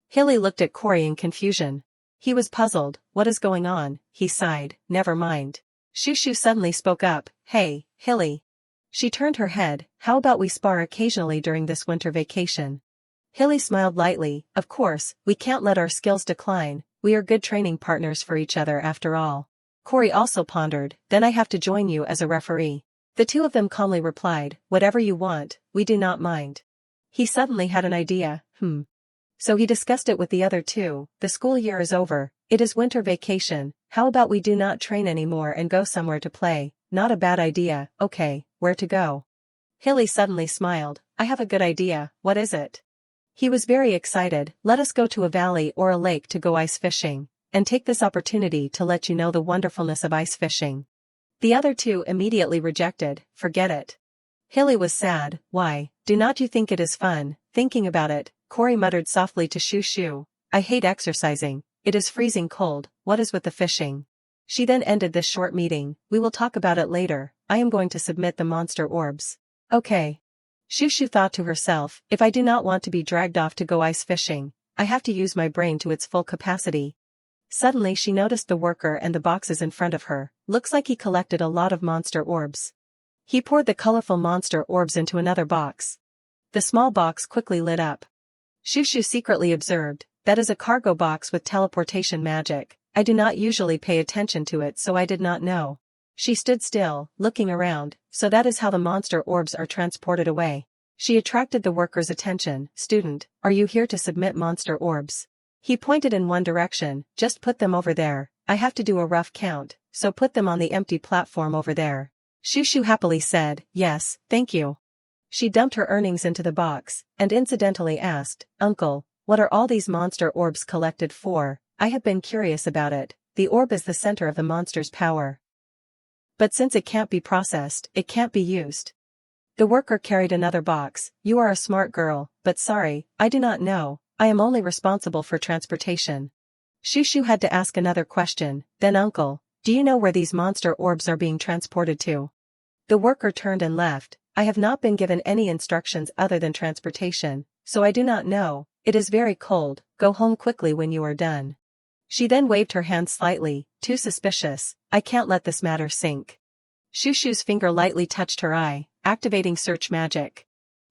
Speaker 1: Hilly looked at Cory in confusion. He was puzzled. What is going on? He sighed. Never mind. Shushu suddenly spoke up. Hey, Hilly. She turned her head. How about we spar occasionally during this winter vacation? Hilly smiled lightly. Of course, we can't let our skills decline, we are good training partners for each other after all. Cory also pondered. Then I have to join you as a referee. The 2 of them calmly replied, whatever you want, we do not mind. He suddenly had an idea. So he discussed it with the other 2. The school year is over, it is winter vacation, how about we do not train anymore and go somewhere to play? Not a bad idea. Okay, where to go? Hilly suddenly smiled. I have a good idea. What is it? He was very excited. Let us go to a valley or a lake to go ice fishing, and take this opportunity to let you know the wonderfulness of ice fishing. The other 2 immediately rejected. Forget it. Hilly was sad. Why, do not you think it is fun? Thinking about it, Cory muttered softly to Shushu. I hate exercising, it is freezing cold, what is with the fishing? She then ended this short meeting. We will talk about it later, I am going to submit the monster orbs. Okay. Shushu thought to herself, if I do not want to be dragged off to go ice fishing, I have to use my brain to its full capacity. Suddenly she noticed the worker and the boxes in front of her. Looks like he collected a lot of monster orbs. He poured the colorful monster orbs into another box. The small box quickly lit up. Shushu secretly observed, that is a cargo box with teleportation magic. I do not usually pay attention to it, so I did not know. She stood still, looking around. So that is how the monster orbs are transported away. She attracted the worker's attention. Student, are you here to submit monster orbs? He pointed in one direction. Just put them over there. I have to do a rough count, so put them on the empty platform over there. Shushu happily said, yes, thank you. She dumped her earnings into the box, and incidentally asked, Uncle, what are all these monster orbs collected for? I have been curious about it. The orb is the center of the monster's power. But since it can't be processed, it can't be used. The worker carried another box. You are a smart girl, but sorry, I do not know. I am only responsible for transportation. Shushu had to ask another question. Then Uncle, do you know where these monster orbs are being transported to? The worker turned and left. I have not been given any instructions other than transportation, so I do not know. It is very cold, go home quickly when you are done. She then waved her hand slightly. Too suspicious, I can't let this matter sink. Shushu's finger lightly touched her eye, activating search magic.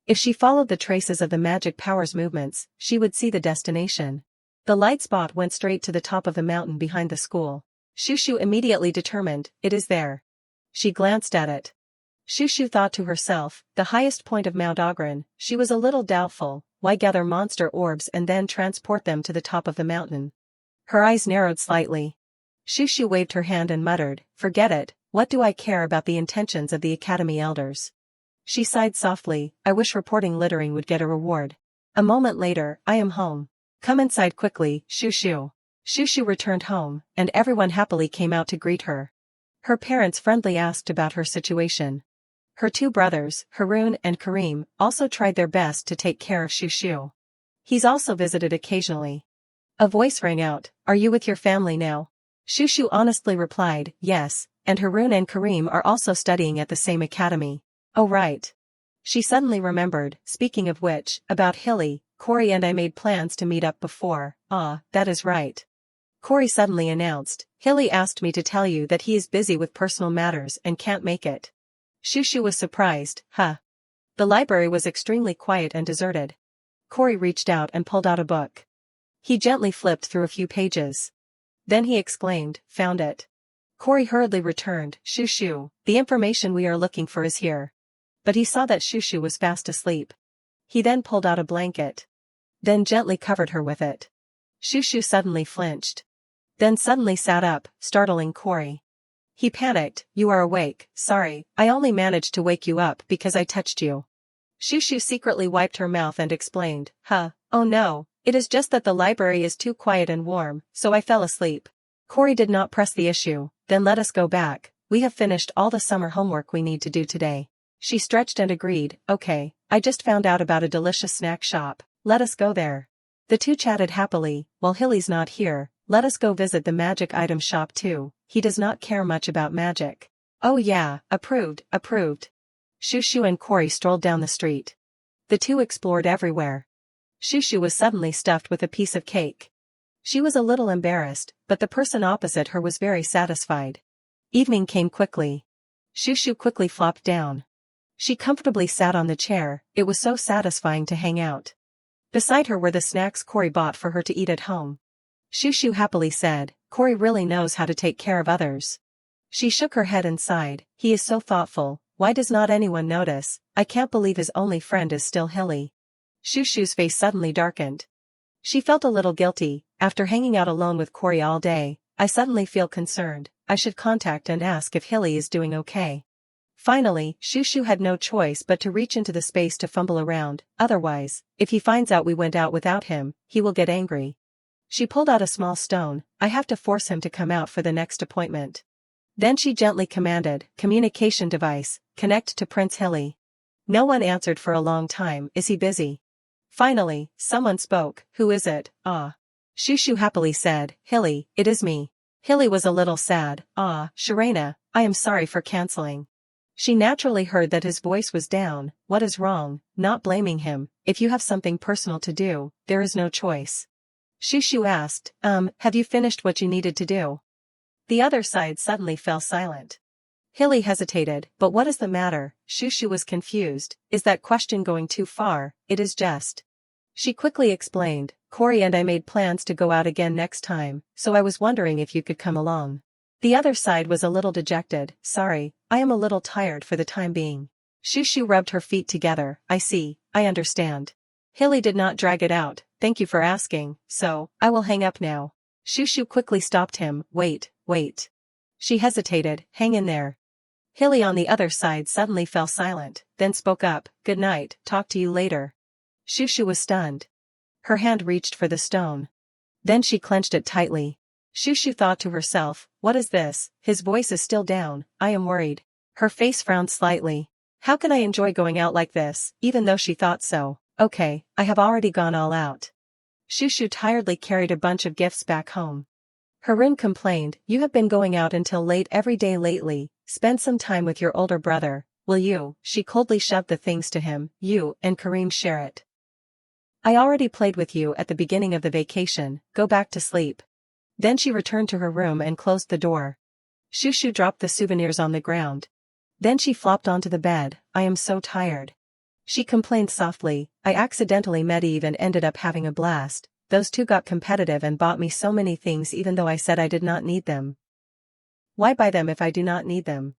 Speaker 1: If she followed the traces of the magic power's movements, she would see the destination. The light spot went straight to the top of the mountain behind the school. Shushu immediately determined, it is there. She glanced at it. Shushu thought to herself, the highest point of Mount Ogren. She was a little doubtful, why gather monster orbs and then transport them to the top of the mountain? Her eyes narrowed slightly. Shushu waved her hand and muttered, forget it, what do I care about the intentions of the Academy elders? She sighed softly, I wish reporting littering would get a reward. A moment later, I am home. Come inside quickly, Shushu. Shushu returned home, and everyone happily came out to greet her. Her parents friendly asked about her situation. Her 2 brothers, Haroon and Kareem, also tried their best to take care of Shushu. He's also visited occasionally. A voice rang out, "Are you with your family now?" Shushu honestly replied, "Yes, and Harun and Kareem are also studying at the same academy." "Oh right." She suddenly remembered, speaking of which, about Hilly, Corey and I made plans to meet up before. "Ah, that is right." Corey suddenly announced, "Hilly asked me to tell you that he is busy with personal matters and can't make it." Shushu was surprised, "Huh?" The library was extremely quiet and deserted. Corey reached out and pulled out a book. He gently flipped through a few pages. Then he exclaimed, "Found it." Corey hurriedly returned, "Shushu, the information we are looking for is here." But he saw that Shushu was fast asleep. He then pulled out a blanket. Then gently covered her with it. Shushu suddenly flinched. Then suddenly sat up, startling Corey. He panicked, "You are awake, sorry, I only managed to wake you up because I touched you." Shushu secretly wiped her mouth and explained, "Oh no, it is just that the library is too quiet and warm, so I fell asleep." Corey did not press the issue, "Then let us go back, we have finished all the summer homework we need to do today." She stretched and agreed, "Okay, I just found out about a delicious snack shop, let us go there." The two chatted happily, "While Hilly's not here, let us go visit the magic item shop too, he does not care much about magic." "Oh yeah, approved, approved." Shushu and Corey strolled down the street. The two explored everywhere. Shushu was suddenly stuffed with a piece of cake. She was a little embarrassed, but the person opposite her was very satisfied. Evening came quickly. Shushu quickly flopped down. She comfortably sat on the chair, it was so satisfying to hang out. Beside her were the snacks Corey bought for her to eat at home. Shushu happily said, "Corey really knows how to take care of others." She shook her head and sighed, "He is so thoughtful, why does not anyone notice? I can't believe his only friend is still Hilly." Shushu's face suddenly darkened. She felt a little guilty, after hanging out alone with Corey all day, "I suddenly feel concerned, I should contact and ask if Hilly is doing okay." Finally, Shushu had no choice but to reach into the space to fumble around, otherwise, if he finds out we went out without him, he will get angry. She pulled out a small stone, "I have to force him to come out for the next appointment." Then she gently commanded, "Communication device, connect to Prince Hilly." No one answered for a long time, "Is he busy?" Finally, someone spoke, "Who is it?" "Ah." Shushu happily said, "Hilly, it is me." Hilly was a little sad, "Ah, Sharena, I am sorry for canceling." She naturally heard that his voice was down, "What is wrong?" Not blaming him, "If you have something personal to do, there is no choice." Shushu asked, have you finished what you needed to do?" The other side suddenly fell silent. Hilly hesitated, "But what is the matter?" Shushu was confused, "Is that question going too far?" "It is just." She quickly explained, "Corey and I made plans to go out again next time, so I was wondering if you could come along." The other side was a little dejected, "Sorry, I am a little tired for the time being." Shushu rubbed her feet together, "I see, I understand." Hilly did not drag it out, "Thank you for asking, so, I will hang up now." Shushu quickly stopped him, "Wait, wait." She hesitated, "Hang in there." Hilly on the other side suddenly fell silent, then spoke up, "Good night, talk to you later." Shushu was stunned. Her hand reached for the stone. Then she clenched it tightly. Shushu thought to herself, "What is this? His voice is still down, I am worried." Her face frowned slightly. How can I enjoy going out like this, even though she thought so? Okay, I have already gone all out. Shushu tiredly carried a bunch of gifts back home. Harun complained, "You have been going out until late every day lately, spend some time with your older brother, will you?" She coldly shoved the things to him, "You and Kareem share it. I already played with you at the beginning of the vacation, go back to sleep." Then she returned to her room and closed the door. Shushu dropped the souvenirs on the ground. Then she flopped onto the bed, "I am so tired." She complained softly, "I accidentally met Eve and ended up having a blast. Those two got competitive and bought me so many things even though I said I did not need them. Why buy them if I do not need them?"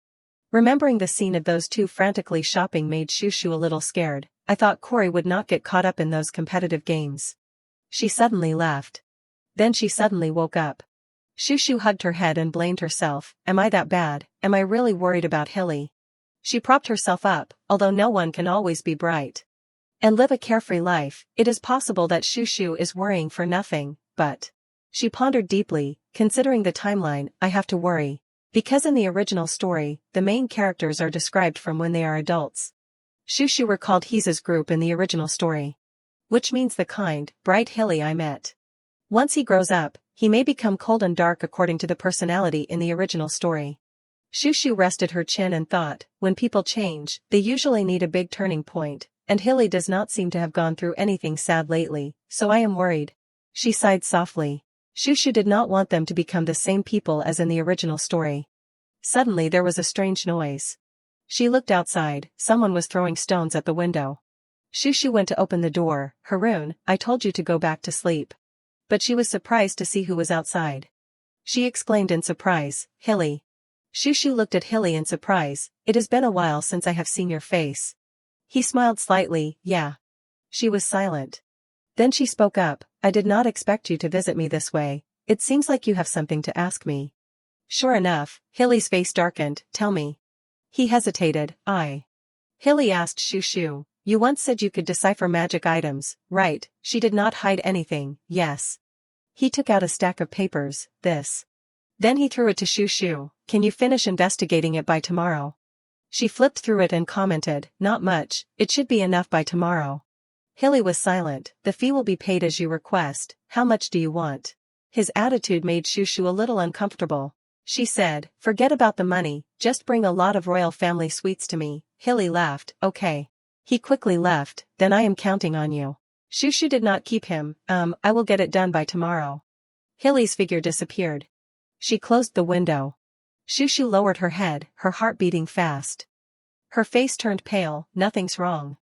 Speaker 1: Remembering the scene of those two frantically shopping made Shushu a little scared. "I thought Corey would not get caught up in those competitive games." She suddenly laughed. Then she suddenly woke up. Shushu hugged her head and blamed herself, "Am I that bad? Am I really worried about Hilly?" She propped herself up, although no one can always be bright and live a carefree life, it is possible that Shushu is worrying for nothing, but... She pondered deeply, considering the timeline, I have to worry. Because in the original story, the main characters are described from when they are adults. Shushu recalled Hisa's group in the original story. which means the kind, bright Hilly I met. Once he grows up, he may become cold and dark according to the personality in the original story. Shushu rested her chin and thought, when people change, they usually need a big turning point, and Hilly does not seem to have gone through anything sad lately, so I am worried. She sighed softly. Shushu did not want them to become the same people as in the original story. Suddenly there was a strange noise. She looked outside, someone was throwing stones at the window. Shushu went to open the door. Haroon, I told you to go back to sleep. But she was surprised to see who was outside. She exclaimed in surprise, Hilly. Shushu looked at Hilly in surprise. It has been a while since I have seen your face. He smiled slightly, yeah. She was silent. Then she spoke up, I did not expect you to visit me this way. It seems like you have something to ask me. Sure enough, Hilly's face darkened, tell me. He hesitated, Hilly asked Shushu, you once said you could decipher magic items, right? She did not hide anything, yes. He took out a stack of papers, this. Then he threw it to Shushu, can you finish investigating it by tomorrow? She flipped through it and commented, not much, it should be enough by tomorrow. Hilly was silent, the fee will be paid as you request, how much do you want? His attitude made Shushu a little uncomfortable. She said, forget about the money, just bring a lot of royal family sweets to me. Hilly laughed, okay. He quickly left, then I am counting on you. Shushu did not keep him, I will get it done by tomorrow. Hilly's figure disappeared. She closed the window. Shushu lowered her head, her heart beating fast. Her face turned pale, nothing's wrong.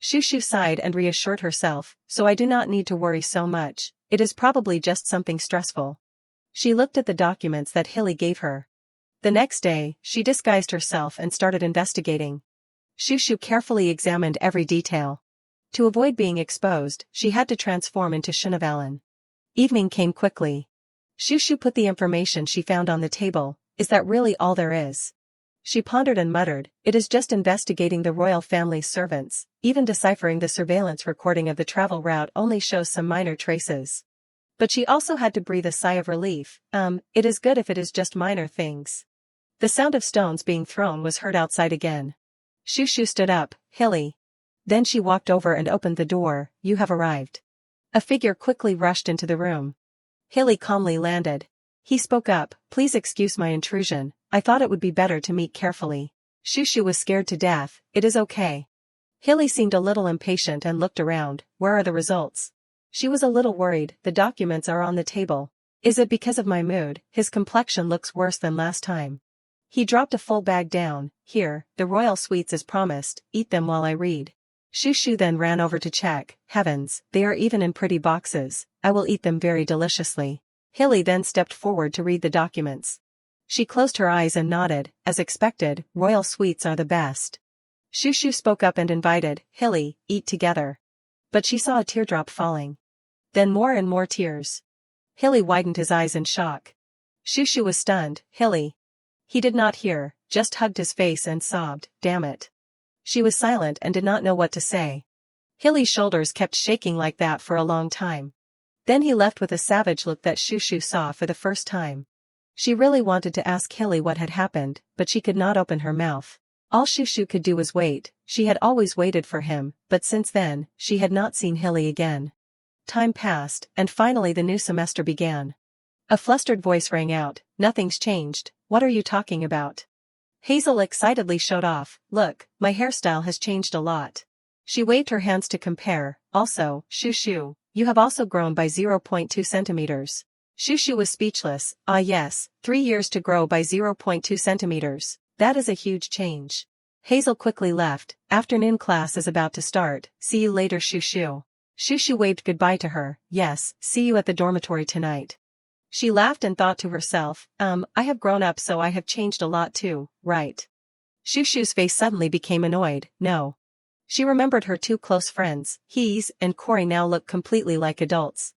Speaker 1: Shushu sighed and reassured herself, so I do not need to worry so much, it is probably just something stressful. She looked at the documents that Hilly gave her. The next day, she disguised herself and started investigating. Shushu carefully examined every detail. To avoid being exposed, she had to transform into Shinavalin. Evening came quickly. Shushu put the information she found on the table, is that really all there is? She pondered and muttered, it is just investigating the royal family's servants, even deciphering the surveillance recording of the travel route only shows some minor traces. But she also had to breathe a sigh of relief, it is good if it is just minor things. The sound of stones being thrown was heard outside again. Shushu stood up, Hilly. Then she walked over and opened the door, you have arrived. A figure quickly rushed into the room. Hilly calmly landed. He spoke up, please excuse my intrusion, I thought it would be better to meet carefully. Shushu was scared to death, it is okay. Hilly seemed a little impatient and looked around, where are the results? She was a little worried, the documents are on the table. Is it because of my mood, his complexion looks worse than last time. He dropped a full bag down, here, the royal sweets as promised, eat them while I read. Shushu then ran over to check, heavens, they are even in pretty boxes, I will eat them very deliciously. Hilly then stepped forward to read the documents. She closed her eyes and nodded, as expected, royal sweets are the best. Shushu spoke up and invited, Hilly, eat together. But she saw a teardrop falling. Then more and more tears. Hilly widened his eyes in shock. Shushu was stunned, Hilly. He did not hear, just hugged his face and sobbed, damn it. She was silent and did not know what to say. Hilly's shoulders kept shaking like that for a long time. Then he left with a savage look that Shushu saw for the first time. She really wanted to ask Hilly what had happened, but she could not open her mouth. All Shushu could do was wait, she had always waited for him, but since then, she had not seen Hilly again. Time passed, and finally the new semester began. A flustered voice rang out, nothing's changed, what are you talking about? Hazel excitedly showed off, look, my hairstyle has changed a lot. She waved her hands to compare, also, Shushu, you have also grown by 0.2 centimeters. Shushu was speechless, ah yes, 3 years to grow by 0.2 centimeters, that is a huge change. Hazel quickly left, afternoon class is about to start, see you later Shushu. Shushu waved goodbye to her, yes, see you at the dormitory tonight. She laughed and thought to herself, I have grown up so I have changed a lot too, right? Shushu's face suddenly became annoyed, no. She remembered her two close friends, Hees and Corey now look completely like adults.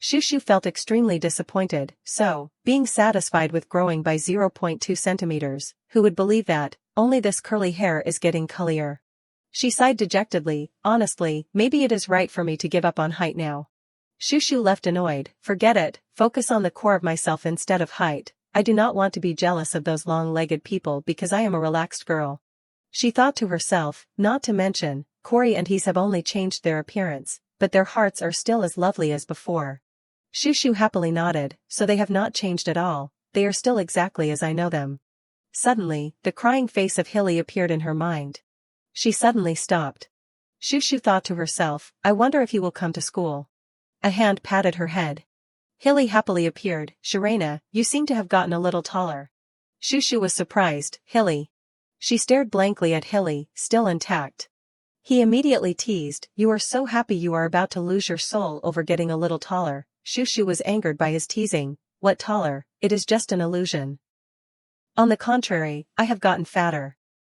Speaker 1: Shushu felt extremely disappointed, so, being satisfied with growing by 0.2 centimeters, who would believe that, only this curly hair is getting curlier. She sighed dejectedly, honestly, maybe it is right for me to give up on height now. Shushu left annoyed, forget it, focus on the core of myself instead of height, I do not want to be jealous of those long-legged people because I am a relaxed girl. She thought to herself, not to mention, Corey and Hees have only changed their appearance, but their hearts are still as lovely as before. Shushu happily nodded, so they have not changed at all, they are still exactly as I know them. Suddenly, the crying face of Hilly appeared in her mind. She suddenly stopped. Shushu thought to herself, I wonder if he will come to school. A hand patted her head. Hilly happily appeared. Sharena, you seem to have gotten a little taller. Shushu was surprised. Hilly. She stared blankly at Hilly, still intact. He immediately teased, you are so happy you are about to lose your soul over getting a little taller. Shushu was angered by his teasing. What taller? It is just an illusion. On the contrary, I have gotten fatter.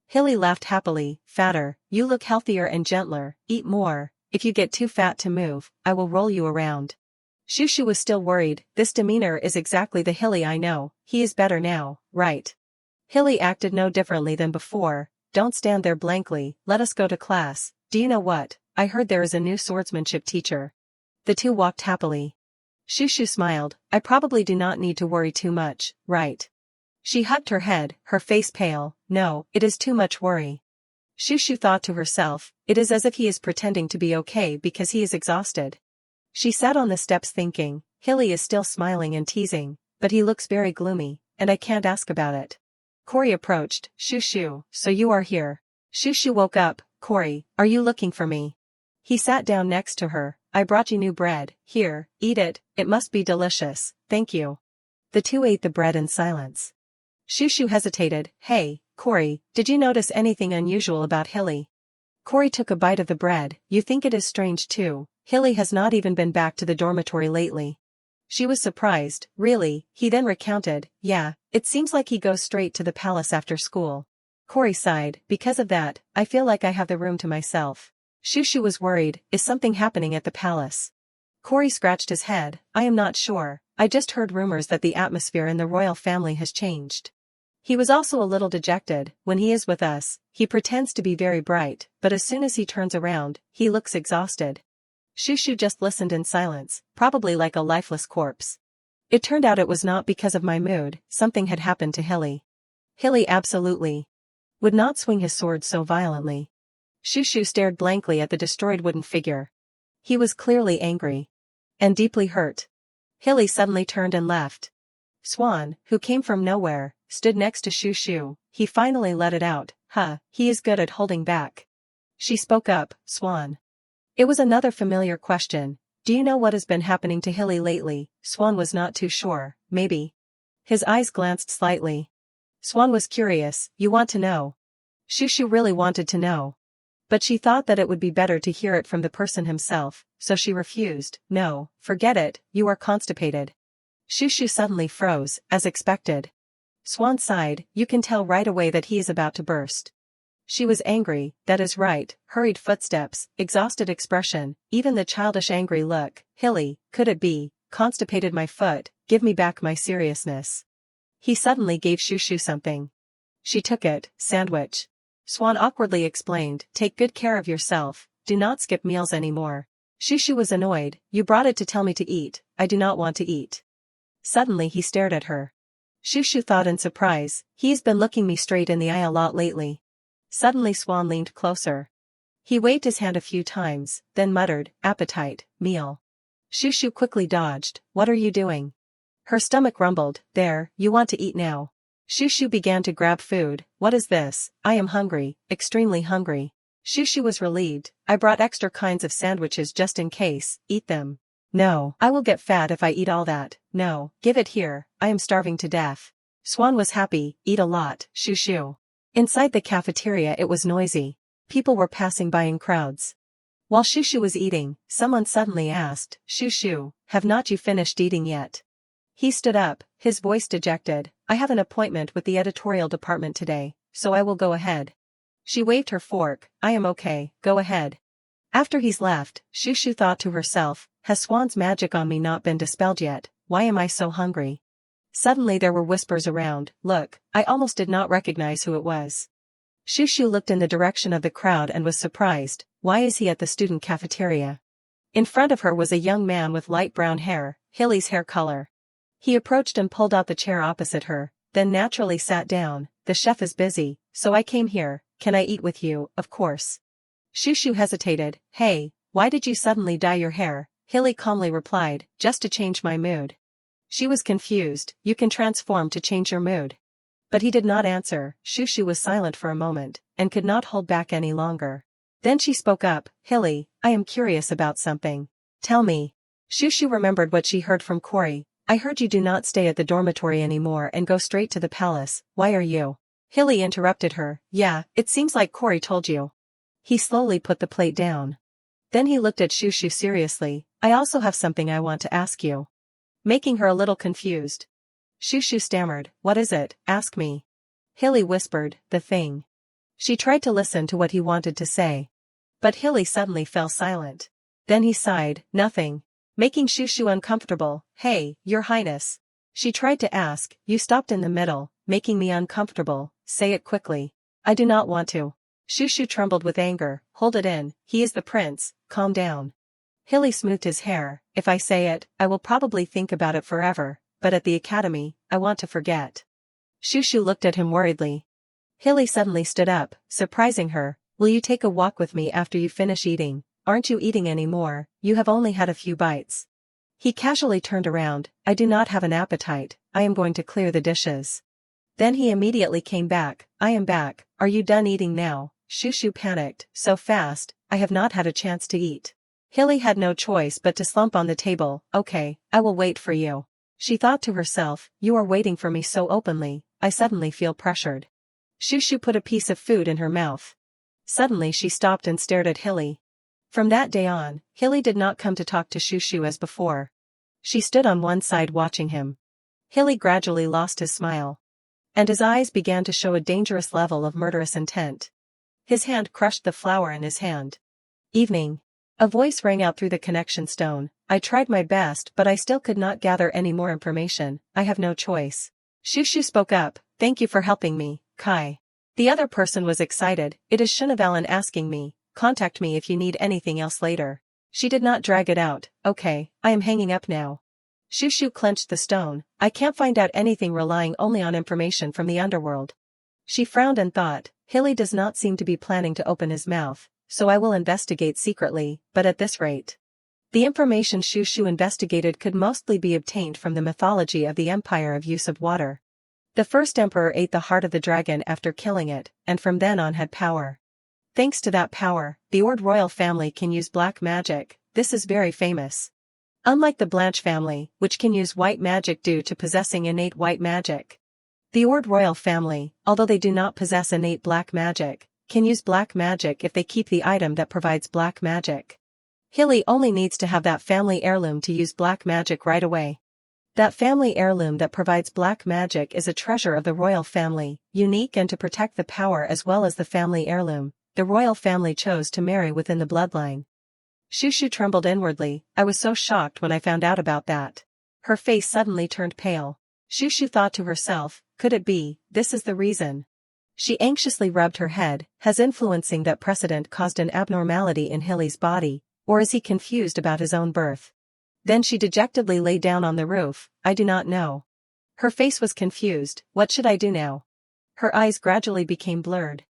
Speaker 1: Hilly laughed happily. Fatter, you look healthier and gentler, eat more. If you get too fat to move, I will roll you around. Shushu was still worried. This demeanor is exactly the Hilly I know. He is better now, right? Hilly acted no differently than before. Don't stand there blankly, let us go to class. Do you know what? I heard there is a new swordsmanship teacher. The two walked happily. Shushu smiled. I probably do not need to worry too much, right? She hugged her head, her face pale. No, it is too much worry. Shushu thought to herself, it is as if he is pretending to be okay because he is exhausted. She sat on the steps thinking, Hilly is still smiling and teasing, but he looks very gloomy, and I can't ask about it. Cory approached. Shushu, so you are here. Shushu woke up. Cory, are you looking for me? He sat down next to her. I brought you new bread. Here, eat it, it must be delicious, thank you. The two ate the bread in silence. Shushu hesitated. Hey, Cory, did you notice anything unusual about Hilly? Cory took a bite of the bread. You think it is strange too. Hilly has not even been back to the dormitory lately. She was surprised. Really? He then recounted. Yeah, it seems like he goes straight to the palace after school. Cory sighed. Because of that, I feel like I have the room to myself. Shushu was worried. Is something happening at the palace? Cory scratched his head. I am not sure. I just heard rumors that the atmosphere in the royal family has changed. He was also a little dejected. When he is with us, he pretends to be very bright, but as soon as he turns around, he looks exhausted. Shushu just listened in silence, probably like a lifeless corpse. It turned out it was not because of my mood, something had happened to Hilly. Hilly absolutely would not swing his sword so violently. Shushu stared blankly at the destroyed wooden figure. He was clearly angry. And deeply hurt. Hilly suddenly turned and left. Swan, who came from nowhere, stood next to Shushu. He finally let it out. He is good at holding back. She spoke up. Swan. It was another familiar question. Do you know what has been happening to Hilly lately? Swan was not too sure. Maybe. His eyes glanced slightly. Swan was curious. You want to know? Shushu really wanted to know. But she thought that it would be better to hear it from the person himself, so she refused. No, forget it, you are constipated. Shushu suddenly froze, as expected. Swan sighed. You can tell right away that he is about to burst. She was angry, that is right, hurried footsteps, exhausted expression, even the childish angry look. Hilly, could it be, constipated my foot, give me back my seriousness. He suddenly gave Shushu something. She took it, sandwich. Swan awkwardly explained, take good care of yourself, do not skip meals anymore. Shushu was annoyed, you brought it to tell me to eat, I do not want to eat. Suddenly he stared at her. Shushu thought in surprise, he's been looking me straight in the eye a lot lately. Suddenly Swan leaned closer. He waved his hand a few times, then muttered, appetite, meal. Shushu quickly dodged, what are you doing? Her stomach rumbled, there, you want to eat now. Shushu began to grab food, what is this? I am hungry, extremely hungry. Shushu was relieved, I brought extra kinds of sandwiches just in case, eat them. No, I will get fat if I eat all that, no, give it here, I am starving to death. Swan was happy, eat a lot, Shushu. Inside the cafeteria it was noisy. People were passing by in crowds. While Shushu was eating, someone suddenly asked, Shushu, have not you finished eating yet? He stood up, his voice dejected, I have an appointment with the editorial department today, so I will go ahead. She waved her fork, I am okay, go ahead. After he's left, Shushu thought to herself, has Swan's magic on me not been dispelled yet, why am I so hungry? Suddenly there were whispers around, look, I almost did not recognize who it was. Shushu looked in the direction of the crowd and was surprised, why is he at the student cafeteria? In front of her was a young man with light brown hair, Hilly's hair color. He approached and pulled out the chair opposite her, then naturally sat down, the chef is busy, so I came here, can I eat with you, of course. Shushu hesitated, hey, why did you suddenly dye your hair? Hilly calmly replied, just to change my mood. She was confused, you can transform to change your mood. But he did not answer. Shushu was silent for a moment, and could not hold back any longer. Then she spoke up, Hilly, I am curious about something. Tell me. Shushu remembered what she heard from Cory. I heard you do not stay at the dormitory anymore and go straight to the palace, why are you? Hilly interrupted her, yeah, it seems like Cory told you. He slowly put the plate down. Then he looked at Shushu seriously, I also have something I want to ask you. Making her a little confused. Shushu stammered, what is it, ask me. Hilly whispered, the thing. She tried to listen to what he wanted to say. But Hilly suddenly fell silent. Then he sighed, nothing. Making Shushu uncomfortable, hey, your highness. She tried to ask, you stopped in the middle, making me uncomfortable, say it quickly. I do not want to. Shushu trembled with anger, hold it in, he is the prince, calm down. Hilly smoothed his hair, if I say it, I will probably think about it forever, but at the academy, I want to forget. Shushu looked at him worriedly. Hilly suddenly stood up, surprising her, will you take a walk with me after you finish eating? Aren't you eating anymore, you have only had a few bites. He casually turned around, I do not have an appetite, I am going to clear the dishes. Then he immediately came back, I am back, are you done eating now? Shushu panicked, so fast, I have not had a chance to eat. Hilly had no choice but to slump on the table, okay, I will wait for you. She thought to herself, you are waiting for me so openly, I suddenly feel pressured. Shushu put a piece of food in her mouth. Suddenly she stopped and stared at Hilly. From that day on, Hilly did not come to talk to Shushu as before. She stood on one side watching him. Hilly gradually lost his smile. And his eyes began to show a dangerous level of murderous intent. His hand crushed the flower in his hand. Evening. A voice rang out through the connection stone, I tried my best but I still could not gather any more information, I have no choice. Shushu spoke up, thank you for helping me, Kai. The other person was excited, it is Shunavalin asking me, contact me if you need anything else later. She did not drag it out, okay, I am hanging up now. Shushu clenched the stone, I can't find out anything relying only on information from the underworld. She frowned and thought, Hilly does not seem to be planning to open his mouth, so I will investigate secretly, but at this rate. The information Shushu investigated could mostly be obtained from the mythology of the Empire of Use of Water. The first emperor ate the heart of the dragon after killing it, and from then on had power. Thanks to that power, the Ord royal family can use black magic, this is very famous. Unlike the Blanche family, which can use white magic due to possessing innate white magic. The Ord royal family, although they do not possess innate black magic, can use black magic if they keep the item that provides black magic. Hilly only needs to have that family heirloom to use black magic right away. That family heirloom that provides black magic is a treasure of the royal family, unique and to protect the power as well as the family heirloom. The royal family chose to marry within the bloodline. Shushu trembled inwardly, I was so shocked when I found out about that. Her face suddenly turned pale. Shushu thought to herself, could it be, this is the reason? She anxiously rubbed her head, has influencing that precedent caused an abnormality in Hilly's body, or is he confused about his own birth? Then she dejectedly lay down on the roof, I do not know. Her face was confused, what should I do now? Her eyes gradually became blurred.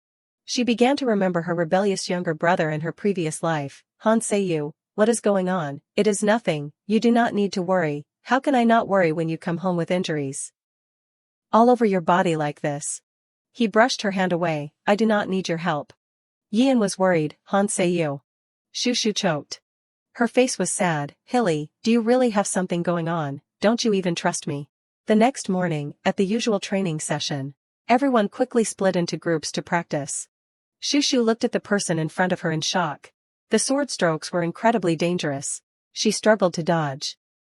Speaker 1: She began to remember her rebellious younger brother in her previous life. Han Seiyu, what is going on? It is nothing, you do not need to worry, how can I not worry when you come home with injuries? All over your body like this. He brushed her hand away, I do not need your help. Yian was worried, Han Seiyu. Shushu choked. Her face was sad, Hilly, do you really have something going on, don't you even trust me? The next morning, at the usual training session, everyone quickly split into groups to practice. Shushu looked at the person in front of her in shock. The sword strokes were incredibly dangerous. She struggled to dodge.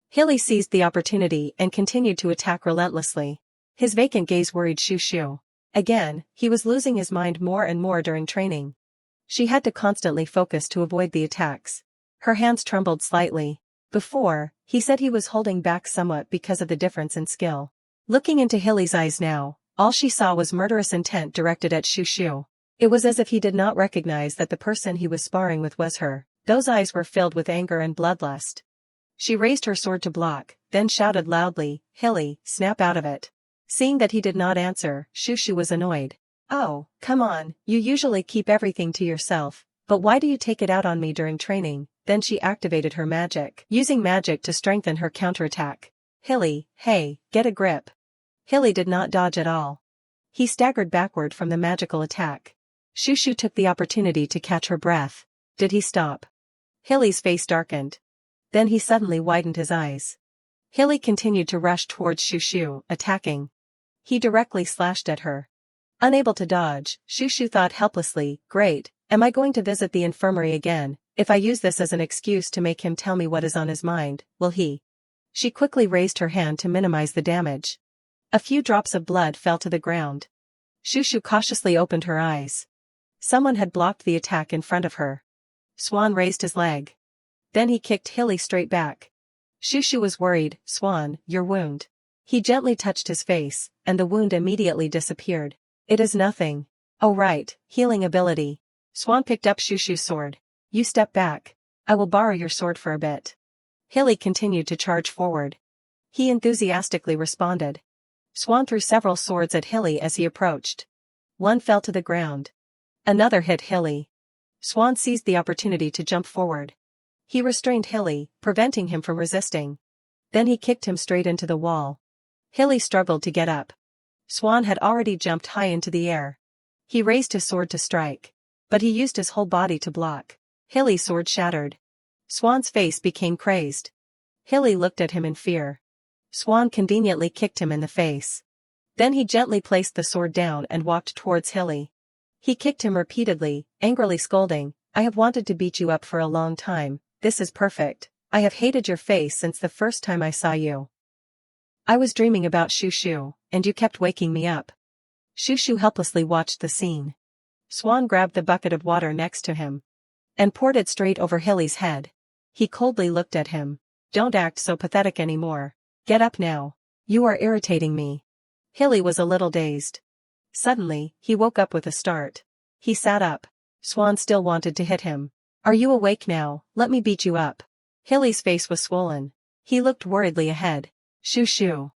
Speaker 1: Hilly seized the opportunity and continued to attack relentlessly. His vacant gaze worried Shushu. Again, he was losing his mind more and more during training. She had to constantly focus to avoid the attacks. Her hands trembled slightly. Before, he said he was holding back somewhat because of the difference in skill. Looking into Hilly's eyes now, all she saw was murderous intent directed at Shushu. It was as if he did not recognize that the person he was sparring with was her. Those eyes were filled with anger and bloodlust. She raised her sword to block, then shouted loudly, Hilly, snap out of it. Seeing that he did not answer, Shushu was annoyed. Oh, come on, you usually keep everything to yourself, but why do you take it out on me during training? then she activated her magic, using magic to strengthen her counterattack. Hilly, hey, get a grip. Hilly did not dodge at all. He staggered backward from the magical attack. Shushu took the opportunity to catch her breath. Did he stop? Hilly's face darkened. Then he suddenly widened his eyes. Hilly continued to rush towards Shushu, attacking. He directly slashed at her. Unable to dodge, Shushu thought helplessly, great, am I going to visit the infirmary again? If I use this as an excuse to make him tell me what is on his mind, will he? She quickly raised her hand to minimize the damage. A few drops of blood fell to the ground. Shushu cautiously opened her eyes. Someone had blocked the attack in front of her. Swan raised his leg. Then he kicked Hilly straight back. Shushu was worried. Swan, your wound. He gently touched his face, and the wound immediately disappeared. It is nothing. Oh right, healing ability. Swan picked up Shushu's sword. You step back. I will borrow your sword for a bit. Hilly continued to charge forward. He enthusiastically responded. Swan threw several swords at Hilly as he approached. One fell to the ground. Another hit Hilly. Swan seized the opportunity to jump forward. He restrained Hilly, preventing him from resisting. Then he kicked him straight into the wall. Hilly struggled to get up. Swan had already jumped high into the air. He raised his sword to strike. But he used his whole body to block. Hilly's sword shattered. Swan's face became crazed. Hilly looked at him in fear. Swan conveniently kicked him in the face. Then he gently placed the sword down and walked towards Hilly. He kicked him repeatedly, angrily scolding, I have wanted to beat you up for a long time, this is perfect, I have hated your face since the first time I saw you. I was dreaming about Shushu, and you kept waking me up. Shushu helplessly watched the scene. Swan grabbed the bucket of water next to him and poured it straight over Hilly's head. He coldly looked at him. Don't act so pathetic anymore. Get up now. You are irritating me. Hilly was a little dazed. Suddenly, he woke up with a start. He sat up. Swan still wanted to hit him. Are you awake now? Let me beat you up. Hilly's face was swollen. He looked worriedly ahead. Shushu.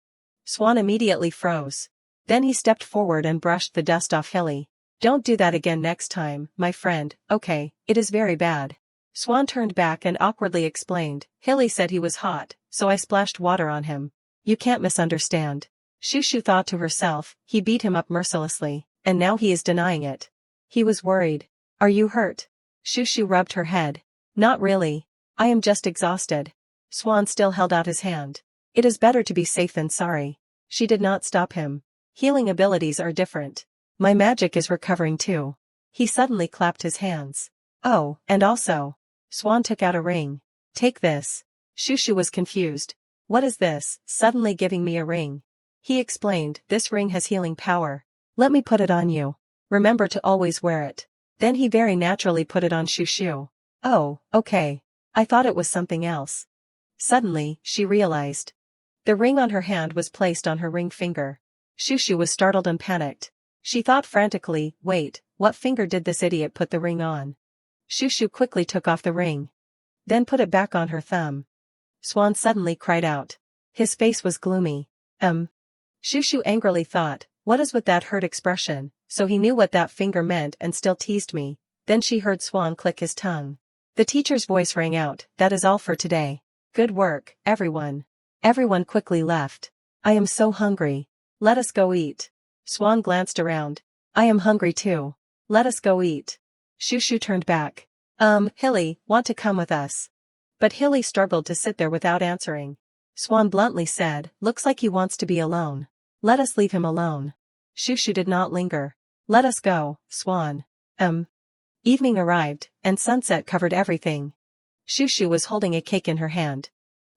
Speaker 1: Swan immediately froze. Then he stepped forward and brushed the dust off Hilly. Don't do that again next time, my friend, okay, it is very bad. Swan turned back and awkwardly explained, Hilly said he was hot, so I splashed water on him. You can't misunderstand. Shushu thought to herself, he beat him up mercilessly, and now he is denying it. He was worried. Are you hurt? Shushu rubbed her head. Not really. I am just exhausted. Swan still held out his hand. It is better to be safe than sorry. She did not stop him. Healing abilities are different. My magic is recovering too. He suddenly clapped his hands. Oh, and also. Swan took out a ring. Take this. Shushu was confused. What is this, suddenly giving me a ring? He explained, this ring has healing power. Let me put it on you. Remember to always wear it. Then he very naturally put it on Shushu. Oh, okay. I thought it was something else. Suddenly, she realized. The ring on her hand was placed on her ring finger. Shushu was startled and panicked. She thought frantically, wait, what finger did this idiot put the ring on? Shushu quickly took off the ring. Then put it back on her thumb. Swan suddenly cried out. His face was gloomy. Shushu angrily thought, what is with that hurt expression, so he knew what that finger meant and still teased me. Then she heard Swan click his tongue. The teacher's voice rang out, that is all for today. Good work, everyone. Everyone quickly left. I am so hungry. Let us go eat. Swan glanced around. I am hungry too. Let us go eat. Shushu turned back. Hilly, want to come with us? But Hilly struggled to sit there without answering. Swan bluntly said, looks like he wants to be alone. Let us leave him alone. Shushu did not linger. Let us go, Swan. Evening arrived, and sunset covered everything. Shushu was holding a cake in her hand.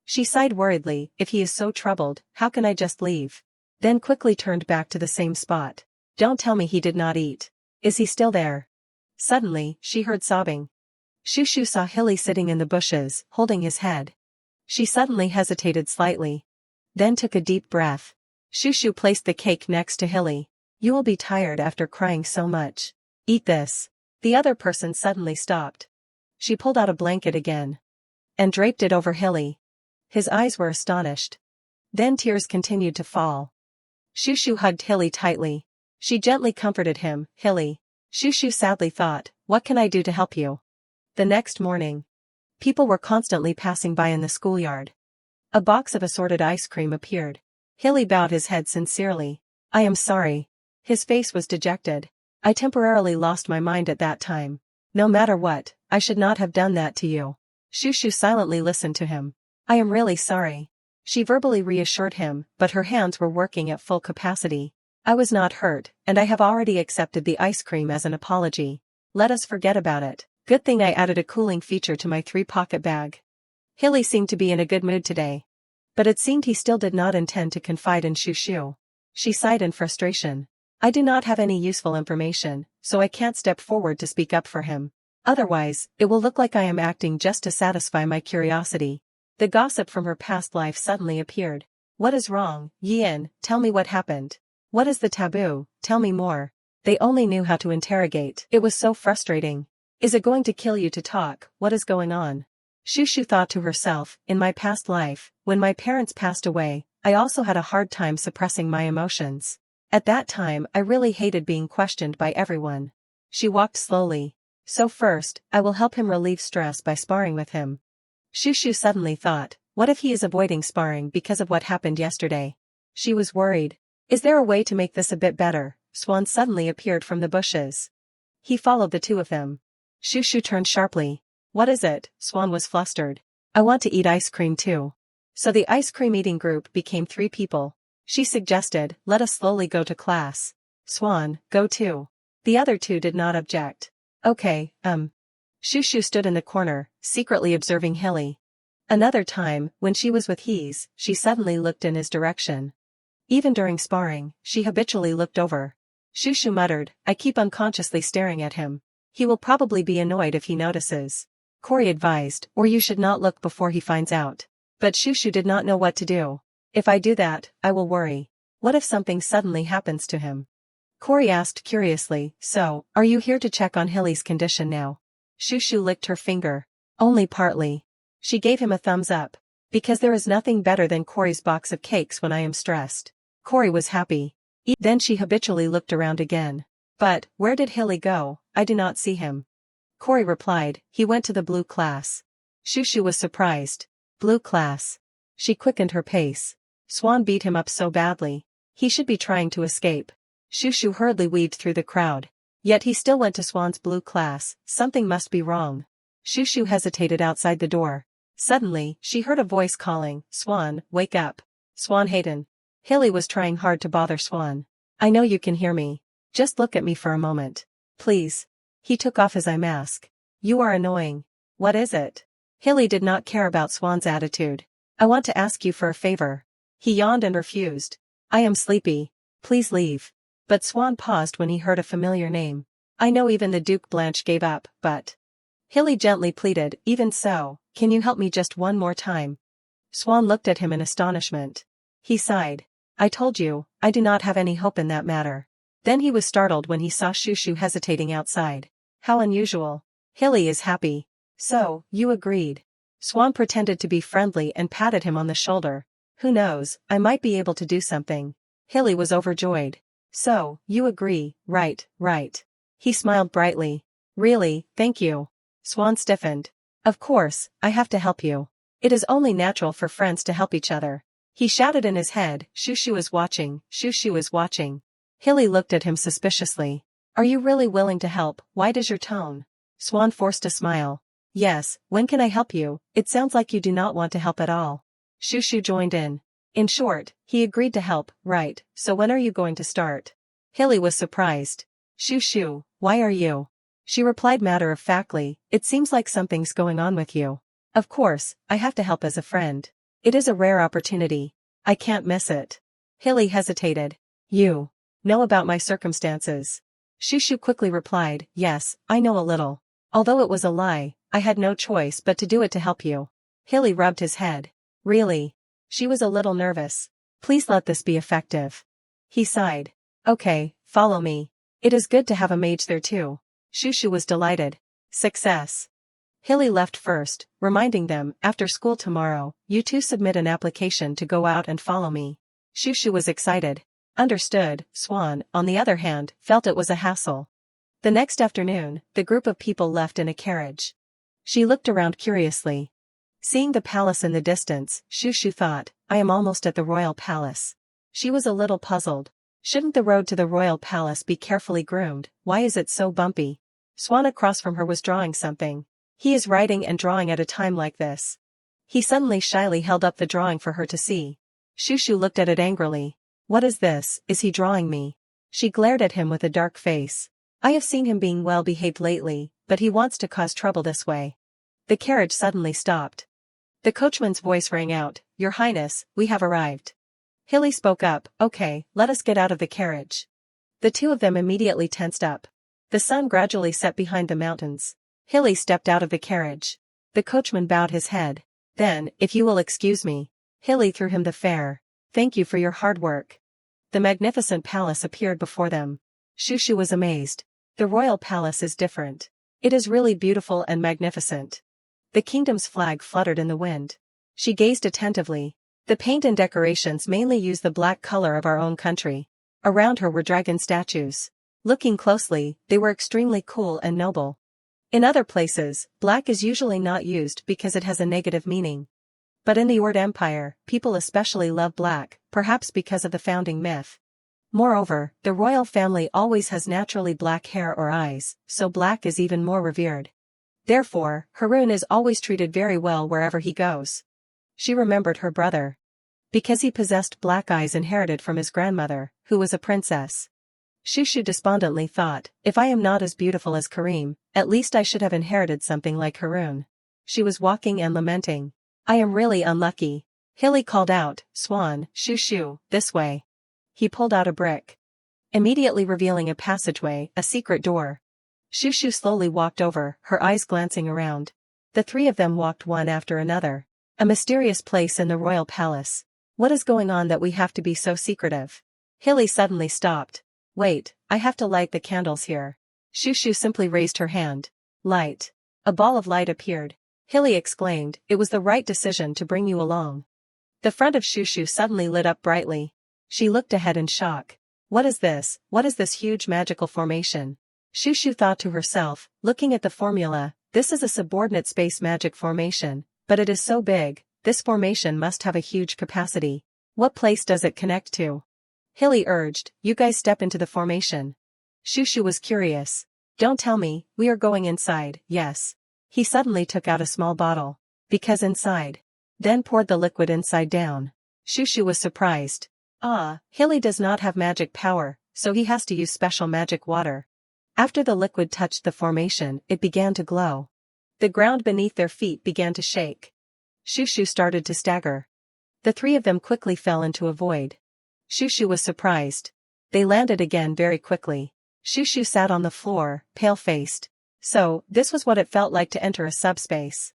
Speaker 1: She sighed worriedly, if he is so troubled, how can I just leave? Then quickly turned back to the same spot. Don't tell me he did not eat. Is he still there? Suddenly, she heard sobbing. Shushu saw Hilly sitting in the bushes, holding his head. She suddenly hesitated slightly. Then took a deep breath. Shushu placed the cake next to Hilly. You will be tired after crying so much. Eat this. The other person suddenly stopped. She pulled out a blanket again and draped it over Hilly. His eyes were astonished. Then tears continued to fall. Shushu hugged Hilly tightly. She gently comforted him, Hilly. Shushu sadly thought, what can I do to help you? The next morning. People were constantly passing by in the schoolyard. A box of assorted ice cream appeared. Hilly bowed his head sincerely. I am sorry. His face was dejected. I temporarily lost my mind at that time. No matter what, I should not have done that to you. Shushu silently listened to him. I am really sorry. She verbally reassured him, but her hands were working at full capacity. I was not hurt, and I have already accepted the ice cream as an apology. Let us forget about it. Good thing I added a cooling feature to my 3-pocket bag. Hilly seemed to be in a good mood today. But it seemed he still did not intend to confide in Shushu. She sighed in frustration. I do not have any useful information, so I can't step forward to speak up for him. Otherwise, it will look like I am acting just to satisfy my curiosity. The gossip from her past life suddenly appeared. What is wrong, Yin? Tell me what happened. What is the taboo? Tell me more. They only knew how to interrogate. It was so frustrating. Is it going to kill you to talk? What is going on? Shushu thought to herself, in my past life, when my parents passed away, I also had a hard time suppressing my emotions. At that time I really hated being questioned by everyone. She walked slowly. So first, I will help him relieve stress by sparring with him. Shushu suddenly thought, what if he is avoiding sparring because of what happened yesterday? She was worried. Is there a way to make this a bit better? Swan suddenly appeared from the bushes. He followed the two of them. Shushu turned sharply. What is it? Swan was flustered. I want to eat ice cream too. So the ice cream eating group became 3 people. She suggested, let us slowly go to class. Swan, go too. The other 2 did not object. Okay, Shushu stood in the corner, secretly observing Hilly. Another time, when she was with Hees, she suddenly looked in his direction. Even during sparring, she habitually looked over. Shushu muttered, I keep unconsciously staring at him. He will probably be annoyed if he notices. Corey advised, or you should not look before he finds out. But Shushu did not know what to do. If I do that, I will worry. What if something suddenly happens to him? Corey asked curiously, so, are you here to check on Hilly's condition now? Shushu licked her finger. Only partly. She gave him a thumbs up. Because there is nothing better than Corey's box of cakes when I am stressed. Corey was happy. Then she habitually looked around again. But, where did Hilly go? I do not see him. Corey replied, he went to the blue class. Shushu was surprised. Blue class. She quickened her pace. Swan beat him up so badly. He should be trying to escape. Shushu hurriedly weaved through the crowd. Yet he still went to Swan's blue class. Something must be wrong. Shushu hesitated outside the door. Suddenly, she heard a voice calling, Swan, wake up. Swan Hayden. Hilly was trying hard to bother Swan. I know you can hear me. Just look at me for a moment. Please. He took off his eye mask. You are annoying. What is it? Hilly did not care about Swan's attitude. I want to ask you for a favor. He yawned and refused. I am sleepy. Please leave. But Swan paused when he heard a familiar name. I know even the Duke Blanche gave up, but... Hilly gently pleaded, even so, can you help me just one more time? Swan looked at him in astonishment. He sighed. I told you, I do not have any hope in that matter. Then he was startled when he saw Shushu hesitating outside. How unusual. Hilly is happy. So, you agreed. Swan pretended to be friendly and patted him on the shoulder. Who knows, I might be able to do something. Hilly was overjoyed. So, you agree, right. He smiled brightly. Really, thank you. Swan stiffened. Of course, I have to help you. It is only natural for friends to help each other. He shouted in his head, Shushu is watching, Shushu is watching. Hilly looked at him suspiciously. Are you really willing to help? Why does your tone? Swan forced a smile. Yes, when can I help you? It sounds like you do not want to help at all. Shushu joined in. In short, he agreed to help, right, so when are you going to start? Hilly was surprised. Shushu, why are you? She replied matter-of-factly, it seems like something's going on with you. Of course, I have to help as a friend. It is a rare opportunity. I can't miss it. Hilly hesitated. You know about my circumstances. Shushu quickly replied, yes, I know a little. Although it was a lie, I had no choice but to do it to help you. Hilly rubbed his head. Really? She was a little nervous. Please let this be effective. He sighed. Okay, follow me. It is good to have a mage there too. Shushu was delighted. Success. Hilly left first, reminding them, after school tomorrow, you two submit an application to go out and follow me. Shushu was excited. Understood. Swan, on the other hand, felt it was a hassle. The next afternoon, the group of people left in a carriage. She looked around curiously. Seeing the palace in the distance, Shushu thought, I am almost at the royal palace. She was a little puzzled. Shouldn't the road to the royal palace be carefully groomed? Why is it so bumpy? Swan across from her was drawing something. He is writing and drawing at a time like this. He suddenly shyly held up the drawing for her to see. Shushu looked at it angrily. What is this? Is he drawing me? She glared at him with a dark face. I have seen him being well behaved lately, but he wants to cause trouble this way. The carriage suddenly stopped. The coachman's voice rang out, Your Highness, we have arrived. Hilly spoke up, Okay, let us get out of the carriage. The two of them immediately tensed up. The sun gradually set behind the mountains. Hilly stepped out of the carriage. The coachman bowed his head. Then, if you will excuse me. Hilly threw him the fare. Thank you for your hard work. The magnificent palace appeared before them. Shushu was amazed. The royal palace is different. It is really beautiful and magnificent. The kingdom's flag fluttered in the wind. She gazed attentively. The paint and decorations mainly use the black color of our own country. Around her were dragon statues. Looking closely, they were extremely cool and noble. In other places, black is usually not used because it has a negative meaning. But in the Ord Empire, people especially love black, perhaps because of the founding myth. Moreover, the royal family always has naturally black hair or eyes, so black is even more revered. Therefore, Haroon is always treated very well wherever he goes. She remembered her brother. Because he possessed black eyes inherited from his grandmother, who was a princess. Shushu despondently thought, if I am not as beautiful as Kareem, at least I should have inherited something like Haroon. She was walking and lamenting. I am really unlucky. Hilly called out, Swan, Shushu, this way. He pulled out a brick. Immediately revealing a passageway, a secret door. Shushu slowly walked over, her eyes glancing around. The three of them walked one after another. A mysterious place in the royal palace. What is going on that we have to be so secretive? Hilly suddenly stopped. Wait, I have to light the candles here. Shushu simply raised her hand. Light. A ball of light appeared. Hilly exclaimed, it was the right decision to bring you along. The front of Shushu suddenly lit up brightly. She looked ahead in shock. What is this? What is this huge magical formation? Shushu thought to herself, looking at the formula, this is a subordinate space magic formation, but it is so big, this formation must have a huge capacity. What place does it connect to? Hilly urged, you guys step into the formation. Shushu was curious. Don't tell me, we are going inside, yes. He suddenly took out a small bottle. Because inside. Then poured the liquid inside down. Shushu was surprised. Ah, Hilly does not have magic power, so he has to use special magic water. After the liquid touched the formation, it began to glow. The ground beneath their feet began to shake. Shushu started to stagger. The three of them quickly fell into a void. Shushu was surprised. They landed again very quickly. Shushu sat on the floor, pale-faced. So, this was what it felt like to enter a subspace.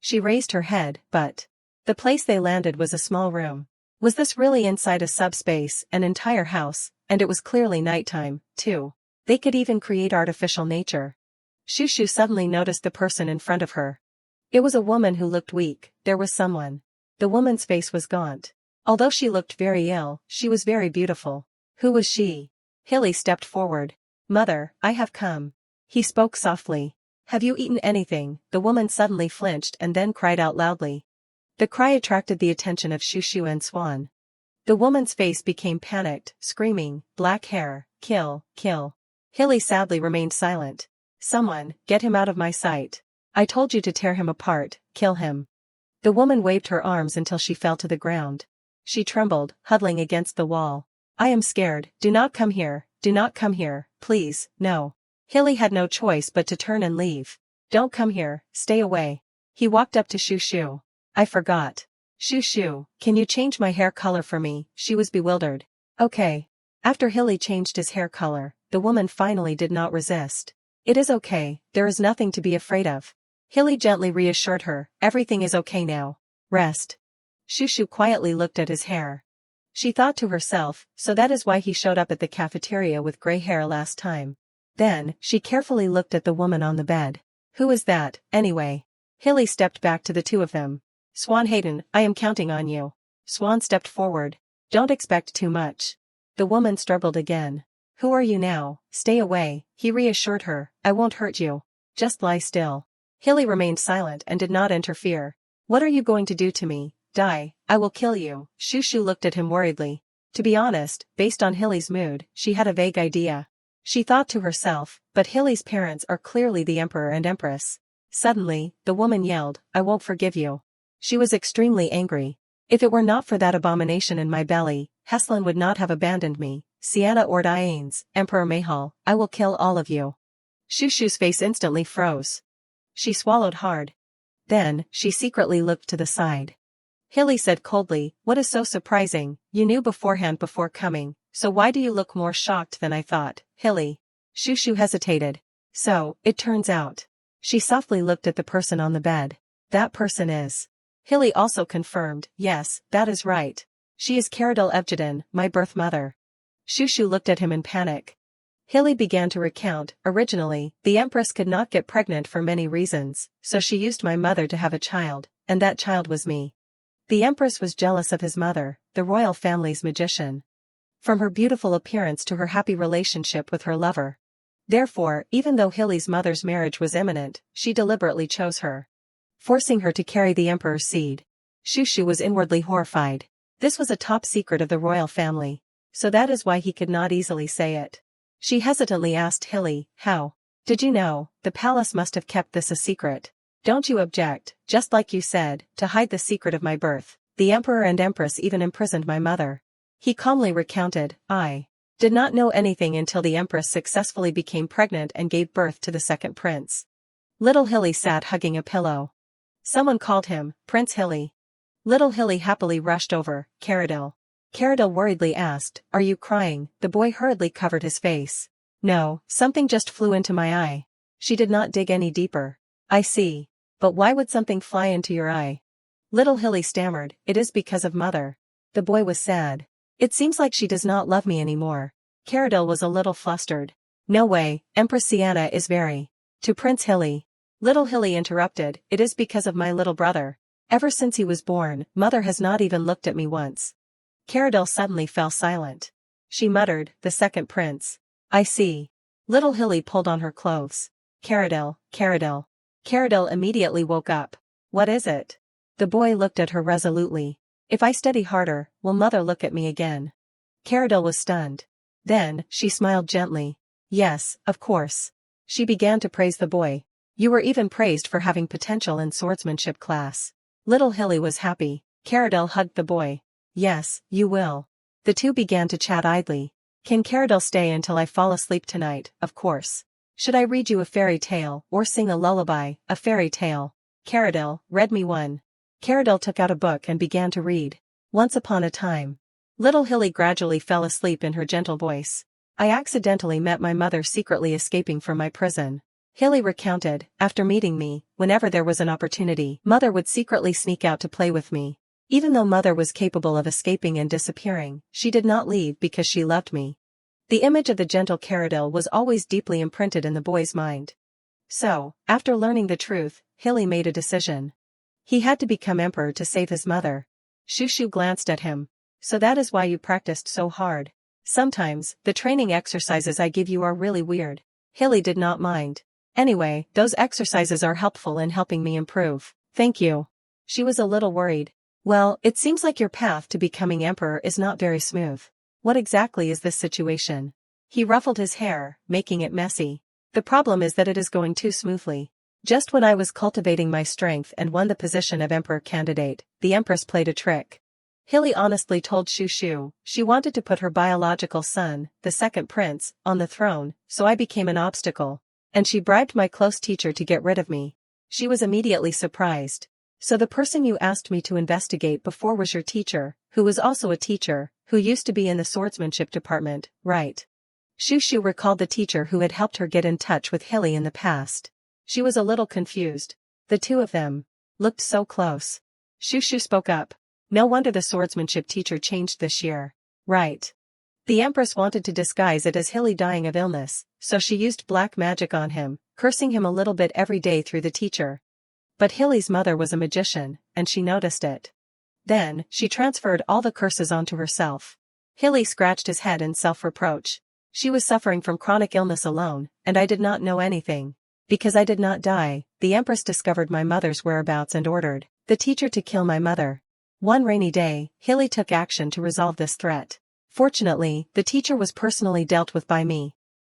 Speaker 1: She raised her head, but the place they landed was a small room. Was this really inside a subspace, an entire house, and it was clearly nighttime, too. They could even create artificial nature. Shushu suddenly noticed the person in front of her. It was a woman who looked weak, there was someone. The woman's face was gaunt. Although she looked very ill, she was very beautiful. Who was she? Hilly stepped forward. Mother, I have come. He spoke softly. Have you eaten anything? The woman suddenly flinched and then cried out loudly. The cry attracted the attention of Shushu and Swan. The woman's face became panicked, screaming, black hair, kill, kill. Hilly sadly remained silent. Someone, get him out of my sight. I told you to tear him apart, kill him. The woman waved her arms until she fell to the ground. She trembled, huddling against the wall. I am scared, do not come here, please, no. Hilly had no choice but to turn and leave. Don't come here, stay away. He walked up to Shushu. I forgot. Shushu, can you change my hair color for me? She was bewildered. Okay. After Hilly changed his hair color, the woman finally did not resist. It is okay, there is nothing to be afraid of. Hilly gently reassured her, everything is okay now. Rest. Shushu quietly looked at his hair. She thought to herself, so that is why he showed up at the cafeteria with gray hair last time. Then, she carefully looked at the woman on the bed. Who is that, anyway? Hilly stepped back to the two of them. Swan Hayden, I am counting on you. Swan stepped forward. Don't expect too much. The woman struggled again. Who are you now? Stay away, he reassured her. I won't hurt you. Just lie still. Hilly remained silent and did not interfere. What are you going to do to me? Die, I will kill you. Shushu looked at him worriedly. To be honest, based on Hilly's mood, she had a vague idea. She thought to herself, but Hilly's parents are clearly the emperor and empress. Suddenly, the woman yelled, I won't forgive you. She was extremely angry. If it were not for that abomination in my belly, Heslin would not have abandoned me. Sienna Ordaines, Emperor Mahal, I will kill all of you. Shushu's face instantly froze. She swallowed hard. Then, she secretly looked to the side. Hilly said coldly, what is so surprising? You knew beforehand before coming, so why do you look more shocked than I thought? Hilly. Shushu hesitated. So, it turns out. She softly looked at the person on the bed. That person is. Hilly also confirmed, yes, that is right. She is Caradil Evgeden, my birth mother. Shushu looked at him in panic. Hilly began to recount, originally, the empress could not get pregnant for many reasons, so she used my mother to have a child, and that child was me. The empress was jealous of his mother, the royal family's magician. From her beautiful appearance to her happy relationship with her lover. Therefore, even though Hilly's mother's marriage was imminent, she deliberately chose her, forcing her to carry the emperor's seed. Shushu was inwardly horrified. This was a top secret of the royal family, so that is why he could not easily say it. She hesitantly asked Hilly, how? Did you know? The palace must have kept this a secret. Don't you object, just like you said, to hide the secret of my birth. The emperor and empress even imprisoned my mother. He calmly recounted, I did not know anything until the empress successfully became pregnant and gave birth to the second prince. Little Hilly sat hugging a pillow. Someone called him, Prince Hilly. Little Hilly happily rushed over, Caradil. Caradil worriedly asked, are you crying? The boy hurriedly covered his face. No, something just flew into my eye. She did not dig any deeper. I see. But why would something fly into your eye? Little Hilly stammered, it is because of mother. The boy was sad. It seems like she does not love me anymore. Caradil was a little flustered. No way, Empress Sienna is very. To Prince Hilly. Little Hilly interrupted, it is because of my little brother. Ever since he was born, mother has not even looked at me once. Caradil suddenly fell silent. She muttered, the second prince. I see. Little Hilly pulled on her clothes. Caradil, Caradil. Caradil immediately woke up. What is it? The boy looked at her resolutely. If I study harder, will mother look at me again? Caradil was stunned. Then, she smiled gently. Yes, of course. She began to praise the boy. You were even praised for having potential in swordsmanship class. Little Hilly was happy. Caradil hugged the boy. Yes, you will. The two began to chat idly. Can Caradil stay until I fall asleep tonight? Of course. Should I read you a fairy tale, or sing a lullaby? A fairy tale. Caradil, read me one. Caradil took out a book and began to read. Once upon a time. Little Hilly gradually fell asleep in her gentle voice. I accidentally met my mother secretly escaping from my prison. Hilly recounted, after meeting me, whenever there was an opportunity, mother would secretly sneak out to play with me. Even though mother was capable of escaping and disappearing, she did not leave because she loved me. The image of the gentle Caradil was always deeply imprinted in the boy's mind. So, after learning the truth, Hilly made a decision. He had to become emperor to save his mother. Shushu glanced at him. So that is why you practiced so hard. Sometimes, the training exercises I give you are really weird. Hilly did not mind. Anyway, those exercises are helpful in helping me improve. Thank you. She was a little worried. Well, it seems like your path to becoming emperor is not very smooth. What exactly is this situation? He ruffled his hair, making it messy. The problem is that it is going too smoothly. Just when I was cultivating my strength and won the position of emperor candidate, the empress played a trick. Hilly honestly told Shushu, she wanted to put her biological son, the second prince, on the throne, so I became an obstacle. And she bribed my close teacher to get rid of me. She was immediately surprised. So the person you asked me to investigate before was your teacher, who was also a teacher, who used to be in the swordsmanship department, right? Shushu recalled the teacher who had helped her get in touch with Hilly in the past. She was a little confused. The two of them looked so close. Shushu spoke up. No wonder the swordsmanship teacher changed this year. Right. The empress wanted to disguise it as Hilly dying of illness, so she used black magic on him, cursing him a little bit every day through the teacher. But Hilly's mother was a magician, and she noticed it. Then, she transferred all the curses onto herself. Hilly scratched his head in self-reproach. She was suffering from chronic illness alone, and I did not know anything. Because I did not die, the Empress discovered my mother's whereabouts and ordered the teacher to kill my mother. One rainy day, Hilly took action to resolve this threat. Fortunately, the teacher was personally dealt with by me.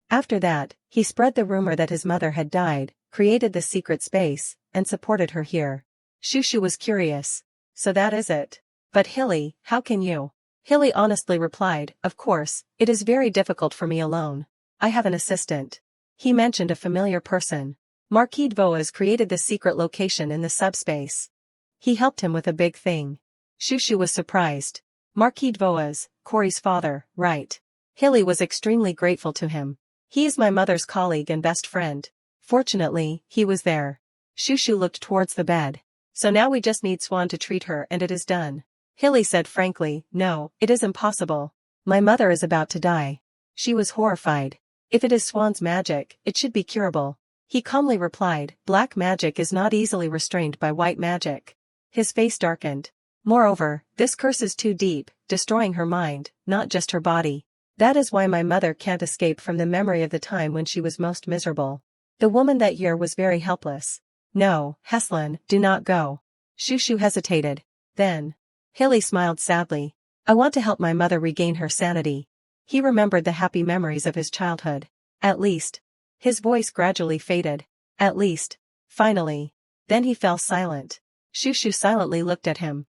Speaker 1: After that, he spread the rumor that his mother had died, created this secret space, and supported her here. Shushu was curious. So that is it. But Hilly, how can you? Hilly honestly replied, of course, it is very difficult for me alone. I have an assistant. He mentioned a familiar person. Marquis Voas created the secret location in the subspace. He helped him with a big thing. Shushu was surprised. Marquis Voas, Corey's father, right. Hilly was extremely grateful to him. He is my mother's colleague and best friend. Fortunately, he was there. Shushu looked towards the bed. So now we just need Swan to treat her and it is done. Hilly said frankly, no, it is impossible. My mother is about to die. She was horrified. If it is Swan's magic, it should be curable. He calmly replied, black magic is not easily restrained by white magic. His face darkened. Moreover, this curse is too deep, destroying her mind, not just her body. That is why my mother can't escape from the memory of the time when she was most miserable. The woman that year was very helpless. No, Heslin, do not go. Shushu hesitated. Then. Hilly smiled sadly. I want to help my mother regain her sanity. He remembered the happy memories of his childhood. At least. His voice gradually faded. At least. Finally. Then he fell silent. Shushu silently looked at him.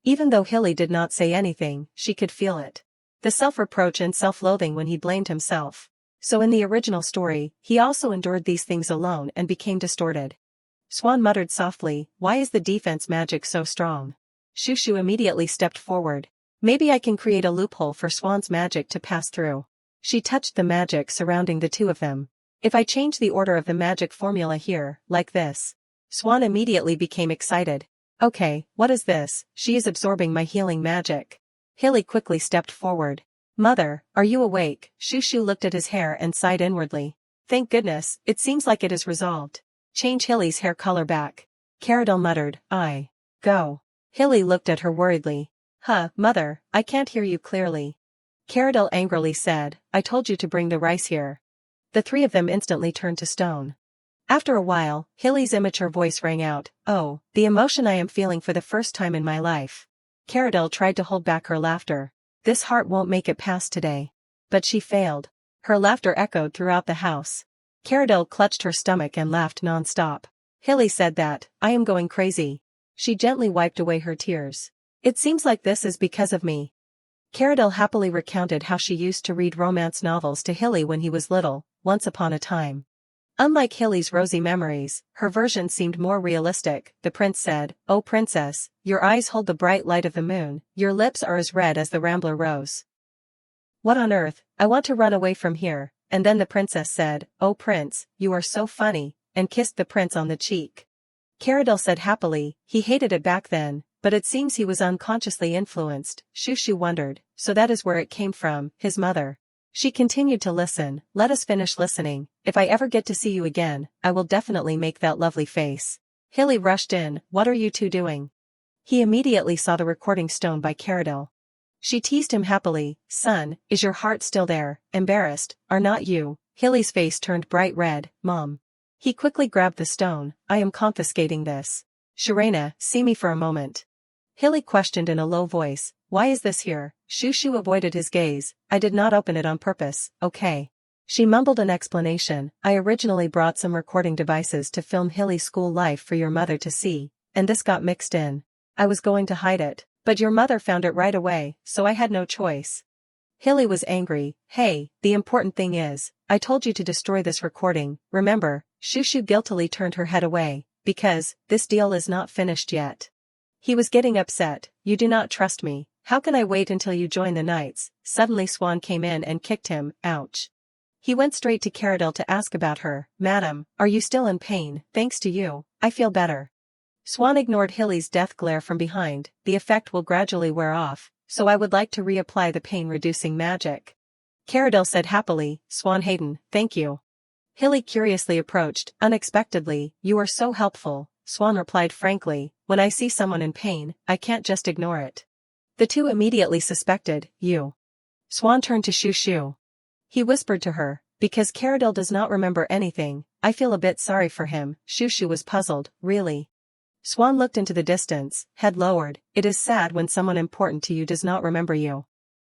Speaker 1: Even though Hilly did not say anything, she could feel it. The self-reproach and self-loathing when he blamed himself. So in the original story, he also endured these things alone and became distorted. Swan muttered softly, why is the defense magic so strong? Shushu immediately stepped forward. Maybe I can create a loophole for Swan's magic to pass through. She touched the magic surrounding the two of them. If I change the order of the magic formula here, like this. Swan immediately became excited. Okay, what is this? She is absorbing my healing magic. Hilly quickly stepped forward. Mother, are you awake? Shushu looked at his hair and sighed inwardly. Thank goodness, it seems like it is resolved. Change Hilly's hair color back. Caradel muttered, Go. Hilly looked at her worriedly. Mother, I can't hear you clearly. Caradel angrily said, I told you to bring the rice here. The three of them instantly turned to stone. After a while, Hilly's immature voice rang out, oh, the emotion I am feeling for the first time in my life. Caradel tried to hold back her laughter. This heart won't make it past today. But she failed. Her laughter echoed throughout the house. Caradel clutched her stomach and laughed non-stop. Hilly said that, I am going crazy. She gently wiped away her tears. It seems like this is because of me. Caradel happily recounted how she used to read romance novels to Hilly when he was little, once upon a time. Unlike Hilly's rosy memories, her version seemed more realistic. The prince said, oh princess, your eyes hold the bright light of the moon, your lips are as red as the rambler rose. What on earth, I want to run away from here, and then the princess said, oh prince, you are so funny, and kissed the prince on the cheek. Caradel said happily, he hated it back then, but it seems he was unconsciously influenced. Shushu wondered, so that is where it came from, his mother. She continued to listen, let us finish listening, if I ever get to see you again, I will definitely make that lovely face. Hilly rushed in, what are you two doing? He immediately saw the recording stone by Caradel. She teased him happily, son, is your heart still there, embarrassed, are not you? Hilly's face turned bright red, Mom. He quickly grabbed the stone, I am confiscating this. Shirena, see me for a moment. Hilly questioned in a low voice, why is this here? Shushu avoided his gaze, I did not open it on purpose, okay. She mumbled an explanation, I originally brought some recording devices to film Hilly's school life for your mother to see, and this got mixed in. I was going to hide it, but your mother found it right away, so I had no choice. Hilly was angry, hey, the important thing is, I told you to destroy this recording, remember? Shushu guiltily turned her head away, because, this deal is not finished yet. He was getting upset, you do not trust me, how can I wait until you join the knights? Suddenly Swan came in and kicked him, ouch. He went straight to Caradel to ask about her, Madam, are you still in pain? Thanks to you, I feel better. Swan ignored Hilly's death glare from behind, the effect will gradually wear off, so I would like to reapply the pain-reducing magic. Caradel said happily, Swan Hayden, thank you. Hilly curiously approached, unexpectedly, you are so helpful, Swan replied frankly, when I see someone in pain, I can't just ignore it. The two immediately suspected, you. Swan turned to Shushu. He whispered to her, because Caradel does not remember anything, I feel a bit sorry for him. Shushu was puzzled, really. Swan looked into the distance, head lowered. It is sad when someone important to you does not remember you.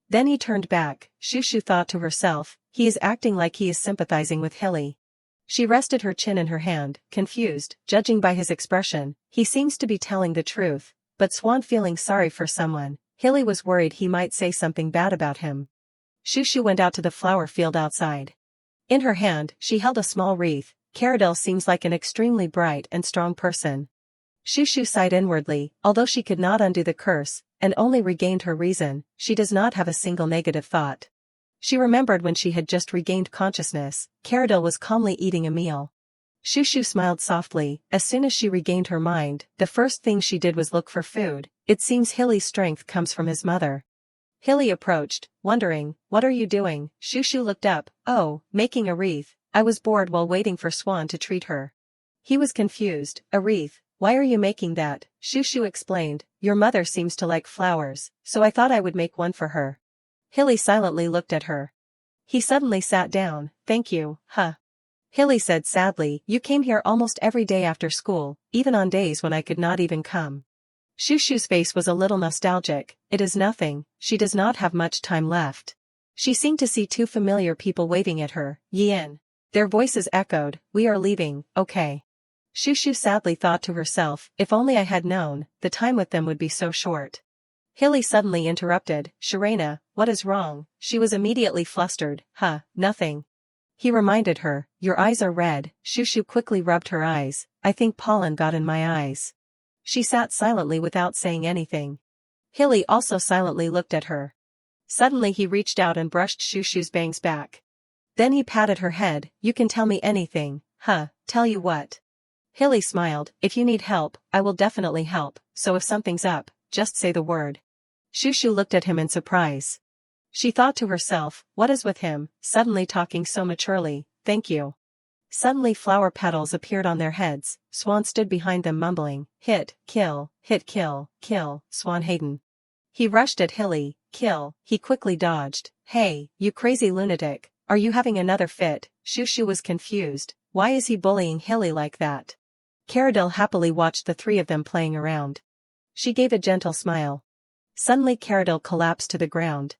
Speaker 1: Then he turned back. Shushu thought to herself, he is acting like he is sympathizing with Hilly. She rested her chin in her hand, confused, judging by his expression. He seems to be telling the truth, but Swan feeling sorry for someone. Hilly was worried he might say something bad about him. Shushu went out to the flower field outside. In her hand, she held a small wreath. Caradel seems like an extremely bright and strong person. Shushu sighed inwardly, although she could not undo the curse, and only regained her reason, she does not have a single negative thought. She remembered when she had just regained consciousness, Caradel was calmly eating a meal. Shushu smiled softly. As soon as she regained her mind, the first thing she did was look for food. It seems Hilly's strength comes from his mother. Hilly approached, wondering, what are you doing? Shushu looked up, oh, making a wreath. I was bored while waiting for Swan to treat her. He was confused, a wreath, why are you making that? Shushu explained, your mother seems to like flowers, so I thought I would make one for her. Hilly silently looked at her. He suddenly sat down, thank you, huh? Hilly said sadly, you came here almost every day after school, even on days when I could not even come. Shushu's face was a little nostalgic. It is nothing, she does not have much time left. She seemed to see two familiar people waving at her, Yin. Their voices echoed, we are leaving, okay. Shushu sadly thought to herself, if only I had known, the time with them would be so short. Hilly suddenly interrupted, Sharena, what is wrong? She was immediately flustered, nothing. He reminded her, your eyes are red. Shushu quickly rubbed her eyes, I think pollen got in my eyes. She sat silently without saying anything. Hilly also silently looked at her. Suddenly he reached out and brushed Shushu's bangs back. Then he patted her head, you can tell me anything, tell you what. Hilly smiled, if you need help, I will definitely help, so if something's up, just say the word. Shushu looked at him in surprise. She thought to herself, what is with him, suddenly talking so maturely, thank you. Suddenly flower petals appeared on their heads. Swan stood behind them mumbling, hit, kill, Swan Hayden. He rushed at Hilly, kill, he quickly dodged, hey, you crazy lunatic, are you having another fit? Shushu was confused, why is he bullying Hilly like that? Caradel happily watched the three of them playing around. She gave a gentle smile. Suddenly Caradel collapsed to the ground.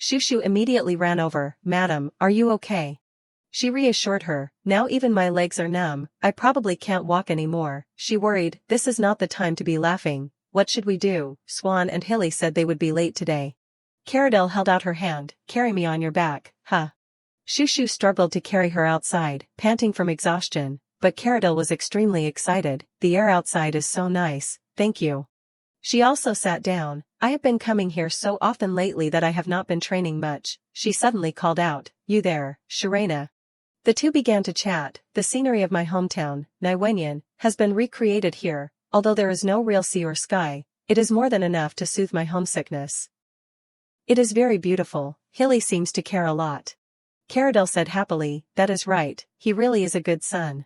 Speaker 1: Shushu immediately ran over, Madam, are you okay? She reassured her, now even my legs are numb, I probably can't walk anymore. She worried, this is not the time to be laughing, what should we do? Swan and Hilly said they would be late today. Caradel held out her hand, carry me on your back, Shushu struggled to carry her outside, panting from exhaustion, but Caradel was extremely excited, the air outside is so nice, thank you. She also sat down, I have been coming here so often lately that I have not been training much. She suddenly called out, you there, Sharena. The two began to chat, the scenery of my hometown, Naiwenyan, has been recreated here, although there is no real sea or sky, it is more than enough to soothe my homesickness. It is very beautiful, Hilly seems to care a lot. Caradel said happily, that is right, he really is a good son.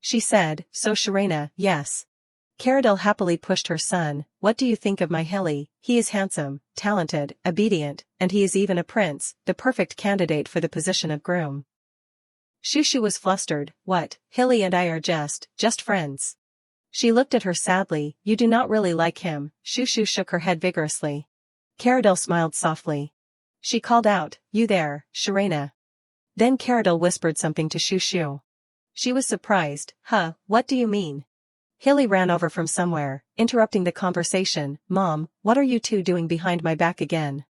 Speaker 1: She said, so Sharena, yes. Caradel happily pushed her son, what do you think of my Hilly? He is handsome, talented, obedient, and he is even a prince, the perfect candidate for the position of groom. Shushu was flustered, what, Hilly and I are just friends. She looked at her sadly, you do not really like him. Shushu shook her head vigorously. Caradel smiled softly. She called out, you there, Sharena. Then Caradel whispered something to Shushu. She was surprised, what do you mean? Hilly ran over from somewhere, interrupting the conversation, Mom, what are you two doing behind my back again?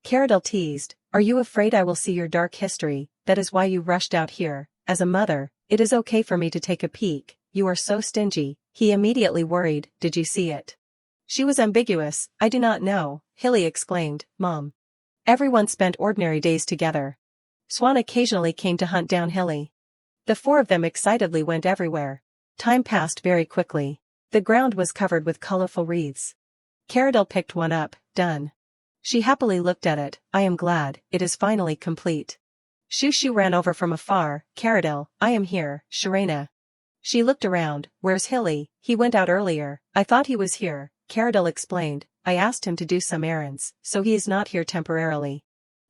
Speaker 1: Caradel teased, are you afraid I will see your dark history, that is why you rushed out here, as a mother, it is okay for me to take a peek, you are so stingy. He immediately worried, did you see it? She was ambiguous, I do not know, Hilly exclaimed, Mom. Everyone spent ordinary days together. Swan occasionally came to hunt down Hilly. The four of them excitedly went everywhere. Time passed very quickly. The ground was covered with colorful wreaths. Caradel picked one up, done. She happily looked at it, I am glad, it is finally complete. Shushu ran over from afar, Caradel, I am here, Sharena. She looked around, where's Hilly? He went out earlier, I thought he was here, Caradel explained, I asked him to do some errands, so he is not here temporarily.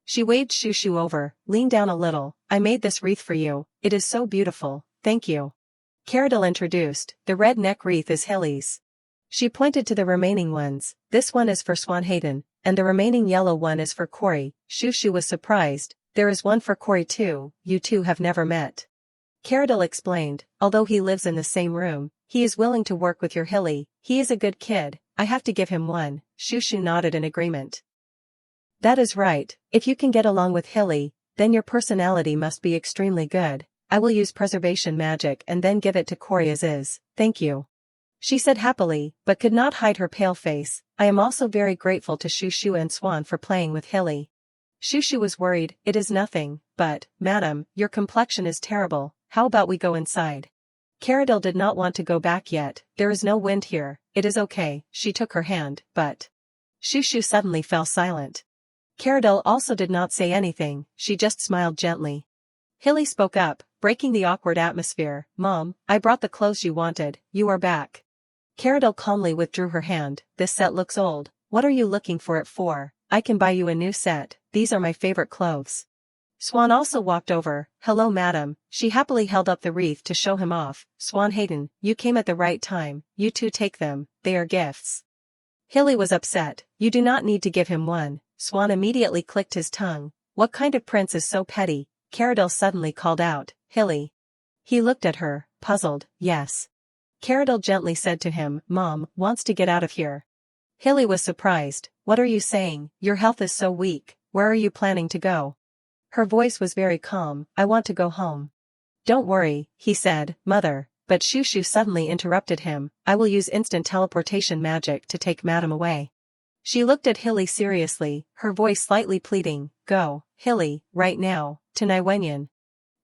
Speaker 1: She waved Shushu over, lean down a little, I made this wreath for you, it is so beautiful, thank you. Caradil introduced, the red neck wreath is Hilly's. She pointed to the remaining ones, this one is for Swan Hayden, and the remaining yellow one is for Corey. Shushu was surprised, there is one for Corey too, you two have never met. Caradil explained, although he lives in the same room, he is willing to work with your Hilly, he is a good kid, I have to give him one. Shushu nodded in agreement. That is right, if you can get along with Hilly, then your personality must be extremely good. I will use preservation magic and then give it to Corey as is, thank you. She said happily, but could not hide her pale face. I am also very grateful to Shushu and Swan for playing with Hilly. Shushu was worried, it is nothing, but, madam, your complexion is terrible, how about we go inside? Caradil did not want to go back yet, there is no wind here, it is okay, she took her hand, but. Shushu suddenly fell silent. Caradil also did not say anything, she just smiled gently. Hilly spoke up, breaking the awkward atmosphere, Mom, I brought the clothes you wanted, you are back. Caradil calmly withdrew her hand, this set looks old, what are you looking for it for? I can buy you a new set, these are my favorite clothes. Swan also walked over, hello madam, she happily held up the wreath to show him off, Swan Hayden, you came at the right time, you two take them, they are gifts. Hilly was upset, you do not need to give him one, Swan immediately clicked his tongue, what kind of prince is so petty? Caradil suddenly called out, Hilly. He looked at her, puzzled, yes. Caradil gently said to him, Mom wants to get out of here. Hilly was surprised, what are you saying, your health is so weak, where are you planning to go? Her voice was very calm, I want to go home. Don't worry, he said, Mother, but Shushu suddenly interrupted him, I will use instant teleportation magic to take Madam away. She looked at Hilly seriously, her voice slightly pleading, go, Hilly, right now, to Naiwenyan.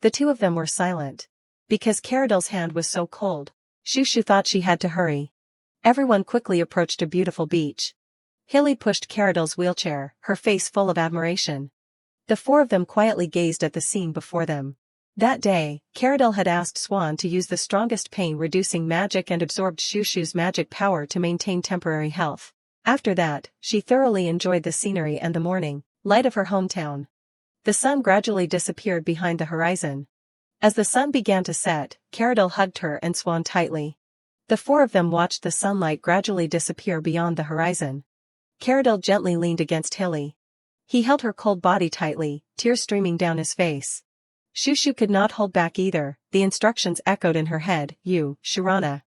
Speaker 1: The two of them were silent. Because Caradil's hand was so cold, Shushu thought she had to hurry. Everyone quickly approached a beautiful beach. Hilly pushed Caradil's wheelchair, her face full of admiration. The four of them quietly gazed at the scene before them. That day, Caradil had asked Swan to use the strongest pain-reducing magic and absorbed Shushu's magic power to maintain temporary health. After that, she thoroughly enjoyed the scenery and the morning light of her hometown. The sun gradually disappeared behind the horizon. As the sun began to set, Caradil hugged her and Swan tightly. The four of them watched the sunlight gradually disappear beyond the horizon. Caradil gently leaned against Hilly. He held her cold body tightly, tears streaming down his face. Shushu could not hold back either, the instructions echoed in her head, you, Sharana.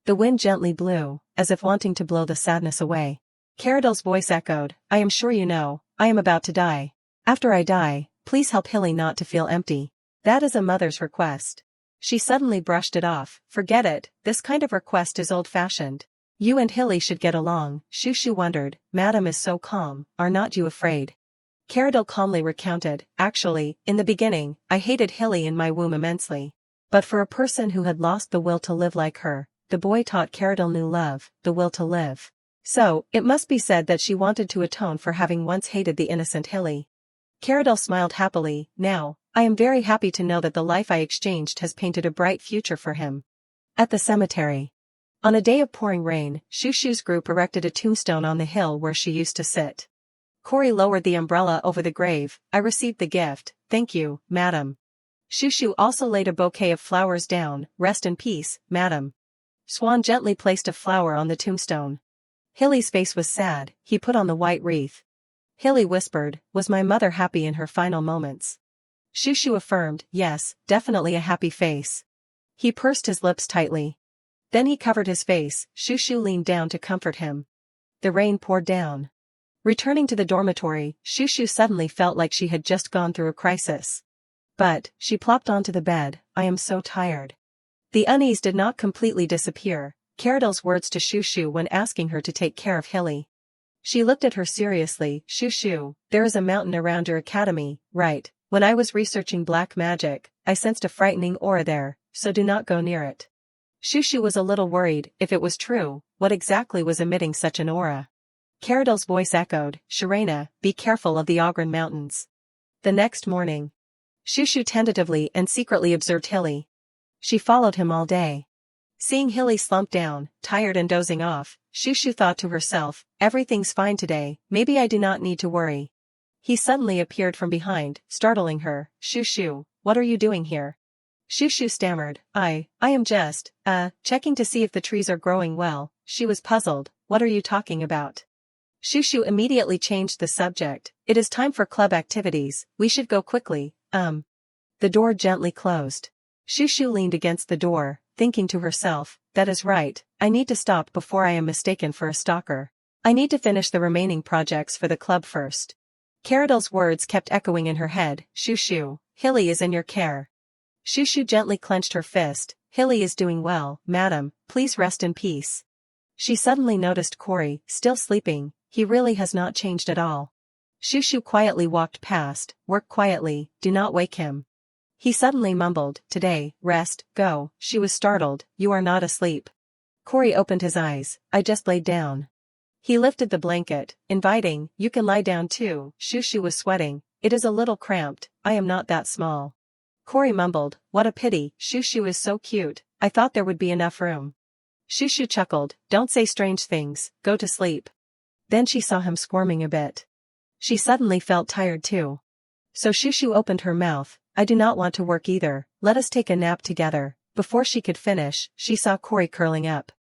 Speaker 1: The wind gently blew, as if wanting to blow the sadness away. Caradil's voice echoed, I am sure you know, I am about to die. After I die, please help Hilly not to feel empty. That is a mother's request. She suddenly brushed it off, forget it, this kind of request is old-fashioned. You and Hilly should get along, Shushu wondered, Madam is so calm, are not you afraid? Caradil calmly recounted, actually, in the beginning, I hated Hilly in my womb immensely. But for a person who had lost the will to live like her, the boy taught Caradil new love, the will to live. So, it must be said that she wanted to atone for having once hated the innocent Hilly. Caradil smiled happily, now, I am very happy to know that the life I exchanged has painted a bright future for him. At the cemetery. On a day of pouring rain, Shushu's group erected a tombstone on the hill where she used to sit. Corey lowered the umbrella over the grave, I received the gift, thank you, madam. Shushu also laid a bouquet of flowers down, rest in peace, madam. Swan gently placed a flower on the tombstone. Hilly's face was sad, he put on the white wreath. Hilly whispered, was my mother happy in her final moments? Shushu affirmed, yes, definitely a happy face. He pursed his lips tightly. Then he covered his face, Shushu leaned down to comfort him. The rain poured down. Returning to the dormitory, Shushu suddenly felt like she had just gone through a crisis. But, she plopped onto the bed, I am so tired. The unease did not completely disappear, Caradil's words to Shushu when asking her to take care of Hilly. She looked at her seriously, Shushu, there is a mountain around your academy, right? When I was researching black magic, I sensed a frightening aura there, so do not go near it. Shushu was a little worried, if it was true, what exactly was emitting such an aura? Caradil's voice echoed, Sharana, be careful of the Ogren Mountains. The next morning. Shushu tentatively and secretly observed Hilly. She followed him all day. Seeing Hilly slump down, tired and dozing off, Shushu thought to herself, everything's fine today, maybe I do not need to worry. He suddenly appeared from behind, startling her, Shushu, what are you doing here? Shushu stammered, I am just, checking to see if the trees are growing well. She was puzzled. What are you talking about? Shushu immediately changed the subject. It is time for club activities, we should go quickly. The door gently closed. Shushu leaned against the door, thinking to herself, that is right, I need to stop before I am mistaken for a stalker. I need to finish the remaining projects for the club first. Caradil's words kept echoing in her head, Shushu, Hilly is in your care. Shushu gently clenched her fist, Hilly is doing well, madam, please rest in peace. She suddenly noticed Cory, still sleeping, he really has not changed at all. Shushu quietly walked past, work quietly, do not wake him. He suddenly mumbled, today, rest, go. She was startled, you are not asleep. Cory opened his eyes, I just laid down. He lifted the blanket, inviting, you can lie down too. Shushu was sweating, it is a little cramped, I am not that small. Cory mumbled, what a pity, Shushu is so cute, I thought there would be enough room. Shushu chuckled, don't say strange things, go to sleep. Then she saw him squirming a bit. She suddenly felt tired too. So Shushu opened her mouth, I do not want to work either, let us take a nap together. Before she could finish, she saw Cory curling up.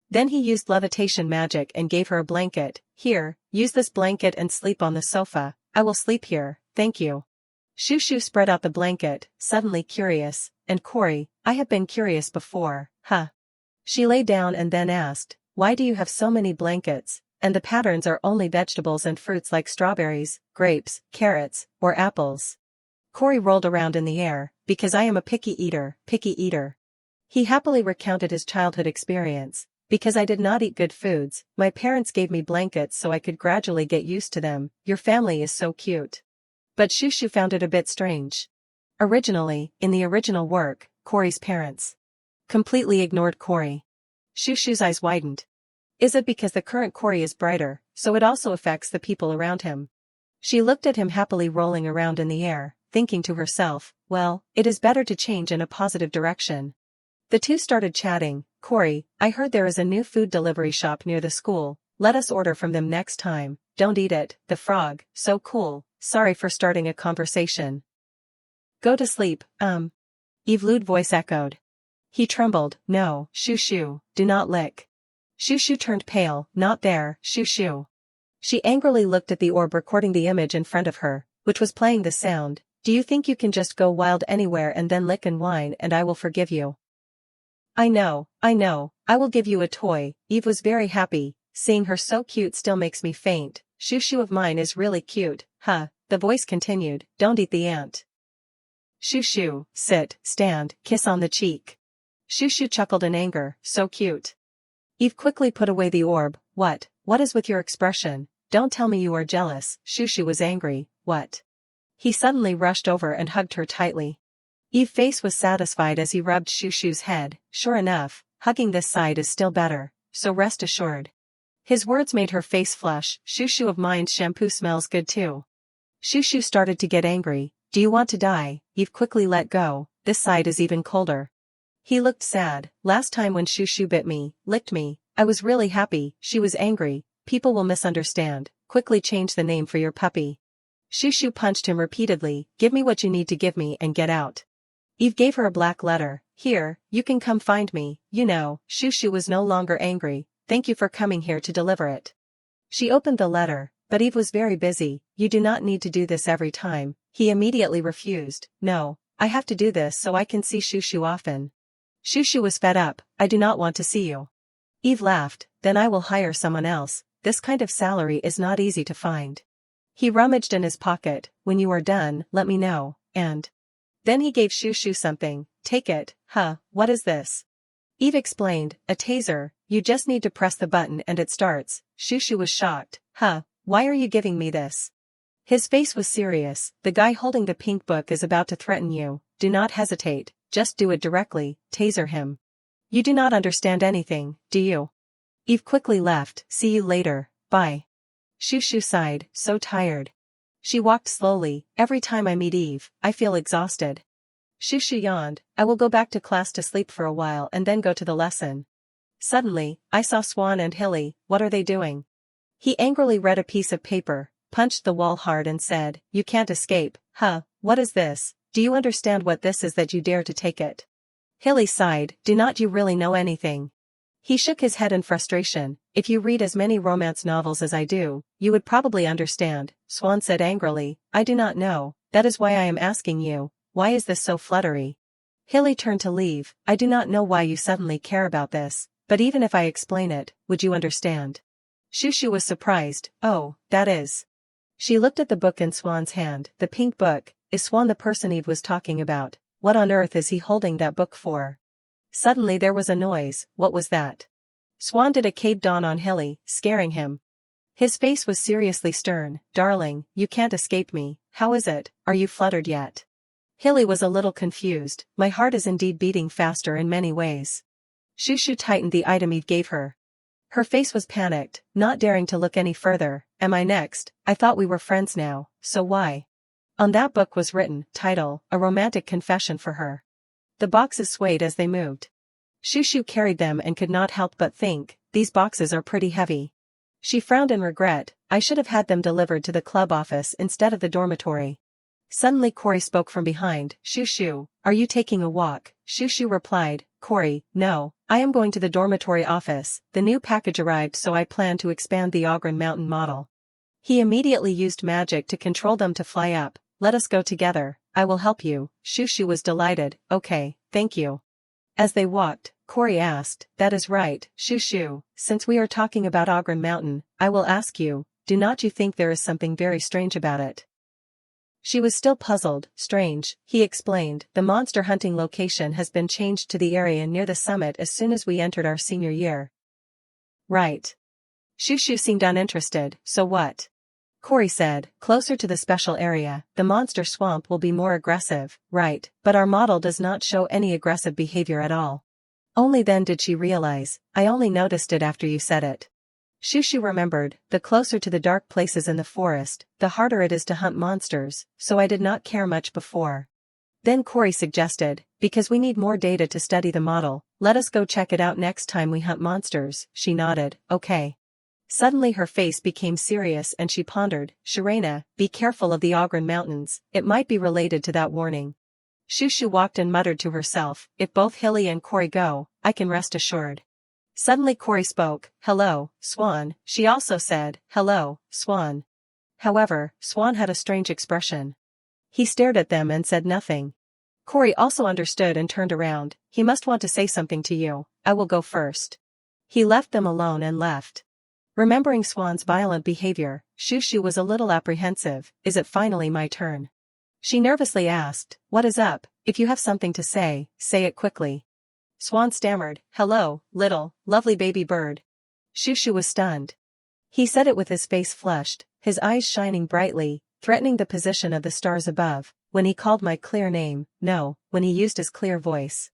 Speaker 1: Then he used levitation magic and gave her a blanket, here, use this blanket and sleep on the sofa, I will sleep here, thank you. Shushu spread out the blanket, suddenly curious, and Cory, I have been curious before, huh? She lay down and then asked, why do you have so many blankets, and the patterns are only vegetables and fruits like strawberries, grapes, carrots, or apples? Cory rolled around in the air, because I am a picky eater, picky eater. He happily recounted his childhood experience, because I did not eat good foods, my parents gave me blankets so I could gradually get used to them, your family is so cute. But Shushu found it a bit strange. Originally, in the original work, Cory's parents completely ignored Cory. Shushu's eyes widened. Is it because the current Cory is brighter, so it also affects the people around him? She looked at him happily rolling around in the air, thinking to herself, well, it is better to change in a positive direction. The two started chatting, Cory, I heard there is a new food delivery shop near the school, let us order from them next time, don't eat it, the frog, so cool, sorry for starting a conversation. Go to sleep, Evelude voice echoed. He trembled, no, Shushu, do not lick. Shushu turned pale, not there, Shushu. She angrily looked at the orb recording the image in front of her, which was playing the sound, do you think you can just go wild anywhere and then lick and whine and I will forgive you? I know, I will give you a toy. Eve was very happy, seeing her so cute still makes me faint, Shushu of mine is really cute, huh, the voice continued, don't eat the ant. Shushu, sit, stand, kiss on the cheek. Shushu chuckled in anger, so cute. Eve quickly put away the orb, what is with your expression, don't tell me you are jealous, Shushu was angry, what? He suddenly rushed over and hugged her tightly. Eve's face was satisfied as he rubbed Shushu's head, sure enough, hugging this side is still better, so rest assured. His words made her face flush, Shushu of mine's shampoo smells good too. Shushu started to get angry, do you want to die? Eve quickly let go, this side is even colder. He looked sad, last time when Shushu bit me, licked me, I was really happy, she was angry, people will misunderstand, quickly change the name for your puppy. Shushu punched him repeatedly, give me what you need to give me and get out. Eve gave her a black letter, here, you can come find me, you know, Shushu was no longer angry, thank you for coming here to deliver it. She opened the letter, but Eve was very busy, you do not need to do this every time, he immediately refused, no, I have to do this so I can see Shushu often. Shushu was fed up, I do not want to see you. Eve laughed, then I will hire someone else, this kind of salary is not easy to find. He rummaged in his pocket, when you are done, let me know, and then he gave Shushu something, take it, huh, what is this? Eve explained, a taser, you just need to press the button and it starts. Shushu was shocked, huh, why are you giving me this? His face was serious, the guy holding the pink book is about to threaten you, do not hesitate, just do it directly, taser him. You do not understand anything, do you? Eve quickly left, see you later, bye. Shushu sighed, so tired. She walked slowly, every time I meet Eve, I feel exhausted. Shushu yawned, I will go back to class to sleep for a while and then go to the lesson. Suddenly, I saw Swan and Hilly, what are they doing? He angrily read a piece of paper, punched the wall hard and said, you can't escape, huh, what is this? Do you understand what this is that you dare to take it? Hilly sighed, do not you really know anything? He shook his head in frustration. If you read as many romance novels as I do, you would probably understand, Swan said angrily. I do not know, that is why I am asking you, why is this so fluttery? Hilly turned to leave. I do not know why you suddenly care about this, but even if I explain it, would you understand? Shushu was surprised. Oh, that is. She looked at the book in Swan's hand. The pink book. Is Swan the person Eve was talking about? What on earth is he holding that book for? Suddenly there was a noise. What was that? Swan did a cape dawn on Hilly, scaring him. His face was seriously stern. Darling, you can't escape me. How is it? Are you fluttered yet? Hilly was a little confused. My heart is indeed beating faster in many ways. Shushu tightened the item Eve gave her. Her face was panicked, not daring to look any further. Am I next? I thought we were friends now, so why? On that book was written, title, A Romantic Confession for Her. The boxes swayed as they moved. Shushu carried them and could not help but think, these boxes are pretty heavy. She frowned in regret. I should have had them delivered to the club office instead of the dormitory. Suddenly Cory spoke from behind. Shushu, are you taking a walk? Shushu replied, Cory, no, I am going to the dormitory office. The new package arrived, so I plan to expand the Ogren Mountain model. He immediately used magic to control them to fly up. Let us go together, I will help you. Shushu was delighted. Okay, thank you. As they walked, Cory asked, that is right, Shushu, since we are talking about Ogren Mountain, I will ask you, do not you think there is something very strange about it? She was still puzzled. Strange, he explained, the monster hunting location has been changed to the area near the summit as soon as we entered our senior year. Right. Shushu seemed uninterested. So what? Cory said, closer to the special area, the monster swamp will be more aggressive, right, but our model does not show any aggressive behavior at all. Only then did she realize, I only noticed it after you said it. Shushu remembered, the closer to the dark places in the forest, the harder it is to hunt monsters, so I did not care much before. Then Cory suggested, because we need more data to study the model, let us go check it out next time we hunt monsters. She nodded, okay. Suddenly her face became serious and she pondered, Shirena, be careful of the Ogren Mountains, it might be related to that warning. Shushu walked and muttered to herself, if both Hilly and Cory go, I can rest assured. Suddenly Cory spoke, hello, Swan, she also said, hello, Swan. However, Swan had a strange expression. He stared at them and said nothing. Cory also understood and turned around, he must want to say something to you, I will go first. He left them alone and left. Remembering Swan's violent behavior, Shushu was a little apprehensive. Is it finally my turn? She nervously asked, what is up? If you have something to say it quickly. Swan stammered, hello, little, lovely baby bird. Shushu was stunned. He said it with his face flushed, his eyes shining brightly, threatening the position of the stars above, when he called my clear name, no, when he used his clear voice.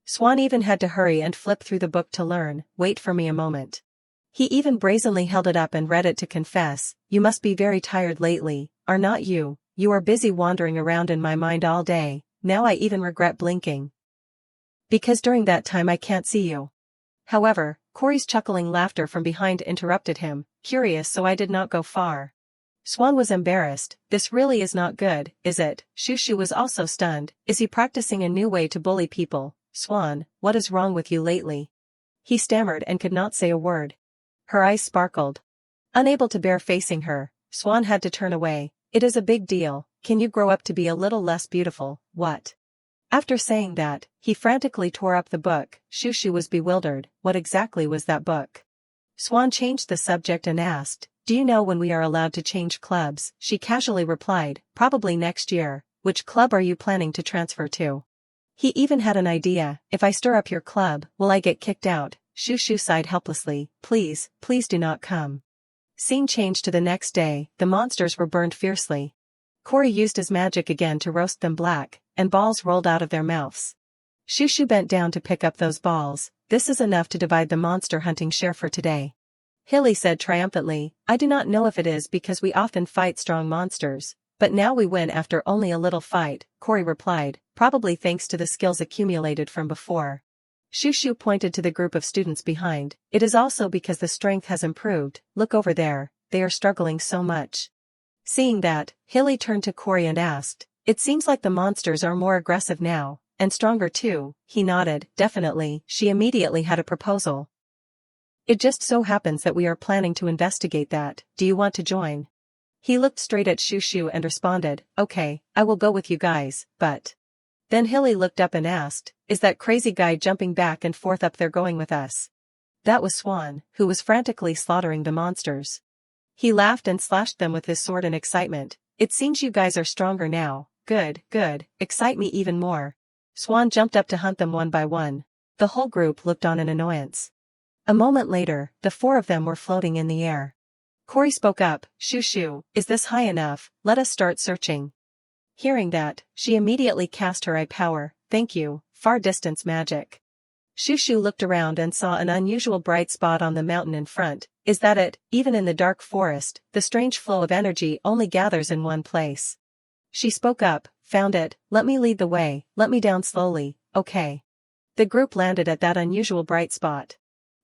Speaker 1: Swan even had to hurry and flip through the book to learn, wait for me a moment. He even brazenly held it up and read it to confess, you must be very tired lately, are not you? You are busy wandering around in my mind all day, now I even regret blinking. Because during that time I can't see you. However, Cory's chuckling laughter from behind interrupted him, curious so I did not go far. Swan was embarrassed, this really is not good, is it? Shushu was also stunned, is he practicing a new way to bully people? Swan, what is wrong with you lately? He stammered and could not say a word. Her eyes sparkled. Unable to bear facing her, Swan had to turn away. It is a big deal, can you grow up to be a little less beautiful, what? After saying that, he frantically tore up the book. Shushu was bewildered, what exactly was that book? Swan changed the subject and asked, do you know when we are allowed to change clubs? She casually replied, probably next year. Which club are you planning to transfer to? He even had an idea, if I stir up your club, will I get kicked out? Shushu sighed helplessly, please, please do not come. Scene changed to the next day, the monsters were burned fiercely. Cory used his magic again to roast them black, and balls rolled out of their mouths. Shushu bent down to pick up those balls, this is enough to divide the monster hunting share for today. Hilly said triumphantly, I do not know if it is because we often fight strong monsters, but now we win after only a little fight, Cory replied, probably thanks to the skills accumulated from before. Shushu pointed to the group of students behind, it is also because the strength has improved, look over there, they are struggling so much. Seeing that, Hilly turned to Cory and asked, It seems like the monsters are more aggressive now, and stronger too. He nodded. Definitely. She immediately had a proposal. It just so happens that we are planning to investigate that. Do you want to join? He looked straight at Shushu and responded, okay, I will go with you guys, but... Then Hilly looked up and asked, is that crazy guy jumping back and forth up there going with us? That was Swan, who was frantically slaughtering the monsters. He laughed and slashed them with his sword in excitement. It seems you guys are stronger now. Good, good, excite me even more. Swan jumped up to hunt them one by one. The whole group looked on in annoyance. A moment later, the four of them were floating in the air. Cory spoke up, Shushu, is this high enough? Let us start searching. Hearing that, she immediately cast her eye power. Thank you, far distance magic. Shushu looked around and saw an unusual bright spot on the mountain in front. Is that it? Even in the dark forest, the strange flow of energy only gathers in one place. She spoke up, found it, let me lead the way, let me down slowly, okay. The group landed at that unusual bright spot.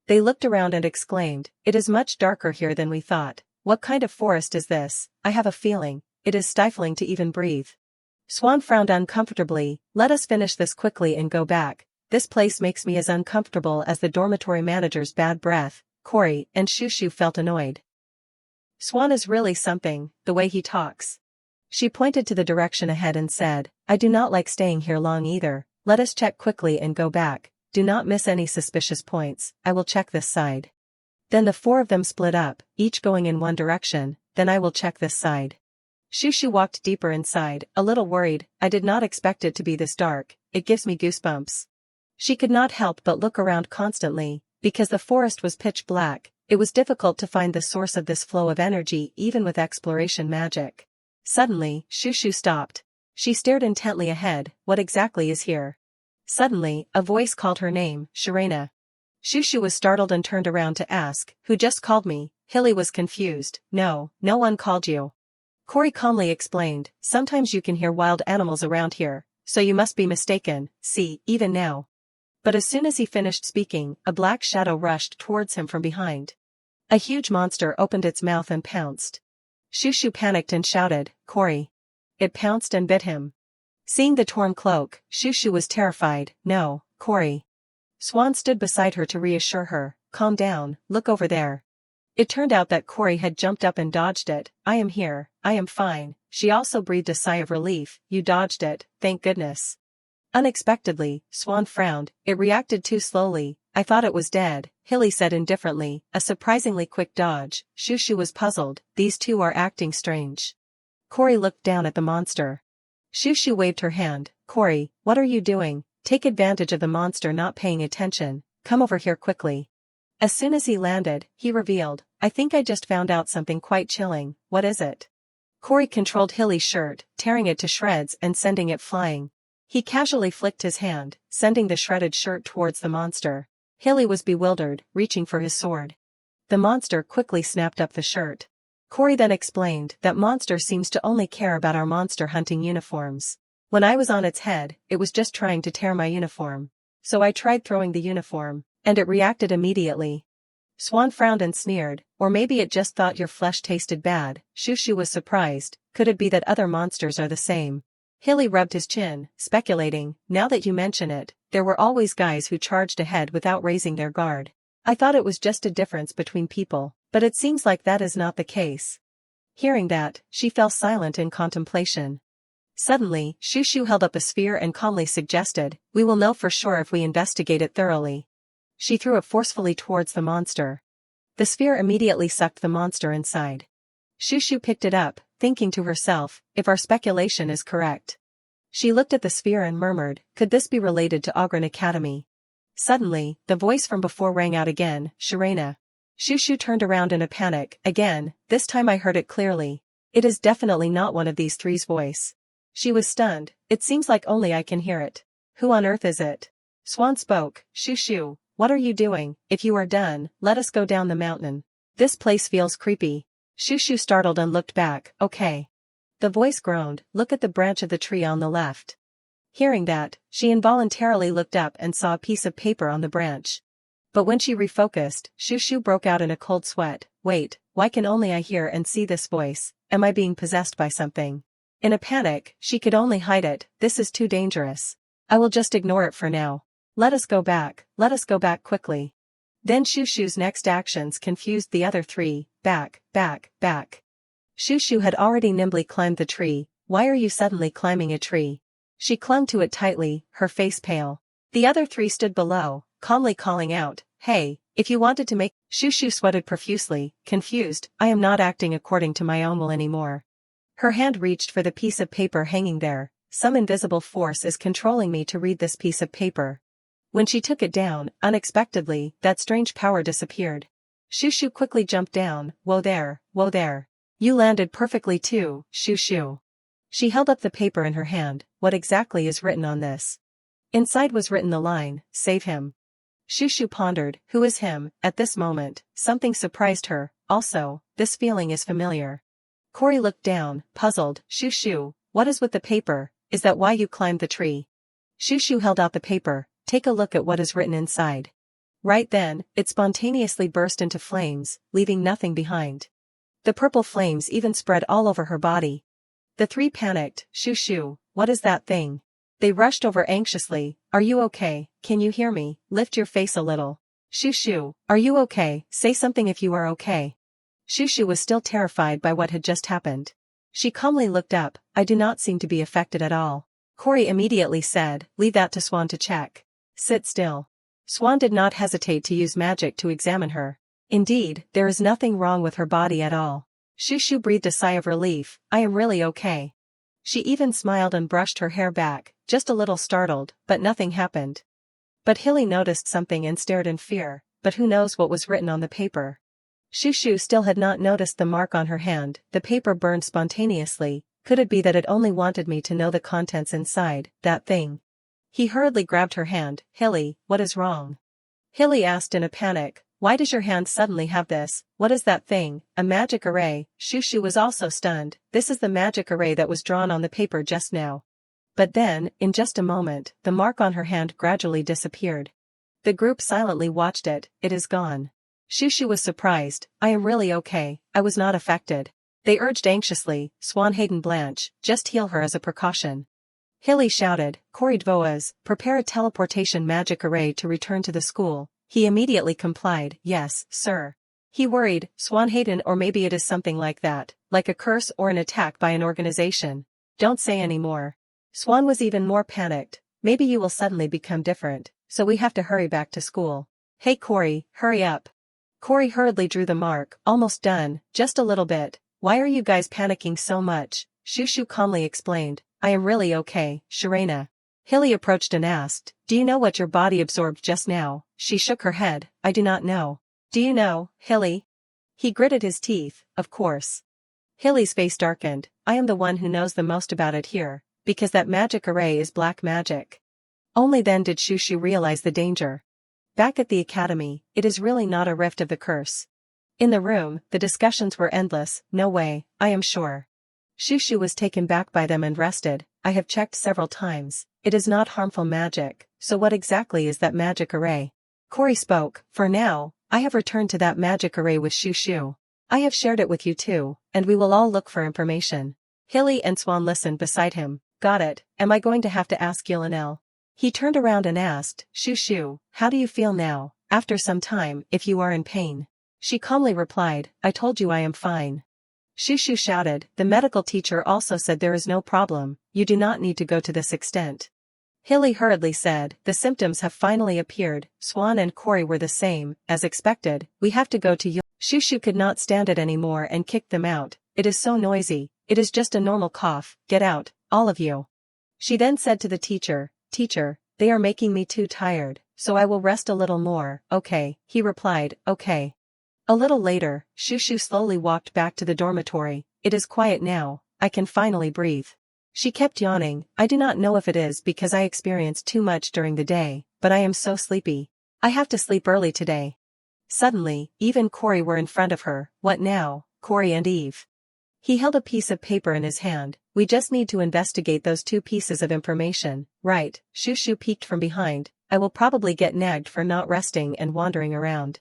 Speaker 1: They looked around and exclaimed, it is much darker here than we thought. What kind of forest is this? I have a feeling, it is stifling to even breathe. Swan frowned uncomfortably. Let us finish this quickly and go back. This place makes me as uncomfortable as the dormitory manager's bad breath. Cory and Shushu felt annoyed. Swan is really something, the way he talks. She pointed to the direction ahead and said, I do not like staying here long either. Let us check quickly and go back. Do not miss any suspicious points. I will check this side. Then the four of them split up, each going in one direction. Then I will check this side. Shushu walked deeper inside, a little worried. I did not expect it to be this dark. It gives me goosebumps. She could not help but look around constantly. Because the forest was pitch black, it was difficult to find the source of this flow of energy even with exploration magic. Suddenly, Shushu stopped. She stared intently ahead. What exactly is here? Suddenly, a voice called her name, Shirena. Shushu was startled and turned around to ask, who just called me? Hilly was confused. No, no one called you. Cory calmly explained, sometimes you can hear wild animals around here, so you must be mistaken, see, even now. But as soon as he finished speaking, a black shadow rushed towards him from behind. A huge monster opened its mouth and pounced. Shushu panicked and shouted, Cory. It pounced and bit him. Seeing the torn cloak, Shushu was terrified. No, Cory. Swan stood beside her to reassure her. Calm down, look over there. It turned out that Cory had jumped up and dodged it. I am here, I am fine. She also breathed a sigh of relief. You dodged it, thank goodness. Unexpectedly, Swan frowned. It reacted too slowly. I thought it was dead, Hilly said indifferently. A surprisingly quick dodge. Shushu was puzzled. These two are acting strange. Cory looked down at the monster. Shushu waved her hand. Cory, what are you doing? Take advantage of the monster not paying attention. Come over here quickly. As soon as he landed, he revealed, I think I just found out something quite chilling. What is it? Cory controlled Hilly's shirt, tearing it to shreds and sending it flying. He casually flicked his hand, sending the shredded shirt towards the monster. Hilly was bewildered, reaching for his sword. The monster quickly snapped up the shirt. Cory then explained that monster seems to only care about our monster hunting uniforms. When I was on its head, it was just trying to tear my uniform. So I tried throwing the uniform, and it reacted immediately. Swan frowned and sneered, or maybe it just thought your flesh tasted bad. Shushu was surprised. Could it be that other monsters are the same? Hilly rubbed his chin, speculating, now that you mention it, there were always guys who charged ahead without raising their guard. I thought it was just a difference between people, but it seems like that is not the case. Hearing that, she fell silent in contemplation. Suddenly, Shushu held up a sphere and calmly suggested, we will know for sure if we investigate it thoroughly. She threw it forcefully towards the monster. The sphere immediately sucked the monster inside. Shushu picked it up, thinking to herself, if our speculation is correct. She looked at the sphere and murmured, could this be related to Ogren Academy? Suddenly, the voice from before rang out again, Shirena. Shushu turned around in a panic. Again, this time I heard it clearly. It is definitely not one of these three's voice. She was stunned. It seems like only I can hear it. Who on earth is it? Swan spoke. Shushu, what are you doing? If you are done, let us go down the mountain. This place feels creepy. Shushu startled and looked back. Okay. The voice groaned. Look at the branch of the tree on the left. Hearing that, she involuntarily looked up and saw a piece of paper on the branch. But when she refocused, Shushu broke out in a cold sweat. Wait, why can only I hear and see this voice? Am I being possessed by something? In a panic, she could only hide it. This is too dangerous. I will just ignore it for now. Let us go back quickly. Then Shushu's next actions confused the other three. Back. Shushu had already nimbly climbed the tree. Why are you suddenly climbing a tree? She clung to it tightly, her face pale. The other three stood below, calmly calling out, "Hey, if you wanted to make—" Shushu sweated profusely, confused. I am not acting according to my own will anymore. Her hand reached for the piece of paper hanging there. Some invisible force is controlling me to read this piece of paper. When she took it down, unexpectedly, that strange power disappeared. Shushu quickly jumped down. Whoa there. You landed perfectly too, Shushu. She held up the paper in her hand. What exactly is written on this? Inside was written the line, "Save him." Shushu pondered, who is him? At this moment, something surprised her. Also, this feeling is familiar. Cory looked down, puzzled. Shushu, what is with the paper? Is that why you climbed the tree? Shushu held out the paper. Take a look at what is written inside. Right then, it spontaneously burst into flames, leaving nothing behind. The purple flames even spread all over her body. The three panicked. Shushu, what is that thing? They rushed over anxiously. Are you okay? Can you hear me? Lift your face a little. Shushu, are you okay? Say something if you are okay. Shushu was still terrified by what had just happened. She calmly looked up. I do not seem to be affected at all. Cory immediately said, leave that to Swan to check. Sit still. Swan did not hesitate to use magic to examine her. Indeed, there is nothing wrong with her body at all. Shushu breathed a sigh of relief. I am really okay. She even smiled and brushed her hair back, just a little startled, but nothing happened. But Hilly noticed something and stared in fear, but who knows what was written on the paper. Shushu still had not noticed the mark on her hand. The paper burned spontaneously. Could it be that it only wanted me to know the contents inside, that thing? He hurriedly grabbed her hand. Hilly, what is wrong? Hilly asked in a panic. Why does your hand suddenly have this? What is that thing? A magic array. Shushu was also stunned. This is the magic array that was drawn on the paper just now. But then, in just a moment, the mark on her hand gradually disappeared. The group silently watched it. It is gone. Shushu was surprised. I am really okay. I was not affected. They urged anxiously. Swan Hayden Blanche, just heal her as a precaution. Hilly shouted. Cory Dvoas, prepare a teleportation magic array to return to the school. He immediately complied. Yes, sir. He worried. Swan Hayden, or maybe it is something like that, like a curse or an attack by an organization. Don't say any more. Swan was even more panicked. Maybe you will suddenly become different, so we have to hurry back to school. Hey Cory, hurry up. Cory hurriedly drew the mark. Almost done, just a little bit. Why are you guys panicking so much? Shushu calmly explained. I am really okay, Sharena. Hilly approached and asked, do you know what your body absorbed just now? She shook her head. I do not know. Do you know, Hilly? He gritted his teeth. Of course. Hilly's face darkened. I am the one who knows the most about it here, because that magic array is black magic. Only then did Shushu realize the danger. Back at the academy, it is really not a rift of the curse. In the room, the discussions were endless. No way, I am sure. Shushu was taken back by them and rested. I have checked several times. It is not harmful magic, so what exactly is that magic array? Cory spoke. For now, I have returned to that magic array with Shushu. I have shared it with you too, and we will all look for information. Hilly and Swan listened beside him. Got it. Am I going to have to ask Yulinel? He turned around and asked, Shushu, how do you feel now, after some time, if you are in pain? She calmly replied, I told you I am fine. Shushu shouted, the medical teacher also said there is no problem, you do not need to go to this extent. Hilly hurriedly said, the symptoms have finally appeared. Swan and Cory were the same, as expected. We have to go to you. Shushu could not stand it anymore and kicked them out. It is so noisy. It is just a normal cough. Get out, all of you. She then said to the teacher, Teacher, they are making me too tired, so I will rest a little more. Okay, he replied, okay. A little later, Shushu slowly walked back to the dormitory. It is quiet now. I can finally breathe. She kept yawning. I do not know if it is because I experienced too much during the day, but I am so sleepy. I have to sleep early today. Suddenly, Eve and Cory were in front of her. What now, Cory and Eve? He held a piece of paper in his hand. We just need to investigate those two pieces of information. Right, Shushu peeked from behind. I will probably get nagged for not resting and wandering around.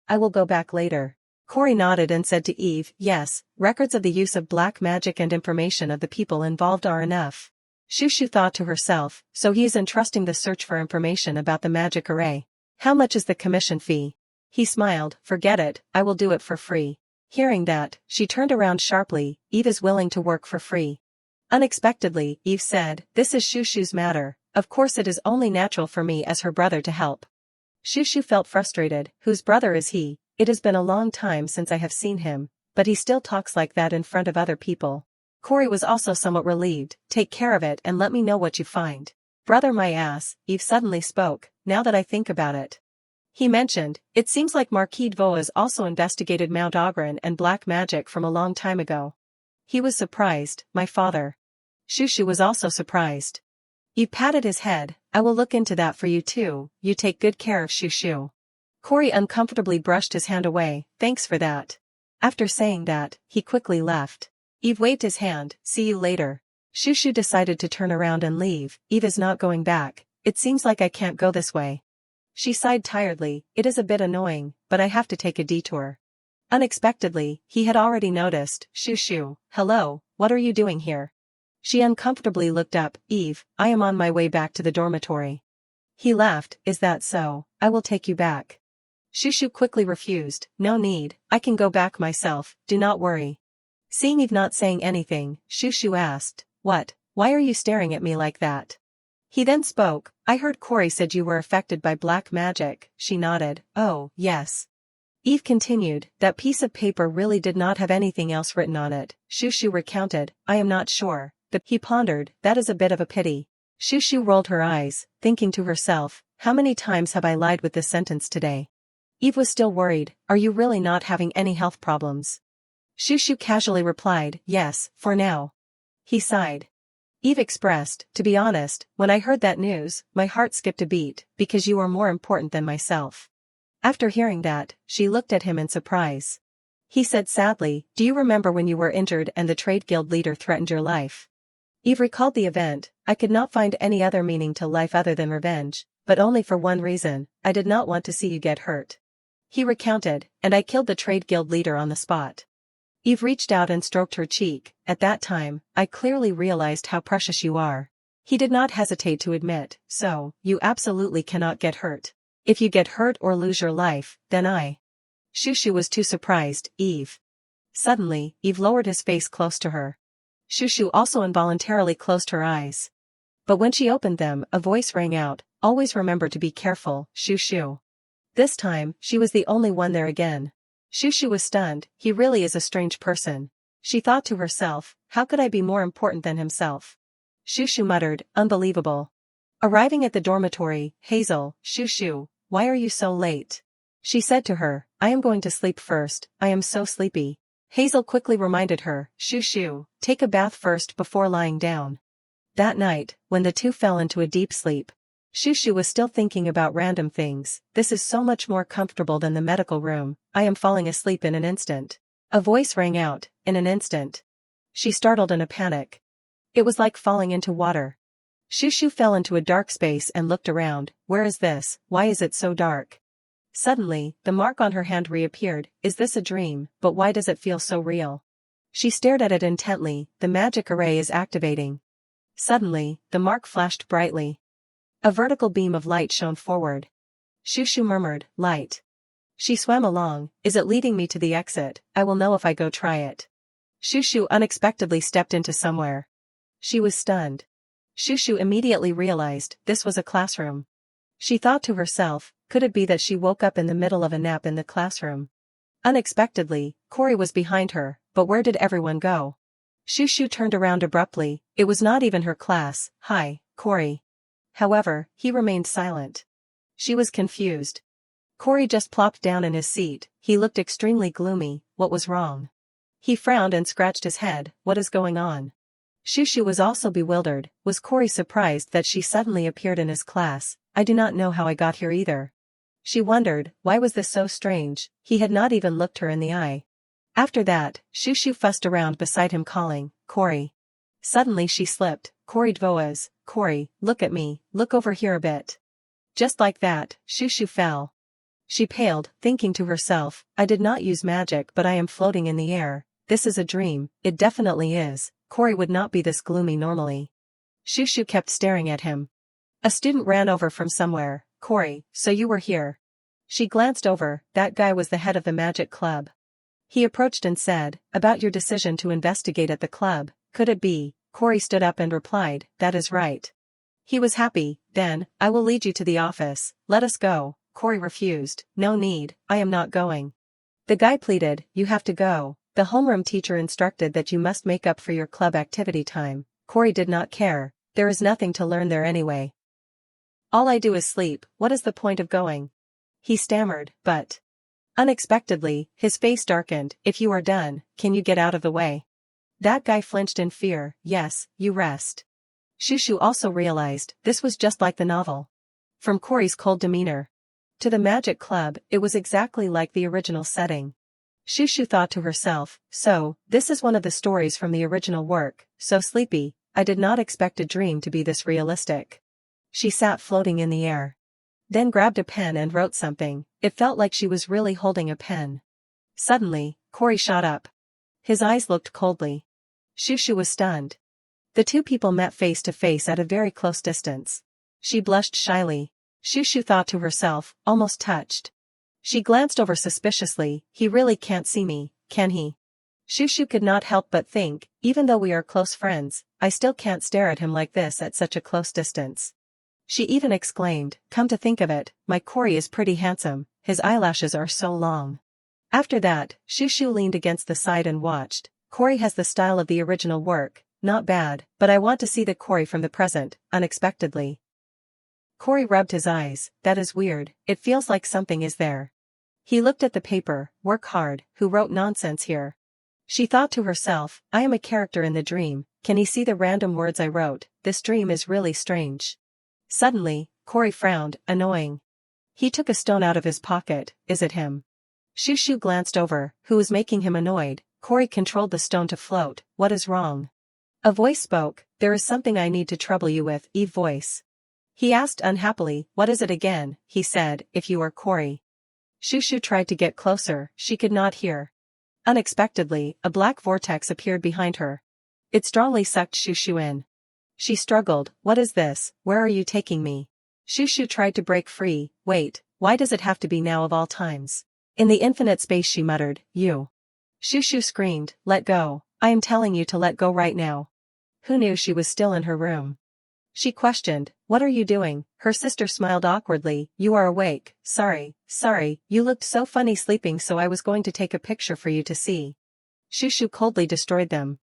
Speaker 1: I will go back later. Corey nodded and said to Eve, yes, records of the use of black magic and information of the people involved are enough. Shushu thought to herself, so he is entrusting the search for information about the magic array. How much is the commission fee? He smiled, forget it, I will do it for free. Hearing that, she turned around sharply, Eve is willing to work for free. Unexpectedly, Eve said, this is Shushu's matter, of course it is only natural for me as her brother to help. Shushu felt frustrated, whose brother is he? It has been a long time since I have seen him, but he still talks like that in front of other people. Corey was also somewhat relieved, take care of it and let me know what you find. Brother my ass, Eve suddenly spoke, now that I think about it. He mentioned, it seems like Marquis Dvoas also investigated Mount Ogren and black magic from a long time ago. He was surprised, my father. Shushu was also surprised. Eve patted his head, I will look into that for you too, you take good care of Shushu. Corey uncomfortably brushed his hand away, thanks for that. After saying that, he quickly left. Eve waved his hand, see you later. Shushu decided to turn around and leave, Eve is not going back, it seems like I can't go this way. She sighed tiredly, it is a bit annoying, but I have to take a detour. Unexpectedly, he had already noticed, Shushu, hello, what are you doing here? She uncomfortably looked up, Eve, I am on my way back to the dormitory. He laughed, is that so, I will take you back. Shushu quickly refused, no need, I can go back myself, do not worry. Seeing Eve not saying anything, Shushu asked, what, why are you staring at me like that? He then spoke, I heard Corey said you were affected by black magic, she nodded, oh, yes. Eve continued, that piece of paper really did not have anything else written on it, Shushu recounted, I am not sure, but he pondered, that is a bit of a pity. Shushu rolled her eyes, thinking to herself, how many times have I lied with this sentence today? Eve was still worried, are you really not having any health problems? Shushu casually replied, yes, for now. He sighed. Eve expressed, to be honest, when I heard that news, my heart skipped a beat, because you are more important than myself. After hearing that, she looked at him in surprise. He said sadly, do you remember when you were injured and the trade guild leader threatened your life? Eve recalled the event, I could not find any other meaning to life other than revenge, but only for one reason, I did not want to see you get hurt. He recounted, and I killed the trade guild leader on the spot. Eve reached out and stroked her cheek, at that time, I clearly realized how precious you are. He did not hesitate to admit, so, you absolutely cannot get hurt. If you get hurt or lose your life, then I. Shushu was too surprised, Eve. Suddenly, Eve lowered his face close to her. Shushu also involuntarily closed her eyes. But when she opened them, a voice rang out, always remember to be careful, Shushu. This time, she was the only one there again. Shushu was stunned, he really is a strange person. She thought to herself, how could I be more important than himself? Shushu muttered, unbelievable. Arriving at the dormitory, Hazel, Shushu, why are you so late? She said to her, I am going to sleep first, I am so sleepy. Hazel quickly reminded her, Shushu, take a bath first before lying down. That night, when the two fell into a deep sleep, Shushu was still thinking about random things, this is so much more comfortable than the medical room, I am falling asleep in an instant. A voice rang out, in an instant. She startled in a panic. It was like falling into water. Shushu fell into a dark space and looked around, where is this, why is it so dark? Suddenly, the mark on her hand reappeared, is this a dream, but why does it feel so real? She stared at it intently, the magic array is activating. Suddenly, the mark flashed brightly. A vertical beam of light shone forward. Shushu murmured, light. She swam along, is it leading me to the exit, I will know if I go try it. Shushu unexpectedly stepped into somewhere. She was stunned. Shushu immediately realized, this was a classroom. She thought to herself, could it be that she woke up in the middle of a nap in the classroom? Unexpectedly, Corey was behind her, but where did everyone go? Shushu turned around abruptly, it was not even her class, hi, Corey. However, he remained silent. She was confused. Corey just plopped down in his seat, he looked extremely gloomy, what was wrong? He frowned and scratched his head, what is going on? Shushu was also bewildered, was Corey surprised that she suddenly appeared in his class, I do not know how I got here either. She wondered, why was this so strange, he had not even looked her in the eye. After that, Shushu fussed around beside him calling, Corey. Suddenly she slipped, Corey Dvoas, Corey, look at me, look over here a bit. Just like that, Shushu fell. She paled, thinking to herself, I did not use magic but I am floating in the air. This is a dream, it definitely is. Corey would not be this gloomy normally. Shushu kept staring at him. A student ran over from somewhere. Corey, so you were here. She glanced over, that guy was the head of the magic club. He approached and said, about your decision to investigate at the club, could it be? Corey stood up and replied, that is right. He was happy, then, I will lead you to the office, let us go. Corey refused, no need, I am not going. The guy pleaded, you have to go. The homeroom teacher instructed that you must make up for your club activity time. Corey did not care, there is nothing to learn there anyway. All I do is sleep, what is the point of going? He stammered, but... Unexpectedly, his face darkened, if you are done, can you get out of the way? That guy flinched in fear, yes, you rest. Shushu also realized, this was just like the novel. From Corey's cold demeanor to the magic club, it was exactly like the original setting. Shushu thought to herself, so, this is one of the stories from the original work, so sleepy, I did not expect a dream to be this realistic. She sat floating in the air. Then grabbed a pen and wrote something, it felt like she was really holding a pen. Suddenly, Corey shot up. His eyes looked coldly. Shushu was stunned. The two people met face to face at a very close distance. She blushed shyly. Shushu thought to herself, almost touched. She glanced over suspiciously, he really can't see me, can he? Shushu could not help but think, even though we are close friends, I still can't stare at him like this at such a close distance. She even exclaimed, come to think of it, my Corey is pretty handsome, his eyelashes are so long. After that, Shushu leaned against the side and watched. Corey has the style of the original work, not bad, but I want to see the Corey from the present, unexpectedly. Corey rubbed his eyes, that is weird, it feels like something is there. He looked at the paper, work hard, who wrote nonsense here? She thought to herself, I am a character in the dream, can he see the random words I wrote, this dream is really strange. Suddenly, Corey frowned, annoying. He took a stone out of his pocket, is it him? Shushu glanced over, who was making him annoyed? Corey controlled the stone to float, what is wrong? A voice spoke, there is something I need to trouble you with, Eve voice. He asked unhappily, what is it again? He said, if you are Corey. Shushu tried to get closer, she could not hear. Unexpectedly, a black vortex appeared behind her. It strongly sucked Shushu in. She struggled, what is this, where are you taking me? Shushu tried to break free, wait, why does it have to be now of all times? In the infinite space she muttered, you. Shushu screamed, let go, I am telling you to let go right now. Who knew she was still in her room? She questioned, what are you doing? Her sister smiled awkwardly, you are awake, sorry, you looked so funny sleeping so I was going to take a picture for you to see. Shushu coldly destroyed them.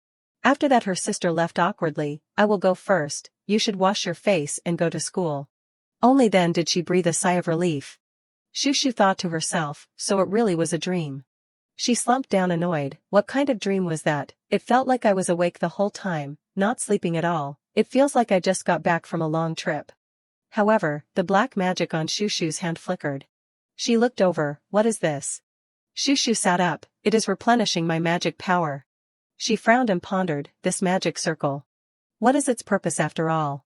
Speaker 1: After that her sister left awkwardly, I will go first, you should wash your face and go to school. Only then did she breathe a sigh of relief. Shushu thought to herself, so it really was a dream. She slumped down annoyed, what kind of dream was that? It felt like I was awake the whole time, not sleeping at all, it feels like I just got back from a long trip. However, the black magic on Shushu's hand flickered. She looked over, what is this? Shushu sat up, it is replenishing my magic power. She frowned and pondered, this magic circle. What is its purpose after all?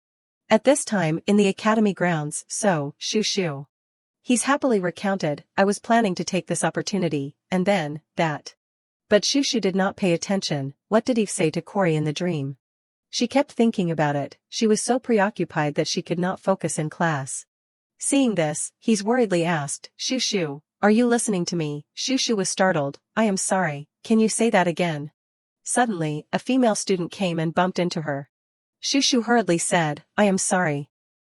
Speaker 1: At this time in the academy grounds, so, Shushu. He's happily recounted, I was planning to take this opportunity, and then, that. But Shushu did not pay attention, what did Eve say to Corey in the dream? She kept thinking about it, she was so preoccupied that she could not focus in class. Seeing this, he's worriedly asked, Shushu, are you listening to me? Shushu was startled, I am sorry, can you say that again? Suddenly, a female student came and bumped into her. Shushu hurriedly said, I am sorry.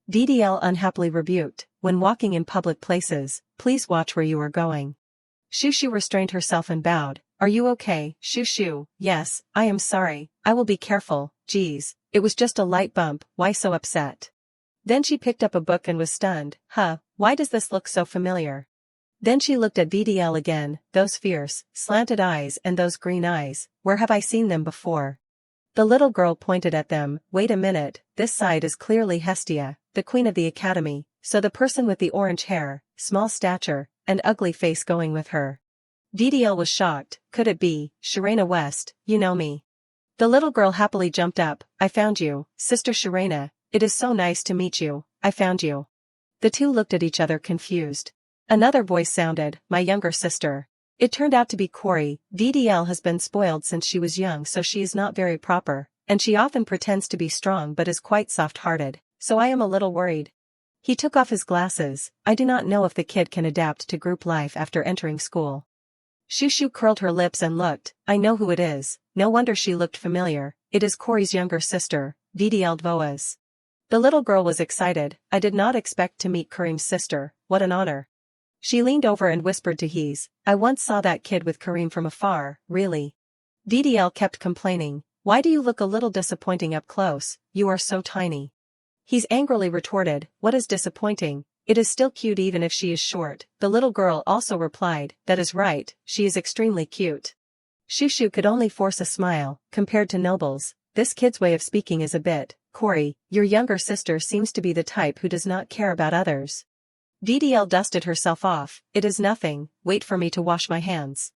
Speaker 1: DDL unhappily rebuked, when walking in public places, please watch where you are going. Shushu restrained herself and bowed, are you okay? Shushu, yes, I am sorry, I will be careful, geez, it was just a light bump, why so upset? Then she picked up a book and was stunned, why does this look so familiar? Then she looked at VDL again, those fierce, slanted eyes and those green eyes, where have I seen them before? The little girl pointed at them, wait a minute, this side is clearly Hestia, the queen of the academy, so the person with the orange hair, small stature, and ugly face going with her. VDL was shocked, could it be, Sharena West, you know me? The little girl happily jumped up, I found you, Sister Sharena, it is so nice to meet you, I found you. The two looked at each other confused. Another voice sounded, my younger sister. It turned out to be Corey. VDL has been spoiled since she was young, so she is not very proper, and she often pretends to be strong but is quite soft-hearted, so I am a little worried. He took off his glasses. I do not know if the kid can adapt to group life after entering school. Shushu curled her lips and looked. I know who it is. No wonder she looked familiar. It is Corey's younger sister, VDL Dvoa's. The little girl was excited. I did not expect to meet Kareem's sister. What an honor. She leaned over and whispered to Hees, I once saw that kid with Kareem from afar, really. VDL kept complaining, why do you look a little disappointing up close, you are so tiny. Hees angrily retorted, what is disappointing, it is still cute even if she is short. The little girl also replied, that is right, she is extremely cute. Shushu could only force a smile. Compared to Noble's, this kid's way of speaking is a bit, Corey, your younger sister seems to be the type who does not care about others. VDL dusted herself off, it is nothing, wait for me to wash my hands.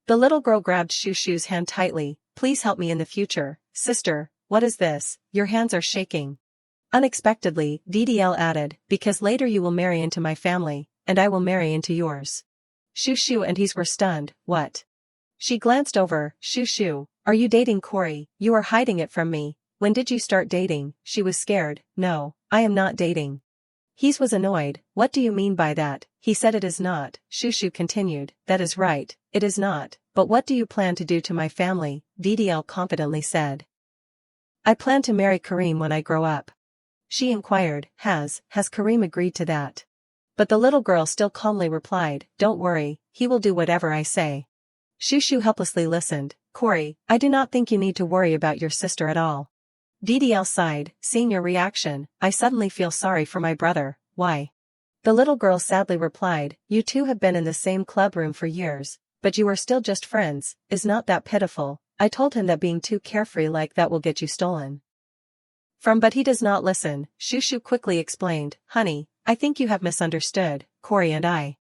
Speaker 1: The little girl grabbed Shushu's hand tightly, please help me in the future, sister, what is this, your hands are shaking. Unexpectedly, VDL added, because later you will marry into my family, and I will marry into yours. Shushu and Hees were stunned, what? She glanced over, Shushu, are you dating Corey? You are hiding it from me, when did you start dating? She was scared, no, I am not dating. Hees was annoyed, what do you mean by that? He said it is not, Shushu continued, that is right, it is not, but what do you plan to do to my family? VDL confidently said. I plan to marry Kareem when I grow up. She inquired, has Kareem agreed to that? But the little girl still calmly replied, don't worry, he will do whatever I say. Shushu helplessly listened, Corey, I do not think you need to worry about your sister at all. VDL sighed, seeing your reaction, I suddenly feel sorry for my brother, why? The little girl sadly replied, you two have been in the same club room for years, but you are still just friends, is not that pitiful? I told him that being too carefree like that will get you stolen. But he does not listen, Shushu quickly explained, honey, I think you have misunderstood, Corey and I.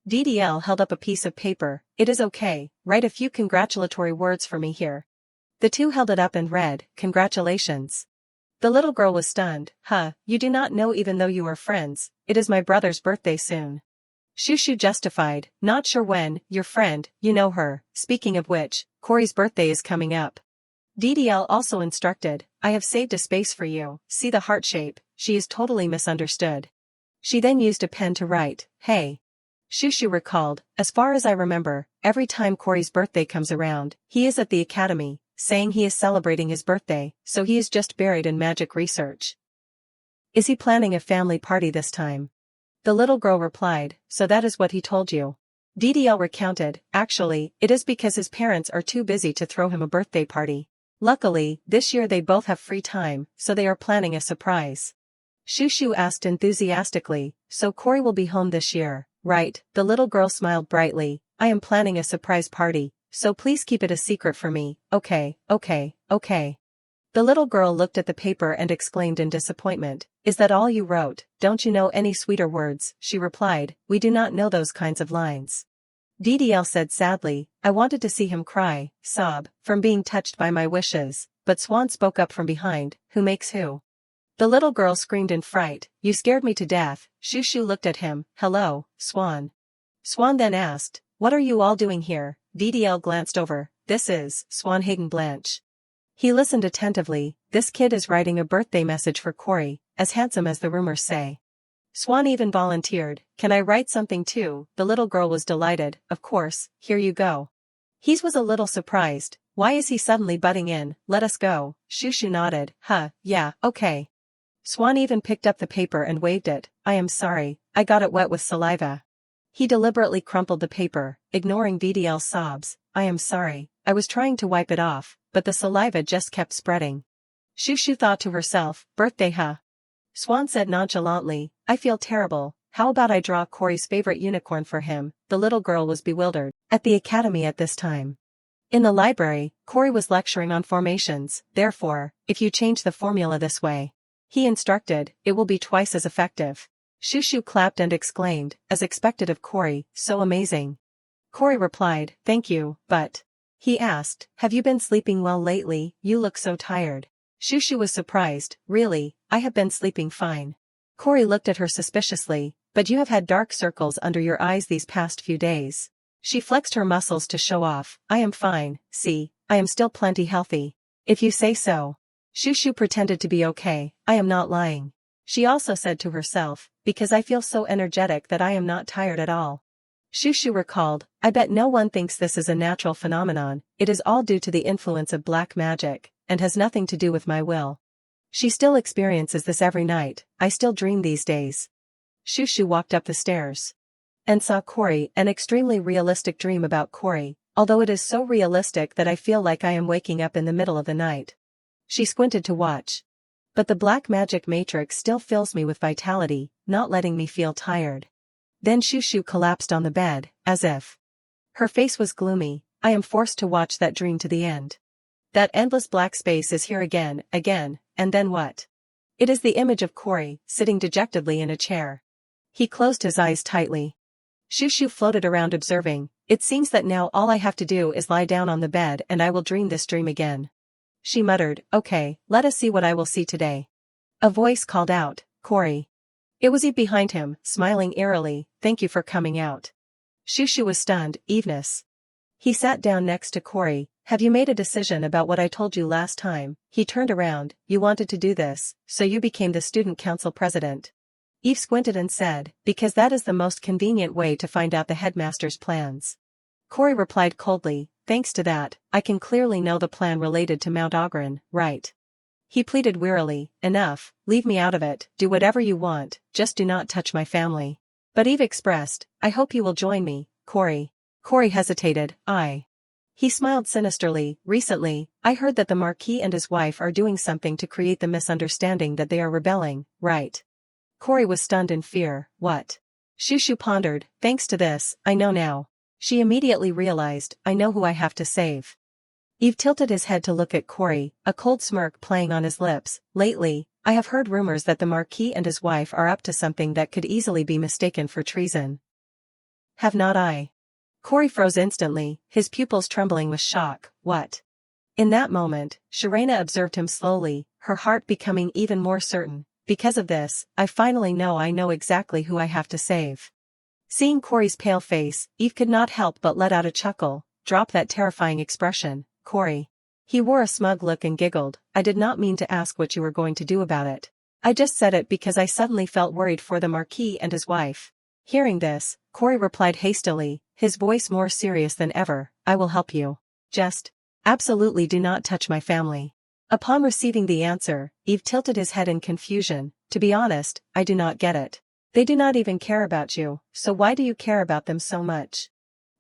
Speaker 1: VDL held up a piece of paper, it is okay, write a few congratulatory words for me here. The two held it up and read, congratulations. The little girl was stunned, you do not know even though you are friends, it is my brother's birthday soon. Shushu justified, not sure when, your friend, you know her, speaking of which, Corey's birthday is coming up. VDL also instructed, I have saved a space for you, see the heart shape, she is totally misunderstood. She then used a pen to write, hey. Shushu recalled, as far as I remember, every time Corey's birthday comes around, he is at the academy, saying he is celebrating his birthday, so he is just buried in magic research. Is he planning a family party this time? The little girl replied, so that is what he told you. VDL recounted, actually, it is because his parents are too busy to throw him a birthday party. Luckily, this year they both have free time, so they are planning a surprise. Shushu asked enthusiastically, so Corey will be home this year, right? The little girl smiled brightly, I am planning a surprise party, so please keep it a secret for me, okay. The little girl looked at the paper and exclaimed in disappointment, is that all you wrote? Don't you know any sweeter words? She replied, we do not know those kinds of lines. VDL said sadly, I wanted to see him cry, sob, from being touched by my wishes, but Swan spoke up from behind, who makes who? The little girl screamed in fright, you scared me to death. Shushu looked at him, hello, Swan. Swan then asked, what are you all doing here? VDL glanced over, this is Swan Hagen Blanche. He listened attentively, this kid is writing a birthday message for Corey, as handsome as the rumors say. Swan even volunteered, can I write something too? The little girl was delighted, of course, here you go. Hees was a little surprised, why is he suddenly butting in, let us go. Shushu nodded, yeah, okay. Swan even picked up the paper and waved it, I am sorry, I got it wet with saliva. He deliberately crumpled the paper, ignoring VDL's sobs, I am sorry, I was trying to wipe it off, but the saliva just kept spreading. Shushu thought to herself, birthday Swan said nonchalantly, I feel terrible, how about I draw Corey's favorite unicorn for him? The little girl was bewildered. At the academy at this time. In the library, Corey was lecturing on formations, therefore, if you change the formula this way. He instructed, it will be twice as effective. Shushu clapped and exclaimed, as expected of Corey, so amazing. Corey replied, thank you, but. He asked, have you been sleeping well lately? You look so tired. Shushu was surprised, really, I have been sleeping fine. Corey looked at her suspiciously, But you have had dark circles under your eyes these past few days. She flexed her muscles to show off. I am fine, see, I am still plenty healthy. If you say so. Shushu pretended to be okay, I am not lying. She also said to herself, because I feel so energetic that I am not tired at all. Shushu recalled, I bet no one thinks this is a natural phenomenon, it is all due to the influence of black magic, and has nothing to do with my will. She still experiences this every night, I still dream these days. Shushu walked up the stairs and saw Cory, an extremely realistic dream about Cory, although it is so realistic that I feel like I am waking up in the middle of the night. She squinted to watch. But the black magic matrix still fills me with vitality, not letting me feel tired. Then Shushu collapsed on the bed, as if her face was gloomy. I am forced to watch that dream to the end. That endless black space is here again, and then what? It is the image of Cory, sitting dejectedly in a chair. He closed his eyes tightly. Shushu floated around observing, it seems that now all I have to do is lie down on the bed and I will dream this dream again. She muttered, okay, let us see what I will see today. A voice called out, Cory. It was Eve behind him, smiling eerily, thank you for coming out. Shushu was stunned, Eveness. He sat down next to Cory, have you made a decision about what I told you last time? He turned around, you wanted to do this, so you became the student council president. Eve squinted and said, because that is the most convenient way to find out the headmaster's plans. Cory replied coldly, thanks to that, I can clearly know the plan related to Mount Ogren, right? He pleaded wearily, enough, leave me out of it, do whatever you want, just do not touch my family. But Eve expressed, I hope you will join me, Cory. Cory hesitated, He smiled sinisterly, recently, I heard that the Marquis and his wife are doing something to create the misunderstanding that they are rebelling, right? Cory was stunned in fear, what? Shushu pondered, thanks to this, I know now. She immediately realized, I know who I have to save. Eve tilted his head to look at Cory, a cold smirk playing on his lips. Lately, I have heard rumors that the Marquis and his wife are up to something that could easily be mistaken for treason. Have not I? Cory froze instantly, his pupils trembling with shock, what? In that moment, Shirena observed him slowly, her heart becoming even more certain. Because of this, I finally know exactly who I have to save. Seeing Cory's pale face, Eve could not help but let out a chuckle, drop that terrifying expression, Cory. He wore a smug look and giggled, I did not mean to ask what you were going to do about it. I just said it because I suddenly felt worried for the Marquis and his wife. Hearing this, Cory replied hastily, his voice more serious than ever, I will help you. Just, absolutely do not touch my family. Upon receiving the answer, Eve tilted his head in confusion, to be honest, I do not get it. They do not even care about you, so why do you care about them so much?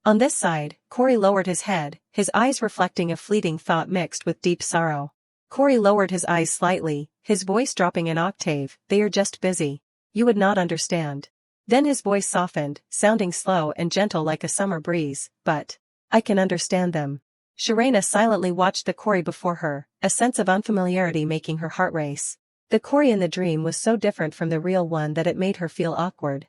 Speaker 1: On this side, Cory lowered his head, his eyes reflecting a fleeting thought mixed with deep sorrow. Cory lowered his eyes slightly, his voice dropping an octave, they are just busy. You would not understand. Then his voice softened, sounding slow and gentle like a summer breeze, but I can understand them. Shirena silently watched the Cory before her, a sense of unfamiliarity making her heart race. The Cory in the dream was so different from the real one that it made her feel awkward.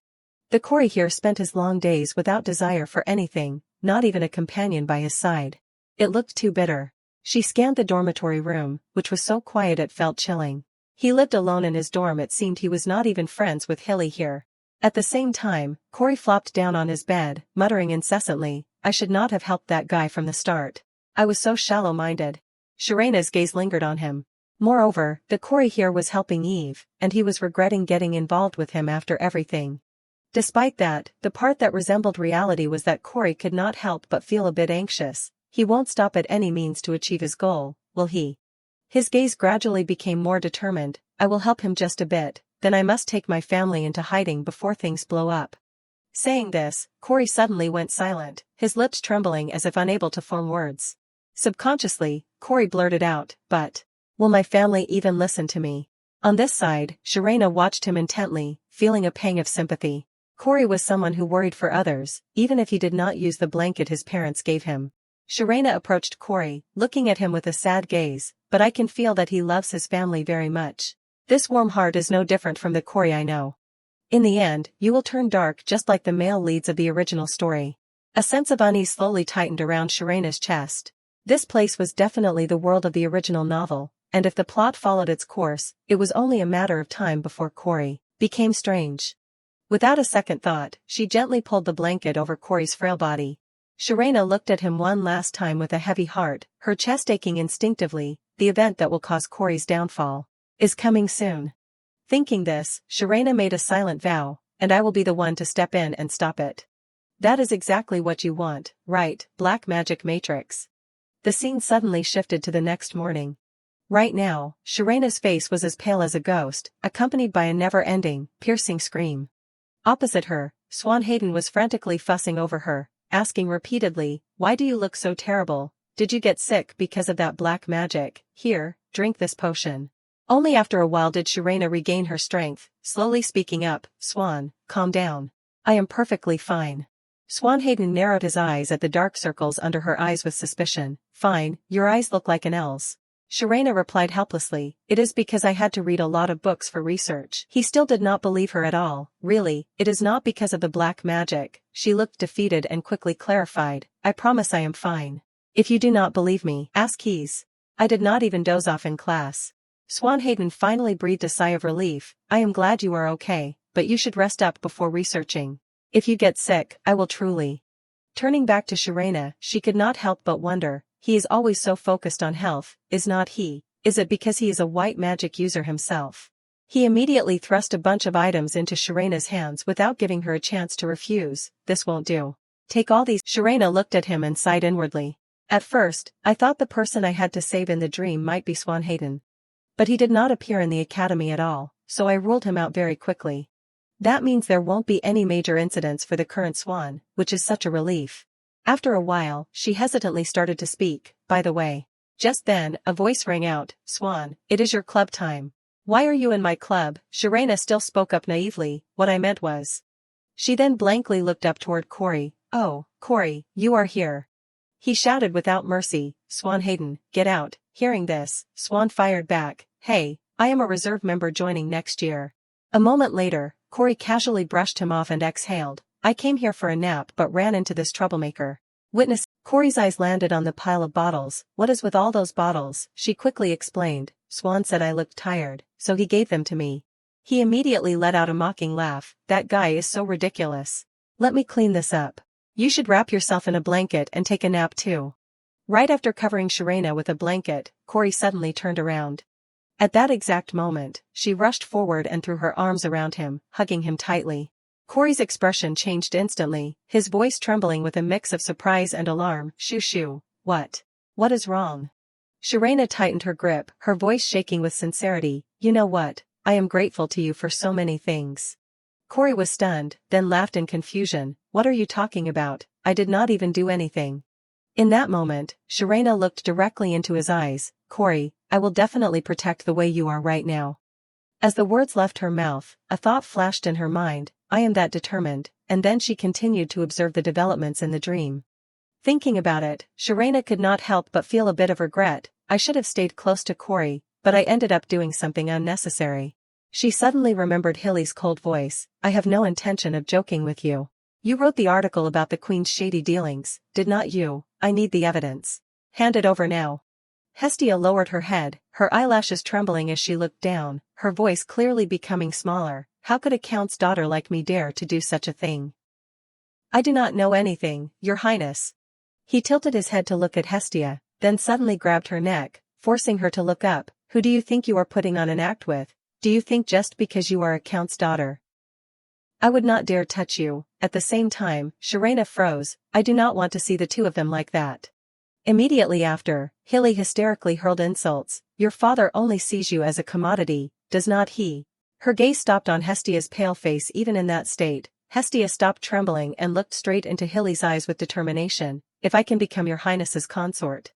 Speaker 1: The Cory here spent his long days without desire for anything, not even a companion by his side. It looked too bitter. She scanned the dormitory room, which was so quiet it felt chilling. He lived alone in his dorm, it seemed he was not even friends with Hilly here. At the same time, Cory flopped down on his bed, muttering incessantly, I should not have helped that guy from the start. I was so shallow-minded. Shirena's gaze lingered on him. Moreover, the Cory here was helping Eve, and he was regretting getting involved with him after everything. Despite that, the part that resembled reality was that Cory could not help but feel a bit anxious. He won't stop at any means to achieve his goal, will he? His gaze gradually became more determined, I will help him just a bit, then I must take my family into hiding before things blow up. Saying this, Cory suddenly went silent, his lips trembling as if unable to form words. Subconsciously, Cory blurted out, but will my family even listen to me? On this side, Shirena watched him intently, feeling a pang of sympathy. Cory was someone who worried for others, even if he did not use the blanket his parents gave him. Shirena approached Cory, looking at him with a sad gaze, but I can feel that he loves his family very much. This warm heart is no different from the Cory I know. In the end, you will turn dark just like the male leads of the original story. A sense of unease slowly tightened around Shirena's chest. This place was definitely the world of the original novel, and if the plot followed its course, it was only a matter of time before Cory became strange. Without a second thought, she gently pulled the blanket over Corey's frail body. Sharena looked at him one last time with a heavy heart, her chest aching instinctively. The event that will cause Corey's downfall is coming soon. Thinking this, Sharena made a silent vow, and I will be the one to step in and stop it. That is exactly what you want, right, Black Magic Matrix? The scene suddenly shifted to the next morning. Right now, Sharena's face was as pale as a ghost, accompanied by a never-ending, piercing scream. Opposite her, Swan Hayden was frantically fussing over her, asking repeatedly, "Why do you look so terrible? Did you get sick because of that black magic? Here, drink this potion." Only after a while did Sharena regain her strength, slowly speaking up, "Swan, calm down. I am perfectly fine." Swan Hayden narrowed his eyes at the dark circles under her eyes with suspicion. "Fine, your eyes look like an owl's." Sharena replied helplessly, "It is because I had to read a lot of books for research." He still did not believe her at all. "Really, it is not because of the black magic." She looked defeated and quickly clarified, "I promise I am fine. If you do not believe me, ask Keys. I did not even doze off in class." Swan Hayden finally breathed a sigh of relief. "I am glad you are okay, but you should rest up before researching. If you get sick, I will truly." Turning back to Sharena, she could not help but wonder, he is always so focused on health, is not he? Is it because he is a white magic user himself? He immediately thrust a bunch of items into Sharena's hands without giving her a chance to refuse. "This won't do. Take all these." Sharena looked at him and sighed inwardly. "At first, I thought the person I had to save in the dream might be Swan Hayden. But he did not appear in the academy at all, so I ruled him out very quickly. That means there won't be any major incidents for the current Swan, which is such a relief." After a while, she hesitantly started to speak, "By the way." Just then, a voice rang out, "Swan, it is your club time." "Why are you in my club?" Sharena still spoke up naively, "What I meant was." She then blankly looked up toward Corey. "Oh, Corey, you are here." He shouted without mercy, "Swan Hayden, get out." Hearing this, Swan fired back, "Hey, I am a reserve member joining next year." A moment later, Corey casually brushed him off and exhaled, "I came here for a nap but ran into this troublemaker." Witness. Corey's eyes landed on the pile of bottles. "What is with all those bottles?" She quickly explained, "Swan said I looked tired, so he gave them to me." He immediately let out a mocking laugh, "That guy is so ridiculous. Let me clean this up. You should wrap yourself in a blanket and take a nap too." Right after covering Sharena with a blanket, Corey suddenly turned around. At that exact moment, she rushed forward and threw her arms around him, hugging him tightly. Corey's expression changed instantly, his voice trembling with a mix of surprise and alarm. "Shoo shoo, what? What is wrong?" Sharena tightened her grip, her voice shaking with sincerity. "You know what, I am grateful to you for so many things." Corey was stunned, then laughed in confusion. "What are you talking about? I did not even do anything." In that moment, Sharena looked directly into his eyes. "Corey, I will definitely protect the way you are right now." As the words left her mouth, a thought flashed in her mind, "I am that determined," and then she continued to observe the developments in the dream. Thinking about it, Sharena could not help but feel a bit of regret. "I should have stayed close to Corey, but I ended up doing something unnecessary." She suddenly remembered Hilly's cold voice. "I have no intention of joking with you. You wrote the article about the Queen's shady dealings, did not you? I need the evidence. Hand it over now." Hestia lowered her head, her eyelashes trembling as she looked down, her voice clearly becoming smaller. "How could a count's daughter like me dare to do such a thing? I do not know anything, Your Highness." He tilted his head to look at Hestia, then suddenly grabbed her neck, forcing her to look up. "Who do you think you are putting on an act with? Do you think just because you are a count's daughter, I would not dare touch you?" At the same time, Sharena froze. "I do not want to see the two of them like that." Immediately after, Hilly hysterically hurled insults. "Your father only sees you as a commodity, does not he?" Her gaze stopped on Hestia's pale face. Even in that state, Hestia stopped trembling and looked straight into Hilly's eyes with determination. "If I can become your highness's consort,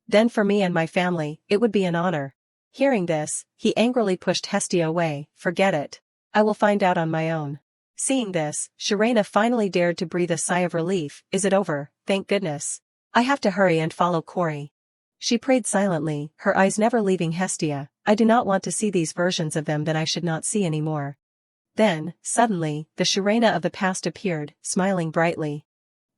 Speaker 1: then for me and my family, it would be an honor." Hearing this, he angrily pushed Hestia away. "Forget it. I will find out on my own." Seeing this, Sharena finally dared to breathe a sigh of relief. "Is it over? Thank goodness. I have to hurry and follow Corey." She prayed silently, her eyes never leaving Hestia. "I do not want to see these versions of them that I should not see anymore." Then, suddenly, the Sharena of the past appeared, smiling brightly.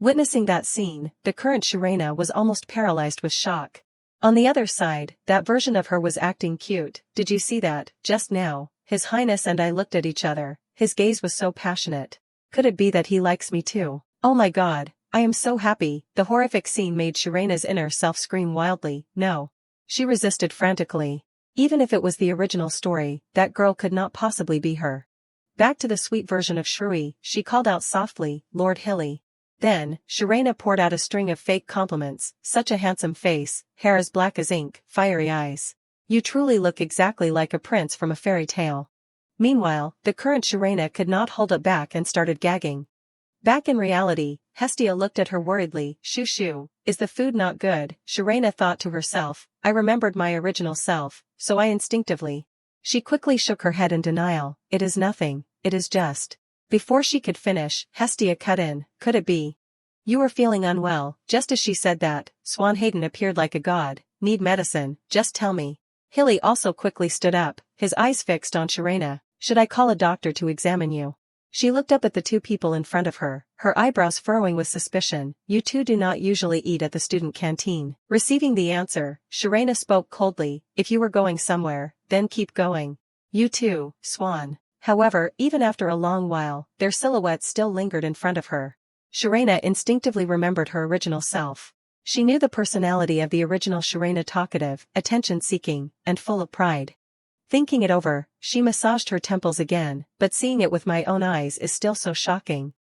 Speaker 1: Witnessing that scene, the current Sharena was almost paralyzed with shock. On the other side, that version of her was acting cute. "Did you see that, just now?" His Highness and I looked at each other. His gaze was so passionate. Could it be that he likes me too? Oh my god, I am so happy. The horrific scene made Sharena's inner self scream wildly, no. She resisted frantically. Even if it was the original story, that girl could not possibly be her. Back to the sweet version of Shrui, she called out softly, Lord Hilly. Then, Sharena poured out a string of fake compliments, such a handsome face, hair as black as ink, fiery eyes. You truly look exactly like a prince from a fairy tale. Meanwhile, the current Sharena could not hold it back and started gagging. Back in reality, Hestia looked at her worriedly, Shoo shoo, is the food not good? Sharena thought to herself, I remembered my original self, so I instinctively. She quickly shook her head in denial, it is nothing, it is just. Before she could finish, Hestia cut in, could it be? You are feeling unwell. Just as she said that, Swan Hayden appeared like a god, need medicine, just tell me. Hilly also quickly stood up, his eyes fixed on Sharena, should I call a doctor to examine you? She looked up at the two people in front of her, her eyebrows furrowing with suspicion, you two do not usually eat at the student canteen. Receiving the answer, Sharena spoke coldly, if you were going somewhere, then keep going. You too, Swan. However, even after a long while, their silhouettes still lingered in front of her. Sharena instinctively remembered her original self. She knew the personality of the original Sharena, talkative, attention-seeking, and full of pride. Thinking it over, she massaged her temples again, but seeing it with my own eyes is still so shocking.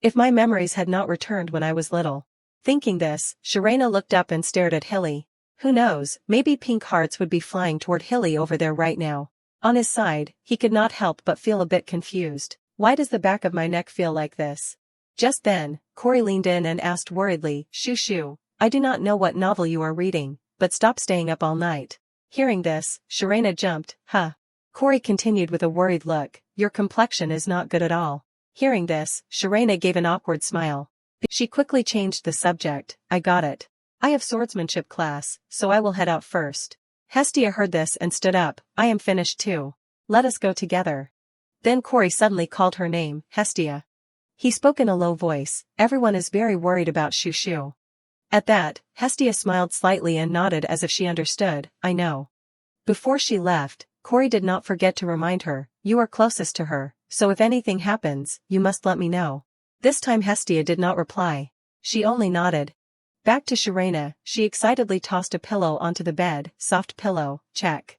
Speaker 1: If my memories had not returned when I was little. Thinking this, Sharena looked up and stared at Hilly. Who knows, maybe pink hearts would be flying toward Hilly over there right now. On his side, he could not help but feel a bit confused. Why does the back of my neck feel like this? Just then, Corey leaned in and asked worriedly, Shoo shoo, I do not know what novel you are reading, but stop staying up all night. Hearing this, Sharena jumped, huh? Corey continued with a worried look, your complexion is not good at all. Hearing this, Sharena gave an awkward smile. She quickly changed the subject, I got it. I have swordsmanship class, so I will head out first. Hestia heard this and stood up, I am finished too. Let us go together. Then Corey suddenly called her name, Hestia. He spoke in a low voice, everyone is very worried about Shoo shoo. At that, Hestia smiled slightly and nodded as if she understood, I know. Before she left, Corey did not forget to remind her, you are closest to her, so if anything happens, you must let me know. This time Hestia did not reply. She only nodded. Back to Sharena, she excitedly tossed a pillow onto the bed, soft pillow, check.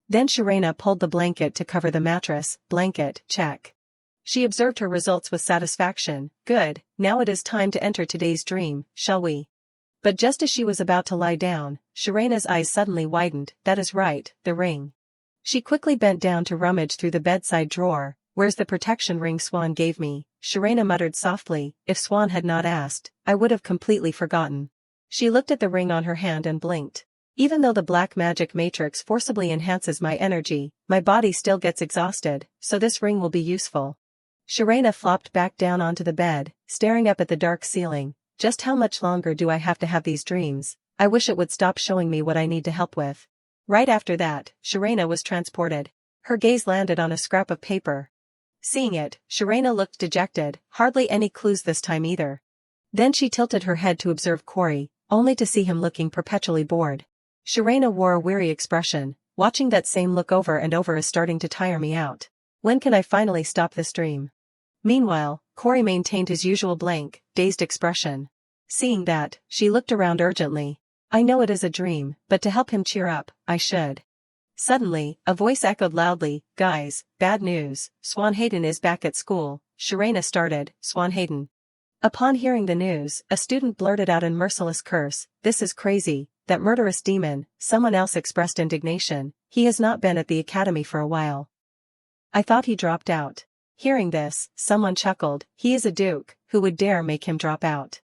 Speaker 1: Then Sharena pulled the blanket to cover the mattress, blanket, check. She observed her results with satisfaction, good, now it is time to enter today's dream, shall we? But just as she was about to lie down, Sharena's eyes suddenly widened, that is right, the ring. She quickly bent down to rummage through the bedside drawer, where's the protection ring Swan gave me? Sharena muttered softly, if Swan had not asked, I would have completely forgotten. She looked at the ring on her hand and blinked. Even though the black magic matrix forcibly enhances my energy, my body still gets exhausted, so this ring will be useful. Sharena flopped back down onto the bed, staring up at the dark ceiling. Just how much longer do I have to have these dreams? I wish it would stop showing me what I need to help with. Right after that, Sharena was transported. Her gaze landed on a scrap of paper. Seeing it, Sharena looked dejected, hardly any clues this time either. Then she tilted her head to observe Corey, only to see him looking perpetually bored. Sharena wore a weary expression, watching that same look over and over is starting to tire me out. When can I finally stop this dream? Meanwhile, Corey maintained his usual blank, dazed expression. Seeing that, she looked around urgently. I know it is a dream, but to help him cheer up, I should. Suddenly, a voice echoed loudly, guys, bad news, Swan Hayden is back at school. Sharena started, Swan Hayden. Upon hearing the news, a student blurted out in merciless curse, this is crazy, that murderous demon. Someone else expressed indignation, he has not been at the academy for a while. I thought he dropped out. Hearing this, someone chuckled, he is a duke, who would dare make him drop out?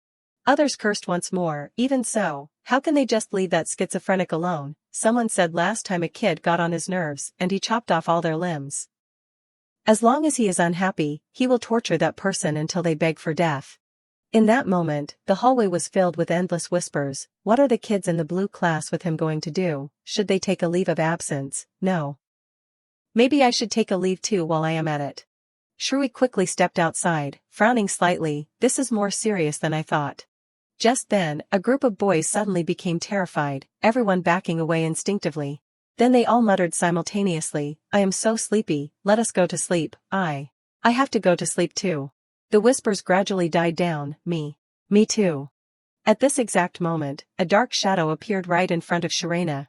Speaker 1: Others cursed once more, even so, how can they just leave that schizophrenic alone? Someone said last time a kid got on his nerves and he chopped off all their limbs. As long as he is unhappy, he will torture that person until they beg for death. In that moment, the hallway was filled with endless whispers, what are the kids in the blue class with him going to do? Should they take a leave of absence? No. Maybe I should take a leave too while I am at it. Shrui quickly stepped outside, frowning slightly, this is more serious than I thought. Just then, a group of boys suddenly became terrified, everyone backing away instinctively. Then they all muttered simultaneously, I am so sleepy, let us go to sleep. I I have to go to sleep too. The whispers gradually died down, me. Me too. At this exact moment, a dark shadow appeared right in front of Sharena.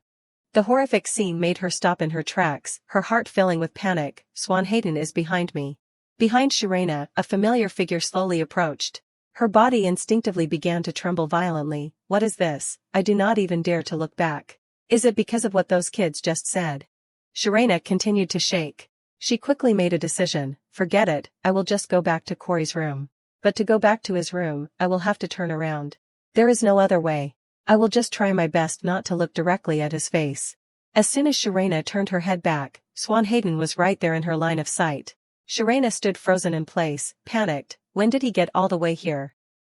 Speaker 1: The horrific scene made her stop in her tracks, her heart filling with panic. Swan Hayden is behind me. Behind Sharena, a familiar figure slowly approached. Her body instinctively began to tremble violently. What is this? I do not even dare to look back. Is it because of what those kids just said? Sharena continued to shake. She quickly made a decision. Forget it, I will just go back to Corey's room. But to go back to his room, I will have to turn around. There is no other way. I will just try my best not to look directly at his face. As soon as Sharena turned her head back, Swan Hayden was right there in her line of sight. Sharena stood frozen in place, panicked. When did he get all the way here?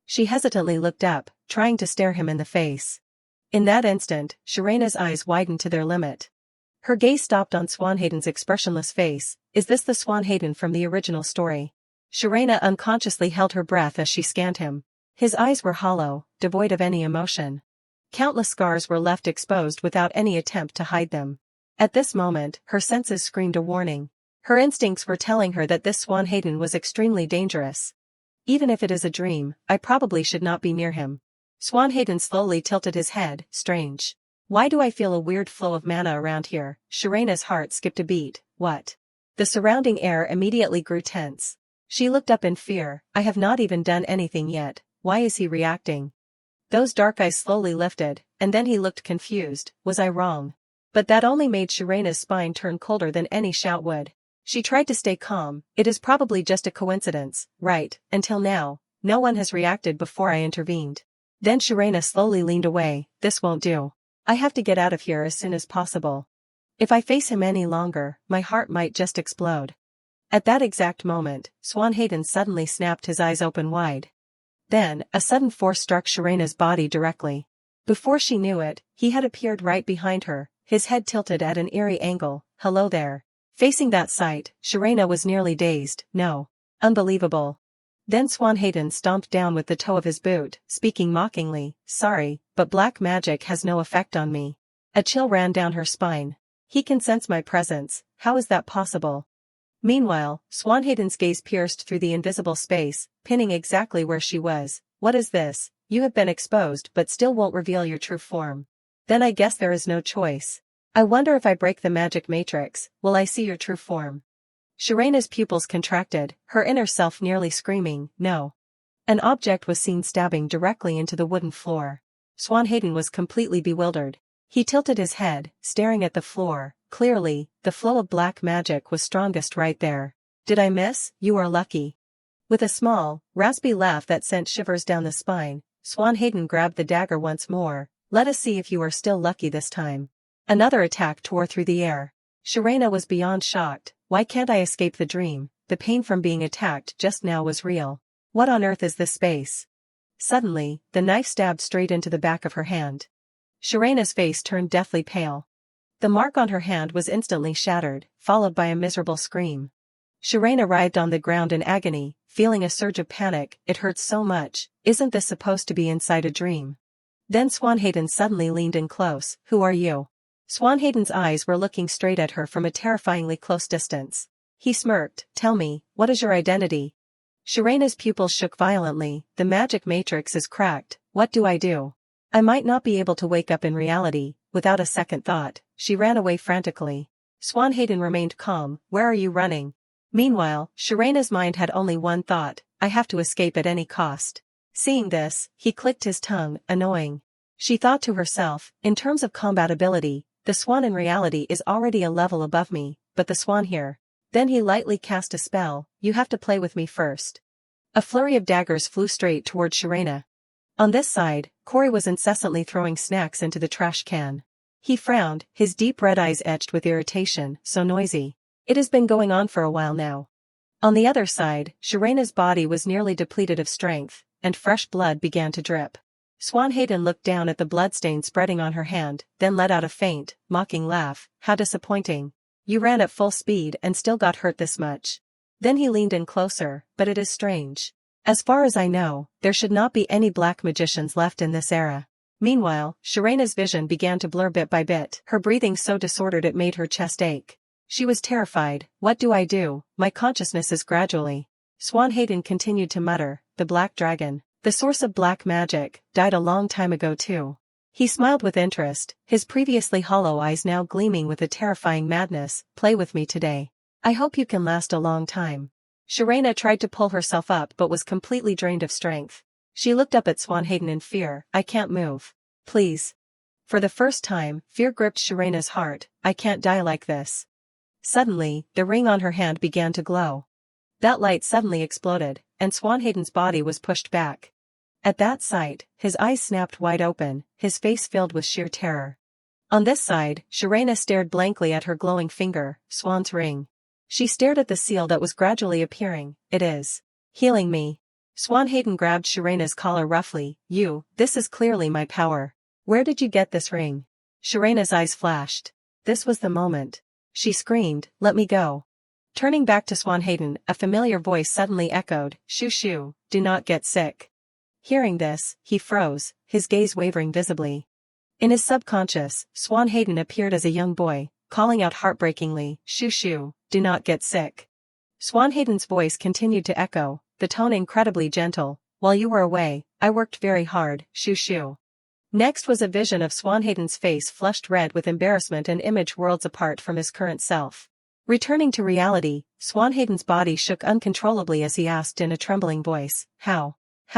Speaker 1: She hesitantly looked up, trying to stare him in the face. In that instant, Sharena's eyes widened to their limit. Her gaze stopped on Swan Hayden's expressionless face. Is this the Swan Hayden from the original story? Sharena unconsciously held her breath as she scanned him. His eyes were hollow, devoid of any emotion. Countless scars were left exposed without any attempt to hide them. At this moment, her senses screamed a warning. Her instincts were telling her that this Swan Hayden was extremely dangerous. Even if it is a dream, I probably should not be near him. Swan Hayden slowly tilted his head. Strange. Why do I feel a weird flow of mana around here? Sharena's heart skipped a beat. What? The surrounding air immediately grew tense. She looked up in fear. I have not even done anything yet. Why is he reacting? Those dark eyes slowly lifted, and then he looked confused. Was I wrong? But that only made Sharena's spine turn colder than any shout would. She tried to stay calm. It is probably just a coincidence, right? Until now, no one has reacted before I intervened. Then Sharena slowly leaned away. This won't do. I have to get out of here as soon as possible. If I face him any longer, my heart might just explode. At that exact moment, Swan Hayden suddenly snapped his eyes open wide. Then, a sudden force struck Sharena's body directly. Before she knew it, he had appeared right behind her, his head tilted at an eerie angle. Hello there. Facing that sight, Sharena was nearly dazed. No. Unbelievable. Then Swan Hayden stomped down with the toe of his boot, speaking mockingly. Sorry, but black magic has no effect on me. A chill ran down her spine. He can sense my presence. How is that possible? Meanwhile, Swan Hayden's gaze pierced through the invisible space, pinning exactly where she was. What is this? You have been exposed but still won't reveal your true form. Then I guess there is no choice. I wonder if I break the magic matrix, will I see your true form? Sharena's pupils contracted, her inner self nearly screaming, no. An object was seen stabbing directly into the wooden floor. Swan Hayden was completely bewildered. He tilted his head, staring at the floor. Clearly, the flow of black magic was strongest right there. Did I miss? You are lucky. With a small, raspy laugh that sent shivers down the spine, Swan Hayden grabbed the dagger once more. Let us see if you are still lucky this time. Another attack tore through the air. Sharena was beyond shocked. Why can't I escape the dream? The pain from being attacked just now was real. What on earth is this space? Suddenly, the knife stabbed straight into the back of her hand. Sharena's face turned deathly pale. The mark on her hand was instantly shattered, followed by a miserable scream. Sharena writhed on the ground in agony, feeling a surge of panic. It hurts so much. Isn't this supposed to be inside a dream? Then Swan Hayden suddenly leaned in close. Who are you? Swan Hayden's eyes were looking straight at her from a terrifyingly close distance. He smirked. Tell me, what is your identity? Sharena's pupils shook violently. The magic matrix is cracked. What do I do? I might not be able to wake up in reality. Without a second thought, she ran away frantically. Swan Hayden remained calm. Where are you running? Meanwhile, Sharena's mind had only one thought. I have to escape at any cost. Seeing this, he clicked his tongue. Annoying. She thought to herself, in terms of combat ability, the swan in reality is already a level above me, but the swan here. Then he lightly cast a spell. You have to play with me first. A flurry of daggers flew straight toward Sharena. On this side, Corey was incessantly throwing snacks into the trash can. He frowned, his deep red eyes etched with irritation. So noisy. It has been going on for a while now. On the other side, Sharena's body was nearly depleted of strength, and fresh blood began to drip. Swan Hayden looked down at the bloodstain spreading on her hand, then let out a faint, mocking laugh. How disappointing. You ran at full speed and still got hurt this much. Then he leaned in closer. But it is strange. As far as I know, there should not be any black magicians left in this era. Meanwhile, Sharena's vision began to blur bit by bit, her breathing so disordered it made her chest ache. She was terrified. What do I do? My consciousness is gradually. Swan Hayden continued to mutter, the black dragon, the source of black magic, died a long time ago too. He smiled with interest, his previously hollow eyes now gleaming with a terrifying madness. Play with me today. I hope you can last a long time. Sharena tried to pull herself up but was completely drained of strength. She looked up at Swan Hayden in fear. I can't move. Please. For the first time, fear gripped Sharena's heart. I can't die like this. Suddenly, the ring on her hand began to glow. That light suddenly exploded, and Swan Hayden's body was pushed back. At that sight, his eyes snapped wide open, his face filled with sheer terror. On this side, Sharena stared blankly at her glowing finger, Swan's ring. She stared at the seal that was gradually appearing. It is healing me. Swan Hayden grabbed Sharena's collar roughly. This is clearly my power. Where did you get this ring? Sharena's eyes flashed. This was the moment. She screamed, let me go. Turning back to Swan Hayden, a familiar voice suddenly echoed, shoo shoo, do not get sick. Hearing this, he froze, his gaze wavering visibly. In his subconscious, Swan Hayden appeared as a young boy, calling out heartbreakingly, shoo shoo, do not get sick. Swan Hayden's voice continued to echo, the tone incredibly gentle, while you were away, I worked very hard, shoo shoo. Next was a vision of Swan Hayden's face flushed red with embarrassment and image worlds apart from his current self. Returning to reality, Swan Hayden's body shook uncontrollably as he asked in a trembling voice, How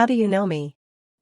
Speaker 1: do you know me?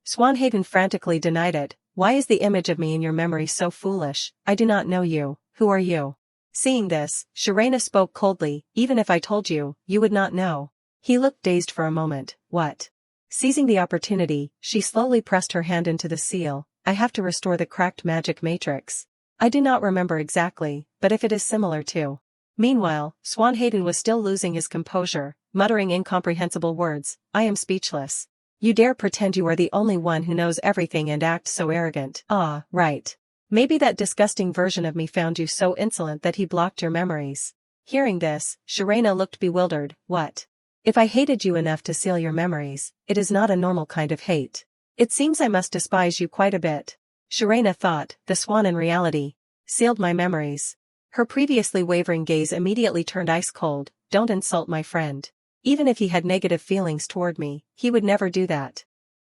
Speaker 1: Swan Hayden frantically denied it. Why is the image of me in your memory so foolish? I do not know you. Who are you? Seeing this, Sharena spoke coldly, even if I told you, you would not know. He looked dazed for a moment. What? Seizing the opportunity, she slowly pressed her hand into the seal. I have to restore the cracked magic matrix. I do not remember exactly, but if it is similar to. Meanwhile, Swan Hayden was still losing his composure, muttering incomprehensible words. I am speechless. You dare pretend you are the only one who knows everything and act so arrogant. Ah, right. Maybe that disgusting version of me found you so insolent that he blocked your memories. Hearing this, Sharena looked bewildered. What? If I hated you enough to seal your memories, it is not a normal kind of hate. It seems I must despise you quite a bit. Sharena thought, the swan in reality. Sealed my memories. Her previously wavering gaze immediately turned ice cold. Don't insult my friend. Even if he had negative feelings toward me, he would never do that.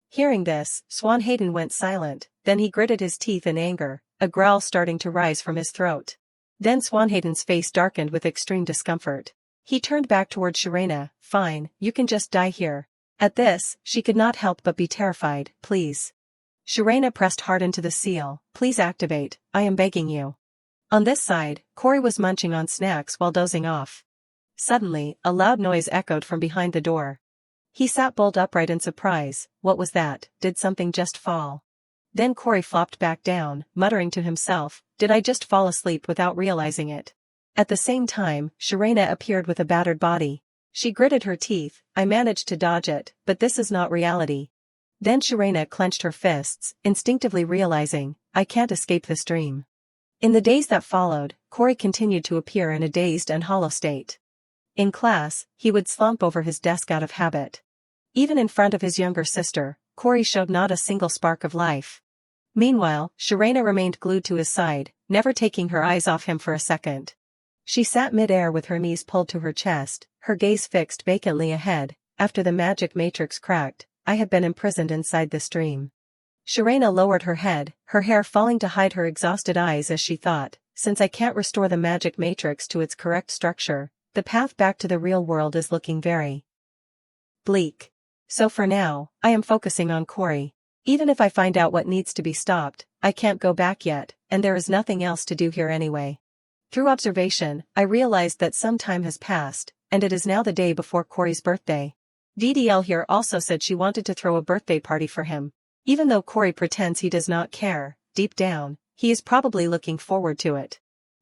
Speaker 1: Hearing this, Swan Hayden went silent, then he gritted his teeth in anger, a growl starting to rise from his throat. Then Swan Hayden's face darkened with extreme discomfort. He turned back toward Sharena. Fine, you can just die here. At this, she could not help but be terrified. Please. Sharena pressed hard into the seal. Please activate, I am begging you. On this side, Corey was munching on snacks while dozing off. Suddenly, a loud noise echoed from behind the door. He sat bolt upright in surprise. What was that? Did something just fall? Then Corey flopped back down, muttering to himself, did I just fall asleep without realizing it? At the same time, Sharena appeared with a battered body. She gritted her teeth. I managed to dodge it, but this is not reality. Then Sharena clenched her fists, instinctively realizing, I can't escape this dream. In the days that followed, Corey continued to appear in a dazed and hollow state. In class, he would slump over his desk out of habit. Even in front of his younger sister, Corey showed not a single spark of life. Meanwhile, Sharena remained glued to his side, never taking her eyes off him for a second. She sat mid-air with her knees pulled to her chest, her gaze fixed vacantly ahead. After the magic matrix cracked, I have been imprisoned inside this dream. Sharena lowered her head, her hair falling to hide her exhausted eyes as she thought, since I can't restore the magic matrix to its correct structure, the path back to the real world is looking very bleak. So for now, I am focusing on Corey. Even if I find out what needs to be stopped, I can't go back yet, and there is nothing else to do here anyway. Through observation, I realized that some time has passed, and it is now the day before Corey's birthday. VDL here also said she wanted to throw a birthday party for him. Even though Corey pretends he does not care, deep down, he is probably looking forward to it.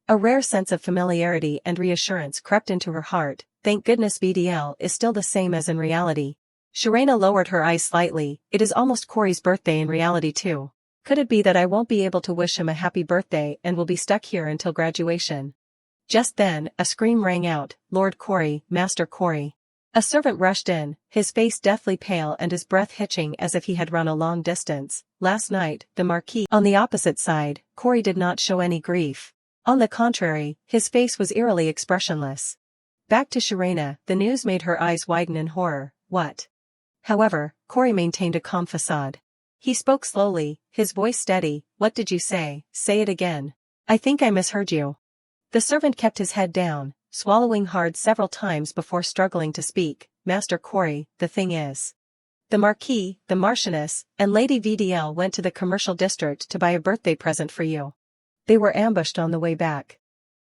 Speaker 1: A rare sense of familiarity and reassurance crept into her heart. Thank goodness VDL is still the same as in reality. Sharena lowered her eyes slightly. It is almost Corey's birthday in reality too. Could it be that I won't be able to wish him a happy birthday and will be stuck here until graduation? Just then, a scream rang out, Lord Corey, Master Corey. A servant rushed in, his face deathly pale and his breath hitching as if he had run a long distance. Last night, the Marquis. On the opposite side, Corey did not show any grief. On the contrary, his face was eerily expressionless. Back to Sharena, the news made her eyes widen in horror. What? However, Corey maintained a calm facade. He spoke slowly, his voice steady. What did you say? Say it again. I think I misheard you. The servant kept his head down, swallowing hard several times before struggling to speak. Master Corey, the thing is. The Marquis, the Marchioness, and Lady VDL went to the commercial district to buy a birthday present for you. They were ambushed on the way back.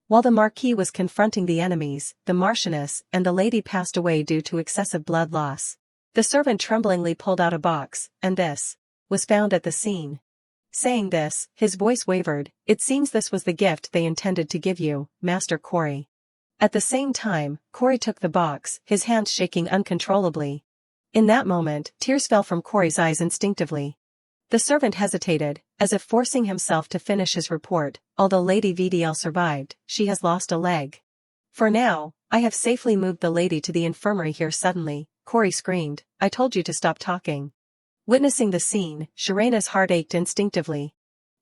Speaker 1: While the Marquis was confronting the enemies, the Marchioness and the lady passed away due to excessive blood loss. The servant tremblingly pulled out a box, and this was found at the scene. Saying this, his voice wavered. It seems this was the gift they intended to give you, Master Corey. At the same time, Corey took the box, his hands shaking uncontrollably. In that moment, tears fell from Corey's eyes instinctively. The servant hesitated, as if forcing himself to finish his report. Although Lady VDL survived, she has lost a leg. For now, I have safely moved the lady to the infirmary here. Suddenly, Corey screamed, I told you to stop talking. Witnessing the scene, Sharena's heart ached instinctively.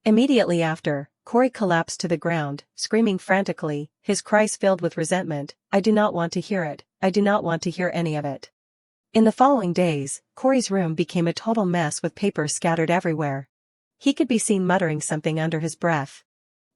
Speaker 1: Immediately after, Corey collapsed to the ground, screaming frantically, his cries filled with resentment. I do not want to hear it. I do not want to hear any of it. In the following days, Corey's room became a total mess with papers scattered everywhere. He could be seen muttering something under his breath.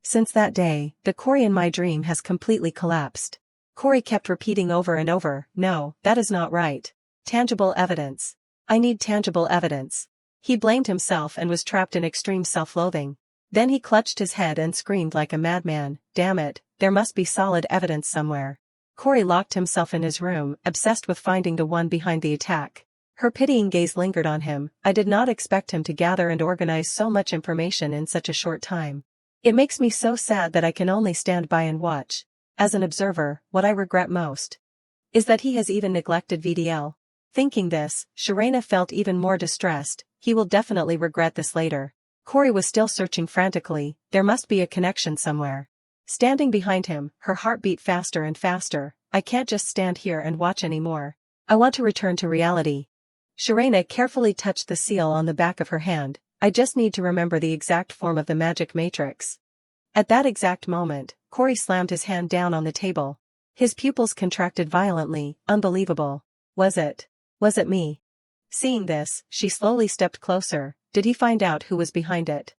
Speaker 1: Since that day, the Corey in my dream has completely collapsed. Corey kept repeating over and over, no, that is not right. Tangible evidence. I need tangible evidence. He blamed himself and was trapped in extreme self-loathing. Then he clutched his head and screamed like a madman, damn it, there must be solid evidence somewhere. Corey locked himself in his room, obsessed with finding the one behind the attack. Her pitying gaze lingered on him. I did not expect him to gather and organize so much information in such a short time. It makes me so sad that I can only stand by and watch. As an observer, what I regret most is that he has even neglected VDL. Thinking this, Sharena felt even more distressed. He will definitely regret this later. Corey was still searching frantically. There must be a connection somewhere. Standing behind him, her heart beat faster and faster. I can't just stand here and watch anymore. I want to return to reality. Sharena carefully touched the seal on the back of her hand. I just need to remember the exact form of the magic matrix. At that exact moment, Corey slammed his hand down on the table. His pupils contracted violently. Unbelievable. Was it me? Seeing this, she slowly stepped closer. Did he find out who was behind it?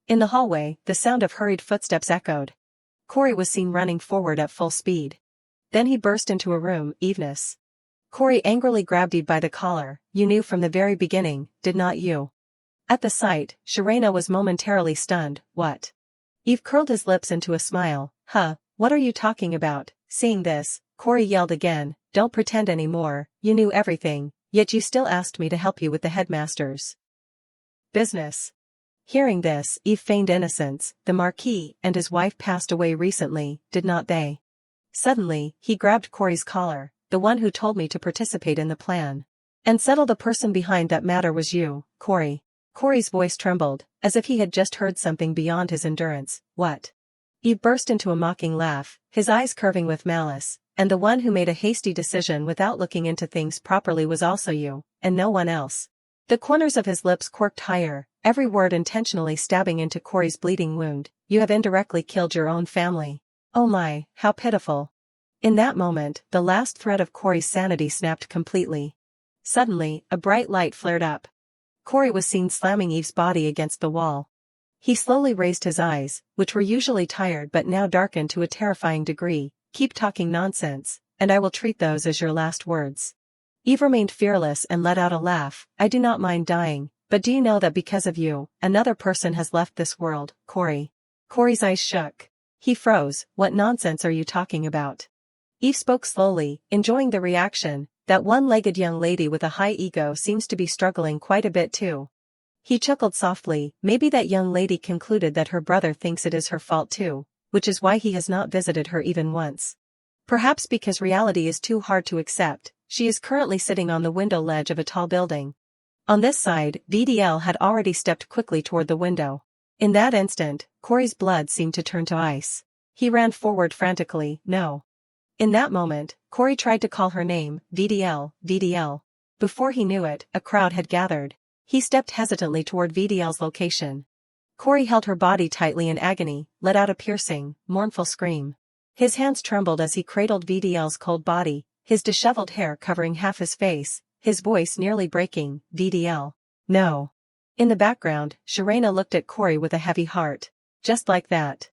Speaker 1: In the hallway, the sound of hurried footsteps echoed. Corey was seen running forward at full speed. Then he burst into a room. Eveness. Corey angrily grabbed Eve by the collar. You knew from the very beginning, did not you? At the sight, Sharena was momentarily stunned. What? Eve curled his lips into a smile. Huh, what are you talking about? Seeing this, Corey yelled again. Don't pretend anymore, you knew everything, yet you still asked me to help you with the headmaster's business. Hearing this, Eve feigned innocence. The Marquis and his wife passed away recently, did not they? Suddenly, he grabbed Corey's collar. The one who told me to participate in the plan and settle the person behind that matter was you, Corey. Corey's voice trembled, as if he had just heard something beyond his endurance. What? Eve burst into a mocking laugh, his eyes curving with malice. And the one who made a hasty decision without looking into things properly was also you, and no one else. The corners of his lips quirked higher, every word intentionally stabbing into Corey's bleeding wound. You have indirectly killed your own family. Oh my, how pitiful. In that moment, the last thread of Corey's sanity snapped completely. Suddenly, a bright light flared up. Corey was seen slamming Eve's body against the wall. He slowly raised his eyes, which were usually tired but now darkened to a terrifying degree. Keep talking nonsense, and I will treat those as your last words. Eve remained fearless and let out a laugh. I do not mind dying, but do you know that because of you, another person has left this world, Corey? Corey's eyes shook. He froze. What nonsense are you talking about? Eve spoke slowly, enjoying the reaction. That one-legged young lady with a high ego seems to be struggling quite a bit too. He chuckled softly. Maybe that young lady concluded that her brother thinks it is her fault too, which is why he has not visited her even once. Perhaps because reality is too hard to accept, she is currently sitting on the window ledge of a tall building. On this side, VDL had already stepped quickly toward the window. In that instant, Corey's blood seemed to turn to ice. He ran forward frantically. No. In that moment, Corey tried to call her name, VDL, VDL. Before he knew it, a crowd had gathered. He stepped hesitantly toward VDL's location. Corey held her body tightly in agony, let out a piercing, mournful scream. His hands trembled as he cradled VDL's cold body, his disheveled hair covering half his face, his voice nearly breaking. VDL. No. In the background, Sharena looked at Corey with a heavy heart. Just like that.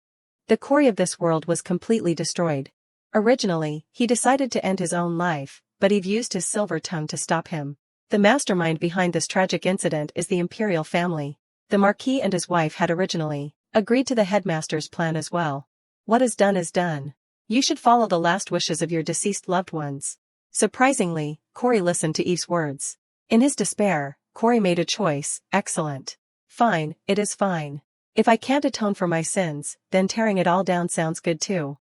Speaker 1: The Corey of this world was completely destroyed. Originally, he decided to end his own life, but Eve used his silver tongue to stop him. The mastermind behind this tragic incident is the Imperial family. The Marquis and his wife had originally agreed to the headmaster's plan as well. What is done is done. You should follow the last wishes of your deceased loved ones. Surprisingly, Corey listened to Eve's words. In his despair, Corey made a choice. Excellent. Fine, it is fine. If I can't atone for my sins, then tearing it all down sounds good too.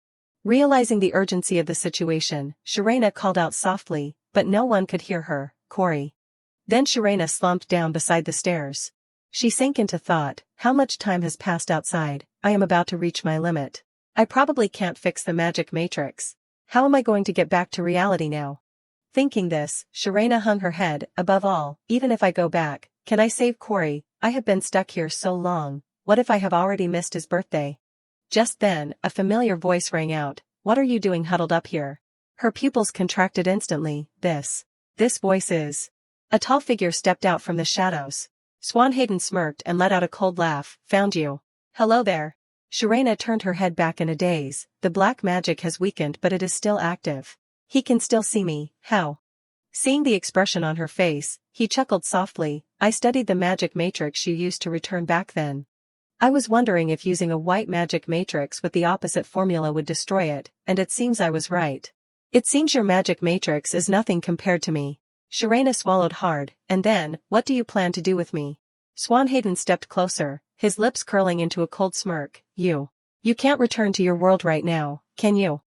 Speaker 1: Realizing the urgency of the situation, Sharena called out softly, but no one could hear her. Corey. Then Sharena slumped down beside the stairs. She sank into thought. How much time has passed outside? I am about to reach my limit. I probably can't fix the magic matrix. How am I going to get back to reality now? Thinking this, Sharena hung her head. Above all, even if I go back, can I save Corey? I have been stuck here so long. What if I have already missed his birthday? Just then, a familiar voice rang out. What are you doing huddled up here? Her pupils contracted instantly. This voice is. A tall figure stepped out from the shadows. Swanhaden smirked and let out a cold laugh. Found you. Hello there. Sharena turned her head back in a daze. The black magic has weakened, but it is still active. He can still see me. How? Seeing the expression on her face, he chuckled softly. I studied the magic matrix you used to return back then. I was wondering if using a white magic matrix with the opposite formula would destroy it, and it seems I was right. It seems your magic matrix is nothing compared to me. Sharena swallowed hard. And then, what do you plan to do with me? Swanhaden stepped closer, his lips curling into a cold smirk. You can't return to your world right now, can you?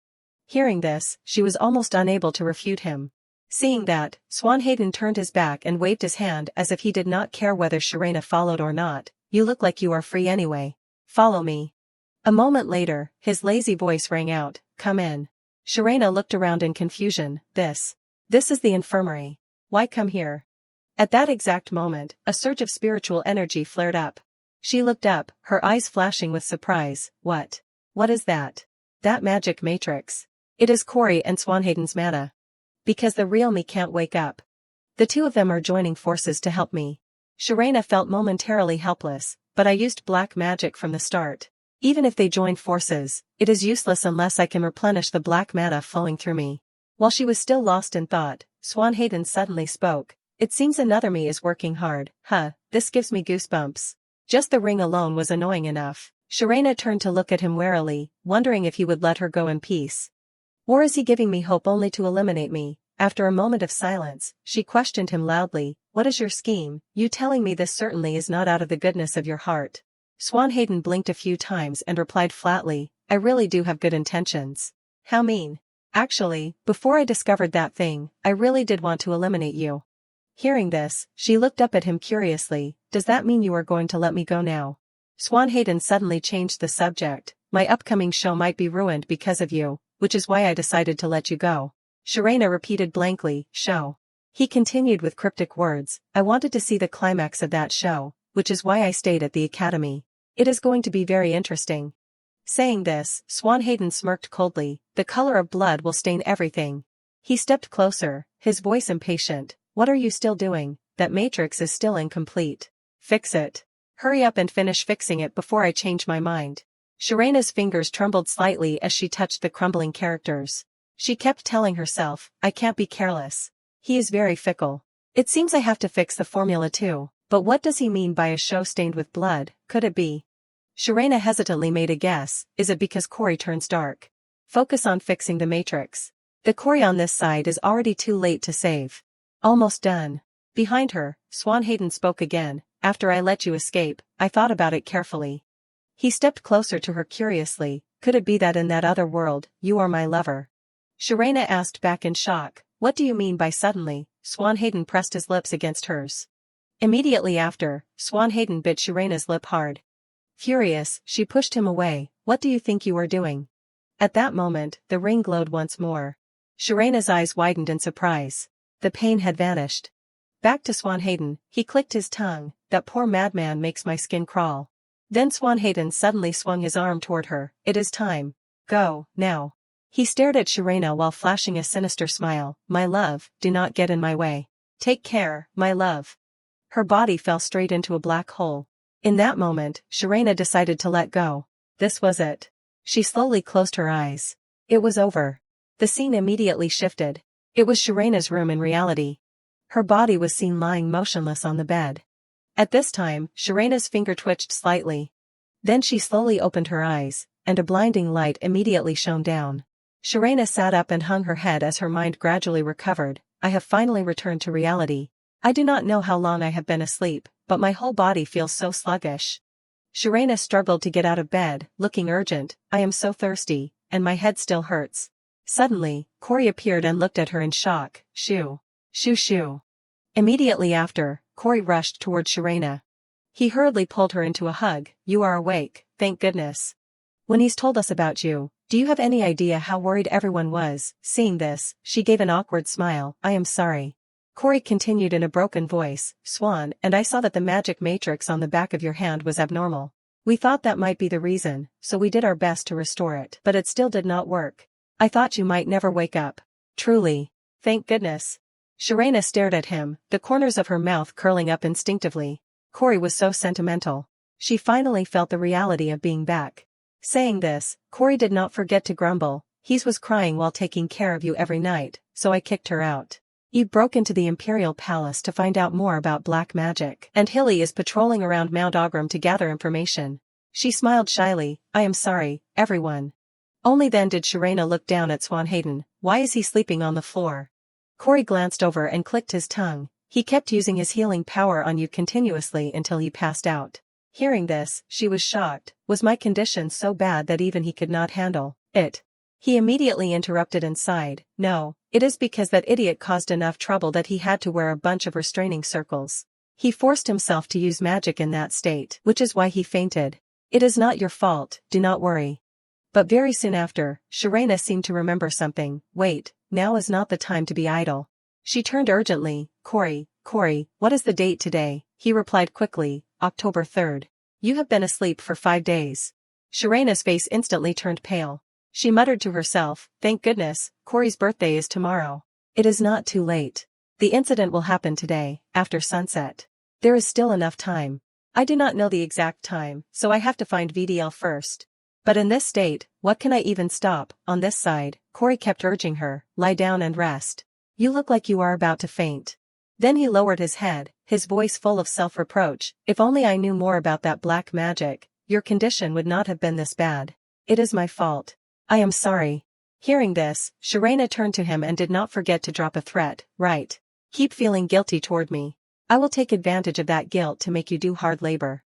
Speaker 1: Hearing this, she was almost unable to refute him. Seeing that, Swanhaden turned his back and waved his hand as if he did not care whether Sharena followed or not. You look like you are free anyway. Follow me. A moment later, his lazy voice rang out. Come in. Sharena looked around in confusion. This is the infirmary. Why come here? At that exact moment, a surge of spiritual energy flared up. She looked up, her eyes flashing with surprise. What is that? That magic matrix. It is Corey and Swanhaden's mana. Because the real me can't wake up. The two of them are joining forces to help me. Sharena felt momentarily helpless, but I used black magic from the start. Even if they join forces, it is useless unless I can replenish the black mana flowing through me. While she was still lost in thought, Swanhaden suddenly spoke. It seems another me is working hard. This gives me goosebumps. Just the ring alone was annoying enough. Sharena turned to look at him warily, wondering if he would let her go in peace. Or is he giving me hope only to eliminate me? After a moment of silence, she questioned him loudly. What is your scheme? You telling me this certainly is not out of the goodness of your heart. Swanhaden blinked a few times and replied flatly, I really do have good intentions. How mean? Actually, before I discovered that thing, I really did want to eliminate you. Hearing this, she looked up at him curiously. Does that mean you are going to let me go now? Swanhaden suddenly changed the subject. My upcoming show might be ruined because of you, which is why I decided to let you go. Sharena repeated blankly, show. He continued with cryptic words. I wanted to see the climax of that show, which is why I stayed at the academy. It is going to be very interesting. Saying this, Swanhaden smirked coldly. The color of blood will stain everything. He stepped closer, his voice impatient. What are you still doing? That matrix is still incomplete. Fix it. Hurry up and finish fixing it before I change my mind. Sharena's fingers trembled slightly as she touched the crumbling characters. She kept telling herself, I can't be careless. He is very fickle. It seems I have to fix the formula too, but what does he mean by a show stained with blood? Could it be? Sharena hesitantly made a guess. Is it because Corey turns dark? Focus on fixing the matrix. The Corey on this side is already too late to save. Almost done. Behind her, Swanhaden spoke again. After I let you escape, I thought about it carefully. He stepped closer to her curiously. Could it be that in that other world, you are my lover? Sharena asked back in shock. What do you mean by suddenly? Swanhaden pressed his lips against hers. Immediately after, Swanhaden bit Sharena's lip hard. Furious, she pushed him away. What do you think you are doing? At that moment, the ring glowed once more. Sharena's eyes widened in surprise. The pain had vanished. Back to Swanhaden, he clicked his tongue. That poor madman makes my skin crawl. Then Swan Hayden suddenly swung his arm toward her. It is time. Go, now. He stared at Sharena while flashing a sinister smile. My love, do not get in my way. Take care, my love. Her body fell straight into a black hole. In that moment, Sharena decided to let go. This was it. She slowly closed her eyes. It was over. The scene immediately shifted. It was Sharena's room in reality. Her body was seen lying motionless on the bed. At this time, Sharena's finger twitched slightly. Then she slowly opened her eyes, and a blinding light immediately shone down. Sharena sat up and hung her head as her mind gradually recovered. I have finally returned to reality. I do not know how long I have been asleep, but my whole body feels so sluggish. Sharena struggled to get out of bed, looking urgent. I am so thirsty, and my head still hurts. Suddenly, Corey appeared and looked at her in shock. Shoo. Shoo shoo. Immediately after, Corey rushed toward Sharena. He hurriedly pulled her into a hug. You are awake, thank goodness. When he's told us about you, do you have any idea how worried everyone was? Seeing this, she gave an awkward smile. I am sorry. Corey continued in a broken voice. Swan, and I saw that the magic matrix on the back of your hand was abnormal. We thought that might be the reason, so we did our best to restore it. But it still did not work. I thought you might never wake up. Truly. Thank goodness. Sharena stared at him, the corners of her mouth curling up instinctively. Corey was so sentimental. She finally felt the reality of being back. Saying this, Corey did not forget to grumble. He was crying while taking care of you every night, so I kicked her out. You broke into the Imperial Palace to find out more about black magic, and Hilly is patrolling around Mount Augram to gather information. She smiled shyly. I am sorry, everyone. Only then did Sharena look down at Swan Hayden. Why is he sleeping on the floor? Corey glanced over and clicked his tongue. He kept using his healing power on you continuously until he passed out. Hearing this, she was shocked. Was my condition so bad that even he could not handle it? He immediately interrupted and sighed. No, it is because that idiot caused enough trouble that he had to wear a bunch of restraining circles. He forced himself to use magic in that state, which is why he fainted. It is not your fault, do not worry. But very soon after, Sharena seemed to remember something. Wait, now is not the time to be idle. She turned urgently. Corey, what is the date today? He replied quickly. October 3rd. You have been asleep for 5 days. Sharena's face instantly turned pale. She muttered to herself, thank goodness, Corey's birthday is tomorrow. It is not too late. The incident will happen today, after sunset. There is still enough time. I do not know the exact time, so I have to find VDL first. But in this state, what can I even stop? On this side, Corey kept urging her, lie down and rest. You look like you are about to faint. Then he lowered his head, his voice full of self-reproach. If only I knew more about that black magic, your condition would not have been this bad. It is my fault. I am sorry. Hearing this, Sharena turned to him and did not forget to drop a threat. Right. Keep feeling guilty toward me. I will take advantage of that guilt to make you do hard labor.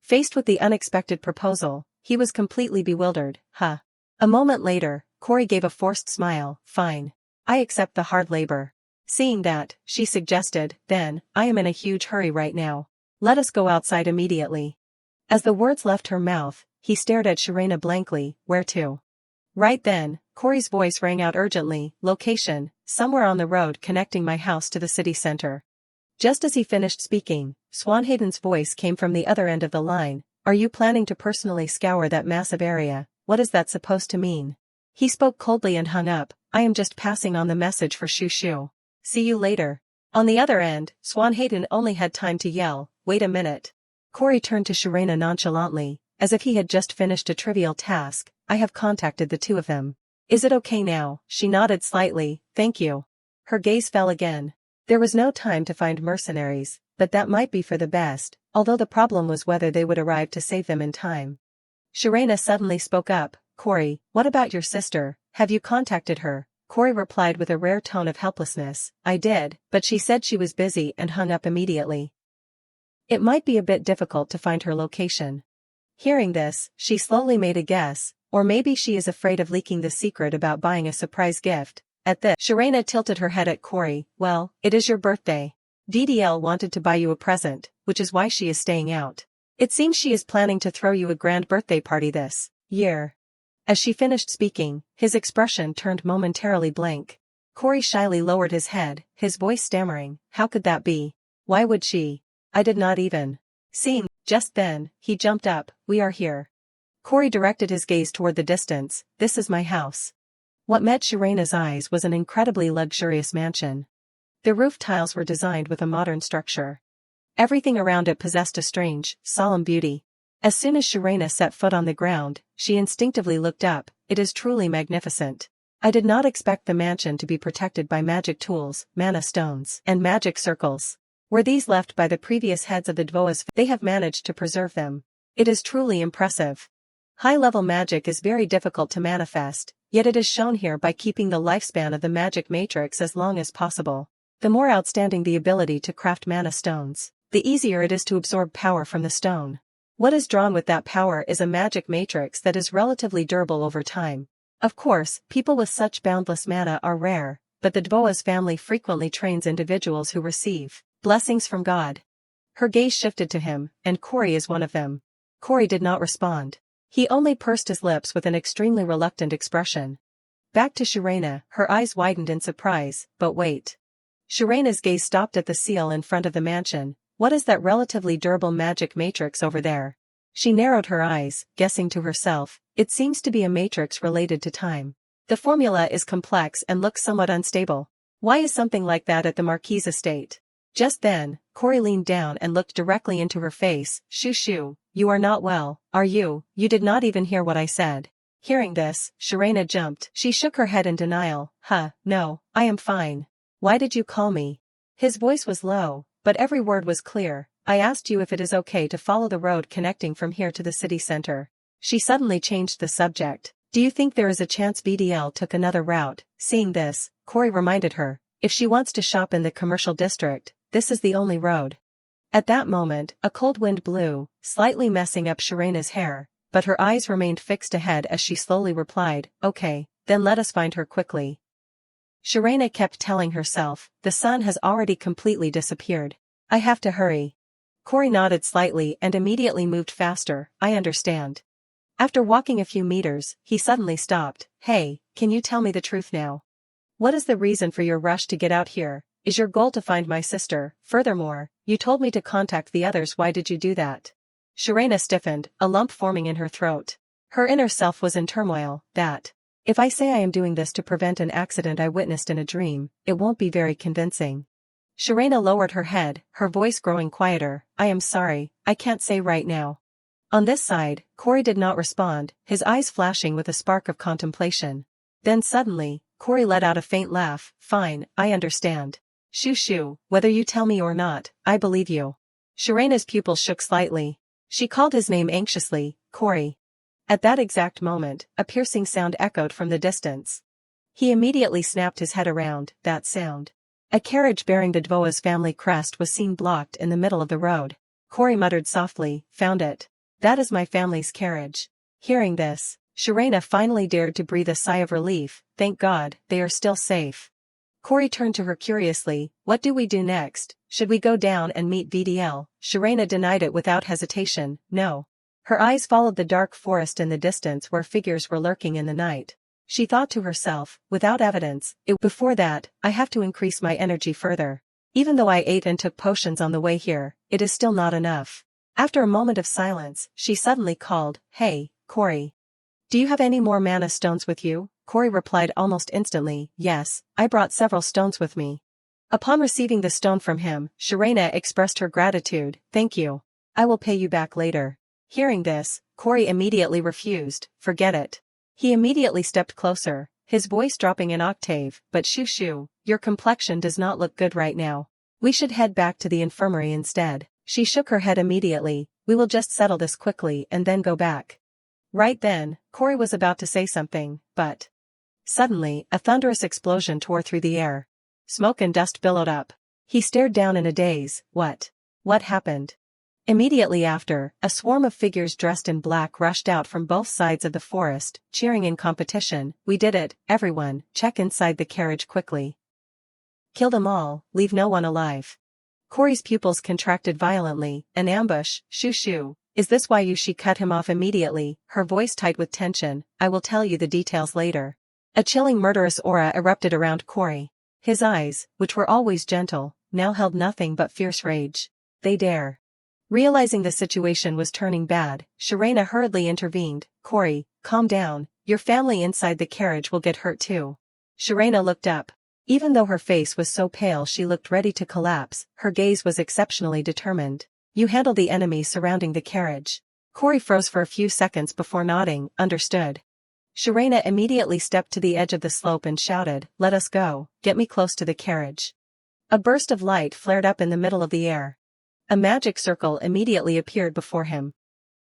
Speaker 1: Faced with the unexpected proposal, he was completely bewildered. Huh. A moment later, Corey gave a forced smile. Fine. I accept the hard labor. Seeing that, she suggested, then, I am in a huge hurry right now. Let us go outside immediately. As the words left her mouth, he stared at Sharena blankly. Where to? Right then, Corey's voice rang out urgently. Location, somewhere on the road connecting my house to the city center. Just as he finished speaking, Swan Hayden's voice came from the other end of the line. Are you planning to personally scour that massive area? What is that supposed to mean? He spoke coldly and hung up. I am just passing on the message for Shoo Shoo. See you later. On the other end, Swan Hayden only had time to yell, wait a minute. Corey turned to Sharena nonchalantly, as if he had just finished a trivial task. I have contacted the two of them. Is it okay now? She nodded slightly, thank you. Her gaze fell again. There was no time to find mercenaries, but that might be for the best, although the problem was whether they would arrive to save them in time. Sharena suddenly spoke up. Corey, what about your sister? Have you contacted her? Corey replied with a rare tone of helplessness. I did, but she said she was busy and hung up immediately. It might be a bit difficult to find her location. Hearing this, she slowly made a guess, or maybe she is afraid of leaking the secret about buying a surprise gift. At this, Sharena tilted her head at Corey. Well, it is your birthday. DDL wanted to buy you a present, which is why she is staying out. It seems she is planning to throw you a grand birthday party this year. As she finished speaking, his expression turned momentarily blank. Corey shyly lowered his head, his voice stammering. How could that be? Why would she? I did not even. Seeing Just then, he jumped up, we are here. Corey directed his gaze toward the distance, this is my house. What met Shirena's eyes was an incredibly luxurious mansion. The roof tiles were designed with a modern structure. Everything around it possessed a strange, solemn beauty. As soon as Shirena set foot on the ground, she instinctively looked up, it is truly magnificent. I did not expect the mansion to be protected by magic tools, mana stones, and magic circles. Were these left by the previous heads of the Dvoas, they have managed to preserve them. It is truly impressive. High-level magic is very difficult to manifest, yet it is shown here by keeping the lifespan of the magic matrix as long as possible. The more outstanding the ability to craft mana stones, the easier it is to absorb power from the stone. What is drawn with that power is a magic matrix that is relatively durable over time. Of course, people with such boundless mana are rare, but the Dvoa's family frequently trains individuals who receive blessings from God. Her gaze shifted to him, and Corey is one of them. Corey did not respond. He only pursed his lips with an extremely reluctant expression. Back to Shirena, her eyes widened in surprise, but wait. Shirena's gaze stopped at the seal in front of the mansion. What is that relatively durable magic matrix over there? She narrowed her eyes, guessing to herself, it seems to be a matrix related to time. The formula is complex and looks somewhat unstable. Why is something like that at the Marquis' estate? Just then, Corey leaned down and looked directly into her face. Shoo, you are not well, are you? You did not even hear what I said. Hearing this, Shirena jumped. She shook her head in denial. No, I am fine. Why did you call me? His voice was low, but every word was clear. I asked you if it is okay to follow the road connecting from here to the city center. She suddenly changed the subject. Do you think there is a chance BDL took another route? Seeing this, Corey reminded her, if she wants to shop in the commercial district, this is the only road. At that moment, a cold wind blew, slightly messing up Shirena's hair, but her eyes remained fixed ahead as she slowly replied, okay, then let us find her quickly. Shirena kept telling herself, the sun has already completely disappeared. I have to hurry. Corey nodded slightly and immediately moved faster, I understand. After walking a few meters, he suddenly stopped. Hey, can you tell me the truth now? What is the reason for your rush to get out here? Is your goal to find my sister? Furthermore, you told me to contact the others, why did you do that? Shirena stiffened, a lump forming in her throat. Her inner self was in turmoil, that. If I say I am doing this to prevent an accident I witnessed in a dream, it won't be very convincing. Shirena lowered her head, her voice growing quieter. I am sorry, I can't say right now. On this side, Corey did not respond, his eyes flashing with a spark of contemplation. Then suddenly, Corey let out a faint laugh. Fine, I understand. Shoo, whether you tell me or not, I believe you. Shirena's pupils shook slightly. She called his name anxiously, Corey. At that exact moment, a piercing sound echoed from the distance. He immediately snapped his head around. That sound. A carriage bearing the Dvoa's family crest was seen blocked in the middle of the road. Corey muttered softly, found it. That is my family's carriage. Hearing this, Shirena finally dared to breathe a sigh of relief. Thank God, they are still safe. Corey turned to her curiously, what do we do next? Should we go down and meet VDL? Shirena denied it without hesitation, no. Her eyes followed the dark forest in the distance where figures were lurking in the night. She thought to herself, without evidence, before that, I have to increase my energy further. Even though I ate and took potions on the way here, it is still not enough. After a moment of silence, she suddenly called, hey, Corey. Do you have any more mana stones with you? Corey replied almost instantly, yes, I brought several stones with me. Upon receiving the stone from him, Shirena expressed her gratitude, thank you. I will pay you back later. Hearing this, Corey immediately refused, forget it. He immediately stepped closer, his voice dropping an octave, but shoo, your complexion does not look good right now. We should head back to the infirmary instead. She shook her head immediately, we will just settle this quickly and then go back. Right then, Corey was about to say something, but suddenly, a thunderous explosion tore through the air. Smoke and dust billowed up. He stared down in a daze, what? What happened? Immediately after, a swarm of figures dressed in black rushed out from both sides of the forest, cheering in competition. We did it, everyone, check inside the carriage quickly. Kill them all, leave no one alive. Corey's pupils contracted violently, an ambush, shoo. Is this why you? She cut him off immediately, her voice tight with tension. I will tell you the details later. A chilling murderous aura erupted around Corey. His eyes, which were always gentle, now held nothing but fierce rage. They dare. Realizing the situation was turning bad, Sharena hurriedly intervened. Corey, calm down, your family inside the carriage will get hurt too. Sharena looked up. Even though her face was so pale she looked ready to collapse, her gaze was exceptionally determined. You handle the enemy surrounding the carriage. Corey froze for a few seconds before nodding, understood. Sharena immediately stepped to the edge of the slope and shouted, let us go, get me close to the carriage. A burst of light flared up in the middle of the air. A magic circle immediately appeared before him.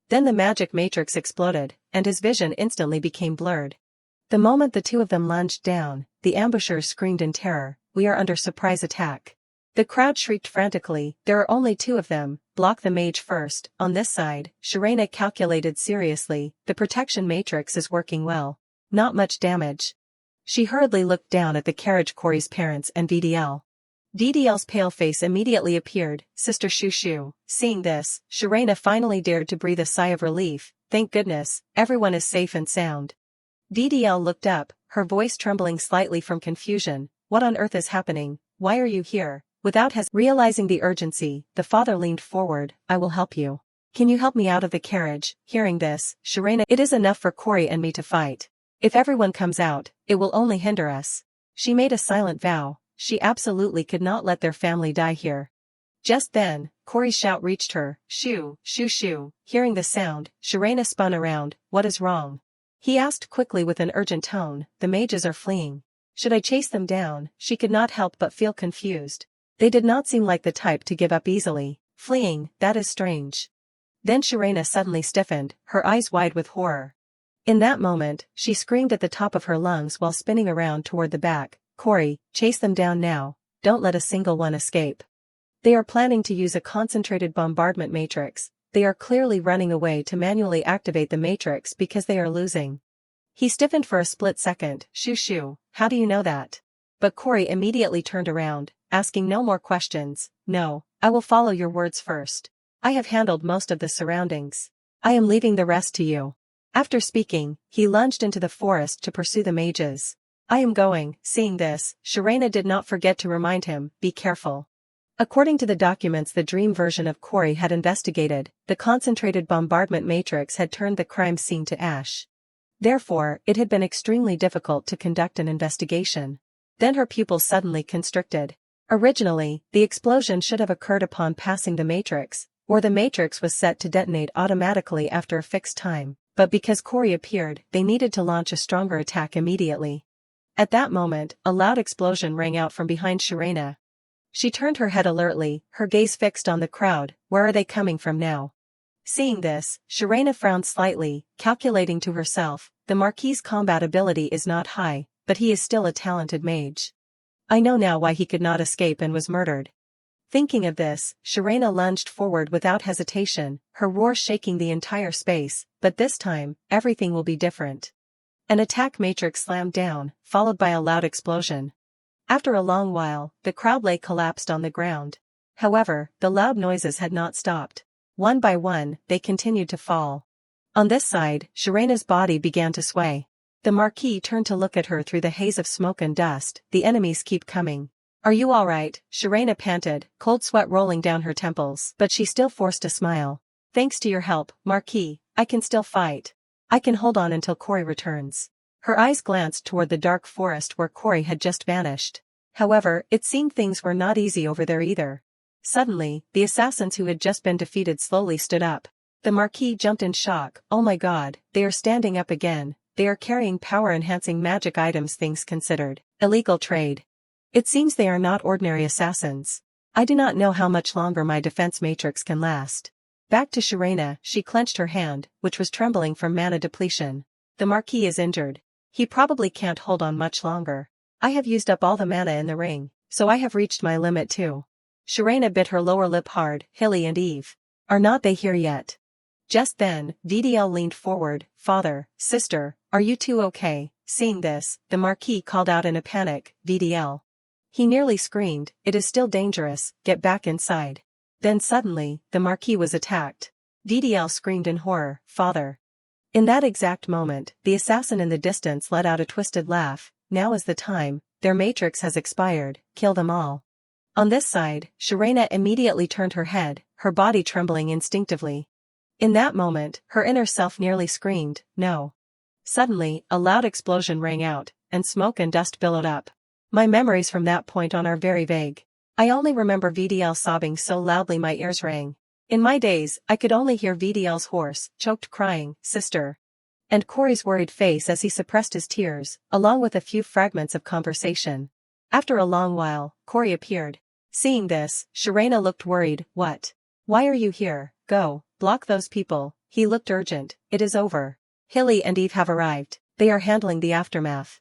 Speaker 1: Then the magic matrix exploded, and his vision instantly became blurred. The moment the two of them lunged down, the ambushers screamed in terror, we are under surprise attack. The crowd shrieked frantically, there are only two of them, block the mage first. On this side, Sharena calculated seriously, the protection matrix is working well. Not much damage. She hurriedly looked down at the carriage. Corey's parents and VDL. DDL's pale face immediately appeared, Sister Shushu. Seeing this, Sharena finally dared to breathe a sigh of relief, thank goodness, everyone is safe and sound. DDL looked up, her voice trembling slightly from confusion, what on earth is happening, why are you here? Realizing the urgency, the father leaned forward, I will help you. Can you help me out of the carriage? Hearing this, Sharena, it is enough for Corey and me to fight. If everyone comes out, it will only hinder us. She made a silent vow. She absolutely could not let their family die here. Just then, Corey's shout reached her, shoo, shoo shoo. Hearing the sound, Sharena spun around, what is wrong? He asked quickly with an urgent tone, the mages are fleeing. Should I chase them down? She could not help but feel confused. They did not seem like the type to give up easily. Fleeing, that is strange. Then Sharena suddenly stiffened, her eyes wide with horror. In that moment, she screamed at the top of her lungs while spinning around toward the back, Corey, chase them down now, don't let a single one escape. They are planning to use a concentrated bombardment matrix, they are clearly running away to manually activate the matrix because they are losing. He stiffened for a split second, shoo shoo, how do you know that? But Corey immediately turned around, asking no more questions, no, I will follow your words first. I have handled most of the surroundings. I am leaving the rest to you. After speaking, he lunged into the forest to pursue the mages. I am going. Seeing this, Sharena did not forget to remind him, be careful. According to the documents the dream version of Corey had investigated, the concentrated bombardment matrix had turned the crime scene to ash. Therefore, it had been extremely difficult to conduct an investigation. Then her pupils suddenly constricted. Originally, the explosion should have occurred upon passing the matrix, or the matrix was set to detonate automatically after a fixed time, but because Corey appeared, they needed to launch a stronger attack immediately. At that moment, a loud explosion rang out from behind Sharena. She turned her head alertly, her gaze fixed on the crowd, where are they coming from now? Seeing this, Sharena frowned slightly, calculating to herself, the Marquis's combat ability is not high, but he is still a talented mage. I know now why he could not escape and was murdered. Thinking of this, Sharena lunged forward without hesitation, her roar shaking the entire space, but this time, everything will be different. An attack matrix slammed down, followed by a loud explosion. After a long while, the crowd lay collapsed on the ground. However, the loud noises had not stopped. One by one, they continued to fall. On this side, Sharena's body began to sway. The Marquis turned to look at her through the haze of smoke and dust. The enemies keep coming. Are you all right? Sharena panted, cold sweat rolling down her temples, but she still forced a smile. Thanks to your help, Marquis, I can still fight. I can hold on until Corey returns. Her eyes glanced toward the dark forest where Corey had just vanished. However, it seemed things were not easy over there either. Suddenly, the assassins who had just been defeated slowly stood up. The Marquis jumped in shock. Oh my god, they are standing up again. They are carrying power-enhancing magic items, things considered. Illegal trade. It seems they are not ordinary assassins. I do not know how much longer my defense matrix can last. Back to Sharena, she clenched her hand, which was trembling from mana depletion. The Marquis is injured. He probably can't hold on much longer. I have used up all the mana in the ring, so I have reached my limit too. Sharena bit her lower lip hard. Hilly and Eve. Are not they here yet? Just then, VDL leaned forward. Father, sister, are you two okay? Seeing this, the Marquis called out in a panic, VDL. He nearly screamed, it is still dangerous, get back inside. Then suddenly, the Marquis was attacked. VDL screamed in horror, Father. In that exact moment, the assassin in the distance let out a twisted laugh. Now is the time, their matrix has expired, kill them all. On this side, Sharena immediately turned her head, her body trembling instinctively. In that moment, her inner self nearly screamed, no. Suddenly, a loud explosion rang out, and smoke and dust billowed up. My memories from that point on are very vague. I only remember VDL sobbing so loudly my ears rang. In my days, I could only hear VDL's hoarse, choked crying, sister. And Corey's worried face as he suppressed his tears, along with a few fragments of conversation. After a long while, Corey appeared. Seeing this, Sharena looked worried. What? Why are you here? Go, block those people. He looked urgent. It is over. Hilly and Eve have arrived. They are handling the aftermath.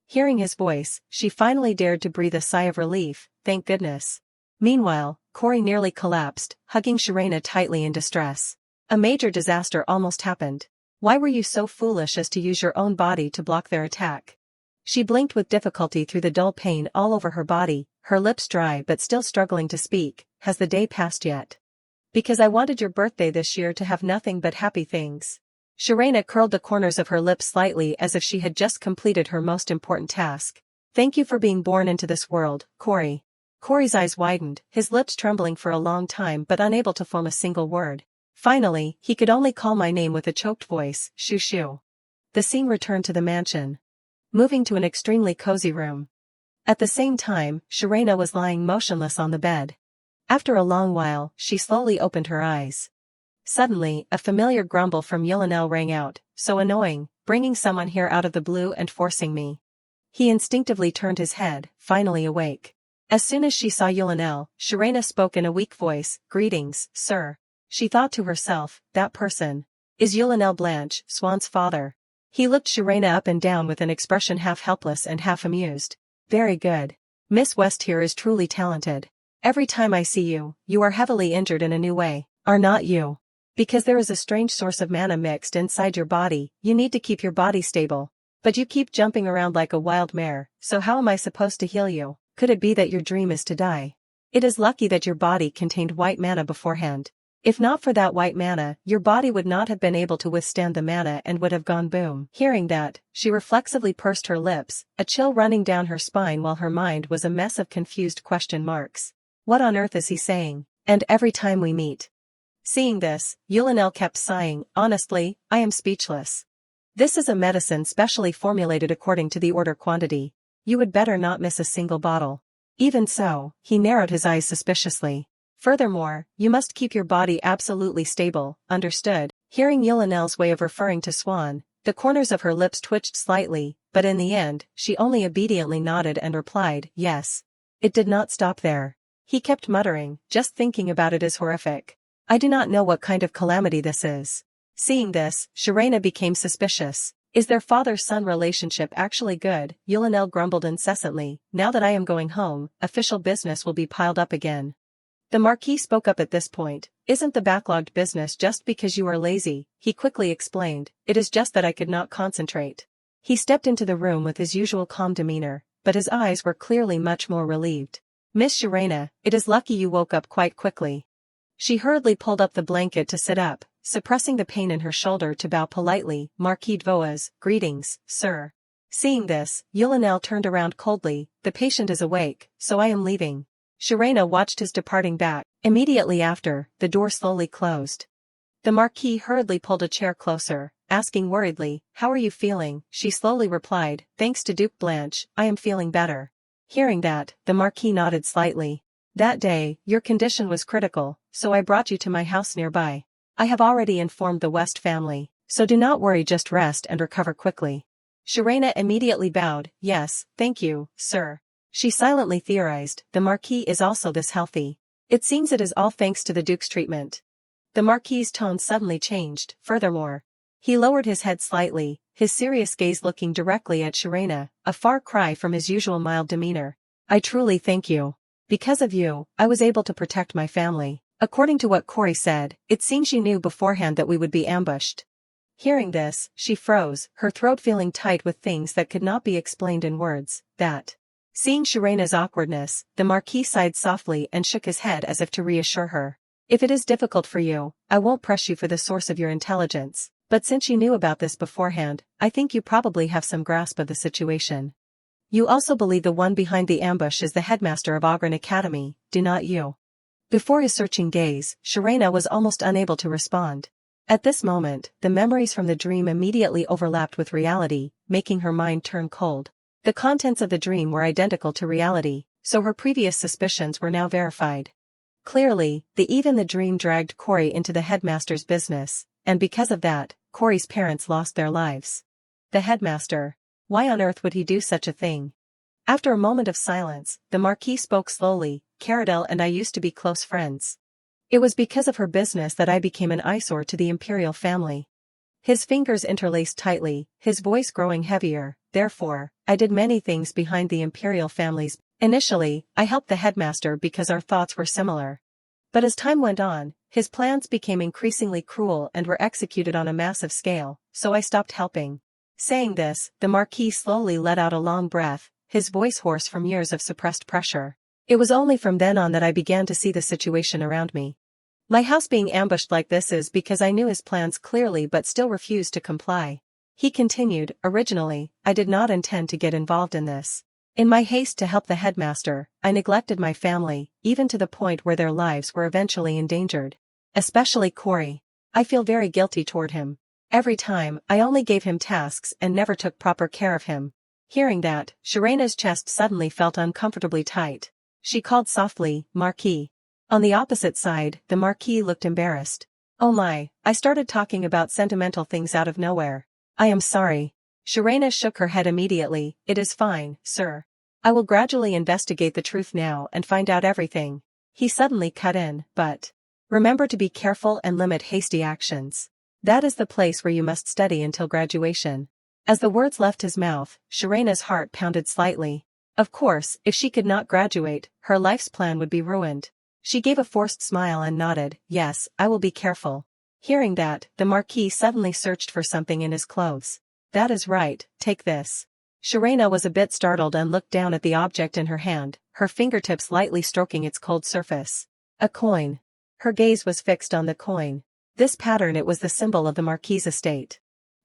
Speaker 1: Hearing his voice, she finally dared to breathe a sigh of relief, thank goodness. Meanwhile, Corey nearly collapsed, hugging Sharena tightly in distress. A major disaster almost happened. Why were you so foolish as to use your own body to block their attack? She blinked with difficulty through the dull pain all over her body, her lips dry but still struggling to speak. Has the day passed yet? Because I wanted your birthday this year to have nothing but happy things. Sharena curled the corners of her lips slightly as if she had just completed her most important task. Thank you for being born into this world, Corey. Corey's eyes widened, his lips trembling for a long time but unable to form a single word. Finally, he could only call my name with a choked voice, Shoo Shoo. The scene returned to the mansion. Moving to an extremely cozy room. At the same time, Sharena was lying motionless on the bed. After a long while, she slowly opened her eyes. Suddenly, a familiar grumble from Yulinel rang out, so annoying, bringing someone here out of the blue and forcing me. He instinctively turned his head, finally awake. As soon as she saw Yulinel, Sharena spoke in a weak voice, greetings, sir. She thought to herself, that person is Yulinel Blanche, Swan's father. He looked Sharena up and down with an expression half helpless and half amused. Very good. Miss West here is truly talented. Every time I see you, you are heavily injured in a new way, are not you? Because there is a strange source of mana mixed inside your body, you need to keep your body stable. But you keep jumping around like a wild mare, so how am I supposed to heal you? Could it be that your dream is to die? It is lucky that your body contained white mana beforehand. If not for that white mana, your body would not have been able to withstand the mana and would have gone boom. Hearing that, she reflexively pursed her lips, a chill running down her spine while her mind was a mess of confused question marks. What on earth is he saying? And every time we meet. Seeing this, Yulinel kept sighing, honestly, I am speechless. This is a medicine specially formulated according to the order quantity. You would better not miss a single bottle. Even so, he narrowed his eyes suspiciously. Furthermore, you must keep your body absolutely stable, understood? Hearing Yulinel's way of referring to Swan, the corners of her lips twitched slightly, but in the end, she only obediently nodded and replied, yes. It did not stop there. He kept muttering, just thinking about it is horrific. I do not know what kind of calamity this is. Seeing this, Sharena became suspicious. Is their father-son relationship actually good? Yulinel grumbled incessantly. Now that I am going home, official business will be piled up again. The Marquis spoke up at this point. Isn't the backlogged business just because you are lazy? He quickly explained. It is just that I could not concentrate. He stepped into the room with his usual calm demeanor, but his eyes were clearly much more relieved. Miss Sharena, it is lucky you woke up quite quickly. She hurriedly pulled up the blanket to sit up, suppressing the pain in her shoulder to bow politely. Marquis Dvoas, greetings, sir. Seeing this, Yulinel turned around coldly. The patient is awake, so I am leaving. Sharena watched his departing back. Immediately after, the door slowly closed. The Marquis hurriedly pulled a chair closer, asking worriedly, how are you feeling? She slowly replied, thanks to Duke Blanche, I am feeling better. Hearing that, the Marquis nodded slightly. That day, your condition was critical, so I brought you to my house nearby. I have already informed the West family, so do not worry, just rest and recover quickly. Sharena immediately bowed, yes, thank you, sir. She silently theorized, the Marquis is also this healthy. It seems it is all thanks to the Duke's treatment. The Marquis's tone suddenly changed, furthermore. He lowered his head slightly, his serious gaze looking directly at Sharena, a far cry from his usual mild demeanor. I truly thank you. Because of you, I was able to protect my family. According to what Corey said, it seems you knew beforehand that we would be ambushed. Hearing this, she froze, her throat feeling tight with things that could not be explained in words, that. Seeing Sharena's awkwardness, the Marquis sighed softly and shook his head as if to reassure her. If it is difficult for you, I won't press you for the source of your intelligence, but since you knew about this beforehand, I think you probably have some grasp of the situation. You also believe the one behind the ambush is the headmaster of Ogren Academy, do not you? Before his searching gaze, Sharena was almost unable to respond. At this moment, the memories from the dream immediately overlapped with reality, making her mind turn cold. The contents of the dream were identical to reality, so her previous suspicions were now verified. Clearly, even the dream dragged Corey into the headmaster's business, and because of that, Corey's parents lost their lives. The headmaster. Why on earth would he do such a thing? After a moment of silence, the Marquis spoke slowly. Caradel and I used to be close friends. It was because of her business that I became an eyesore to the imperial family. His fingers interlaced tightly, his voice growing heavier. Therefore, I did many things behind the imperial family's. Initially, I helped the headmaster because our thoughts were similar. But as time went on, his plans became increasingly cruel and were executed on a massive scale, so I stopped helping. Saying this, the Marquis slowly let out a long breath, his voice hoarse from years of suppressed pressure. It was only from then on that I began to see the situation around me. My house being ambushed like this is because I knew his plans clearly but still refused to comply. He continued, originally, I did not intend to get involved in this. In my haste to help the headmaster, I neglected my family, even to the point where their lives were eventually endangered. Especially Corey. I feel very guilty toward him. Every time, I only gave him tasks and never took proper care of him. Hearing that, Sharena's chest suddenly felt uncomfortably tight. She called softly, Marquis. On the opposite side, the Marquis looked embarrassed. Oh my, I started talking about sentimental things out of nowhere. I am sorry. Sharena shook her head immediately. It is fine, sir. I will gradually investigate the truth now and find out everything. He suddenly cut in, but remember to be careful and limit hasty actions. That is the place where you must study until graduation. As the words left his mouth, Sharena's heart pounded slightly. Of course, if she could not graduate, her life's plan would be ruined. She gave a forced smile and nodded, yes, I will be careful. Hearing that, the Marquis suddenly searched for something in his clothes. That is right, take this. Sharena was a bit startled and looked down at the object in her hand, her fingertips lightly stroking its cold surface. A coin. Her gaze was fixed on the coin. This pattern, it was the symbol of the Marquis' estate.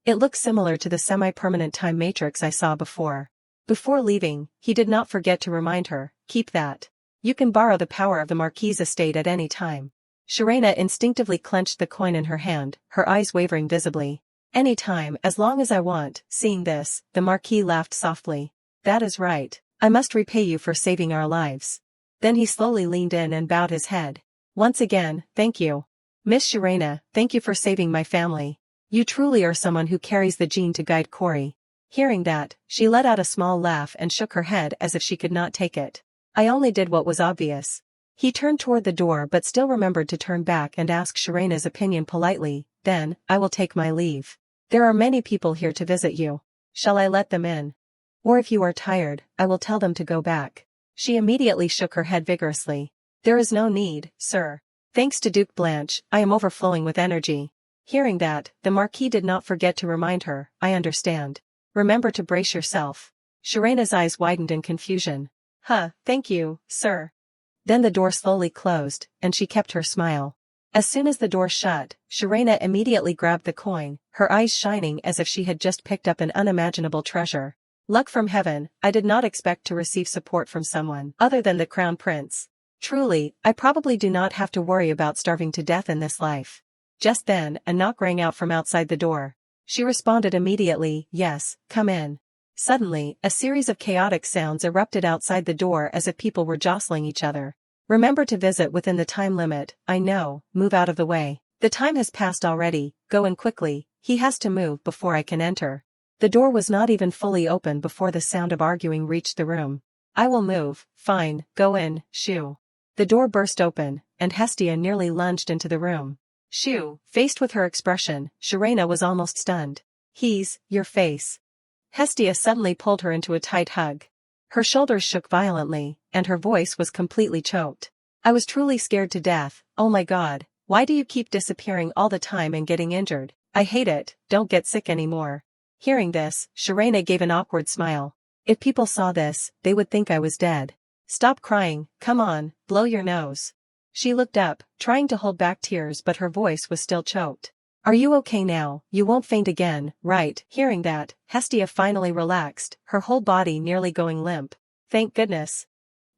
Speaker 1: It looked similar to the semi-permanent time matrix I saw before. Before leaving, he did not forget to remind her, keep that. You can borrow the power of the Marquis' estate at any time. Sharena instinctively clenched the coin in her hand, her eyes wavering visibly. Any time, as long as I want. Seeing this, the Marquis laughed softly. That is right. I must repay you for saving our lives. Then he slowly leaned in and bowed his head. Once again, thank you. Miss Sharena, thank you for saving my family. You truly are someone who carries the gene to guide Corey. Hearing that, she let out a small laugh and shook her head as if she could not take it. I only did what was obvious. He turned toward the door but still remembered to turn back and ask Sharena's opinion politely, then, I will take my leave. There are many people here to visit you. Shall I let them in? Or if you are tired, I will tell them to go back. She immediately shook her head vigorously. There is no need, sir. Thanks to Duke Blanche, I am overflowing with energy. Hearing that, the Marquis did not forget to remind her, I understand. Remember to brace yourself. Sharena's eyes widened in confusion. Thank you, sir. Then the door slowly closed, and she kept her smile. As soon as the door shut, Sharena immediately grabbed the coin, her eyes shining as if she had just picked up an unimaginable treasure. Luck from heaven, I did not expect to receive support from someone other than the Crown Prince. Truly, I probably do not have to worry about starving to death in this life. Just then, a knock rang out from outside the door. She responded immediately, yes, come in. Suddenly, a series of chaotic sounds erupted outside the door as if people were jostling each other. Remember to visit within the time limit, I know, move out of the way. The time has passed already, go in quickly, he has to move before I can enter. The door was not even fully open before the sound of arguing reached the room. I will move, fine, go in, shoo. The door burst open, and Hestia nearly lunged into the room. Shoo, faced with her expression, Sharena was almost stunned. Your face. Hestia suddenly pulled her into a tight hug. Her shoulders shook violently, and her voice was completely choked. I was truly scared to death, oh my god, why do you keep disappearing all the time and getting injured? I hate it, don't get sick anymore. Hearing this, Sharena gave an awkward smile. If people saw this, they would think I was dead. Stop crying, come on, blow your nose. She looked up, trying to hold back tears but her voice was still choked. Are you okay now? You won't faint again, right? Hearing that, Hestia finally relaxed, her whole body nearly going limp. Thank goodness.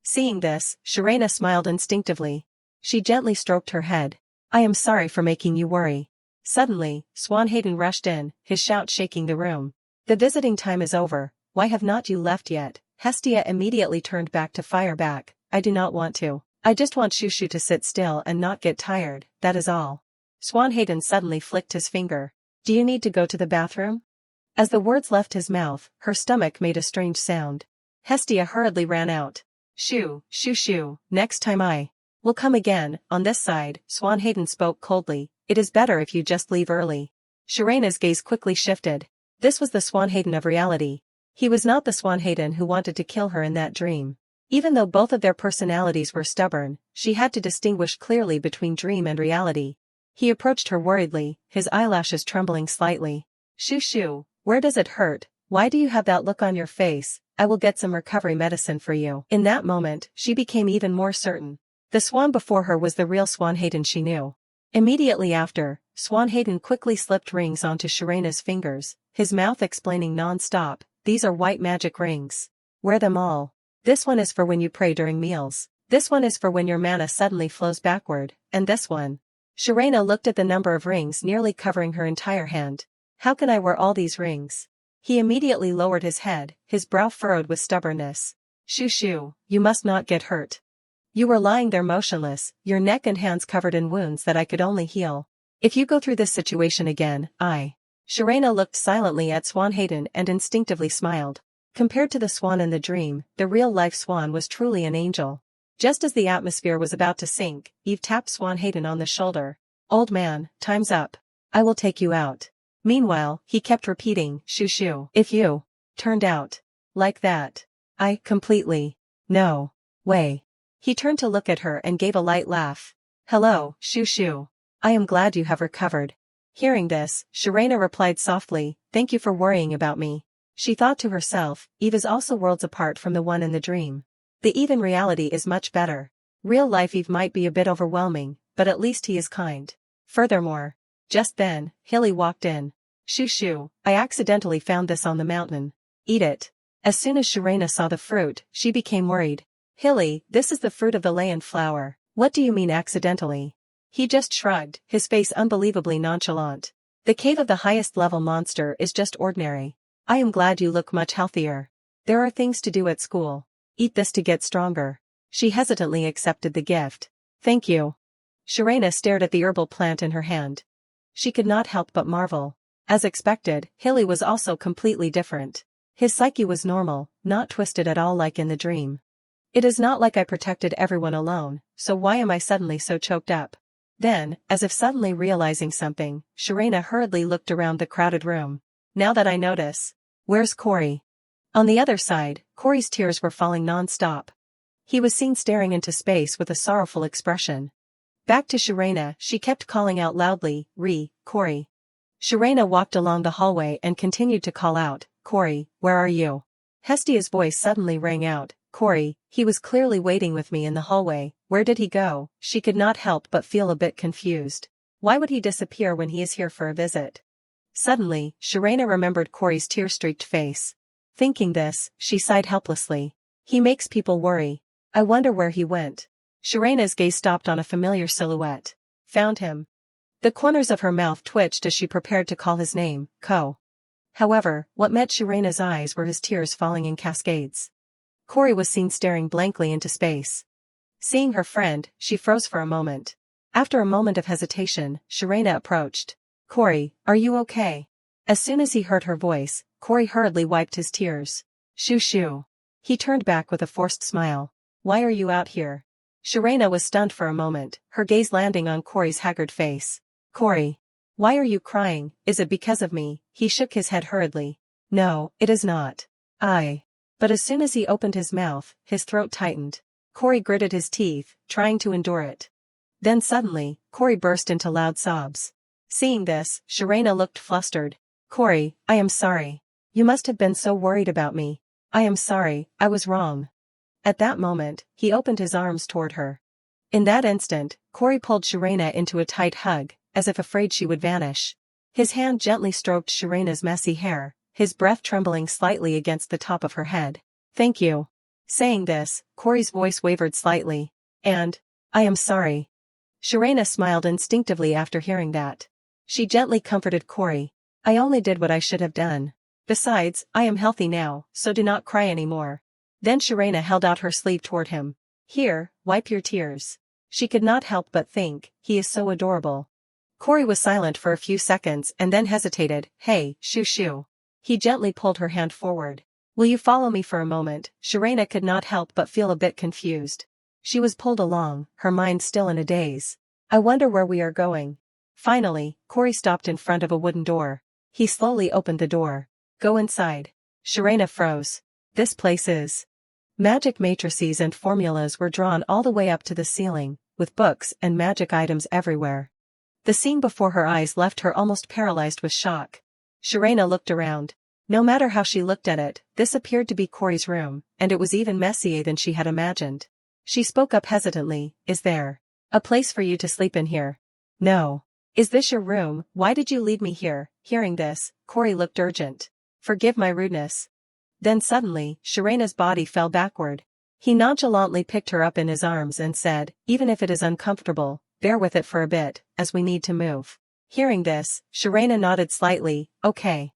Speaker 1: Seeing this, Sharena smiled instinctively. She gently stroked her head. I am sorry for making you worry. Suddenly, Swanhaden rushed in, his shout shaking the room. The visiting time is over, why have not you left yet? Hestia immediately turned back to fire back. I do not want to. I just want Shushu to sit still and not get tired, that is all. Swanhaden suddenly flicked his finger. Do you need to go to the bathroom? As the words left his mouth, her stomach made a strange sound. Hestia hurriedly ran out. Shoo, shoo shoo, next time I will come again. On this side, Swanhaden spoke coldly. It is better if you just leave early. Sharena's gaze quickly shifted. This was the Swanhaden of reality. He was not the Swanhaden who wanted to kill her in that dream. Even though both of their personalities were stubborn, she had to distinguish clearly between dream and reality. He approached her worriedly, his eyelashes trembling slightly. Shoo shoo, where does it hurt? Why do you have that look on your face? I will get some recovery medicine for you. In that moment, she became even more certain. The swan before her was the real Swanhaden she knew. Immediately after, Swanhaden quickly slipped rings onto Sharena's fingers, his mouth explaining non-stop, these are white magic rings. Wear them all. This one is for when you pray during meals. This one is for when your mana suddenly flows backward, and this one. Sharena looked at the number of rings nearly covering her entire hand. How can I wear all these rings? He immediately lowered his head, his brow furrowed with stubbornness. Shoo shoo, you must not get hurt. You were lying there motionless, your neck and hands covered in wounds that I could only heal. If you go through this situation again, Sharena looked silently at Swanhaden and instinctively smiled. Compared to the swan in the dream, the real-life swan was truly an angel. Just as the atmosphere was about to sink, Eve tapped Swanhaden on the shoulder. Old man, time's up. I will take you out. Meanwhile, he kept repeating, shoo shoo. If you turned out like that, I completely no way. He turned to look at her and gave a light laugh. Hello, shoo shoo. I am glad you have recovered. Hearing this, Sharena replied softly, thank you for worrying about me. She thought to herself, Eve is also worlds apart from the one in the dream. The Eve in reality is much better. Real life Eve might be a bit overwhelming, but at least he is kind. Furthermore, just then, Hilly walked in. Shoo shoo, I accidentally found this on the mountain. Eat it. As soon as Sharena saw the fruit, she became worried. Hilly, this is the fruit of the Layan flower. What do you mean accidentally? He just shrugged, his face unbelievably nonchalant. The cave of the highest level monster is just ordinary. I am glad you look much healthier. There are things to do at school. Eat this to get stronger. She hesitantly accepted the gift. Thank you. Sharena stared at the herbal plant in her hand. She could not help but marvel. As expected, Hilly was also completely different. His psyche was normal, not twisted at all like in the dream. It is not like I protected everyone alone, so why am I suddenly so choked up? Then, as if suddenly realizing something, Sharena hurriedly looked around the crowded room. Now that I notice. Where's Corey? On the other side, Corey's tears were falling non-stop. He was seen staring into space with a sorrowful expression. Back to Sharena, she kept calling out loudly, Corey. Sharena walked along the hallway and continued to call out, Corey, where are you? Hestia's voice suddenly rang out, Corey, he was clearly waiting with me in the hallway, where did he go? She could not help but feel a bit confused. Why would he disappear when he is here for a visit? Suddenly, Sharena remembered Corey's tear-streaked face. Thinking this, she sighed helplessly. He makes people worry. I wonder where he went. Sharena's gaze stopped on a familiar silhouette. Found him. The corners of her mouth twitched as she prepared to call his name, Ko. However, what met Sharena's eyes were his tears falling in cascades. Corey was seen staring blankly into space. Seeing her friend, she froze for a moment. After a moment of hesitation, Sharena approached. Corey, are you okay? As soon as he heard her voice, Corey hurriedly wiped his tears. Shoo shoo. He turned back with a forced smile. Why are you out here? Sharena was stunned for a moment, her gaze landing on Corey's haggard face. Corey. Why are you crying? Is it because of me? He shook his head hurriedly. No, it is not. But as soon as he opened his mouth, his throat tightened. Corey gritted his teeth, trying to endure it. Then suddenly, Corey burst into loud sobs. Seeing this, Sharena looked flustered. Corey, I am sorry. You must have been so worried about me. I am sorry, I was wrong. At that moment, he opened his arms toward her. In that instant, Corey pulled Sharena into a tight hug, as if afraid she would vanish. His hand gently stroked Sharena's messy hair, his breath trembling slightly against the top of her head. Thank you. Saying this, Corey's voice wavered slightly. And I am sorry. Sharena smiled instinctively after hearing that. She gently comforted Corey. I only did what I should have done. Besides, I am healthy now, so do not cry anymore. Then Sharena held out her sleeve toward him. Here, wipe your tears. She could not help but think, he is so adorable. Corey was silent for a few seconds and then hesitated. Hey, shoo shoo. He gently pulled her hand forward. Will you follow me for a moment? Sharena could not help but feel a bit confused. She was pulled along, her mind still in a daze. I wonder where we are going. Finally, Corey stopped in front of a wooden door. He slowly opened the door. Go inside. Sharena froze. This place is. Magic matrices and formulas were drawn all the way up to the ceiling, with books and magic items everywhere. The scene before her eyes left her almost paralyzed with shock. Sharena looked around. No matter how she looked at it, this appeared to be Corey's room, and it was even messier than she had imagined. She spoke up hesitantly, Is there a place for you to sleep in here? No. Is this your room? Why did you lead me here? Hearing this, Corey looked urgent. Forgive my rudeness. Then suddenly, Sharena's body fell backward. He nonchalantly picked her up in his arms and said, Even if it is uncomfortable, bear with it for a bit, as we need to move. Hearing this, Sharena nodded slightly, Okay.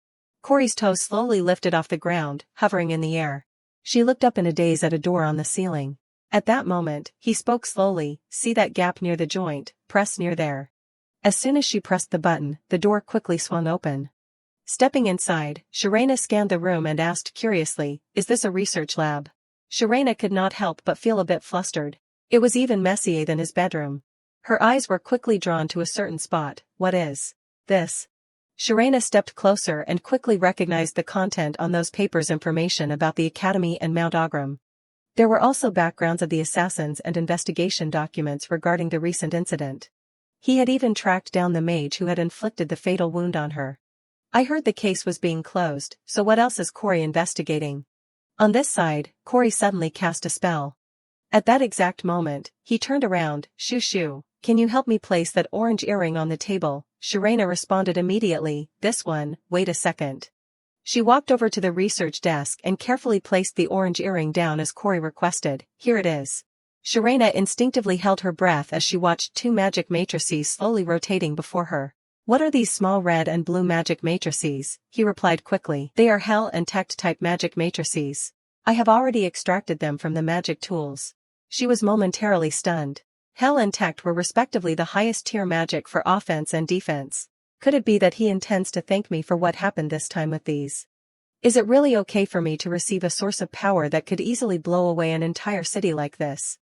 Speaker 1: Corey's toes slowly lifted off the ground, hovering in the air. She looked up in a daze at a door on the ceiling. At that moment, he spoke slowly, See that gap near the joint, press near there. As soon as she pressed the button, the door quickly swung open. Stepping inside, Sharena scanned the room and asked curiously, Is this a research lab? Sharena could not help but feel a bit flustered. It was even messier than his bedroom. Her eyes were quickly drawn to a certain spot. What is this? Sharena stepped closer and quickly recognized the content on those papers, information about the Academy and Mount Augram. There were also backgrounds of the assassins and investigation documents regarding the recent incident. He had even tracked down the mage who had inflicted the fatal wound on her. I heard the case was being closed, so what else is Corey investigating? On this side, Corey suddenly cast a spell. At that exact moment, he turned around, Shoo shoo, can you help me place that orange earring on the table? Sharena responded immediately, This one, wait a second. She walked over to the research desk and carefully placed the orange earring down as Corey requested. Here it is. Sharena instinctively held her breath as she watched two magic matrices slowly rotating before her. What are these small red and blue magic matrices? He replied quickly. They are Hell and Tect type magic matrices. I have already extracted them from the magic tools. She was momentarily stunned. Hell and Tect were respectively the highest tier magic for offense and defense. Could it be that he intends to thank me for what happened this time with these? Is it really okay for me to receive a source of power that could easily blow away an entire city like this?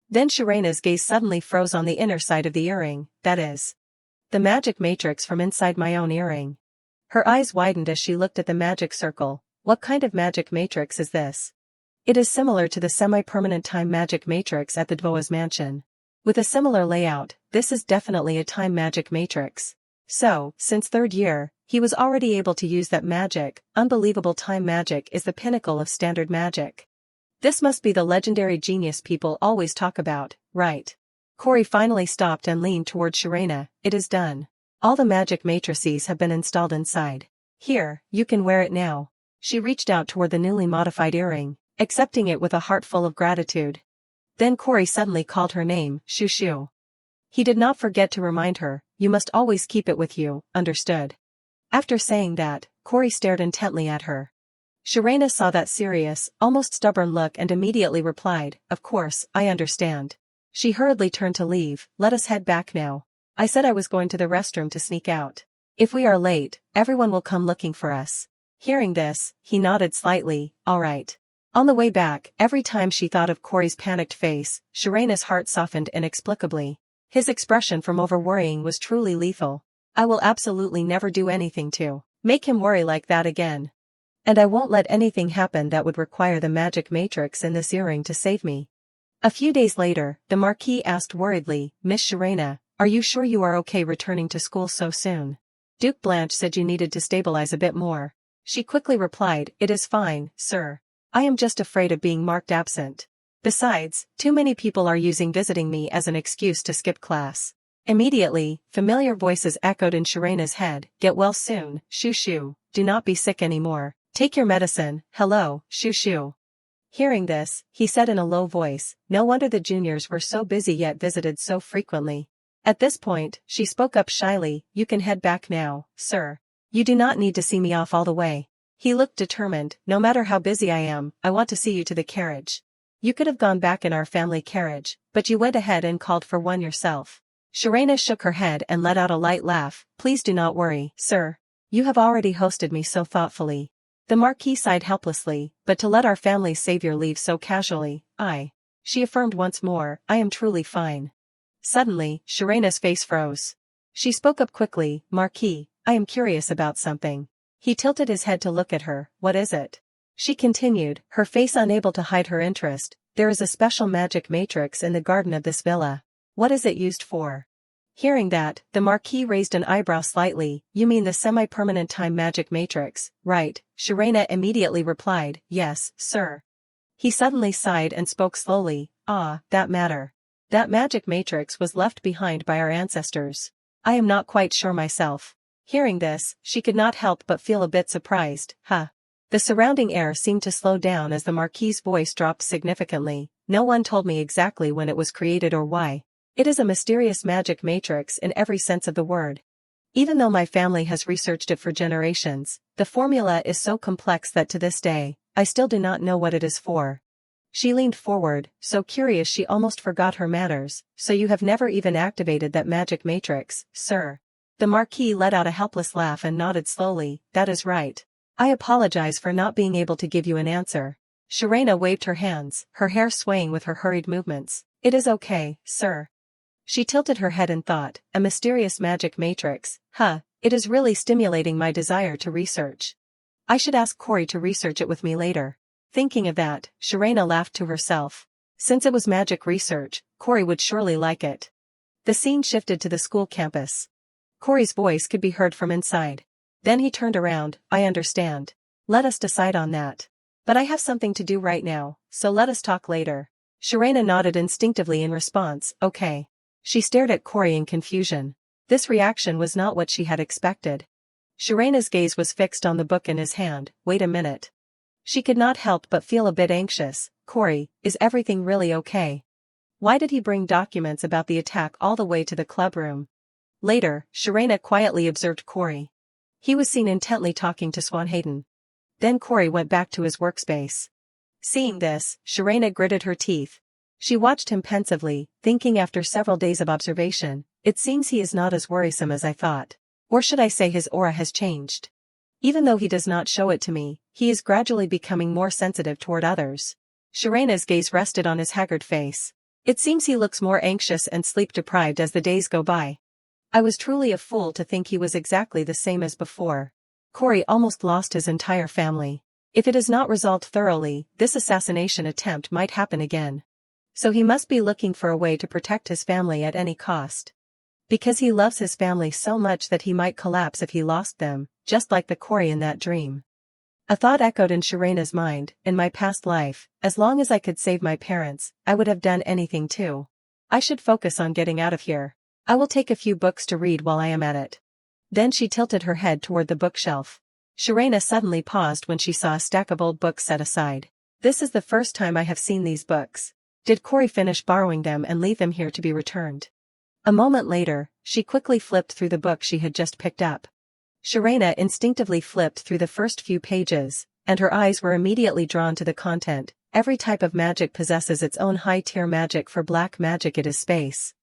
Speaker 1: Then Sharena's gaze suddenly froze on the inner side of the earring, that is. The magic matrix from inside my own earring. Her eyes widened as she looked at the magic circle. What kind of magic matrix is this? It is similar to the semi-permanent time magic matrix at the Dvoa's mansion. With a similar layout, this is definitely a time magic matrix. So, since third year, he was already able to use that magic. Unbelievable, time magic is the pinnacle of standard magic. This must be the legendary genius people always talk about, right? Corey finally stopped and leaned toward Sharena. It is done. All the magic matrices have been installed inside. Here, you can wear it now. She reached out toward the newly modified earring, accepting it with a heart full of gratitude. Then Corey suddenly called her name, Shoo shoo. He did not forget to remind her, You must always keep it with you, understood? After saying that, Corey stared intently at her. Sharena saw that serious, almost stubborn look and immediately replied, Of course, I understand. She hurriedly turned to leave. Let us head back now. I said I was going to the restroom to sneak out. If we are late, everyone will come looking for us. Hearing this, he nodded slightly, All right. On the way back, every time she thought of Corey's panicked face, Sharena's heart softened inexplicably. His expression from over-worrying was truly lethal. I will absolutely never do anything to make him worry like that again. And I won't let anything happen that would require the magic matrix in this earring to save me. A few days later, the Marquis asked worriedly, Miss Sharena, are you sure you are okay returning to school so soon? Duke Blanche said you needed to stabilize a bit more. She quickly replied, It is fine, sir. I am just afraid of being marked absent. Besides, too many people are using visiting me as an excuse to skip class. Immediately, familiar voices echoed in Sharena's head, Get well soon, Shoo shoo, do not be sick anymore. Take your medicine, hello, Shoo shoo. Hearing this, he said in a low voice, no wonder the juniors were so busy yet visited so frequently. At this point, she spoke up shyly, you can head back now, sir. You do not need to see me off all the way. He looked determined, no matter how busy I am, I want to see you to the carriage. You could have gone back in our family carriage, but you went ahead and called for one yourself. Sharena shook her head and let out a light laugh, please do not worry, sir. You have already hosted me so thoughtfully. The Marquis sighed helplessly, but to let our family's savior leave so casually, she affirmed once more, I am truly fine. Suddenly, Sharena's face froze. She spoke up quickly, Marquis, I am curious about something. He tilted his head to look at her, what is it? She continued, her face unable to hide her interest, there is a special magic matrix in the garden of this villa. What is it used for? Hearing that, the Marquis raised an eyebrow slightly, you mean the semi-permanent time magic matrix, right? Sharena immediately replied, yes, sir. He suddenly sighed and spoke slowly, that matter. That magic matrix was left behind by our ancestors. I am not quite sure myself. Hearing this, she could not help but feel a bit surprised, The surrounding air seemed to slow down as the Marquis's voice dropped significantly, no one told me exactly when it was created or why. It is a mysterious magic matrix in every sense of the word. Even though my family has researched it for generations, the formula is so complex that to this day, I still do not know what it is for. She leaned forward, so curious she almost forgot her manners, so you have never even activated that magic matrix, sir. The Marquis let out a helpless laugh and nodded slowly, that is right. I apologize for not being able to give you an answer. Sharena waved her hands, her hair swaying with her hurried movements. It is okay, sir. She tilted her head and thought, a mysterious magic matrix, it is really stimulating my desire to research. I should ask Corey to research it with me later. Thinking of that, Sharena laughed to herself. Since it was magic research, Corey would surely like it. The scene shifted to the school campus. Corey's voice could be heard from inside. Then he turned around, I understand. Let us decide on that. But I have something to do right now, so let us talk later. Sharena nodded instinctively in response, okay. She stared at Corey in confusion. This reaction was not what she had expected. Sharena's gaze was fixed on the book in his hand, wait a minute. She could not help but feel a bit anxious, Corey, is everything really okay? Why did he bring documents about the attack all the way to the clubroom? Later, Sharena quietly observed Corey. He was seen intently talking to Swanhaden. Then Corey went back to his workspace. Seeing this, Sharena gritted her teeth. She watched him pensively, thinking after several days of observation, it seems he is not as worrisome as I thought. Or should I say his aura has changed? Even though he does not show it to me, he is gradually becoming more sensitive toward others. Sharena's gaze rested on his haggard face. It seems he looks more anxious and sleep-deprived as the days go by. I was truly a fool to think he was exactly the same as before. Corey almost lost his entire family. If it is not resolved thoroughly, this assassination attempt might happen again. So he must be looking for a way to protect his family at any cost. Because he loves his family so much that he might collapse if he lost them, just like the Corey in that dream. A thought echoed in Sharena's mind, in my past life, as long as I could save my parents, I would have done anything too. I should focus on getting out of here. I will take a few books to read while I am at it. Then she tilted her head toward the bookshelf. Sharena suddenly paused when she saw a stack of old books set aside. This is the first time I have seen these books. Did Corey finish borrowing them and leave them here to be returned? A moment later, she quickly flipped through the book she had just picked up. Sharena instinctively flipped through the first few pages, and her eyes were immediately drawn to the content. Every type of magic possesses its own high-tier magic. For black magic it is space.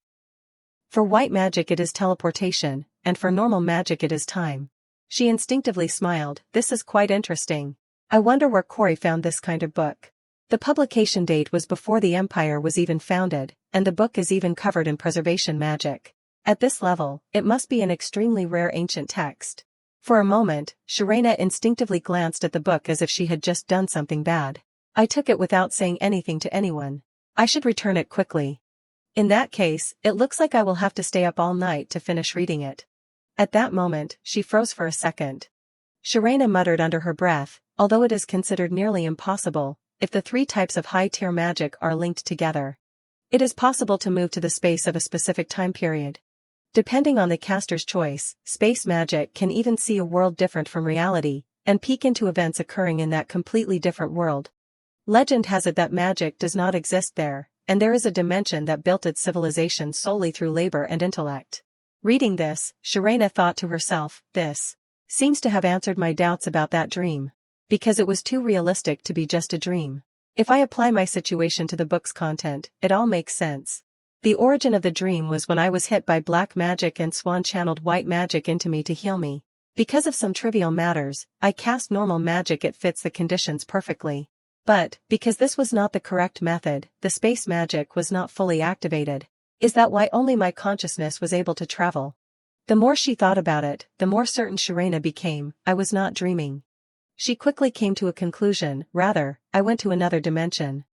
Speaker 1: For white magic it is teleportation, and for normal magic it is time. She instinctively smiled, this is quite interesting. I wonder where Corey found this kind of book. The publication date was before the Empire was even founded, and the book is even covered in preservation magic. At this level, it must be an extremely rare ancient text. For a moment, Sharena instinctively glanced at the book as if she had just done something bad. I took it without saying anything to anyone. I should return it quickly. In that case, it looks like I will have to stay up all night to finish reading it. At that moment, she froze for a second. Sharena muttered under her breath, although it is considered nearly impossible, if the three types of high-tier magic are linked together. It is possible to move to the space of a specific time period. Depending on the caster's choice, space magic can even see a world different from reality, and peek into events occurring in that completely different world. Legend has it that magic does not exist there, and there is a dimension that built its civilization solely through labor and intellect. Reading this, Shirena thought to herself, this seems to have answered my doubts about that dream. Because it was too realistic to be just a dream. If I apply my situation to the book's content, it all makes sense. The origin of the dream was when I was hit by black magic and Swan channeled white magic into me to heal me. Because of some trivial matters, I cast normal magic. It fits the conditions perfectly. But, because this was not the correct method, the space magic was not fully activated. Is that why only my consciousness was able to travel? The more she thought about it, the more certain Shirena became, I was not dreaming. She quickly came to a conclusion, rather, I went to another dimension.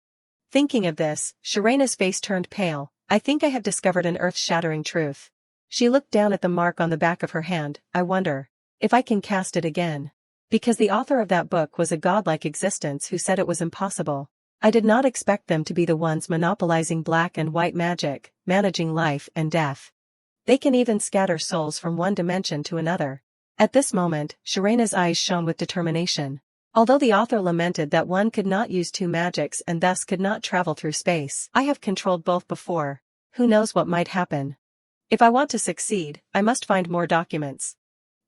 Speaker 1: Thinking of this, Shirena's face turned pale. I think I have discovered an earth-shattering truth. She looked down at the mark on the back of her hand. I wonder if I can cast it again. Because the author of that book was a godlike existence who said it was impossible. I did not expect them to be the ones monopolizing black and white magic, managing life and death. They can even scatter souls from one dimension to another. At this moment, Shirena's eyes shone with determination. Although the author lamented that one could not use two magics and thus could not travel through space, I have controlled both before. Who knows what might happen? If I want to succeed, I must find more documents.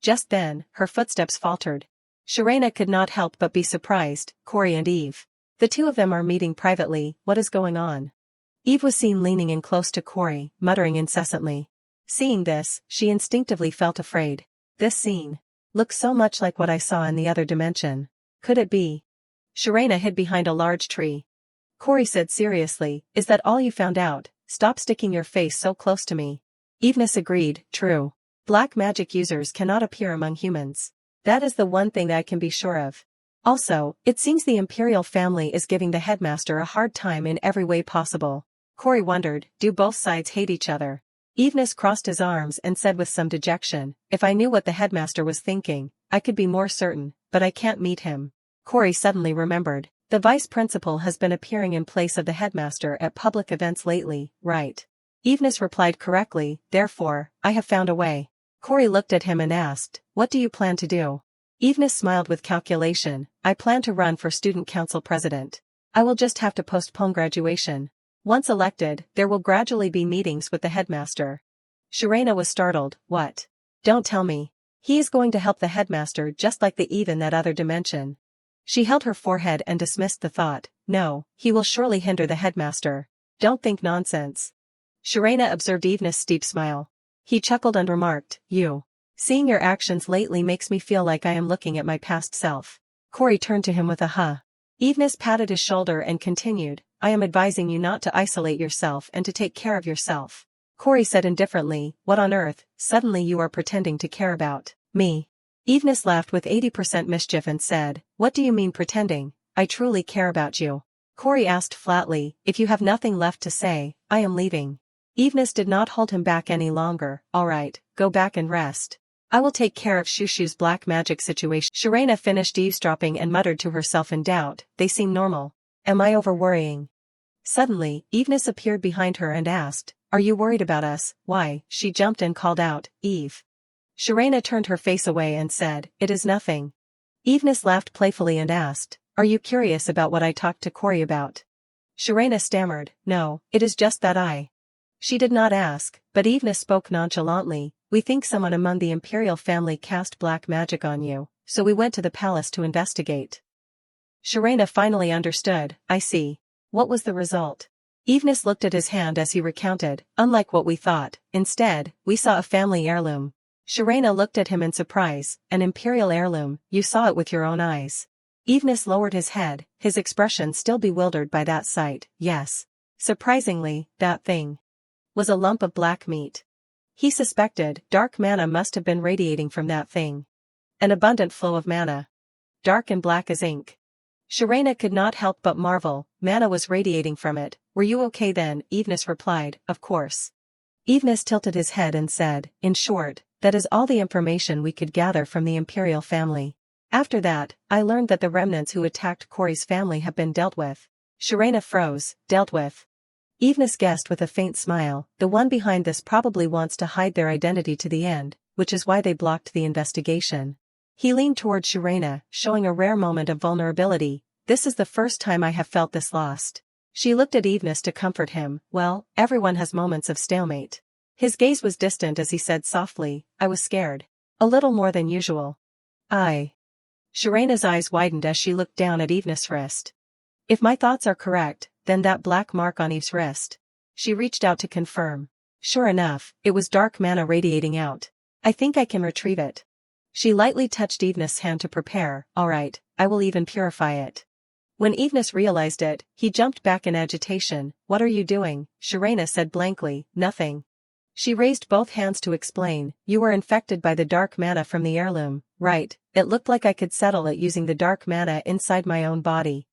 Speaker 1: Just then, her footsteps faltered. Shirena could not help but be surprised. Corey and Eve. The two of them are meeting privately. What is going on? Eve was seen leaning in close to Corey, muttering incessantly. Seeing this, she instinctively felt afraid. This scene looked so much like what I saw in the other dimension. Could it be? Shirena hid behind a large tree. Corey said seriously, is that all you found out? Stop sticking your face so close to me. Eveness agreed, true. Black magic users cannot appear among humans. That is the one thing that I can be sure of. Also, it seems the Imperial family is giving the headmaster a hard time in every way possible. Corey wondered, do both sides hate each other? Eveness crossed his arms and said with some dejection, if I knew what the headmaster was thinking, I could be more certain, but I can't meet him. Corey suddenly remembered. The vice principal has been appearing in place of the headmaster at public events lately, right? Eveness replied correctly, therefore, I have found a way. Corey looked at him and asked, what do you plan to do? Eveness smiled with calculation, I plan to run for student council president. I will just have to postpone graduation. Once elected, there will gradually be meetings with the headmaster. Shirena was startled, what? Don't tell me. He is going to help the headmaster just like the Eve in that other dimension. She held her forehead and dismissed the thought, no, he will surely hinder the headmaster. Don't think nonsense. Shirena observed Eveness' steep smile. He chuckled and remarked, you. Seeing your actions lately makes me feel like I am looking at my past self. Corey turned to him with a huh. Eveness patted his shoulder and continued, I am advising you not to isolate yourself and to take care of yourself. Corey said indifferently, what on earth, suddenly you are pretending to care about me. Eveness laughed with 80% mischief and said, what do you mean pretending? I truly care about you. Corey asked flatly, if you have nothing left to say, I am leaving. Eveness did not hold him back any longer, alright, go back and rest. I will take care of Shushu's black magic situation. Shirena finished eavesdropping and muttered to herself in doubt, they seem normal. Am I over-worrying? Suddenly, Eveness appeared behind her and asked, are you worried about us? Why? She jumped and called out, Eve. Shirena turned her face away and said, it is nothing. Eveness laughed playfully and asked, are you curious about what I talked to Corey about? Shirena stammered, no, it is just that I. She did not ask, but Eveness spoke nonchalantly, we think someone among the Imperial family cast black magic on you, so we went to the palace to investigate. Shirena finally understood, I see. What was the result? Eveness looked at his hand as he recounted, unlike what we thought, instead, we saw a family heirloom. Shirena looked at him in surprise, an Imperial heirloom, you saw it with your own eyes. Eveness lowered his head, his expression still bewildered by that sight, yes. Surprisingly, that thing was a lump of black meat. He suspected dark mana must have been radiating from that thing. An abundant flow of mana. Dark and black as ink. Shirena could not help but marvel, mana was radiating from it, were you okay then? Eveness replied, of course. Eveness tilted his head and said, in short, that is all the information we could gather from the Imperial family. After that, I learned that the remnants who attacked Corey's family have been dealt with. Shirena froze, dealt with. Eveness guessed with a faint smile, the one behind this probably wants to hide their identity to the end, which is why they blocked the investigation. He leaned toward Shirena, showing a rare moment of vulnerability, this is the first time I have felt this lost. She looked at Evenes to comfort him. Well, everyone has moments of stalemate. His gaze was distant as he said softly, I was scared. A little more than usual. Sharena's eyes widened as she looked down at Evenes' wrist. If my thoughts are correct, then that black mark on Eve's wrist. She reached out to confirm. Sure enough, it was dark mana radiating out. I think I can retrieve it. She lightly touched Evenes' hand to prepare. Alright, I will even purify it. When Evenes realized it, he jumped back in agitation. What are you doing? Sharena said blankly, nothing. She raised both hands to explain, you were infected by the dark mana from the heirloom, right? It looked like I could settle it using the dark mana inside my own body.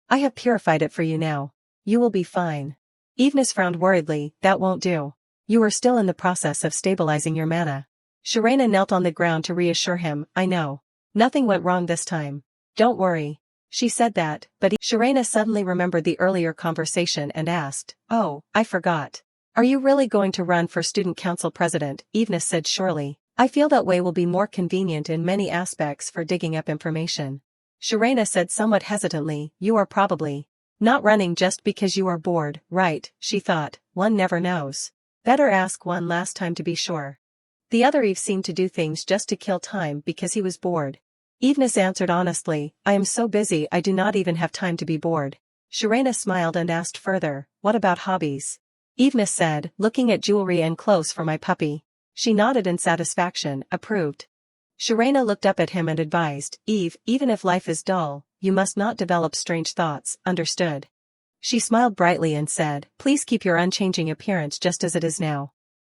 Speaker 1: I have purified it for you now. You will be fine. Evenes frowned worriedly, that won't do. You are still in the process of stabilizing your mana. Sharena knelt on the ground to reassure him, I know. Nothing went wrong this time. Don't worry. She said that, but Sharena suddenly remembered the earlier conversation and asked, oh, I forgot. Are you really going to run for student council president? Evenes said surely. I feel that way will be more convenient in many aspects for digging up information. Sharena said somewhat hesitantly, you are probably not running just because you are bored, right? She thought, one never knows. Better ask one last time to be sure. The other Eve seemed to do things just to kill time because he was bored. Evenes answered honestly, I am so busy I do not even have time to be bored. Sharena smiled and asked further, what about hobbies? Evenes said, looking at jewelry and clothes for my puppy. She nodded in satisfaction, approved. Sharena looked up at him and advised, Eve, even if life is dull, you must not develop strange thoughts, understood? She smiled brightly and said, please keep your unchanging appearance just as it is now.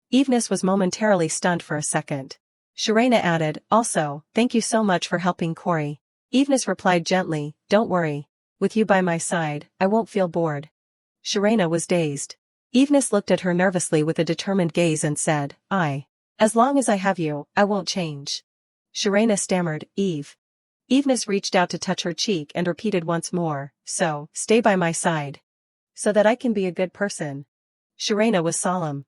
Speaker 1: Evenes was momentarily stunned for a second. Sharena added, also, thank you so much for helping Corey. Evenes replied gently, don't worry. With you by my side, I won't feel bored. Sharena was dazed. Evenes looked at her nervously with a determined gaze and said, as long as I have you, I won't change. Sharena stammered, Eve. Evenes reached out to touch her cheek and repeated once more, so, stay by my side. So that I can be a good person. Sharena was solemn.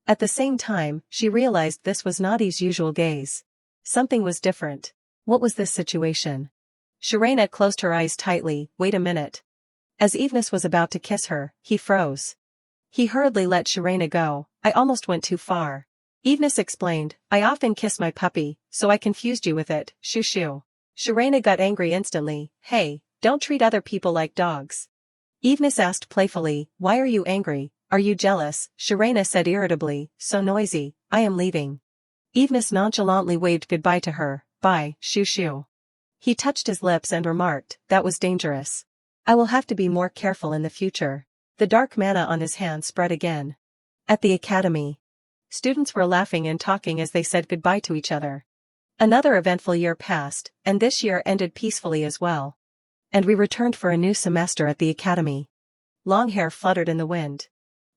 Speaker 1: At the same time, she realized this was not Eve's usual gaze. Something was different. What was this situation? Sharena closed her eyes tightly, wait a minute. As Evenes was about to kiss her, he froze. He hurriedly let Sharena go, I almost went too far. Evenes explained, I often kiss my puppy, so I confused you with it, shoo shoo. Sharena got angry instantly, hey, don't treat other people like dogs. Evenes asked playfully, why are you angry, are you jealous? Sharena said irritably, so noisy, I am leaving. Evenes nonchalantly waved goodbye to her, bye, shoo shoo. He touched his lips and remarked, that was dangerous. I will have to be more careful in the future. The dark mana on his hand spread again. At the academy. Students were laughing and talking as they said goodbye to each other. Another eventful year passed, and this year ended peacefully as well. And we returned for a new semester at the academy. Long hair fluttered in the wind.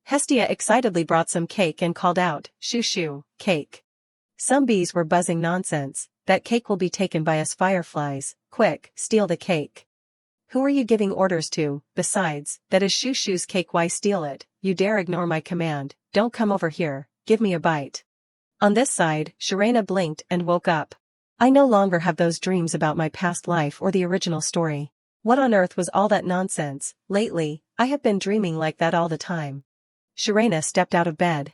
Speaker 1: Hestia excitedly brought some cake and called out, shoo shoo, cake. Some bees were buzzing nonsense, that cake will be taken by us fireflies, quick, steal the cake. Who are you giving orders to? Besides, that is Shoo Shoo's cake, why steal it? You dare ignore my command, don't come over here, give me a bite. On this side, Sharena blinked and woke up. I no longer have those dreams about my past life or the original story. What on earth was all that nonsense? Lately, I have been dreaming like that all the time. Sharena stepped out of bed.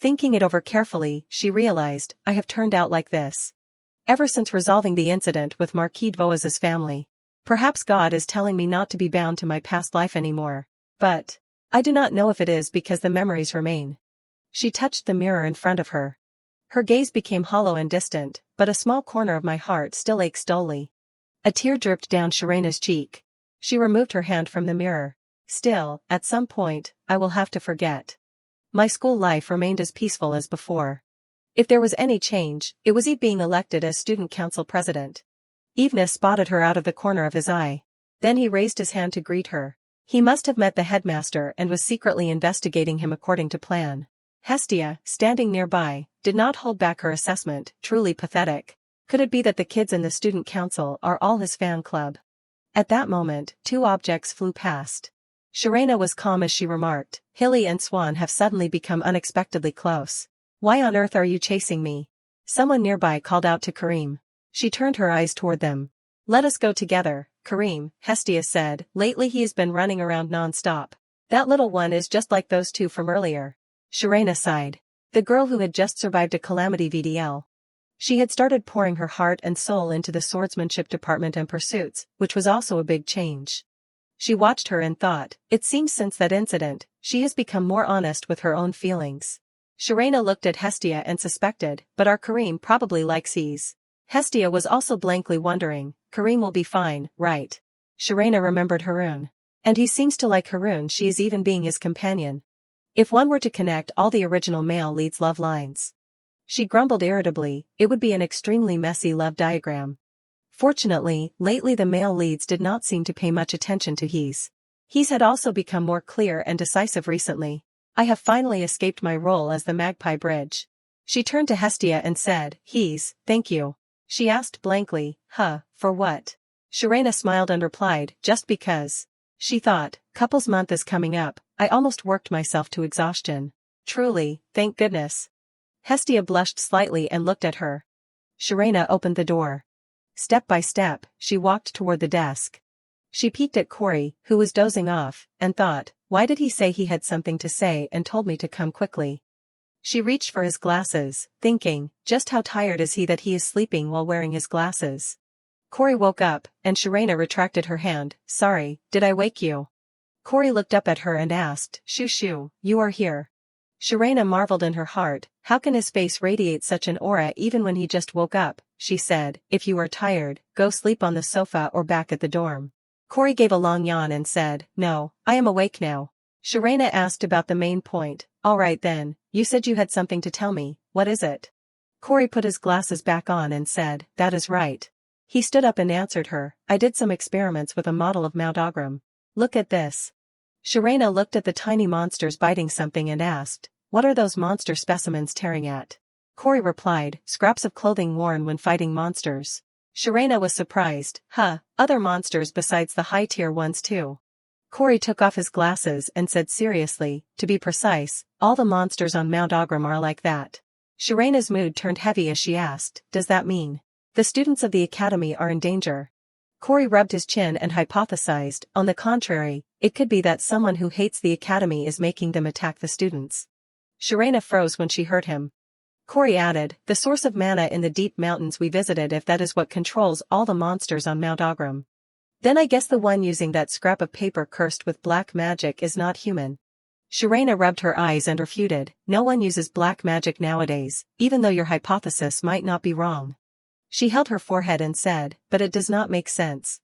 Speaker 1: Thinking it over carefully, she realized, I have turned out like this. Ever since resolving the incident with Marquis Voaz's family. Perhaps God is telling me not to be bound to my past life anymore. But I do not know if it is because the memories remain. She touched the mirror in front of her. Her gaze became hollow and distant, but a small corner of my heart still aches dully. A tear dripped down Sharena's cheek. She removed her hand from the mirror. Still, at some point, I will have to forget. My school life remained as peaceful as before. If there was any change, it was Eve being elected as student council president. Evenes spotted her out of the corner of his eye. Then he raised his hand to greet her. He must have met the headmaster and was secretly investigating him according to plan. Hestia, standing nearby, did not hold back her assessment, truly pathetic. Could it be that the kids in the student council are all his fan club? At that moment, two objects flew past. Sharena was calm as she remarked, Hilly and Swan have suddenly become unexpectedly close. Why on earth are you chasing me? Someone nearby called out to Kareem. She turned her eyes toward them. Let us go together, Kareem, Hestia said. Lately he has been running around non-stop. That little one is just like those two from earlier. Sharena sighed. The girl who had just survived a calamity VDL. She had started pouring her heart and soul into the swordsmanship department and pursuits, which was also a big change. She watched her and thought, it seems since that incident, she has become more honest with her own feelings. Sharena looked at Hestia and suspected, but our Kareem probably likes ease. Hestia was also blankly wondering, Kareem will be fine, right? Sharena remembered Haroon. And he seems to like Haroon. She is even being his companion. If one were to connect all the original male leads' love lines. She grumbled irritably, it would be an extremely messy love diagram. Fortunately, lately the male leads did not seem to pay much attention to He's. He's had also become more clear and decisive recently. I have finally escaped my role as the Magpie Bridge. She turned to Hestia and said, He's, thank you. She asked blankly, for what? Sharena smiled and replied, just because. She thought, couples month is coming up, I almost worked myself to exhaustion. Truly, thank goodness. Hestia blushed slightly and looked at her. Sharena opened the door. Step by step, she walked toward the desk. She peeked at Corey, who was dozing off, and thought, why did he say he had something to say and told me to come quickly? She reached for his glasses, thinking, just how tired is he that he is sleeping while wearing his glasses? Corey woke up, and Sharena retracted her hand, sorry, did I wake you? Corey looked up at her and asked, Shoo, you are here. Sharena marveled in her heart, how can his face radiate such an aura even when he just woke up? She said, if you are tired, go sleep on the sofa or back at the dorm. Corey gave a long yawn and said, no, I am awake now. Sharena asked about the main point, all right then, you said you had something to tell me, what is it? Corey put his glasses back on and said, that is right. He stood up and answered her, I did some experiments with a model of Mount Ogram. Look at this. Sharena looked at the tiny monsters biting something and asked, what are those monster specimens tearing at? Corey replied, scraps of clothing worn when fighting monsters. Sharena was surprised, other monsters besides the high-tier ones too. Corey took off his glasses and said seriously, to be precise, all the monsters on Mount Ogram are like that. Sharena's mood turned heavy as she asked, does that mean the students of the academy are in danger? Corey rubbed his chin and hypothesized, on the contrary, it could be that someone who hates the academy is making them attack the students. Sharena froze when she heard him. Corey added, the source of mana in the deep mountains we visited, if that is what controls all the monsters on Mount Ogram. Then I guess the one using that scrap of paper cursed with black magic is not human. Sharena rubbed her eyes and refuted, no one uses black magic nowadays, even though your hypothesis might not be wrong. She held her forehead and said, but it does not make sense.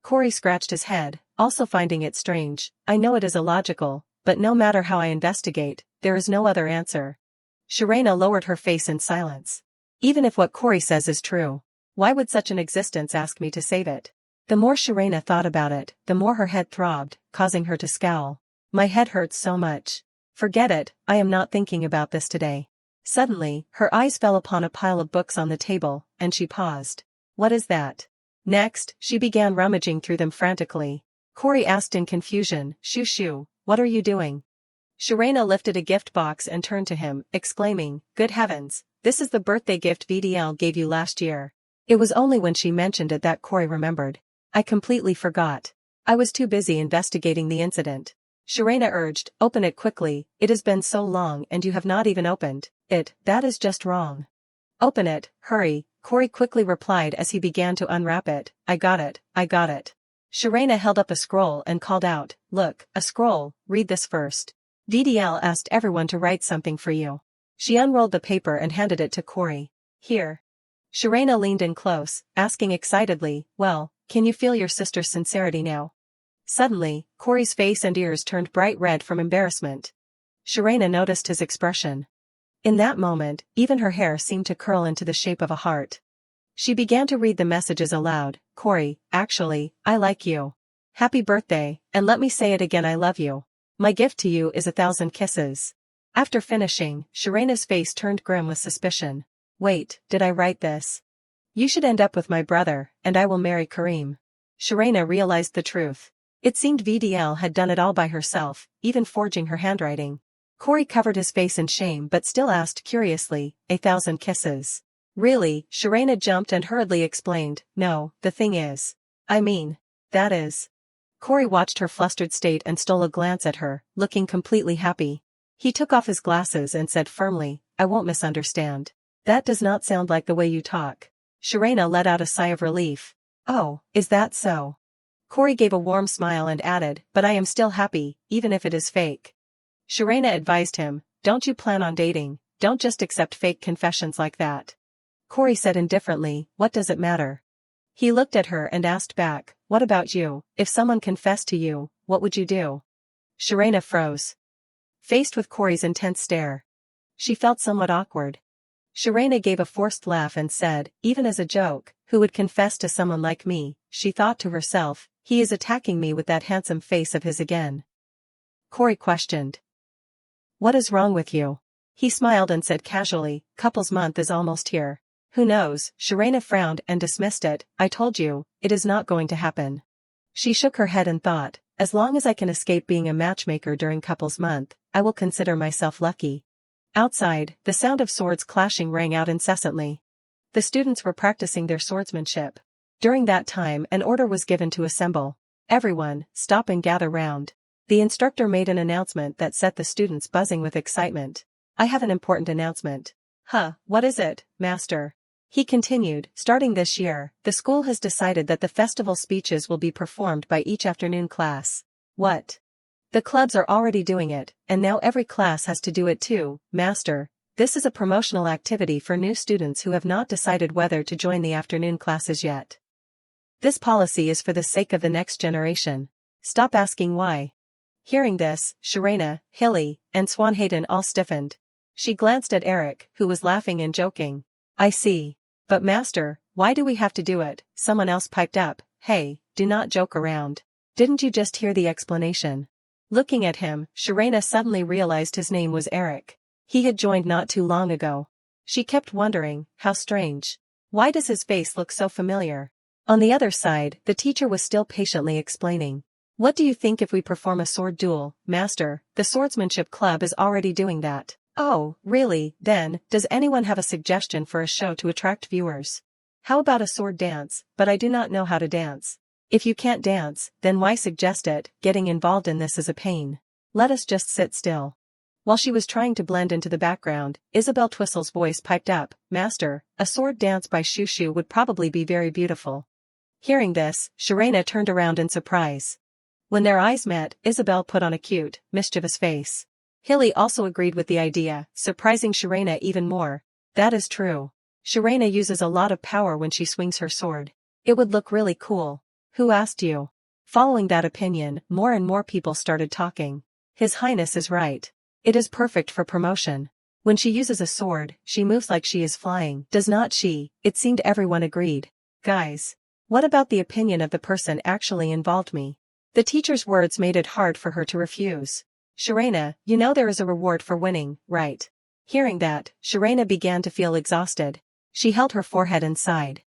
Speaker 1: Corey scratched his head, also finding it strange, I know it is illogical, but no matter how I investigate, there is no other answer. Sharena lowered her face in silence. Even if what Corey says is true, why would such an existence ask me to save it? The more Sharena thought about it, the more her head throbbed, causing her to scowl. My head hurts so much. Forget it, I am not thinking about this today. Suddenly, her eyes fell upon a pile of books on the table, and she paused. What is that? Next, she began rummaging through them frantically. Corey asked in confusion, Shoo, what are you doing? Sharena lifted a gift box and turned to him, exclaiming, good heavens, this is the birthday gift VDL gave you last year. It was only when she mentioned it that Corey remembered. I completely forgot. I was too busy investigating the incident. Sharena urged, open it quickly, it has been so long and you have not even opened it, that is just wrong. Open it, hurry, Corey quickly replied as he began to unwrap it, I got it. Sharena held up a scroll and called out, look, a scroll, read this first. VDL asked everyone to write something for you. She unrolled the paper and handed it to Corey. Here. Sharena leaned in close, asking excitedly, well, can you feel your sister's sincerity now? Suddenly, Corey's face and ears turned bright red from embarrassment. Sharena noticed his expression. In that moment, even her hair seemed to curl into the shape of a heart. She began to read the messages aloud, Corey, actually, I like you. Happy birthday, and let me say it again, I love you. My gift to you is 1,000 kisses. After finishing, Sharena's face turned grim with suspicion. Wait, did I write this? You should end up with my brother, and I will marry Kareem. Sharena realized the truth. It seemed VDL had done it all by herself, even forging her handwriting. Corey covered his face in shame but still asked curiously, 1,000 kisses. Really? Sharena jumped and hurriedly explained, no, the thing is. I mean. that is. Corey watched her flustered state and stole a glance at her, looking completely happy. He took off his glasses and said firmly, I won't misunderstand. That does not sound like the way you talk. Sharayna let out a sigh of relief. Oh, is that so? Corey gave a warm smile and added, but I am still happy, even if it is fake. Sharayna advised him, don't you plan on dating, don't just accept fake confessions like that. Corey said indifferently, what does it matter? He looked at her and asked back, what about you? If someone confessed to you, what would you do? Sharayna froze. Faced with Corey's intense stare, she felt somewhat awkward. Sharayna gave a forced laugh and said, even as a joke, who would confess to someone like me? She thought to herself, he is attacking me with that handsome face of his again. Corey questioned. What is wrong with you? He smiled and said casually, couples month is almost here. Who knows? Sharayna frowned and dismissed it. I told you, it is not going to happen. She shook her head and thought, as long as I can escape being a matchmaker during couples month, I will consider myself lucky. Outside, the sound of swords clashing rang out incessantly. The students were practicing their swordsmanship. During that time, an order was given to assemble. Everyone, stop and gather round. The instructor made an announcement that set the students buzzing with excitement. I have an important announcement. What is it, master? He continued, starting this year, the school has decided that the festival speeches will be performed by each afternoon class. What? The clubs are already doing it, and now every class has to do it too, master. This is a promotional activity for new students who have not decided whether to join the afternoon classes yet. This policy is for the sake of the next generation. Stop asking why. Hearing this, Sharayna, Hilly, and Swanhaden all stiffened. She glanced at Eric, who was laughing and joking. I see. But master, why do we have to do it? Someone else piped up. Hey, do not joke around. Didn't you just hear the explanation? Looking at him, Sharayna suddenly realized his name was Eric. He had joined not too long ago. She kept wondering, how strange. Why does his face look so familiar? On the other side, the teacher was still patiently explaining. What do you think if we perform a sword duel, master? The swordsmanship club is already doing that. Oh, really? Then, does anyone have a suggestion for a show to attract viewers? How about a sword dance? But I do not know how to dance. If you can't dance, then why suggest it? Getting involved in this is a pain. Let us just sit still. While she was trying to blend into the background, Isabel Twistle's voice piped up, Master, a sword dance by Shushu would probably be very beautiful. Hearing this, Sharayna turned around in surprise. When their eyes met, Isabel put on a cute, mischievous face. Hilly also agreed with the idea, surprising Sharayna even more. That is true. Sharayna uses a lot of power when she swings her sword. It would look really cool. Who asked you? Following that opinion, more and more people started talking. His Highness is right. It is perfect for promotion. When she uses a sword, she moves like she is flying, does not she? It seemed everyone agreed. Guys, what about the opinion of the person actually involved me? The teacher's words made it hard for her to refuse. Sharayna, you know there is a reward for winning, right? Hearing that, Sharayna began to feel exhausted. She held her forehead and sighed.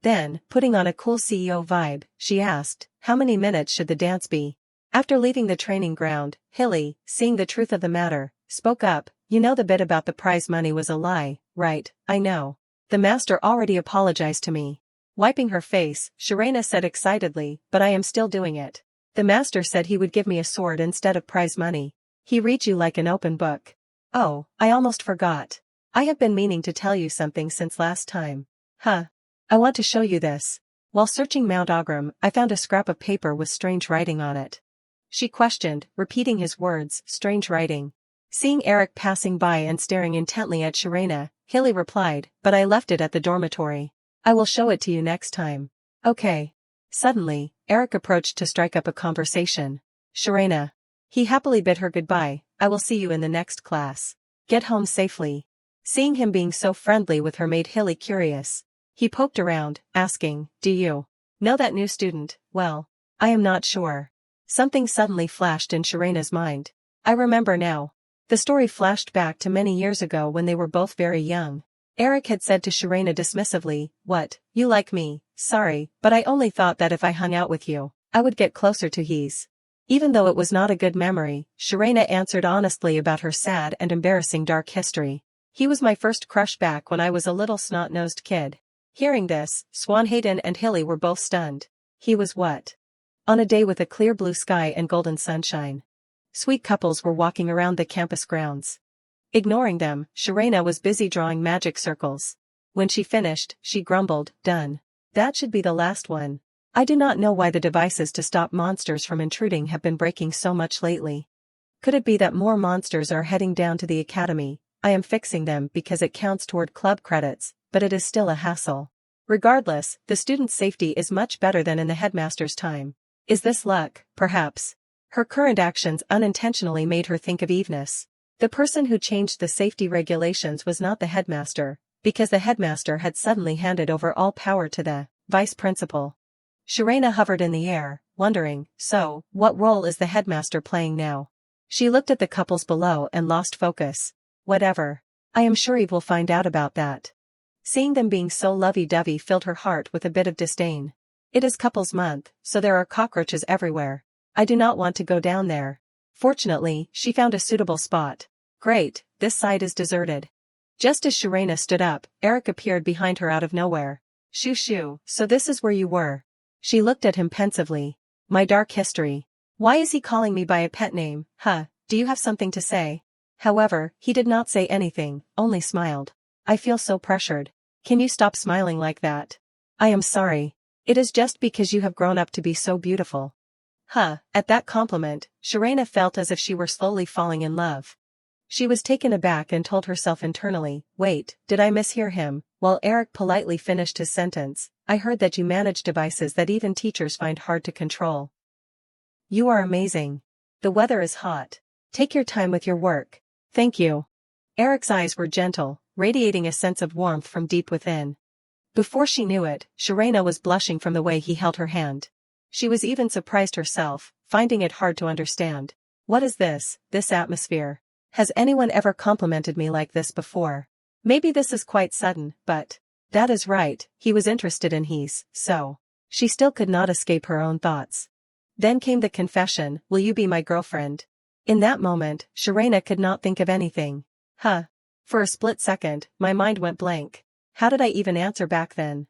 Speaker 1: Then, putting on a cool CEO vibe, she asked, how many minutes should the dance be? After leaving the training ground, Hilly, seeing the truth of the matter, spoke up, you know the bit about the prize money was a lie, right? I know. The master already apologized to me. Wiping her face, Sharayna said excitedly, but I am still doing it. The master said he would give me a sword instead of prize money. He reads you like an open book. Oh, I almost forgot. I have been meaning to tell you something since last time. I want to show you this. While searching Mount Augram, I found a scrap of paper with strange writing on it. She questioned, repeating his words, strange writing. Seeing Eric passing by and staring intently at Sharayna, Hilly replied, but I left it at the dormitory. I will show it to you next time. Okay. Suddenly, Eric approached to strike up a conversation. Sharayna. He happily bid her goodbye, I will see you in the next class. Get home safely. Seeing him being so friendly with her made Hilly curious. He poked around, asking, do you know that new student? Well, I am not sure. Something suddenly flashed in Sharayna's mind. I remember now. The story flashed back to many years ago when they were both very young. Eric had said to Sharayna dismissively, what, you like me? Sorry, but I only thought that if I hung out with you, I would get closer to He's. Even though it was not a good memory, Sharayna answered honestly about her sad and embarrassing dark history. He was my first crush back when I was a little snot-nosed kid. Hearing this, Swanhaden and Hilly were both stunned. He was what? On a day with a clear blue sky and golden sunshine. Sweet couples were walking around the campus grounds. Ignoring them, Sharena was busy drawing magic circles. When she finished, she grumbled, "Done. That should be the last one. I do not know why the devices to stop monsters from intruding have been breaking so much lately. Could it be that more monsters are heading down to the academy? I am fixing them because it counts toward club credits, but it is still a hassle. Regardless, the student's safety is much better than in the headmaster's time. Is this luck, perhaps?" Her current actions unintentionally made her think of Evenus. The person who changed the safety regulations was not the headmaster, because the headmaster had suddenly handed over all power to the vice principal. Sharena hovered in the air, wondering, so, what role is the headmaster playing now? She looked at the couples below and lost focus. Whatever. I am sure Eve will find out about that. Seeing them being so lovey-dovey filled her heart with a bit of disdain. It is couples month, so there are cockroaches everywhere. I do not want to go down there. Fortunately, she found a suitable spot. Great, this side is deserted. Just as Sharena stood up, Eric appeared behind her out of nowhere. Shoo shoo, so this is where you were. She looked at him pensively. My dark history. Why is he calling me by a pet name? Do you have something to say? However, he did not say anything, only smiled. I feel so pressured. Can you stop smiling like that? I am sorry. It is just because you have grown up to be so beautiful. At that compliment, Sharena felt as if she were slowly falling in love. She was taken aback and told herself internally, wait, did I mishear him? While Eric politely finished his sentence, I heard that you manage devices that even teachers find hard to control. You are amazing. The weather is hot. Take your time with your work. Thank you. Eric's eyes were gentle, radiating a sense of warmth from deep within. Before she knew it, Sharena was blushing from the way he held her hand. She was even surprised herself, finding it hard to understand. What is this atmosphere? Has anyone ever complimented me like this before? Maybe this is quite sudden, but... That is right, he was interested in his, so... She still could not escape her own thoughts. Then came the confession, will you be my girlfriend? In that moment, Sharena could not think of anything. For a split second, my mind went blank. How did I even answer back then?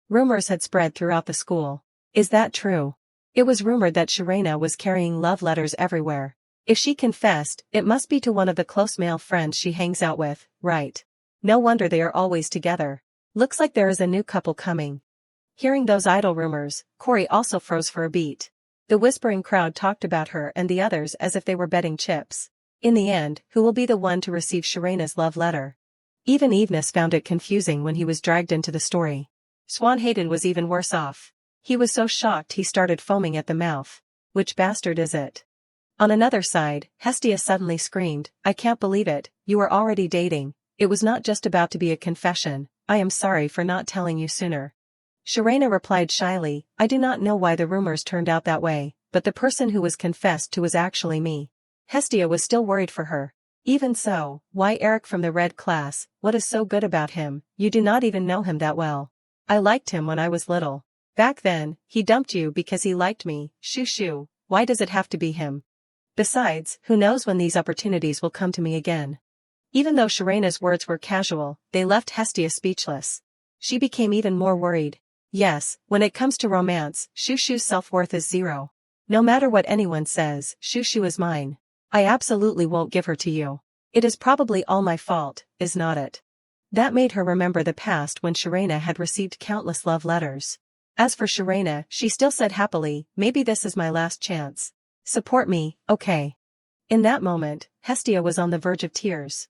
Speaker 1: Rumors had spread throughout the school. Is that true? It was rumored that Sharena was carrying love letters everywhere. If she confessed, it must be to one of the close male friends she hangs out with, right? No wonder they are always together. Looks like there is a new couple coming. Hearing those idle rumors, Corey also froze for a beat. The whispering crowd talked about her and the others as if they were betting chips. In the end, who will be the one to receive Sharena's love letter? Even Evenus found it confusing when he was dragged into the story. Swan Hayden was even worse off. He was so shocked he started foaming at the mouth. Which bastard is it? On another side, Hestia suddenly screamed, I can't believe it, you are already dating. It was not just about to be a confession, I am sorry for not telling you sooner. Sharena replied shyly, I do not know why the rumors turned out that way, but the person who was confessed to was actually me. Hestia was still worried for her. Even so, why Eric from the red class, what is so good about him? You do not even know him that well. I liked him when I was little. Back then, he dumped you because he liked me, shoo shoo, why does it have to be him? Besides, who knows when these opportunities will come to me again? Even though Sharena's words were casual, they left Hestia speechless. She became even more worried. Yes, when it comes to romance, Shoo Shoo's self-worth is zero. No matter what anyone says, Shoo Shoo is mine. I absolutely won't give her to you. It is probably all my fault, is not it? That made her remember the past when Sharena had received countless love letters. As for Sharena, she still said happily, maybe this is my last chance. Support me, okay? In that moment, Hestia was on the verge of tears.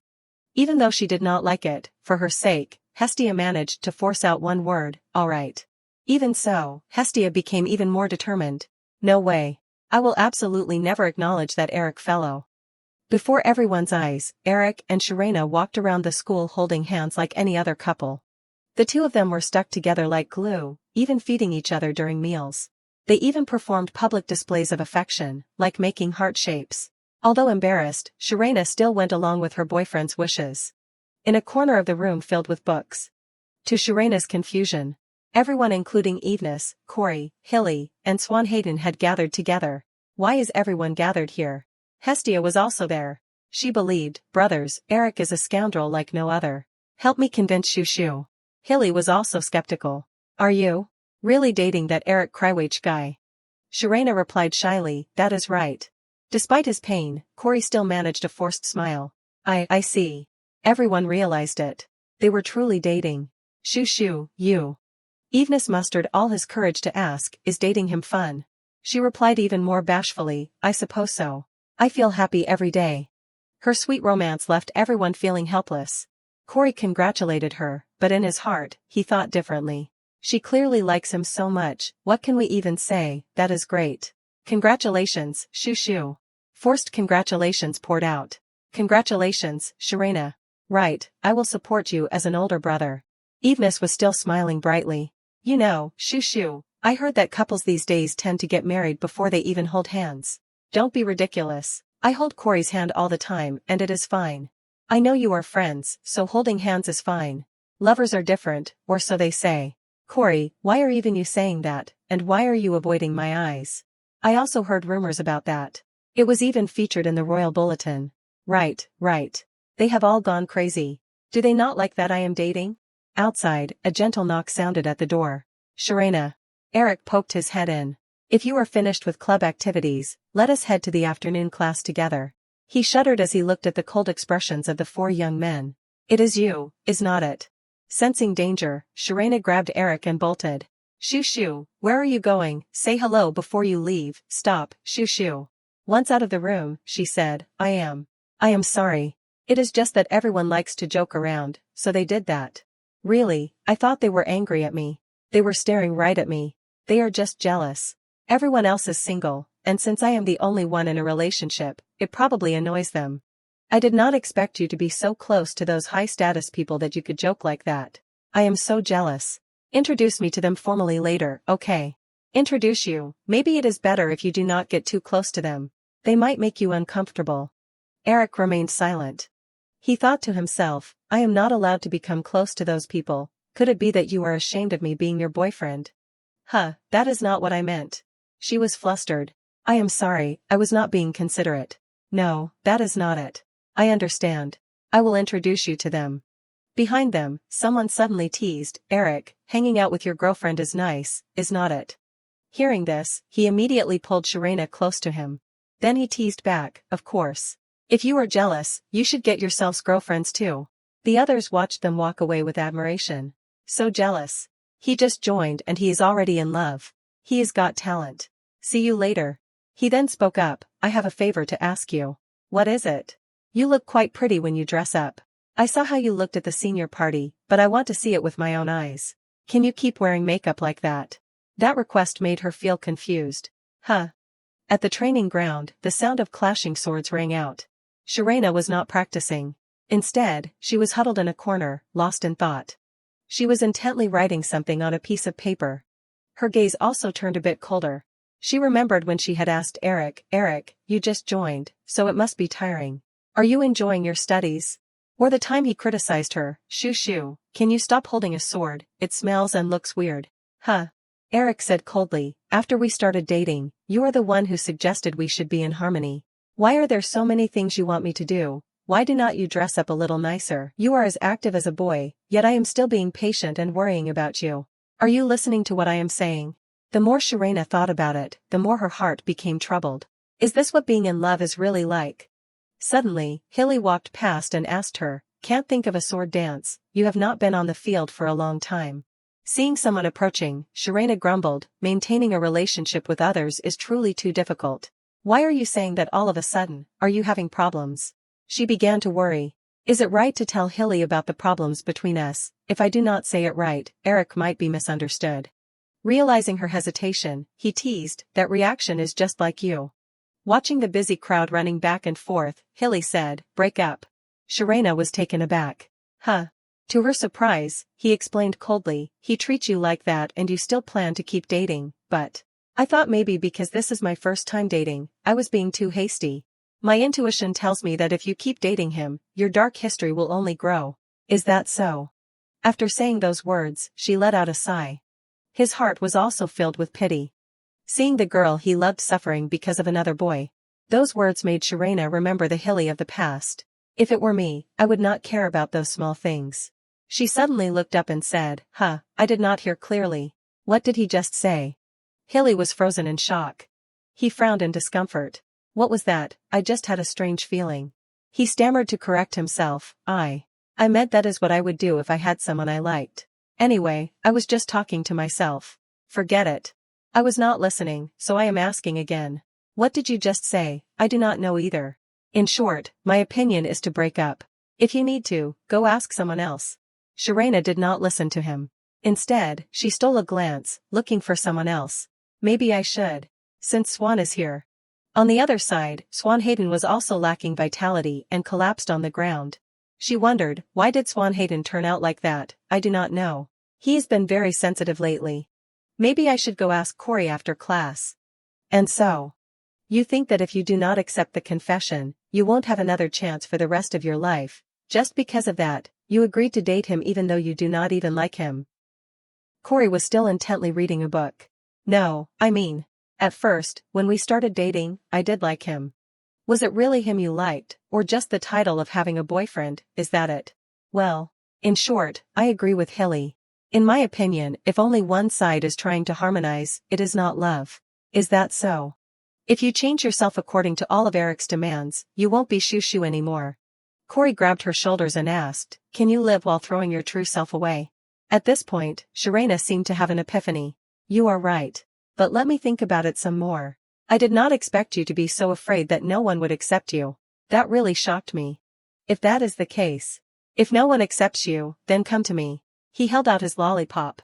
Speaker 1: Even though she did not like it, for her sake, Hestia managed to force out one word, all right. Even so, Hestia became even more determined. No way. I will absolutely never acknowledge that Eric fellow. Before everyone's eyes, Eric and Sharena walked around the school holding hands like any other couple. The two of them were stuck together like glue, even feeding each other during meals. They even performed public displays of affection, like making heart shapes. Although embarrassed, Sharena still went along with her boyfriend's wishes. In a corner of the room filled with books. To Sharena's confusion, everyone including Evenus, Corey, Hilly, and Swan Hayden had gathered together. Why is everyone gathered here? Hestia was also there. She believed, brothers, Eric is a scoundrel like no other. Help me convince Shoo Shoo. Hilly was also skeptical. Are you really dating that Eric Crywage guy? Shirena replied shyly, that is right. Despite his pain, Corey still managed a forced smile. I see. Everyone realized it. They were truly dating. Shoo, you. Evenus mustered all his courage to ask, is dating him fun? She replied even more bashfully, I suppose so. I feel happy every day. Her sweet romance left everyone feeling helpless. Corey congratulated her, but in his heart, he thought differently. She clearly likes him so much, what can we even say, that is great. Congratulations, shoo. Forced congratulations poured out. Congratulations, Shirena. Right, I will support you as an older brother. Evenus was still smiling brightly. You know, shoo, I heard that couples these days tend to get married before they even hold hands. Don't be ridiculous. I hold Corey's hand all the time and it is fine. I know you are friends, so holding hands is fine. Lovers are different, or so they say. Corey, why are even you saying that, and why are you avoiding my eyes? I also heard rumors about that. It was even featured in the Royal Bulletin. Right. They have all gone crazy. Do they not like that I am dating? Outside, a gentle knock sounded at the door. Shirena. Eric poked his head in. If you are finished with club activities, let us head to the afternoon class together. He shuddered as he looked at the cold expressions of the four young men. It is you, is not it? Sensing danger, Shirena grabbed Eric and bolted. Shoo, where are you going? Say hello before you leave, stop, shoo. Once out of the room, she said, I am sorry. It is just that everyone likes to joke around, so they did that. Really, I thought they were angry at me. They were staring right at me. They are just jealous. Everyone else is single, and since I am the only one in a relationship, it probably annoys them. I did not expect you to be so close to those high-status people that you could joke like that. I am so jealous. Introduce me to them formally later, okay? Introduce you, maybe it is better if you do not get too close to them. They might make you uncomfortable. Eric remained silent. He thought to himself, I am not allowed to become close to those people. Could it be that you are ashamed of me being your boyfriend? That is not what I meant. She was flustered. I am sorry, I was not being considerate. No, that is not it. I understand. I will introduce you to them. Behind them, someone suddenly teased, Eric, hanging out with your girlfriend is nice, is not it? Hearing this, he immediately pulled Shirena close to him. Then he teased back, of course. If you are jealous, you should get yourselves girlfriends too. The others watched them walk away with admiration. So jealous. He just joined and he is already in love. He has got talent. See you later. He then spoke up, I have a favor to ask you. What is it? You look quite pretty when you dress up. I saw how you looked at the senior party, but I want to see it with my own eyes. Can you keep wearing makeup like that? That request made her feel confused. At the training ground, the sound of clashing swords rang out. Shirena was not practicing. Instead, she was huddled in a corner, lost in thought. She was intently writing something on a piece of paper. Her gaze also turned a bit colder. She remembered when she had asked Eric, you just joined, so it must be tiring. Are you enjoying your studies? Or the time he criticized her, shoo, can you stop holding a sword, it smells and looks weird. Eric said coldly, after we started dating, you are the one who suggested we should be in harmony. Why are there so many things you want me to do? Why do not you dress up a little nicer? You are as active as a boy, yet I am still being patient and worrying about you. Are you listening to what I am saying? The more Shirena thought about it, the more her heart became troubled. Is this what being in love is really like? Suddenly, Hilly walked past and asked her, can't think of a sword dance, you have not been on the field for a long time. Seeing someone approaching, Shirena grumbled, maintaining a relationship with others is truly too difficult. Why are you saying that all of a sudden? Are you having problems? She began to worry. Is it right to tell Hilly about the problems between us? If I do not say it right, Eric might be misunderstood. Realizing her hesitation, he teased, that reaction is just like you. Watching the busy crowd running back and forth, Hilly said, break up. Shirena was taken aback. To her surprise, he explained coldly, he treats you like that and you still plan to keep dating, but I thought maybe because this is my first time dating, I was being too hasty. My intuition tells me that if you keep dating him, your dark history will only grow. Is that so? After saying those words, she let out a sigh. His heart was also filled with pity. Seeing the girl he loved suffering because of another boy. Those words made Shirena remember the Hilly of the past. If it were me, I would not care about those small things. She suddenly looked up and said, I did not hear clearly. What did he just say? Hilly was frozen in shock. He frowned in discomfort. What was that? I just had a strange feeling. He stammered to correct himself. I meant that is what I would do if I had someone I liked. Anyway, I was just talking to myself. Forget it. I was not listening, so I am asking again. What did you just say? I do not know either. In short, my opinion is to break up. If you need to, go ask someone else. Sharena did not listen to him. Instead, she stole a glance, looking for someone else. Maybe I should. Since Swan is here. On the other side, Swanhaden was also lacking vitality and collapsed on the ground. She wondered, why did Swanhaden turn out like that? I do not know. He has been very sensitive lately. Maybe I should go ask Corey after class. And so. You think that if you do not accept the confession, you won't have another chance for the rest of your life. Just because of that, you agreed to date him even though you do not even like him. Corey was still intently reading a book. No, I mean. At first, when we started dating, I did like him. Was it really him you liked, or just the title of having a boyfriend, is that it? Well, in short, I agree with Hilly. In my opinion, if only one side is trying to harmonize, it is not love. Is that so? If you change yourself according to all of Eric's demands, you won't be shoo-shoo anymore. Corey grabbed her shoulders and asked, can you live while throwing your true self away? At this point, Sharena seemed to have an epiphany. You are right. But let me think about it some more. I did not expect you to be so afraid that no one would accept you. That really shocked me. If that is the case. If no one accepts you, then come to me. He held out his lollipop.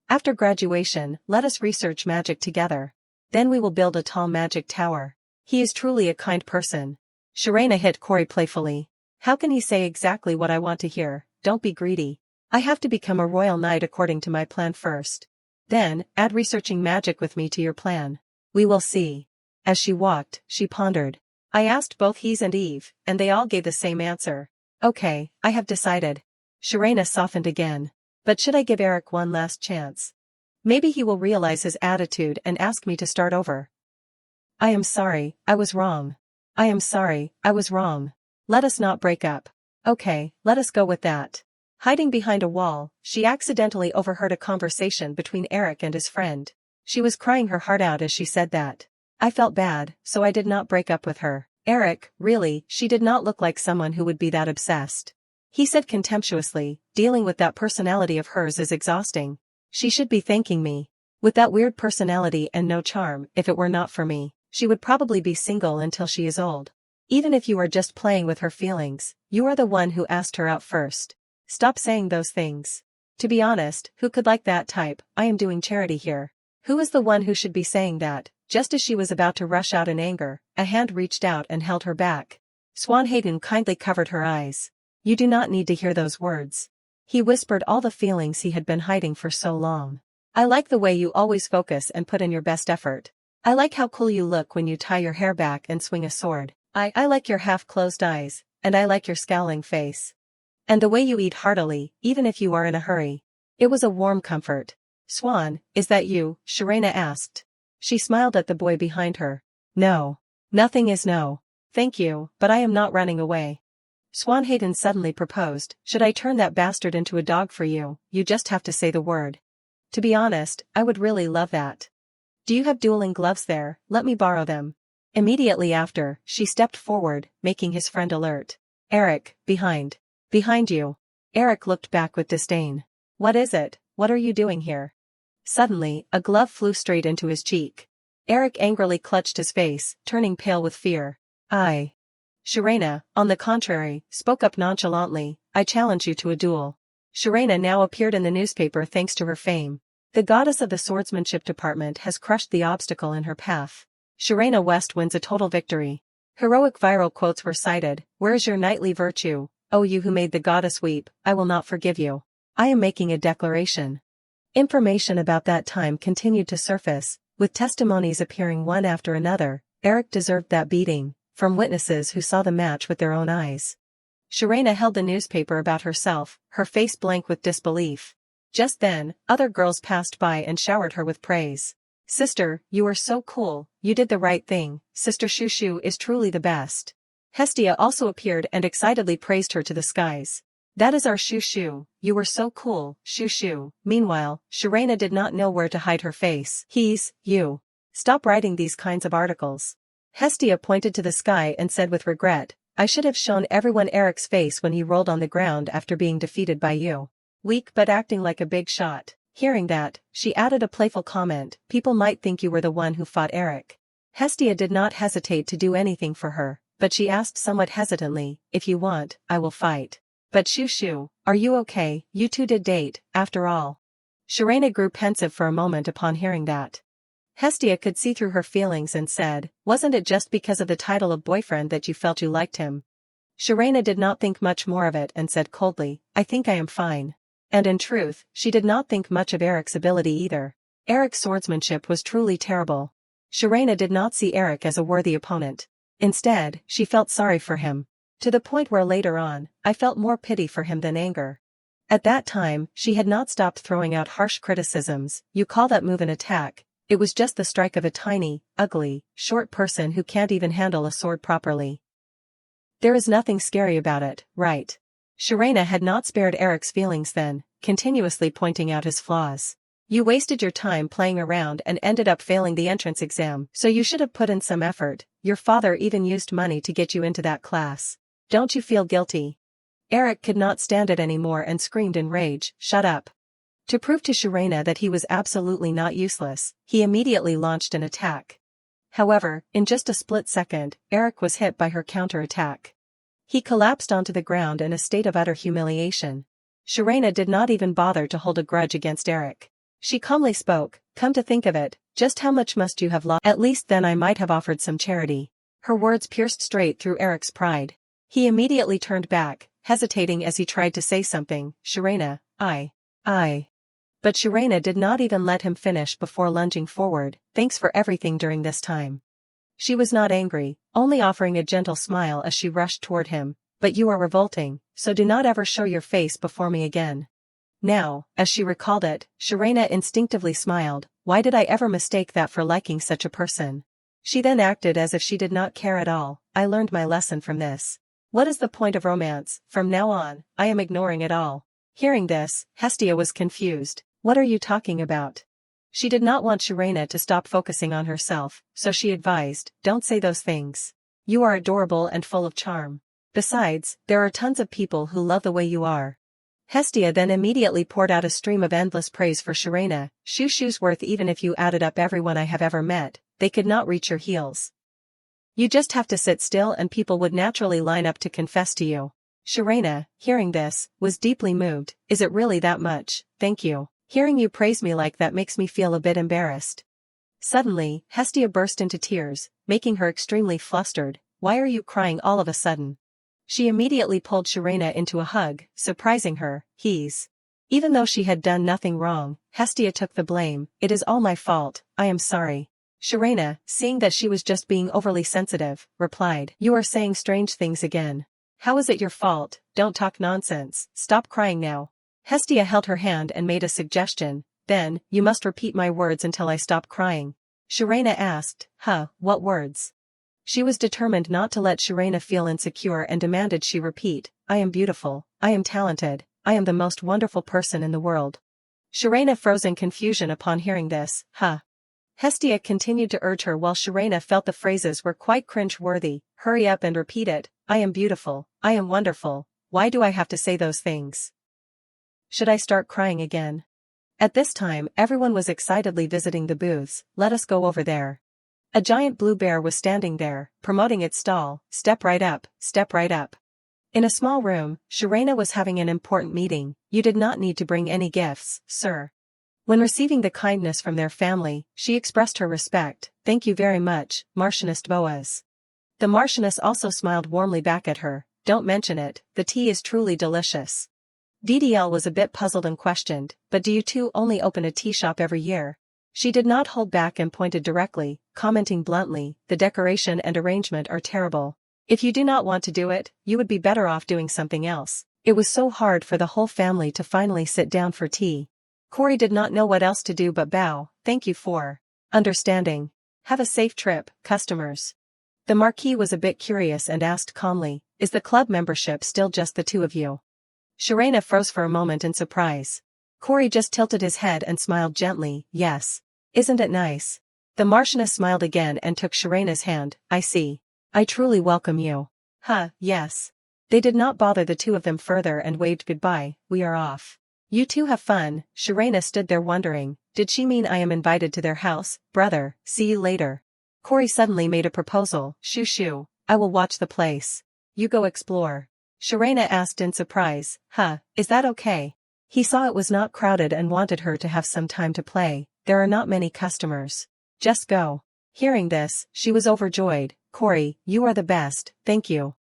Speaker 1: After graduation, let us research magic together. Then we will build a tall magic tower. He is truly a kind person. Sharena hit Corey playfully. How can he say exactly what I want to hear? Don't be greedy. I have to become a royal knight according to my plan first. Then, add researching magic with me to your plan. We will see. As she walked, she pondered. I asked both Hees and Eve, and they all gave the same answer. Okay, I have decided. Sharena softened again. But should I give Eric one last chance? Maybe he will realize his attitude and ask me to start over. I am sorry, I was wrong. I am sorry, I was wrong. Let us not break up. Okay, let us go with that. Hiding behind a wall, she accidentally overheard a conversation between Eric and his friend. She was crying her heart out as she said that. I felt bad, so I did not break up with her. Eric, really, she did not look like someone who would be that obsessed. He said contemptuously, dealing with that personality of hers is exhausting. She should be thanking me. With that weird personality and no charm, if it were not for me, she would probably be single until she is old. Even if you are just playing with her feelings, you are the one who asked her out first. Stop saying those things. To be honest, who could like that type? I am doing charity here. Who is the one who should be saying that? Just as she was about to rush out in anger, a hand reached out and held her back. Swanhaden kindly covered her eyes. You do not need to hear those words. He whispered all the feelings he had been hiding for so long. I like the way you always focus and put in your best effort. I like how cool you look when you tie your hair back and swing a sword. I like your half-closed eyes, and I like your scowling face. And the way you eat heartily, even if you are in a hurry. It was a warm comfort. Swan, is that you? Sharena asked. She smiled at the boy behind her. No. Nothing is no. Thank you, but I am not running away. Swanhaden suddenly proposed, should I turn that bastard into a dog for you? You just have to say the word. To be honest, I would really love that. Do you have dueling gloves there? Let me borrow them. Immediately after, she stepped forward, making his friend alert. Eric, behind. Behind you. Eric looked back with disdain. What is it? What are you doing here? Suddenly, a glove flew straight into his cheek. Eric angrily clutched his face, turning pale with fear. Sharena, on the contrary, spoke up nonchalantly, I challenge you to a duel. Sharena now appeared in the newspaper thanks to her fame. The goddess of the swordsmanship department has crushed the obstacle in her path. Sharena West wins a total victory. Heroic viral quotes were cited, where is your knightly virtue? Oh, you who made the goddess weep, I will not forgive you. I am making a declaration. Information about that time continued to surface, with testimonies appearing one after another. Eric deserved that beating, from witnesses who saw the match with their own eyes. Sharena held the newspaper about herself, her face blank with disbelief. Just then, other girls passed by and showered her with praise. Sister, you are so cool, you did the right thing, Sister Shushu is truly the best. Hestia also appeared and excitedly praised her to the skies. That is our Shoo Shoo, you were so cool, Shoo Shoo. Meanwhile, Sharena did not know where to hide her face. You. Stop writing these kinds of articles. Hestia pointed to the sky and said with regret, I should have shown everyone Eric's face when he rolled on the ground after being defeated by you. Weak but acting like a big shot. Hearing that, she added a playful comment, people might think you were the one who fought Eric. Hestia did not hesitate to do anything for her, but she asked somewhat hesitantly, if you want, I will fight. But Shoo Shoo, are you okay? You two did date, after all. Sharena grew pensive for a moment upon hearing that. Hestia could see through her feelings and said, wasn't it just because of the title of boyfriend that you felt you liked him? Sharena did not think much more of it and said coldly, I think I am fine. And in truth, she did not think much of Eric's ability either. Eric's swordsmanship was truly terrible. Sharena did not see Eric as a worthy opponent. Instead, she felt sorry for him. To the point where later on, I felt more pity for him than anger. At that time, she had not stopped throwing out harsh criticisms, you call that move an attack. It was just the strike of a tiny, ugly, short person who can't even handle a sword properly. There is nothing scary about it, right? Sharena had not spared Eric's feelings then, continuously pointing out his flaws. You wasted your time playing around and ended up failing the entrance exam, so you should have put in some effort. Your father even used money to get you into that class. Don't you feel guilty? Eric could not stand it anymore and screamed in rage, shut up. To prove to Sharena that he was absolutely not useless, he immediately launched an attack. However, in just a split second, Eric was hit by her counter-attack. He collapsed onto the ground in a state of utter humiliation. Sharena did not even bother to hold a grudge against Eric. She calmly spoke, come to think of it, just how much must you have lost? At least then I might have offered some charity. Her words pierced straight through Eric's pride. He immediately turned back, hesitating as he tried to say something, Sharena, I. But Sharena did not even let him finish before lunging forward, thanks for everything during this time. She was not angry, only offering a gentle smile as she rushed toward him, but you are revolting, so do not ever show your face before me again. Now, as she recalled it, Sharena instinctively smiled, why did I ever mistake that for liking such a person? She then acted as if she did not care at all, I learned my lesson from this. What is the point of romance? From now on, I am ignoring it all. Hearing this, Hestia was confused. What are you talking about? She did not want Sharena to stop focusing on herself, so she advised, don't say those things. You are adorable and full of charm. Besides, there are tons of people who love the way you are. Hestia then immediately poured out a stream of endless praise for Sharena, Shoo Shoo's worth even if you added up everyone I have ever met, they could not reach your heels. You just have to sit still and people would naturally line up to confess to you. Sharena, hearing this, was deeply moved, is it really that much? Thank you. Hearing you praise me like that makes me feel a bit embarrassed. Suddenly, Hestia burst into tears, making her extremely flustered. Why are you crying all of a sudden? She immediately pulled Sharena into a hug, surprising her, Even though she had done nothing wrong, Hestia took the blame, it is all my fault, I am sorry. Sharena, seeing that she was just being overly sensitive, replied, you are saying strange things again. How is it your fault? Don't talk nonsense, stop crying now. Hestia held her hand and made a suggestion, then, you must repeat my words until I stop crying. Sharena asked, what words? She was determined not to let Sharena feel insecure and demanded she repeat, I am beautiful, I am talented, I am the most wonderful person in the world. Sharena froze in confusion upon hearing this, Hestia continued to urge her while Sharena felt the phrases were quite cringe-worthy, hurry up and repeat it, I am beautiful, I am wonderful, why do I have to say those things? Should I start crying again? At this time everyone was excitedly visiting the booths, let us go over there. A giant blue bear was standing there, promoting its stall, step right up, step right up. In a small room, Sharena was having an important meeting, you did not need to bring any gifts, sir. When receiving the kindness from their family, she expressed her respect, thank you very much, Marchioness Boaz. The Marchioness also smiled warmly back at her, don't mention it, the tea is truly delicious. DDL was a bit puzzled and questioned, but do you two only open a tea shop every year? She did not hold back and pointed directly, commenting bluntly, the decoration and arrangement are terrible. If you do not want to do it, you would be better off doing something else. It was so hard for the whole family to finally sit down for tea. Corey did not know what else to do but bow, thank you for understanding. Have a safe trip, customers. The Marquis was a bit curious and asked calmly, is the club membership still just the two of you? Sharena froze for a moment in surprise. Corey just tilted his head and smiled gently, yes. Isn't it nice? The Marchioness smiled again and took Sharena's hand, I see. I truly welcome you. Yes. They did not bother the two of them further and waved goodbye, we are off. You two have fun. Sharena stood there wondering, did she mean I am invited to their house, brother, see you later. Corey suddenly made a proposal, shoo, I will watch the place. You go explore. Sharena asked in surprise, is that okay? He saw it was not crowded and wanted her to have some time to play, there are not many customers. Just go. Hearing this, she was overjoyed, Corey, you are the best, thank you.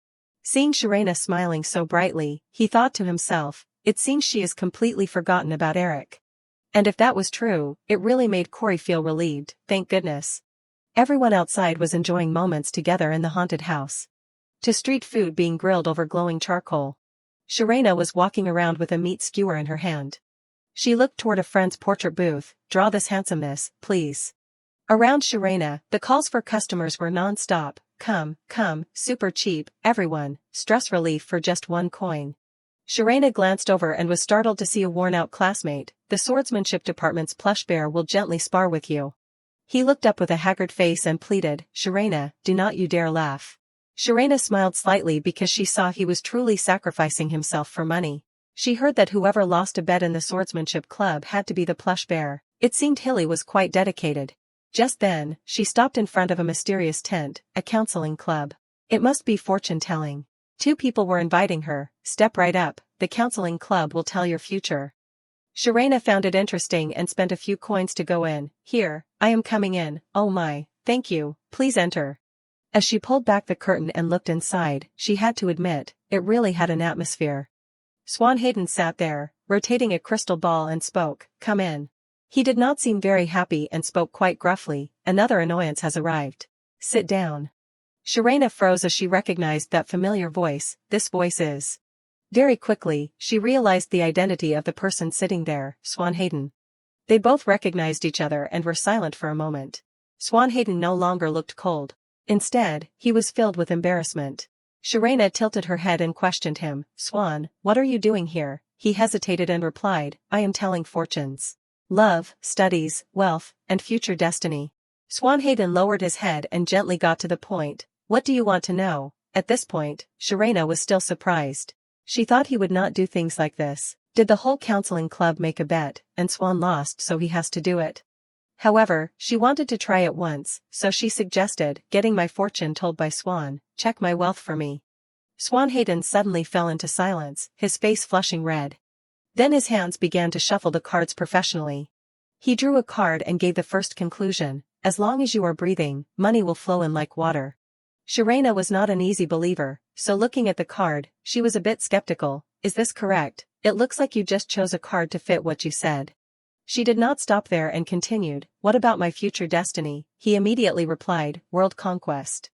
Speaker 1: Seeing Sharena smiling so brightly, he thought to himself, it seems she has completely forgotten about Eric. And if that was true, it really made Corey feel relieved, thank goodness. Everyone outside was enjoying moments together in the haunted house. To street food being grilled over glowing charcoal. Sharena was walking around with a meat skewer in her hand. She looked toward a friend's portrait booth, draw this handsomeness, please. Around Sharena, the calls for customers were non-stop, come, super cheap, everyone, stress relief for just 1 coin. Sharena glanced over and was startled to see a worn-out classmate, the swordsmanship department's plush bear will gently spar with you. He looked up with a haggard face and pleaded, Sharena, do not you dare laugh. Sharena smiled slightly because she saw he was truly sacrificing himself for money. She heard that whoever lost a bet in the swordsmanship club had to be the plush bear. It seemed Hilly was quite dedicated. Just then, she stopped in front of a mysterious tent, a counseling club. It must be fortune-telling. 2 people were inviting her, step right up, the counseling club will tell your future. Sharena found it interesting and spent a few coins to go in. Here, I am coming in, oh my, thank you, please enter. As she pulled back the curtain and looked inside, she had to admit, it really had an atmosphere. Swanhagen sat there, rotating a crystal ball and spoke, come in. He did not seem very happy and spoke quite gruffly, another annoyance has arrived. Sit down. Sharena froze as she recognized that familiar voice, this voice is. Very quickly, she realized the identity of the person sitting there, Swanhagen. They both recognized each other and were silent for a moment. Swanhagen no longer looked cold. Instead, he was filled with embarrassment. Sharena tilted her head and questioned him, Swan, what are you doing here? He hesitated and replied, I am telling fortunes. Love, studies, wealth, and future destiny. Swanhagen lowered his head and gently got to the point, what do you want to know? At this point, Sharena was still surprised. She thought he would not do things like this. Did the whole counseling club make a bet, and Swan lost so he has to do it? However, she wanted to try it once, so she suggested, getting my fortune told by Swan, check my wealth for me. Swanhagen suddenly fell into silence, his face flushing red. Then his hands began to shuffle the cards professionally. He drew a card and gave the first conclusion, as long as you are breathing, money will flow in like water. Sharena was not an easy believer, so looking at the card, she was a bit skeptical, is this correct? It looks like you just chose a card to fit what you said. She did not stop there and continued, what about my future destiny? He immediately replied, world conquest.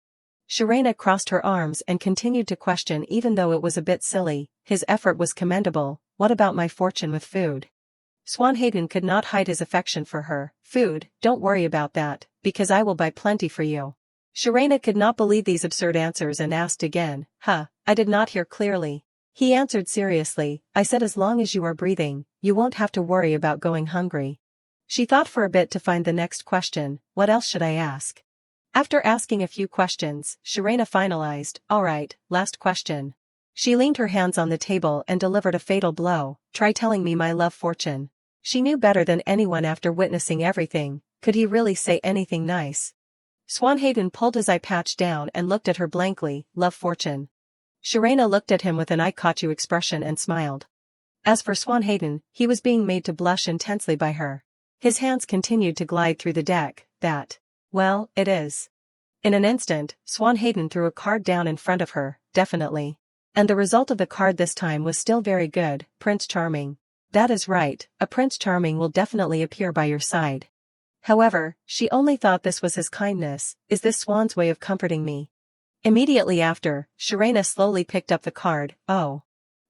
Speaker 1: Sharena crossed her arms and continued to question even though it was a bit silly, his effort was commendable, what about my fortune with food? Swanhagen could not hide his affection for her, food, don't worry about that, because I will buy plenty for you. Sharena could not believe these absurd answers and asked again, I did not hear clearly. He answered seriously, I said as long as you are breathing, you won't have to worry about going hungry. She thought for a bit to find the next question, what else should I ask? After asking a few questions, Sharena finalized, alright, last question. She leaned her hands on the table and delivered a fatal blow, try telling me my love fortune. She knew better than anyone after witnessing everything, could he really say anything nice? Swanhagen pulled his eye patch down and looked at her blankly, love fortune. Sharena looked at him with an I-caught-you expression and smiled. As for Swanhagen, he was being made to blush intensely by her. His hands continued to glide through the deck, well, it is. In an instant, Swanhagen threw a card down in front of her, definitely. And the result of the card this time was still very good, Prince Charming. That is right, a Prince Charming will definitely appear by your side. However, she only thought this was his kindness, is this Swan's way of comforting me? Immediately after, Sharena slowly picked up the card, oh.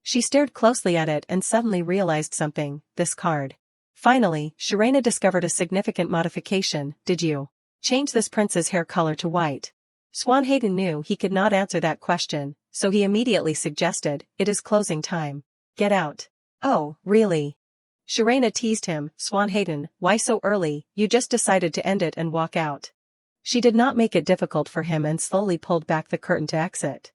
Speaker 1: She stared closely at it and suddenly realized something, this card. Finally, Sharena discovered a significant modification, did you change this prince's hair color to white? Swanhagen knew he could not answer that question, so he immediately suggested, it is closing time. get out. Oh, really? Sharena teased him. Swan Hayden, why so early? You just decided to end it and walk out. She did not make it difficult for him and slowly pulled back the curtain to exit.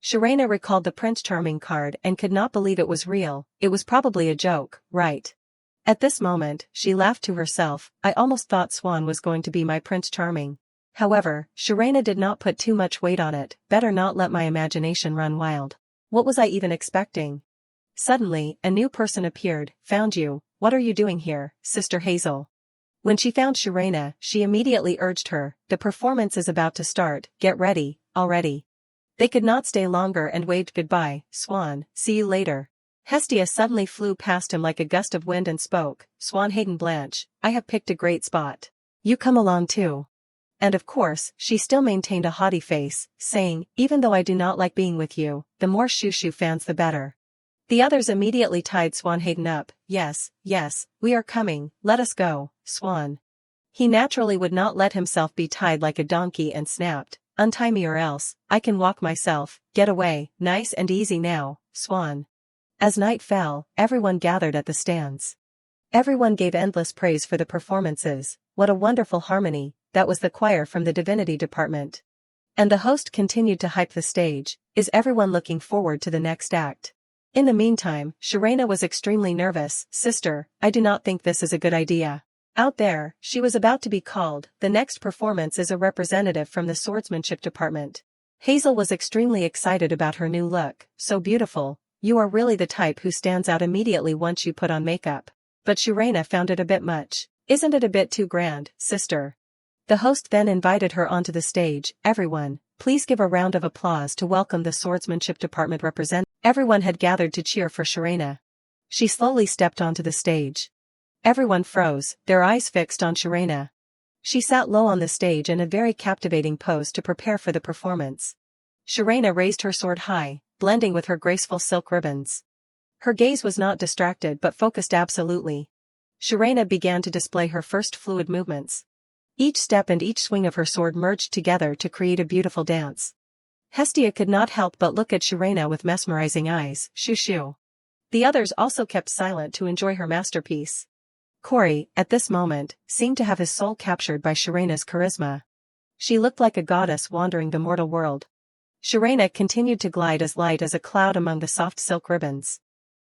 Speaker 1: Sharena recalled the Prince Charming card and could not believe it was real. It was probably a joke, right? At this moment, she laughed to herself. I almost thought Swan was going to be my Prince Charming. However, Sharena did not put too much weight on it. Better not let my imagination run wild. What was I even expecting? Suddenly, a new person appeared. Found you. What are you doing here, Sister Hazel? When she found Sharena, she immediately urged her. The performance is about to start. Get ready, already. They could not stay longer and waved goodbye. Swan, see you later. Hestia suddenly flew past him like a gust of wind and spoke. Swan Hayden Blanche, I have picked a great spot. You come along too. And of course, she still maintained a haughty face, saying, even though I do not like being with you, the more Shushu fans the better. The others immediately tied Swan Hayden up. Yes, we are coming, let us go, Swan. He naturally would not let himself be tied like a donkey and snapped, untie me or else, I can walk myself, get away, nice and easy now, Swan. As night fell, everyone gathered at the stands. Everyone gave endless praise for the performances. What a wonderful harmony, that was the choir from the divinity department. And the host continued to hype the stage. Is everyone looking forward to the next act? In the meantime, Sharena was extremely nervous. Sister, I do not think this is a good idea. Out there, she was about to be called. The next performance is a representative from the swordsmanship department. Hazel was extremely excited about her new look. So beautiful. You are really the type who stands out immediately once you put on makeup. But Sharena found it a bit much. Isn't it a bit too grand, sister? The host then invited her onto the stage. Everyone, please give a round of applause to welcome the swordsmanship department representative. Everyone had gathered to cheer for Sharena. She slowly stepped onto the stage. Everyone froze, their eyes fixed on Sharena. She sat low on the stage in a very captivating pose to prepare for the performance. Sharena raised her sword high, blending with her graceful silk ribbons. Her gaze was not distracted but focused absolutely. Sharena began to display her first fluid movements. Each step and each swing of her sword merged together to create a beautiful dance. Hestia could not help but look at Sharena with mesmerizing eyes. Shoo. The others also kept silent to enjoy her masterpiece. Corey, at this moment, seemed to have his soul captured by Sharena's charisma. She looked like a goddess wandering the mortal world. Sharena continued to glide as light as a cloud among the soft silk ribbons.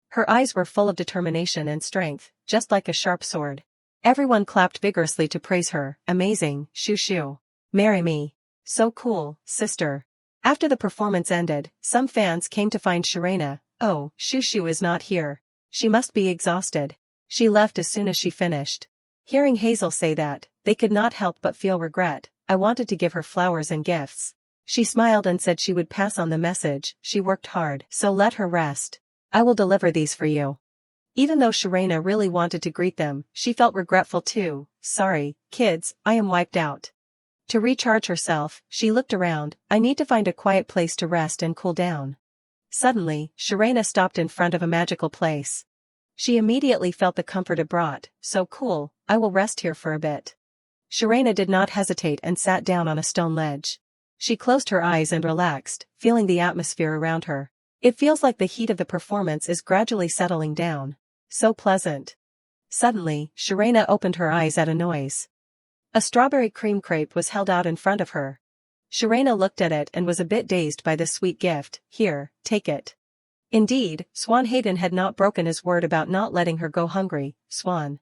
Speaker 1: Her eyes were full of determination and strength, just like a sharp sword. Everyone clapped vigorously to praise her. Amazing, Shoo. Marry me. So cool, sister. After the performance ended, some fans came to find Sharena. Oh, Shoo is not here. She must be exhausted. She left as soon as she finished. Hearing Hazel say that, they could not help but feel regret. I wanted to give her flowers and gifts. She smiled and said she would pass on the message. She worked hard, so let her rest. I will deliver these for you. Even though Sharena really wanted to greet them, she felt regretful too. Sorry, kids, I am wiped out. To recharge herself, she looked around. I need to find a quiet place to rest and cool down. Suddenly, Sharena stopped in front of a magical place. She immediately felt the comfort it brought. So cool, I will rest here for a bit. Sharena did not hesitate and sat down on a stone ledge. She closed her eyes and relaxed, feeling the atmosphere around her. It feels like the heat of the performance is gradually settling down. So pleasant. Suddenly, Sharena opened her eyes at a noise. A strawberry cream crepe was held out in front of her. Sharena looked at it and was a bit dazed by this sweet gift. Here, take it. Indeed, Swan Hayden had not broken his word about not letting her go hungry. Swan.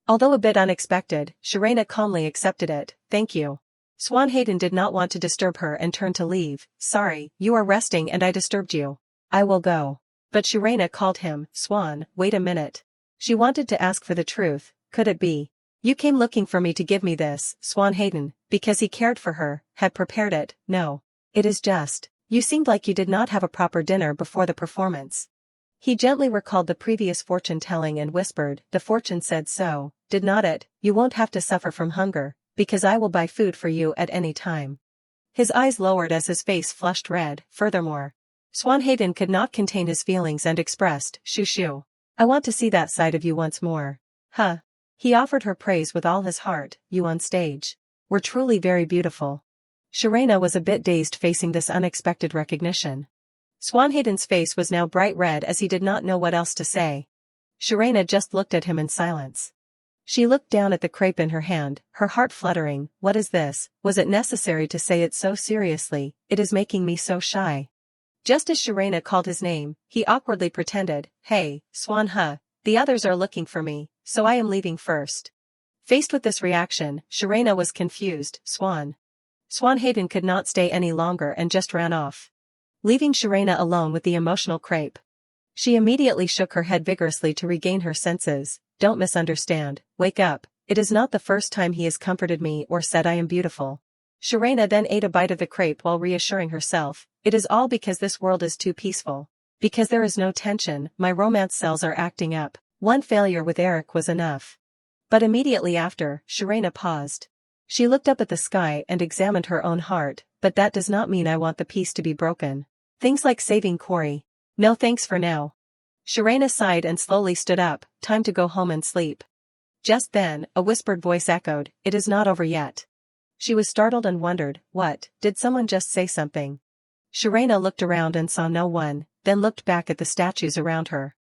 Speaker 1: Although a bit unexpected, Sharena calmly accepted it. Thank you. Swan Hayden did not want to disturb her and turned to leave. Sorry, you are resting and I disturbed you. I will go. But Sharena called him. Swan, wait a minute. She wanted to ask for the truth. Could it be? You came looking for me to give me this, Swan Hayden, because he cared for her, had prepared it. No. It is just. You seemed like you did not have a proper dinner before the performance. He gently recalled the previous fortune-telling and whispered, the fortune said so, did not it? You won't have to suffer from hunger, because I will buy food for you at any time. His eyes lowered as his face flushed red. Furthermore, Swan Hayden could not contain his feelings and expressed, Shoo. I want to see that side of you once more. Huh. He offered her praise with all his heart. You on stage were truly very beautiful. Sharena was a bit dazed facing this unexpected recognition. Swanhaden's face was now bright red as he did not know what else to say. Sharena just looked at him in silence. She looked down at the crepe in her hand, her heart fluttering. What is this? Was it necessary to say it so seriously? It is making me so shy. Just as Sharena called his name, he awkwardly pretended, "Hey, Swan, the others are looking for me, so I am leaving first." Faced with this reaction, Sharena was confused. Swanhaden could not stay any longer and just ran off, leaving Sharena alone with the emotional crepe. She immediately shook her head vigorously to regain her senses. "Don't misunderstand, wake up, it is not the first time he has comforted me or said I am beautiful." Sharena then ate a bite of the crepe while reassuring herself, "It is all because this world is too peaceful. Because there is no tension, my romance cells are acting up. One failure with Eric was enough." But immediately after, Sharena paused. She looked up at the sky and examined her own heart. "But that does not mean I want the peace to be broken. Things like saving Corey. No thanks for now." Sharena sighed and slowly stood up. Time to go home and sleep. Just then, a whispered voice echoed, "It is not over yet." She was startled and wondered, what, did someone just say something? Sharena looked around and saw no one, then looked back at the statues around her.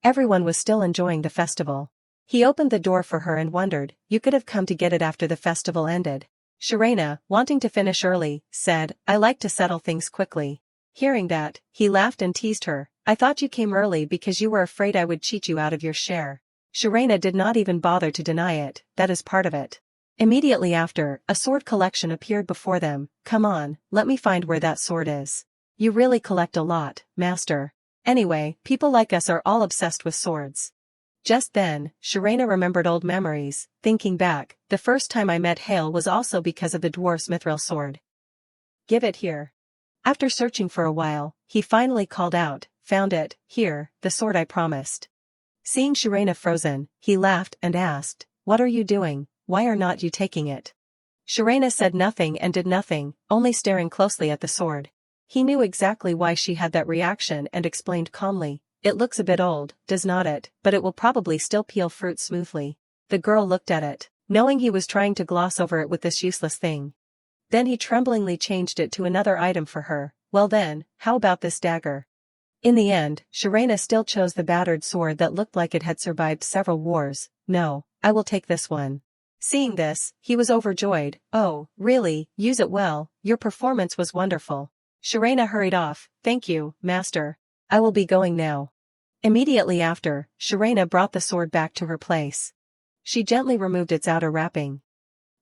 Speaker 1: Everyone was still enjoying the festival. He opened the door for her and wondered, "You could have come to get it after the festival ended." Sharena, wanting to finish early, said, "I like to settle things quickly." Hearing that, he laughed and teased her, "I thought you came early because you were afraid I would cheat you out of your share." Sharena did not even bother to deny it, "That is part of it." Immediately after, a sword collection appeared before them. "Come on, let me find where that sword is." "You really collect a lot, master. Anyway, people like us are all obsessed with swords." Just then, Sharena remembered old memories, thinking back, "The first time I met Hale was also because of the dwarf's mithril sword. Give it here." After searching for a while, he finally called out, "Found it, here, the sword I promised." Seeing Sharena frozen, he laughed and asked, "What are you doing? Why are not you taking it?" Sharena said nothing and did nothing, only staring closely at the sword. He knew exactly why she had that reaction and explained calmly, "It looks a bit old, does not it, but it will probably still peel fruit smoothly." The girl looked at it, knowing he was trying to gloss over it with this useless thing. Then he tremblingly changed it to another item for her. "Well then, how about this dagger?" In the end, Sharena still chose the battered sword that looked like it had survived several wars. "No, I will take this one." Seeing this, he was overjoyed. "Oh, really, use it well, your performance was wonderful." Sharena hurried off, "Thank you, master. I will be going now." Immediately after, Sharena brought the sword back to her place. She gently removed its outer wrapping.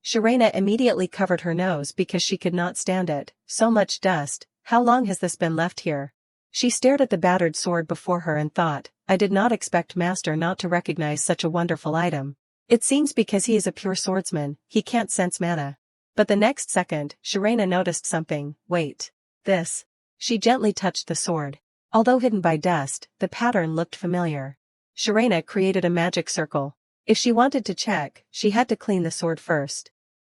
Speaker 1: Sharena immediately covered her nose because she could not stand it. "So much dust, how long has this been left here?" She stared at the battered sword before her and thought, "I did not expect master not to recognize such a wonderful item. It seems because he is a pure swordsman, he can't sense mana." But the next second, Sharena noticed something. "Wait. This." She gently touched the sword. Although hidden by dust, the pattern looked familiar. Sharena created a magic circle. If she wanted to check, she had to clean the sword first.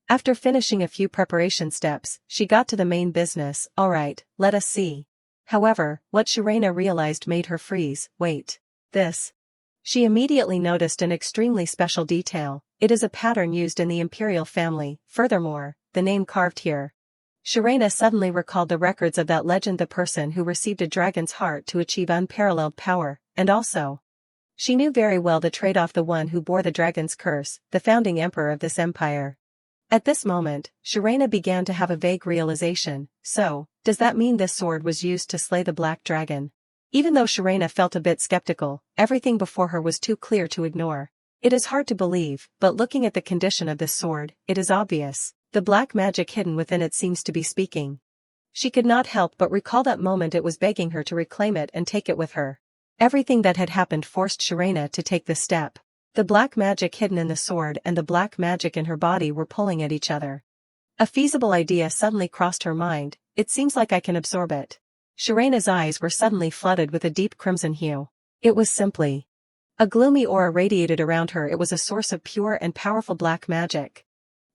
Speaker 1: After finishing a few preparation steps, she got to the main business. "Alright, let us see." However, what Sharena realized made her freeze. "Wait. This." She immediately noticed an extremely special detail. It is a pattern used in the imperial family. Furthermore, the name carved here. Sharena suddenly recalled the records of that legend, the person who received a dragon's heart to achieve unparalleled power, and also, she knew very well the trade-off, the one who bore the dragon's curse, the founding emperor of this empire. At this moment, Sharena began to have a vague realization. So, does that mean this sword was used to slay the black dragon? Even though Sharena felt a bit skeptical, everything before her was too clear to ignore. It is hard to believe, but looking at the condition of this sword, it is obvious. The black magic hidden within it seems to be speaking. She could not help but recall that moment it was begging her to reclaim it and take it with her. Everything that had happened forced Sharena to take this step. The black magic hidden in the sword and the black magic in her body were pulling at each other. A feasible idea suddenly crossed her mind. "It seems like I can absorb it." Sharena's eyes were suddenly flooded with a deep crimson hue. It was simply a gloomy aura radiated around her. It was a source of pure and powerful black magic.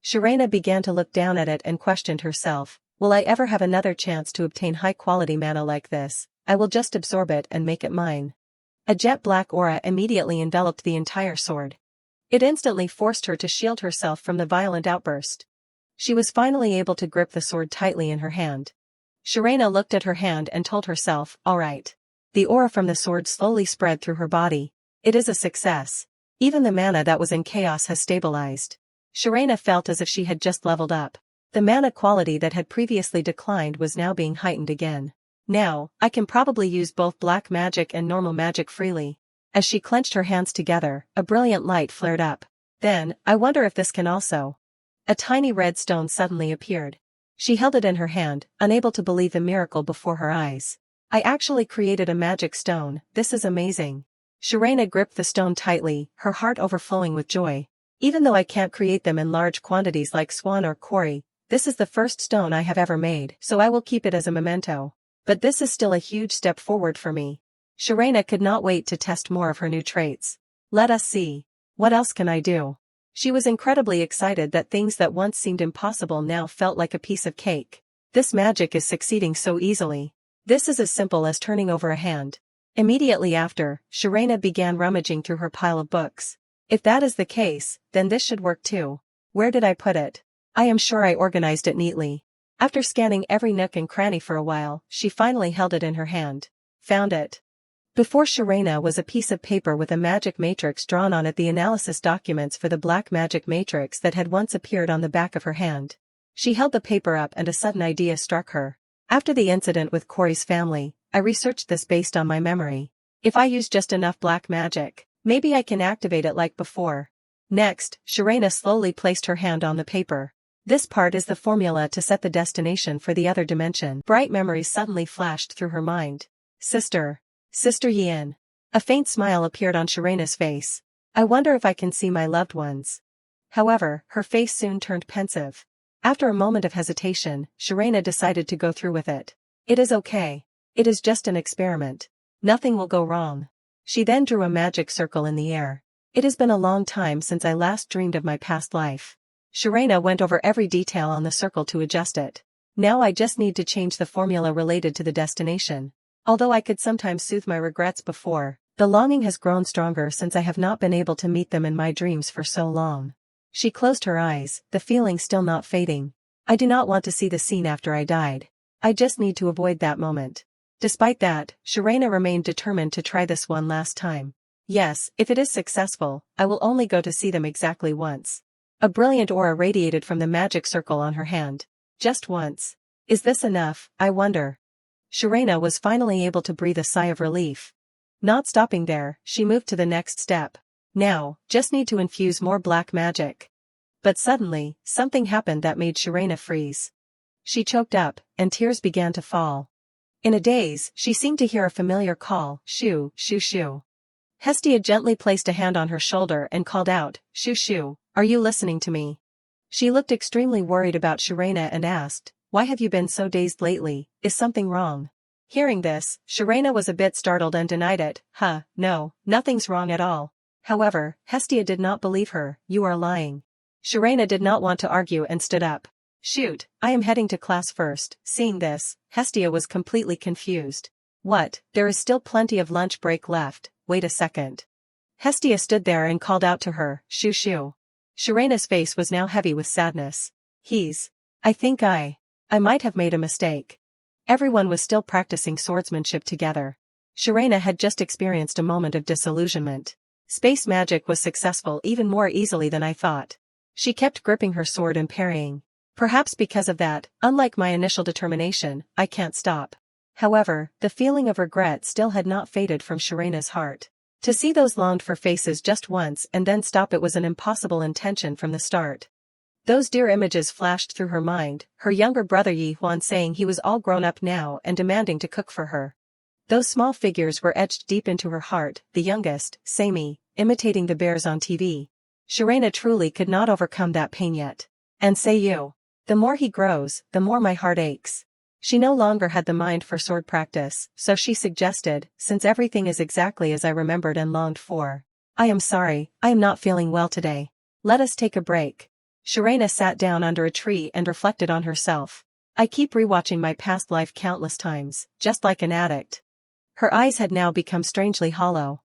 Speaker 1: Sharena began to look down at it and questioned herself, "Will I ever have another chance to obtain high-quality mana like this? I will just absorb it and make it mine." A jet-black aura immediately enveloped the entire sword. It instantly forced her to shield herself from the violent outburst. She was finally able to grip the sword tightly in her hand. Sharena looked at her hand and told herself, alright. The aura from the sword slowly spread through her body. It is a success. Even the mana that was in chaos has stabilized. Sharena felt as if she had just leveled up. The mana quality that had previously declined was now being heightened again. Now, I can probably use both black magic and normal magic freely. As she clenched her hands together, a brilliant light flared up. Then, I wonder if this can also. A tiny red stone suddenly appeared. She held it in her hand, unable to believe the miracle before her eyes. I actually created a magic stone, this is amazing. Sharena gripped the stone tightly, her heart overflowing with joy. Even though I can't create them in large quantities like Swan or Quarry, this is the first stone I have ever made, so I will keep it as a memento. But this is still a huge step forward for me. Sharena could not wait to test more of her new traits. Let us see. What else can I do? She was incredibly excited that things that once seemed impossible now felt like a piece of cake. This magic is succeeding so easily. This is as simple as turning over a hand. Immediately after, Sharena began rummaging through her pile of books. If that is the case, then this should work too. Where did I put it? I am sure I organized it neatly. After scanning every nook and cranny for a while, she finally held it in her hand. Found it. Before Sharena was a piece of paper with a magic matrix drawn on it, the analysis documents for the black magic matrix that had once appeared on the back of her hand. She held the paper up and a sudden idea struck her. After the incident with Corey's family, I researched this based on my memory. If I use just enough black magic, maybe I can activate it like before. Next, Sharena slowly placed her hand on the paper. This part is the formula to set the destination for the other dimension. Bright memories suddenly flashed through her mind. Sister Yin. A faint smile appeared on Sharena's face. I wonder if I can see my loved ones. However, her face soon turned pensive. After a moment of hesitation, Sharena decided to go through with it. It is okay. It is just an experiment. Nothing will go wrong. She then drew a magic circle in the air. It has been a long time since I last dreamed of my past life. Sharena went over every detail on the circle to adjust it. Now I just need to change the formula related to the destination. Although I could sometimes soothe my regrets before, the longing has grown stronger since I have not been able to meet them in my dreams for so long. She closed her eyes, the feeling still not fading. I do not want to see the scene after I died. I just need to avoid that moment. Despite that, Sharena remained determined to try this one last time. Yes, if it is successful, I will only go to see them exactly once. A brilliant aura radiated from the magic circle on her hand. Just once. Is this enough, I wonder? Sharena was finally able to breathe a sigh of relief. Not stopping there, she moved to the next step. Now, just need to infuse more black magic. But suddenly, something happened that made Sharena freeze. She choked up, and tears began to fall. In a daze, she seemed to hear a familiar call, shoo, shoo shoo. Hestia gently placed a hand on her shoulder and called out, shoo shoo, are you listening to me? She looked extremely worried about Sharena and asked, why have you been so dazed lately, is something wrong? Hearing this, Sharena was a bit startled and denied it, no, nothing's wrong at all. However, Hestia did not believe her, you are lying. Sharena did not want to argue and stood up. Shoot, I am heading to class first. Seeing this, Hestia was completely confused. What, there is still plenty of lunch break left, wait a second. Hestia stood there and called out to her, shoo shoo. Sharena's face was now heavy with sadness. I think I might have made a mistake. Everyone was still practicing swordsmanship together. Sharena had just experienced a moment of disillusionment. Space magic was successful even more easily than I thought. She kept gripping her sword and parrying. Perhaps because of that, unlike my initial determination, I can't stop. However, the feeling of regret still had not faded from Sharena's heart. To see those longed-for faces just once and then stop it was an impossible intention from the start. Those dear images flashed through her mind, her younger brother Yi Huan saying he was all grown up now and demanding to cook for her. Those small figures were etched deep into her heart, the youngest, Sammy, imitating the bears on TV. Sharena truly could not overcome that pain yet. And say you. The more he grows, the more my heart aches. She no longer had the mind for sword practice, so she suggested, since everything is exactly as I remembered and longed for. I am sorry, I am not feeling well today. Let us take a break. Sharena sat down under a tree and reflected on herself. I keep rewatching my past life countless times, just like an addict. Her eyes had now become strangely hollow.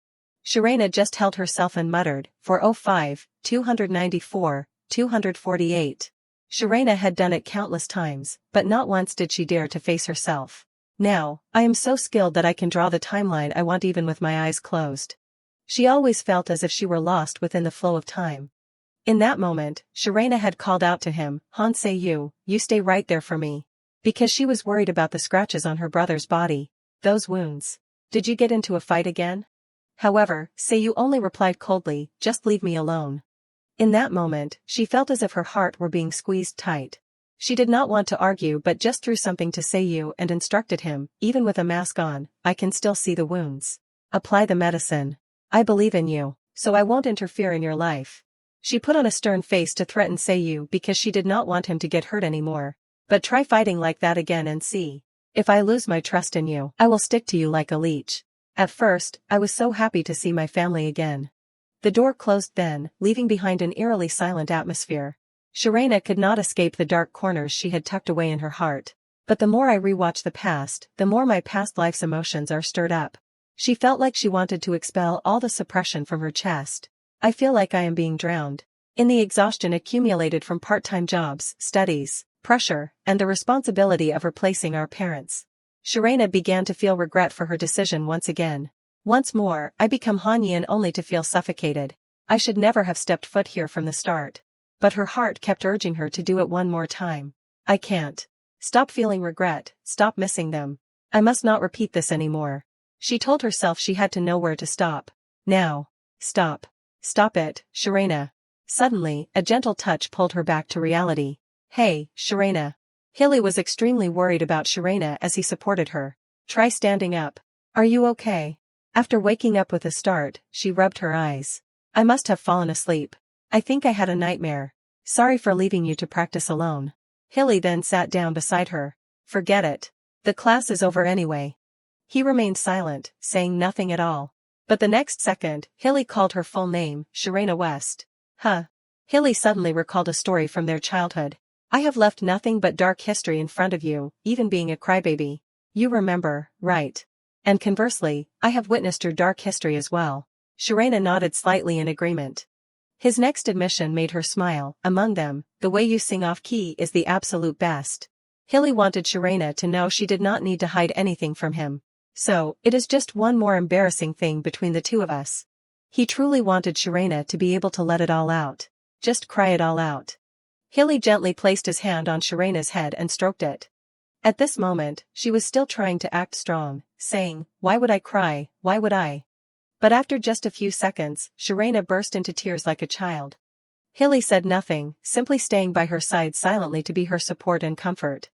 Speaker 1: Sharena just held herself and muttered, 405, 294, 248. Shirena had done it countless times, but not once did she dare to face herself. Now, I am so skilled that I can draw the timeline I want even with my eyes closed. She always felt as if she were lost within the flow of time. In that moment, Shirena had called out to him, "Hansei, you stay right there for me." Because she was worried about the scratches on her brother's body. Those wounds. Did you get into a fight again? However, Seiyu only replied coldly, "Just leave me alone." In that moment, she felt as if her heart were being squeezed tight. She did not want to argue but just threw something to Seiyu and instructed him, "Even with a mask on, I can still see the wounds. Apply the medicine. I believe in you, so I won't interfere in your life." She put on a stern face to threaten Seiyu because she did not want him to get hurt anymore. "But try fighting like that again and see. If I lose my trust in you, I will stick to you like a leech." At first, I was so happy to see my family again. The door closed then, leaving behind an eerily silent atmosphere. Shirena could not escape the dark corners she had tucked away in her heart. But the more I rewatch the past, the more my past life's emotions are stirred up. She felt like she wanted to expel all the suppression from her chest. "I feel like I am being drowned in the exhaustion accumulated from part-time jobs, studies, pressure, and the responsibility of replacing our parents." Shirena began to feel regret for her decision once again. "Once more, I become Hanyin only to feel suffocated. I should never have stepped foot here from the start." But her heart kept urging her to do it one more time. "I can't. Stop feeling regret, stop missing them. I must not repeat this anymore." She told herself she had to know where to stop. Now. Stop. Stop it, Shirena. Suddenly, a gentle touch pulled her back to reality. "Hey, Shirena." Hilly was extremely worried about Shirena as he supported her. "Try standing up. Are you okay?" After waking up with a start, she rubbed her eyes. "I must have fallen asleep. I think I had a nightmare. Sorry for leaving you to practice alone." Hilly then sat down beside her. "Forget it. The class is over anyway." He remained silent, saying nothing at all. But the next second, Hilly called her full name, Shirena West. Huh. Hilly suddenly recalled a story from their childhood. "I have left nothing but dark history in front of you, even being a crybaby. You remember, right? And conversely, I have witnessed your dark history as well." Shirena nodded slightly in agreement. His next admission made her smile. "Among them, the way you sing off-key is the absolute best." Hilly wanted Shirena to know she did not need to hide anything from him. "So, it is just one more embarrassing thing between the two of us." He truly wanted Shirena to be able to let it all out. Just cry it all out. Hilly gently placed his hand on Shirena's head and stroked it. At this moment, she was still trying to act strong, saying, "Why would I cry, why would I?" But after just a few seconds, Shirena burst into tears like a child. Hilly said nothing, simply staying by her side silently to be her support and comfort.